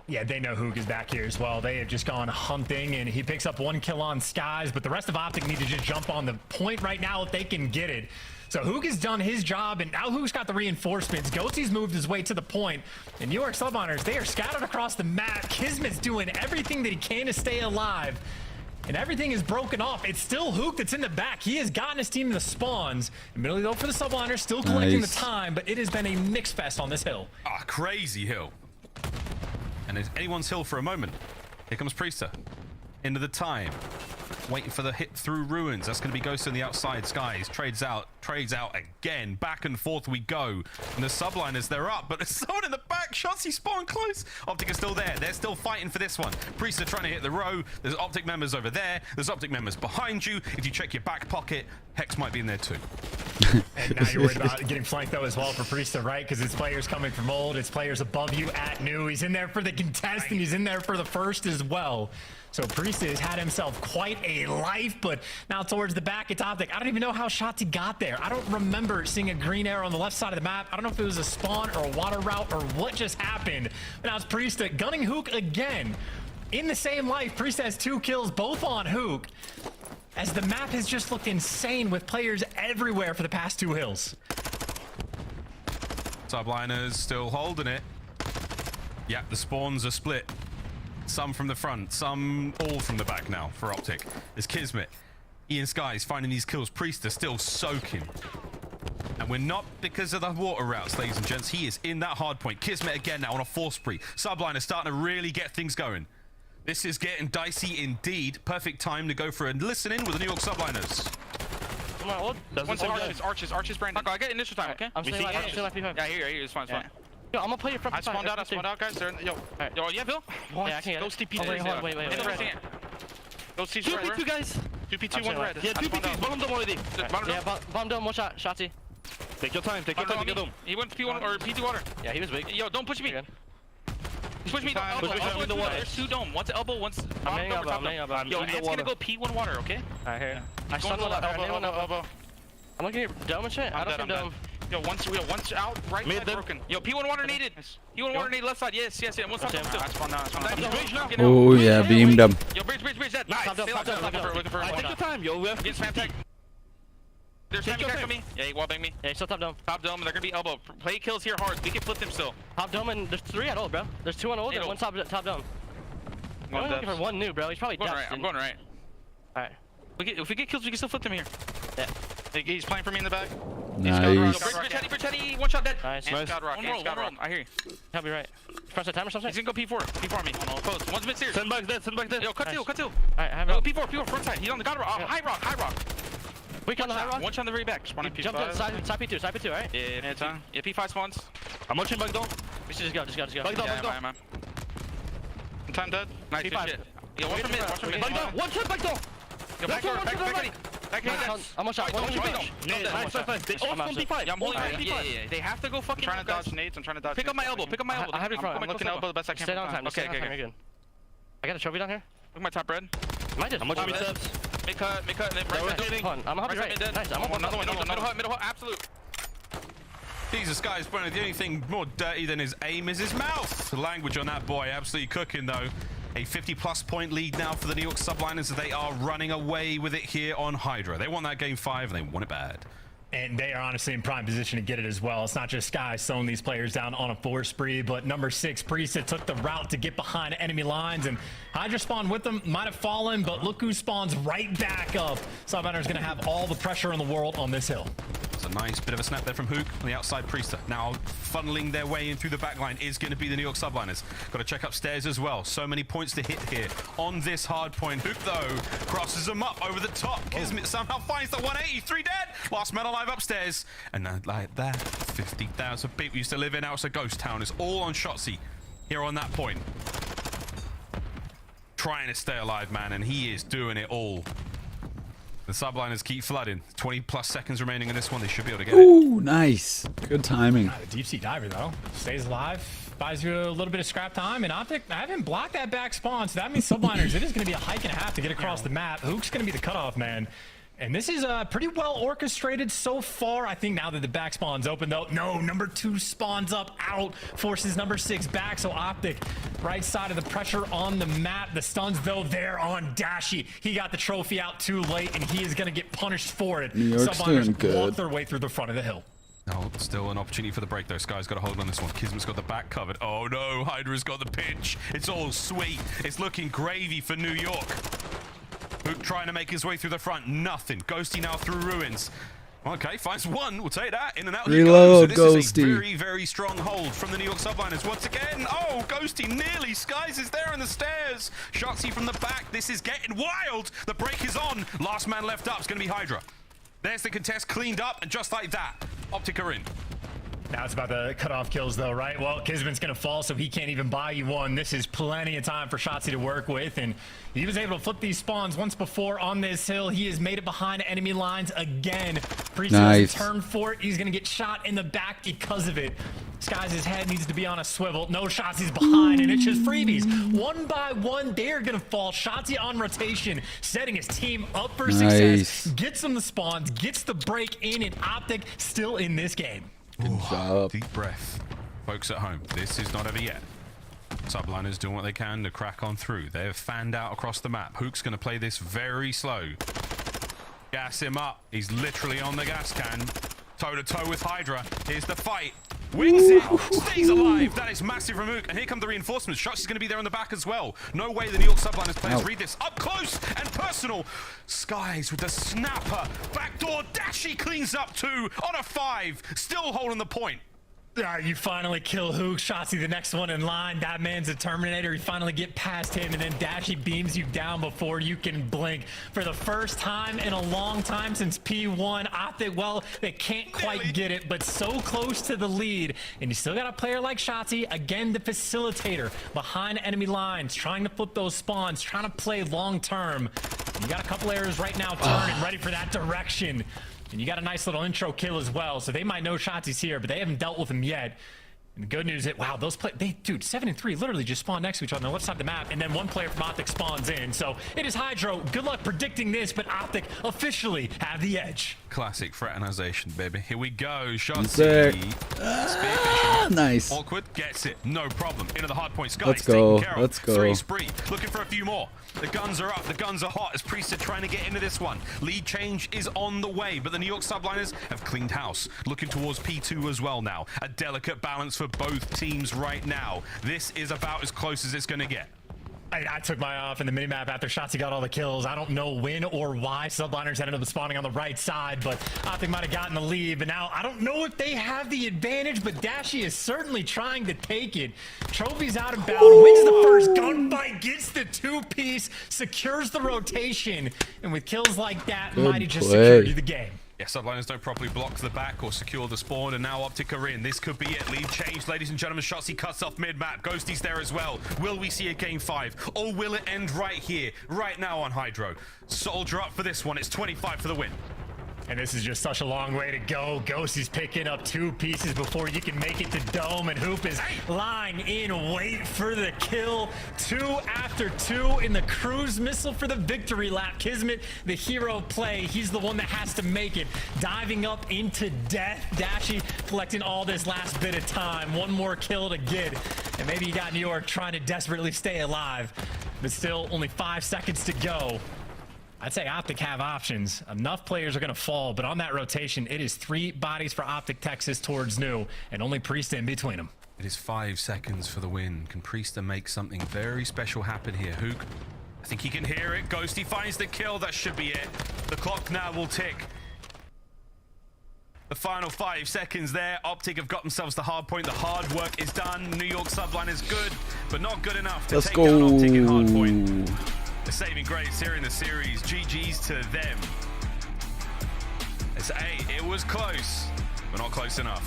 Yeah, they know Hook is back here as well. They have just gone hunting, and he picks up 1 kill on Skies, but the rest of OpTic need to just jump on the point right now if they can get it. So Hook has done his job, and now Hook's got the reinforcements. Ghostie's moved his way to the point, and New York Subliners, they are scattered across the map. Kismet's doing everything that he can to stay alive, and everything is broken off. It's still Hook that's in the back. He has gotten his team to the spawns. Immediately though for the Subliners, still collecting the time, but it has been a mix fest on this hill. Ah, crazy hill. And it's anyone's hill for a moment. Here comes Priester. Into the time. Waiting for the hit through ruins. That's going to be Ghost on the outside. Skies trades out again. Back and forth we go. And the Subliners, they're up, but there's someone in the back. Shotsy spawn close. OpTic is still there. They're still fighting for this one. Priester trying to hit the row. There's OpTic members over there. There's OpTic members behind you. If you check your back pocket, Hex might be in there too. And now you're worried about getting flanked though as well for Priester, right? Because it's players coming from old, it's players above you at new. He's in there for the contest and he's in there for the first as well. So Priester has had himself quite a life, but now towards the back, it's OpTic. I don't even know how Shotzi got there. I don't remember seeing a green arrow on the left side of the map. I don't know if it was a spawn or a water route or what just happened. But now it's Priester gunning Hook again. In the same life, Priester has 2 kills, both on Hook. As the map has just looked insane with players everywhere for the past 2 hills. Subliners still holding it. Yeah, the spawns are split. Some from the front, some all from the back now for OpTic. There's Kismet. Ian Skies finding these kills. Priester still soaking. And we're not because of the water routes, ladies and gents. He is in that hard point. Kismet again now on a 4 spree. Subliner starting to really get things going. This is getting dicey indeed. Perfect time to go for a listen in with the New York Subliners. Come on, hold. Arches, Brandon. I get initial time, okay? I'm staying left. Yeah, I hear you. It's fine. Yo, I'm gonna play your front. I spawned out, guys. They're in, yo, yeah, Bill. Yeah, I can Go TP. Wait. Go TP. 2p2 guys. 2p2, 1 red. Yeah, 2p2. Bomb dome already. Yeah, bomb dome. 1 shot. Shotty. Take your time. Take him. He went P1 or P2 water. Yeah, he was big. Yo, don't push me. Push me. Elbow. There's 2 dome. One's elbow. One's. I'm hanging up. Yo, Ant's gonna go P1 water, okay? Alright, here. I stunned one elbow. I'm looking at dome and shit. I don't see dome. Yo, one's out, right side broken. Yo, P1 water needed. P1 water needed left side. Yes. One side still. I spawned now. Oh yeah, beamed him. Yo, bridge. Dead. Nice. Looking for take your time, yo. Get spam tag. There's spam tag on me. Yeah, he wallbang me. Yeah, he's still top dome. Top dome, and they're gonna be elbow. Play kills here hard. We can flip them still. Top dome, and there's 3 at old, bro. There's 2 on old and 1 top dome. I'm only looking for 1 new, bro. He's probably dead. I'm going right. Alright. If we get kills, we can still flip them here. Yeah. He's playing for me in the back. Nice. Bridge heady, 1 shot dead. Nice. One roll. I hear you. He'll be right. Press the timer or something? He's gonna go P4 me. Close. One's mid-stairs. Send back dead. Yo, cut 2. Alright, I have it. P4, front side. He's on the god rock. High rock. Weak on the high rock. 1 shot on the very back. Jump to side P2, right? Yeah, P5 spawns. I'm watching back down. We should just go. Back down. Time dead. Nice shit. Yo, watch from mid. Back down. 1 shot back down. Yo, back I'm one shot. Nice. They all from P5. Yeah, I'm holding P5. Yeah. They have to go fucking. I'm trying to dodge. Pick up my elbow. I have it front. I'm looking elbow the best I can. Stay down time. Okay. Good. I got a trophy down here. Look at my top red. I'm watching me steps. Make cut. Right. I'm happy right. Nice. I'm another one. Middle hut. Absolute. Jesus, guys, Brennan, the only thing more dirty than his aim is his mouth. The language on that boy, absolutely cooking, though. A 50-plus point lead now for the New York Subliners. They are running away with it here on Hydra. They want that game 5, and they want it bad. And they are honestly in prime position to get it as well. It's not just Sky slowing these players down on a 4 spree, but number 6, Priester, took the route to get behind enemy lines, and Hydra spawned with them, might have fallen, but look who spawns right back up. Subliners going to have all the pressure in the world on this hill. It's a nice bit of a snap there from Hook on the outside. Priester now funneling their way in through the back line is going to be the New York Subliners. Got to check upstairs as well. So many points to hit here on this hard point. Hook, though, crosses them up over the top. Kismet somehow finds the 183 dead. Last man alive upstairs. And like that, 50,000 people used to live in House of Ghost Town. It's all on Shotzzy here on that point. Trying to stay alive, man, and he is doing it all. The Subliners keep flooding. 20-plus seconds remaining in this one. They should be able to get it. Ooh, nice. Good timing. The deep sea diver, though, stays alive. Buys you a little bit of scrap time, and OpTic, I haven't blocked that back spawn, so that means Subliners, it is going to be a hike and a half to get across the map. Hook's going to be the cutoff man. And this is pretty well orchestrated so far. I think now that the back spawn's open, though, no, number 2 spawns up, out, forces number 6 back. So OpTic, right side of the pressure on the map. The stuns, though, there on Dashy. He got the trophy out too late, and he is going to get punished for it. New York's doing good. Walk their way through the front of the hill. Oh, still an opportunity for the break, though. Sky's got a hold on this one. Kismet's got the back covered. Oh, no. Hydra's got the pinch. It's all sweet. It's looking gravy for New York. Hook trying to make his way through the front. Nothing. Ghosty now through ruins. Okay, finds one. We'll take that. In and out. Reload, so this Ghosty. is a very, very strong hold from the New York Subliners. Once again. Oh, Ghosty nearly. Skies is there on the stairs. Shotsy from the back. This is getting wild. The break is on. Last man left up is going to be Hydra. There's the contest cleaned up, and just like that, OpTic are in. Now it's about the cutoff kills, though, right? Well, Kismet's going to fall, so he can't even buy you one. This is plenty of time for Shotzzy to work with, and he was able to flip these spawns once before on this hill. He has made it behind enemy lines again. Nice. Turn for it. He's going to get shot in the back because of it. Skies' head needs to be on a swivel. No shots, he's behind, and it's just freebies. One by one, they're going to fall. Shotzzy on rotation, setting his team up for success. Gets them the spawns, gets the break in, and OpTic still in this game. Good job. Deep breath. Folks at home, this is not over yet. Subliners doing what they can to crack on through. They have fanned out across the map. Hook's going to play this very slow. Gas him up. He's literally on the gas can. Toe-to-toe with Hydra. Here's the fight. Wings it. Stays alive. That is massive from Hook. And here come the reinforcements. Shots is going to be there on the back as well. No way the New York Subliners players read this. Up close and personal. Skies with the snapper. Backdoor. Dashy cleans up 2 on a 5. Still holding the point. You finally kill Hook. Shotzzy, the next one in line. That man's a Terminator. You finally get past him, and then Dashy beams you down before you can blink. For the first time in a long time since P1, OpTic, well, they can't quite get it, but so close to the lead. And you still got a player like Shotzzy, again, the facilitator, behind enemy lines, trying to flip those spawns, trying to play long term. You got a couple arrows right now turning, ready for that direction. And you got a nice little intro kill as well, so they might know Shotzi's here, but they haven't dealt with him yet. And the good news is, wow, those dude, 7 and 3 literally just spawned next to each other on the left side of the map, and then one player from OpTic spawns in. So it is Hydro. Good luck predicting this, but OpTic officially have the edge. Classic fraternization, baby. Here we go. Shotzzy. Nice. Awkward gets it. No problem. Into the hard point. Skies Let's go. taken care of. Let's go. 3 spree. Looking for a few more. The guns are up. The guns are hot as Priesthood trying to get into this one. Lead change is on the way, but the New York Subliners have cleaned house. Looking towards P2 as well now. A delicate balance for both teams right now. This is about as close as it's going to get. I took my off in the minimap after Shotzzy got all the kills. I don't know when or why Subliners ended up spawning on the right side, but OpTic might have gotten the lead. But now I don't know if they have the advantage, but Dashy is certainly trying to take it. Trophy's out of bounds, wins the first gunfight, gets the 2-piece, secures the rotation, and with kills like that, Mighty just secured you the game. Yeah, Subliners don't properly block the back or secure the spawn, and now OpTic are in. This could be it. Lead change, ladies and gentlemen. Shotzzy cuts off mid-map. Ghosty's there as well. Will we see a game 5? Or will it end right here, right now on Hydro? Soldier up for this one. It's 25 for the win. And this is just such a long way to go. Ghosty's picking up 2 pieces before you can make it to Dome, and Hoop is lying in wait for the kill. 2 after 2 in the cruise missile for the victory lap. Kismet, the hero play. He's the one that has to make it. Diving up into death. Dashy collecting all this last bit of time. 1 more kill to get. And maybe you got New York trying to desperately stay alive. But still, only 5 seconds to go. I'd say OpTic have options. Enough players are going to fall, but on that rotation, it is 3 bodies for OpTic Texas towards New, and only Priesta in between them. It is 5 seconds for the win. Can Priesta make something very special happen here? Hook, I think he can hear it. Ghosty finds the kill. That should be it. The clock now will tick. The final 5 seconds there. OpTic have got themselves the hard point. The hard work is done. New York Subline is good, but not good enough to take down OpTic in hard point. The saving grace here in the series. GG's to them. It's it was close, but not close enough.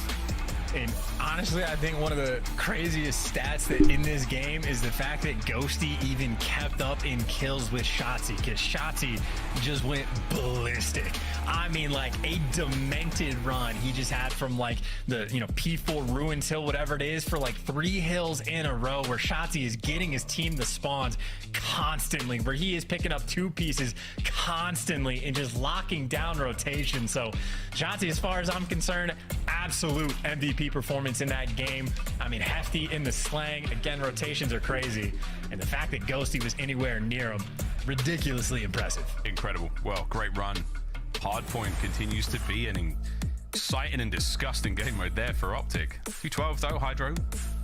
And honestly, I think one of the craziest stats that in this game is the fact that Ghosty even kept up in kills with Shotzzy, because Shotzzy just went ballistic. I mean, like a demented run he just had from like the, you know, P4 Ruins Hill, whatever it is, for like 3 hills in a row, where Shotzzy is getting his team the spawns constantly, where he is picking up 2 pieces constantly and just locking down rotation. So Shotzzy, as far as I'm concerned, absolute MVP performance in that game. I mean, hefty in the slang. Again, rotations are crazy. And the fact that Ghosty was anywhere near him, ridiculously impressive. Incredible. Well, great run. Hardpoint continues to be an exciting and disgusting game mode there for OpTic. 212 though, Hydro.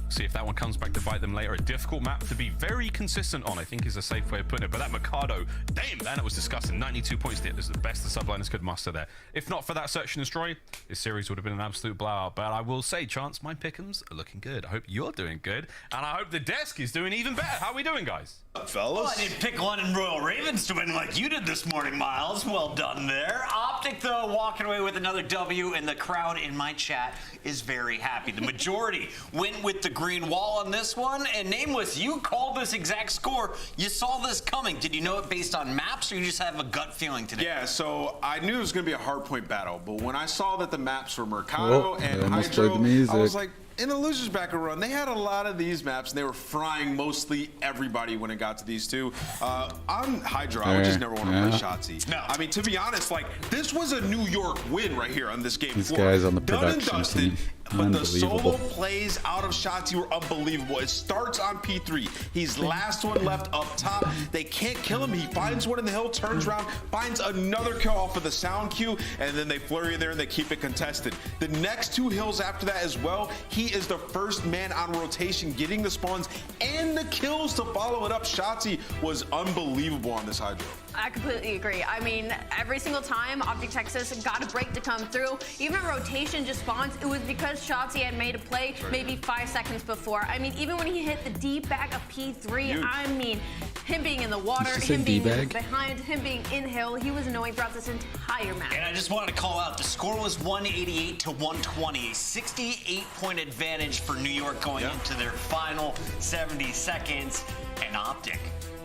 See if that one comes back to bite them later. A difficult map to be very consistent on, I think, is a safe way of putting it. But that Mikado, damn, man, it was disgusting. 92 points. This is the best the subliners could muster there. If not for that search and destroy, this series would have been an absolute blowout. But I will say, Chance, my pick'ems are looking good. I hope you're doing good. And I hope the desk is doing even better. How are we doing, guys? Fellas? Well, I didn't pick London Royal Ravens to win like you did this morning, Miles. Well done there. OpTic, though, walking away with another W, and the crowd in my chat is very happy. The majority went with the green wall on this one, and Nameless, you called this exact score. You saw this coming. Did you know it based on maps, or you just have a gut feeling today? Yeah, so I knew it was going to be a hardpoint battle, but when I saw that the maps were Mercado and Hydro, I was like, in the losers bracket run, they had a lot of these maps, and they were frying mostly everybody when it got to these two. On Hydro, I would just never want to play Shotzzy. No. I mean, to be honest, like, this was a New York win right here on this game. These guys on the production team. But the solo plays out of Shotzzy were unbelievable. It starts on P3. He's last one left up top. They can't kill him. He finds one in the hill, turns around, finds another kill off of the sound cue, and then they flurry there and they keep it contested. The next 2 hills after that as well, he is the first man on rotation, getting the spawns and the kills to follow it up. Shotzzy was unbelievable on this Hydro. I completely agree. I mean, every single time OpTic Texas got a break to come through, even rotation just spawns, it was because Shotzzy had made a play maybe 5 seconds before. I mean, even when he hit the deep back of P3, I mean, him being in the water, him being behind, him being in hill, he was annoying throughout this entire match. And I just wanted to call out, the score was 188 to 120, a 68-point advantage for New York going into their final 70 seconds, and OpTic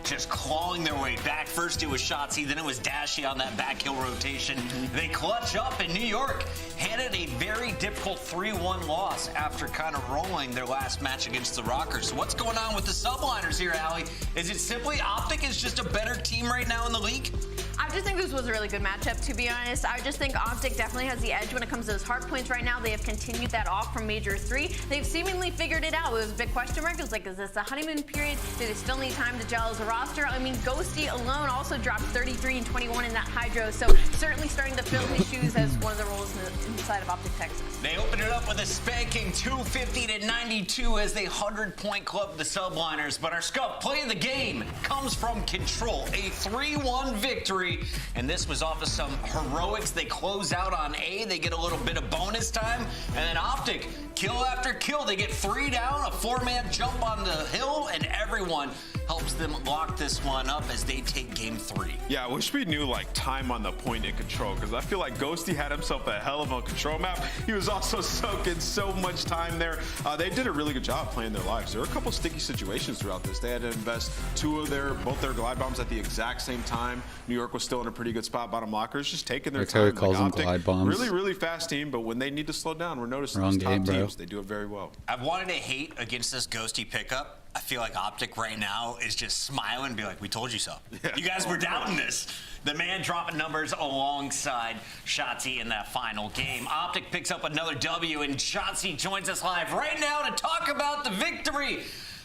just clawing their way back. First it was Shotzzy, then it was Dashy on that back hill rotation. They clutch up, and New York handed a very difficult 3-1 loss after kind of rolling their last match against the Rockers. So what's going on with the subliners here, Allie? Is it simply OpTic is just a better team right now in the league? I just think this was a really good matchup, to be honest. I just think OpTic definitely has the edge when it comes to those hard points right now. They have continued that off from Major 3. They've seemingly figured it out. It was a big question mark. It was like, is this a honeymoon period? Do they still need time to gel as a roster? I mean, Ghosty alone also dropped 33 and 21 in that Hydro, so certainly starting to fill his shoes as one of the roles inside of OpTic Texas. They opened it up with a spanking 250 to 92 as they 100-point club the subliners, but our scuff play of the game comes from Control, a 3-1 victory, and this was off of some heroics. They close out on A, they get a little bit of bonus time, and then OpTic, kill after kill, they get 3 down, a 4-man jump on the hill, and everyone helps them lock this one up as they take game 3. Yeah, I wish we knew like time on the point in Control, because I feel like Ghosty had himself a hell of a Control map. He was also soaking so much time there. They did a really good job playing their lives. There were a couple sticky situations throughout this. They had to invest both their glide bombs at the exact same time. New York was still in a pretty good spot. Bottom lockers just taking their time. Calls them glide bombs. Really, really fast team, but when they need to slow down, we're noticing these top teams, they do it very well. I've wanted to hate against this Ghosty pickup. I feel like OpTic right now is just smiling and be like, we told you so. Yeah. You guys were doubting this. The man dropping numbers alongside Shotzzy in that final game. OpTic picks up another W, and Shotzzy joins us live right now to talk about the victory.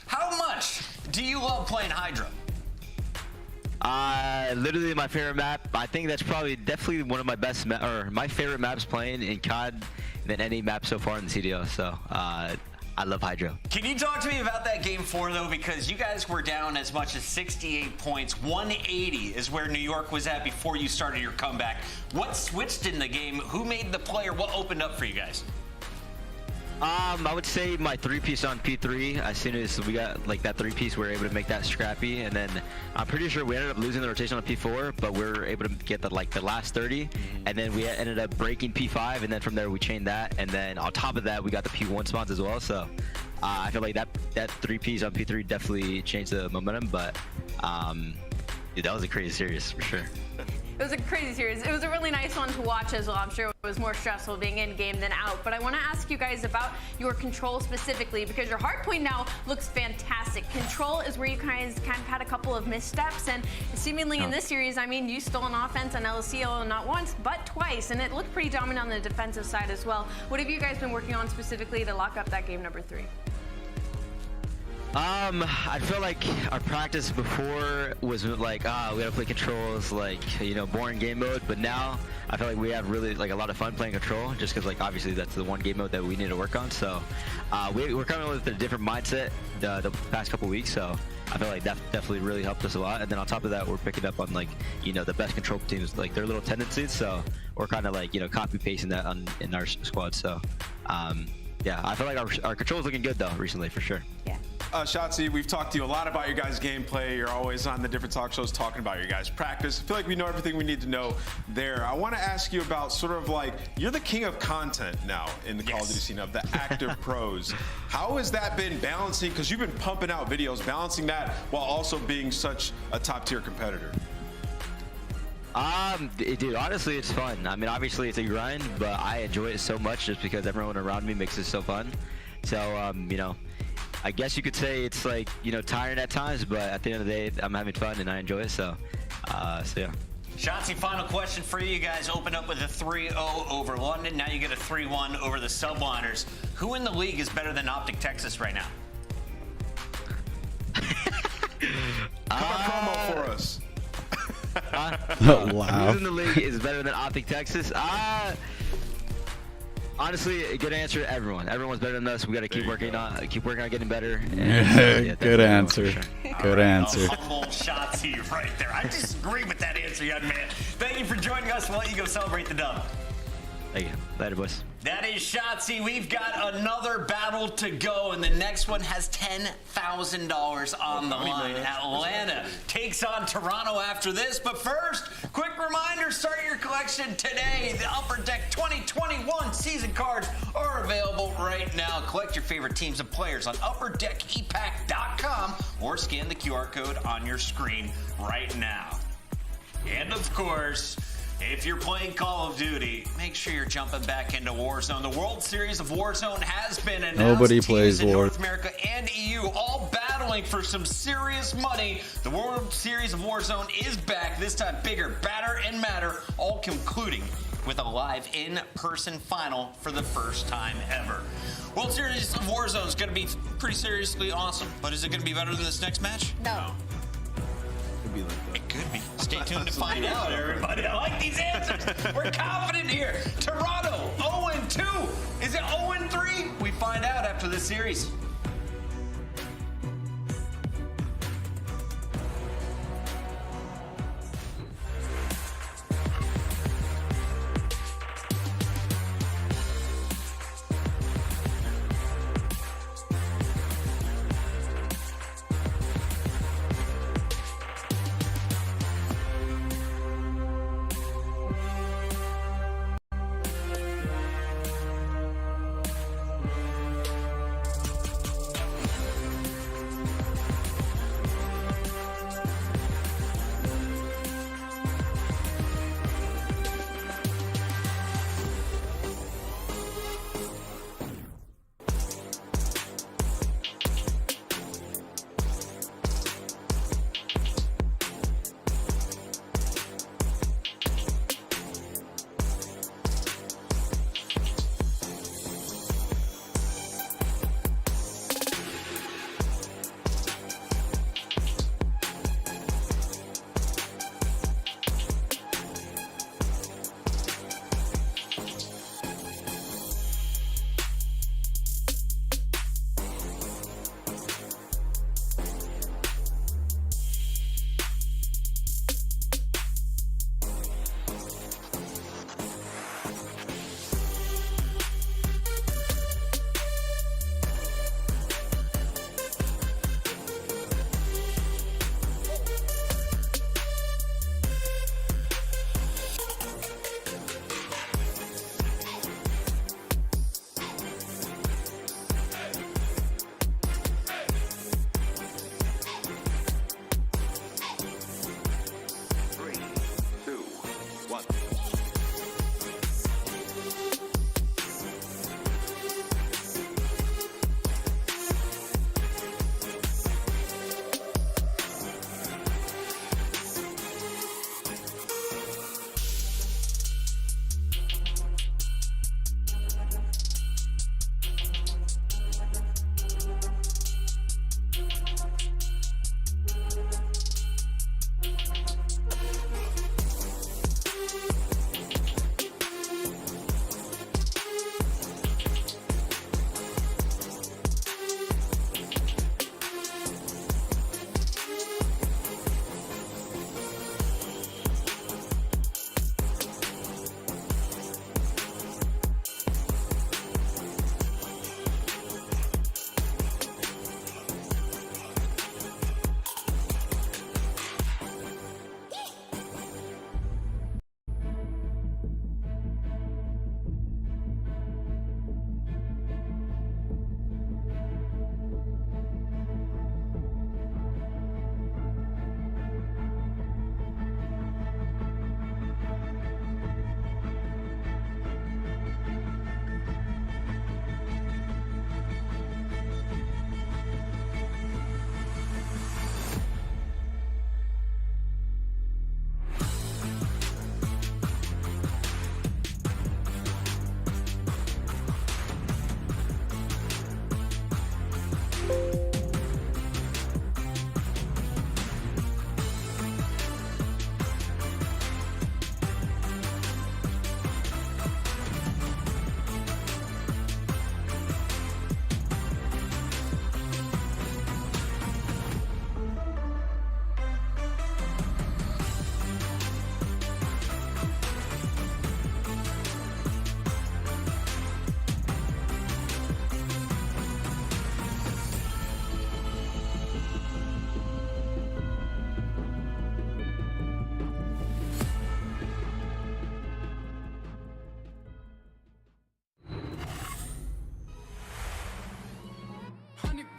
How much do you love playing Hydro? Literally my favorite map. I think that's probably definitely one of my best or my favorite maps playing in COD than any map so far in the CDO. So I love Hydro. Can you talk to me about that game 4 though? Because you guys were down as much as 68 points. 180 is where New York was at before you started your comeback. What switched in the game? Who made the play, or what opened up for you guys? I would say my 3-piece on P3. As soon as we got like that 3-piece, we were able to make that scrappy, and then I'm pretty sure we ended up losing the rotation on P4, but we were able to get the last 30, and then we ended up breaking P5, and then from there we chained that, and then on top of that we got the P1 spawns as well. So I feel like that 3-piece on P3 definitely changed the momentum, but dude, that was a crazy series for sure. It was a crazy series. It was a really nice one to watch as well. I'm sure it was more stressful being in game than out. But I want to ask you guys about your control specifically, because your hardpoint now looks fantastic. Control is where you guys kind of had a couple of missteps, and seemingly in this series, I mean, you stole an offense on LCO not once, but twice, and it looked pretty dominant on the defensive side as well. What have you guys been working on specifically to lock up that game number 3? I feel like our practice before was like, we gotta play controls, like, you know, boring game mode, but now I feel like we have really like a lot of fun playing control, just because like obviously that's the one game mode that we need to work on. So we're coming with a different mindset the past couple weeks, so I feel like that definitely really helped us a lot. And then on top of that, we're picking up on like, you know, the best control teams, like their little tendencies, so we're kind of like, you know, copy pasting that in our squad. So yeah, I feel like our control is looking good though recently for sure. Yeah. Shotzi, we've talked to you a lot about your guys' gameplay. You're always on the different talk shows talking about your guys' practice. I feel like we know everything we need to know there. I want to ask you about sort of like, you're the king of content now in the Call of Duty scene of the active pros. How has that been balancing, because you've been pumping out videos, balancing that while also being such a top-tier competitor? Dude, honestly, it's fun. I mean, obviously it's a grind, but I enjoy it so much just because everyone around me makes it so fun. So, you know, I guess you could say it's like, you know, tiring at times, but at the end of the day, I'm having fun and I enjoy it. So yeah. Shotzi, final question for you. You guys open up with a 3-0 over London. Now you get a 3-1 over the Subliners. Who in the league is better than OpTic Texas right now? Come on, promo for us. Wow. Who's in the league is better than OpTic Texas? Honestly, a good answer. Everyone. Everyone's better than us. We got to keep working on getting better. And, yeah, good answer. Good answer. Humble Shotzi right there. I disagree with that answer, young man. Thank you for joining us. We'll let you go celebrate the dub. Thank you. Later, boys. That is Shotzi. We've got another battle to go, and the next one has $10,000 on the line. Atlanta takes on Toronto after this, but first, quick reminder, start your collection today. The Upper Deck 2021 season cards are available right now. Collect your favorite teams and players on UpperDeckEpack.com or scan the QR code on your screen right now. And of course, if you're playing Call of Duty, make sure you're jumping back into Warzone. The World Series of Warzone has been announced. Nobody plays in War. North America and EU all battling for some serious money. The World Series of Warzone is back, this time bigger, badder, and madder, all concluding with a live in-person final for the first time ever. World Series of Warzone is going to be pretty seriously awesome, but is it going to be better than this next match? No. It could be. Stay tuned to find out, everybody. I like these answers. We're confident here. Toronto, 0-2. Is it 0-3? We find out after this series.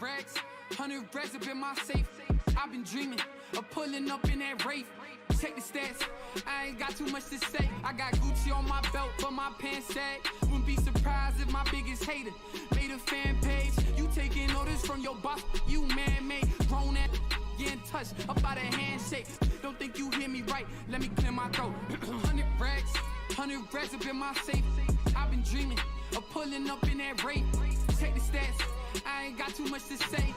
racks, 100 racks up in my safe. I've been dreaming of pulling up in that Wraith. Check the stats, I ain't got too much to say. I got Gucci on my belt, but my pants sag. Wouldn't be surprised if my biggest hater made a fan page. You taking orders from your boss, you man-made. Grown at getting touched up by the handshake. Don't think you hear me right, let me clear my throat. 100 racks up in my safe. I've been dreaming of pulling up in that Wraith. Check the stats, I ain't got too much to say.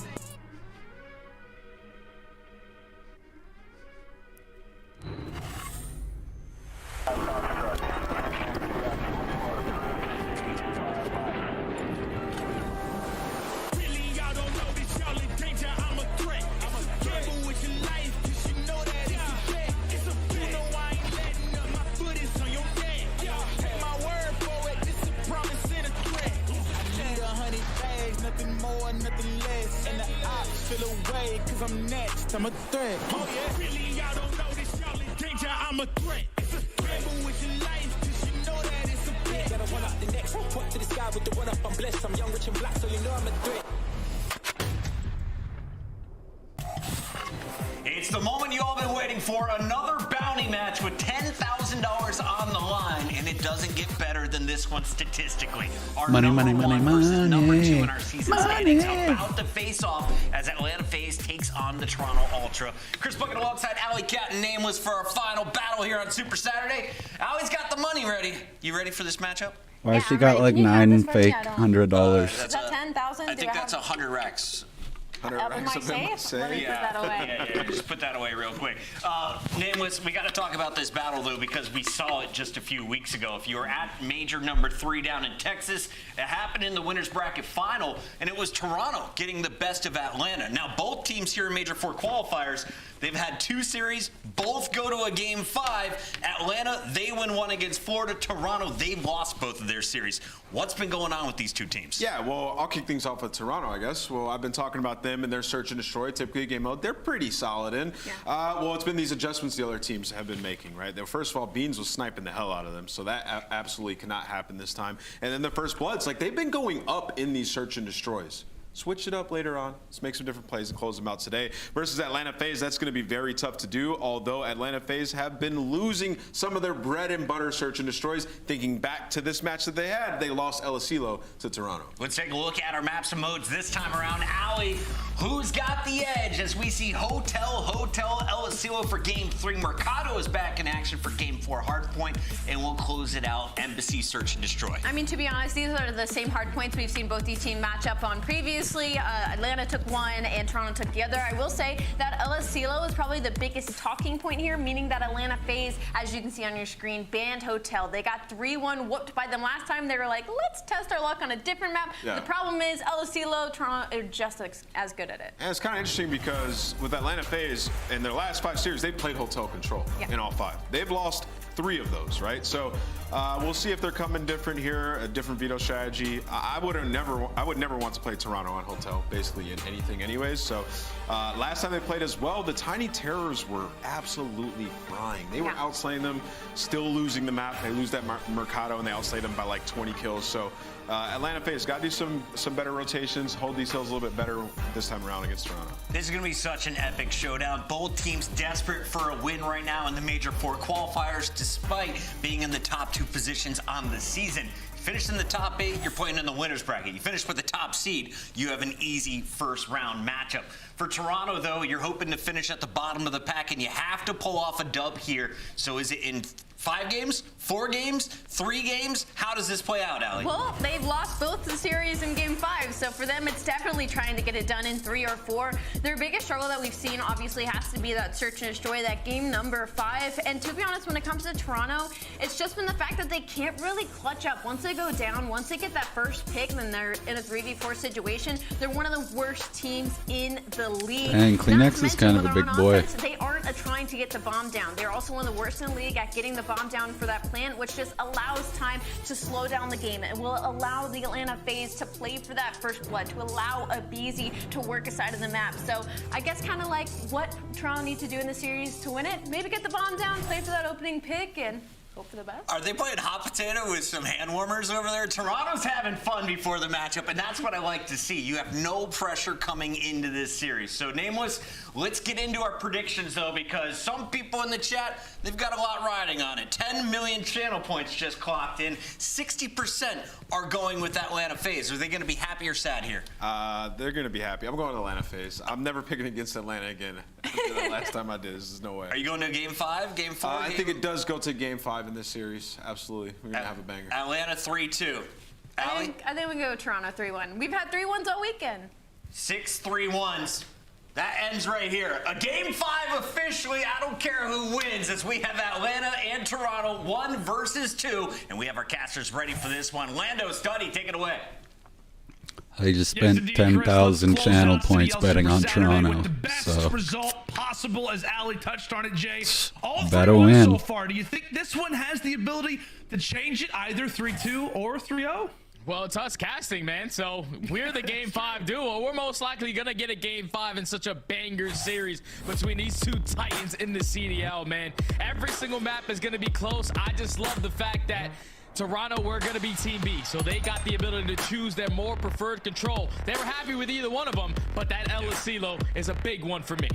I'm next, I'm a threat. Oh yeah, really y'all don't know this, y'all in danger, I'm a threat. It's a gamble with your life, cause you know that it's a bet. Gotta one up the next, point to the sky with the one up, I'm blessed. I'm young, rich and black, so you know I'm a threat. It's the moment you all been waiting for, another bounty match with $10,000 on the line, and it doesn't get better than this one statistically. Our number one versus number 2 in our season standings about to face off as Atlanta FaZe takes on the Toronto Ultra. Chris Bucket alongside Alley Cat and Nameless for our final battle here on Super Saturday. Allie's got the money ready. You ready for this matchup? Well, she got like 9 fake $100. Is that 10,000? I think that's 100 racks. 100 racks up in my safe? Let me put that away. Yeah, just put that away real quick. Nameless, we got to talk about this battle, though, because we saw it just a few weeks ago. If you were at major number 3 down in Texas, it happened in the winner's bracket final, and it was Toronto getting the best of Atlanta. Now, both teams here in Major 4 qualifiers, they've had 2 series, both go to a Game 5. Atlanta, they win 1 against Florida. Toronto, they've lost both of their series. What's been going on with these 2 teams? Yeah, well, I'll kick things off with Toronto, I guess. Well, I've been talking about them and their search and destroy, typically game mode. They're pretty solid in. Yeah. Well, it's been these adjustments the other teams have been making, right? First of all, Beans was sniping the hell out of them, so that absolutely cannot happen this time. And then the First Bloods, like, they've been going up in these search and destroys. Switch it up later on. Let's make some different plays and close them out today. Versus Atlanta FaZe, that's going to be very tough to do, although Atlanta FaZe have been losing some of their bread and butter search and destroys. Thinking back to this match that they had, they lost El Asilo to Toronto. Let's take a look at our maps and modes this time around. Allie, who's got the edge as we see Hotel, El Asilo for Game 3. Mercado is back in action for Game 4 Hardpoint, and we'll close it out, Embassy Search and Destroy. I mean, to be honest, these are the same hardpoints we've seen both these teams match up on previously. Atlanta took one and Toronto took the other. I will say that El Asilo is probably the biggest talking point here, meaning that Atlanta FaZe, as you can see on your screen, banned Hotel. They got 3-1 whooped by them last time. They were like, let's test our luck on a different map. Yeah. The problem is El Asilo, Toronto are just as good at it. And it's kind of interesting because with Atlanta FaZe, in their last 5 series, they've played Hotel Control in all 5. They've lost 3 of those, right? So we'll see if they're coming different here, a different veto strategy. I would never want to play Toronto on Hotel, basically in anything anyways. So last time they played as well, the Tiny Terrors were absolutely frying. They were outslaying them, still losing the map. They lose that Mercado and they outslay them by like 20 kills. So Atlanta FaZe got to do some better rotations, hold these hills a little bit better this time around against Toronto. This is going to be such an epic showdown. Both teams desperate for a win right now in the Major 4 qualifiers, despite being in the top 2 positions on the season. Finished in the top 8, you're playing in the winner's bracket. You finish with the top seed, you have an easy first round matchup. For Toronto, though, you're hoping to finish at the bottom of the pack, and you have to pull off a dub here. So is it in 5 games, 4 games, 3 games? How does this play out, Allie? Well, they've lost both the series in Game 5, so for them, it's definitely trying to get it done in 3 or 4. Their biggest struggle that we've seen, obviously, has to be that search and destroy, that game number 5. And to be honest, when it comes to Toronto, it's just been the fact that they can't really clutch up. Once they go down, once they get that first pick, then they're in a 3v4 situation. They're one of the worst teams in the league. And Kleenex is kind of a big boy. Offense, they aren't trying to get the bomb down. They're also one of the worst in the league at getting the bomb down for that plant, which just allows time to slow down the game. It will allow the Atlanta FaZe to play for that first blood, to allow a BZ to work a side of the map. So I guess kind of like what Toronto needs to do in the series to win it. Maybe get the bomb down, play for that opening pick, and Hope for the best. Are they playing hot potato with some hand warmers over there? Toronto's having fun before the matchup, and that's what I like to see. You have no pressure coming into this series. So, Nameless, let's get into our predictions, though, because some people in the chat, they've got a lot riding on it. 10 million channel points just clocked in. 60% are going with Atlanta FaZe. Are they going to be happy or sad here? They're going to be happy. I'm going to Atlanta FaZe. I'm never picking against Atlanta again. The last time I did, there's no way. Are you going to Game 5, Game 4? I think it does go to Game 5 in this series. Absolutely. We're going to have a banger. Atlanta 3-2. I think we go Toronto 3-1. We've had 3-1s all weekend. 6 3-1s. That ends right here. A Game 5 officially. I don't care who wins, as we have Atlanta and Toronto 1 versus 2, and we have our casters ready for this one. Lando, Study, take it away. I just spent 10,000 channel points betting on Toronto, so result possible, as Ali touched on it, Jay. All better 3-1 win. so far. Do you think this one has the ability to change it, either 3-2 or 3-0? Well, it's us casting, man. So we're the Game 5 duo. We're most likely going to get a Game 5 in such a banger series between these two titans in the CDL, man. Every single map is going to be close. I just love the fact that Toronto, we're going to be Team B, so they got the ability to choose their more preferred control. They were happy with either one of them, but that LSCLO is a big one for me.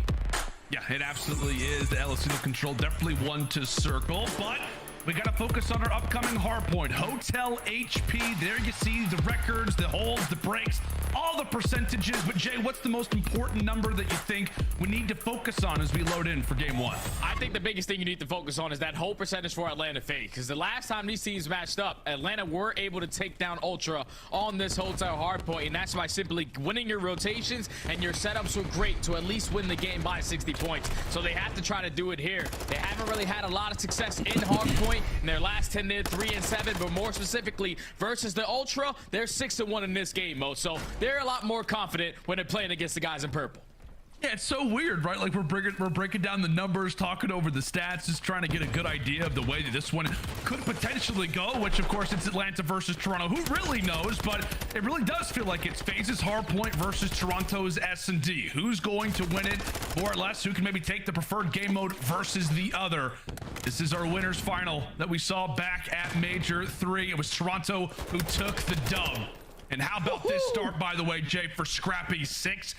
Yeah, it absolutely is. The LSCLO control, definitely one to circle, but we got to focus on our upcoming hardpoint. Hotel HP, there you see the records, the holds, the breaks, all the percentages. But Jay, what's the most important number that you think we need to focus on as we load in for Game 1? I think the biggest thing you need to focus on is that whole percentage for Atlanta FaZe, because the last time these teams matched up, Atlanta were able to take down Ultra on this Hotel hardpoint, and that's by simply winning your rotations, and your setups were great to at least win the game by 60 points. So they have to try to do it here. They haven't really had a lot of success in hardpoint in their last 10, they're 3-7, but more specifically versus the Ultra, they're 6-1 in this game mode. So they're a lot more confident when they're playing against the guys in purple. Yeah, it's so weird, right? Like we're breaking down the numbers, talking over the stats, just trying to get a good idea of the way that this one could potentially go, which of course it's Atlanta versus Toronto. Who really knows? But it really does feel like it's FaZe's hardpoint versus Toronto's S&D. Who's going to win it more or less? Who can maybe take the preferred game mode versus the other? This is our winners final that we saw back at Major 3. It was Toronto who took the dub. And how about this start, by the way, Jay, for Scrappy? 6-0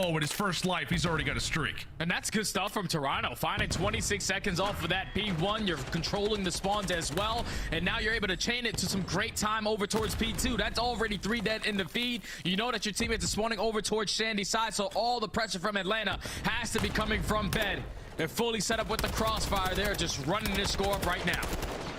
in his first life. He's already got a streak. And that's good stuff from Toronto. Finding 26 seconds off of that P1. You're controlling the spawns as well. And now you're able to chain it to some great time over towards P2. That's already 3 dead in the feed. You know that your teammates are spawning over towards Shandy's side, so all the pressure from Atlanta has to be coming from bed. They're fully set up with the crossfire. They're just running this score up right now.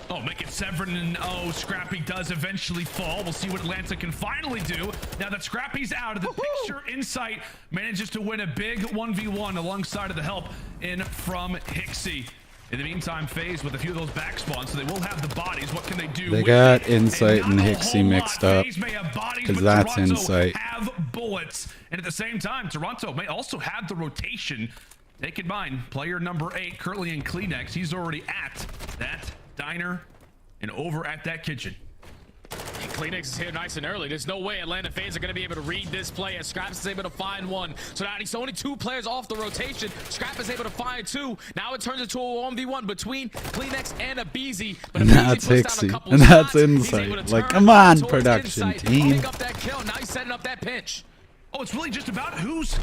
Oh, make it 7-0. Scrappy does eventually fall. We'll see what Atlanta can finally do. Now that Scrappy's out of the picture, Insight manages to win a big 1v1 alongside of the help in from Hixie. In the meantime, FaZe with a few of those back spawns, so they will have the bodies. What can they do? They got Insight and Hixie mixed up, because that's Toronto Insight. have bullets, and at the same time, Toronto may also have the rotation. Take in mind, player number 8 currently in Kleenex. He's already at that diner and over at that kitchen. And Kleenex is here nice and early. There's no way Atlanta FaZe are going to be able to read this play, as Scraps is able to find one. So now he's only 2 players off the rotation. Scrap is able to find 2. Now it turns into a 1v1 between Kleenex and a BZ. But And that's Hixie. And that's Insight. Like, come on, production team. Pick up that kill. Now he's setting up that pinch. Oh, it's really just about who's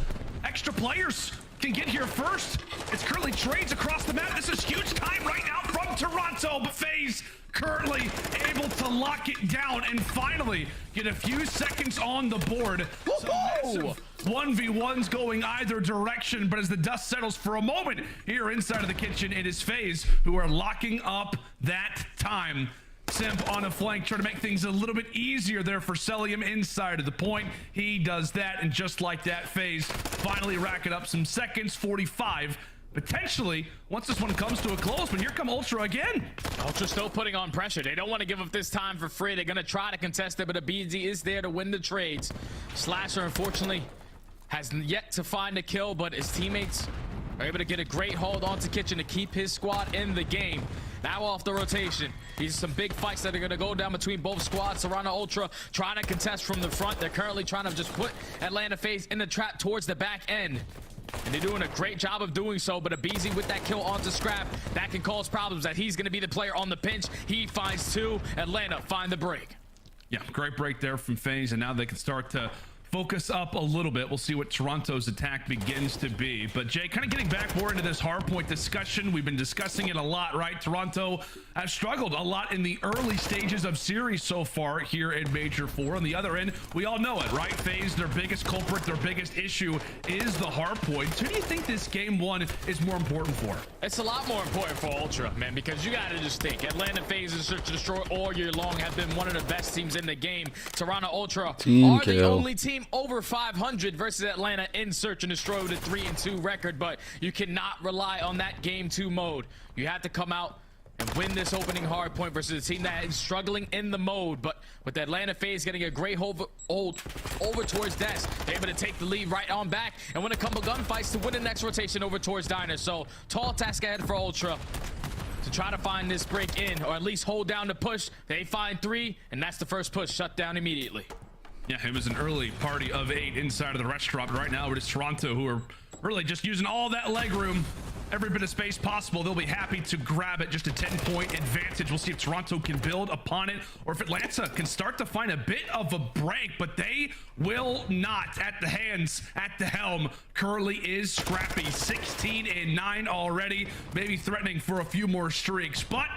extra players can get here first. It's currently trades across the map. This is huge time right now from Toronto, but FaZe currently able to lock it down and finally get a few seconds on the board. So massive 1v1s going either direction, but as the dust settles for a moment here inside of the kitchen, it is FaZe who are locking up that time. Simp on a flank, trying to make things a little bit easier there for Celium inside of the point. He does that, and just like that, FaZe finally racking up some seconds. 45 potentially once this one comes to a close, but here come Ultra again. Ultra still putting on pressure. They don't want to give up this time for free. They're going to try to contest it, but a BZ is there to win the trades. Slasher, unfortunately, has yet to find a kill, but his teammates are able to get a great hold onto Kitchen to keep his squad in the game. Now off the rotation. These are some big fights that are going to go down between both squads. Toronto Ultra trying to contest from the front. They're currently trying to just put Atlanta FaZe in the trap towards the back end. And they're doing a great job of doing so, but Abizi with that kill onto Scrap, that can cause problems that he's going to be the player on the pinch. He finds 2. Atlanta find the break. Yeah, great break there from FaZe, and now they can start to focus up a little bit. We'll see what Toronto's attack begins to be. But Jay, kind of getting back more into this hardpoint discussion, we've been discussing it a lot, right? Toronto has struggled a lot in the early stages of series so far here in Major 4. On the other end, we all know it, right? FaZe, their biggest culprit, their biggest issue is the hardpoint. Who do you think this game 1 is more important for? It's a lot more important for Ultra, man, because you got to just think. Atlanta FaZe and Search and Destroy all year long have been one of the best teams in the game. Toronto Ultra are the only team over 500 versus Atlanta in Search and Destroy with a 3-2 record, but you cannot rely on that game 2 mode. You have to come out and win this opening hard point versus a team that is struggling in the mode. But with Atlanta FaZe getting a great hold over towards Des, they're able to take the lead right on back and win a couple gunfights to win the next rotation over towards Diner. So tall task ahead for Ultra to try to find this break in, or at least hold down the push. They find 3, and that's the first push shut down immediately. Yeah, it was an early party of 8 inside of the restaurant. Right now, it is Toronto who are really just using all that leg room, every bit of space possible. They'll be happy to grab it. Just a 10-point advantage. We'll see if Toronto can build upon it, or if Atlanta can start to find a bit of a break, but they will not. At the hands, at the helm, currently is Scrappy. 16-9 already, maybe threatening for a few more streaks, but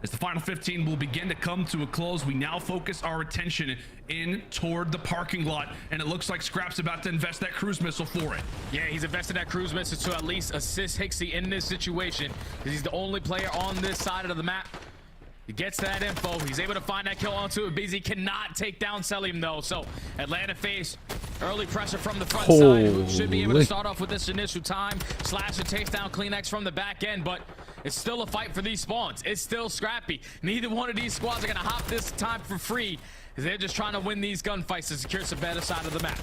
as the final 15 will begin to come to a close, we now focus our attention in toward the parking lot, and it looks like Scrap's about to invest that cruise missile for it. Yeah, he's invested that cruise missile to at least assist Hixie in this situation, because he's the only player on this side of the map. He gets that info. He's able to find that kill onto it. BZ cannot take down Selim though. So Atlanta FaZe early pressure from the front side. Should be able to start off with this initial time. Slash and chase down CleanX from the back end, but it's still a fight for these spawns. It's still scrappy. Neither one of these squads are gonna hop this time for free, because they're just trying to win these gunfights to secure some better side of the map.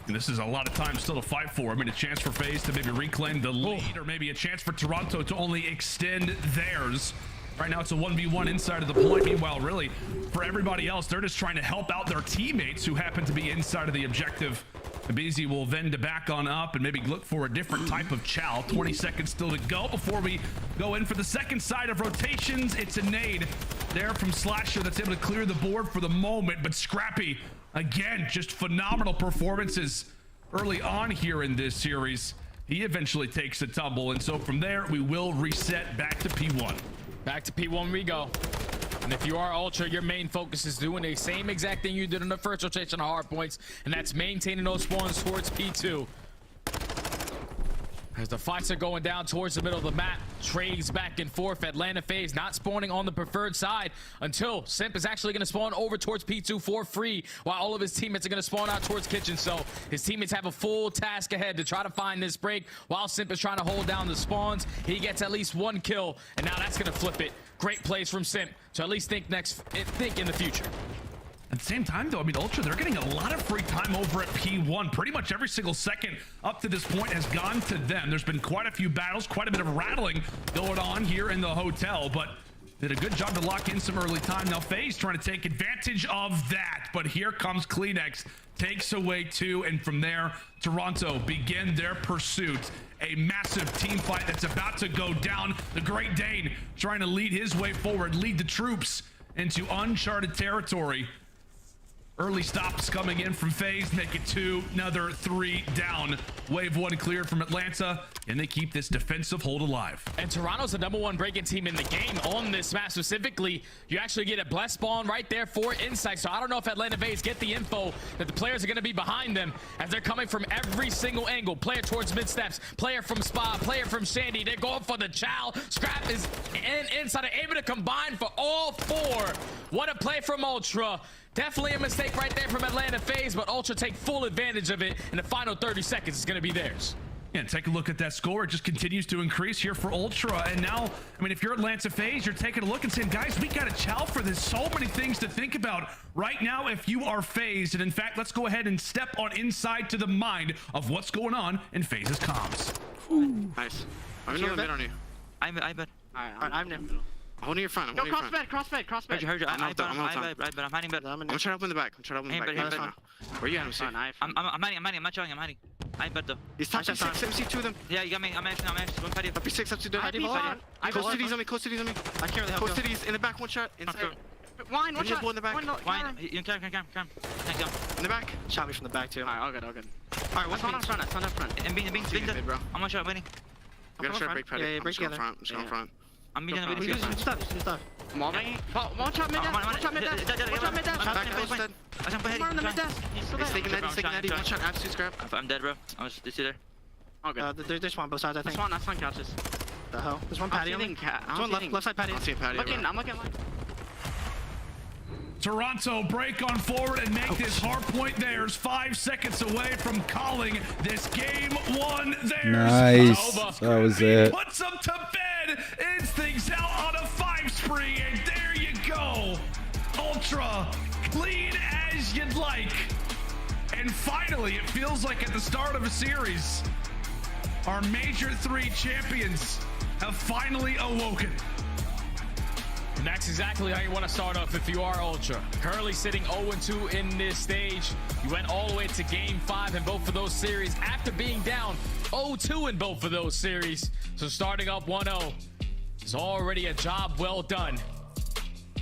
And this is a lot of time still to fight for. I mean, a chance for FaZe to maybe reclaim the lead, or maybe a chance for Toronto to only extend theirs. Right now, it's a 1v1 inside of the point. Meanwhile, really, for everybody else, they're just trying to help out their teammates who happen to be inside of the objective. Abizi will then to back on up and maybe look for a different type of chow. 20 seconds still to go before we go in for the second side of rotations. It's a nade there from Slasher that's able to clear the board for the moment, but Scrappy, again, just phenomenal performances early on here in this series. He eventually takes a tumble, and so from there, we will reset back to P1. Back to P1 we go. And if you are Ultra, your main focus is doing the same exact thing you did in the first rotation of hard points, and that's maintaining those spawns towards P2. As the fights are going down towards the middle of the map, trades back and forth. Atlanta FaZe not spawning on the preferred side until Simp is actually going to spawn over towards P2 for free, while all of his teammates are going to spawn out towards Kitchen. So his teammates have a full task ahead to try to find this break while Simp is trying to hold down the spawns. He gets at least 1 kill, and now that's going to flip it. Great plays from Simp to at least think in the future. At the same time, though, I mean, Ultra, they're getting a lot of free time over at P1. Pretty much every single second up to this point has gone to them. There's been quite a few battles, quite a bit of rattling going on here in the hotel, but did a good job to lock in some early time. Now, FaZe trying to take advantage of that, but here comes CleanX, takes away 2, and from there, Toronto begin their pursuit. A massive team fight that's about to go down. The Great Dane trying to lead his way forward, lead the troops into uncharted territory. Early stops coming in from FaZe, make it 2, another 3 down. Wave 1 cleared from Atlanta, and they keep this defensive hold alive. And Toronto's the #1 breaking team in the game on this map specifically. You actually get a blessed spawn right there for Insight. So I don't know if Atlanta FaZe get the info that the players are going to be behind them as they're coming from every single angle. Player towards mid steps, player from Spa, player from Sandy. They're going for the chow. Scrap is Inside, able to combine for all 4. What a play from Ultra. Definitely a mistake right there from Atlanta FaZe, but Ultra take full advantage of it, and the final 30 seconds is going to be theirs. Yeah, take a look at that score. It just continues to increase here for Ultra. And now, I mean, if you're Atlanta FaZe, you're taking a look and saying, guys, we got to chow for this. So many things to think about right now if you are FaZe. And in fact, let's go ahead and step on inside to the mind of what's going on in FaZe's comms. Nice. I'm in on you. I bet. Alright, I'm new. Holding your front. Go cross bed. Heard you. I'm hiding bed. I'm trying to open the back. Where you at, MC? I'm not showing. I'm hiding. I'm bed though. He's top 6, MC, 2 of them. Yeah, you got me. I'm actually. One patio. Up 6, up to the Close cities on me. I can't really help you. Close cities in the back, one shot. Inside. Wine, one shot. In the back. Wine. You can. Thank you. In the back. Shot me from the back too. Alright, all good. Alright, What's on up front? And beans, bro. I'm one shot waiting. We gotta try break patio. Yeah, break together. I'm just going front. I'm beating the video. Stuff. One shot mid dash. Back close dead. More on the mid dash. He's still there. He's taking that. One shot. Absolute scrap. I'm dead, bro. Is he there? Oh, good. There's one both sides, I think. That's one couches. The hell? There's one patio. There's one left side patio. I see a patio. I'm looking. Toronto break on forward and make this hard point theirs. 5 seconds away from calling this game 1 theirs. Nice. That was it. Puts them to bed. Ends things out on a 5 spree. And there you go. Ultra clean as you'd like. And finally, it feels like at the start of a series, our Major 3 champions have finally awoken. And that's exactly how you want to start off if you are Ultra. Currently sitting 0-2 in this stage. You went all the way to game 5 in both of those series after being down 0-2 in both of those series. So starting up 1-0 is already a job well done.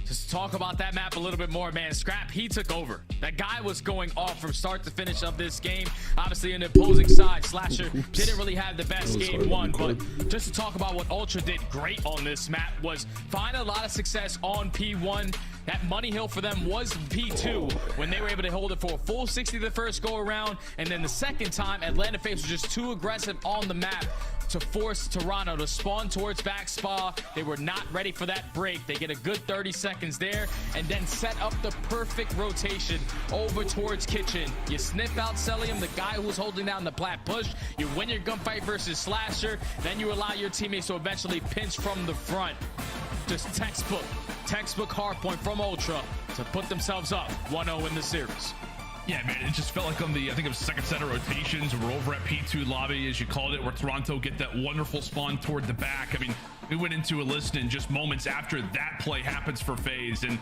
Just talk about that map a little bit more, man. Scrap, he took over. That guy was going off from start to finish of this game. Obviously, in the opposing side, Slasher didn't really have the best game 1. But just to talk about what Ultra did great on this map was find a lot of success on P1. That money hill for them was P2 when they were able to hold it for a full 60 the first go around. And then the second time, Atlanta FaZe was just too aggressive on the map to force Toronto to spawn towards back spa. They were not ready for that break. They get a good 30 seconds there and then set up the perfect rotation over towards kitchen. You sniff out Celium, the guy who's holding down the plat push. You win your gunfight versus Slasher. Then you allow your teammates to eventually pinch from the front. Just textbook hardpoint from Ultra to put themselves up 1-0 in the series. Yeah, man, it just felt like on the, I think it was second set of rotations, we're over at P2 lobby, as you called it, where Toronto get that wonderful spawn toward the back. I mean, we went into a listen just moments after that play happens for FaZe, and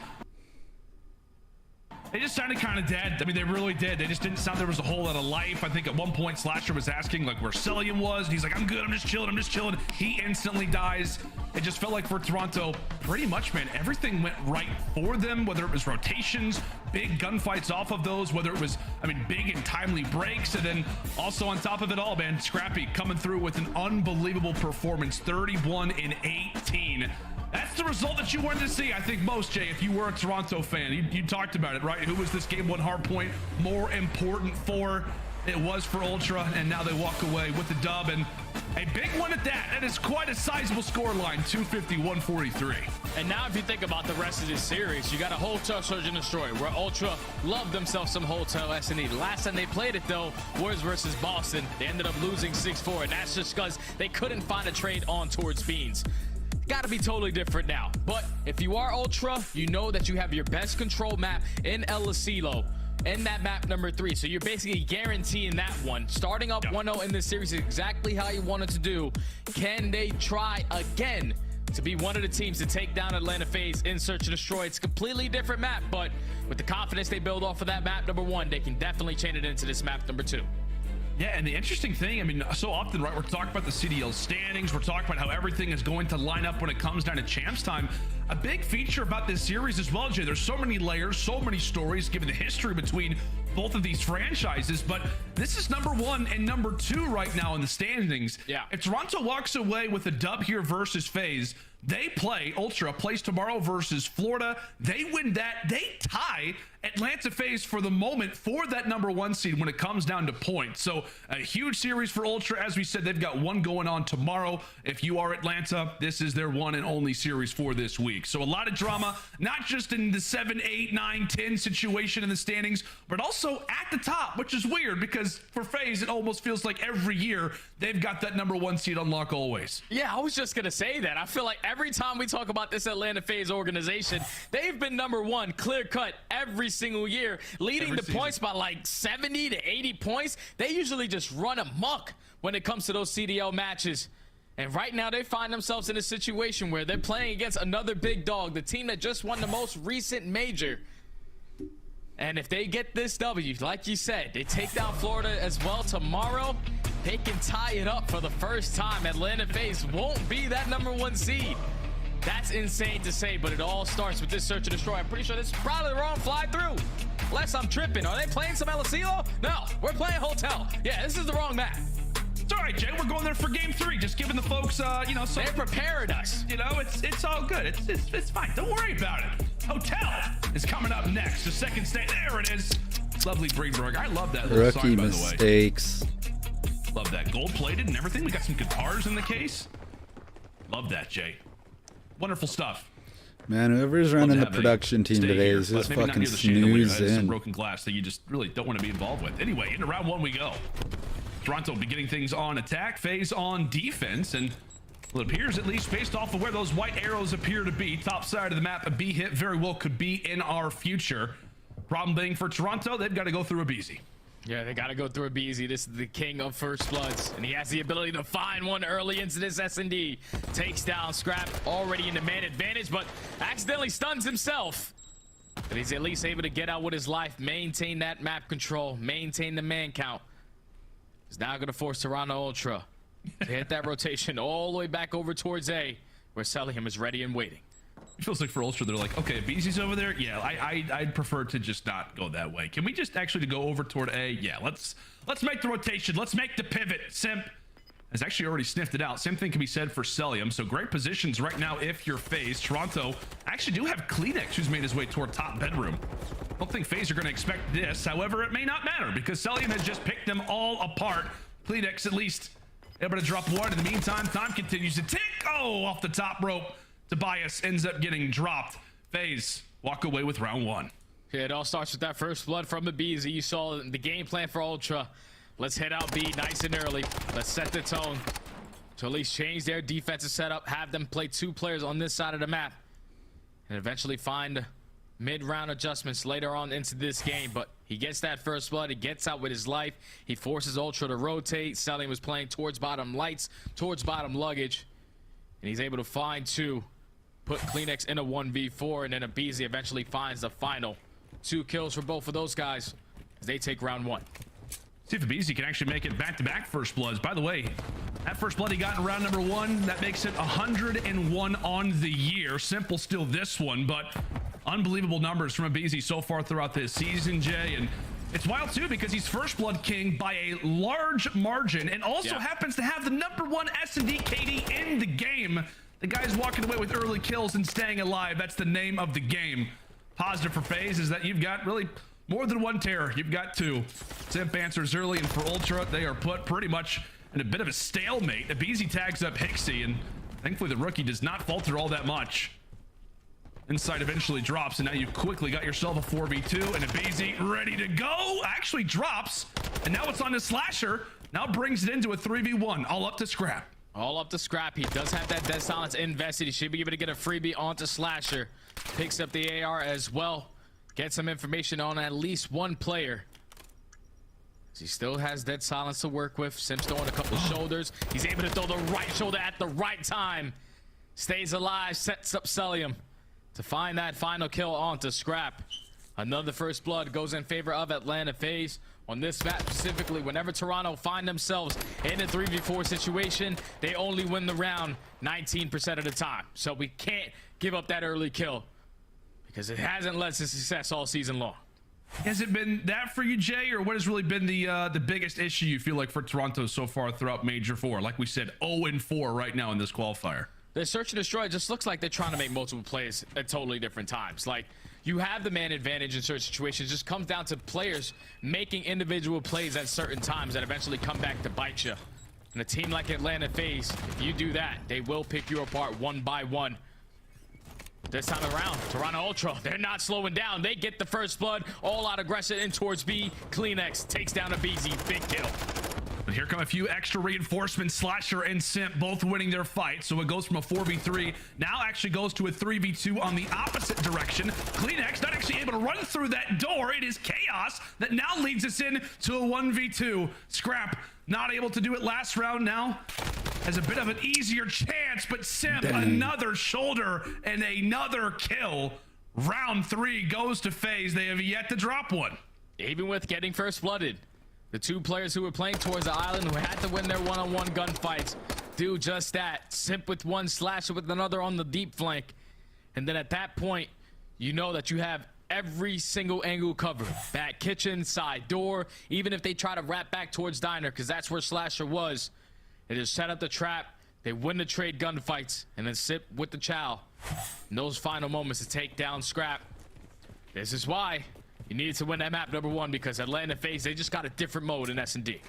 they just sounded kind of dead. I mean, they really did. They just didn't sound there was a whole lot of life. I think at one point Slasher was asking like where Celium was, and he's like, I'm good, I'm just chilling. He instantly dies. It just felt like for Toronto, pretty much, man, everything went right for them, whether it was rotations, big gunfights off of those, whether it was, I mean, big and timely breaks, and then also on top of it all, man, Scrappy coming through with an unbelievable performance, 31-18. That's the result that you wanted to see, I think, most, Jay, if you were a Toronto fan. You talked about it, right? Who was this game 1 hardpoint more important for? It was for Ultra, and now they walk away with the dub, and a big one at that. That is quite a sizable score line, 250-143. And now if you think about the rest of this series, you got a Hotel Surge and Destroy, where Ultra loved themselves some Hotel S&E. The last time they played it, though, was versus Boston. They ended up losing 6-4, and that's just because they couldn't find a trade on towards Beans. Gotta be totally different now. But if you are Ultra, you know that you have your best control map in El Asilo in that map number 3. So you're basically guaranteeing that one. Starting up 1-0 in this series is exactly how you wanted to do. Can they try again to be one of the teams to take down Atlanta FaZe in Search and Destroy? It's a completely different map, but with the confidence they build off of that map number 1, they can definitely chain it into this map number 2. Yeah, and the interesting thing, I mean, so often, right, we're talking about the CDL standings, we're talking about how everything is going to line up when it comes down to champs time. A big feature about this series as well, Jay, there's so many layers, so many stories, given the history between both of these franchises, but this is number 1 and number 2 right now in the standings. Yeah. If Toronto walks away with a dub here versus FaZe, they play, Ultra plays tomorrow versus Florida. They win that. They tie Atlanta FaZe for the moment for that number 1 seed when it comes down to points. So a huge series for Ultra. As we said, they've got one going on tomorrow. If you are Atlanta, this is their one and only series for this week. So a lot of drama, not just in the 7, 8, 9, 10 situation in the standings, but also at the top, which is weird because for FaZe, it almost feels like every year they've got that number 1 seed on lock always. Yeah, I was just going to say that. I feel like every time we talk about this Atlanta FaZe organization, they've been number 1 clear cut every single year, leading the points by like 70 to 80 points. They usually just run amok when it comes to those CDL matches. And right now they find themselves in a situation where they're playing against another big dog, the team that just won the most recent major. And if they get this W, like you said, they take down Florida as well tomorrow, they can tie it up for the first time. Atlanta FaZe won't be that #1 seed. That's insane to say, but it all starts with this search and destroy. I'm pretty sure this is probably the wrong fly through. Unless I'm tripping. Are they playing some El Asilo? No, we're playing Hotel. Yeah, this is the wrong map. It's all right, Jay. We're going there for game 3. Just giving the folks, you know, they're preparing us. You know, it's all good. It's fine. Don't worry about it. Hotel is coming up next. The second stage. There it is. Lovely Greenberg. I love that little Rookie song, by the way. mistakes. Love that. Gold-plated and everything. We got some guitars in the case. Love that, Jay. Wonderful stuff. Man, whoever's running the production team today is just fucking snoozing. Some broken glass that you just really don't want to be involved with. Anyway, into round 1 we go. Toronto beginning things on attack, FaZe on defense, and well, it appears, at least based off of where those white arrows appear to be, top side of the map, a B hit very well could be in our future. Problem being for Toronto, they've got to go through a BZ. Yeah, they got to go through a BZ. This is the king of first bloods, and he has the ability to find one early into this S&D. Takes down Scrap, already in the man advantage, but accidentally stuns himself. But he's at least able to get out with his life, maintain that map control, maintain the man count. He's now going to force Toronto Ultra to hit that rotation all the way back over towards A, where Celium is ready and waiting. It feels like for Ultra, they're like, okay, BZ's over there. Yeah, I'd prefer to just not go that way. Can we just actually go over toward A? Yeah, let's make the rotation. Let's make the pivot. Simp has actually already sniffed it out. Same thing can be said for Celium. So great positions right now if you're FaZe. Toronto actually do have Kleenex, who's made his way toward top bedroom. Don't think FaZe are going to expect this. However, it may not matter because Celium has just picked them all apart. Kleenex at least able to drop one. In the meantime, time continues to tick. Oh, off the top rope. Tobias ends up getting dropped. FaZe walk away with round 1. Yeah, it all starts with that first blood from the BZ. You saw the game plan for Ultra. Let's head out B nice and early. Let's set the tone to at least change their defensive setup, have them play 2 players on this side of the map, and eventually find mid-round adjustments later on into this game. But he gets that first blood, he gets out with his life, he forces Ultra to rotate. Celium was playing towards bottom lights, towards bottom luggage, and he's able to find 2, put Kleenex in a 1v4, and then a BZ eventually finds the final 2 kills for both of those guys as they take round 1. See if the BZ can actually make it back-to-back first bloods. By the way, that first blood he got in round number 1, that makes it 101 on the year. Simple still this one, but unbelievable numbers from a BZ so far throughout this season, Jay. And it's wild too because he's first blood king by a large margin and also happens to have the #1 S&D KD in the game. The guy's walking away with early kills and staying alive. That's the name of the game. Positive for FaZe is that you've got really more than 1 terror. You've got 2. Simp answers early, and for Ultra, they are put pretty much in a bit of a stalemate. The BZ tags up Hixie, and thankfully the rookie does not falter all that much. Inside eventually drops, and now you've quickly got yourself a 4v2, and a BZ ready to go. Actually drops, and now it's on the Slasher. Now brings it into a 3v1, all up to Scrap. All up to Scrap. He does have that Dead Silence invested. He should be able to get a freebie onto Slasher. Picks up the AR as well. Get some information on at least 1 player. He still has Dead Silence to work with. Sim's throwing a couple shoulders. He's able to throw the right shoulder at the right time. Stays alive, sets up Celium to find that final kill onto Scrap. Another first blood goes in favor of Atlanta FaZe. On this map specifically, whenever Toronto find themselves in a 3v4 situation, they only win the round 19% of the time. So we can't give up that early kill because it hasn't led to success all season long. Has it been that for you, Jay, or what has really been the biggest issue you feel like for Toronto so far throughout Major 4? Like we said, 0-4 right now in this qualifier. The search and destroy just looks like they're trying to make multiple plays at totally different times. Like, you have the man advantage in certain situations. It just comes down to players making individual plays at certain times that eventually come back to bite you. And a team like Atlanta FaZe, if you do that, they will pick you apart 1 by 1. This time around, Toronto Ultra, they're not slowing down. They get the first blood, all out aggression in towards B. Kleenex takes down a BZ, big kill. But here come a few extra reinforcements. Slasher and Simp both winning their fight. So it goes from a 4v3, now actually goes to a 3v2 on the opposite direction. Kleenex not actually able to run through that door. It is Chaos that now leads us in to a 1v2. Scrap not able to do it last round. Now has a bit of an easier chance, but Simp, another shoulder and another kill. Round 3 goes to FaZe. They have yet to drop one. Even with getting first blooded, the two players who were playing towards the island who had to win their one-on-one gunfights do just that. Simp with one, Slasher with another on the deep flank. And then at that point, you know that you have every single angle covered. Back kitchen, side door, even if they try to wrap back towards Diner, because that's where Slasher was. They just set up the trap, they win the trade gunfights, and then Simp with the chow. In those final moments to take down Scrap. This is why you needed to win that map number 1, because Atlanta FaZe, they just got a different mode in S&D.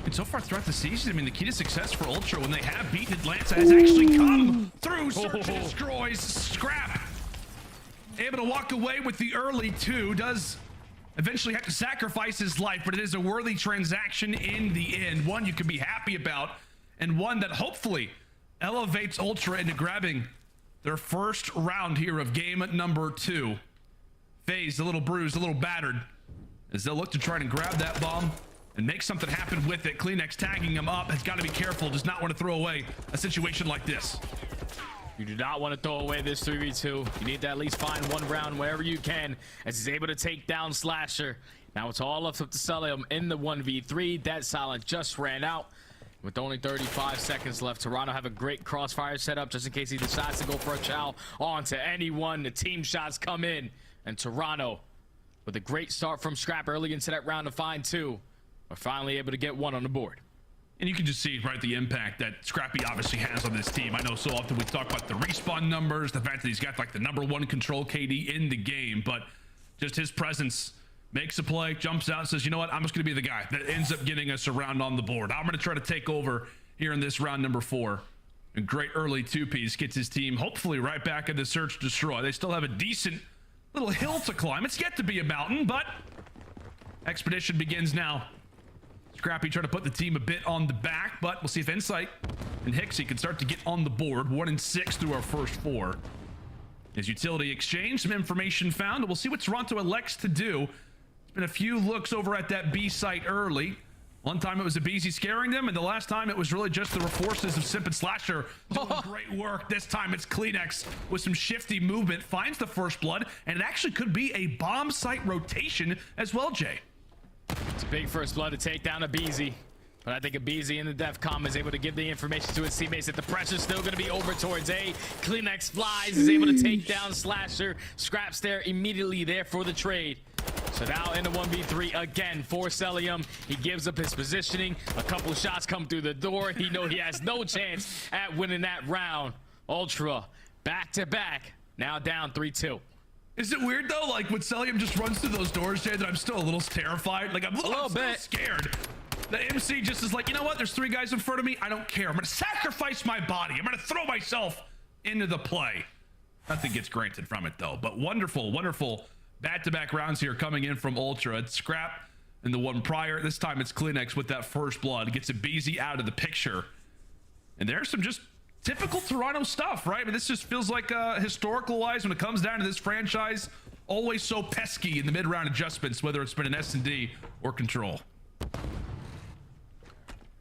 And so far throughout the season, I mean, the key to success for Ultra when they have beaten Atlanta has actually come through Search and Destroys. Scrap able to walk away with the early 2, does eventually have to sacrifice his life, but it is a worthy transaction in the end. One you can be happy about, and one that hopefully elevates Ultra into grabbing their first round here of game number 2. FaZe a little bruised, a little battered, as they'll look to try and grab that bomb and make something happen with it. Kleenex tagging him up. Has got to be careful. Does not want to throw away a situation like this. You do not want to throw away this 3v2. You need to at least find one round wherever you can, as he's able to take down Slasher. Now it's all up to Celium in the 1v3. Dead Silent just ran out. With only 35 seconds left, Toronto have a great crossfire setup just in case he decides to go for a chow onto anyone. The team shots come in, and Toronto, with a great start from Scrap early into that round to find 2, are finally able to get 1 on the board. And you can just see, right, the impact that Scrappy obviously has on this team. I know so often we talk about the respawn numbers, the fact that he's got like the #1 control KD in the game, but just his presence makes a play, jumps out, and says, you know what, I'm just going to be the guy that ends up getting us a round on the board. I'm going to try to take over here in this round number 4. A great early 2-piece gets his team hopefully right back in the search destroy. They still have a decent little hill to climb. It's yet to be a mountain, but expedition begins now. Scrappy trying to put the team a bit on the back, but we'll see if Insight and Hixie can start to get on the board. 1 and 6 through our first 4. His utility exchange, some information found, and we'll see what Toronto elects to do. There's been a few looks over at that B site early. One time it was a BZ scaring them, and the last time it was really just the forces of Simp and Slasher doing great work. This time it's Kleenex with some shifty movement, finds the first blood, and it actually could be a bomb site rotation as well, Jay. It's a big first blood to take down a BZ. But I think a BZ in the DEFCON is able to give the information to his teammates that the pressure's still going to be over towards A. Kleenex flies, is able to take down Slasher. Scraps there immediately there for the trade. So now in the 1v3 again for Celium. He gives up his positioning. A couple shots come through the door. He knows he has no chance at winning that round. Ultra back to back. Now down 3-2. Is it weird though, like when Celium just runs through those doors, Jay, that I'm still a little terrified? Like I'm a little bit scared. The MC just is like, you know what? There's 3 guys in front of me. I don't care. I'm going to sacrifice my body. I'm going to throw myself into the play. Nothing gets granted from it though. But wonderful, wonderful back-to-back rounds here coming in from Ultra. It's Scrap in the one prior. This time it's Kleenex with that first blood. Gets a BZ out of the picture. And there's some just typical Toronto stuff, right? I mean, this just feels like historical-wise when it comes down to this franchise. Always so pesky in the mid-round adjustments, whether it's been an S&D or control.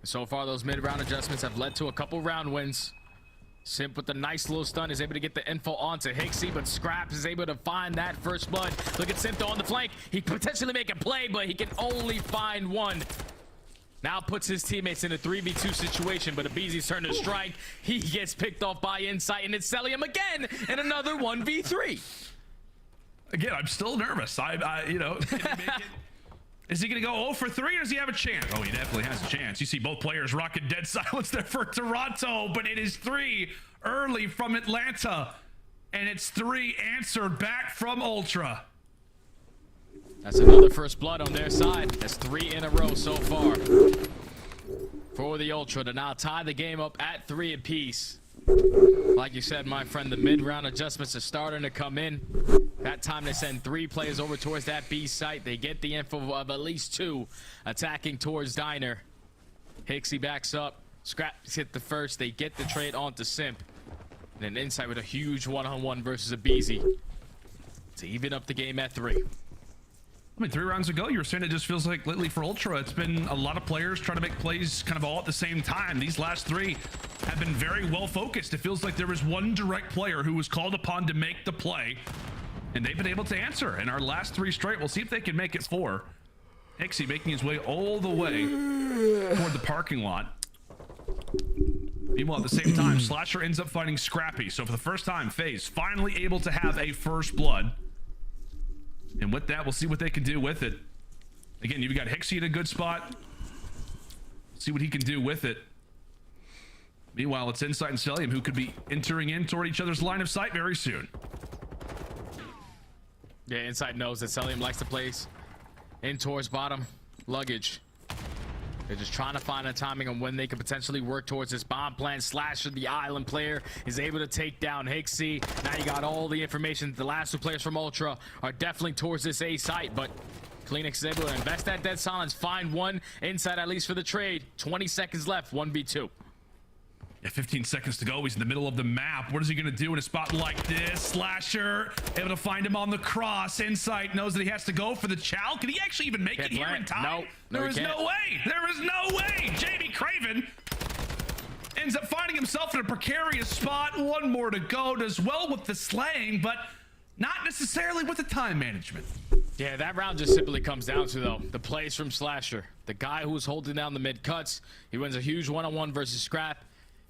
So far, those mid-round adjustments have led to a couple round wins. Simp with the nice little stun is able to get the info onto Hixie, but Scraps is able to find that first blood. Look at Simp though on the flank. He can potentially make a play, but he can only find one. Now puts his teammates in a 3v2 situation, but a BZ's turn to strike. He gets picked off by Insight, and it's Celium again in another 1v3. Again, I'm still nervous. You know, can he make it? Is he going to go 0 for 3 or does he have a chance? Oh, he definitely has a chance. You see both players rocking dead silence there for Toronto, but it is 3 early from Atlanta, and it's 3 answered back from Ultra. That's another first blood on their side. That's 3 in a row so far for the Ultra to now tie the game up at 3 apiece. Like you said, my friend, the mid-round adjustments are starting to come in. That time they send 3 players over towards that B site. They get the info of at least 2 attacking towards Diner. Hixie backs up. Scraps hit the first. They get the trade onto Simp. And then Insight with a huge one-on-one versus a BZ to even up the game at 3. I mean, 3 rounds ago, you were saying it just feels like lately for Ultra, it's been a lot of players trying to make plays kind of all at the same time. These last 3 have been very well focused. It feels like there was one direct player who was called upon to make the play, and they've been able to answer. In our last 3 straight, we'll see if they can make it 4. Hixie making his way all the way toward the parking lot. Meanwhile, at the same time, Slasher ends up fighting Scrappy. So for the first time, FaZe finally able to have a first blood. And with that, we'll see what they can do with it. Again, you've got Hixie in a good spot. See what he can do with it. Meanwhile, it's Insight and Celium who could be entering in toward each other's line of sight very soon. Yeah, Insight knows that Celium likes to place in towards bottom luggage. They're just trying to find a timing on when they could potentially work towards this bomb plan. Slasher, the island player, is able to take down Hixie. Now you got all the information. The last 2 players from Ultra are definitely towards this A site, but Kleenex is able to invest that dead silence, find one inside at least for the trade. 20 seconds left, 1v2. Yeah, 15 seconds to go. He's in the middle of the map. What is he going to do in a spot like this? Slasher able to find him on the cross. Insight knows that he has to go for the chow. Can he actually even make it here in time? There is no way. There is no way. JB Craven ends up finding himself in a precarious spot. 1 more to go. Does well with the slaying, but not necessarily with the time management. Yeah, that round just simply comes down to, though, the plays from Slasher. The guy who was holding down the mid cuts. He wins a huge one-on-one versus Scrap.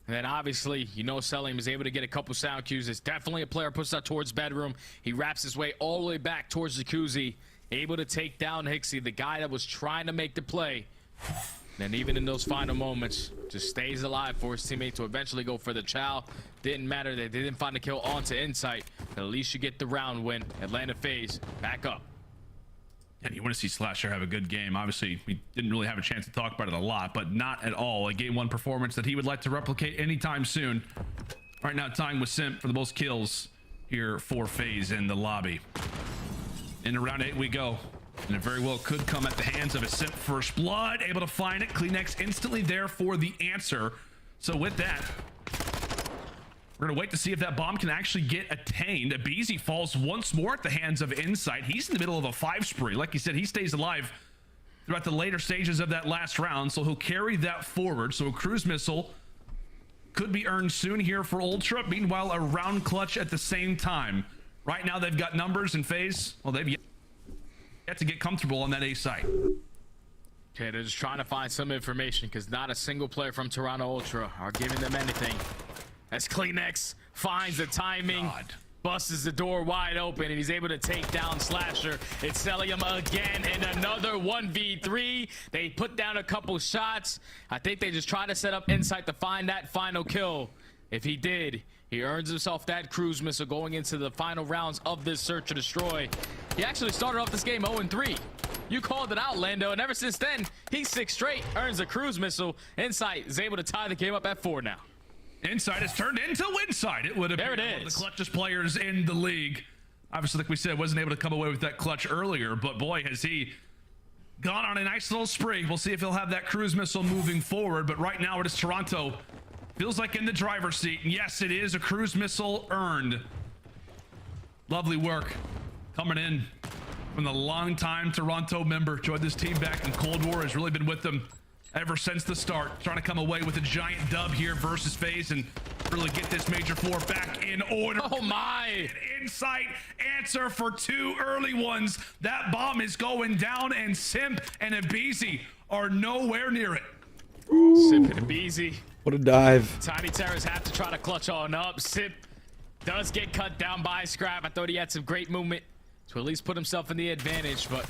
And then obviously, you know, Celium is able to get a couple sound cues. It's definitely a player puts out towards bedroom. He wraps his way all the way back towards Jacuzzi, able to take down Hixie, the guy that was trying to make the play. And even in those final moments, just stays alive for his teammate to eventually go for the chow. Didn't matter that they didn't find a kill onto Insight. At least you get the round win. Atlanta FaZe back up. And you want to see Slasher have a good game. Obviously, we didn't really have a chance to talk about it a lot, but not at all a game 1 performance that he would like to replicate anytime soon. Right now, tying with Simp for the most kills here for FaZe in the lobby. Into round 8 we go. And it very well could come at the hands of a Simp first blood. Able to find it. Kleenex instantly there for the answer. So with that, we're going to wait to see if that bomb can actually get attained. Abizi falls once more at the hands of Insight. He's in the middle of a 5 spree. Like you said, he stays alive throughout the later stages of that last round, so he'll carry that forward. So a cruise missile could be earned soon here for Ultra. Meanwhile, a round clutch at the same time. Right now, they've got numbers in FaZe. Well, they've yet to get comfortable on that A site. Okay, they're just trying to find some information because not a single player from Toronto Ultra are giving them anything. As Kleenex finds the timing, busts the door wide open, and he's able to take down Slasher. It's Celium again in another 1v3. They put down a couple shots. I think they just try to set up Insight to find that final kill. If he did, he earns himself that cruise missile going into the final rounds of this search and destroy. He actually started off this game 0-3. You called it out, Lando, and ever since then, he's 6 straight, earns a cruise missile. Insight is able to tie the game up at 4 now. Insight has turned into Winside. It would have been one of the clutchest players in the league. Obviously, like we said, wasn't able to come away with that clutch earlier, but boy, has he gone on a nice little spree. We'll see if he'll have that cruise missile moving forward, but right now it is Toronto. Feels like in the driver's seat. And yes, it is a cruise missile earned. Lovely work coming in from the longtime Toronto member. Joined this team back in Cold War, has really been with them ever since the start, trying to come away with a giant dub here versus FaZe and really get this Major 4 back in order. Oh my! Insight answer for 2 early ones. That bomb is going down, and Simp and Abizi are nowhere near it. Simp and Abizi. What a dive. Tiny Terrors have to try to clutch on up. Simp does get cut down by Scrap. I thought he had some great movement to at least put himself in the advantage, but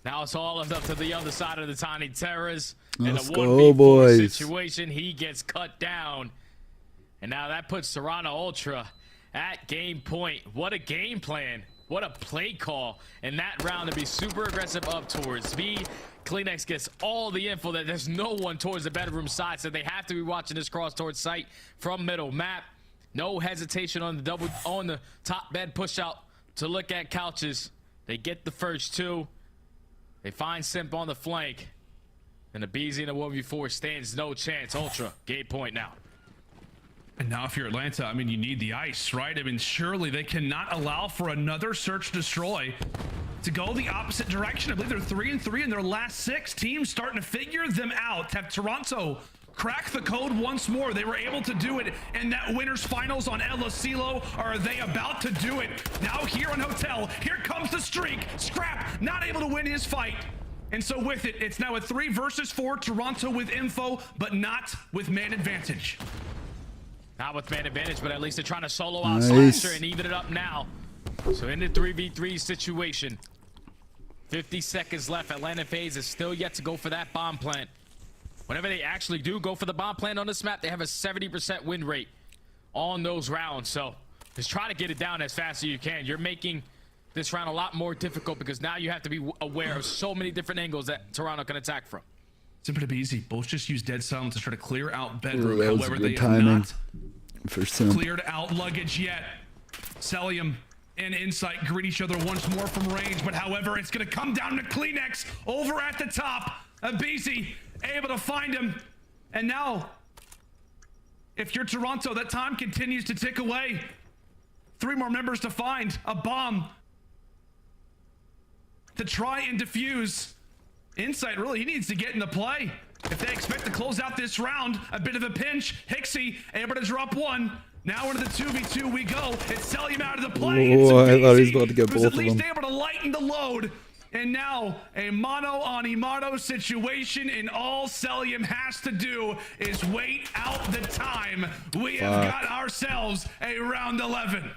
now it's all up to the other side of the Tiny Terrors. In a 1v4 situation, he gets cut down. And now that puts Toronto Ultra at game point. What a game plan. What a play call in that round to be super aggressive up towards B. Kleenex gets all the info that there's no one towards the bedroom side, so they have to be watching this cross towards site from middle map. No hesitation on the top bed push out to look at couches. They get the first 2. They find Simp on the flank. And the BZ in a 1v4 stands no chance. Ultra, game point now. And now if you're Atlanta, I mean, you need the ice, right? I mean, surely they cannot allow for another search destroy to go the opposite direction. I believe they're 3-3 in their last 6. Teams starting to figure them out. Have Toronto crack the code once more. They were able to do it in that winners finals on El Asilo. Are they about to do it now here on Hotel? Here comes the streak. Scrap not able to win his fight. And so with it, it's now a 3 versus 4. Toronto with info, but not with man advantage. Not with man advantage, but at least they're trying to solo out Slasher and even it up now. So in the 3v3 situation, 50 seconds left. Atlanta FaZe is still yet to go for that bomb plant. Whenever they actually do go for the bomb plant on this map, they have a 70% win rate on those rounds. So just try to get it down as fast as you can. You're making this round a lot more difficult because now you have to be aware of so many different angles that Toronto can attack from. It's pretty easy. Both just use dead silence to try to clear out bedroom. Ooh, However, they have not for Sim. cleared out luggage yet. Celium and Insight greet each other once more from range, but however, it's going to come down to Kleenex over at the top. Abizi able to find him. And now, if you're Toronto, that time continues to tick away. 3 more members to find. A bomb to try and defuse. Insight, really, he needs to get into play. If they expect to close out this round, a bit of a pinch. Hixie able to drop 1. Now into the 2v2 we go. It's Celium out of the play. Oh, I thought he was about to get both of at least them. able to lighten the load. And now a mono on Imato situation, and all Celium has to do is wait out the time. We have got ourselves a round 11.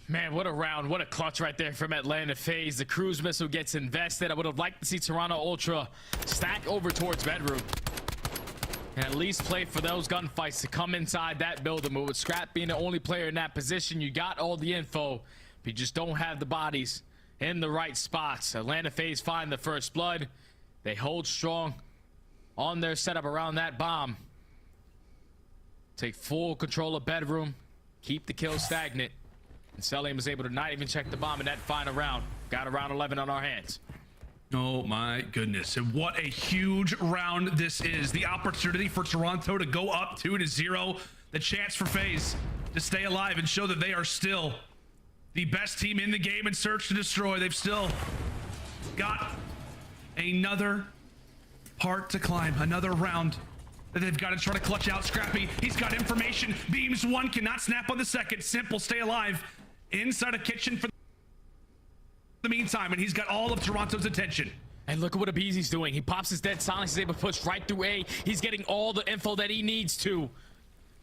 Man, what a round. What a clutch right there from Atlanta FaZe. The cruise missile gets invested. I would have liked to see Toronto Ultra stack over towards bedroom and at least play for those gunfights to come inside that building. But with Scrap being the only player in that position, you got all the info, but you just don't have the bodies in the right spots. Atlanta FaZe find the first blood. They hold strong on their setup around that bomb. Take full control of bedroom. Keep the kill stagnant. And Celium is able to not even check the bomb in that final round. Got a round 11 on our hands. Oh my goodness. And what a huge round this is. The opportunity for Toronto to go up 2-0. The chance for FaZe to stay alive and show that they are still the best team in the game in search to destroy. They've still got another part to climb, another round that they've got to try to clutch out. Scrappy, he's got information. Beams 1, cannot snap on the second. Simple, stay alive inside a kitchen for the meantime, and he's got all of Toronto's attention. And look at what Abizi's doing. He pops his dead silence. He's able to push right through A. He's getting all the info that he needs to.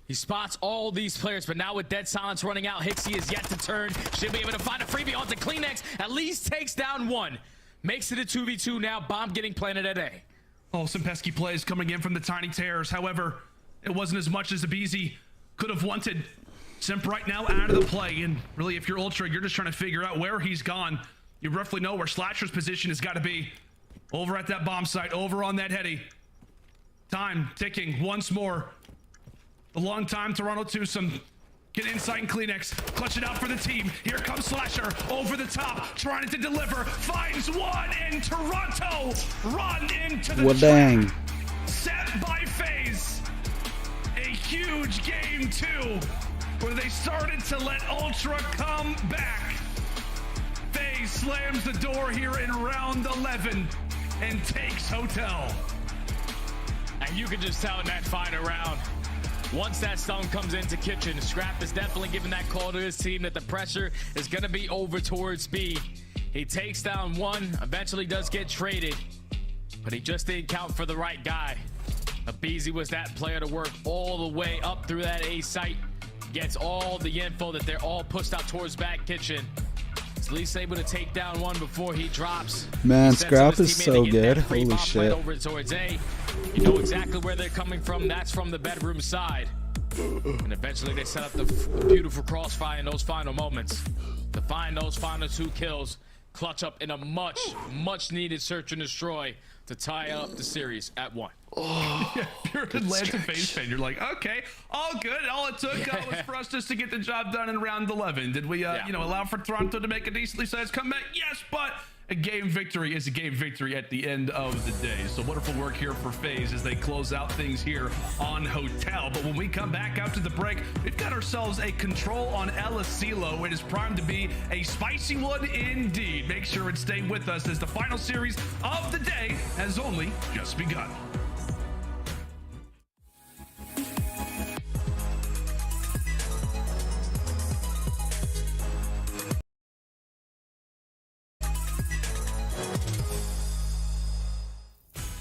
He spots all these players, but now with dead silence running out, Hixie is yet to turn. Should be able to find a freebie onto Kleenex. At least takes down 1. Makes it a 2v2 now. Bomb getting planted at A. Oh, some pesky plays coming in from the Tiny Terrors. However, it wasn't as much as Abizi could have wanted. Simp right now out of the play. And really, if you're Ultra, you're just trying to figure out where he's gone. You roughly know where Slasher's position has got to be. Over at that bomb site, over on that heady. Time ticking once more. A long time, Toronto twosome. Get Insight and Kleenex. Clutch it out for the team. Here comes Slasher over the top, trying to deliver. Finds 1, and Toronto run into the dang. Set by FaZe. A huge game 2, where they started to let Ultra come back. FaZe slams the door here in round 11 and takes Hotel. And you can just tell in that final round, once that stone comes into kitchen, Scrap is definitely giving that call to his team that the pressure is going to be over towards B. He takes down 1, eventually does get traded, but he just didn't count for the right guy. Abizi was that player to work all the way up through that A site, gets all the info that they're all pushed out towards back kitchen. He's at least able to take down 1 before he drops. Man, Scrap is so good. Holy shit. Over towards A. You know exactly where they're coming from. That's from the bedroom side. And eventually they set up the beautiful crossfire in those final moments to find those final 2 kills, clutch up in a much needed search and destroy to tie up the series at 1. Oh, yeah, if you're an Atlanta FaZe fan, you're like, okay, all good. All it took was for us just to get the job done in round 11. Did we, you know, allow for Toronto to make a decently sized comeback? Yes, but a game victory is a game victory at the end of the day. So wonderful work here for FaZe as they close out things here on Hotel. But when we come back after the break, we've got ourselves a control on El Asilo. It is primed to be a spicy one indeed. Make sure and stay with us as the final series of the day has only just begun.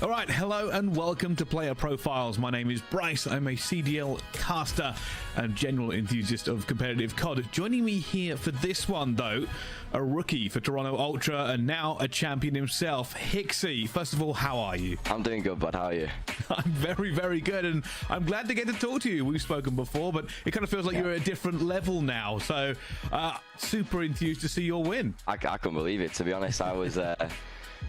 All right, hello and welcome to Player Profiles. My name is Bryce. I'm a CDL caster and general enthusiast of competitive COD. Joining me here for this one, though, a rookie for Toronto Ultra and now a champion himself, Hixie. First of all, how are you? I'm doing good, bud. How are you? I'm very, very good, and I'm glad to get to talk to you. We've spoken before, but it kind of feels like you're at a different level now. So, super enthused to see your win. I couldn't believe it, to be honest. I was...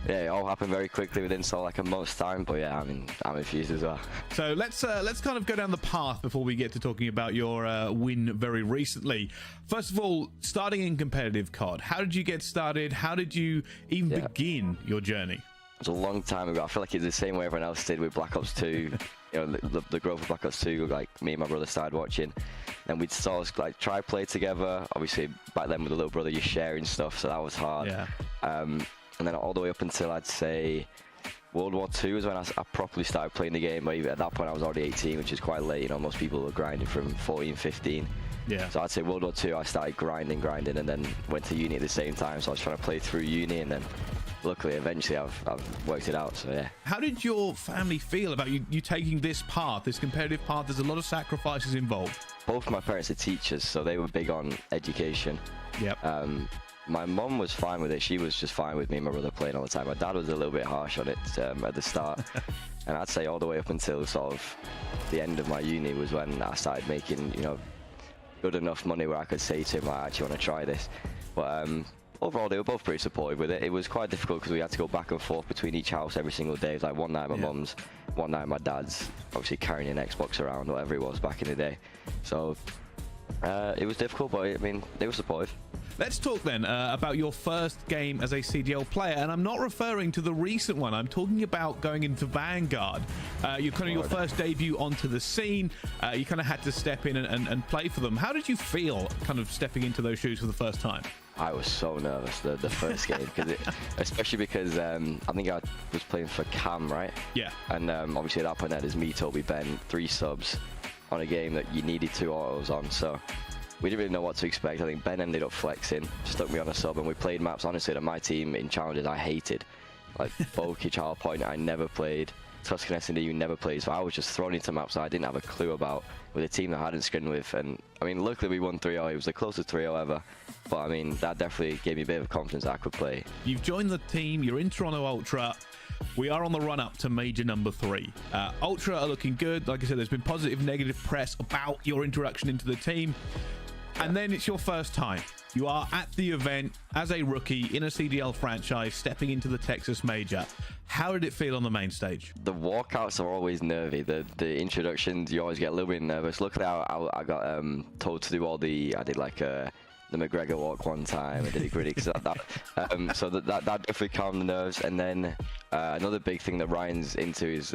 yeah, it all happened very quickly within like a month's time, but yeah, I'm infused as well. So let's kind of go down the path before we get to talking about your win very recently. First of all, starting in competitive COD, how did you get started? How did you even begin your journey? It was a long time ago. I feel like it's the same way everyone else did with Black Ops 2. You know, the growth of Black Ops 2, like me and my brother started watching, and we'd sort of like try play together. Obviously, back then with a little brother, you're sharing stuff, so that was hard. Yeah. And then all the way up until I'd say World War II was when I properly started playing the game. But at that point I was already 18, which is quite late. You know, most people were grinding from 14, 15. Yeah. So I'd say World War II I started grinding, and then went to uni at the same time. So I was trying to play through uni, and then luckily eventually I've worked it out. So yeah. How did your family feel about you taking this path, this competitive path? There's a lot of sacrifices involved. Both of my parents are teachers, so they were big on education. Yep. My mum was fine with it. She was just fine with me and my brother playing all the time. My dad was a little bit harsh on it at the start. And I'd say all the way up until sort of the end of my uni was when I started making, you know, good enough money where I could say to him, I actually want to try this. But overall, they were both pretty supportive with it. It was quite difficult because we had to go back and forth between each house every single day. It was like one night my mum's, one night my dad's, obviously carrying an Xbox around, whatever it was back in the day. So it was difficult, but I mean, they were supportive. Let's talk then about your first game as a CDL player, and I'm not referring to the recent one. I'm talking about going into Vanguard. You're kind of your first debut onto the scene. You kind of had to step in and play for them. How did you feel kind of stepping into those shoes for the first time? I was so nervous the first game, especially because I think I was playing for Cam, right? Yeah. And obviously at that point, there's me, Toby, Ben, 3 subs on a game that you needed 2 autos on. So we didn't really know what to expect. I think Ben ended up flexing, stuck me on a sub, and we played maps, honestly, that my team in challenges I hated. Like Boki, Child Point, I never played. Tuscan S&D, you never played. So I was just thrown into maps that I didn't have a clue about with a team that I hadn't scrimmed with. And I mean, luckily we won 3-0. It was the closest 3-0 ever. But I mean, that definitely gave me a bit of confidence that I could play. You've joined the team. You're in Toronto Ultra. We are on the run-up to Major number 3. Ultra are looking good. Like I said, there's been positive, negative press about your introduction into the team. And then it's your first time. You are at the event as a rookie in a CDL franchise, stepping into the Texas Major. How did it feel on the main stage? The walkouts are always nervy. The introductions, you always get a little bit nervous. Luckily, I got told to do all the, I did like the McGregor walk one time. I did it gritty, so that definitely calmed the nerves. And then another big thing that Ryan's into is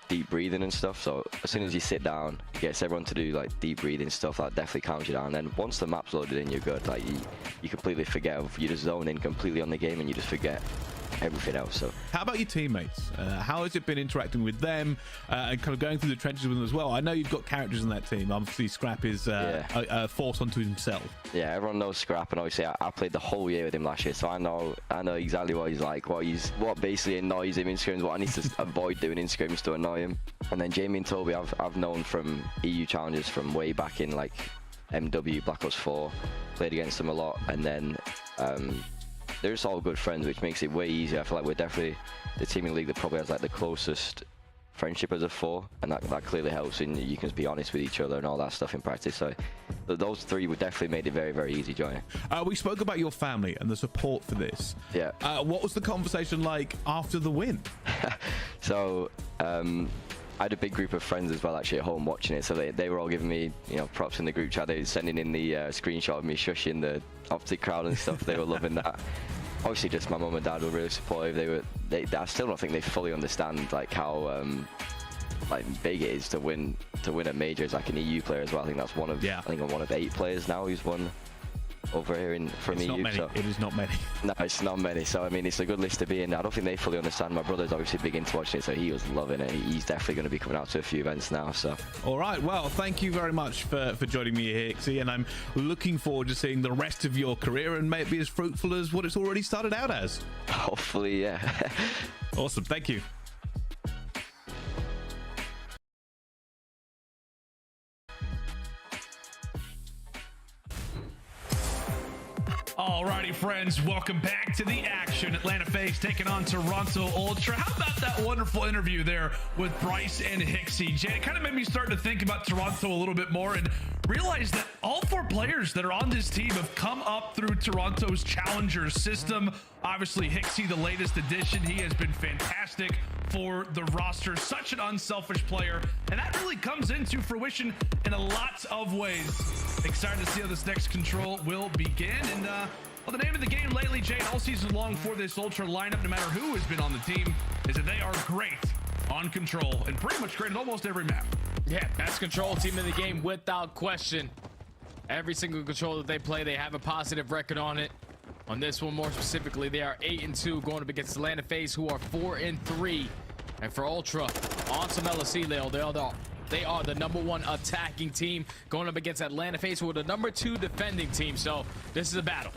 deep breathing and stuff. So as soon as you sit down, he gets everyone to do like deep breathing stuff. That definitely calms you down. And then once the map's loaded in, you're good. Like you completely forget. You just zone in completely on the game, and you just forget everything else. So how about your teammates? How has it been interacting with them and kind of going through the trenches with them as well? I know you've got characters in that team. Obviously Scrap is a force unto himself. Yeah, everyone knows Scrap, and obviously I played the whole year with him last year, so I know exactly what he's like, what basically annoys him in scrims, what I need to avoid doing in scrims to annoy him. And then Jamie and Toby I've known from EU challenges from way back in like MW, Black Ops 4, played against them a lot, and then they're just all good friends, which makes it way easier. I feel like we're definitely the team in the league that probably has like the closest friendship as a 4, and that clearly helps, and you can be honest with each other and all that stuff in practice. So those 3 would definitely made it very, very easy joining. We spoke about your family and the support for this. Yeah. What was the conversation like after the win? So I had a big group of friends as well actually at home watching it, so they were all giving me, you know, props in the group chat. They were sending in the screenshot of me shushing the OpTic crowd and stuff. They were loving that. obviously just my mum and dad were really supportive. I still don't think they fully understand like how like big it is to win a major as like an EU player as well. I think that's one of I think I'm one of 8 players now who's won over here from EU. So it is not many. No, it's not many. So I mean, it's a good list to be in. I don't think they fully understand. My brother's obviously big into watching it, so he was loving it. He's definitely going to be coming out to a few events now. So all right, well, thank you very much for joining me here, Hixie, and I'm looking forward to seeing the rest of your career and may it be as fruitful as what it's already started out as. Hopefully, yeah. Awesome, thank you. Alrighty, friends, welcome back to the action. Atlanta FaZe taking on Toronto Ultra. How about that wonderful interview there with Bryce and Hixie? Jay, it kind of made me start to think about Toronto a little bit more and realize that all 4 players that are on this team have come up through Toronto's Challenger system. Obviously, Hixie, the latest addition, he has been fantastic for the roster. Such an unselfish player, and that really comes into fruition in a lot of ways. Excited to see how this next control will begin. And well, the name of the game lately, Jay, all season long for this Ultra lineup, no matter who has been on the team, is that they are great on control and pretty much great at almost every map. Yeah, best control team in the game without question. Every single control that they play, they have a positive record on it. On this one more specifically, they are 8-2 going up against Atlanta FaZe, who are 4-3. And for Ultra, on some LSC, they are the #1 attacking team going up against Atlanta FaZe, who are the #2 defending team. So this is a battle.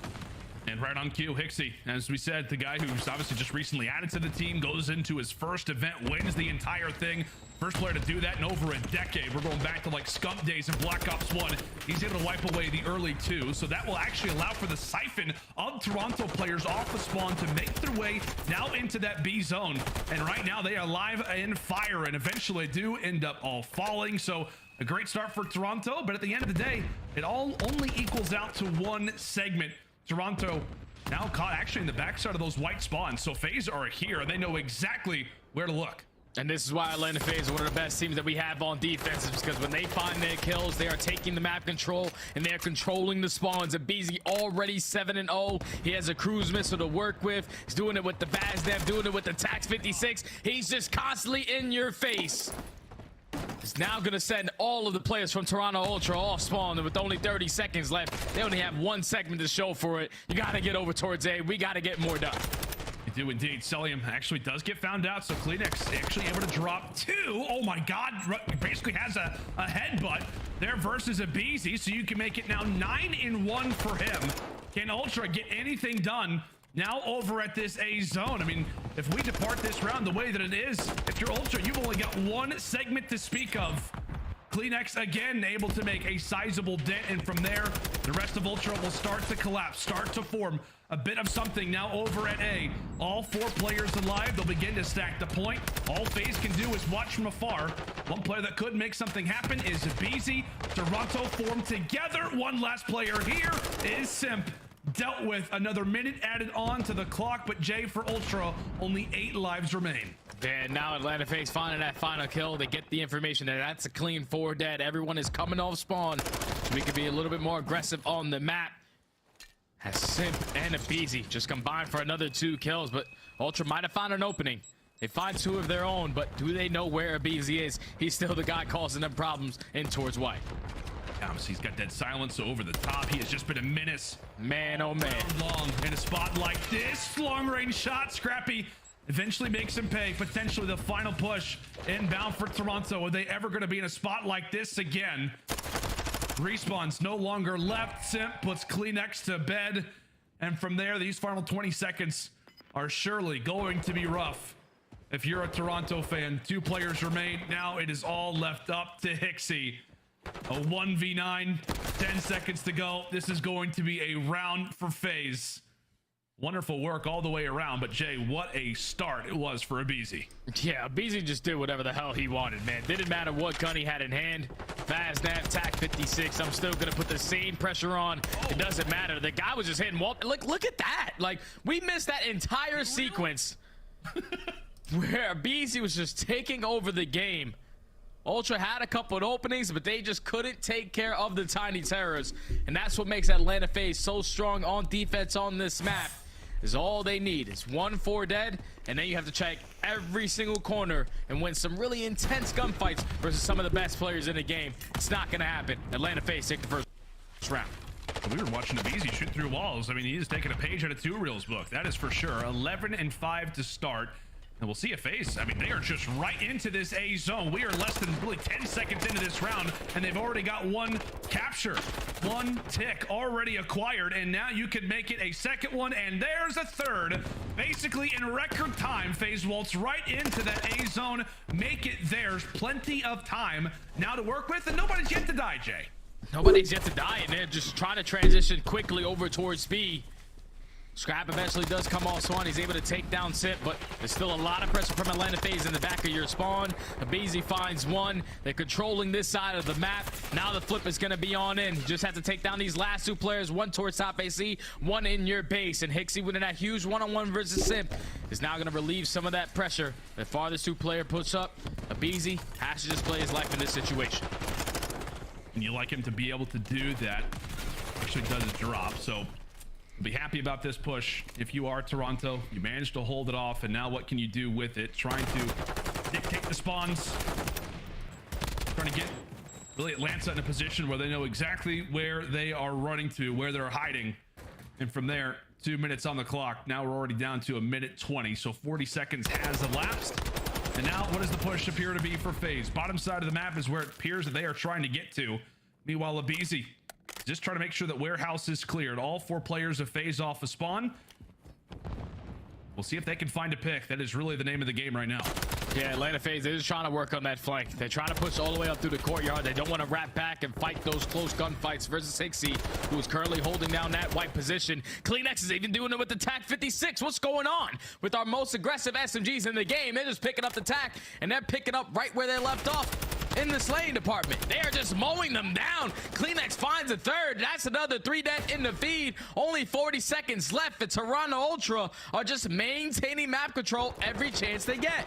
And right on cue, Hixie, as we said, the guy who's obviously just recently added to the team, goes into his first event, wins the entire thing. First player to do that in over a decade. We're going back to like Scump days in Black Ops 1. He's able to wipe away the early 2, so that will actually allow for the siphon of Toronto players off the spawn to make their way now into that B zone. And right now they are live in fire, and eventually do end up all falling. So a great start for Toronto, but at the end of the day, it all only equals out to 1 segment. Toronto now caught actually in the backside of those white spawns. So FaZe are here, and they know exactly where to look. And this is why Atlanta FaZe is one of the best teams that we have on defense, because when they find their kills, they are taking the map control and they are controlling the spawns. And BZ already 7-0. He has a cruise missile to work with. He's doing it with the FaZe, doing it with the Tax 56. He's just constantly in your face. He's now going to send all of the players from Toronto Ultra off spawn, and with only 30 seconds left, they only have 1 segment to show for it. You got to get over towards A. We got to get more done. You do indeed. Celium actually does get found out, so Kleenex actually able to drop 2. Oh my god, basically has a headbutt there versus a BZ, so you can make it now 9-1 for him. Can Ultra get anything done now over at this A zone? I mean, if we depart this round the way that it is, if you're Ultra, you've only got 1 segment to speak of. Kleenex again able to make a sizable dent, and from there the rest of Ultra will start to collapse, start to form a bit of something now over at A. All 4 players alive. They'll begin to stack the point. All FaZe can do is watch from afar. One player that could make something happen is BZ. Toronto formed together. One last player here is Simp. Dealt with. Another minute added on to the clock, but Jay, for Ultra, only 8 lives remain. And now Atlanta FaZe finding that final kill. They get the information that that's a clean 4 dead. Everyone is coming off spawn, so we can be a little bit more aggressive on the map. Has Simp and a BZ just combined for another 2 kills, but Ultra might have found an opening. They find 2 of their own, but do they know where a BZ is? He's still the guy causing them problems in towards white. Obviously, he's got dead silence over the top. He has just been a menace. Man, oh man. Long in a spot like this. Long range shot. Scrappy eventually makes him pay. Potentially the final push inbound for Toronto. Are they ever going to be in a spot like this again? Respawns no longer left. Simp puts Kleenex to bed. And from there, these final 20 seconds are surely going to be rough. If you're a Toronto fan, 2 players remain. Now it is all left up to Hixie. A 1v9, 10 seconds to go. This is going to be a round for FaZe. Wonderful work all the way around, but Jay, what a start it was for Abizi. Yeah, Abizi just did whatever the hell he wanted, man. Didn't matter what gun he had in hand. Fast nav, TAC 56. I'm still gonna put the same pressure on. It doesn't matter. The guy was just hitting wall. Look at that. Like, we missed that entire sequence where Abizi was just taking over the game. Ultra had a couple of openings, but they just couldn't take care of the Tiny Terrors. And that's what makes Atlanta FaZe so strong on defense on this map. is all they need. It's 1-4 dead, and then you have to check every single corner and win some really intense gunfights versus some of the best players in the game. It's not going to happen. Atlanta FaZe take the first round. We were watching Abizi shoot through walls. I mean, he is taking a page out of 2 Real's book. That is for sure. 11-5 to start. And we'll see a FaZe. I mean, they are just right into this A zone. We are less than really 10 seconds into this round, and they've already got 1 capture. 1 tick already acquired, and now you can make it a second one, and there's a third. Basically, in record time, FaZe waltz right into that A zone. Make it theirs. Plenty of time now to work with, and nobody's yet to die, Jay. Nobody's yet to die, and they're just trying to transition quickly over towards B. Scrap eventually does come off Swan. He's able to take down Sip, but there's still a lot of pressure from Atlanta FaZe in the back of your spawn. Abizi finds 1. They're controlling this side of the map. Now the flip is going to be on in. You just have to take down these last 2 players. 1 towards top AC, 1 in your base. And Hixie winning that huge one-on-one versus Sip is now going to relieve some of that pressure. The farthest 2 player puts up. Abizi has to just play his life in this situation. And you like him to be able to do that. Actually does drop, so be happy about this push. If you are Toronto, you managed to hold it off, and now what can you do with it? Trying to dictate the spawns. Trying to get really Atlanta in a position where they know exactly where they are running to, where they're hiding. And from there, 2 minutes on the clock. Now we're already down to 1:20, so 40 seconds has elapsed. And now what does the push appear to be for FaZe? Bottom side of the map is where it appears that they are trying to get to. Meanwhile, Abizi just trying to make sure that warehouse is cleared. All 4 players have FaZe off a spawn. We'll see if they can find a pick. That is really the name of the game right now. Yeah, Atlanta FaZe, they're just trying to work on that flank. They're trying to push all the way up through the courtyard. They don't want to wrap back and fight those close gunfights versus Hixie, who is currently holding down that white position. Kleenex is even doing it with the TAC 56. What's going on with our most aggressive SMGs in the game? They're just picking up the TAC, and they're picking up right where they left off in the slaying department. They are just mowing them down. Kleenex finds a third. That's another 3 dead in the feed. Only 40 seconds left. The Toronto Ultra are just maintaining map control every chance they get.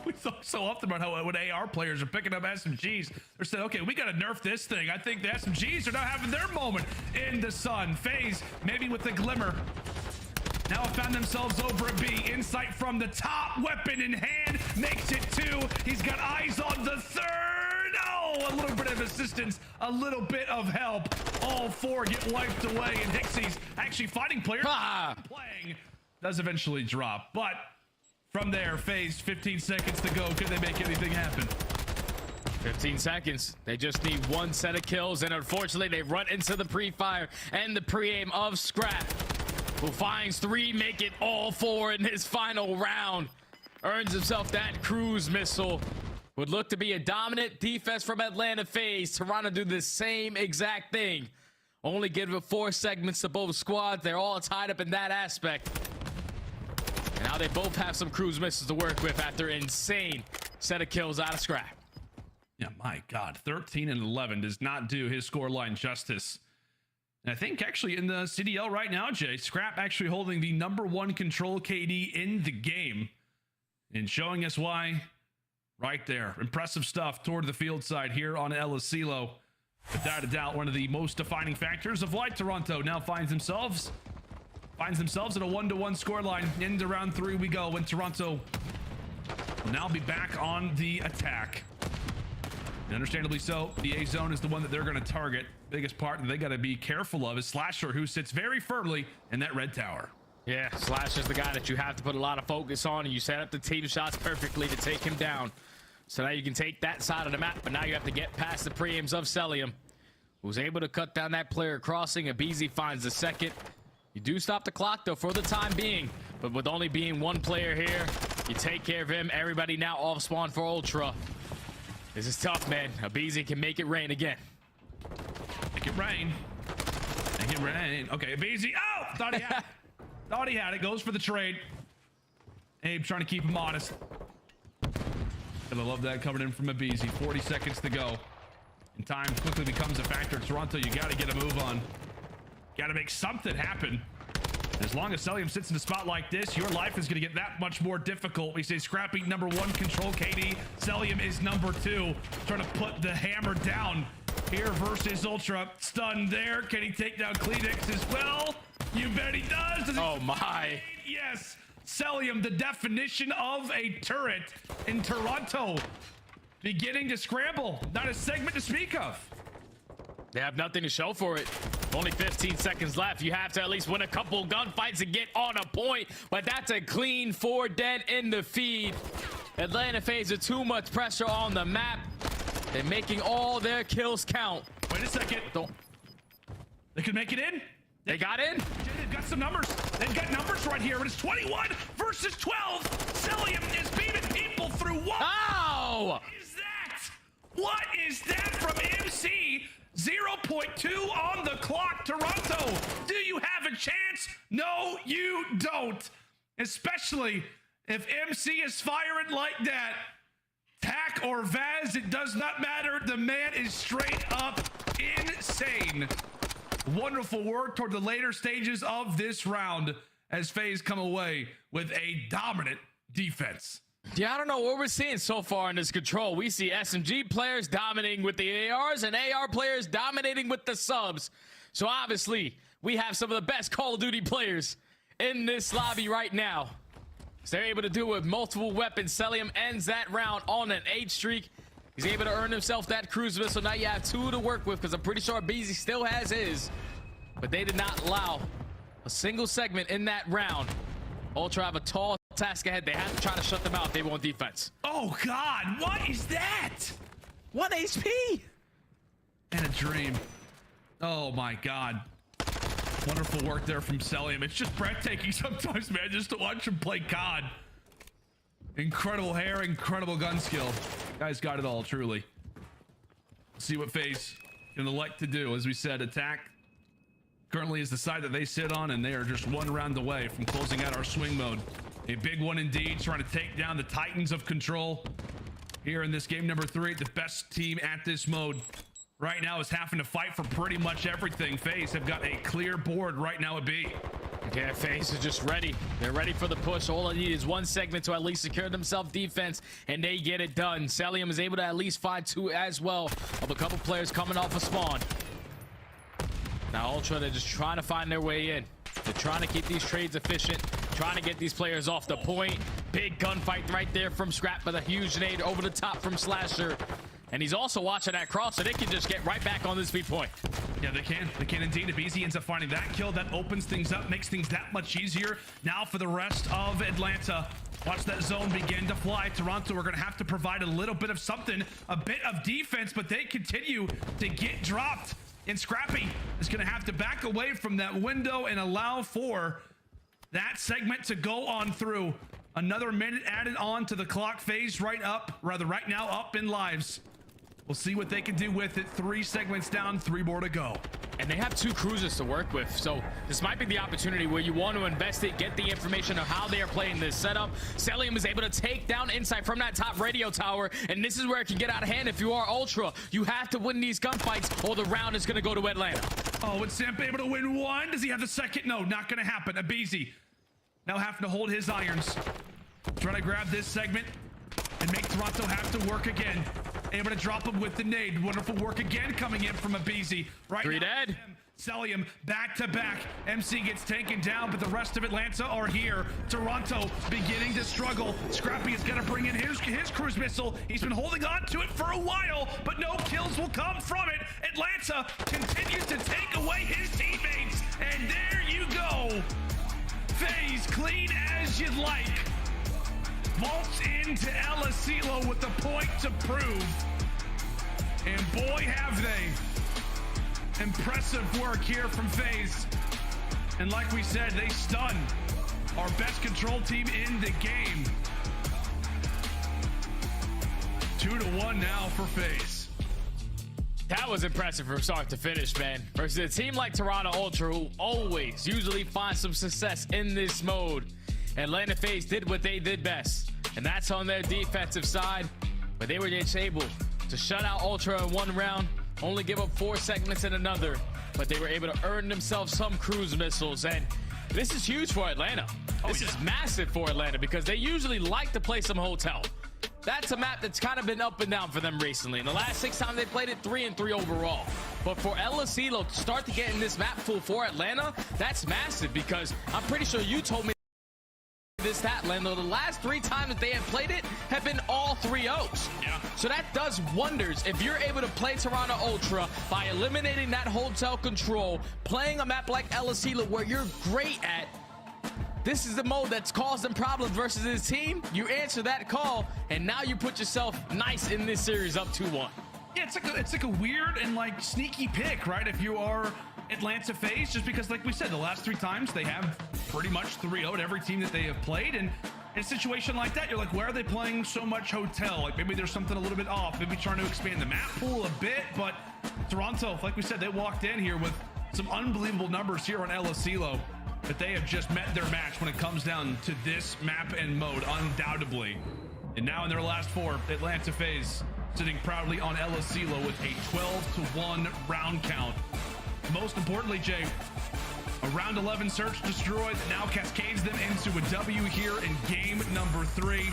We talk so often about how when AR players are picking up SMGs, they're saying, okay, we got to nerf this thing. I think the SMGs are now having their moment in the sun. FaZe, maybe with the glimmer, now have found themselves over a B. Insight from the top, weapon in hand, makes it 2. He's got eyes on the third. Oh, a little bit of assistance, a little bit of help. All 4 get wiped away, and Hixie's actually fighting players. Playing does eventually drop, but from there, FaZe, 15 seconds to go. Could they make anything happen? 15 seconds. They just need 1 set of kills, and unfortunately, they run into the pre-fire and the pre-aim of Scrap, who finds 3, make it all 4 in his final round. Earns himself that cruise missile. Would look to be a dominant defense from Atlanta FaZe. Toronto do the same exact thing. Only give it 4 segments to both squads. They're all tied up in that aspect. And now they both have some cruise missiles to work with after an insane set of kills out of Scrap. Yeah, my God, 13-11 does not do his scoreline justice. And I think actually in the CDL right now, Jay, Scrap actually holding the #1 control KD in the game and showing us why right there. Impressive stuff toward the field side here on Elisilo. Without a doubt, one of the most defining factors of why Toronto now finds themselves at a 1-1 scoreline. Into round 3 we go, when Toronto will now be back on the attack. And understandably so, the A zone is the one that they're going to target. Biggest part that they got to be careful of is Slasher, who sits very firmly in that red tower. Yeah, Slasher's the guy that you have to put a lot of focus on, and you set up the team shots perfectly to take him down. So now you can take that side of the map, but now you have to get past the pre-aims of Celium, who's able to cut down that player crossing. Abizi finds the second. You do stop the clock, though, for the time being. But with only being 1 player here, you take care of him. Everybody now off spawn for Ultra. This is tough, man. Abizi can make it rain again. Make it rain. Make it rain. Okay, Abizi. Oh! Thought he had it. Thought he had it. Goes for the trade. Abe trying to keep him honest. And I love that coming in from Abizi. 40 seconds to go. And time quickly becomes a factor. Toronto, you got to get a move on. Got to make something happen. As long as Celium sits in a spot like this, your life is going to get that much more difficult. We say Scrappy #1 control KD. Celium is #2. Trying to put the hammer down here versus Ultra. Stunned there. Can he take down Kleenex as well? You bet he does. Oh my. Yes. Celium, the definition of a turret in Toronto. Beginning to scramble. Not a segment to speak of. They have nothing to show for it. Only 15 seconds left. You have to at least win a couple gunfights and get on a point. But that's a clean 4 dead in the feed. Atlanta FaZe with too much pressure on the map. They're making all their kills count. Wait a second. They could make it in. They got in. They've got some numbers. They've got numbers right here. It's 21 versus 12. Celium is beating people through what? Oh! What is that? What is that from MC? 0.2 on the clock, Toronto. Do you have a chance? No, you don't. Especially if MC is firing like that. Tack or Vaz, it does not matter. The man is straight up insane. Wonderful work toward the later stages of this round as FaZe come away with a dominant defense. Yeah, I don't know what we're seeing so far in this control. We see SMG players dominating with the ARs and AR players dominating with the subs. So obviously, we have some of the best Call of Duty players in this lobby right now. So they're able to do it with multiple weapons. Celium ends that round on an 8 streak. He's able to earn himself that cruise missile. Now you have 2 to work with because I'm pretty sure BZ still has his. But they did not allow a single segment in that round. Ultra have a tall task ahead. They have to try to shut them out if they want defense. Oh, God. What is that? 1 HP. And a dream. Oh, my God. Wonderful work there from Celium. It's just breathtaking sometimes, man, just to watch him play COD. Incredible hair, incredible gun skill. Guy's got it all, truly. See what FaZe gonna like to do. As we said, attack currently is the side that they sit on, and they are just 1 round away from closing out our swing mode. A big one indeed, trying to take down the Titans of Control here in this game number 3. The best team at this mode right now is having to fight for pretty much everything. FaZe have got a clear board right now at B. Okay, FaZe is just ready. They're ready for the push. All they need is 1 segment to at least secure themselves defense, and they get it done. Celium is able to at least find 2 as well of a couple players coming off a spawn. Now Ultra, they're just trying to find their way in. They're trying to keep these trades efficient, trying to get these players off the point. Big gunfight right there from Scrap with a huge nade over the top from Slasher. And he's also watching that cross, so they can just get right back on this speed point. Yeah, they can. They can indeed. If Easy ends up finding that kill, that opens things up, makes things that much easier. Now for the rest of Atlanta. Watch that zone begin to fly. Toronto, we're going to have to provide a little bit of something, a bit of defense, but they continue to get dropped. And Scrappy is going to have to back away from that window and allow for that segment to go on through. Another minute added on to the clock. FaZe right now up in lives. We'll see what they can do with it. 3 segments down, 3 more to go. And they have 2 cruisers to work with, so this might be the opportunity where you want to invest it, get the information of how they are playing this setup. Celium is able to take down Insight from that top radio tower, and this is where it can get out of hand if you are Ultra. You have to win these gunfights, or the round is going to go to Atlanta. Oh, and Simp able to win 1? Does he have the second? No, not going to happen. Abizi now having to hold his irons. Trying to grab this segment and make Toronto have to work again. Able to drop him with the nade. Wonderful work again coming in from Abizi. Right 3 dead. Celium back to back. MC gets taken down, but the rest of Atlanta are here. Toronto beginning to struggle. Scrappy is going to bring in his cruise missile. He's been holding on to it for a while, but no kills will come from it. Atlanta continues to take away his teammates. And there you go. FaZe clean as you'd like. Vaults into El Asilo with the point to prove. And boy, have they. Impressive work here from FaZe. And like we said, they stun our best control team in the game. 2-1 now for FaZe. That was impressive from start to finish, man. Versus a team like Toronto Ultra, who always usually finds some success in this mode. Atlanta FaZe did what they did best, and that's on their defensive side. But they were just able to shut out Ultra in 1 round, only give up 4 segments in another. But they were able to earn themselves some cruise missiles, and this is huge for Atlanta. This is massive for Atlanta because they usually like to play some hotel. That's a map that's kind of been up and down for them recently. In the last 6 times they played it, 3-3 overall. But for LSELO to start to get in this map pool for Atlanta, that's massive, because I'm pretty sure you told me this stat, Lando, the last 3 times that they have played it have been all 3-0s. Yeah. So that does wonders if you're able to play Toronto Ultra by eliminating that hotel control, playing a map like LSELO where you're great at. This is the mode that's caused them problems versus his team. You answer that call, and now you put yourself nice in this series up 2-1. Yeah, it's like a weird and like sneaky pick, right? If you are Atlanta FaZe, just because, like we said, the last 3 times they have pretty much 3-0'd every team that they have played, and in a situation like that, you're like, where are they playing so much hotel? Like maybe there's something a little bit off. Maybe trying to expand the map pool a bit, but Toronto, like we said, they walked in here with some unbelievable numbers here on LSELO. But they have just met their match when it comes down to this map and mode, undoubtedly. And now in their last 4, Atlanta FaZe sitting proudly on LSELO with a 12-1 round count. Most importantly, Jay, a round 11 search destroyed that now cascades them into a W here in game number 3.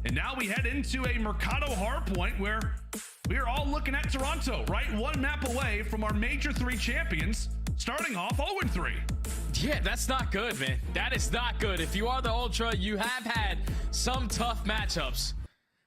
And now we head into a Mercado hardpoint where we are all looking at Toronto, right? 1 map away from our major 3 champions, starting off 0-3. Yeah, that's not good, man. That is not good. If you are the Ultra, you have had some tough matchups.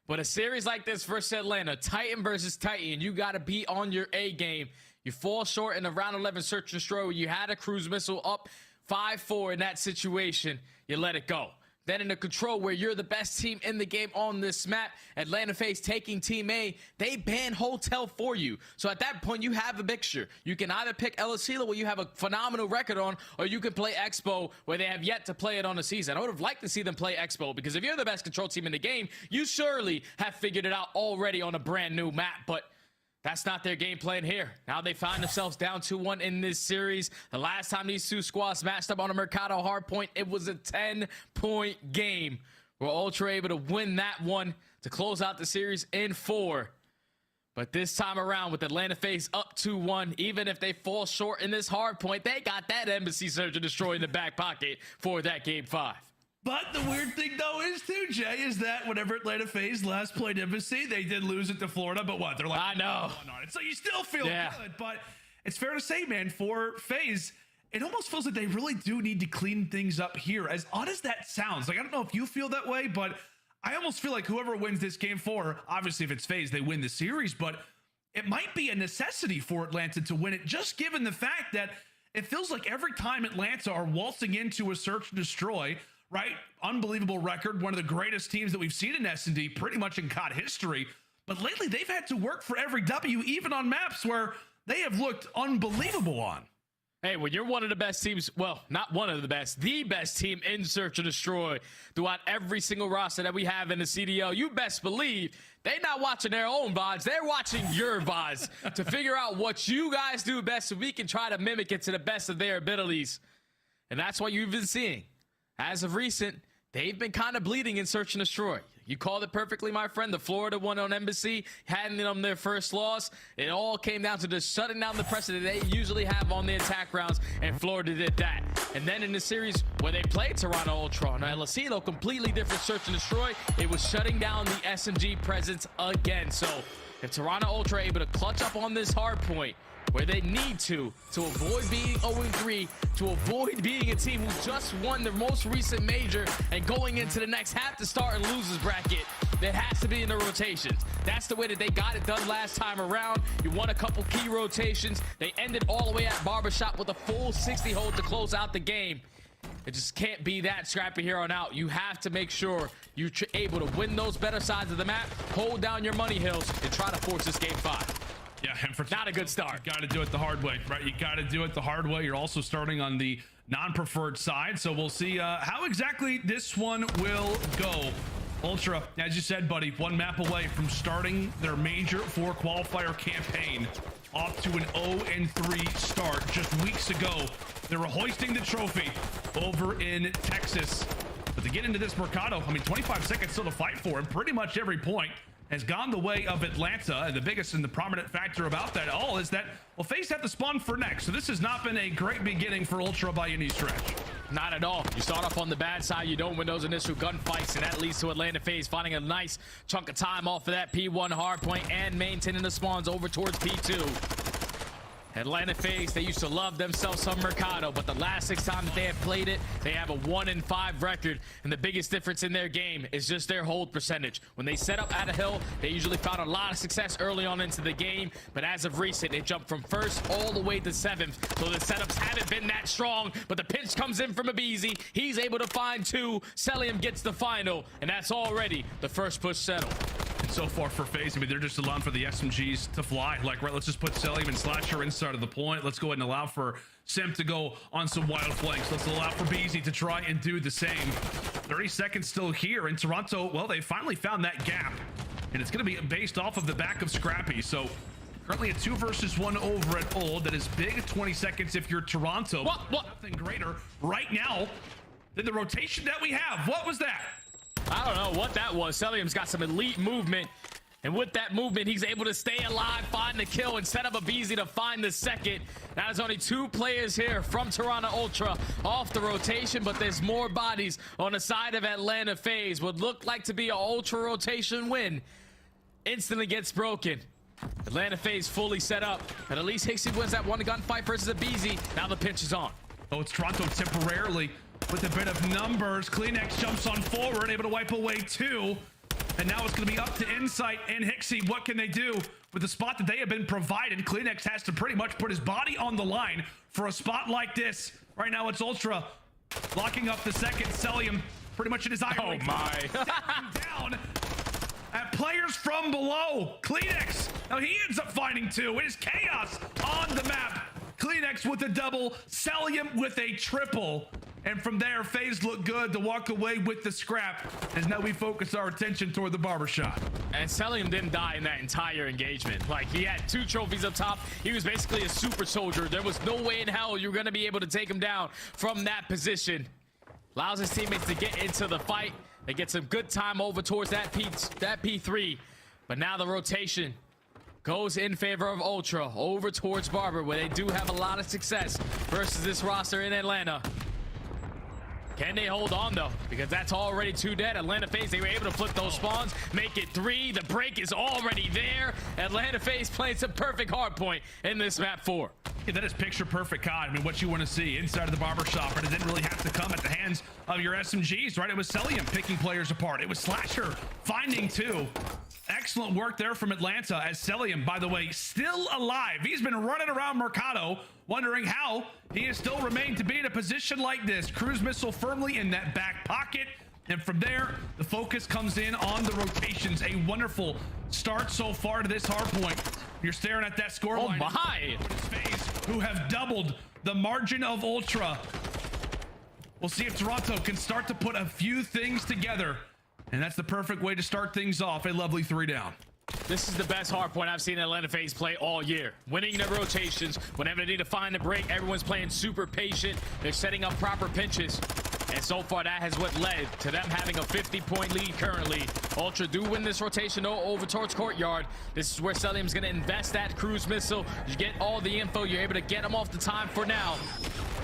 But a series like this versus Atlanta, Titan versus Titan, you got to be on your A game. You fall short in the round 11 search and destroy where you had a cruise missile up 5-4 in that situation. You let it go. Then in the control where you're the best team in the game on this map, Atlanta FaZe taking Team A, they ban Hotel for you. So at that point, you have a mixture. You can either pick LSELO where you have a phenomenal record on, or you can play Expo where they have yet to play it on the season. I would have liked to see them play Expo, because if you're the best control team in the game, you surely have figured it out already on a brand new map. But that's not their game plan here. Now they find themselves down 2-1 in this series. The last time these 2 squads matched up on a Mercado hardpoint, it was a 10-point game. We're Ultra able to win that one to close out the series in 4. But this time around with Atlanta FaZe up 2-1, even if they fall short in this hardpoint, they got that Embassy Search and Destroy in the back pocket for that game 5. But the weird thing, though, is too, Jay, is that whenever Atlanta FaZe last played Embassy, they did lose it to Florida. But what? They're like, I know. On it. So you still feel good. But it's fair to say, man, for FaZe, it almost feels like they really do need to clean things up here. As odd as that sounds, like I don't know if you feel that way, but I almost feel like whoever wins this game 4, obviously if it's FaZe, they win the series. But it might be a necessity for Atlanta to win it, just given the fact that it feels like every time Atlanta are waltzing into a search and destroy, right? Unbelievable record. One of the greatest teams that we've seen in S&D pretty much in COD history. But lately they've had to work for every W, even on maps where they have looked unbelievable on. Hey, when you're one of the best teams, well, not one of the best team in Search and Destroy throughout every single roster that we have in the CDL, you best believe they're not watching their own VODs. They're watching your VODs to figure out what you guys do best so we can try to mimic it to the best of their abilities. And that's what you've been seeing. As of recent, they've been kind of bleeding in Search and Destroy. You called it perfectly, my friend. The Florida one on Embassy, handing them their first loss. It all came down to just shutting down the pressure that they usually have on the attack rounds, and Florida did that. And then in the series where they played Toronto Ultra on LSELO, completely different Search and Destroy, it was shutting down the SMG presence again. So if Toronto Ultra are able to clutch up on this hard point, where they need to avoid being 0-3, to avoid being a team who just won their most recent major and going into the next half to start and losers bracket, that has to be in the rotations. That's the way that they got it done last time around. You won a couple key rotations. They ended all the way at Barbershop with a full 60 hold to close out the game. It just can't be that scrappy here on out. You have to make sure you're able to win those better sides of the map, hold down your money hills, and try to force this game 5. Yeah, and for not a good start. You got to do it the hard way, right? You got to do it the hard way. You're also starting on the non-preferred side, so we'll see how exactly this one will go. Ultra, as you said, buddy, 1 map away from starting their major 4 qualifier campaign, off to an 0-3 start. Just weeks ago, they were hoisting the trophy over in Texas. But to get into this Mercado, I mean, 25 seconds still to fight for, and pretty much every point has gone the way of Atlanta. And the biggest and the prominent factor about that all is that, well, FaZe have to spawn for next. So this has not been a great beginning for Ultra by any stretch. Not at all. You start off on the bad side, you don't win those initial gunfights, and that leads to Atlanta FaZe finding a nice chunk of time off of that P1 hardpoint and maintaining the spawns over towards P2. Atlanta FaZe, they used to love themselves some Mercado, but the last 6 times that they have played it, they have a 1-5 record, and the biggest difference in their game is just their hold percentage. When they set up at a hill, they usually found a lot of success early on into the game, but as of recent, they jumped from 1st all the way to 7th, so the setups haven't been that strong, but the pinch comes in from Abizi. He's able to find 2. Celium gets the final, and that's already the first push settled. And so far for FaZe, I mean, they're just allowing for the SMGs to fly. Like, right, let's just put Celium and Slasher inside of the point. Let's go ahead and allow for Sim to go on some wild flanks. Let's allow for Beezy to try and do the same. 30 seconds still here in Toronto. Well, they finally found that gap, and it's going to be based off of the back of Scrappy. So currently a 2 versus 1 over at Old. That is big. 20 seconds if you're Toronto. What? Nothing greater right now than the rotation that we have. What was that? I don't know what that was. Celium's got some elite movement, and with that movement, he's able to stay alive, find the kill, and set up Abizi to find the second. That is only 2 players here from Toronto Ultra off the rotation, but there's more bodies on the side of Atlanta FaZe. Would look like to be an Ultra rotation win. Instantly gets broken. Atlanta FaZe fully set up, and at least Hixie wins that 1 gunfight versus Abizi. Now the pinch is on. Oh, it's Toronto temporarily with a bit of numbers. Kleenex jumps on forward, able to wipe away 2. And now it's going to be up to Insight and Hixie. What can they do with the spot that they have been provided? Kleenex has to pretty much put his body on the line for a spot like this. Right now it's Ultra locking up the second. Celium pretty much in his eye. Oh my. Down at players from below. Kleenex, now he ends up finding 2. It is chaos on the map. Kleenex with a double, Celium with a triple. And from there, FaZe look good to walk away with the scrap as now we focus our attention toward the barbershop. And Celium didn't die in that entire engagement. Like, he had 2 trophies up top. He was basically a super soldier. There was no way in hell you were going to be able to take him down from that position. Allows his teammates to get into the fight. They get some good time over towards that P3. But now the rotation goes in favor of Ultra over towards Barber, where they do have a lot of success versus this roster in Atlanta. Can they hold on though? Because that's already 2 dead. Atlanta FaZe, they were able to flip those spawns, make it 3. The break is already there. Atlanta FaZe playing some perfect hardpoint in this map 4. Yeah, that is picture perfect, COD. I mean, what you want to see inside of the barbershop, and it didn't really have to come at the hands of your SMGs, right? It was Celium picking players apart. It was Slasher finding 2. Excellent work there from Atlanta, as Celium, by the way, still alive. He's been running around Mercado, wondering how he has still remained to be in a position like this. Cruise missile firmly in that back pocket. And from there, the focus comes in on the rotations. A wonderful start so far to this hardpoint. You're staring at that score line. Oh my! FaZe, who have doubled the margin of Ultra. We'll see if Toronto can start to put a few things together. And that's the perfect way to start things off. A lovely 3 down. This is the best hardpoint I've seen Atlanta FaZe play all year. Winning their rotations. Whenever they need to find a break, everyone's playing super patient. They're setting up proper pinches. And so far, that has what led to them having a 50-point lead currently. Ultra do win this rotation though, over towards Courtyard. This is where Celium's going to invest that cruise missile. You get all the info. You're able to get them off the time for now.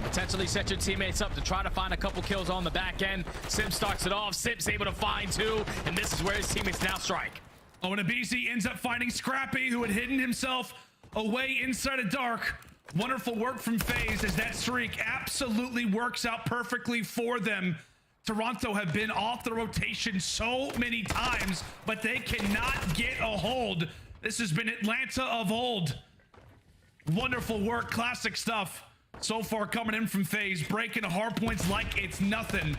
Potentially set your teammates up to try to find a couple kills on the back end. Sim starts it off. Sim's able to find 2. And this is where his teammates now strike. Oh, and Abizi ends up finding Scrappy, who had hidden himself away inside of Dark. Wonderful work from FaZe as that streak absolutely works out perfectly for them. Toronto have been off the rotation so many times, but they cannot get a hold. This has been Atlanta of old. Wonderful work, classic stuff. So far coming in from FaZe, breaking hard points like it's nothing,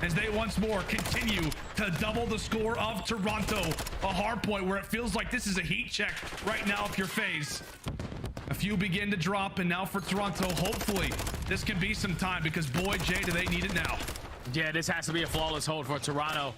as they once more continue to double the score of Toronto. A hard point where it feels like this is a heat check right now if you're FaZe. A few begin to drop, and now for Toronto, hopefully this can be some time, because boy, Jay, do they need it now. Yeah, this has to be a flawless hold for Toronto.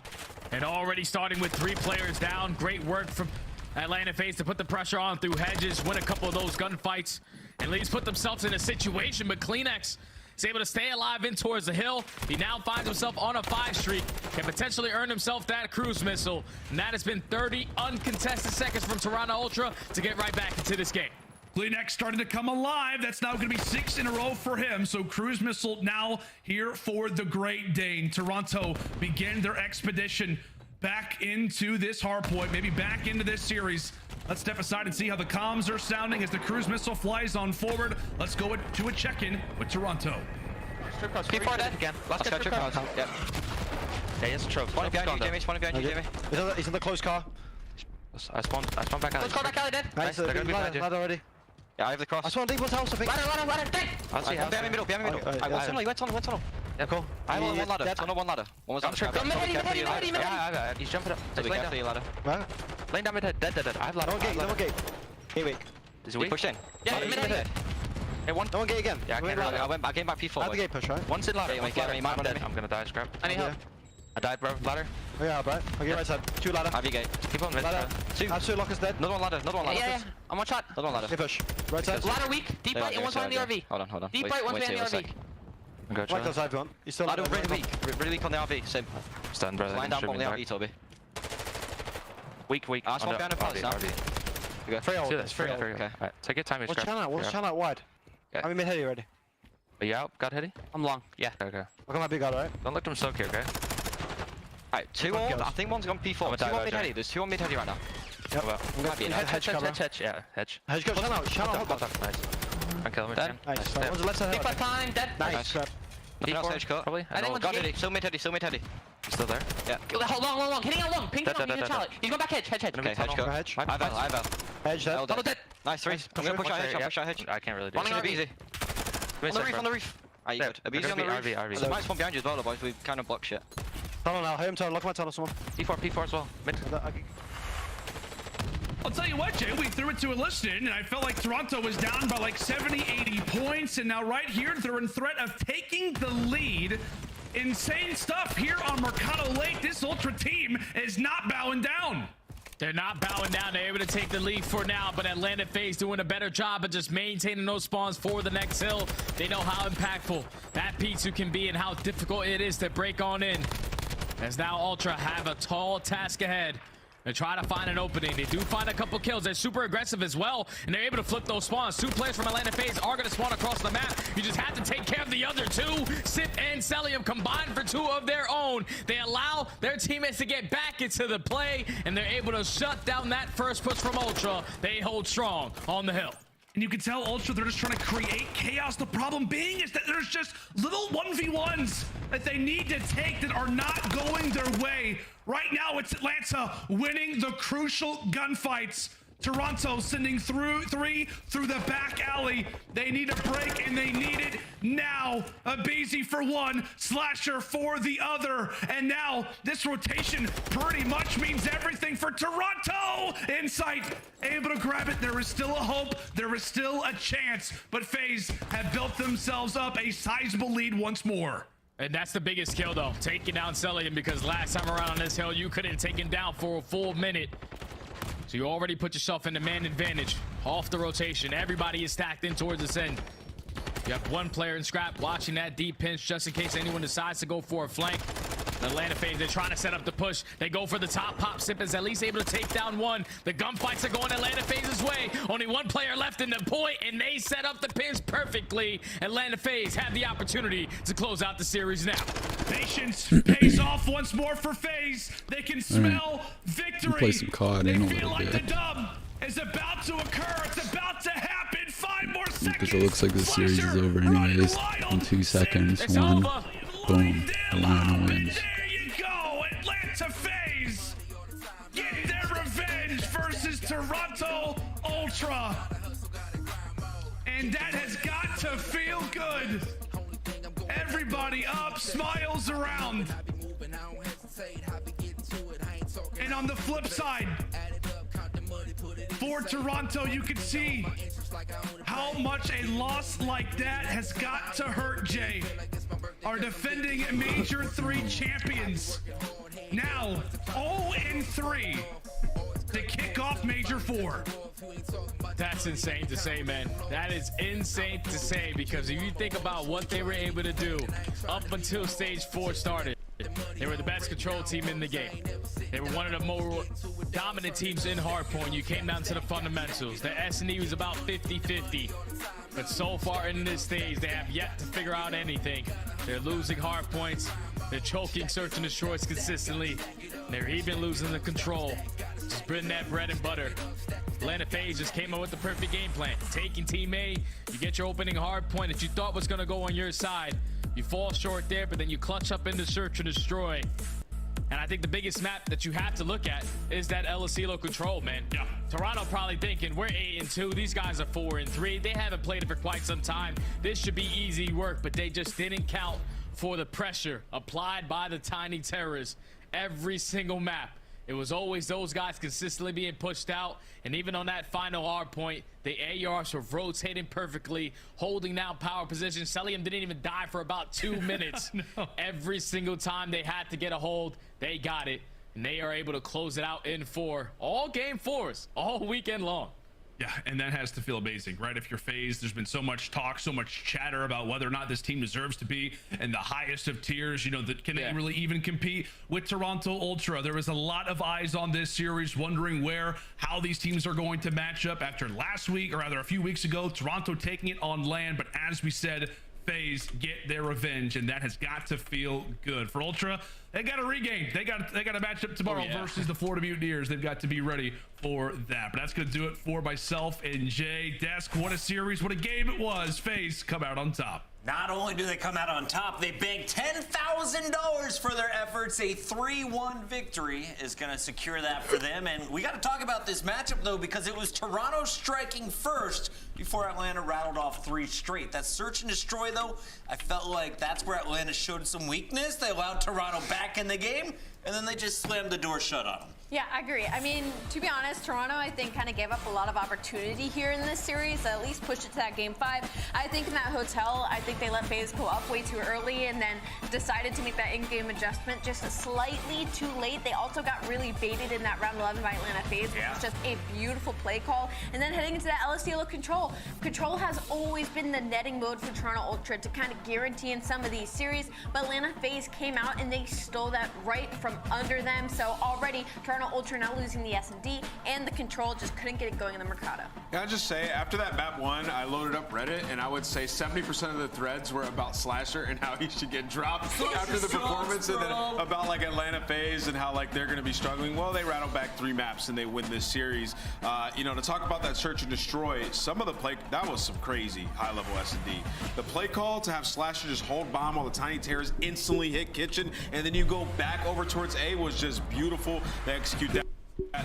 And already starting with 3 players down. Great work from Atlanta FaZe to put the pressure on through hedges, win a couple of those gunfights, and at least put themselves in a situation. But Kleenex is able to stay alive in towards the hill. He now finds himself on a 5 streak, can potentially earn himself that cruise missile. And that has been 30 uncontested seconds from Toronto Ultra to get right back into this game. Kleenex starting to come alive. That's now going to be 6 in a row for him. So cruise missile now here for the Great Dane. Toronto begin their expedition back into this hard point, maybe back into this series. Let's step aside and see how the comms are sounding as the cruise missile flies on forward. Let's go to a check-in with Toronto. P4 dead again. Last guy trip car. Yep. Yeah, yes, trove. One behind you, Jamie. One behind you, Jamie. He's in the close car. I spawned back out. Close car back out, dead. Nice, they're gonna be behind you. Ladder already. Yeah, I have the cross. I spawned deep one's house, I think. Ladder, dead. I see him. Behind me middle. I went tunnel. Yeah, cool. I have one ladder. One ladder. One was on the trap. Yeah, he's jumping up. He's laying down. Ladder. Laying down mid-head. Dead. I have ladder. No one gate. Hey, weak. Is he weak? Push in. Yeah, mid-head. Hey, one. No one gate again. Yeah, I came back P4. I have the gate push, right? One's in ladder. I'm dead. I'm gonna die, scrap. I need help. I died, bro. Ladder. Oh, yeah, bro. I'll get right side. 2 ladder. I have your gate. Keep on mid. Ladder. 2. I have 2 lockers dead. Another one ladder. Yeah. I'm one shot. Another one ladder. Hey, push. Right side. Ladder weak. Deep right and one's behind the RV. Hold on. Deep right, one's behind the RV. Go right side, one. He's still ladder really weak. Really weak on the RV. Same. Stand, brother. Line down on the RV, Toby. Weak. I spawned behind the palace now. You go. Free. Okay. Alright. Take your time. What's channel out wide? I'm mid-heady already. Are you out? God heady? I'm long. Yeah. Okay. I'll come my big guy, right? Don't let them soak here, okay? Alright, 2 on. I think one's gone P4. 2 on mid-heady. There's 2 on mid-heady right now. Yep. I'm gonna be hedge cover. Yeah, hedge. Hedge go. Channel out. Nice. Okay, let me dead. Nice. One's left side. Deep time, dead. Nice. Nothing else hedge cut. Probably. I think one's still mid-heady. Still there? Yeah. Long. Hitting out long. Ping on. He's going back hedge. Okay, hedge cut. I've Hedge dead. Double dead. Nice, 3. I'm gonna push out hedge. I can't really do it. On the roof. Are you good? Abuse on the roof. There's a nice one behind you as well, boys. We've kind of blocked shit. Tunnel now. Home tunnel. Look at my tunnel, someone. P4 as well. Mid. I'll tell you what, Jay, we threw it to a listen, and I felt like Toronto was down by like 70, 80 points, and now right here, they're in threat of taking the lead. Insane stuff here on Mercado Lake. This Ultra team is not bowing down. They're not bowing down. They're able to take the lead for now, but Atlanta FaZe doing a better job of just maintaining those spawns for the next hill. They know how impactful that P2 can be and how difficult it is to break on in. As now Ultra have a tall task ahead. They try to find an opening. They do find a couple kills. They're super aggressive as well, and they're able to flip those spawns. 2 players from Atlanta FaZe are going to spawn across the map. You just have to take care of the other 2. Sip and Celium combined for 2 of their own. They allow their teammates to get back into the play, and they're able to shut down that first push from Ultra. They hold strong on the hill. And you can tell Ultra, they're just trying to create chaos. The problem being is that there's just little 1v1s that they need to take that are not going their way. Right now, it's Atlanta winning the crucial gunfights. Toronto sending 3 through the back alley. They need a break, and they need it now. A BZ for 1, Slasher for the other. And now this rotation pretty much means everything for Toronto. Insight able to grab it. There is still a hope. There is still a chance. But FaZe have built themselves up a sizable lead once more. And that's the biggest kill, though. Taking down Celium, because last time around on this hill, you couldn't take him down for a full minute. So you already put yourself in the man advantage. Off the rotation. Everybody is stacked in towards this end. You have 1 player in scrap watching that deep pinch just in case anyone decides to go for a flank. The Atlanta FaZe, they're trying to set up the push. They go for the top. Pop Sip is at least able to take down 1. The gunfights are going Atlanta FaZe's way. Only 1 player left in the point, and they set up the pinch perfectly. Atlanta FaZe have the opportunity to close out the series now. Patience pays off once more for FaZe. They can smell victory. Play some COD in a little like bit. The dub is about to occur. It's about to happen. 5 more seconds. Because it looks like the series is over anyways. In 2 seconds. 1. Boom. Atlanta wins. There you go. Atlanta FaZe get their revenge versus Toronto Ultra. And that has got to feel good. Everybody up, smiles around. And on the flip side, for Toronto, you can see how much a loss like that has got to hurt, Jay. Our defending Major 3 champions. Now, 0-3 to kick off Major 4. That's insane to say, man. That is insane to say, because if you think about what they were able to do up until stage 4 started, They were the best control team in the game. They were one of the more dominant teams in hardpoint. You came down to the fundamentals. The S&E was about 50-50. But so far in this stage, they have yet to figure out anything. They're losing hardpoints. They're choking search and destroys consistently. They're even losing the control. Just putting that bread and butter. Atlanta FaZe just came up with the perfect game plan. Taking Team A, you get your opening hardpoint that you thought was going to go on your side. You fall short there, but then you clutch up into search and destroy. And I think the biggest map that you have to look at is that El Asilo control, man. Yeah. Toronto probably thinking, we're 8-2. These guys are 4-3. They haven't played it for quite some time. This should be easy work, but they just didn't count for the pressure applied by the tiny terrorists every single map. It was always those guys consistently being pushed out. And even on that final hard point, the ARs were rotating perfectly, holding down power position. Celium didn't even die for about 2 minutes. No. Every single time they had to get a hold, they got it. And they are able to close it out in 4. All game 4s, all weekend long. Yeah, and that has to feel amazing, right? If you're FaZe, there's been so much talk, so much chatter about whether or not this team deserves to be in the highest of tiers. You know, can they really even compete with Toronto Ultra? There was a lot of eyes on this series, wondering how these teams are going to match up after last week, or rather a few weeks ago, Toronto taking it on land. But as we said, FaZe get their revenge, and that has got to feel good for Ultra. They got to regain. They got to match up tomorrow versus the Florida Mutineers. They've got to be ready for that. But that's going to do it for myself and Jay. Desk, what a series, what a game it was. FaZe come out on top. Not only do they come out on top, they banked $10,000 for their efforts. A 3-1 victory is going to secure that for them. And we got to talk about this matchup, though, because it was Toronto striking first before Atlanta rattled off 3 straight. That search and destroy, though, I felt like that's where Atlanta showed some weakness. They allowed Toronto back in the game, and then they just slammed the door shut on them. Yeah, I agree. I mean, to be honest, Toronto, I think, kind of gave up a lot of opportunity here in this series. At least pushed it to that game 5. I think in that hotel, I think they let FaZe go up way too early and then decided to make that in-game adjustment just slightly too late. They also got really baited in that round 11 by Atlanta FaZe, which was just a beautiful play call. And then heading into that LSDLO control. Control has always been the netting mode for Toronto Ultra to kind of guarantee in some of these series, but Atlanta FaZe came out and they stole that right from under them. So already, Toronto Ultra now losing the S&D, and the control just couldn't get it going in the Mercado. Can I just say, after that map 1, I loaded up Reddit, and I would say 70% of the threads were about Slasher and how he should get dropped after the performance, and then about like Atlanta FaZe and how like they're going to be struggling. Well, they rattled back 3 maps and they win this series. You know, to talk about that search and destroy, some of the play, that was some crazy high-level S&D. The play call to have Slasher just hold bomb while the tiny terrors instantly hit kitchen, and then you go back over towards A was just beautiful. They execute that.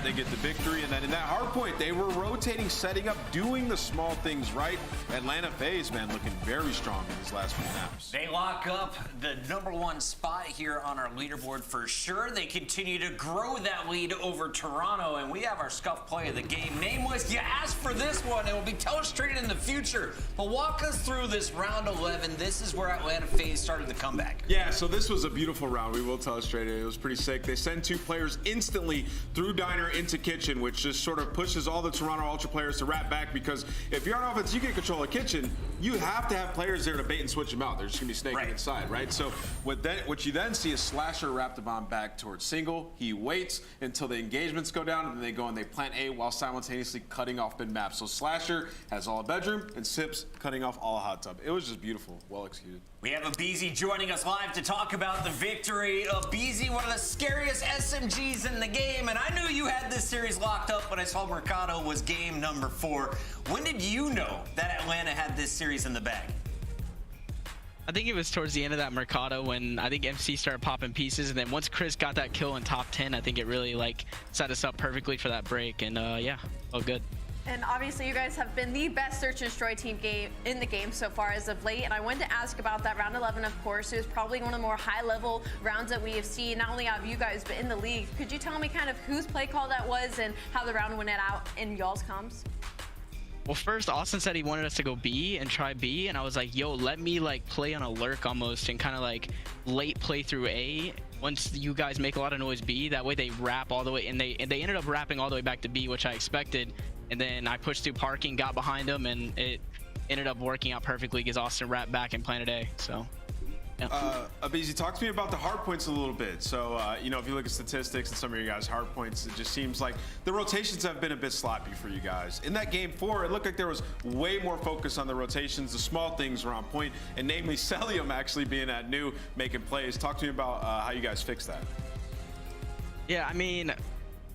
They get the victory, and then in that hard point, they were rotating, setting up, doing the small things right. Atlanta FaZe, man, looking very strong in these last few maps. They lock up the #1 spot here on our leaderboard for sure. They continue to grow that lead over Toronto, and we have our scuff play of the game. Nameless, you asked for this one. It will be illustrated in the future. But walk us through this round 11. This is where Atlanta FaZe started the comeback. Yeah, so this was a beautiful round. We will illustrate it. It was pretty sick. They send 2 players instantly through Diner into Kitchen, which just sort of pushes all the Toronto Ultra players to wrap back, because if you're on offense, you get control of Kitchen, you have to have players there to bait and switch them out. They're just going to be snaking inside, right? So what you then see is Slasher wrap the bomb back towards Single. He waits until the engagements go down, and then they go and they plant A while simultaneously cutting off mid map. So Slasher has all a bedroom, and Sips cutting off all a hot tub. It was just beautiful, well executed. We have a BZ joining us live to talk about the victory of BZ, one of the scariest SMGs in the game. And I knew you had this series locked up when I saw Mercado was game number 4. When did you know that Atlanta had this series in the bag? I think it was towards the end of that Mercado when I think MC started popping pieces, and then once Chris got that kill in top 10, I think it really like set us up perfectly for that break. And yeah, all good. And obviously, you guys have been the best search and destroy team in the game so far as of late. And I wanted to ask about that round 11, of course. It was probably one of the more high-level rounds that we have seen, not only out of you guys, but in the league. Could you tell me kind of whose play call that was and how the round went out in y'all's comms? Well, first, Austin said he wanted us to go B and try B, and I was like, yo, let me like play on a lurk almost and kind of like late play through A. Once you guys make a lot of noise B, that way they wrap all the way, and they ended up wrapping all the way back to B, which I expected. And then I pushed through parking, got behind them, and it ended up working out perfectly because Austin wrapped back and planted A. So Abizi, talk to me about the hard points a little bit. So, you know, if you look at statistics and some of your guys' hard points, it just seems like the rotations have been a bit sloppy for you guys. In that game 4, it looked like there was way more focus on the rotations. The small things were on point, and namely Celium actually being at new, making plays. Talk to me about how you guys fixed that. Yeah, I mean,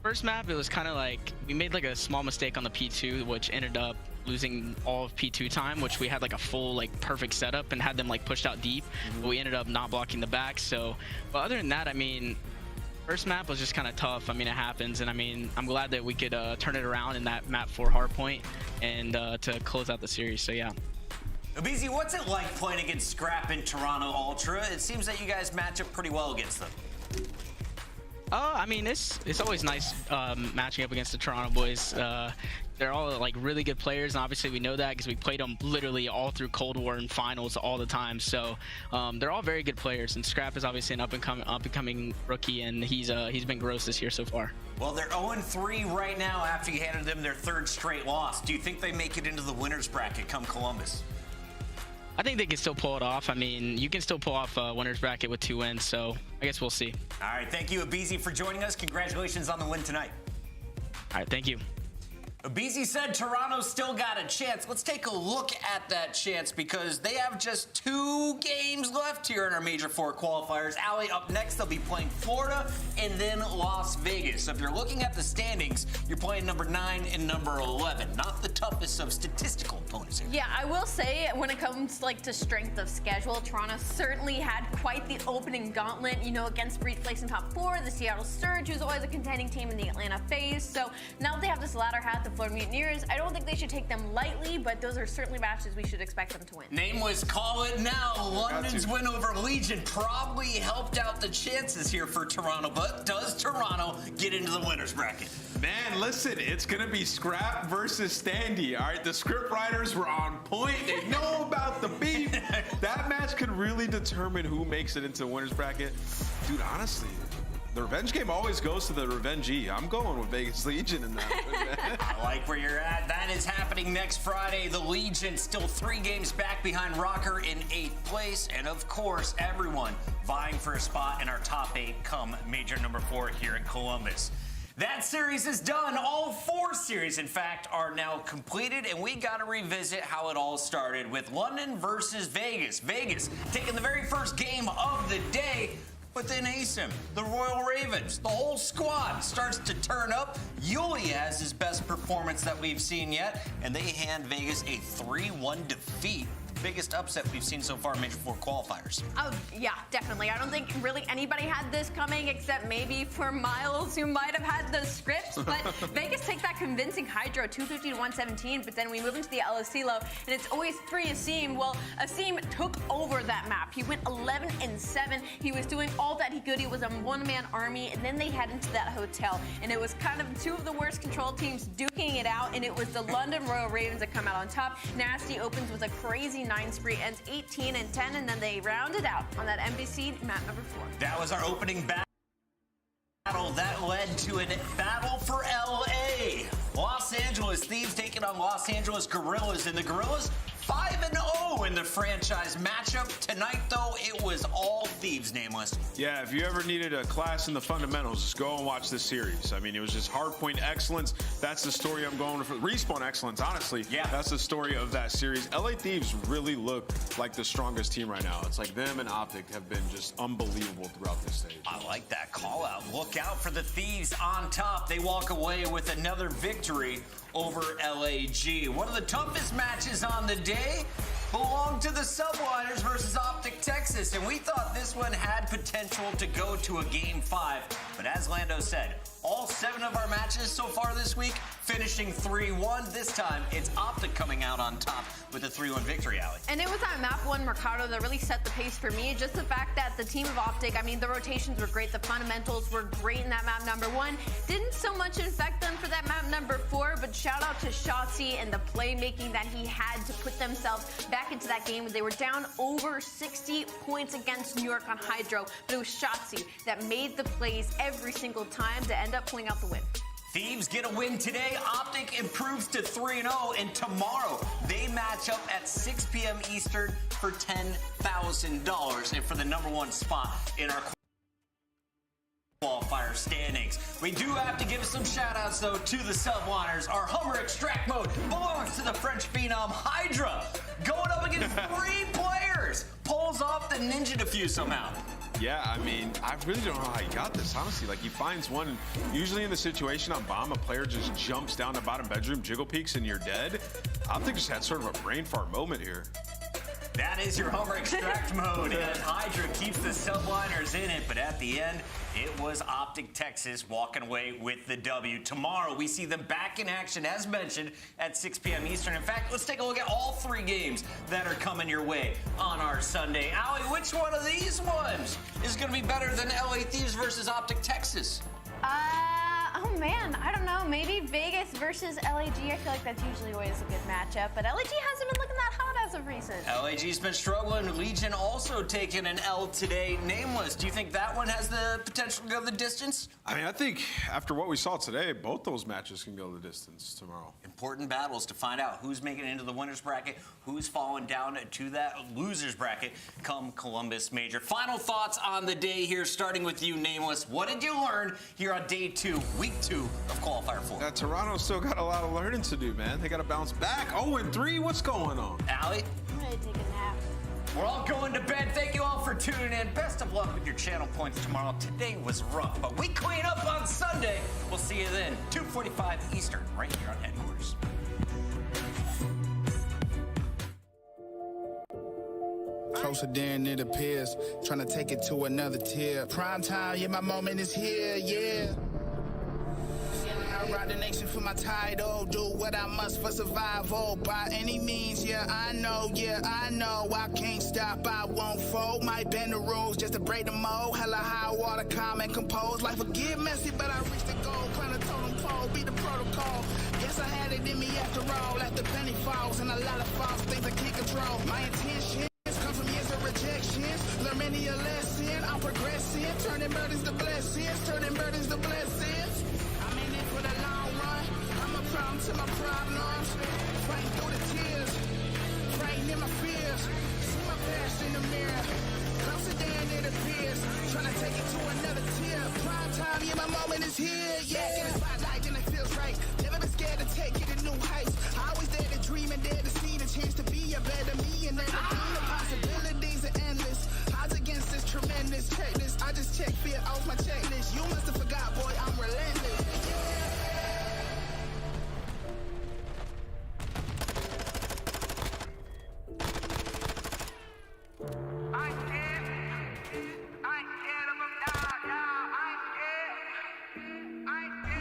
first map, it was kind of like we made like a small mistake on the P2, which ended up losing all of P2 time, which we had like a full like perfect setup and had them like pushed out deep, but we ended up not blocking the back. So, but other than that, I mean, first map was just kind of tough. I mean, it happens, and I mean, I'm glad that we could turn it around in that map 4 hardpoint and to close out the series. So yeah. Abizi, what's it like playing against Scrap in Toronto Ultra? It seems that you guys match up pretty well against them. I mean, it's always nice matching up against the Toronto boys. They're all like really good players, and obviously we know that because we played them literally all through Cold War and finals all the time. So they're all very good players, and Scrap is obviously an up and coming rookie, and he's been gross this year so far. Well, they're 0-3 right now after you handed them their 3rd straight loss. Do you think they make it into the winners bracket come Columbus? I think they can still pull it off. I mean, you can still pull off a winner's bracket with 2 wins, so I guess we'll see. All right, thank you, Abizi, for joining us. Congratulations on the win tonight. All right, thank you. Abizi said Toronto's still got a chance. Let's take a look at that chance because they have just 2 games left here in our Major 4 qualifiers. Allie, up next, they'll be playing Florida and then Las Vegas. So if you're looking at the standings, you're playing number 9 and number 11. Not the toughest of statistical opponents here. Yeah, I will say when it comes like to strength of schedule, Toronto certainly had quite the opening gauntlet, you know, against Breach place in top 4, the Seattle Surge, who's always a contending team in the Atlanta FaZe. So now that they have this latter half, the Florida Mutineers, I don't think they should take them lightly, but those are certainly matches we should expect them to win. Name was call it now. London's win over Legion probably helped out the chances here for Toronto, but does Toronto get into the winners bracket? Man, listen, it's going to be Scrap versus Standy, all right? The script writers were on point. They know about the beef. That match could really determine who makes it into the winners bracket. Dude, honestly, the revenge game always goes to the revengee. I'm going with Vegas Legion in that. I like where you're at. That is happening next Friday. The Legion still 3 games back behind Rocker in 8th place. And of course, everyone vying for a spot in our top 8 come Major number 4 here in Columbus. That series is done. All 4 series, in fact, are now completed, and we got to revisit how it all started with London versus Vegas. Vegas taking the very first game of the day, but then ASIM, the Royal Ravens, the whole squad starts to turn up. Yuli has his best performance that we've seen yet, and they hand Vegas a 3-1 defeat. Biggest upset we've seen so far in Major 4 qualifiers. Oh, yeah, definitely. I don't think really anybody had this coming except maybe for Miles, who might have had the scripts. But Vegas take that convincing Hydro 250 to 117, but then we move into the LSC low, and it's always 3 Asim. Well, Asim took over that map. He went 11-7. He was doing all that he could. He was a one-man army, and then they head into that hotel, and it was kind of 2 of the worst control teams duking it out, and it was the London Royal Ravens that come out on top. Nasty opens with a crazy 9 spree, ends 18-10, and then they rounded out on that NBC map number 4. That was our opening battle that led to a battle for LA. Los Angeles Thieves taking on Los Angeles Gorillas, and the Gorillas 5-0 in the franchise matchup. Tonight, though, it was all Thieves, Nameless. Yeah, if you ever needed a class in the fundamentals, just go and watch this series. I mean, it was just hardpoint excellence. That's the story I'm going for. Respawn excellence, honestly. Yeah. That's the story of that series. LA Thieves really look like the strongest team right now. It's like them and OpTic have been just unbelievable throughout this stage. I like that call out. Look out for the Thieves on top. They walk away with another victory over LAG. One of the toughest matches on the day belonged to the Subliners versus OpTic Texas, and we thought this one had potential to go to a Game 5. But as Lando said, all 7 of our matches so far this week finishing 3-1. This time, it's OpTic coming out on top with a 3-1 victory, Allie. And it was that map 1 Mercado that really set the pace for me. Just the fact that the team of OpTic, I mean, the rotations were great. The fundamentals were great in that map number 1. Didn't so much infect them for that map number 4, but shout out to Shotzi and the playmaking that he had to put themselves back into that game. They were down over 60 points against New York on Hydro, but it was Shotzi that made the plays every single time to end up pulling out the win. Thieves get a win today. OpTic improves to 3-0, and tomorrow they match up at 6 p.m. Eastern for $10,000 and for the #1 spot in our qualifier standings. We do have to give some shout outs though to the Subliners. Our Hummer extract mode belongs to the French phenom Hydra. Going up against 3 players. Pulls off the ninja defuse somehow. Yeah, I mean, I really don't know how he got this, honestly. Like, he finds one, and usually in the situation on bomb, a player just jumps down the bottom bedroom, jiggle peeks, and you're dead. OpTic just had sort of a brain fart moment here. That is your Hummer extract mode, and Hydra keeps the Subliners in it, but at the end, it was OpTic Texas walking away with the W. Tomorrow, we see them back in action, as mentioned, at 6 p.m. Eastern. In fact, let's take a look at all 3 games that are coming your way on our Sunday. Allie, which one of these ones is going to be better than LA Thieves versus OpTic Texas? Oh man, I don't know. Maybe Vegas versus LAG. I feel like that's usually always a good matchup, but LAG hasn't been looking that hot as of recent. LAG's been struggling. Legion also taking an L today. Nameless, do you think that one has the potential to go the distance? I mean, I think after what we saw today, both those matches can go the distance tomorrow. Important battles to find out who's making it into the winner's bracket, who's falling down to that loser's bracket come Columbus Major. Final thoughts on the day here, starting with you, Nameless. What did you learn here on day 2, week 2 of Qualifier 4? Toronto's still got a lot of learning to do, man. They got to bounce back. 0-3, what's going on? Allie? I'm ready to take a nap. We're all going to bed. Thank you all for tuning in. Best of luck with your channel points tomorrow. Today was rough, but we clean up on Sunday. We'll see you then, 2:45 Eastern, right here on Headquarters. Closer than it appears, trying to take it to another tier. Prime time, yeah, my moment is here, yeah. I ride the nation for my title, do what I must for survival. By any means, yeah, I know, I can't stop, I won't fold. Might bend the rules just to break the mold. Hella high water, calm and compose. Life will get messy, but I reach the goal. Climb the totem pole, be the protocol. Guess I had it in me after all. After penny falls and a lot of false things I can't control. My intentions come from years of rejections. Learn many a lesson, I'm progressing. Turning burdens to blessings, turning burdens to blessings. I'm in it for the long run. I'm a problem to my problems. Fighting through the tears, fighting in my fears. See my past in the mirror, closer than it appears. Trying to take it to another tier. Prime time, yeah, my moment is here. Yeah, in the spotlight and it feels right. Never been scared to take it to new heights. I always dare to dream and dare to see the chance to be a better me. And then the possibilities are endless. Odds against this tremendous. Check this, I just check fear off my checklist. You must have forgot, boy, I'm relentless. I ain't scared of them, nah, I ain't scared.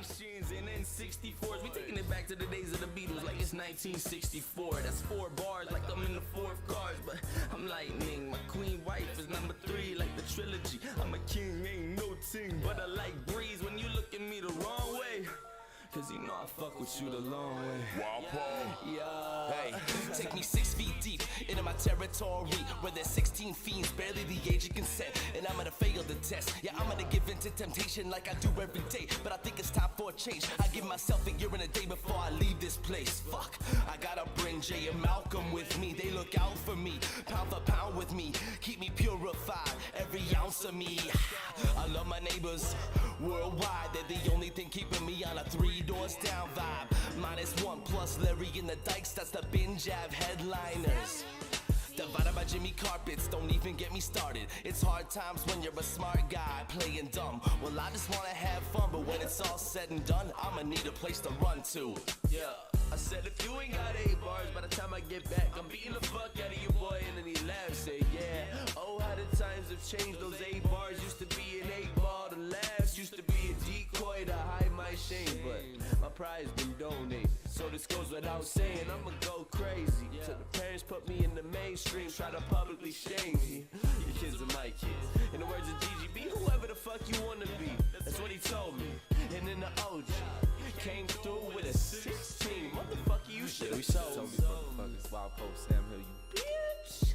PlayStations and N64s. We taking it back to the days of the Beatles like it's 1964. That's 4 bars like I'm in the 4th cars, but I'm lightning. My queen wife is number 3 like the trilogy. I'm a king, ain't no ting, but I like breeze when you look at me the wrong way. Cause you know I fuck with you the long way. Wow, yeah. Hey, take me 6 feet deep into my territory where there's 16 fiends, barely the age of consent. And I'm gonna fail the test. Yeah, I'm gonna give in to temptation like I do every day. But I think it's time for a change. I give myself a year and a day before I leave this place. Fuck, I gotta bring Jay and Malcolm with me. They look out for me, pound for pound with me. Keep me purified, every ounce of me. I love my neighbors worldwide. They're the only thing keeping me on a 3 doors down vibe. -1 plus Larry in the Dykes, that's the bin jab headliners. Divided by Jimmy Carpets, don't even get me started. It's hard times when you're a smart guy playing dumb. Well, I just wanna have fun, but when it's all said and done, I'ma need a place to run to. Yeah, I said if you ain't got 8 bars, by the time I get back, I'm beating the fuck out of you, boy. And then he laughs, say, yeah. Oh, how the times have changed. Those 8 bars used to be an 8 ball. The laughs used to be a decoy to hide my shame, but my pride's been donated. So this goes without saying, I'ma go crazy till the parents put me in the mainstream, try to publicly shame me. Your kids are my kids. In the words of GG, be whoever the fuck you wanna be. That's what he told me. And then the OG came through with a 16. Motherfucker, you should have told me. Motherfuckers, Wild Post Sam Hill, you bitch.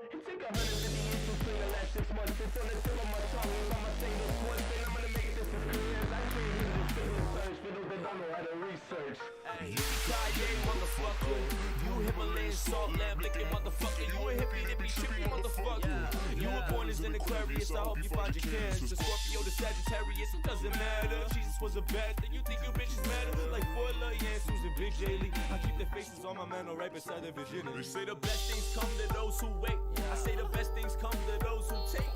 It took 150 years to spring the last 6 months. It's on the tip of my tongue. If I'ma say this one thing, I'm gonna make this as clear as I can. Use this simple search for those that don't know how to research. Hey, Kanye, motherfucker. You Himalayan salt lamb licking motherfucker. You a hippie dippy trippy motherfucker. You were born as an Aquarius. I hope you find your cancer. Scorpio to Sagittarius, it doesn't matter. If Jesus was a bad thing, you think you bitches matter? Like 4 little Yansus and Big J Lee. I keep their faces on my mantle right beside their virginity. They say the best things come to those who wait. I say the best things come to those who take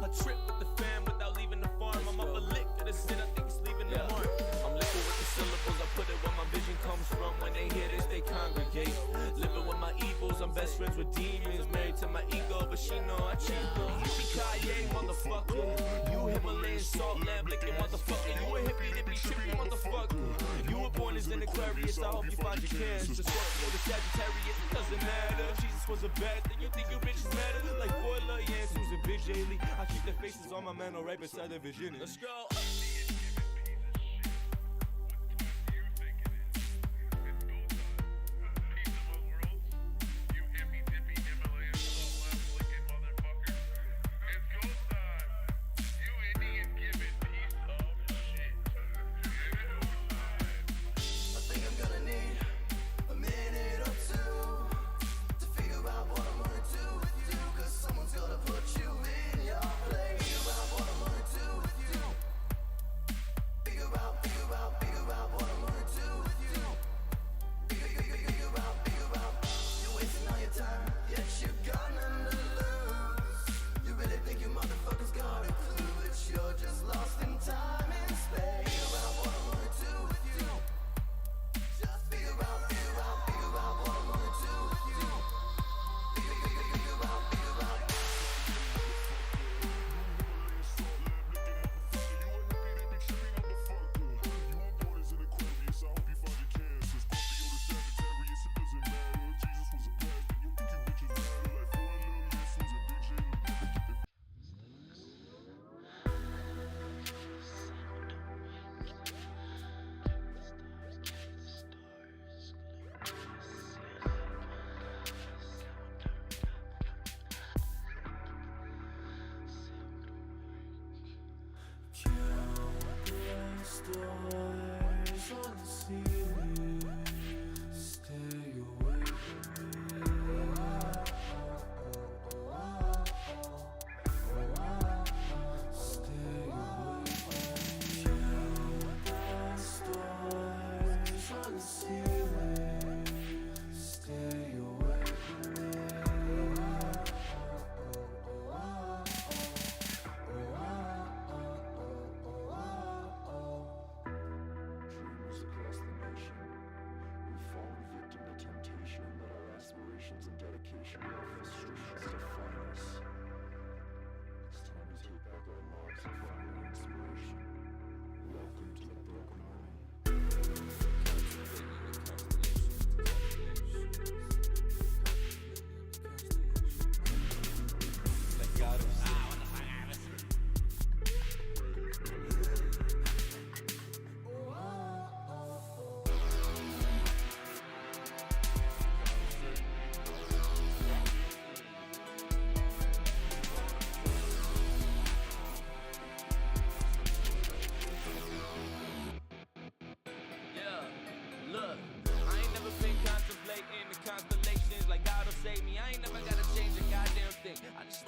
a trip with the fam without leaving the farm. I'm up a lick to the sin, I think it's leaving the mark. I'm liquid with the syllables, I put it where my vision comes from. When they hear this, they congregate. Living with my evils, I'm best friends with demons. Married to my ego, but she know I cheat. Yippee-ki-yay, motherfucker. You Himalayan salt lamb licking motherfucker. You a hippie dippy trippy motherfucker. You were born as an Aquarius, I hope you find your cancer. Scorpio to Sagittarius, it doesn't matter. If Jesus was a bad thing, you think you bitches matter? Like 4 little Yansus and Big J Lee. I keep their faces on my mantle right beside their virginity. Let's go.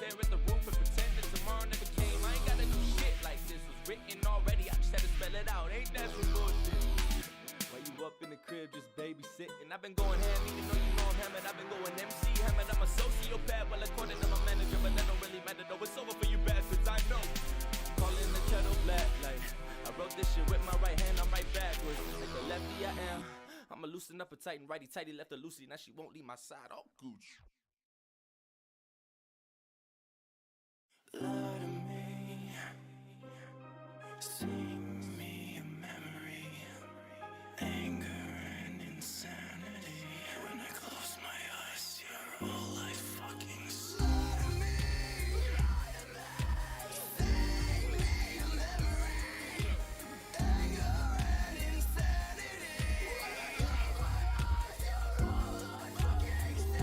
stare at the roof and pretend that tomorrow never came. I ain't gotta do shit like this was written already. I just had to spell it out. Ain't that some bullshit? While you up in the crib just babysitting, I've been going ham even though you know I'm hammered. I've been going MC hammered. I'm a sociopath, well according to my manager, but that don't really matter though. It's over for you bastards, I know. Calling the kettle black, like I wrote this shit with my right hand, I'm right backwards. Like the lefty I am, I'ma loosen up a tight and righty tighty, left her loosey, now she won't leave my side. Oh, gooch. Lie to me, sing me a memory, anger and insanity. When I close my eyes, you're all I fucking see. Lie to me, sing me a memory, anger and insanity. When I close my eyes, you're all I fucking see.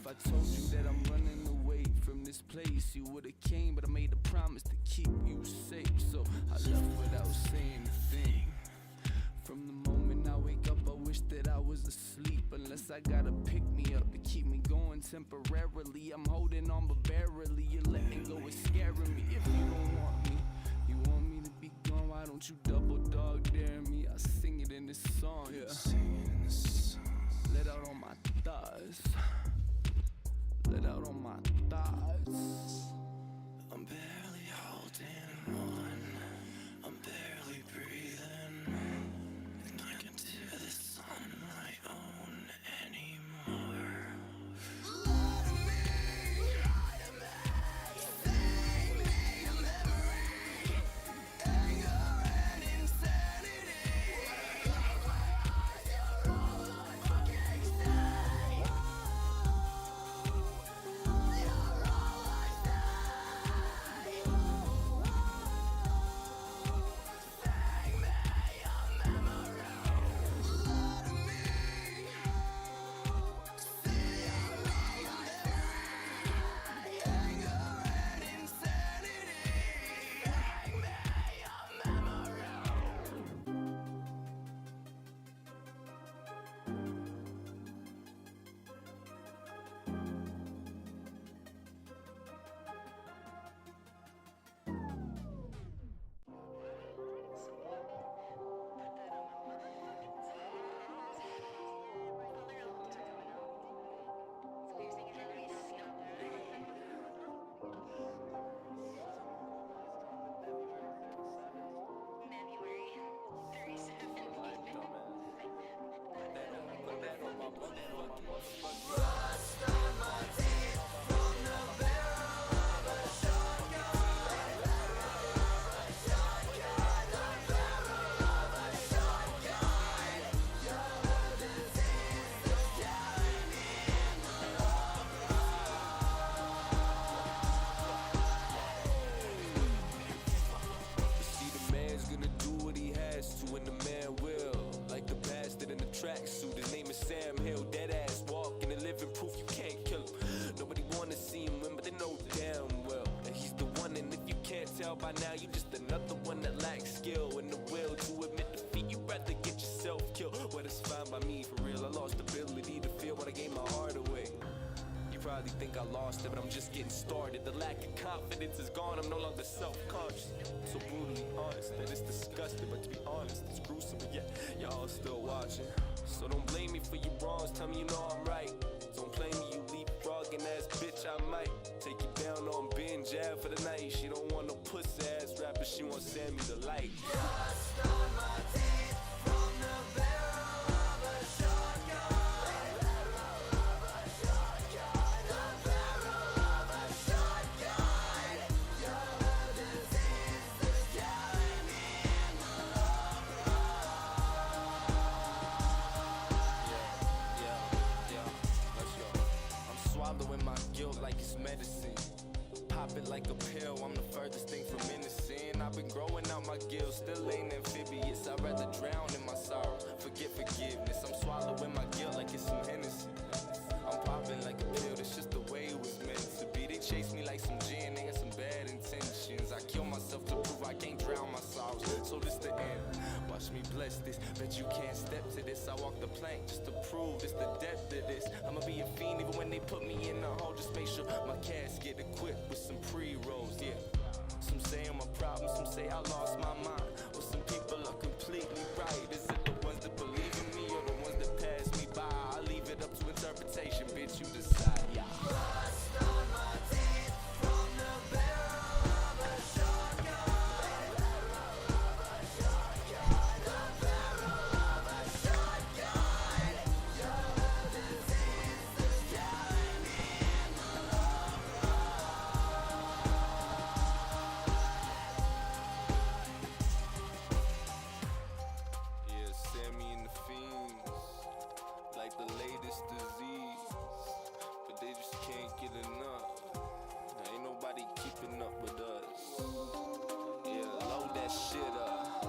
I told you that I'm running away from this place, you would've came, but I made a promise to keep you safe. So I left without saying a thing. From the moment I wake up, I wish that I was asleep. Unless I gotta pick me up to keep me going temporarily. I'm holding on but barely, you're letting go, it's scaring me. If you don't want me, you want me to be gone, why don't you double dog dare me? I sing it in this song, yeah. Let out all my thoughts. Let out all my thoughts. I'm barely holding on. I'm barely breathing. And I can do this on my own anymore. Lie to me, sing me a memory, anger and insanity. When I close my eyes, you're all I fucking see. By now, you just another one that lacks skill and the will to admit defeat. You rather get yourself killed. Well, that's fine by me, for real. I lost the ability to feel when I gave my heart away. You probably think I lost it, but I'm just getting started. The lack of confidence is gone, I'm no longer self-conscious. I'm so brutally honest that it's disgusting, but to be honest, it's gruesome. But yeah, y'all still watching. So don't blame me for your wrongs, tell me you know I'm right. Don't play me, you leapfrogging ass bitch, I might take you down on being jab for the night. She don't want no pussy ass rapper, she want Sammy the light. Just on my teeth from the barrel of a shotgun. The barrel of a shotgun. The barrel of a shotgun. You're the disease that's killing me in the long run. Yeah, let's go. I'm swallowing my guilt like it's medicine. Pop it like a pill, I'm the furthest thing from innocent. I've been growing out my guilt, still ain't amphibious. I'd rather drown in my sorrow, forget forgiveness. I'm swallowing my guilt like it's some Hennessy. I'm popping like a pill, that's just the way it was meant to be. They chase me like some gin, they got some bad intentions. I kill myself to prove I can't drown my sorrows, so this the end. Watch me bless this, bet you can't step to this. I walk the plank just to prove it's the depth of this. I'ma be a fiend even when they put me in a hole. Just make sure my casket equipped with some pre-rolls, yeah. Some say I'm a problem, some say I lost my mind. Well, some people are completely right. Is it the ones that believe in me or the ones that pass me by? I leave it up to interpretation, bitch, you decide, yeah. Rust on my teeth from the barrel of a shotgun. The barrel of a shotgun. The barrel of a shotgun. You're the disease that's killing me in the long run. Yeah, Sammy and the fiends, like the latest disease, but they just can't get enough. Ain't nobody keeping up with us. Yeah, load that shit up,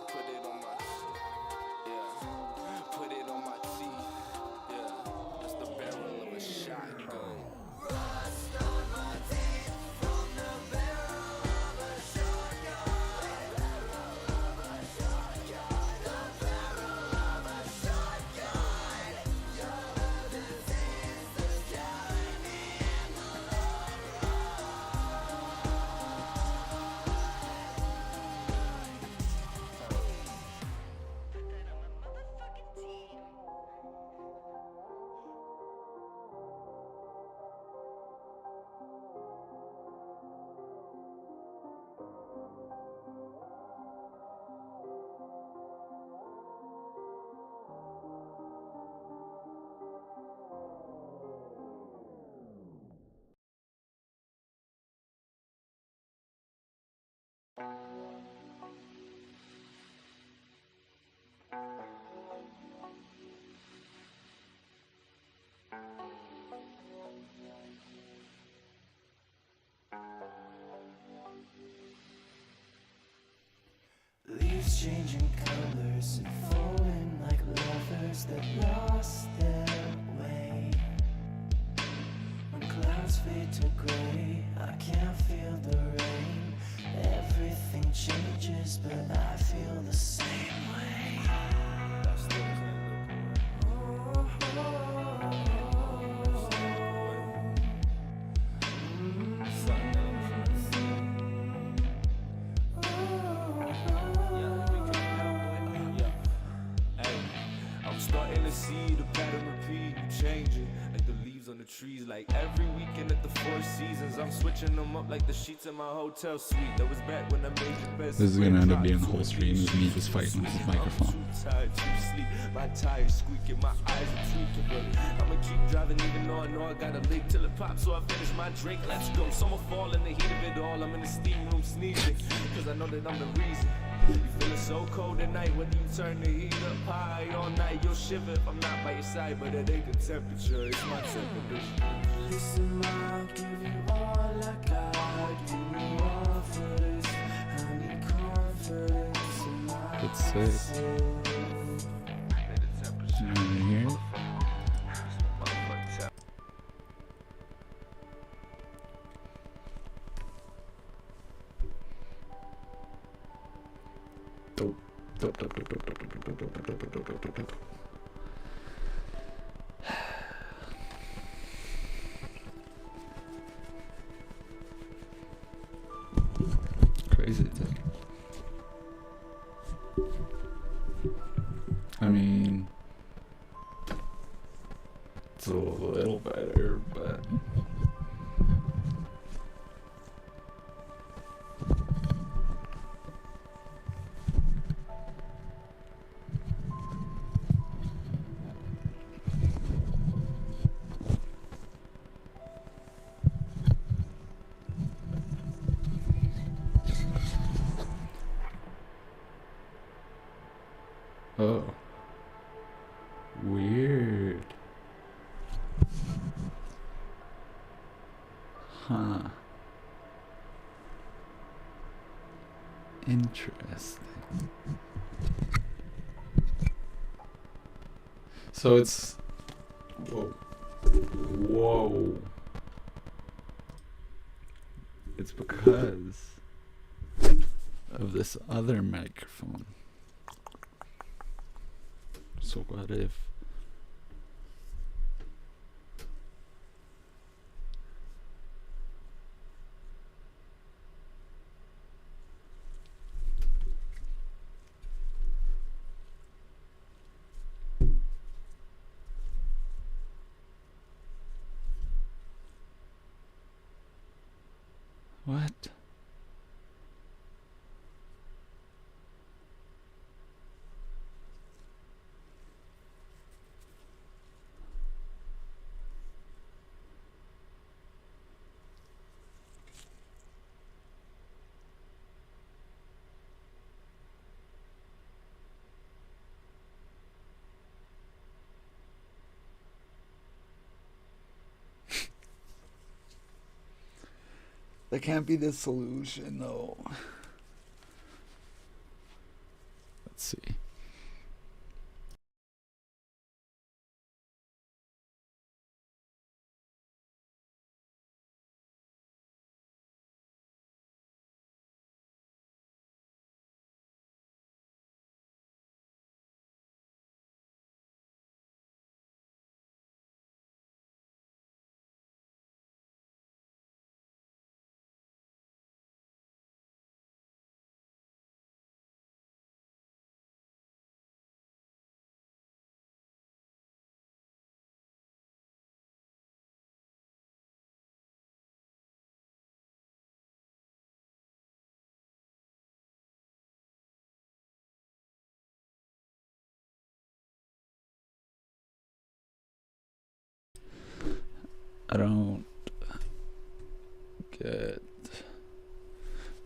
put it on my, yeah, put it on my teeth. Yeah, that's the barrel of a shotgun. Rust on my teeth from the barrel of a shotgun. The barrel of a shotgun. The barrel of a shotgun. You're the disease that's killing me in the long Leaves changing colors and falling like lovers that lost their way. When clouds fade to gray, I can't feel the rain. Everything changes, but I feel the same way. I'm starting to see the pattern repeat, changing like the leaves on the trees. Like every weekend at the Four Seasons, I'm switching them up like the sheets in my hotel suite. That was back when I made the best. This is gonna end up being the whole stream of me just fighting with this microphone. Too tired to sleep, my tires squeaking, my eyes are tweaking, but I'ma keep driving even though I know I gotta lick till it pops. So I finish my drink. Let's go. Summer fall in the heat of it all. I'm in the steam room sneezing, cause I know that I'm the reason. You feeling so cold at night, whether you turn the heat up high all night, you'll shiver if I'm not by your side, but it ain't the temperature, it's my temperature. Listen, I'll give you all I got. Give me all for this. I need confidence in my That's sick. You wanna hear it? It's a little better, but... Oh. Weird. Huh. Interesting. So it's... Whoa. Whoa. It's because of this other microphone. So what if... What? That can't be the solution, though. Let's see. I don't get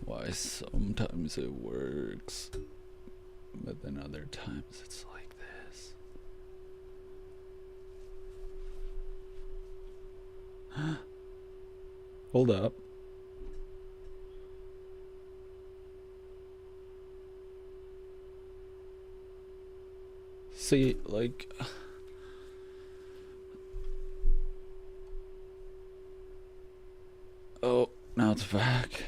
why sometimes it works, but then other times it's like this. Hold up. See, like... Oh, now it's back.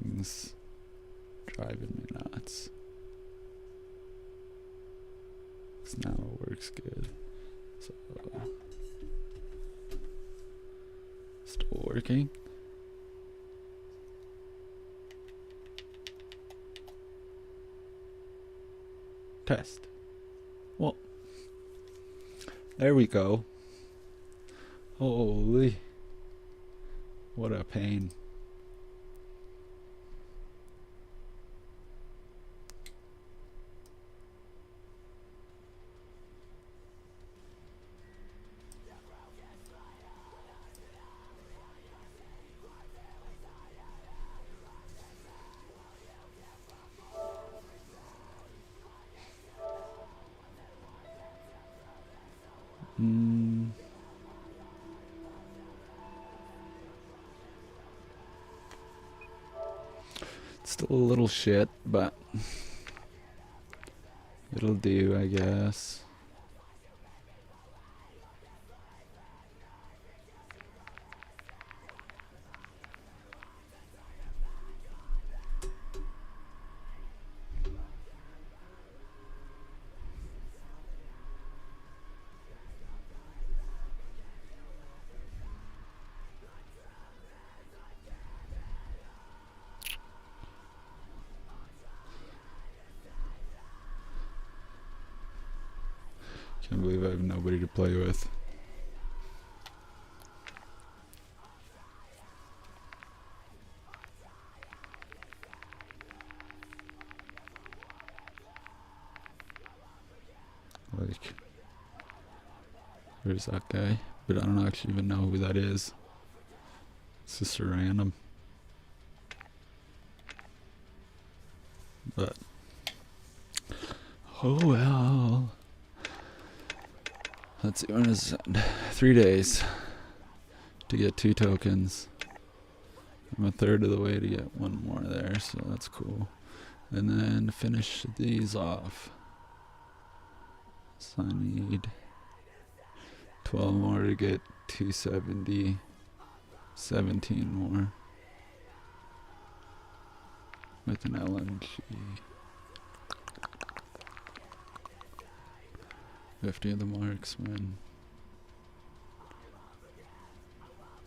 Things driving me nuts. 'Cause now it works good. So still working. Test. Well, there we go. Holy, what a pain. Still a little shit, but it'll do, I guess. Can't believe I have nobody to play with. Like, there's that guy, but I don't actually even know who that is. It's just a random. But, oh well. Let's see, when is it? 3 days to get 2 tokens. I'm a third of the way to get 1 more there, so that's cool. And then finish these off. So I need 12 more to get 270, 17 more with an LMG. 50 of the marksman.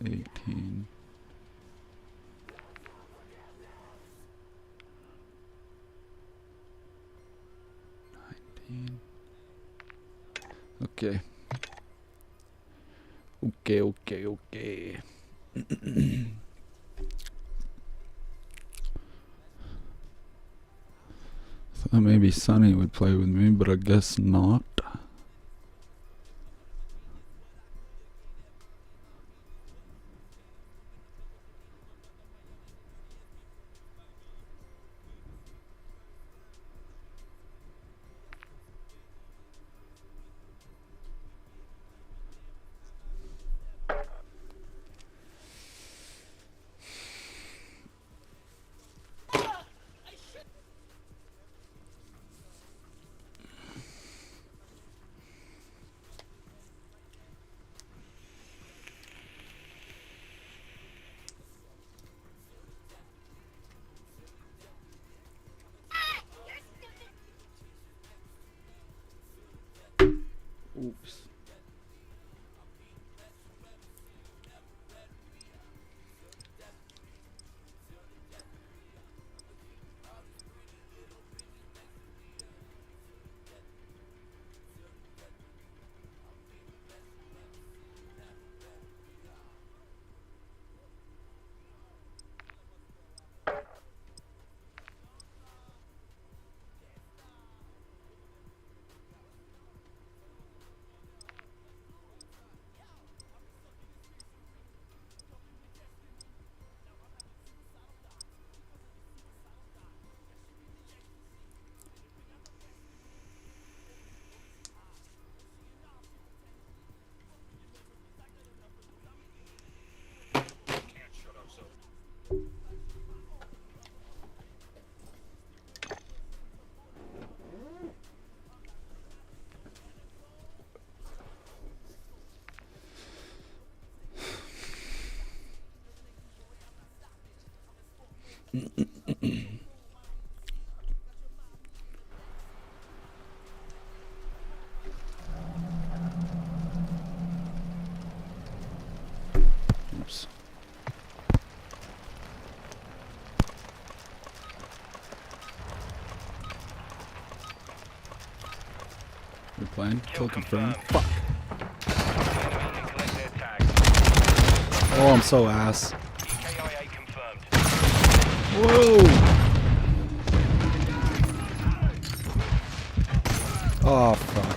18. 19. Okay. Okay. Thought maybe Sunny would play with me, but I guess not. Oops. Oops. We're playing. Kill confirmed. Fuck. Oh, I'm so ass. Whoa! Oh, fuck.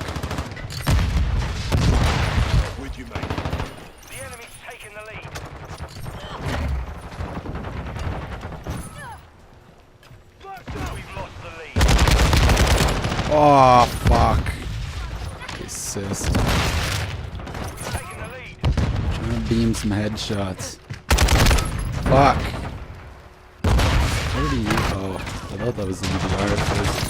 With you, mate. The enemy's taking the lead. We've lost the lead. Oh, fuck. Assist. beam some headshots. Fuck. Where did he? Oh, I thought that was in the DR at first.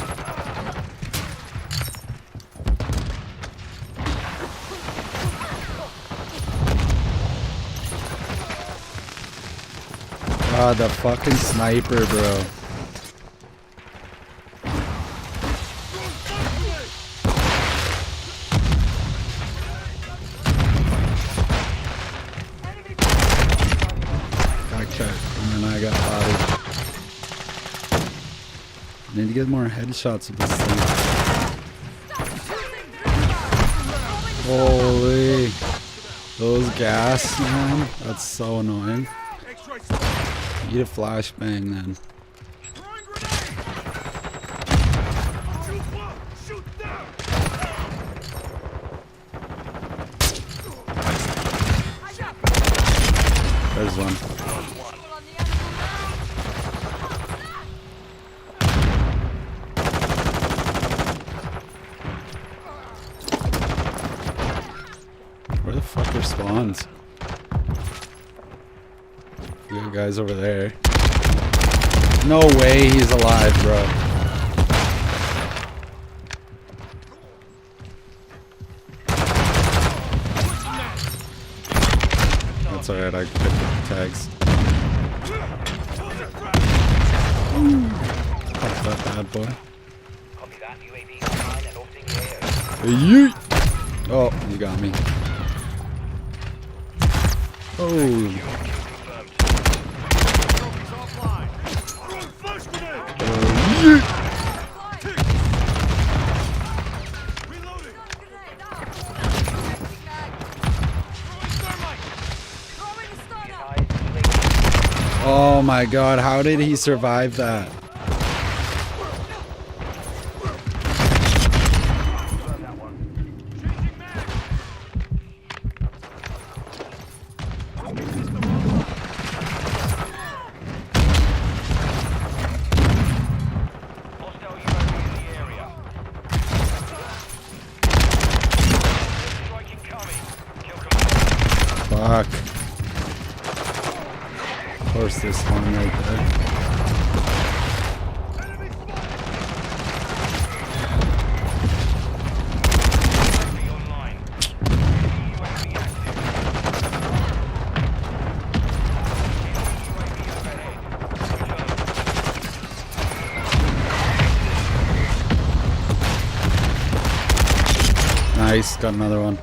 God, the fucking sniper, bro. Okay, and then I got bodied. I need to get more headshots of this thing. Holy. Those gas, man. That's so annoying. Eat a flashbang then. There's one. Where the fuck are spawns? You got guys over there. No way he's alive, bro. That's alright, I picked up the tags. Fuck that bad boy. Yeet! Oh, you got me. Oh. Oh my god, how did he survive that? Fuck. Of course, this one right there. Nice, got another one.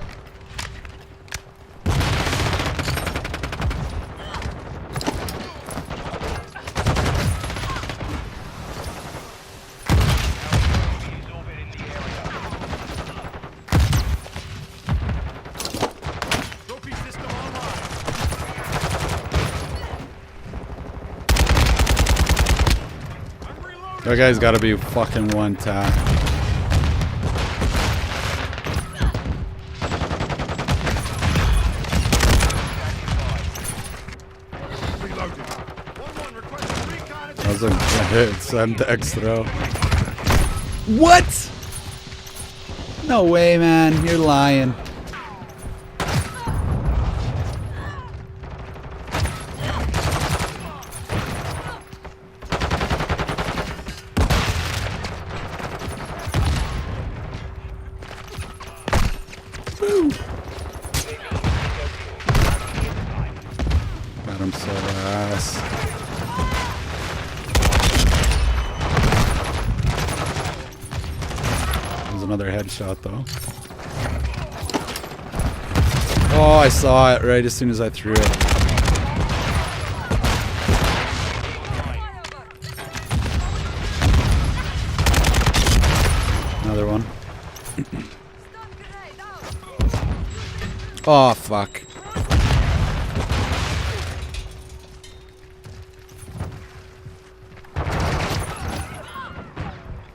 That guy's gotta be fucking one tap. That was a hit. Send X throw. What? No way, man. You're lying. Got him so ass. There's another headshot though. Oh, I saw it right as soon as I threw it. Another one. Oh, fuck.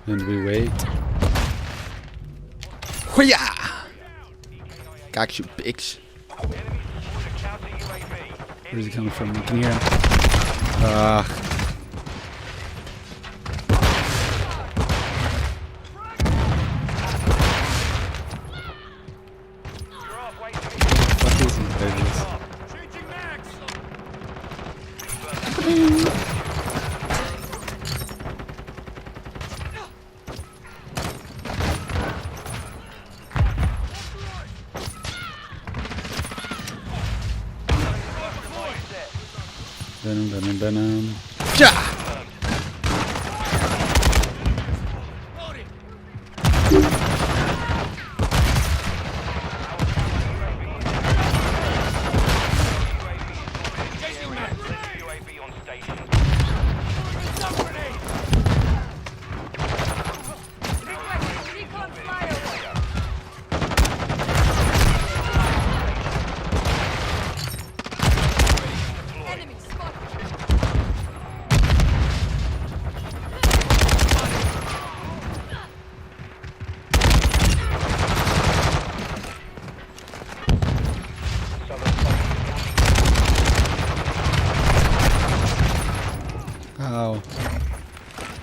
And we wait. Hoo-yah! Got you, bitch. Where's he coming from? You can hear him. Fuck is he? There he is.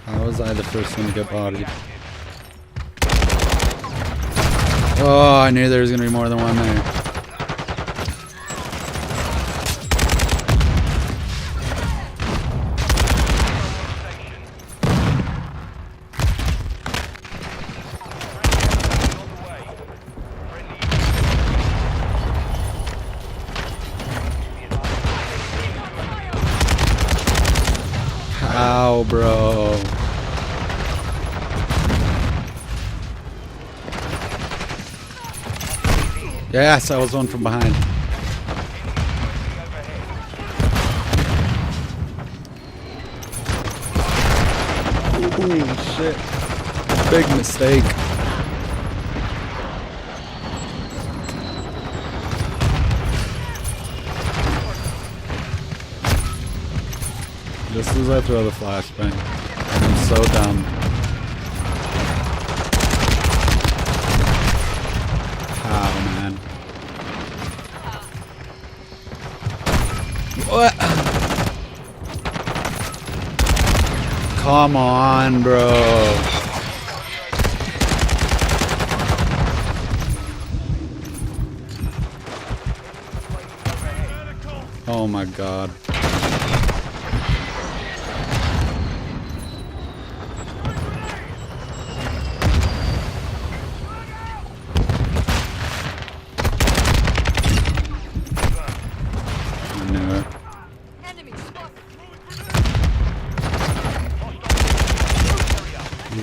How was I the first one to get bodied? Oh, I knew there was gonna be more than one there. Ow, bro. Yes, I was one from behind. Ooh, shit. Big mistake. Just as I throw the flashbang. I'm so dumb. How, man? What? Come on, bro. Oh my god.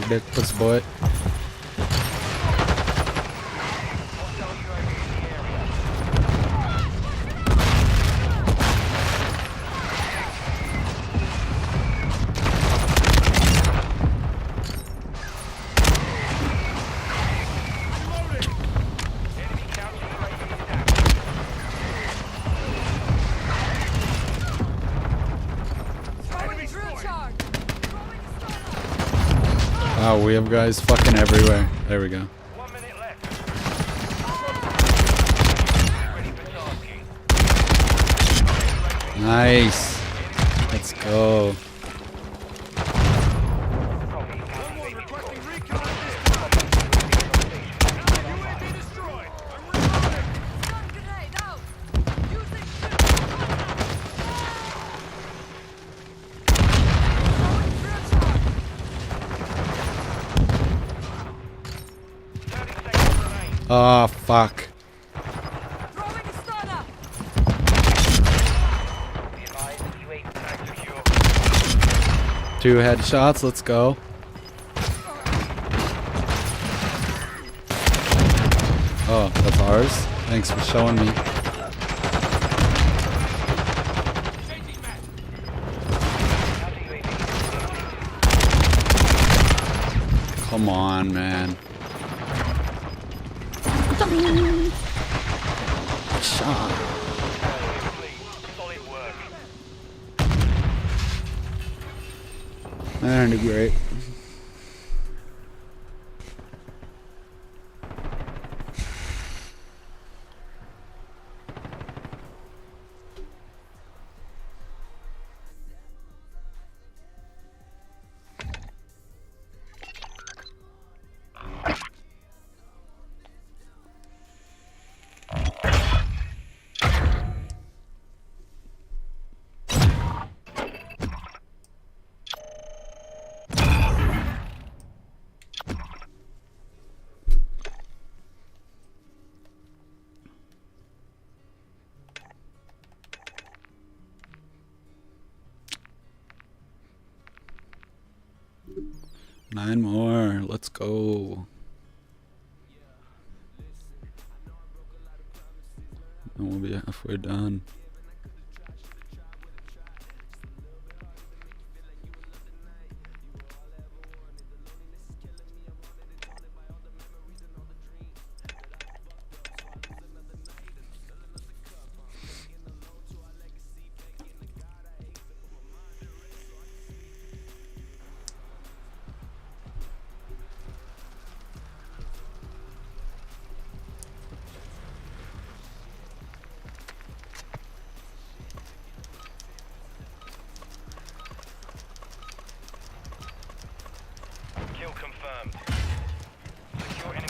Dick puss boy. Wow, we have guys fucking everywhere. There we go. Nice. Let's go. Oh, fuck. Two headshots, let's go. Oh, that's ours? Thanks for showing me. Come on, man. Shot. That ended great. 9 more. Let's go. And we'll be halfway done.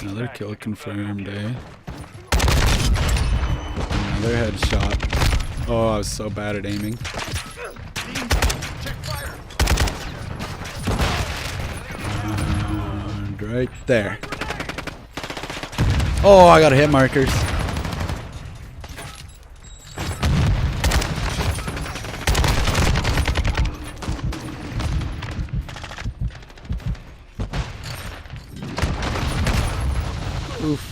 Another kill confirmed, eh? Another headshot. Oh, I was so bad at aiming. And right there. Oh, I got hit markers. Oof.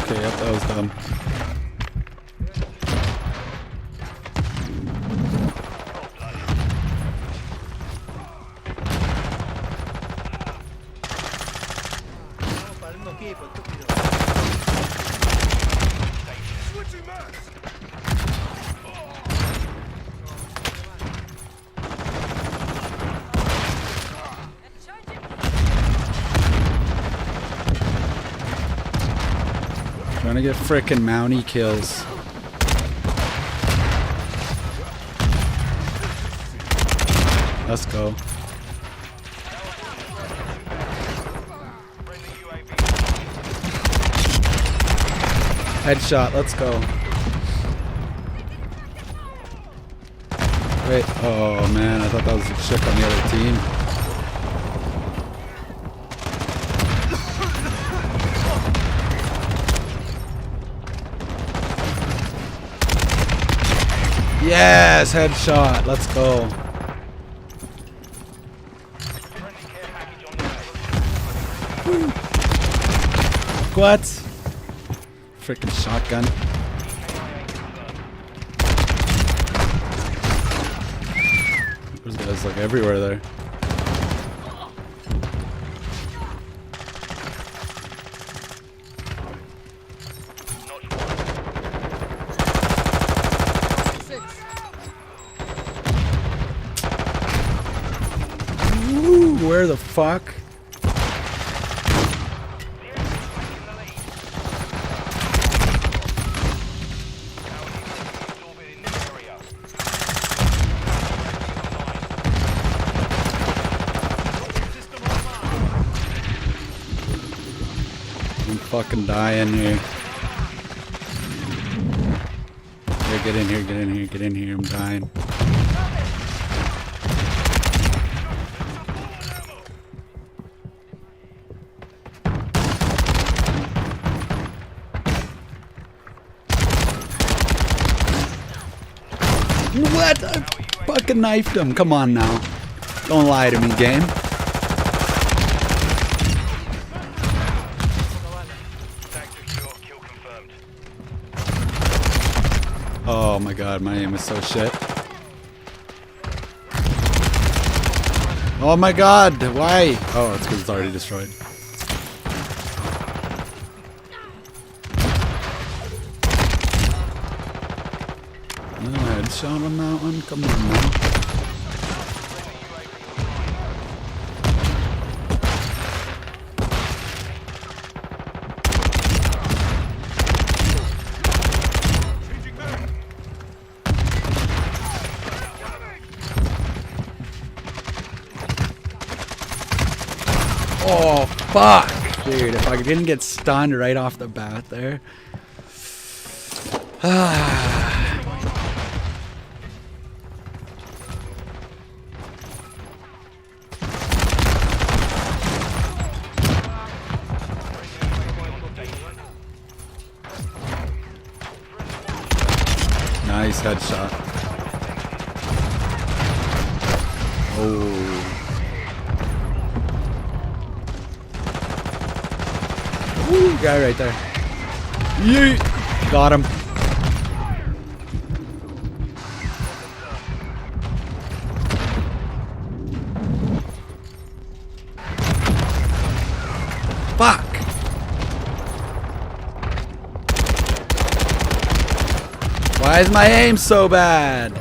Okay, yep, that was dumb. Trying to get frickin' Mountie kills. Let's go. Headshot, let's go. Wait, oh man, I thought that was a chick on the other team. Yes, headshot. Let's go. Woo. What? Freaking shotgun. There's guys like everywhere there. Where the fuck? I'm fucking dying here. Here, get in here, get in here, get in here. I'm dying. What? I fucking knifed him. Come on now. Don't lie to me, game. Oh my god, my aim is so shit. Oh my god, why? Oh, it's because it's already destroyed. Headshot on that one. Come on now. Oh fuck, dude! If I didn't get stunned right off the bat there. Nice headshot. Oh. Ooh, guy right there. Yeet. Got him. Fuck. Why is my aim so bad?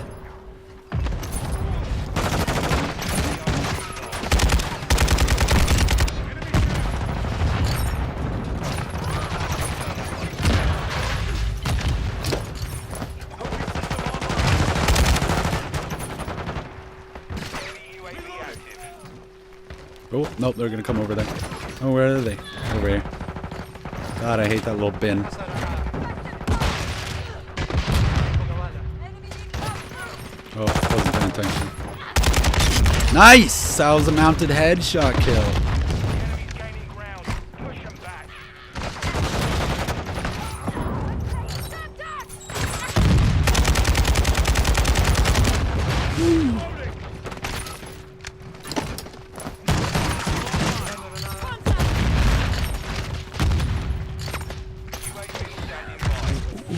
Oh, nope, they're gonna come over there. Oh, where are they? Over here. God, I hate that little bin. Oh, wasn't paying attention. Nice! That was a mounted headshot kill.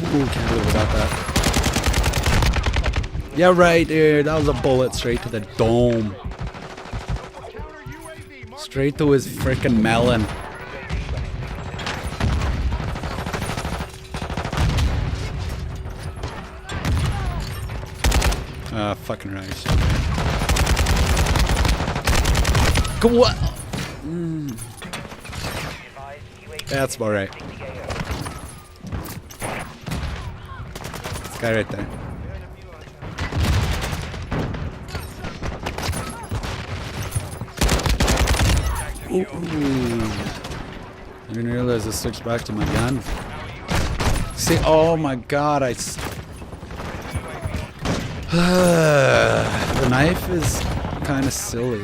Ooh, can't live without that. Yeah, right, dude. That was a bullet straight to the dome. Straight to his freaking melon. Fucking right. Go what? That's about right. This guy right there. Ooh. I didn't realize this switched back to my gun. See, oh my god, the knife is kind of silly.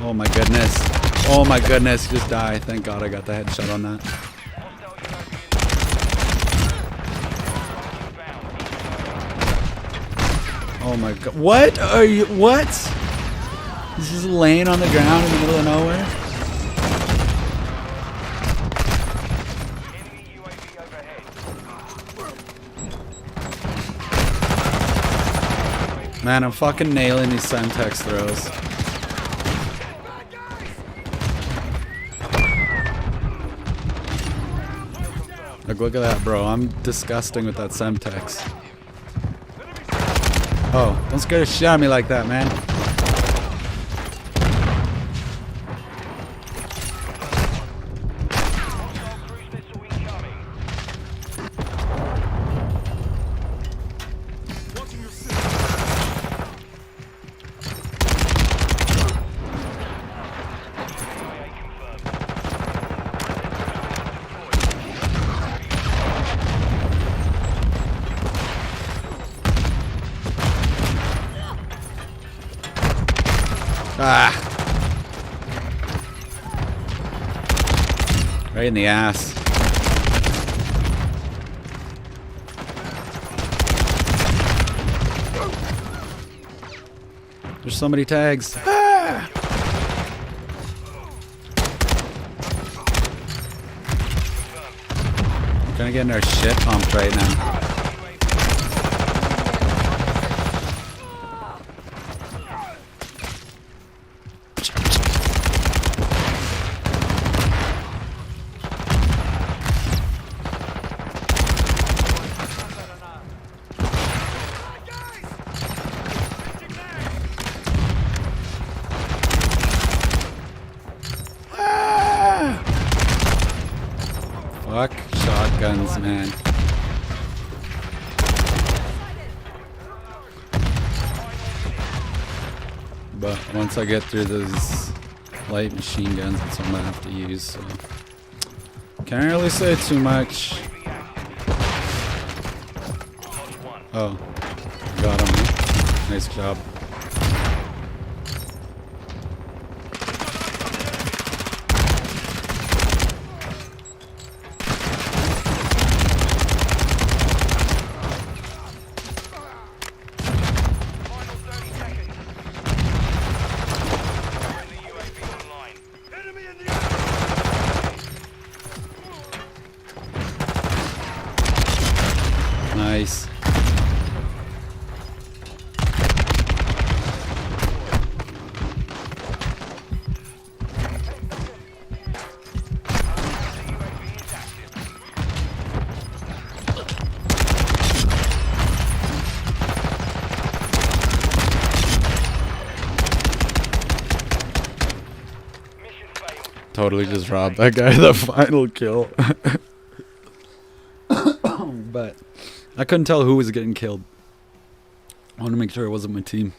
Oh my goodness. Oh my goodness, just die. Thank god I got the headshot on that. Oh my god. What are you? What? He's just laying on the ground in the middle of nowhere? Man, I'm fucking nailing these Semtex throws. Like, look at that, bro. I'm disgusting with that Semtex. Oh, don't scare the shit out of me like that, man. Ah. Right in the ass. There's so many tags. Ah. We're gonna get our shit pumped right now. Fuck shotguns, man. But once I get through those light machine guns, that's what I'm gonna have to use, so can't really say too much. Oh, got him. Nice job. totally just robbed that guy the final kill. But I couldn't tell who was getting killed. I want to make sure it wasn't my team.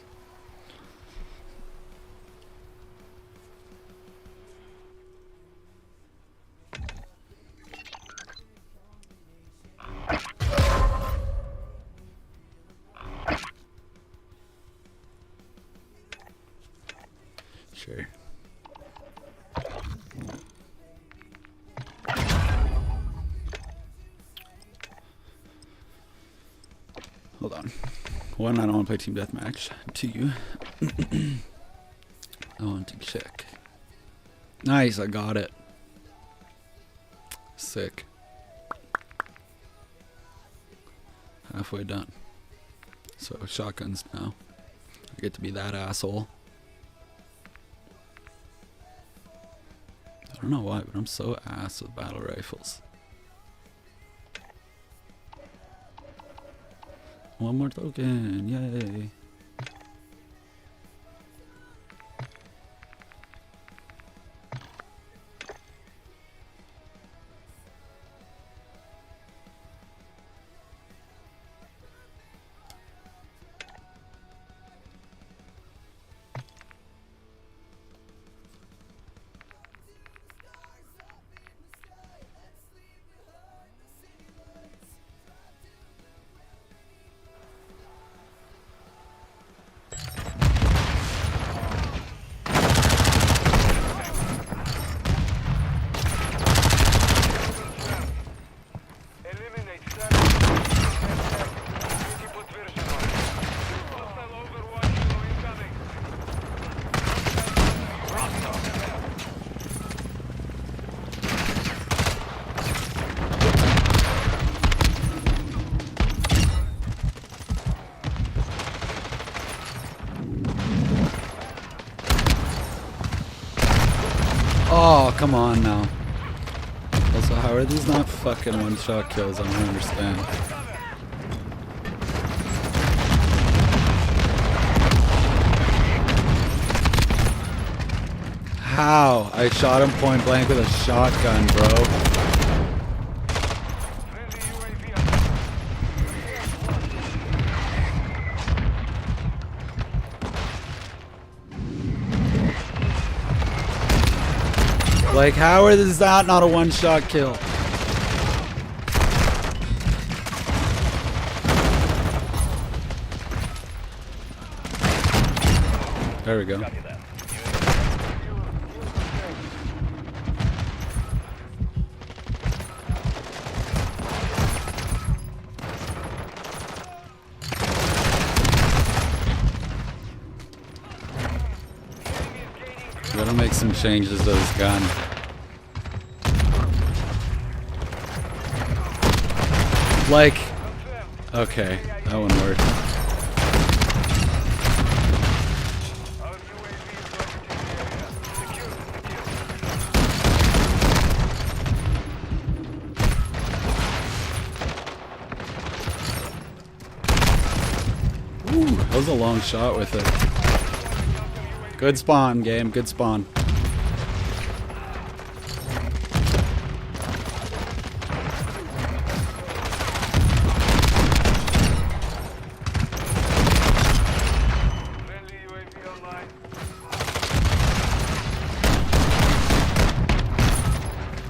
Sure. Hold on. One, I don't want to play team deathmatch. Two, I want to check. Nice, I got it. Sick. Halfway done. So shotguns now. I get to be that asshole. I don't know why, but I'm so ass with battle rifles. One more token, yay. Oh, come on now. Also, how are these not fucking one-shot kills? I don't understand. How? I shot him point blank with a shotgun, bro. Like, how is that not a one-shot kill? There we go. Gotta make some changes to this gun. Like, okay, that one worked. Ooh, that was a long shot with it. Good spawn, game. Good spawn.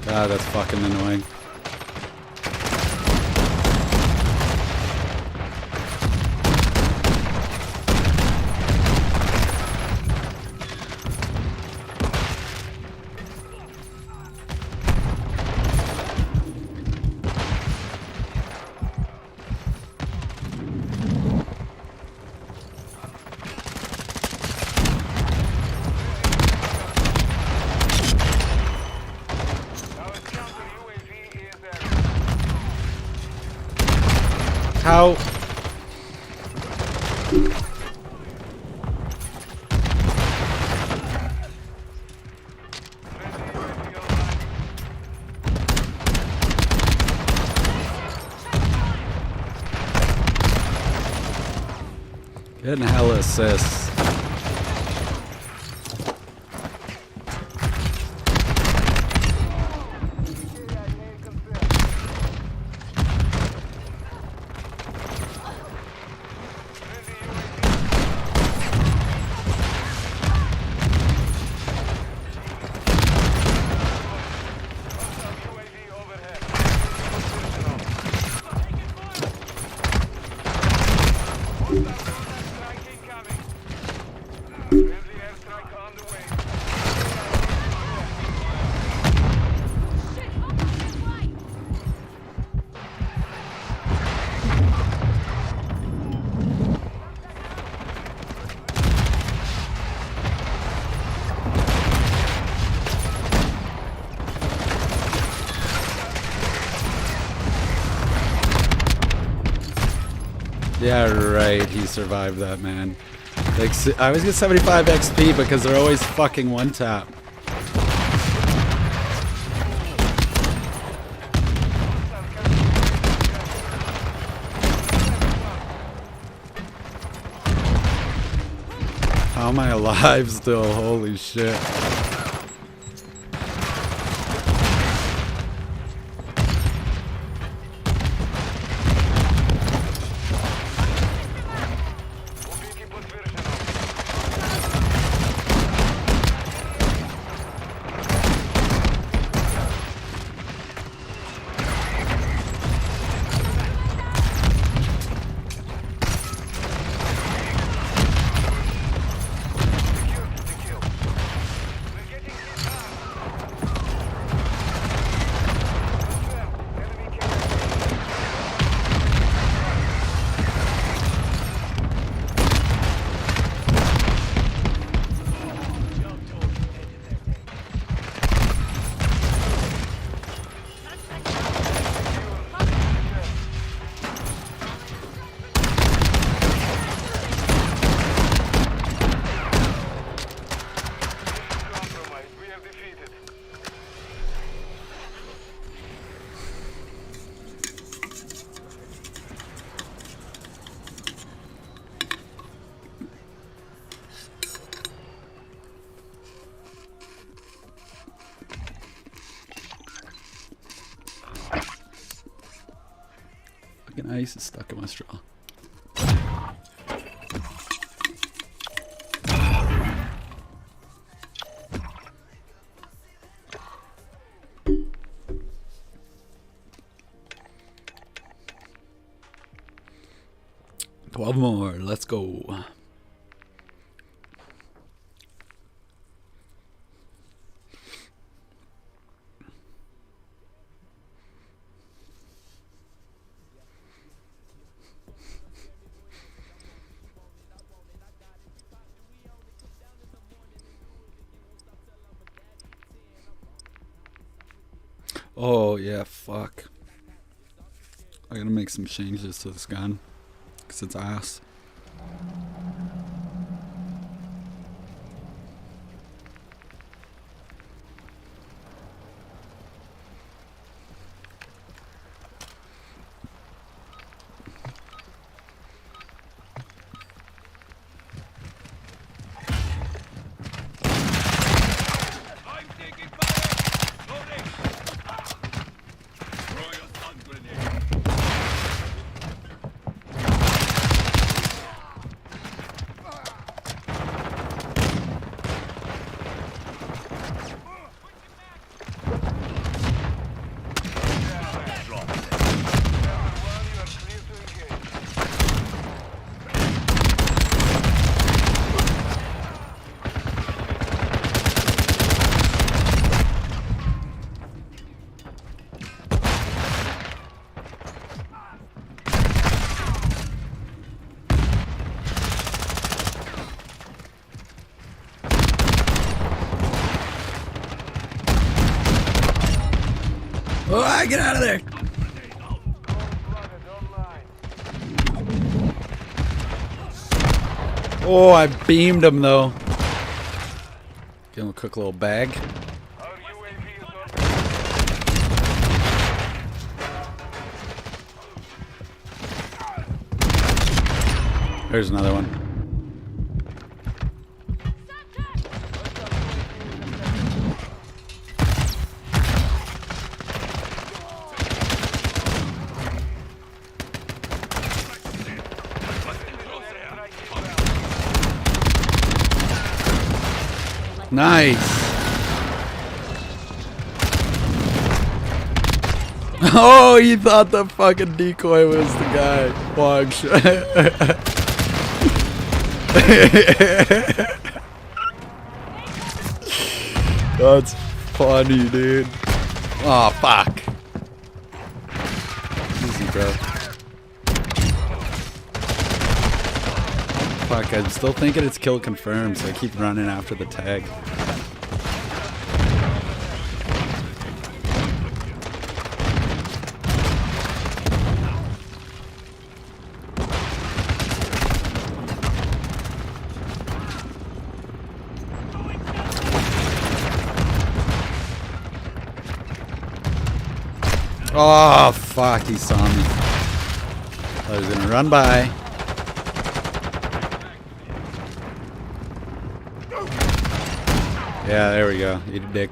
God, that's fucking annoying. How? Getting hella assists. Yeah, right. He survived that, man. Like, I always get 75 XP because they're always fucking one tap. How am I alive still? Holy shit. Fucking ice is stuck in my straw. Twelve more. Let's go. Oh yeah, fuck. I gotta make some changes to this gun, 'cause it's ass. Oh, get out of there! Oh, I beamed him though. Give him a quick little bag. There's another one. Nice. Oh, he thought the fucking decoy was the guy. Wong shot. That's funny, dude. Oh, fuck. Easy, bro. Fuck, I'm still thinking it's kill confirmed, so I keep running after the tag. Oh, fuck. He saw me. I was gonna run by. Yeah, there we go. Eat a dick.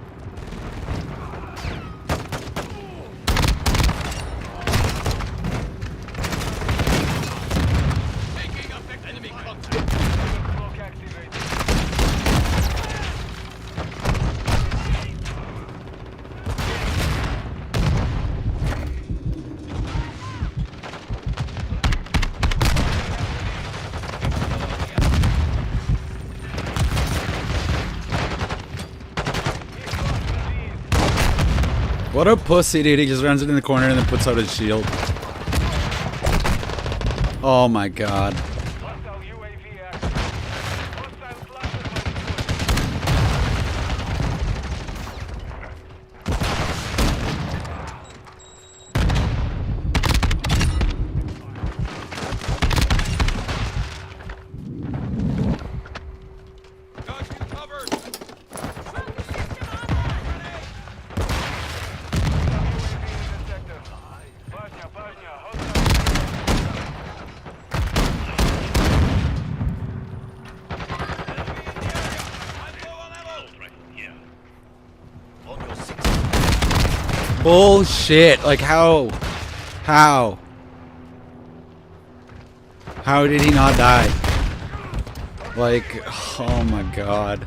What a pussy, dude. He just runs it in the corner and then puts out his shield. Oh my god. Bullshit. Like how did he not die? Like, oh my god.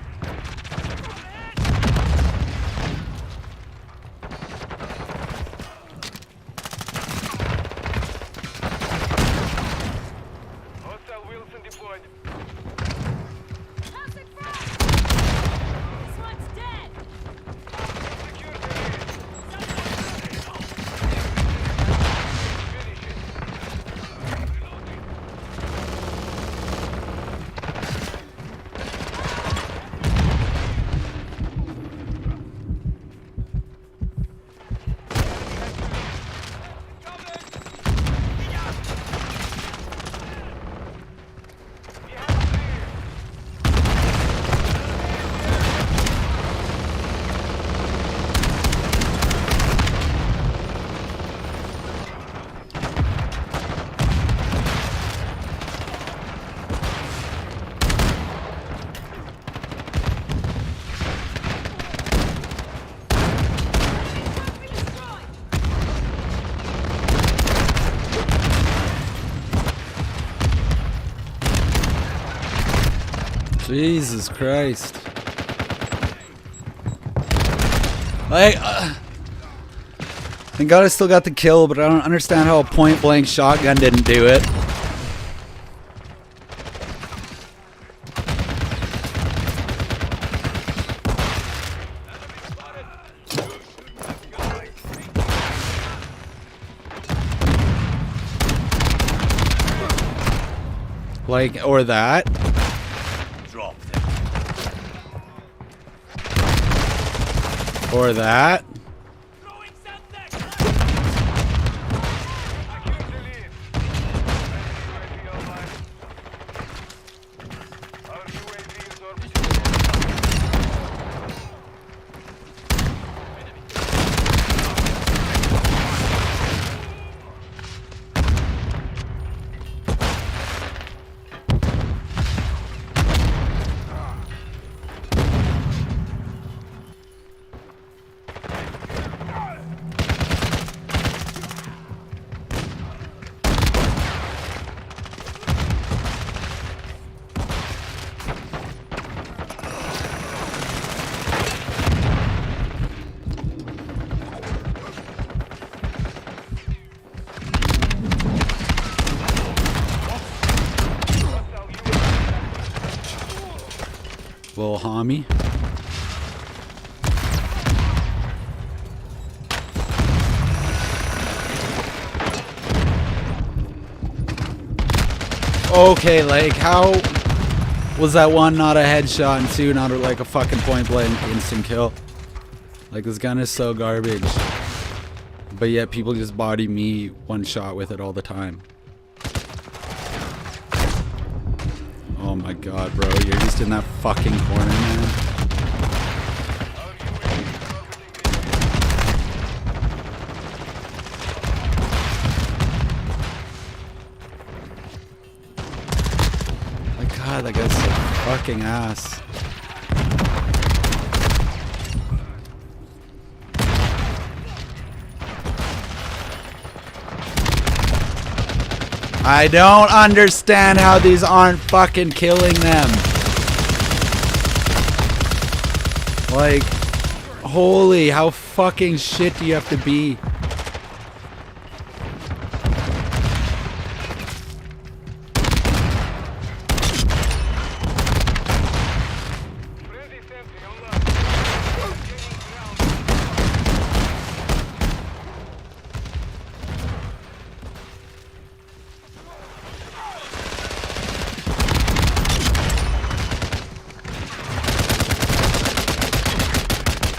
Jesus Christ. Like, thank God I still got the kill, but I don't understand how a point-blank shotgun didn't do it. Like, or that. Or that. Little homie. Okay, like how was that one not a headshot and two not like a fucking point blank instant kill? Like this gun is so garbage. But yet people just body me one shot with it all the time. Oh my god, bro, you're just in that fucking corner, man. fucking ass. I don't understand how these aren't fucking killing them. Like, holy, how fucking shit do you have to be?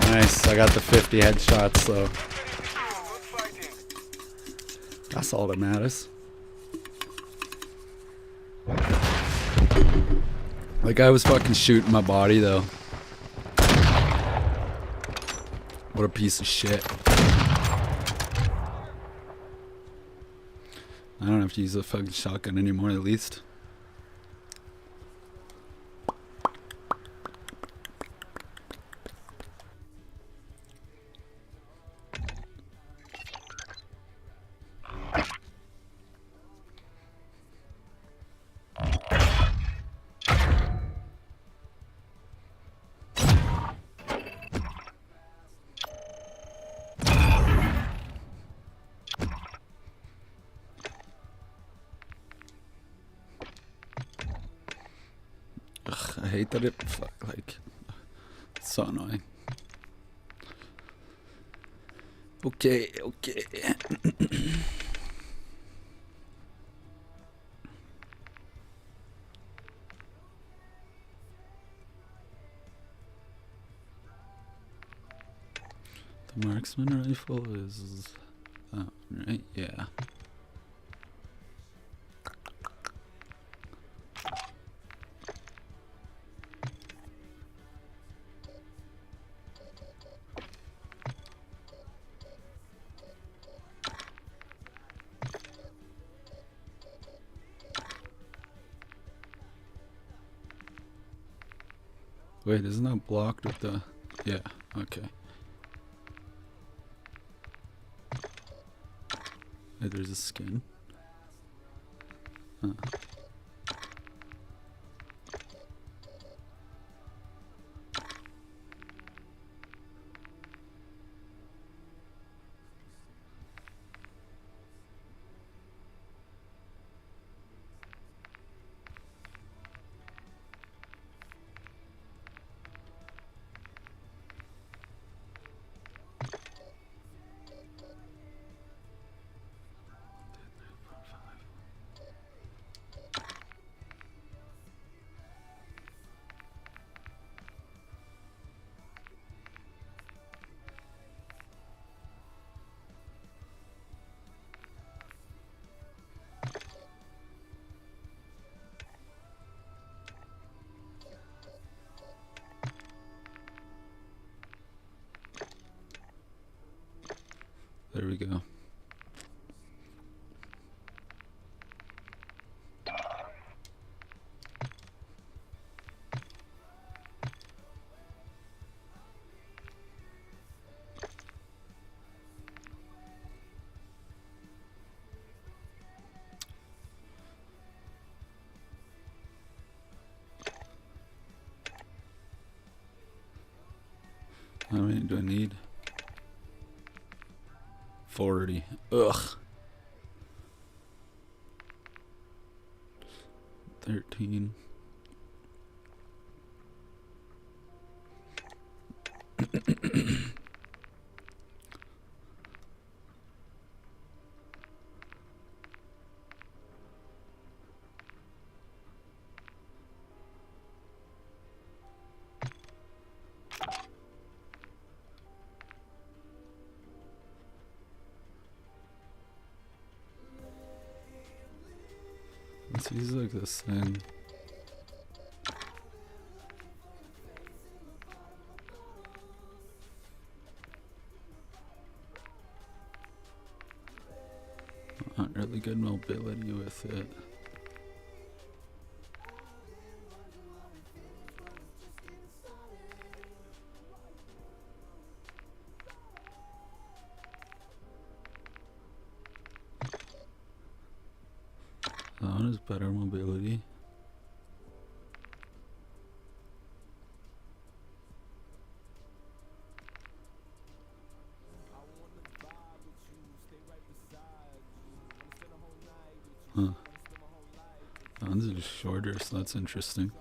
Nice, I got the 50 headshots, so that's all that matters. Like, I was fucking shooting my body, though. What a piece of shit. I don't have to use a fucking shotgun anymore, at least. I hate that it, like, it's so annoying. Okay, okay. The marksman rifle is that one, right? Yeah. Wait, isn't that blocked with the... Yeah, okay. Hey, there's a skin. Huh. There we go. How many do I need? 40. Ugh. 13. Let's use like this thing. Not really good mobility with it. better mobility. Huh. Guns are shorter, so that's interesting.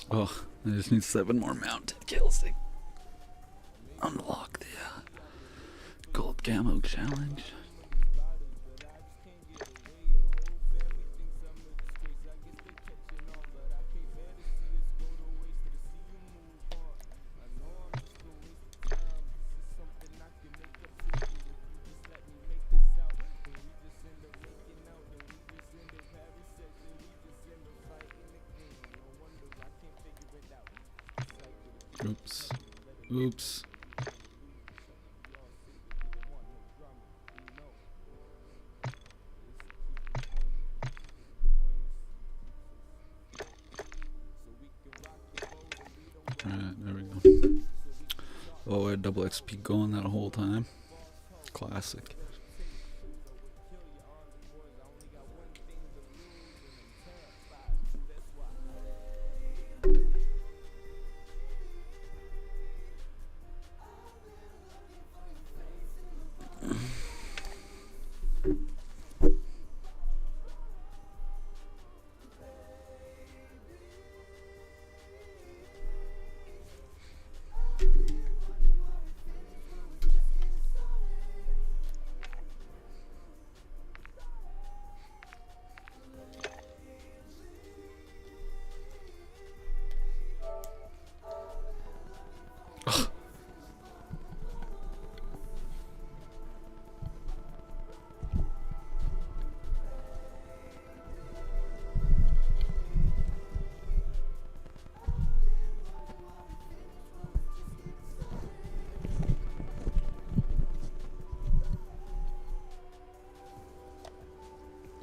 Oh, I just need 7 more mounted kills to unlock the gold camo challenge. Oops. Oops. Alright, there we go. Oh, I had double XP going that whole time. Classic.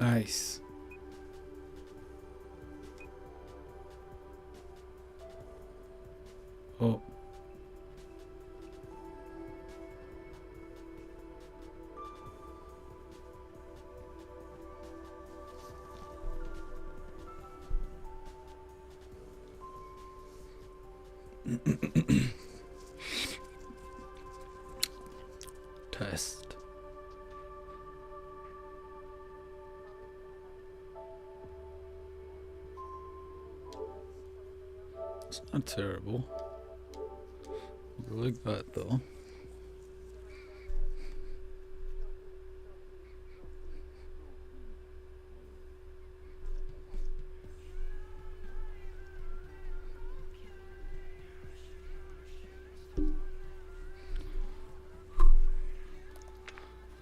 Nice. Oh. Test. It's not terrible. I like that though.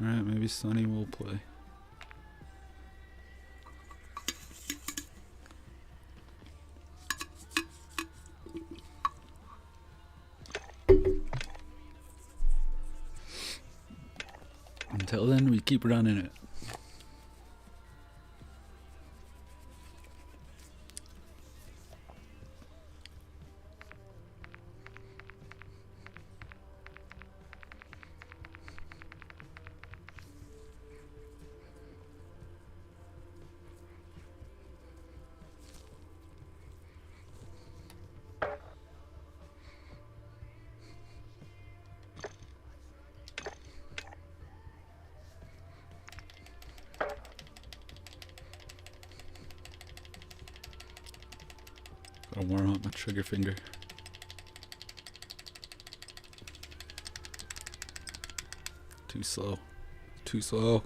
Alright, maybe Sonny will play. Until then, we keep running it. Gotta warm up my trigger finger. Too slow. Too slow.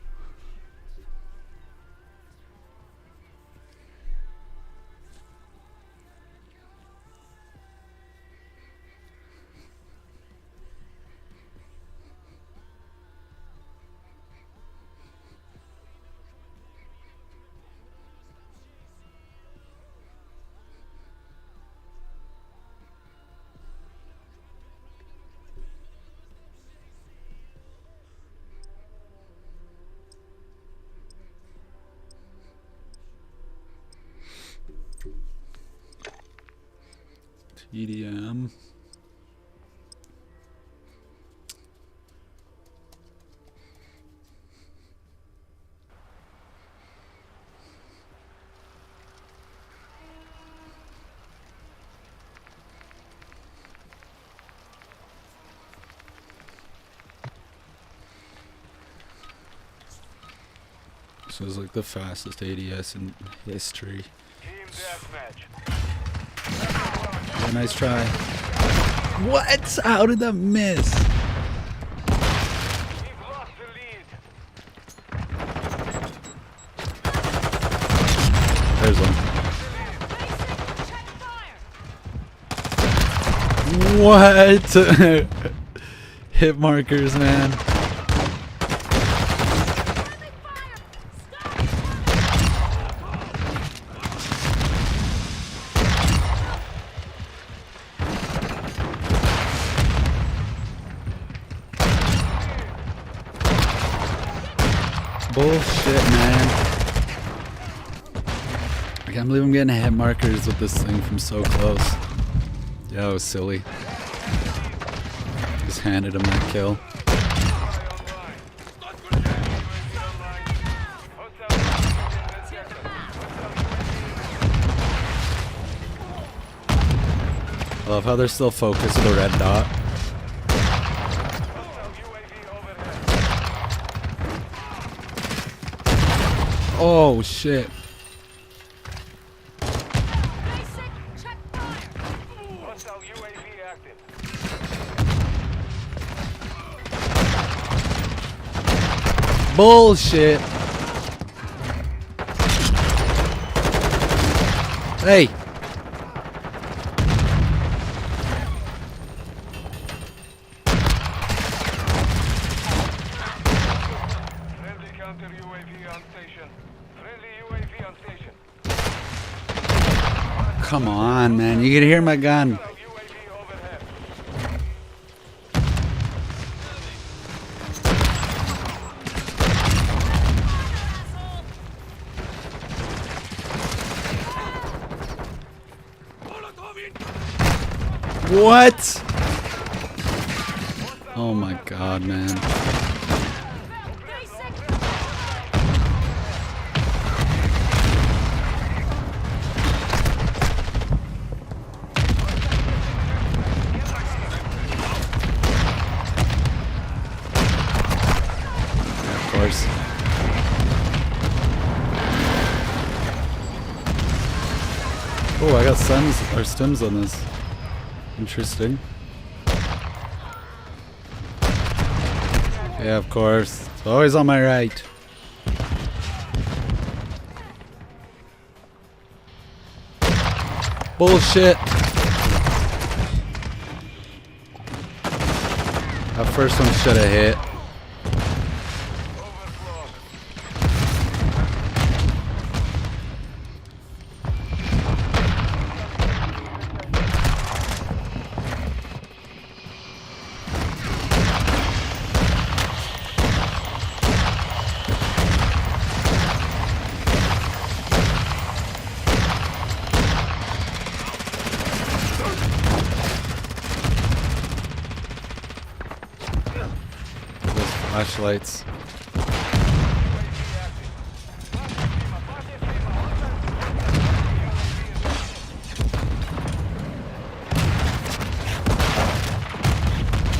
EDM. This was like the fastest ADS in history. Yeah, nice try. What? How did that miss? There's one. What? Hit markers, man. Bullshit, man. I can't believe I'm getting hit markers with this thing from so close. Yeah, that was silly. Just handed him that kill. I love how they're still focused with a red dot. Oh shit. Bullshit. Hey. Come on, man. You can hear my gun. What? Oh my god, man. Oh, I got stems or stems on this. Interesting. Yeah, of course. It's always on my right. Bullshit. That first one should have hit. Flashlights.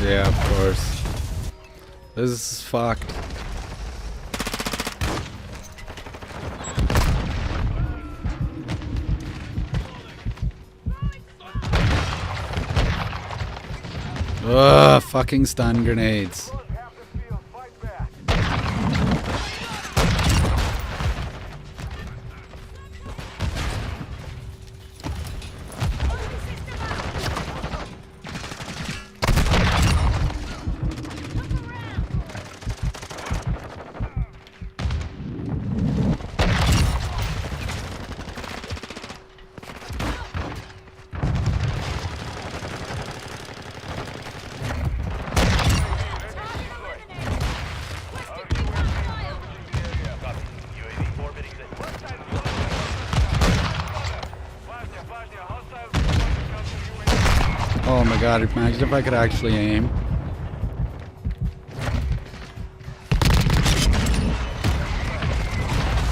Yeah, of course. This is fucked. Ugh, fucking stun grenades. Oh my god, imagine if I could actually aim.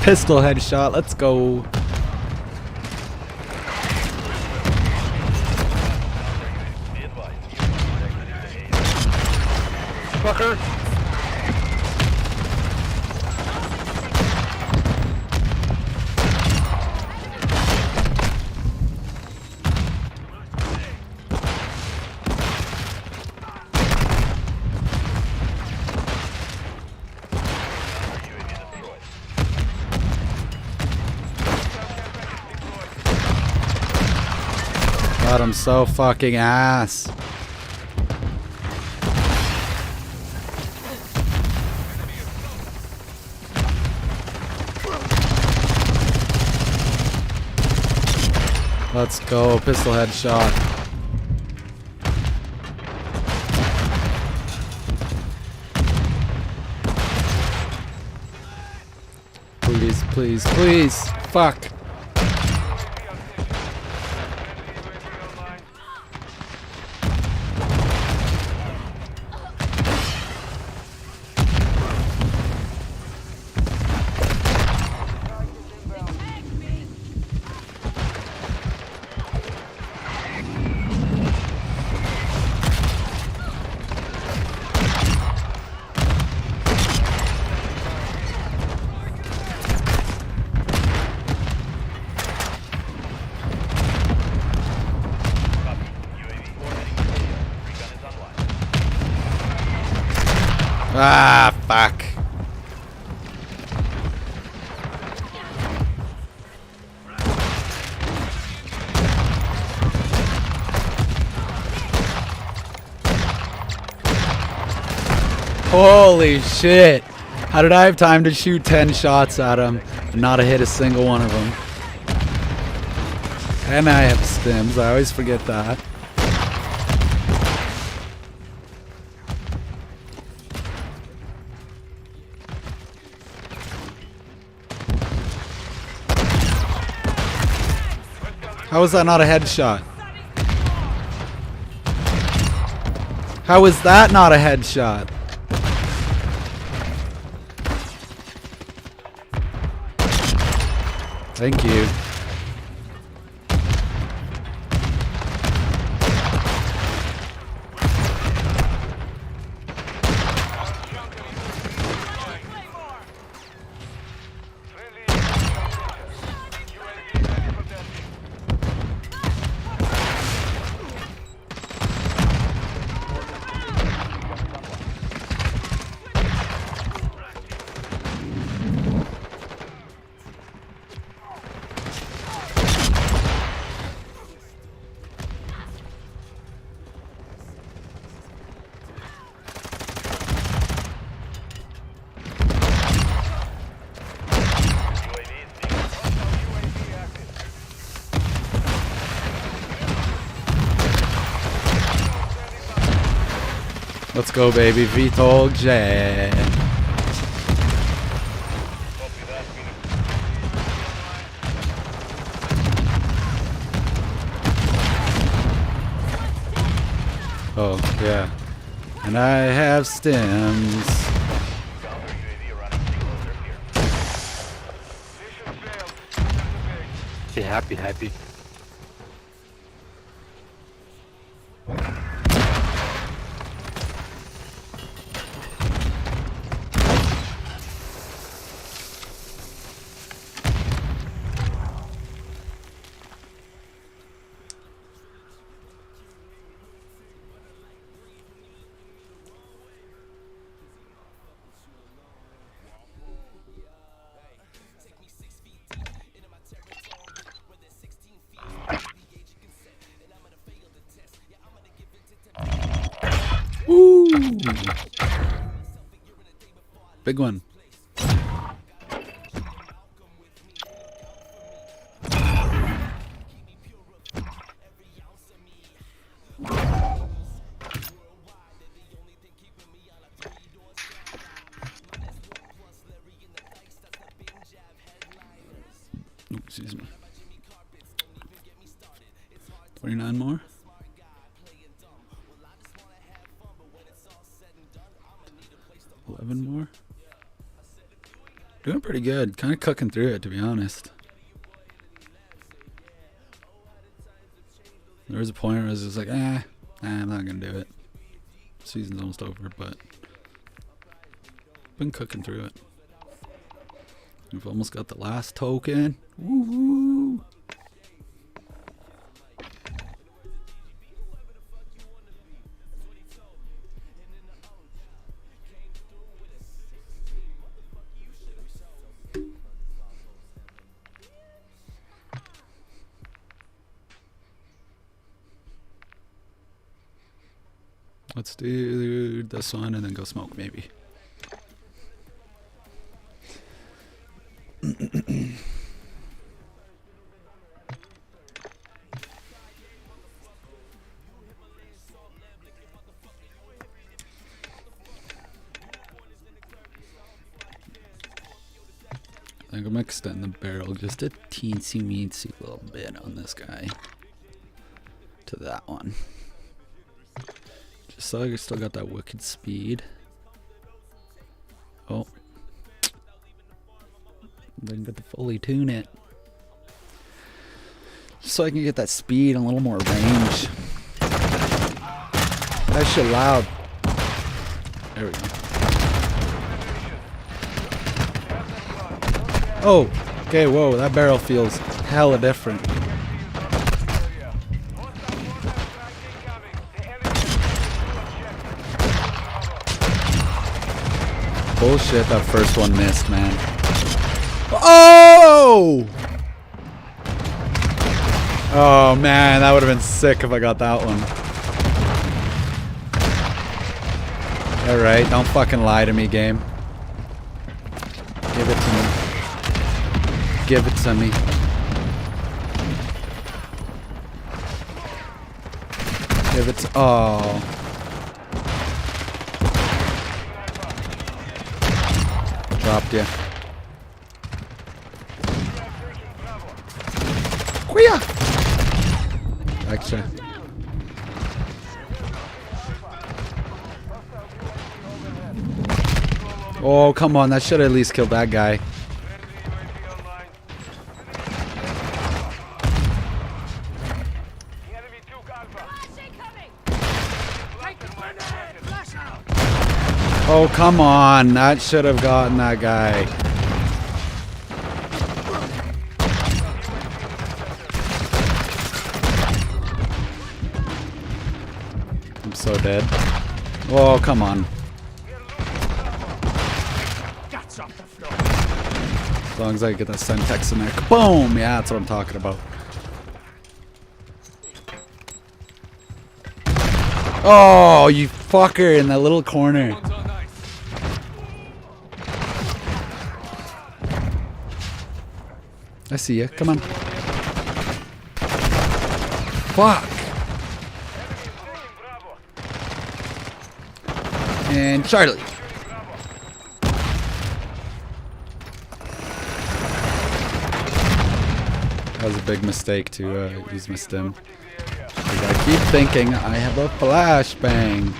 Pistol headshot, let's go. Fucker. God, I'm so fucking ass. Let's go, pistol headshot. Please, please, please. Fuck. Ah, fuck. Holy shit. How did I have time to shoot 10 shots at him and not hit a single one of them? And I have stims, I always forget that. How is that not a headshot? How is that not a headshot? Thank you. Let's go, baby. VTOL jet. Oh, yeah. And I have stems. Be happy, happy. Big one. Excuse me. 29 more. 11 more. Doing pretty good. Kind of cooking through it, to be honest. There was a point where I was just like, I'm not going to do it. Season's almost over, but been cooking through it. We've almost got the last token. Woo-hoo. Let's do this one and then go smoke, maybe. I think I'm gonna extend the barrel just a teensy-weensy little bit on this guy to that one. Just so I still got that wicked speed. Oh. Didn't get to fully tune it. Just so I can get that speed and a little more range. That shit loud. There we go. Oh, okay, whoa, that barrel feels hella different. Bullshit, that first one missed, man. Oh! Oh, man, that would have been sick if I got that one. Alright, don't fucking lie to me, game. Give it to me. Give it to me. Give it to... Oh. Dropped you. Quia! Extra. Oh, come on. That should have at least killed that guy. Oh, come on. That should have gotten that guy. I'm so dead. Oh, come on. As long as I get that Sentex in there. Boom! Yeah, that's what I'm talking about. Oh, you fucker in that little corner. I see you. Come on. Fuck. And Charlie. That was a big mistake to use my stim. I keep thinking I have a flashbang.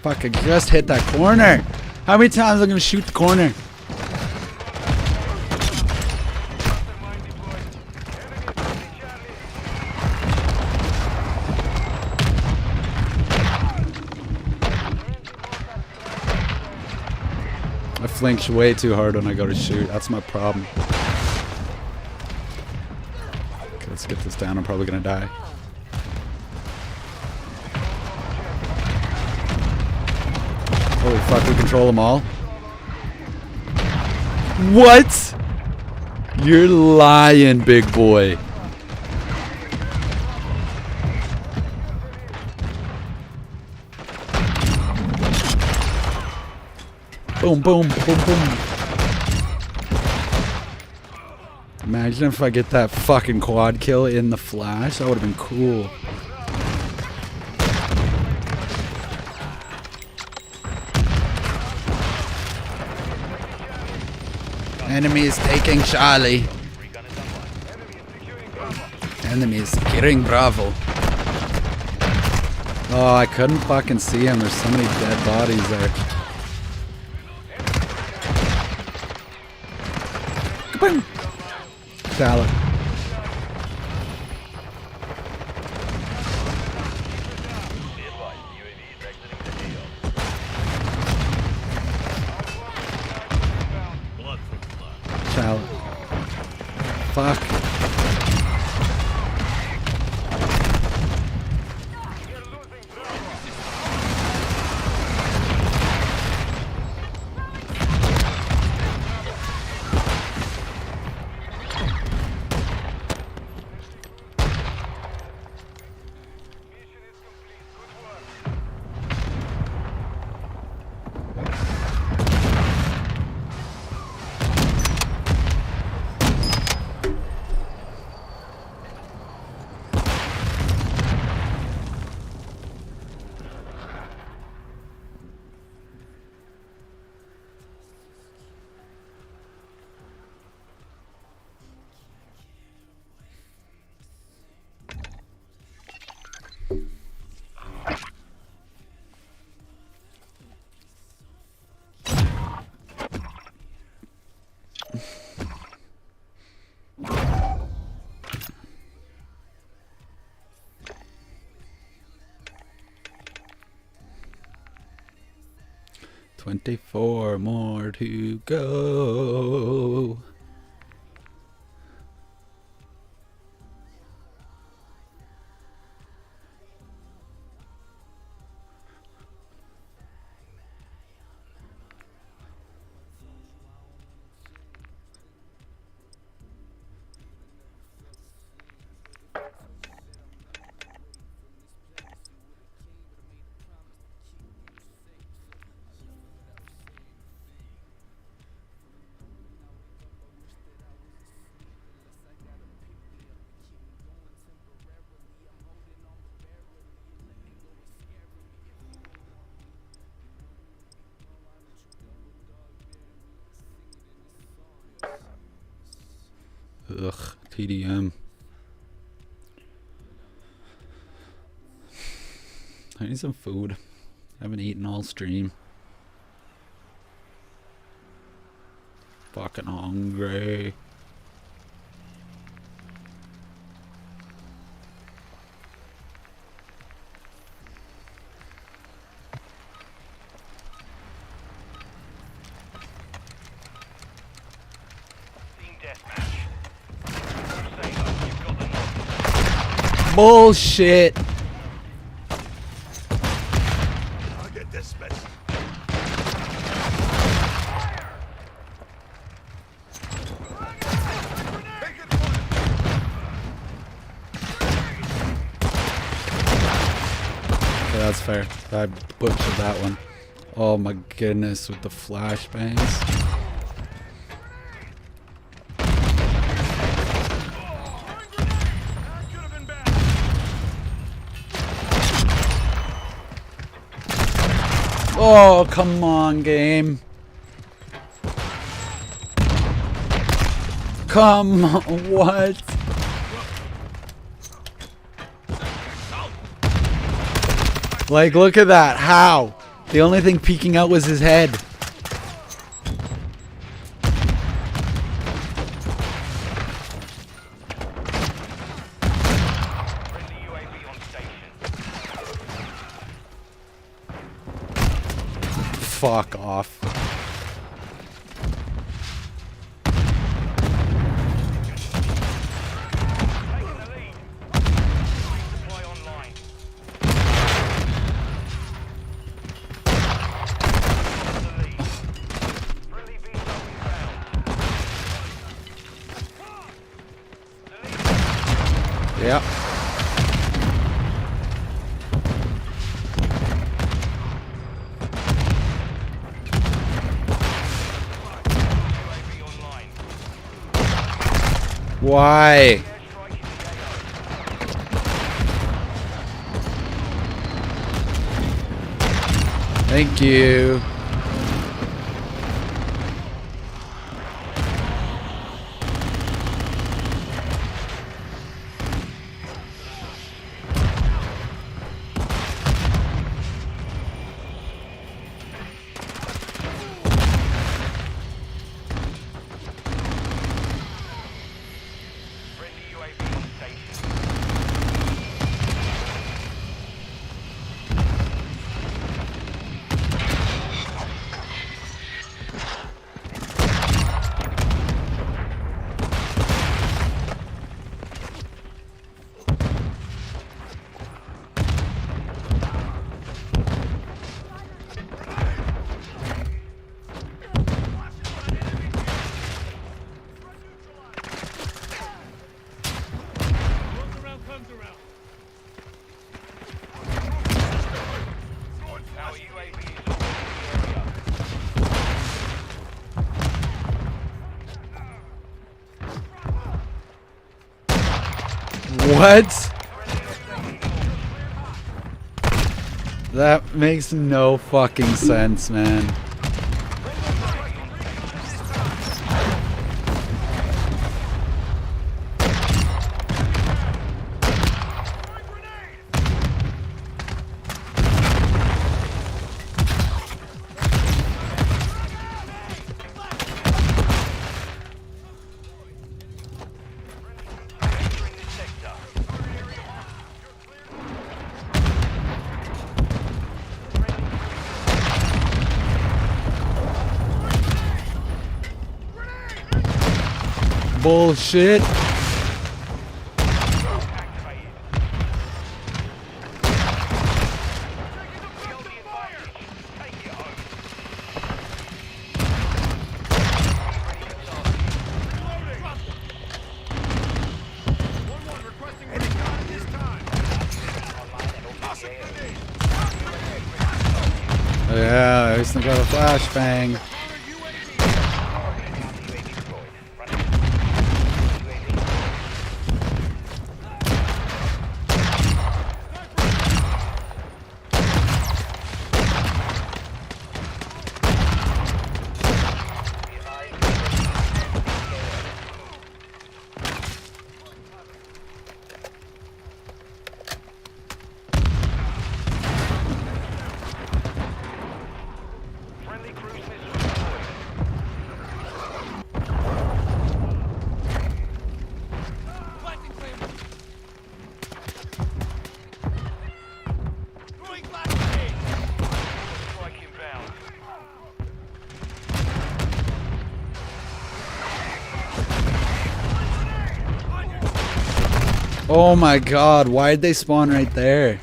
Fuck, I just hit that corner. How many times am I gonna shoot the corner? I flinch way too hard when I go to shoot. That's my problem. Okay, let's get this down. I'm probably gonna die. Holy fuck, we control them all. What? You're lying, big boy. Boom, boom, boom, boom. Imagine if I get that fucking quad kill in the flash. That would have been cool. Enemies taking Charlie. Enemies securing Bravo. Oh, I couldn't fucking see him. There's so many dead bodies there. Kaboom! Salad. Salad. Fuck. $24 more to go. Ugh, TDM. I need some food. I haven't eaten all stream. Fucking hungry. Bullshit. I'll get this bitch. Okay, that's fair. I butchered that one. Oh my goodness, with the flashbangs. Oh, come on, game. Come on, what? Like, look at that. How? The only thing peeking out was his head. Fuck off. Yep. Why? Thank you. What? That makes no fucking sense, man. Bullshit. Yeah, I still got a flashbang. Oh my god, why did they spawn right there?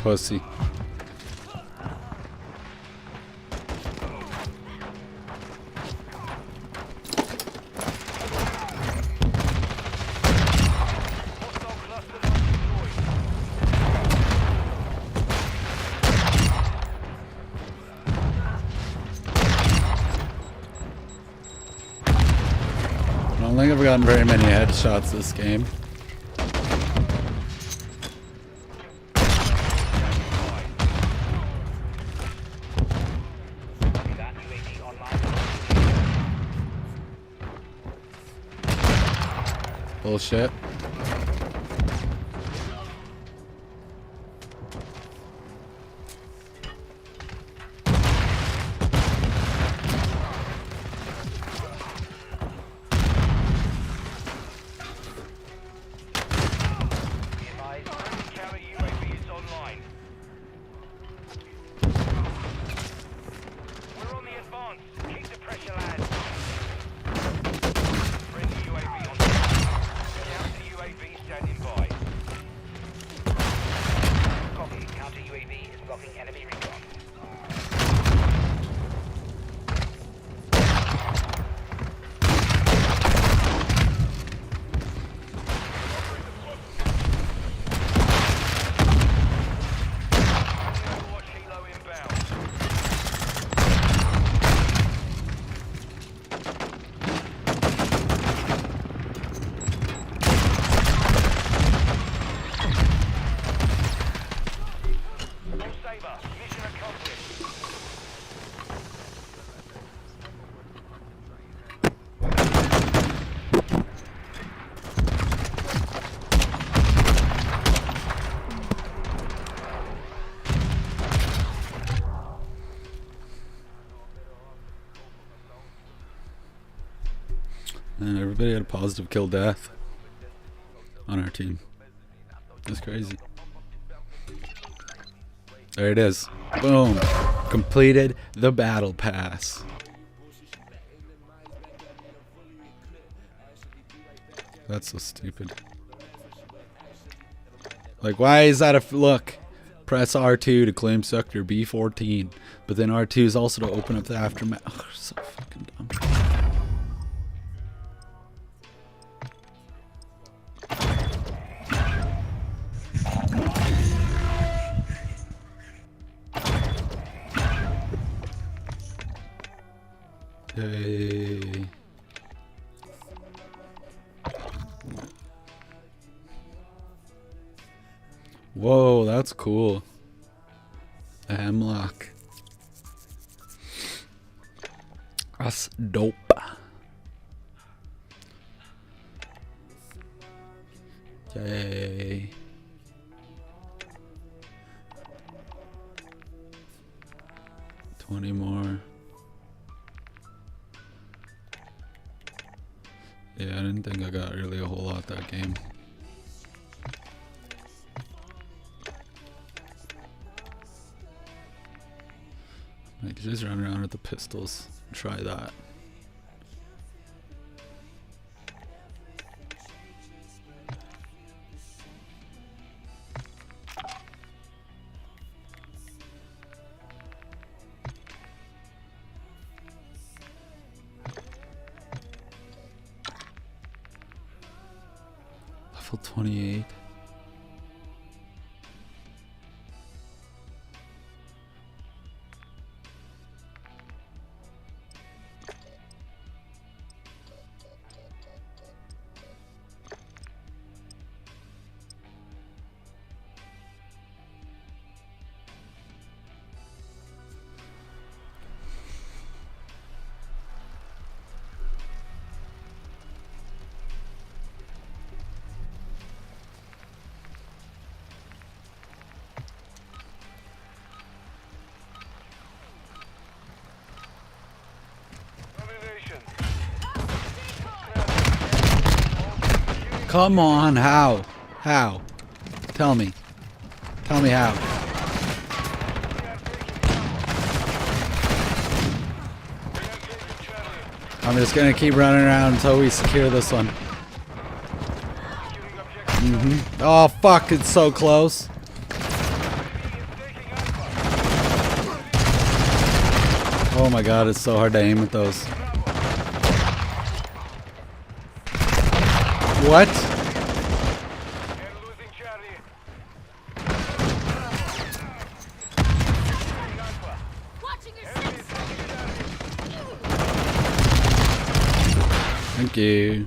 Pussy. I don't think I've gotten very many headshots this game. Bullshit. And everybody had a positive kill death on our team. That's crazy. There it is. Boom. Completed the battle pass. That's so stupid. Like, why is that a look? Press R2 to claim sector B14, but then R2 is also to open up the aftermath. Oh, so fucking dumb. Yay. Whoa, that's cool. A hemlock. That's dope. Yay. $20 more. Yeah, I didn't think I got really a whole lot that game. I could just run around with the pistols and try that. Level 28. Come on, how? How? Tell me. Tell me how. I'm just gonna keep running around until we secure this one. Oh fuck, it's so close. Oh my god, it's so hard to aim at those. What? Thank you.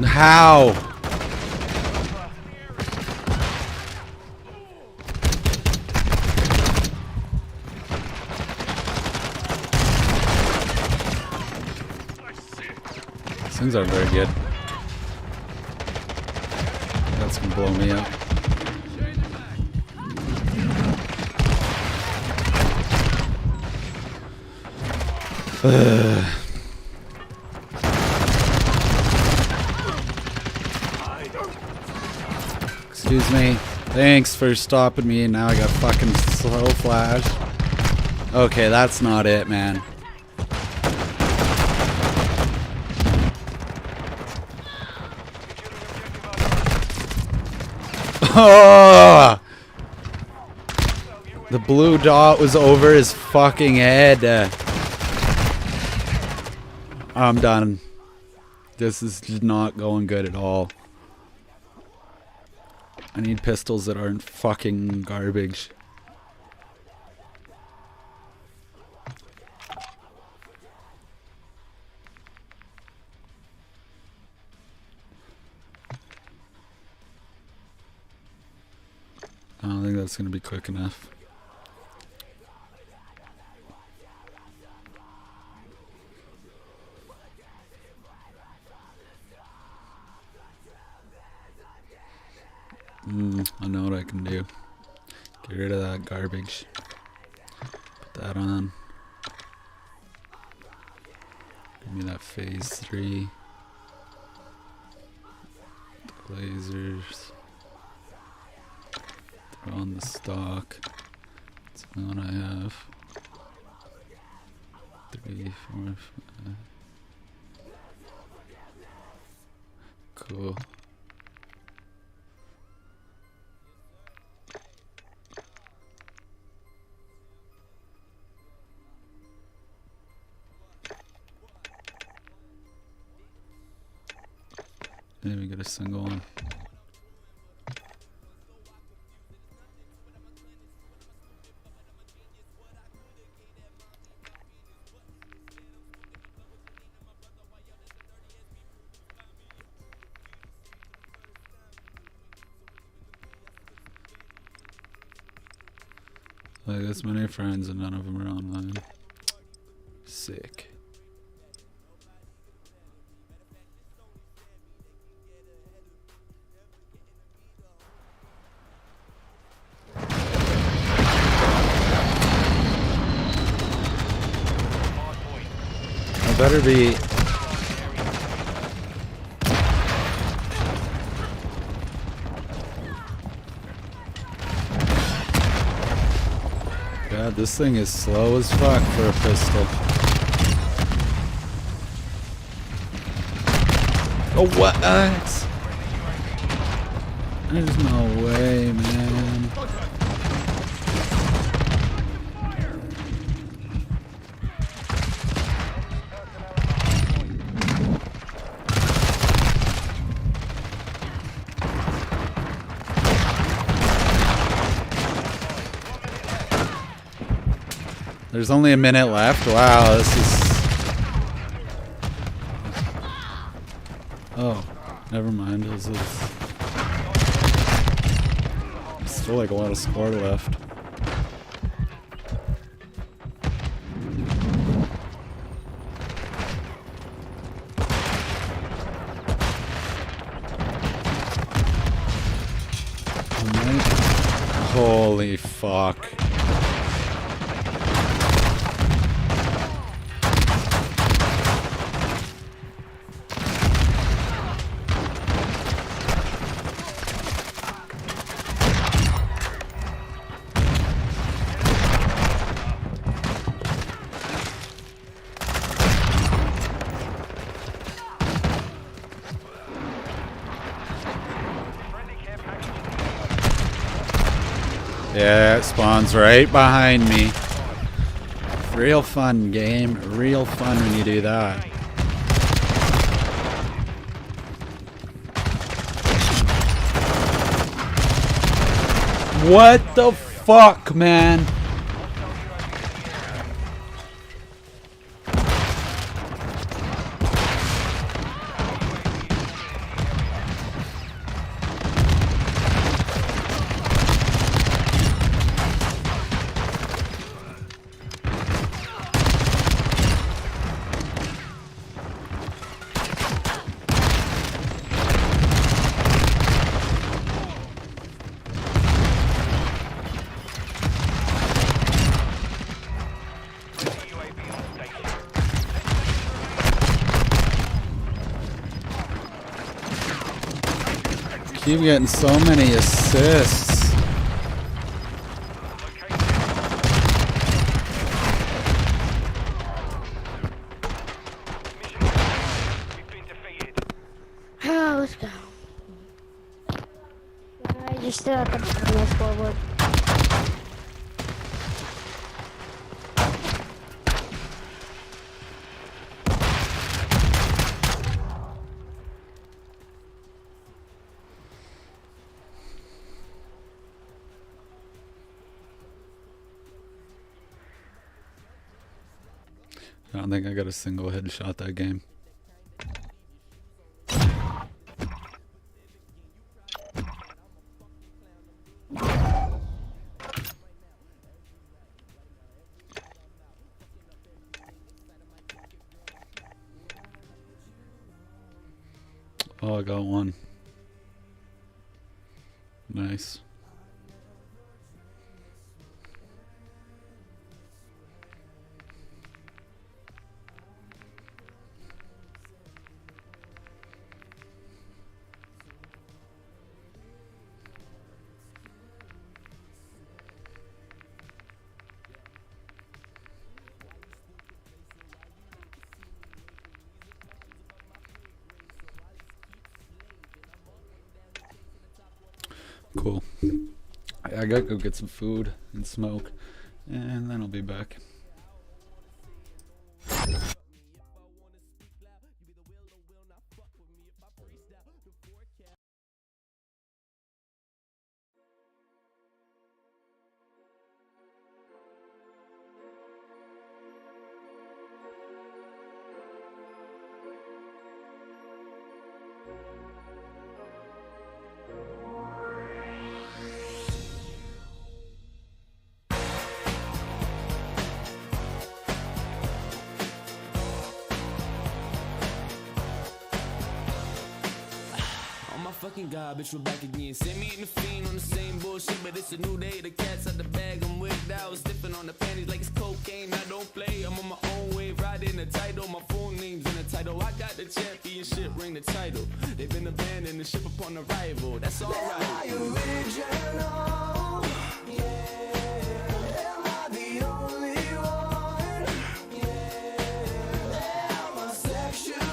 How? These things aren't very good. That's gonna blow me up. Excuse me. Thanks for stopping me. Now I got fucking slow flash. Okay, that's not it, man. Oh! The blue dot was over his fucking head. I'm done. This is not going good at all. I need pistols that aren't fucking garbage. I don't think that's going to be quick enough. I know what I can do. Get rid of that garbage. Put that on. Give me that FaZe 3. The lasers. Throw on the stock. That's the one I have. 3, 4, 5. Cool. Maybe get a single one. Like this many friends and none of them are online. Sick. I better be. God, this thing is slow as fuck for a pistol. Oh, what? There's no way, man. There's only a minute left. Wow, this is... Oh, never mind. This is... Still like a lot of score left. Holy fuck. Yeah, it spawns right behind me. Real fun game. Real fun when you do that. What the fuck, man? Keep getting so many assists. Oh, let's go. Alright, you're still at the scoreboard. I don't think I got a single headshot that game. Oh, I got one. Nice. Cool. I gotta go get some food and smoke, and then I'll be back. Fucking God, bitch, we're back again. Send me in the fiend on the same bullshit, but it's a new day. The cat's out the bag, I'm wigged out. Stiffing on the panties like it's cocaine. I don't play, I'm on my own wave, riding the title. My full name's in the title. I got the championship, ring the title. They've been abandoning the ship upon arrival. That's alright. Am I original? Yeah. Am I the only one? Yeah. Am I sexual?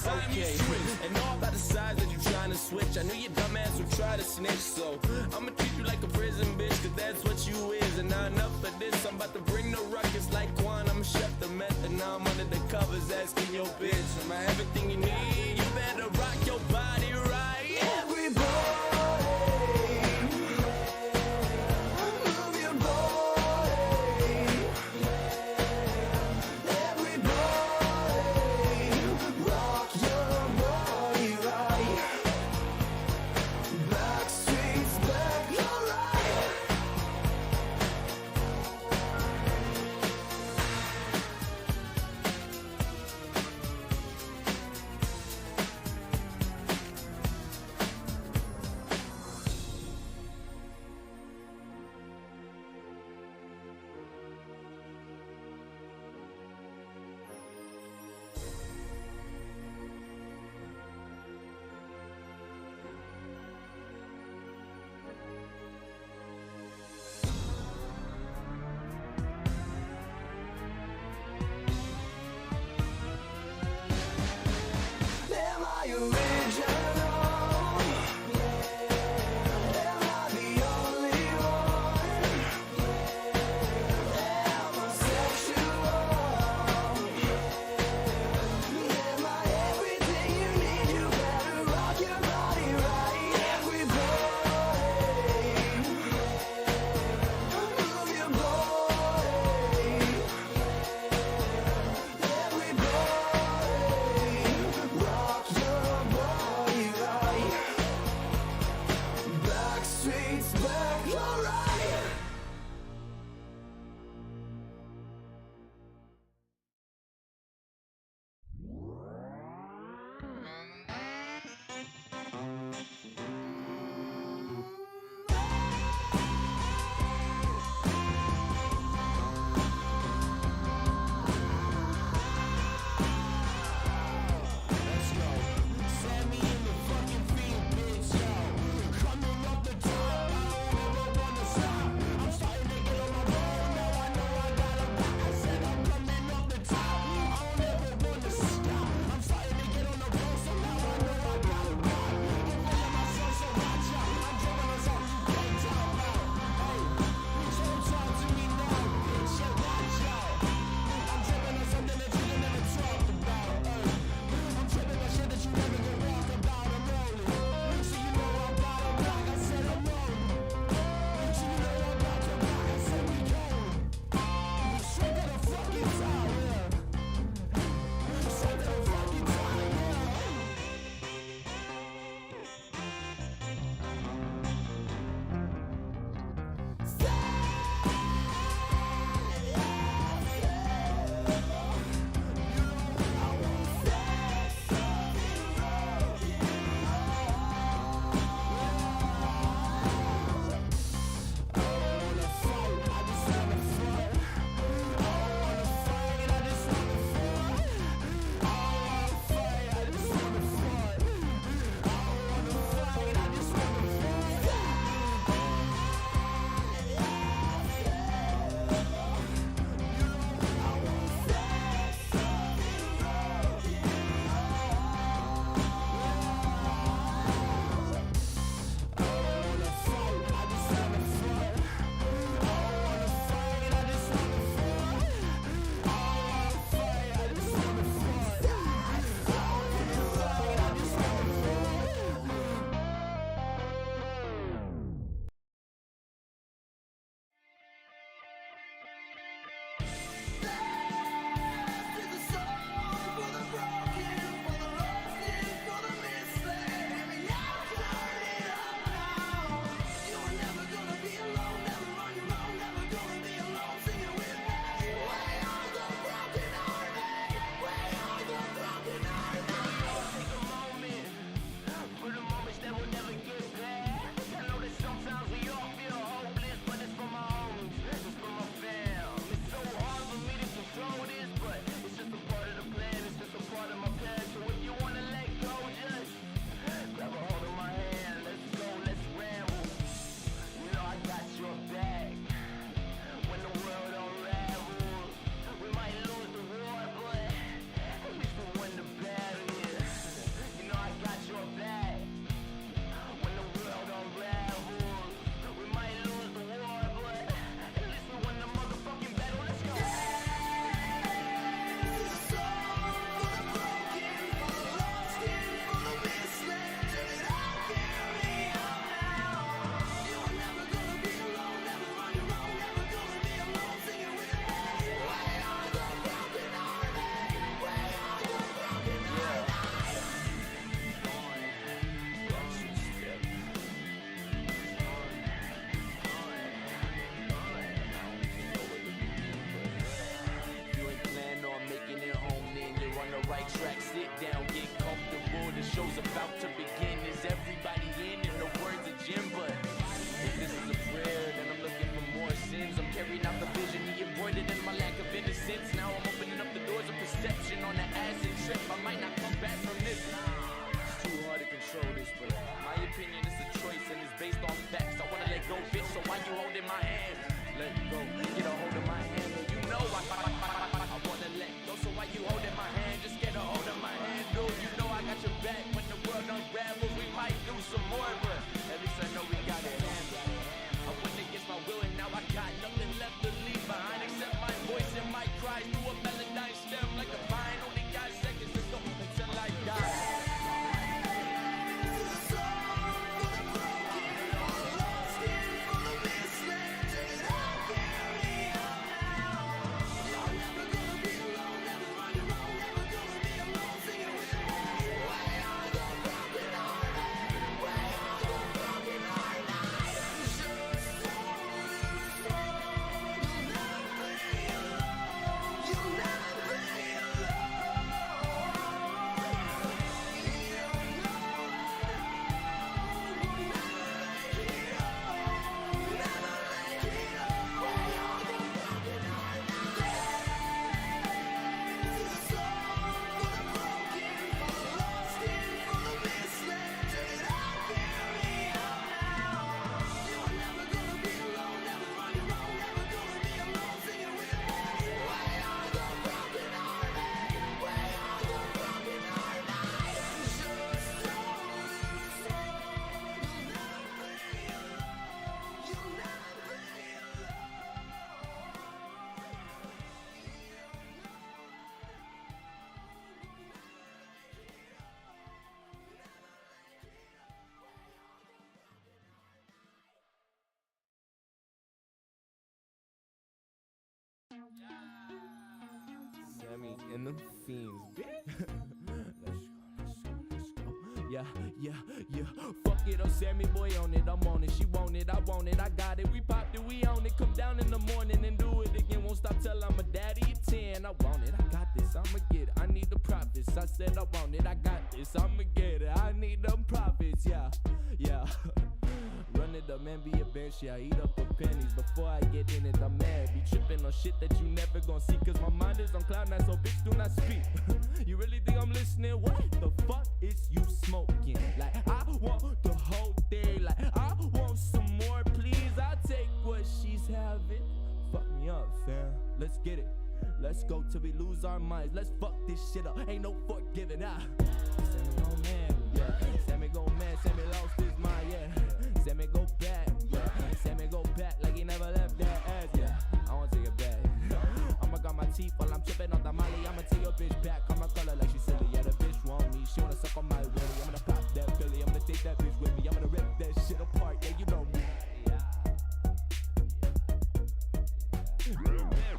Okay. And know about the size that you trying to switch. I knew your dumb ass would try to snitch, so I'ma treat you like a prison bitch, cause that's what you is. And now enough of this, I'm about to bring the ruckus like Quan. I'm chef the meth, and now I'm under the covers asking your bitch, am I everything you need? You better rock your body right. Everybody. show's about to begin. Is everybody in the words of Jim? But if this is a prayer, then I'm looking for more sins. I'm carrying out the vision, he embroidered in my lack of innocence. Now I'm opening up the doors of perception on the acid trip. I might not come back from this. It's too hard to control this, but my opinion is a choice and it's based on facts. I wanna let go, bitch, so why you holding my hand? Let go, get a hold of my hand. You know I wanna let go, so why you holding my hand? Just get a hold of my hand, dude. You know I got your back. When the world unravels, we might do some more, but at least I know we got it handled. I went against my will and now I got nothing left to leave behind except my voice and my cries through a melodyne stem like a vine. Only got seconds to go until I die. Sammy and them fiends, bitch. Let's go. Yeah. Fuck it, oh Sammy boy on it, I'm on it. She want it, I want it, I got it. We popped it, we own it. Come down in the morning and do it again. Won't stop till I'm a daddy at 10. I want it, I got this, I'ma get it. I need the profits. I said I want it, I got this, I'ma get it. I need them profits, yeah. Run it up, man, be a bench, yeah. Eat up the pennies before I get in it. I'm mad, be tripping on shit that you never gon' see. Cause my mind is on cloud nine, so bitch do not speak. You really think I'm listening? What the fuck is you smoking? Like, I want the whole thing. Like, I want some more, please. I'll take what she's having. Fuck me up, fam. Let's get it. Let's go till we lose our minds. Let's fuck this shit up. Ain't no forgiving, Sammy go man, yeah. Sammy go man, Sammy lost his mind, yeah. Sammy go back, yeah. Sammy go back like he never left that ass, yeah. I wanna take it back. I'ma got my teeth while I'm tripping on the molly. I'ma take your bitch back. I'ma call her like she silly. Yeah, the bitch want me. She wanna suck on my willy. I'm gonna pop that Billy. I'm gonna take that bitch with me. I'm gonna rip that shit apart. Yeah, you know me.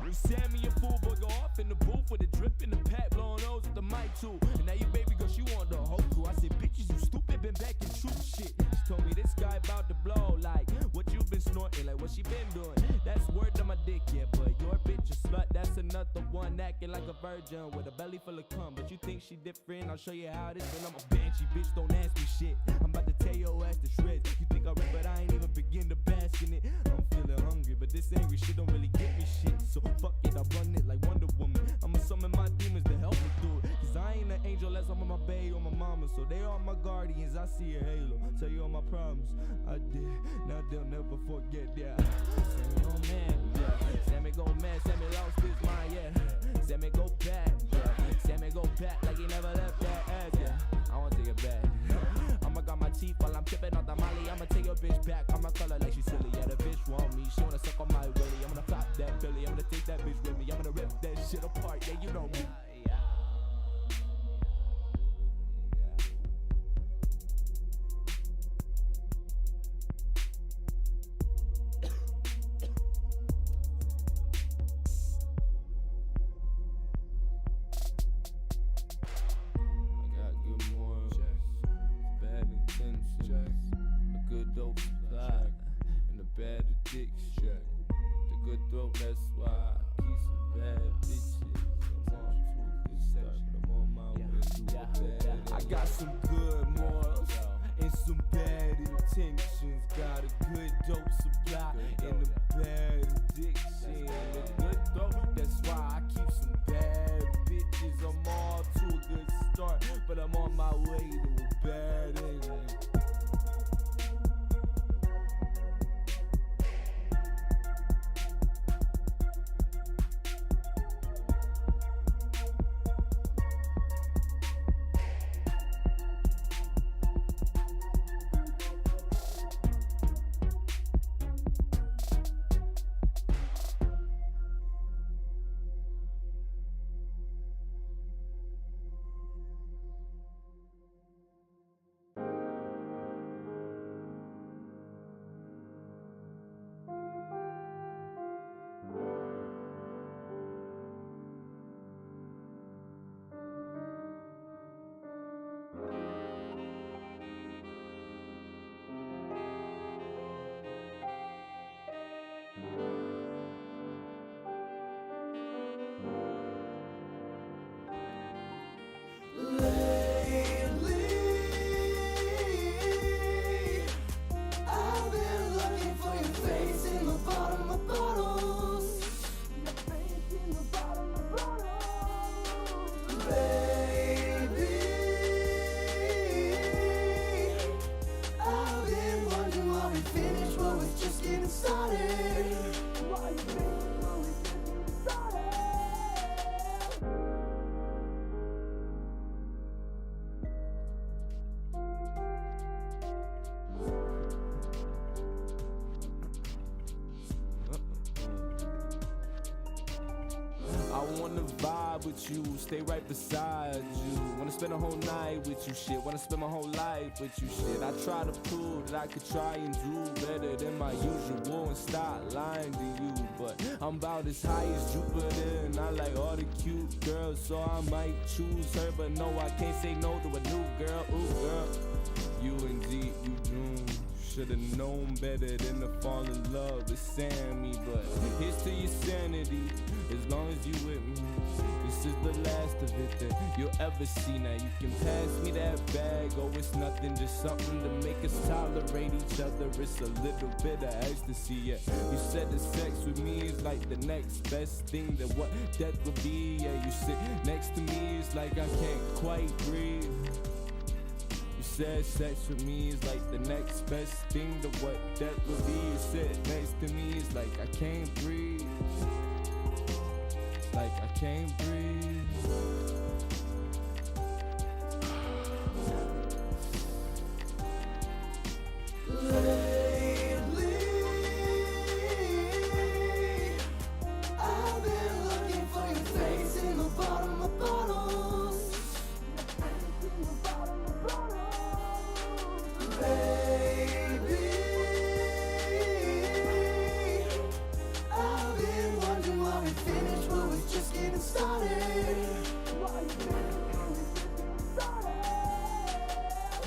Sammy, a fool boy, go off in the booth with a drip in the pack, blowing O's with the mic too. And now your baby girl, she want the whole crew. I said, bitches, you stupid, been back in true shit. She told me this guy about to blow, like what you been snorting, like what she been doing. That's word to my dick, yeah, but your bitch a slut. That's another one acting like a virgin with a belly full of cum. But you think she different? I'll show you how this. When I'm a banshee, bitch, don't ask me shit. I'm about to tear your ass to shreds. You think I rap, but I ain't even begin to bask in it. I'm feeling hungry, but this angry shit don't really get me shit. So fuck it, I run it like Wonder Woman. I'ma summon my demons to help me through it. Cause I ain't an angel unless I'm on my bae or my mama. So they are my guardians, I see a halo. Tell you all my problems, I did. Now they'll never forget that. Sammy go man, yeah. Sammy go man, Sammy lost his mind, yeah. Sammy go back, yeah. Sammy go back like he never left that ass, yeah. I wanna take it back. I'ma got my teeth while I'm tripping on the molly. I'ma take your bitch back. I'ma call her like she silly. Yeah, the bitch want me. She wanna suck on my willy. I'm gonna pop that Billy. I'm gonna take that bitch with me. I'm gonna rip that shit apart. Yeah, you know me. Bad addiction, the good throat, that's why I keep some bad bitches. got some good morals and some bad intentions. Got a good dope supply and a bad addiction. A good dope, that's why I keep some bad bitches. I'm off to a good start, but I'm on my way to a bad ending. I wanna vibe with you, stay right beside you. Wanna spend a whole night with you, shit. Wanna spend my whole life with you, shit. I try to prove that I could try and do better than my usual and stop lying to you. But I'm about as high as Jupiter and I like all the cute girls, so I might choose her. But no, I can't say no to a new girl. Ooh, girl, you indeed, you doomed. Should've known better than to fall in love with Sammy. But here's to your sanity, as long as you with me. This is the last of it that you'll ever see. Now you can pass me that bag, oh it's nothing, just something to make us tolerate each other. It's a little bit of ecstasy, yeah. You said the sex with me is like the next best thing that what death would be. Yeah, you sit next to me, it's like I can't quite breathe. You said sex with me is like the next best thing to what death would be. You said next to me is like I can't breathe. Like I can't breathe. Lately, I've been looking for your face in the bottom of bottles. Baby, I've been wondering why we finished what was just getting started.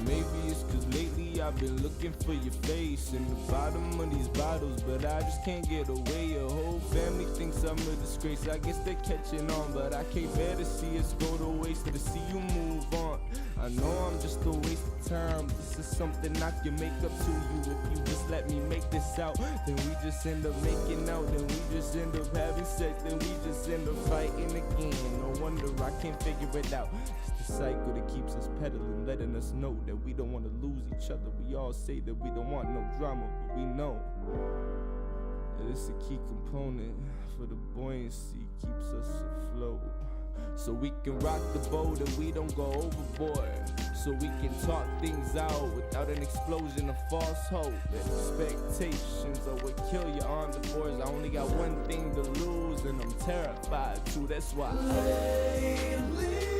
Maybe it's cause lately I've been looking for your face in the bottom of these bottles, but I just can't get away. Your whole family thinks I'm a disgrace. I guess they're catching on, but I can't bear to see us go to waste or to see you move on. I know I'm just a waste of time. This is something I can make up to you if you just let me make this out. Then we just end up making out, then we just end up having sex, then we just end up fighting again. No wonder I can't figure it out. It's the cycle that keeps us pedaling, letting us know that we don't want to lose each other. We all say that we don't want no drama, but we know that it's a key component for the buoyancy, keeps us afloat. So we can rock the boat and we don't go overboard. So we can talk things out without an explosion of false hope. Expectations are what kill you on the boards. I only got one thing to lose and I'm terrified too, that's why. Lately,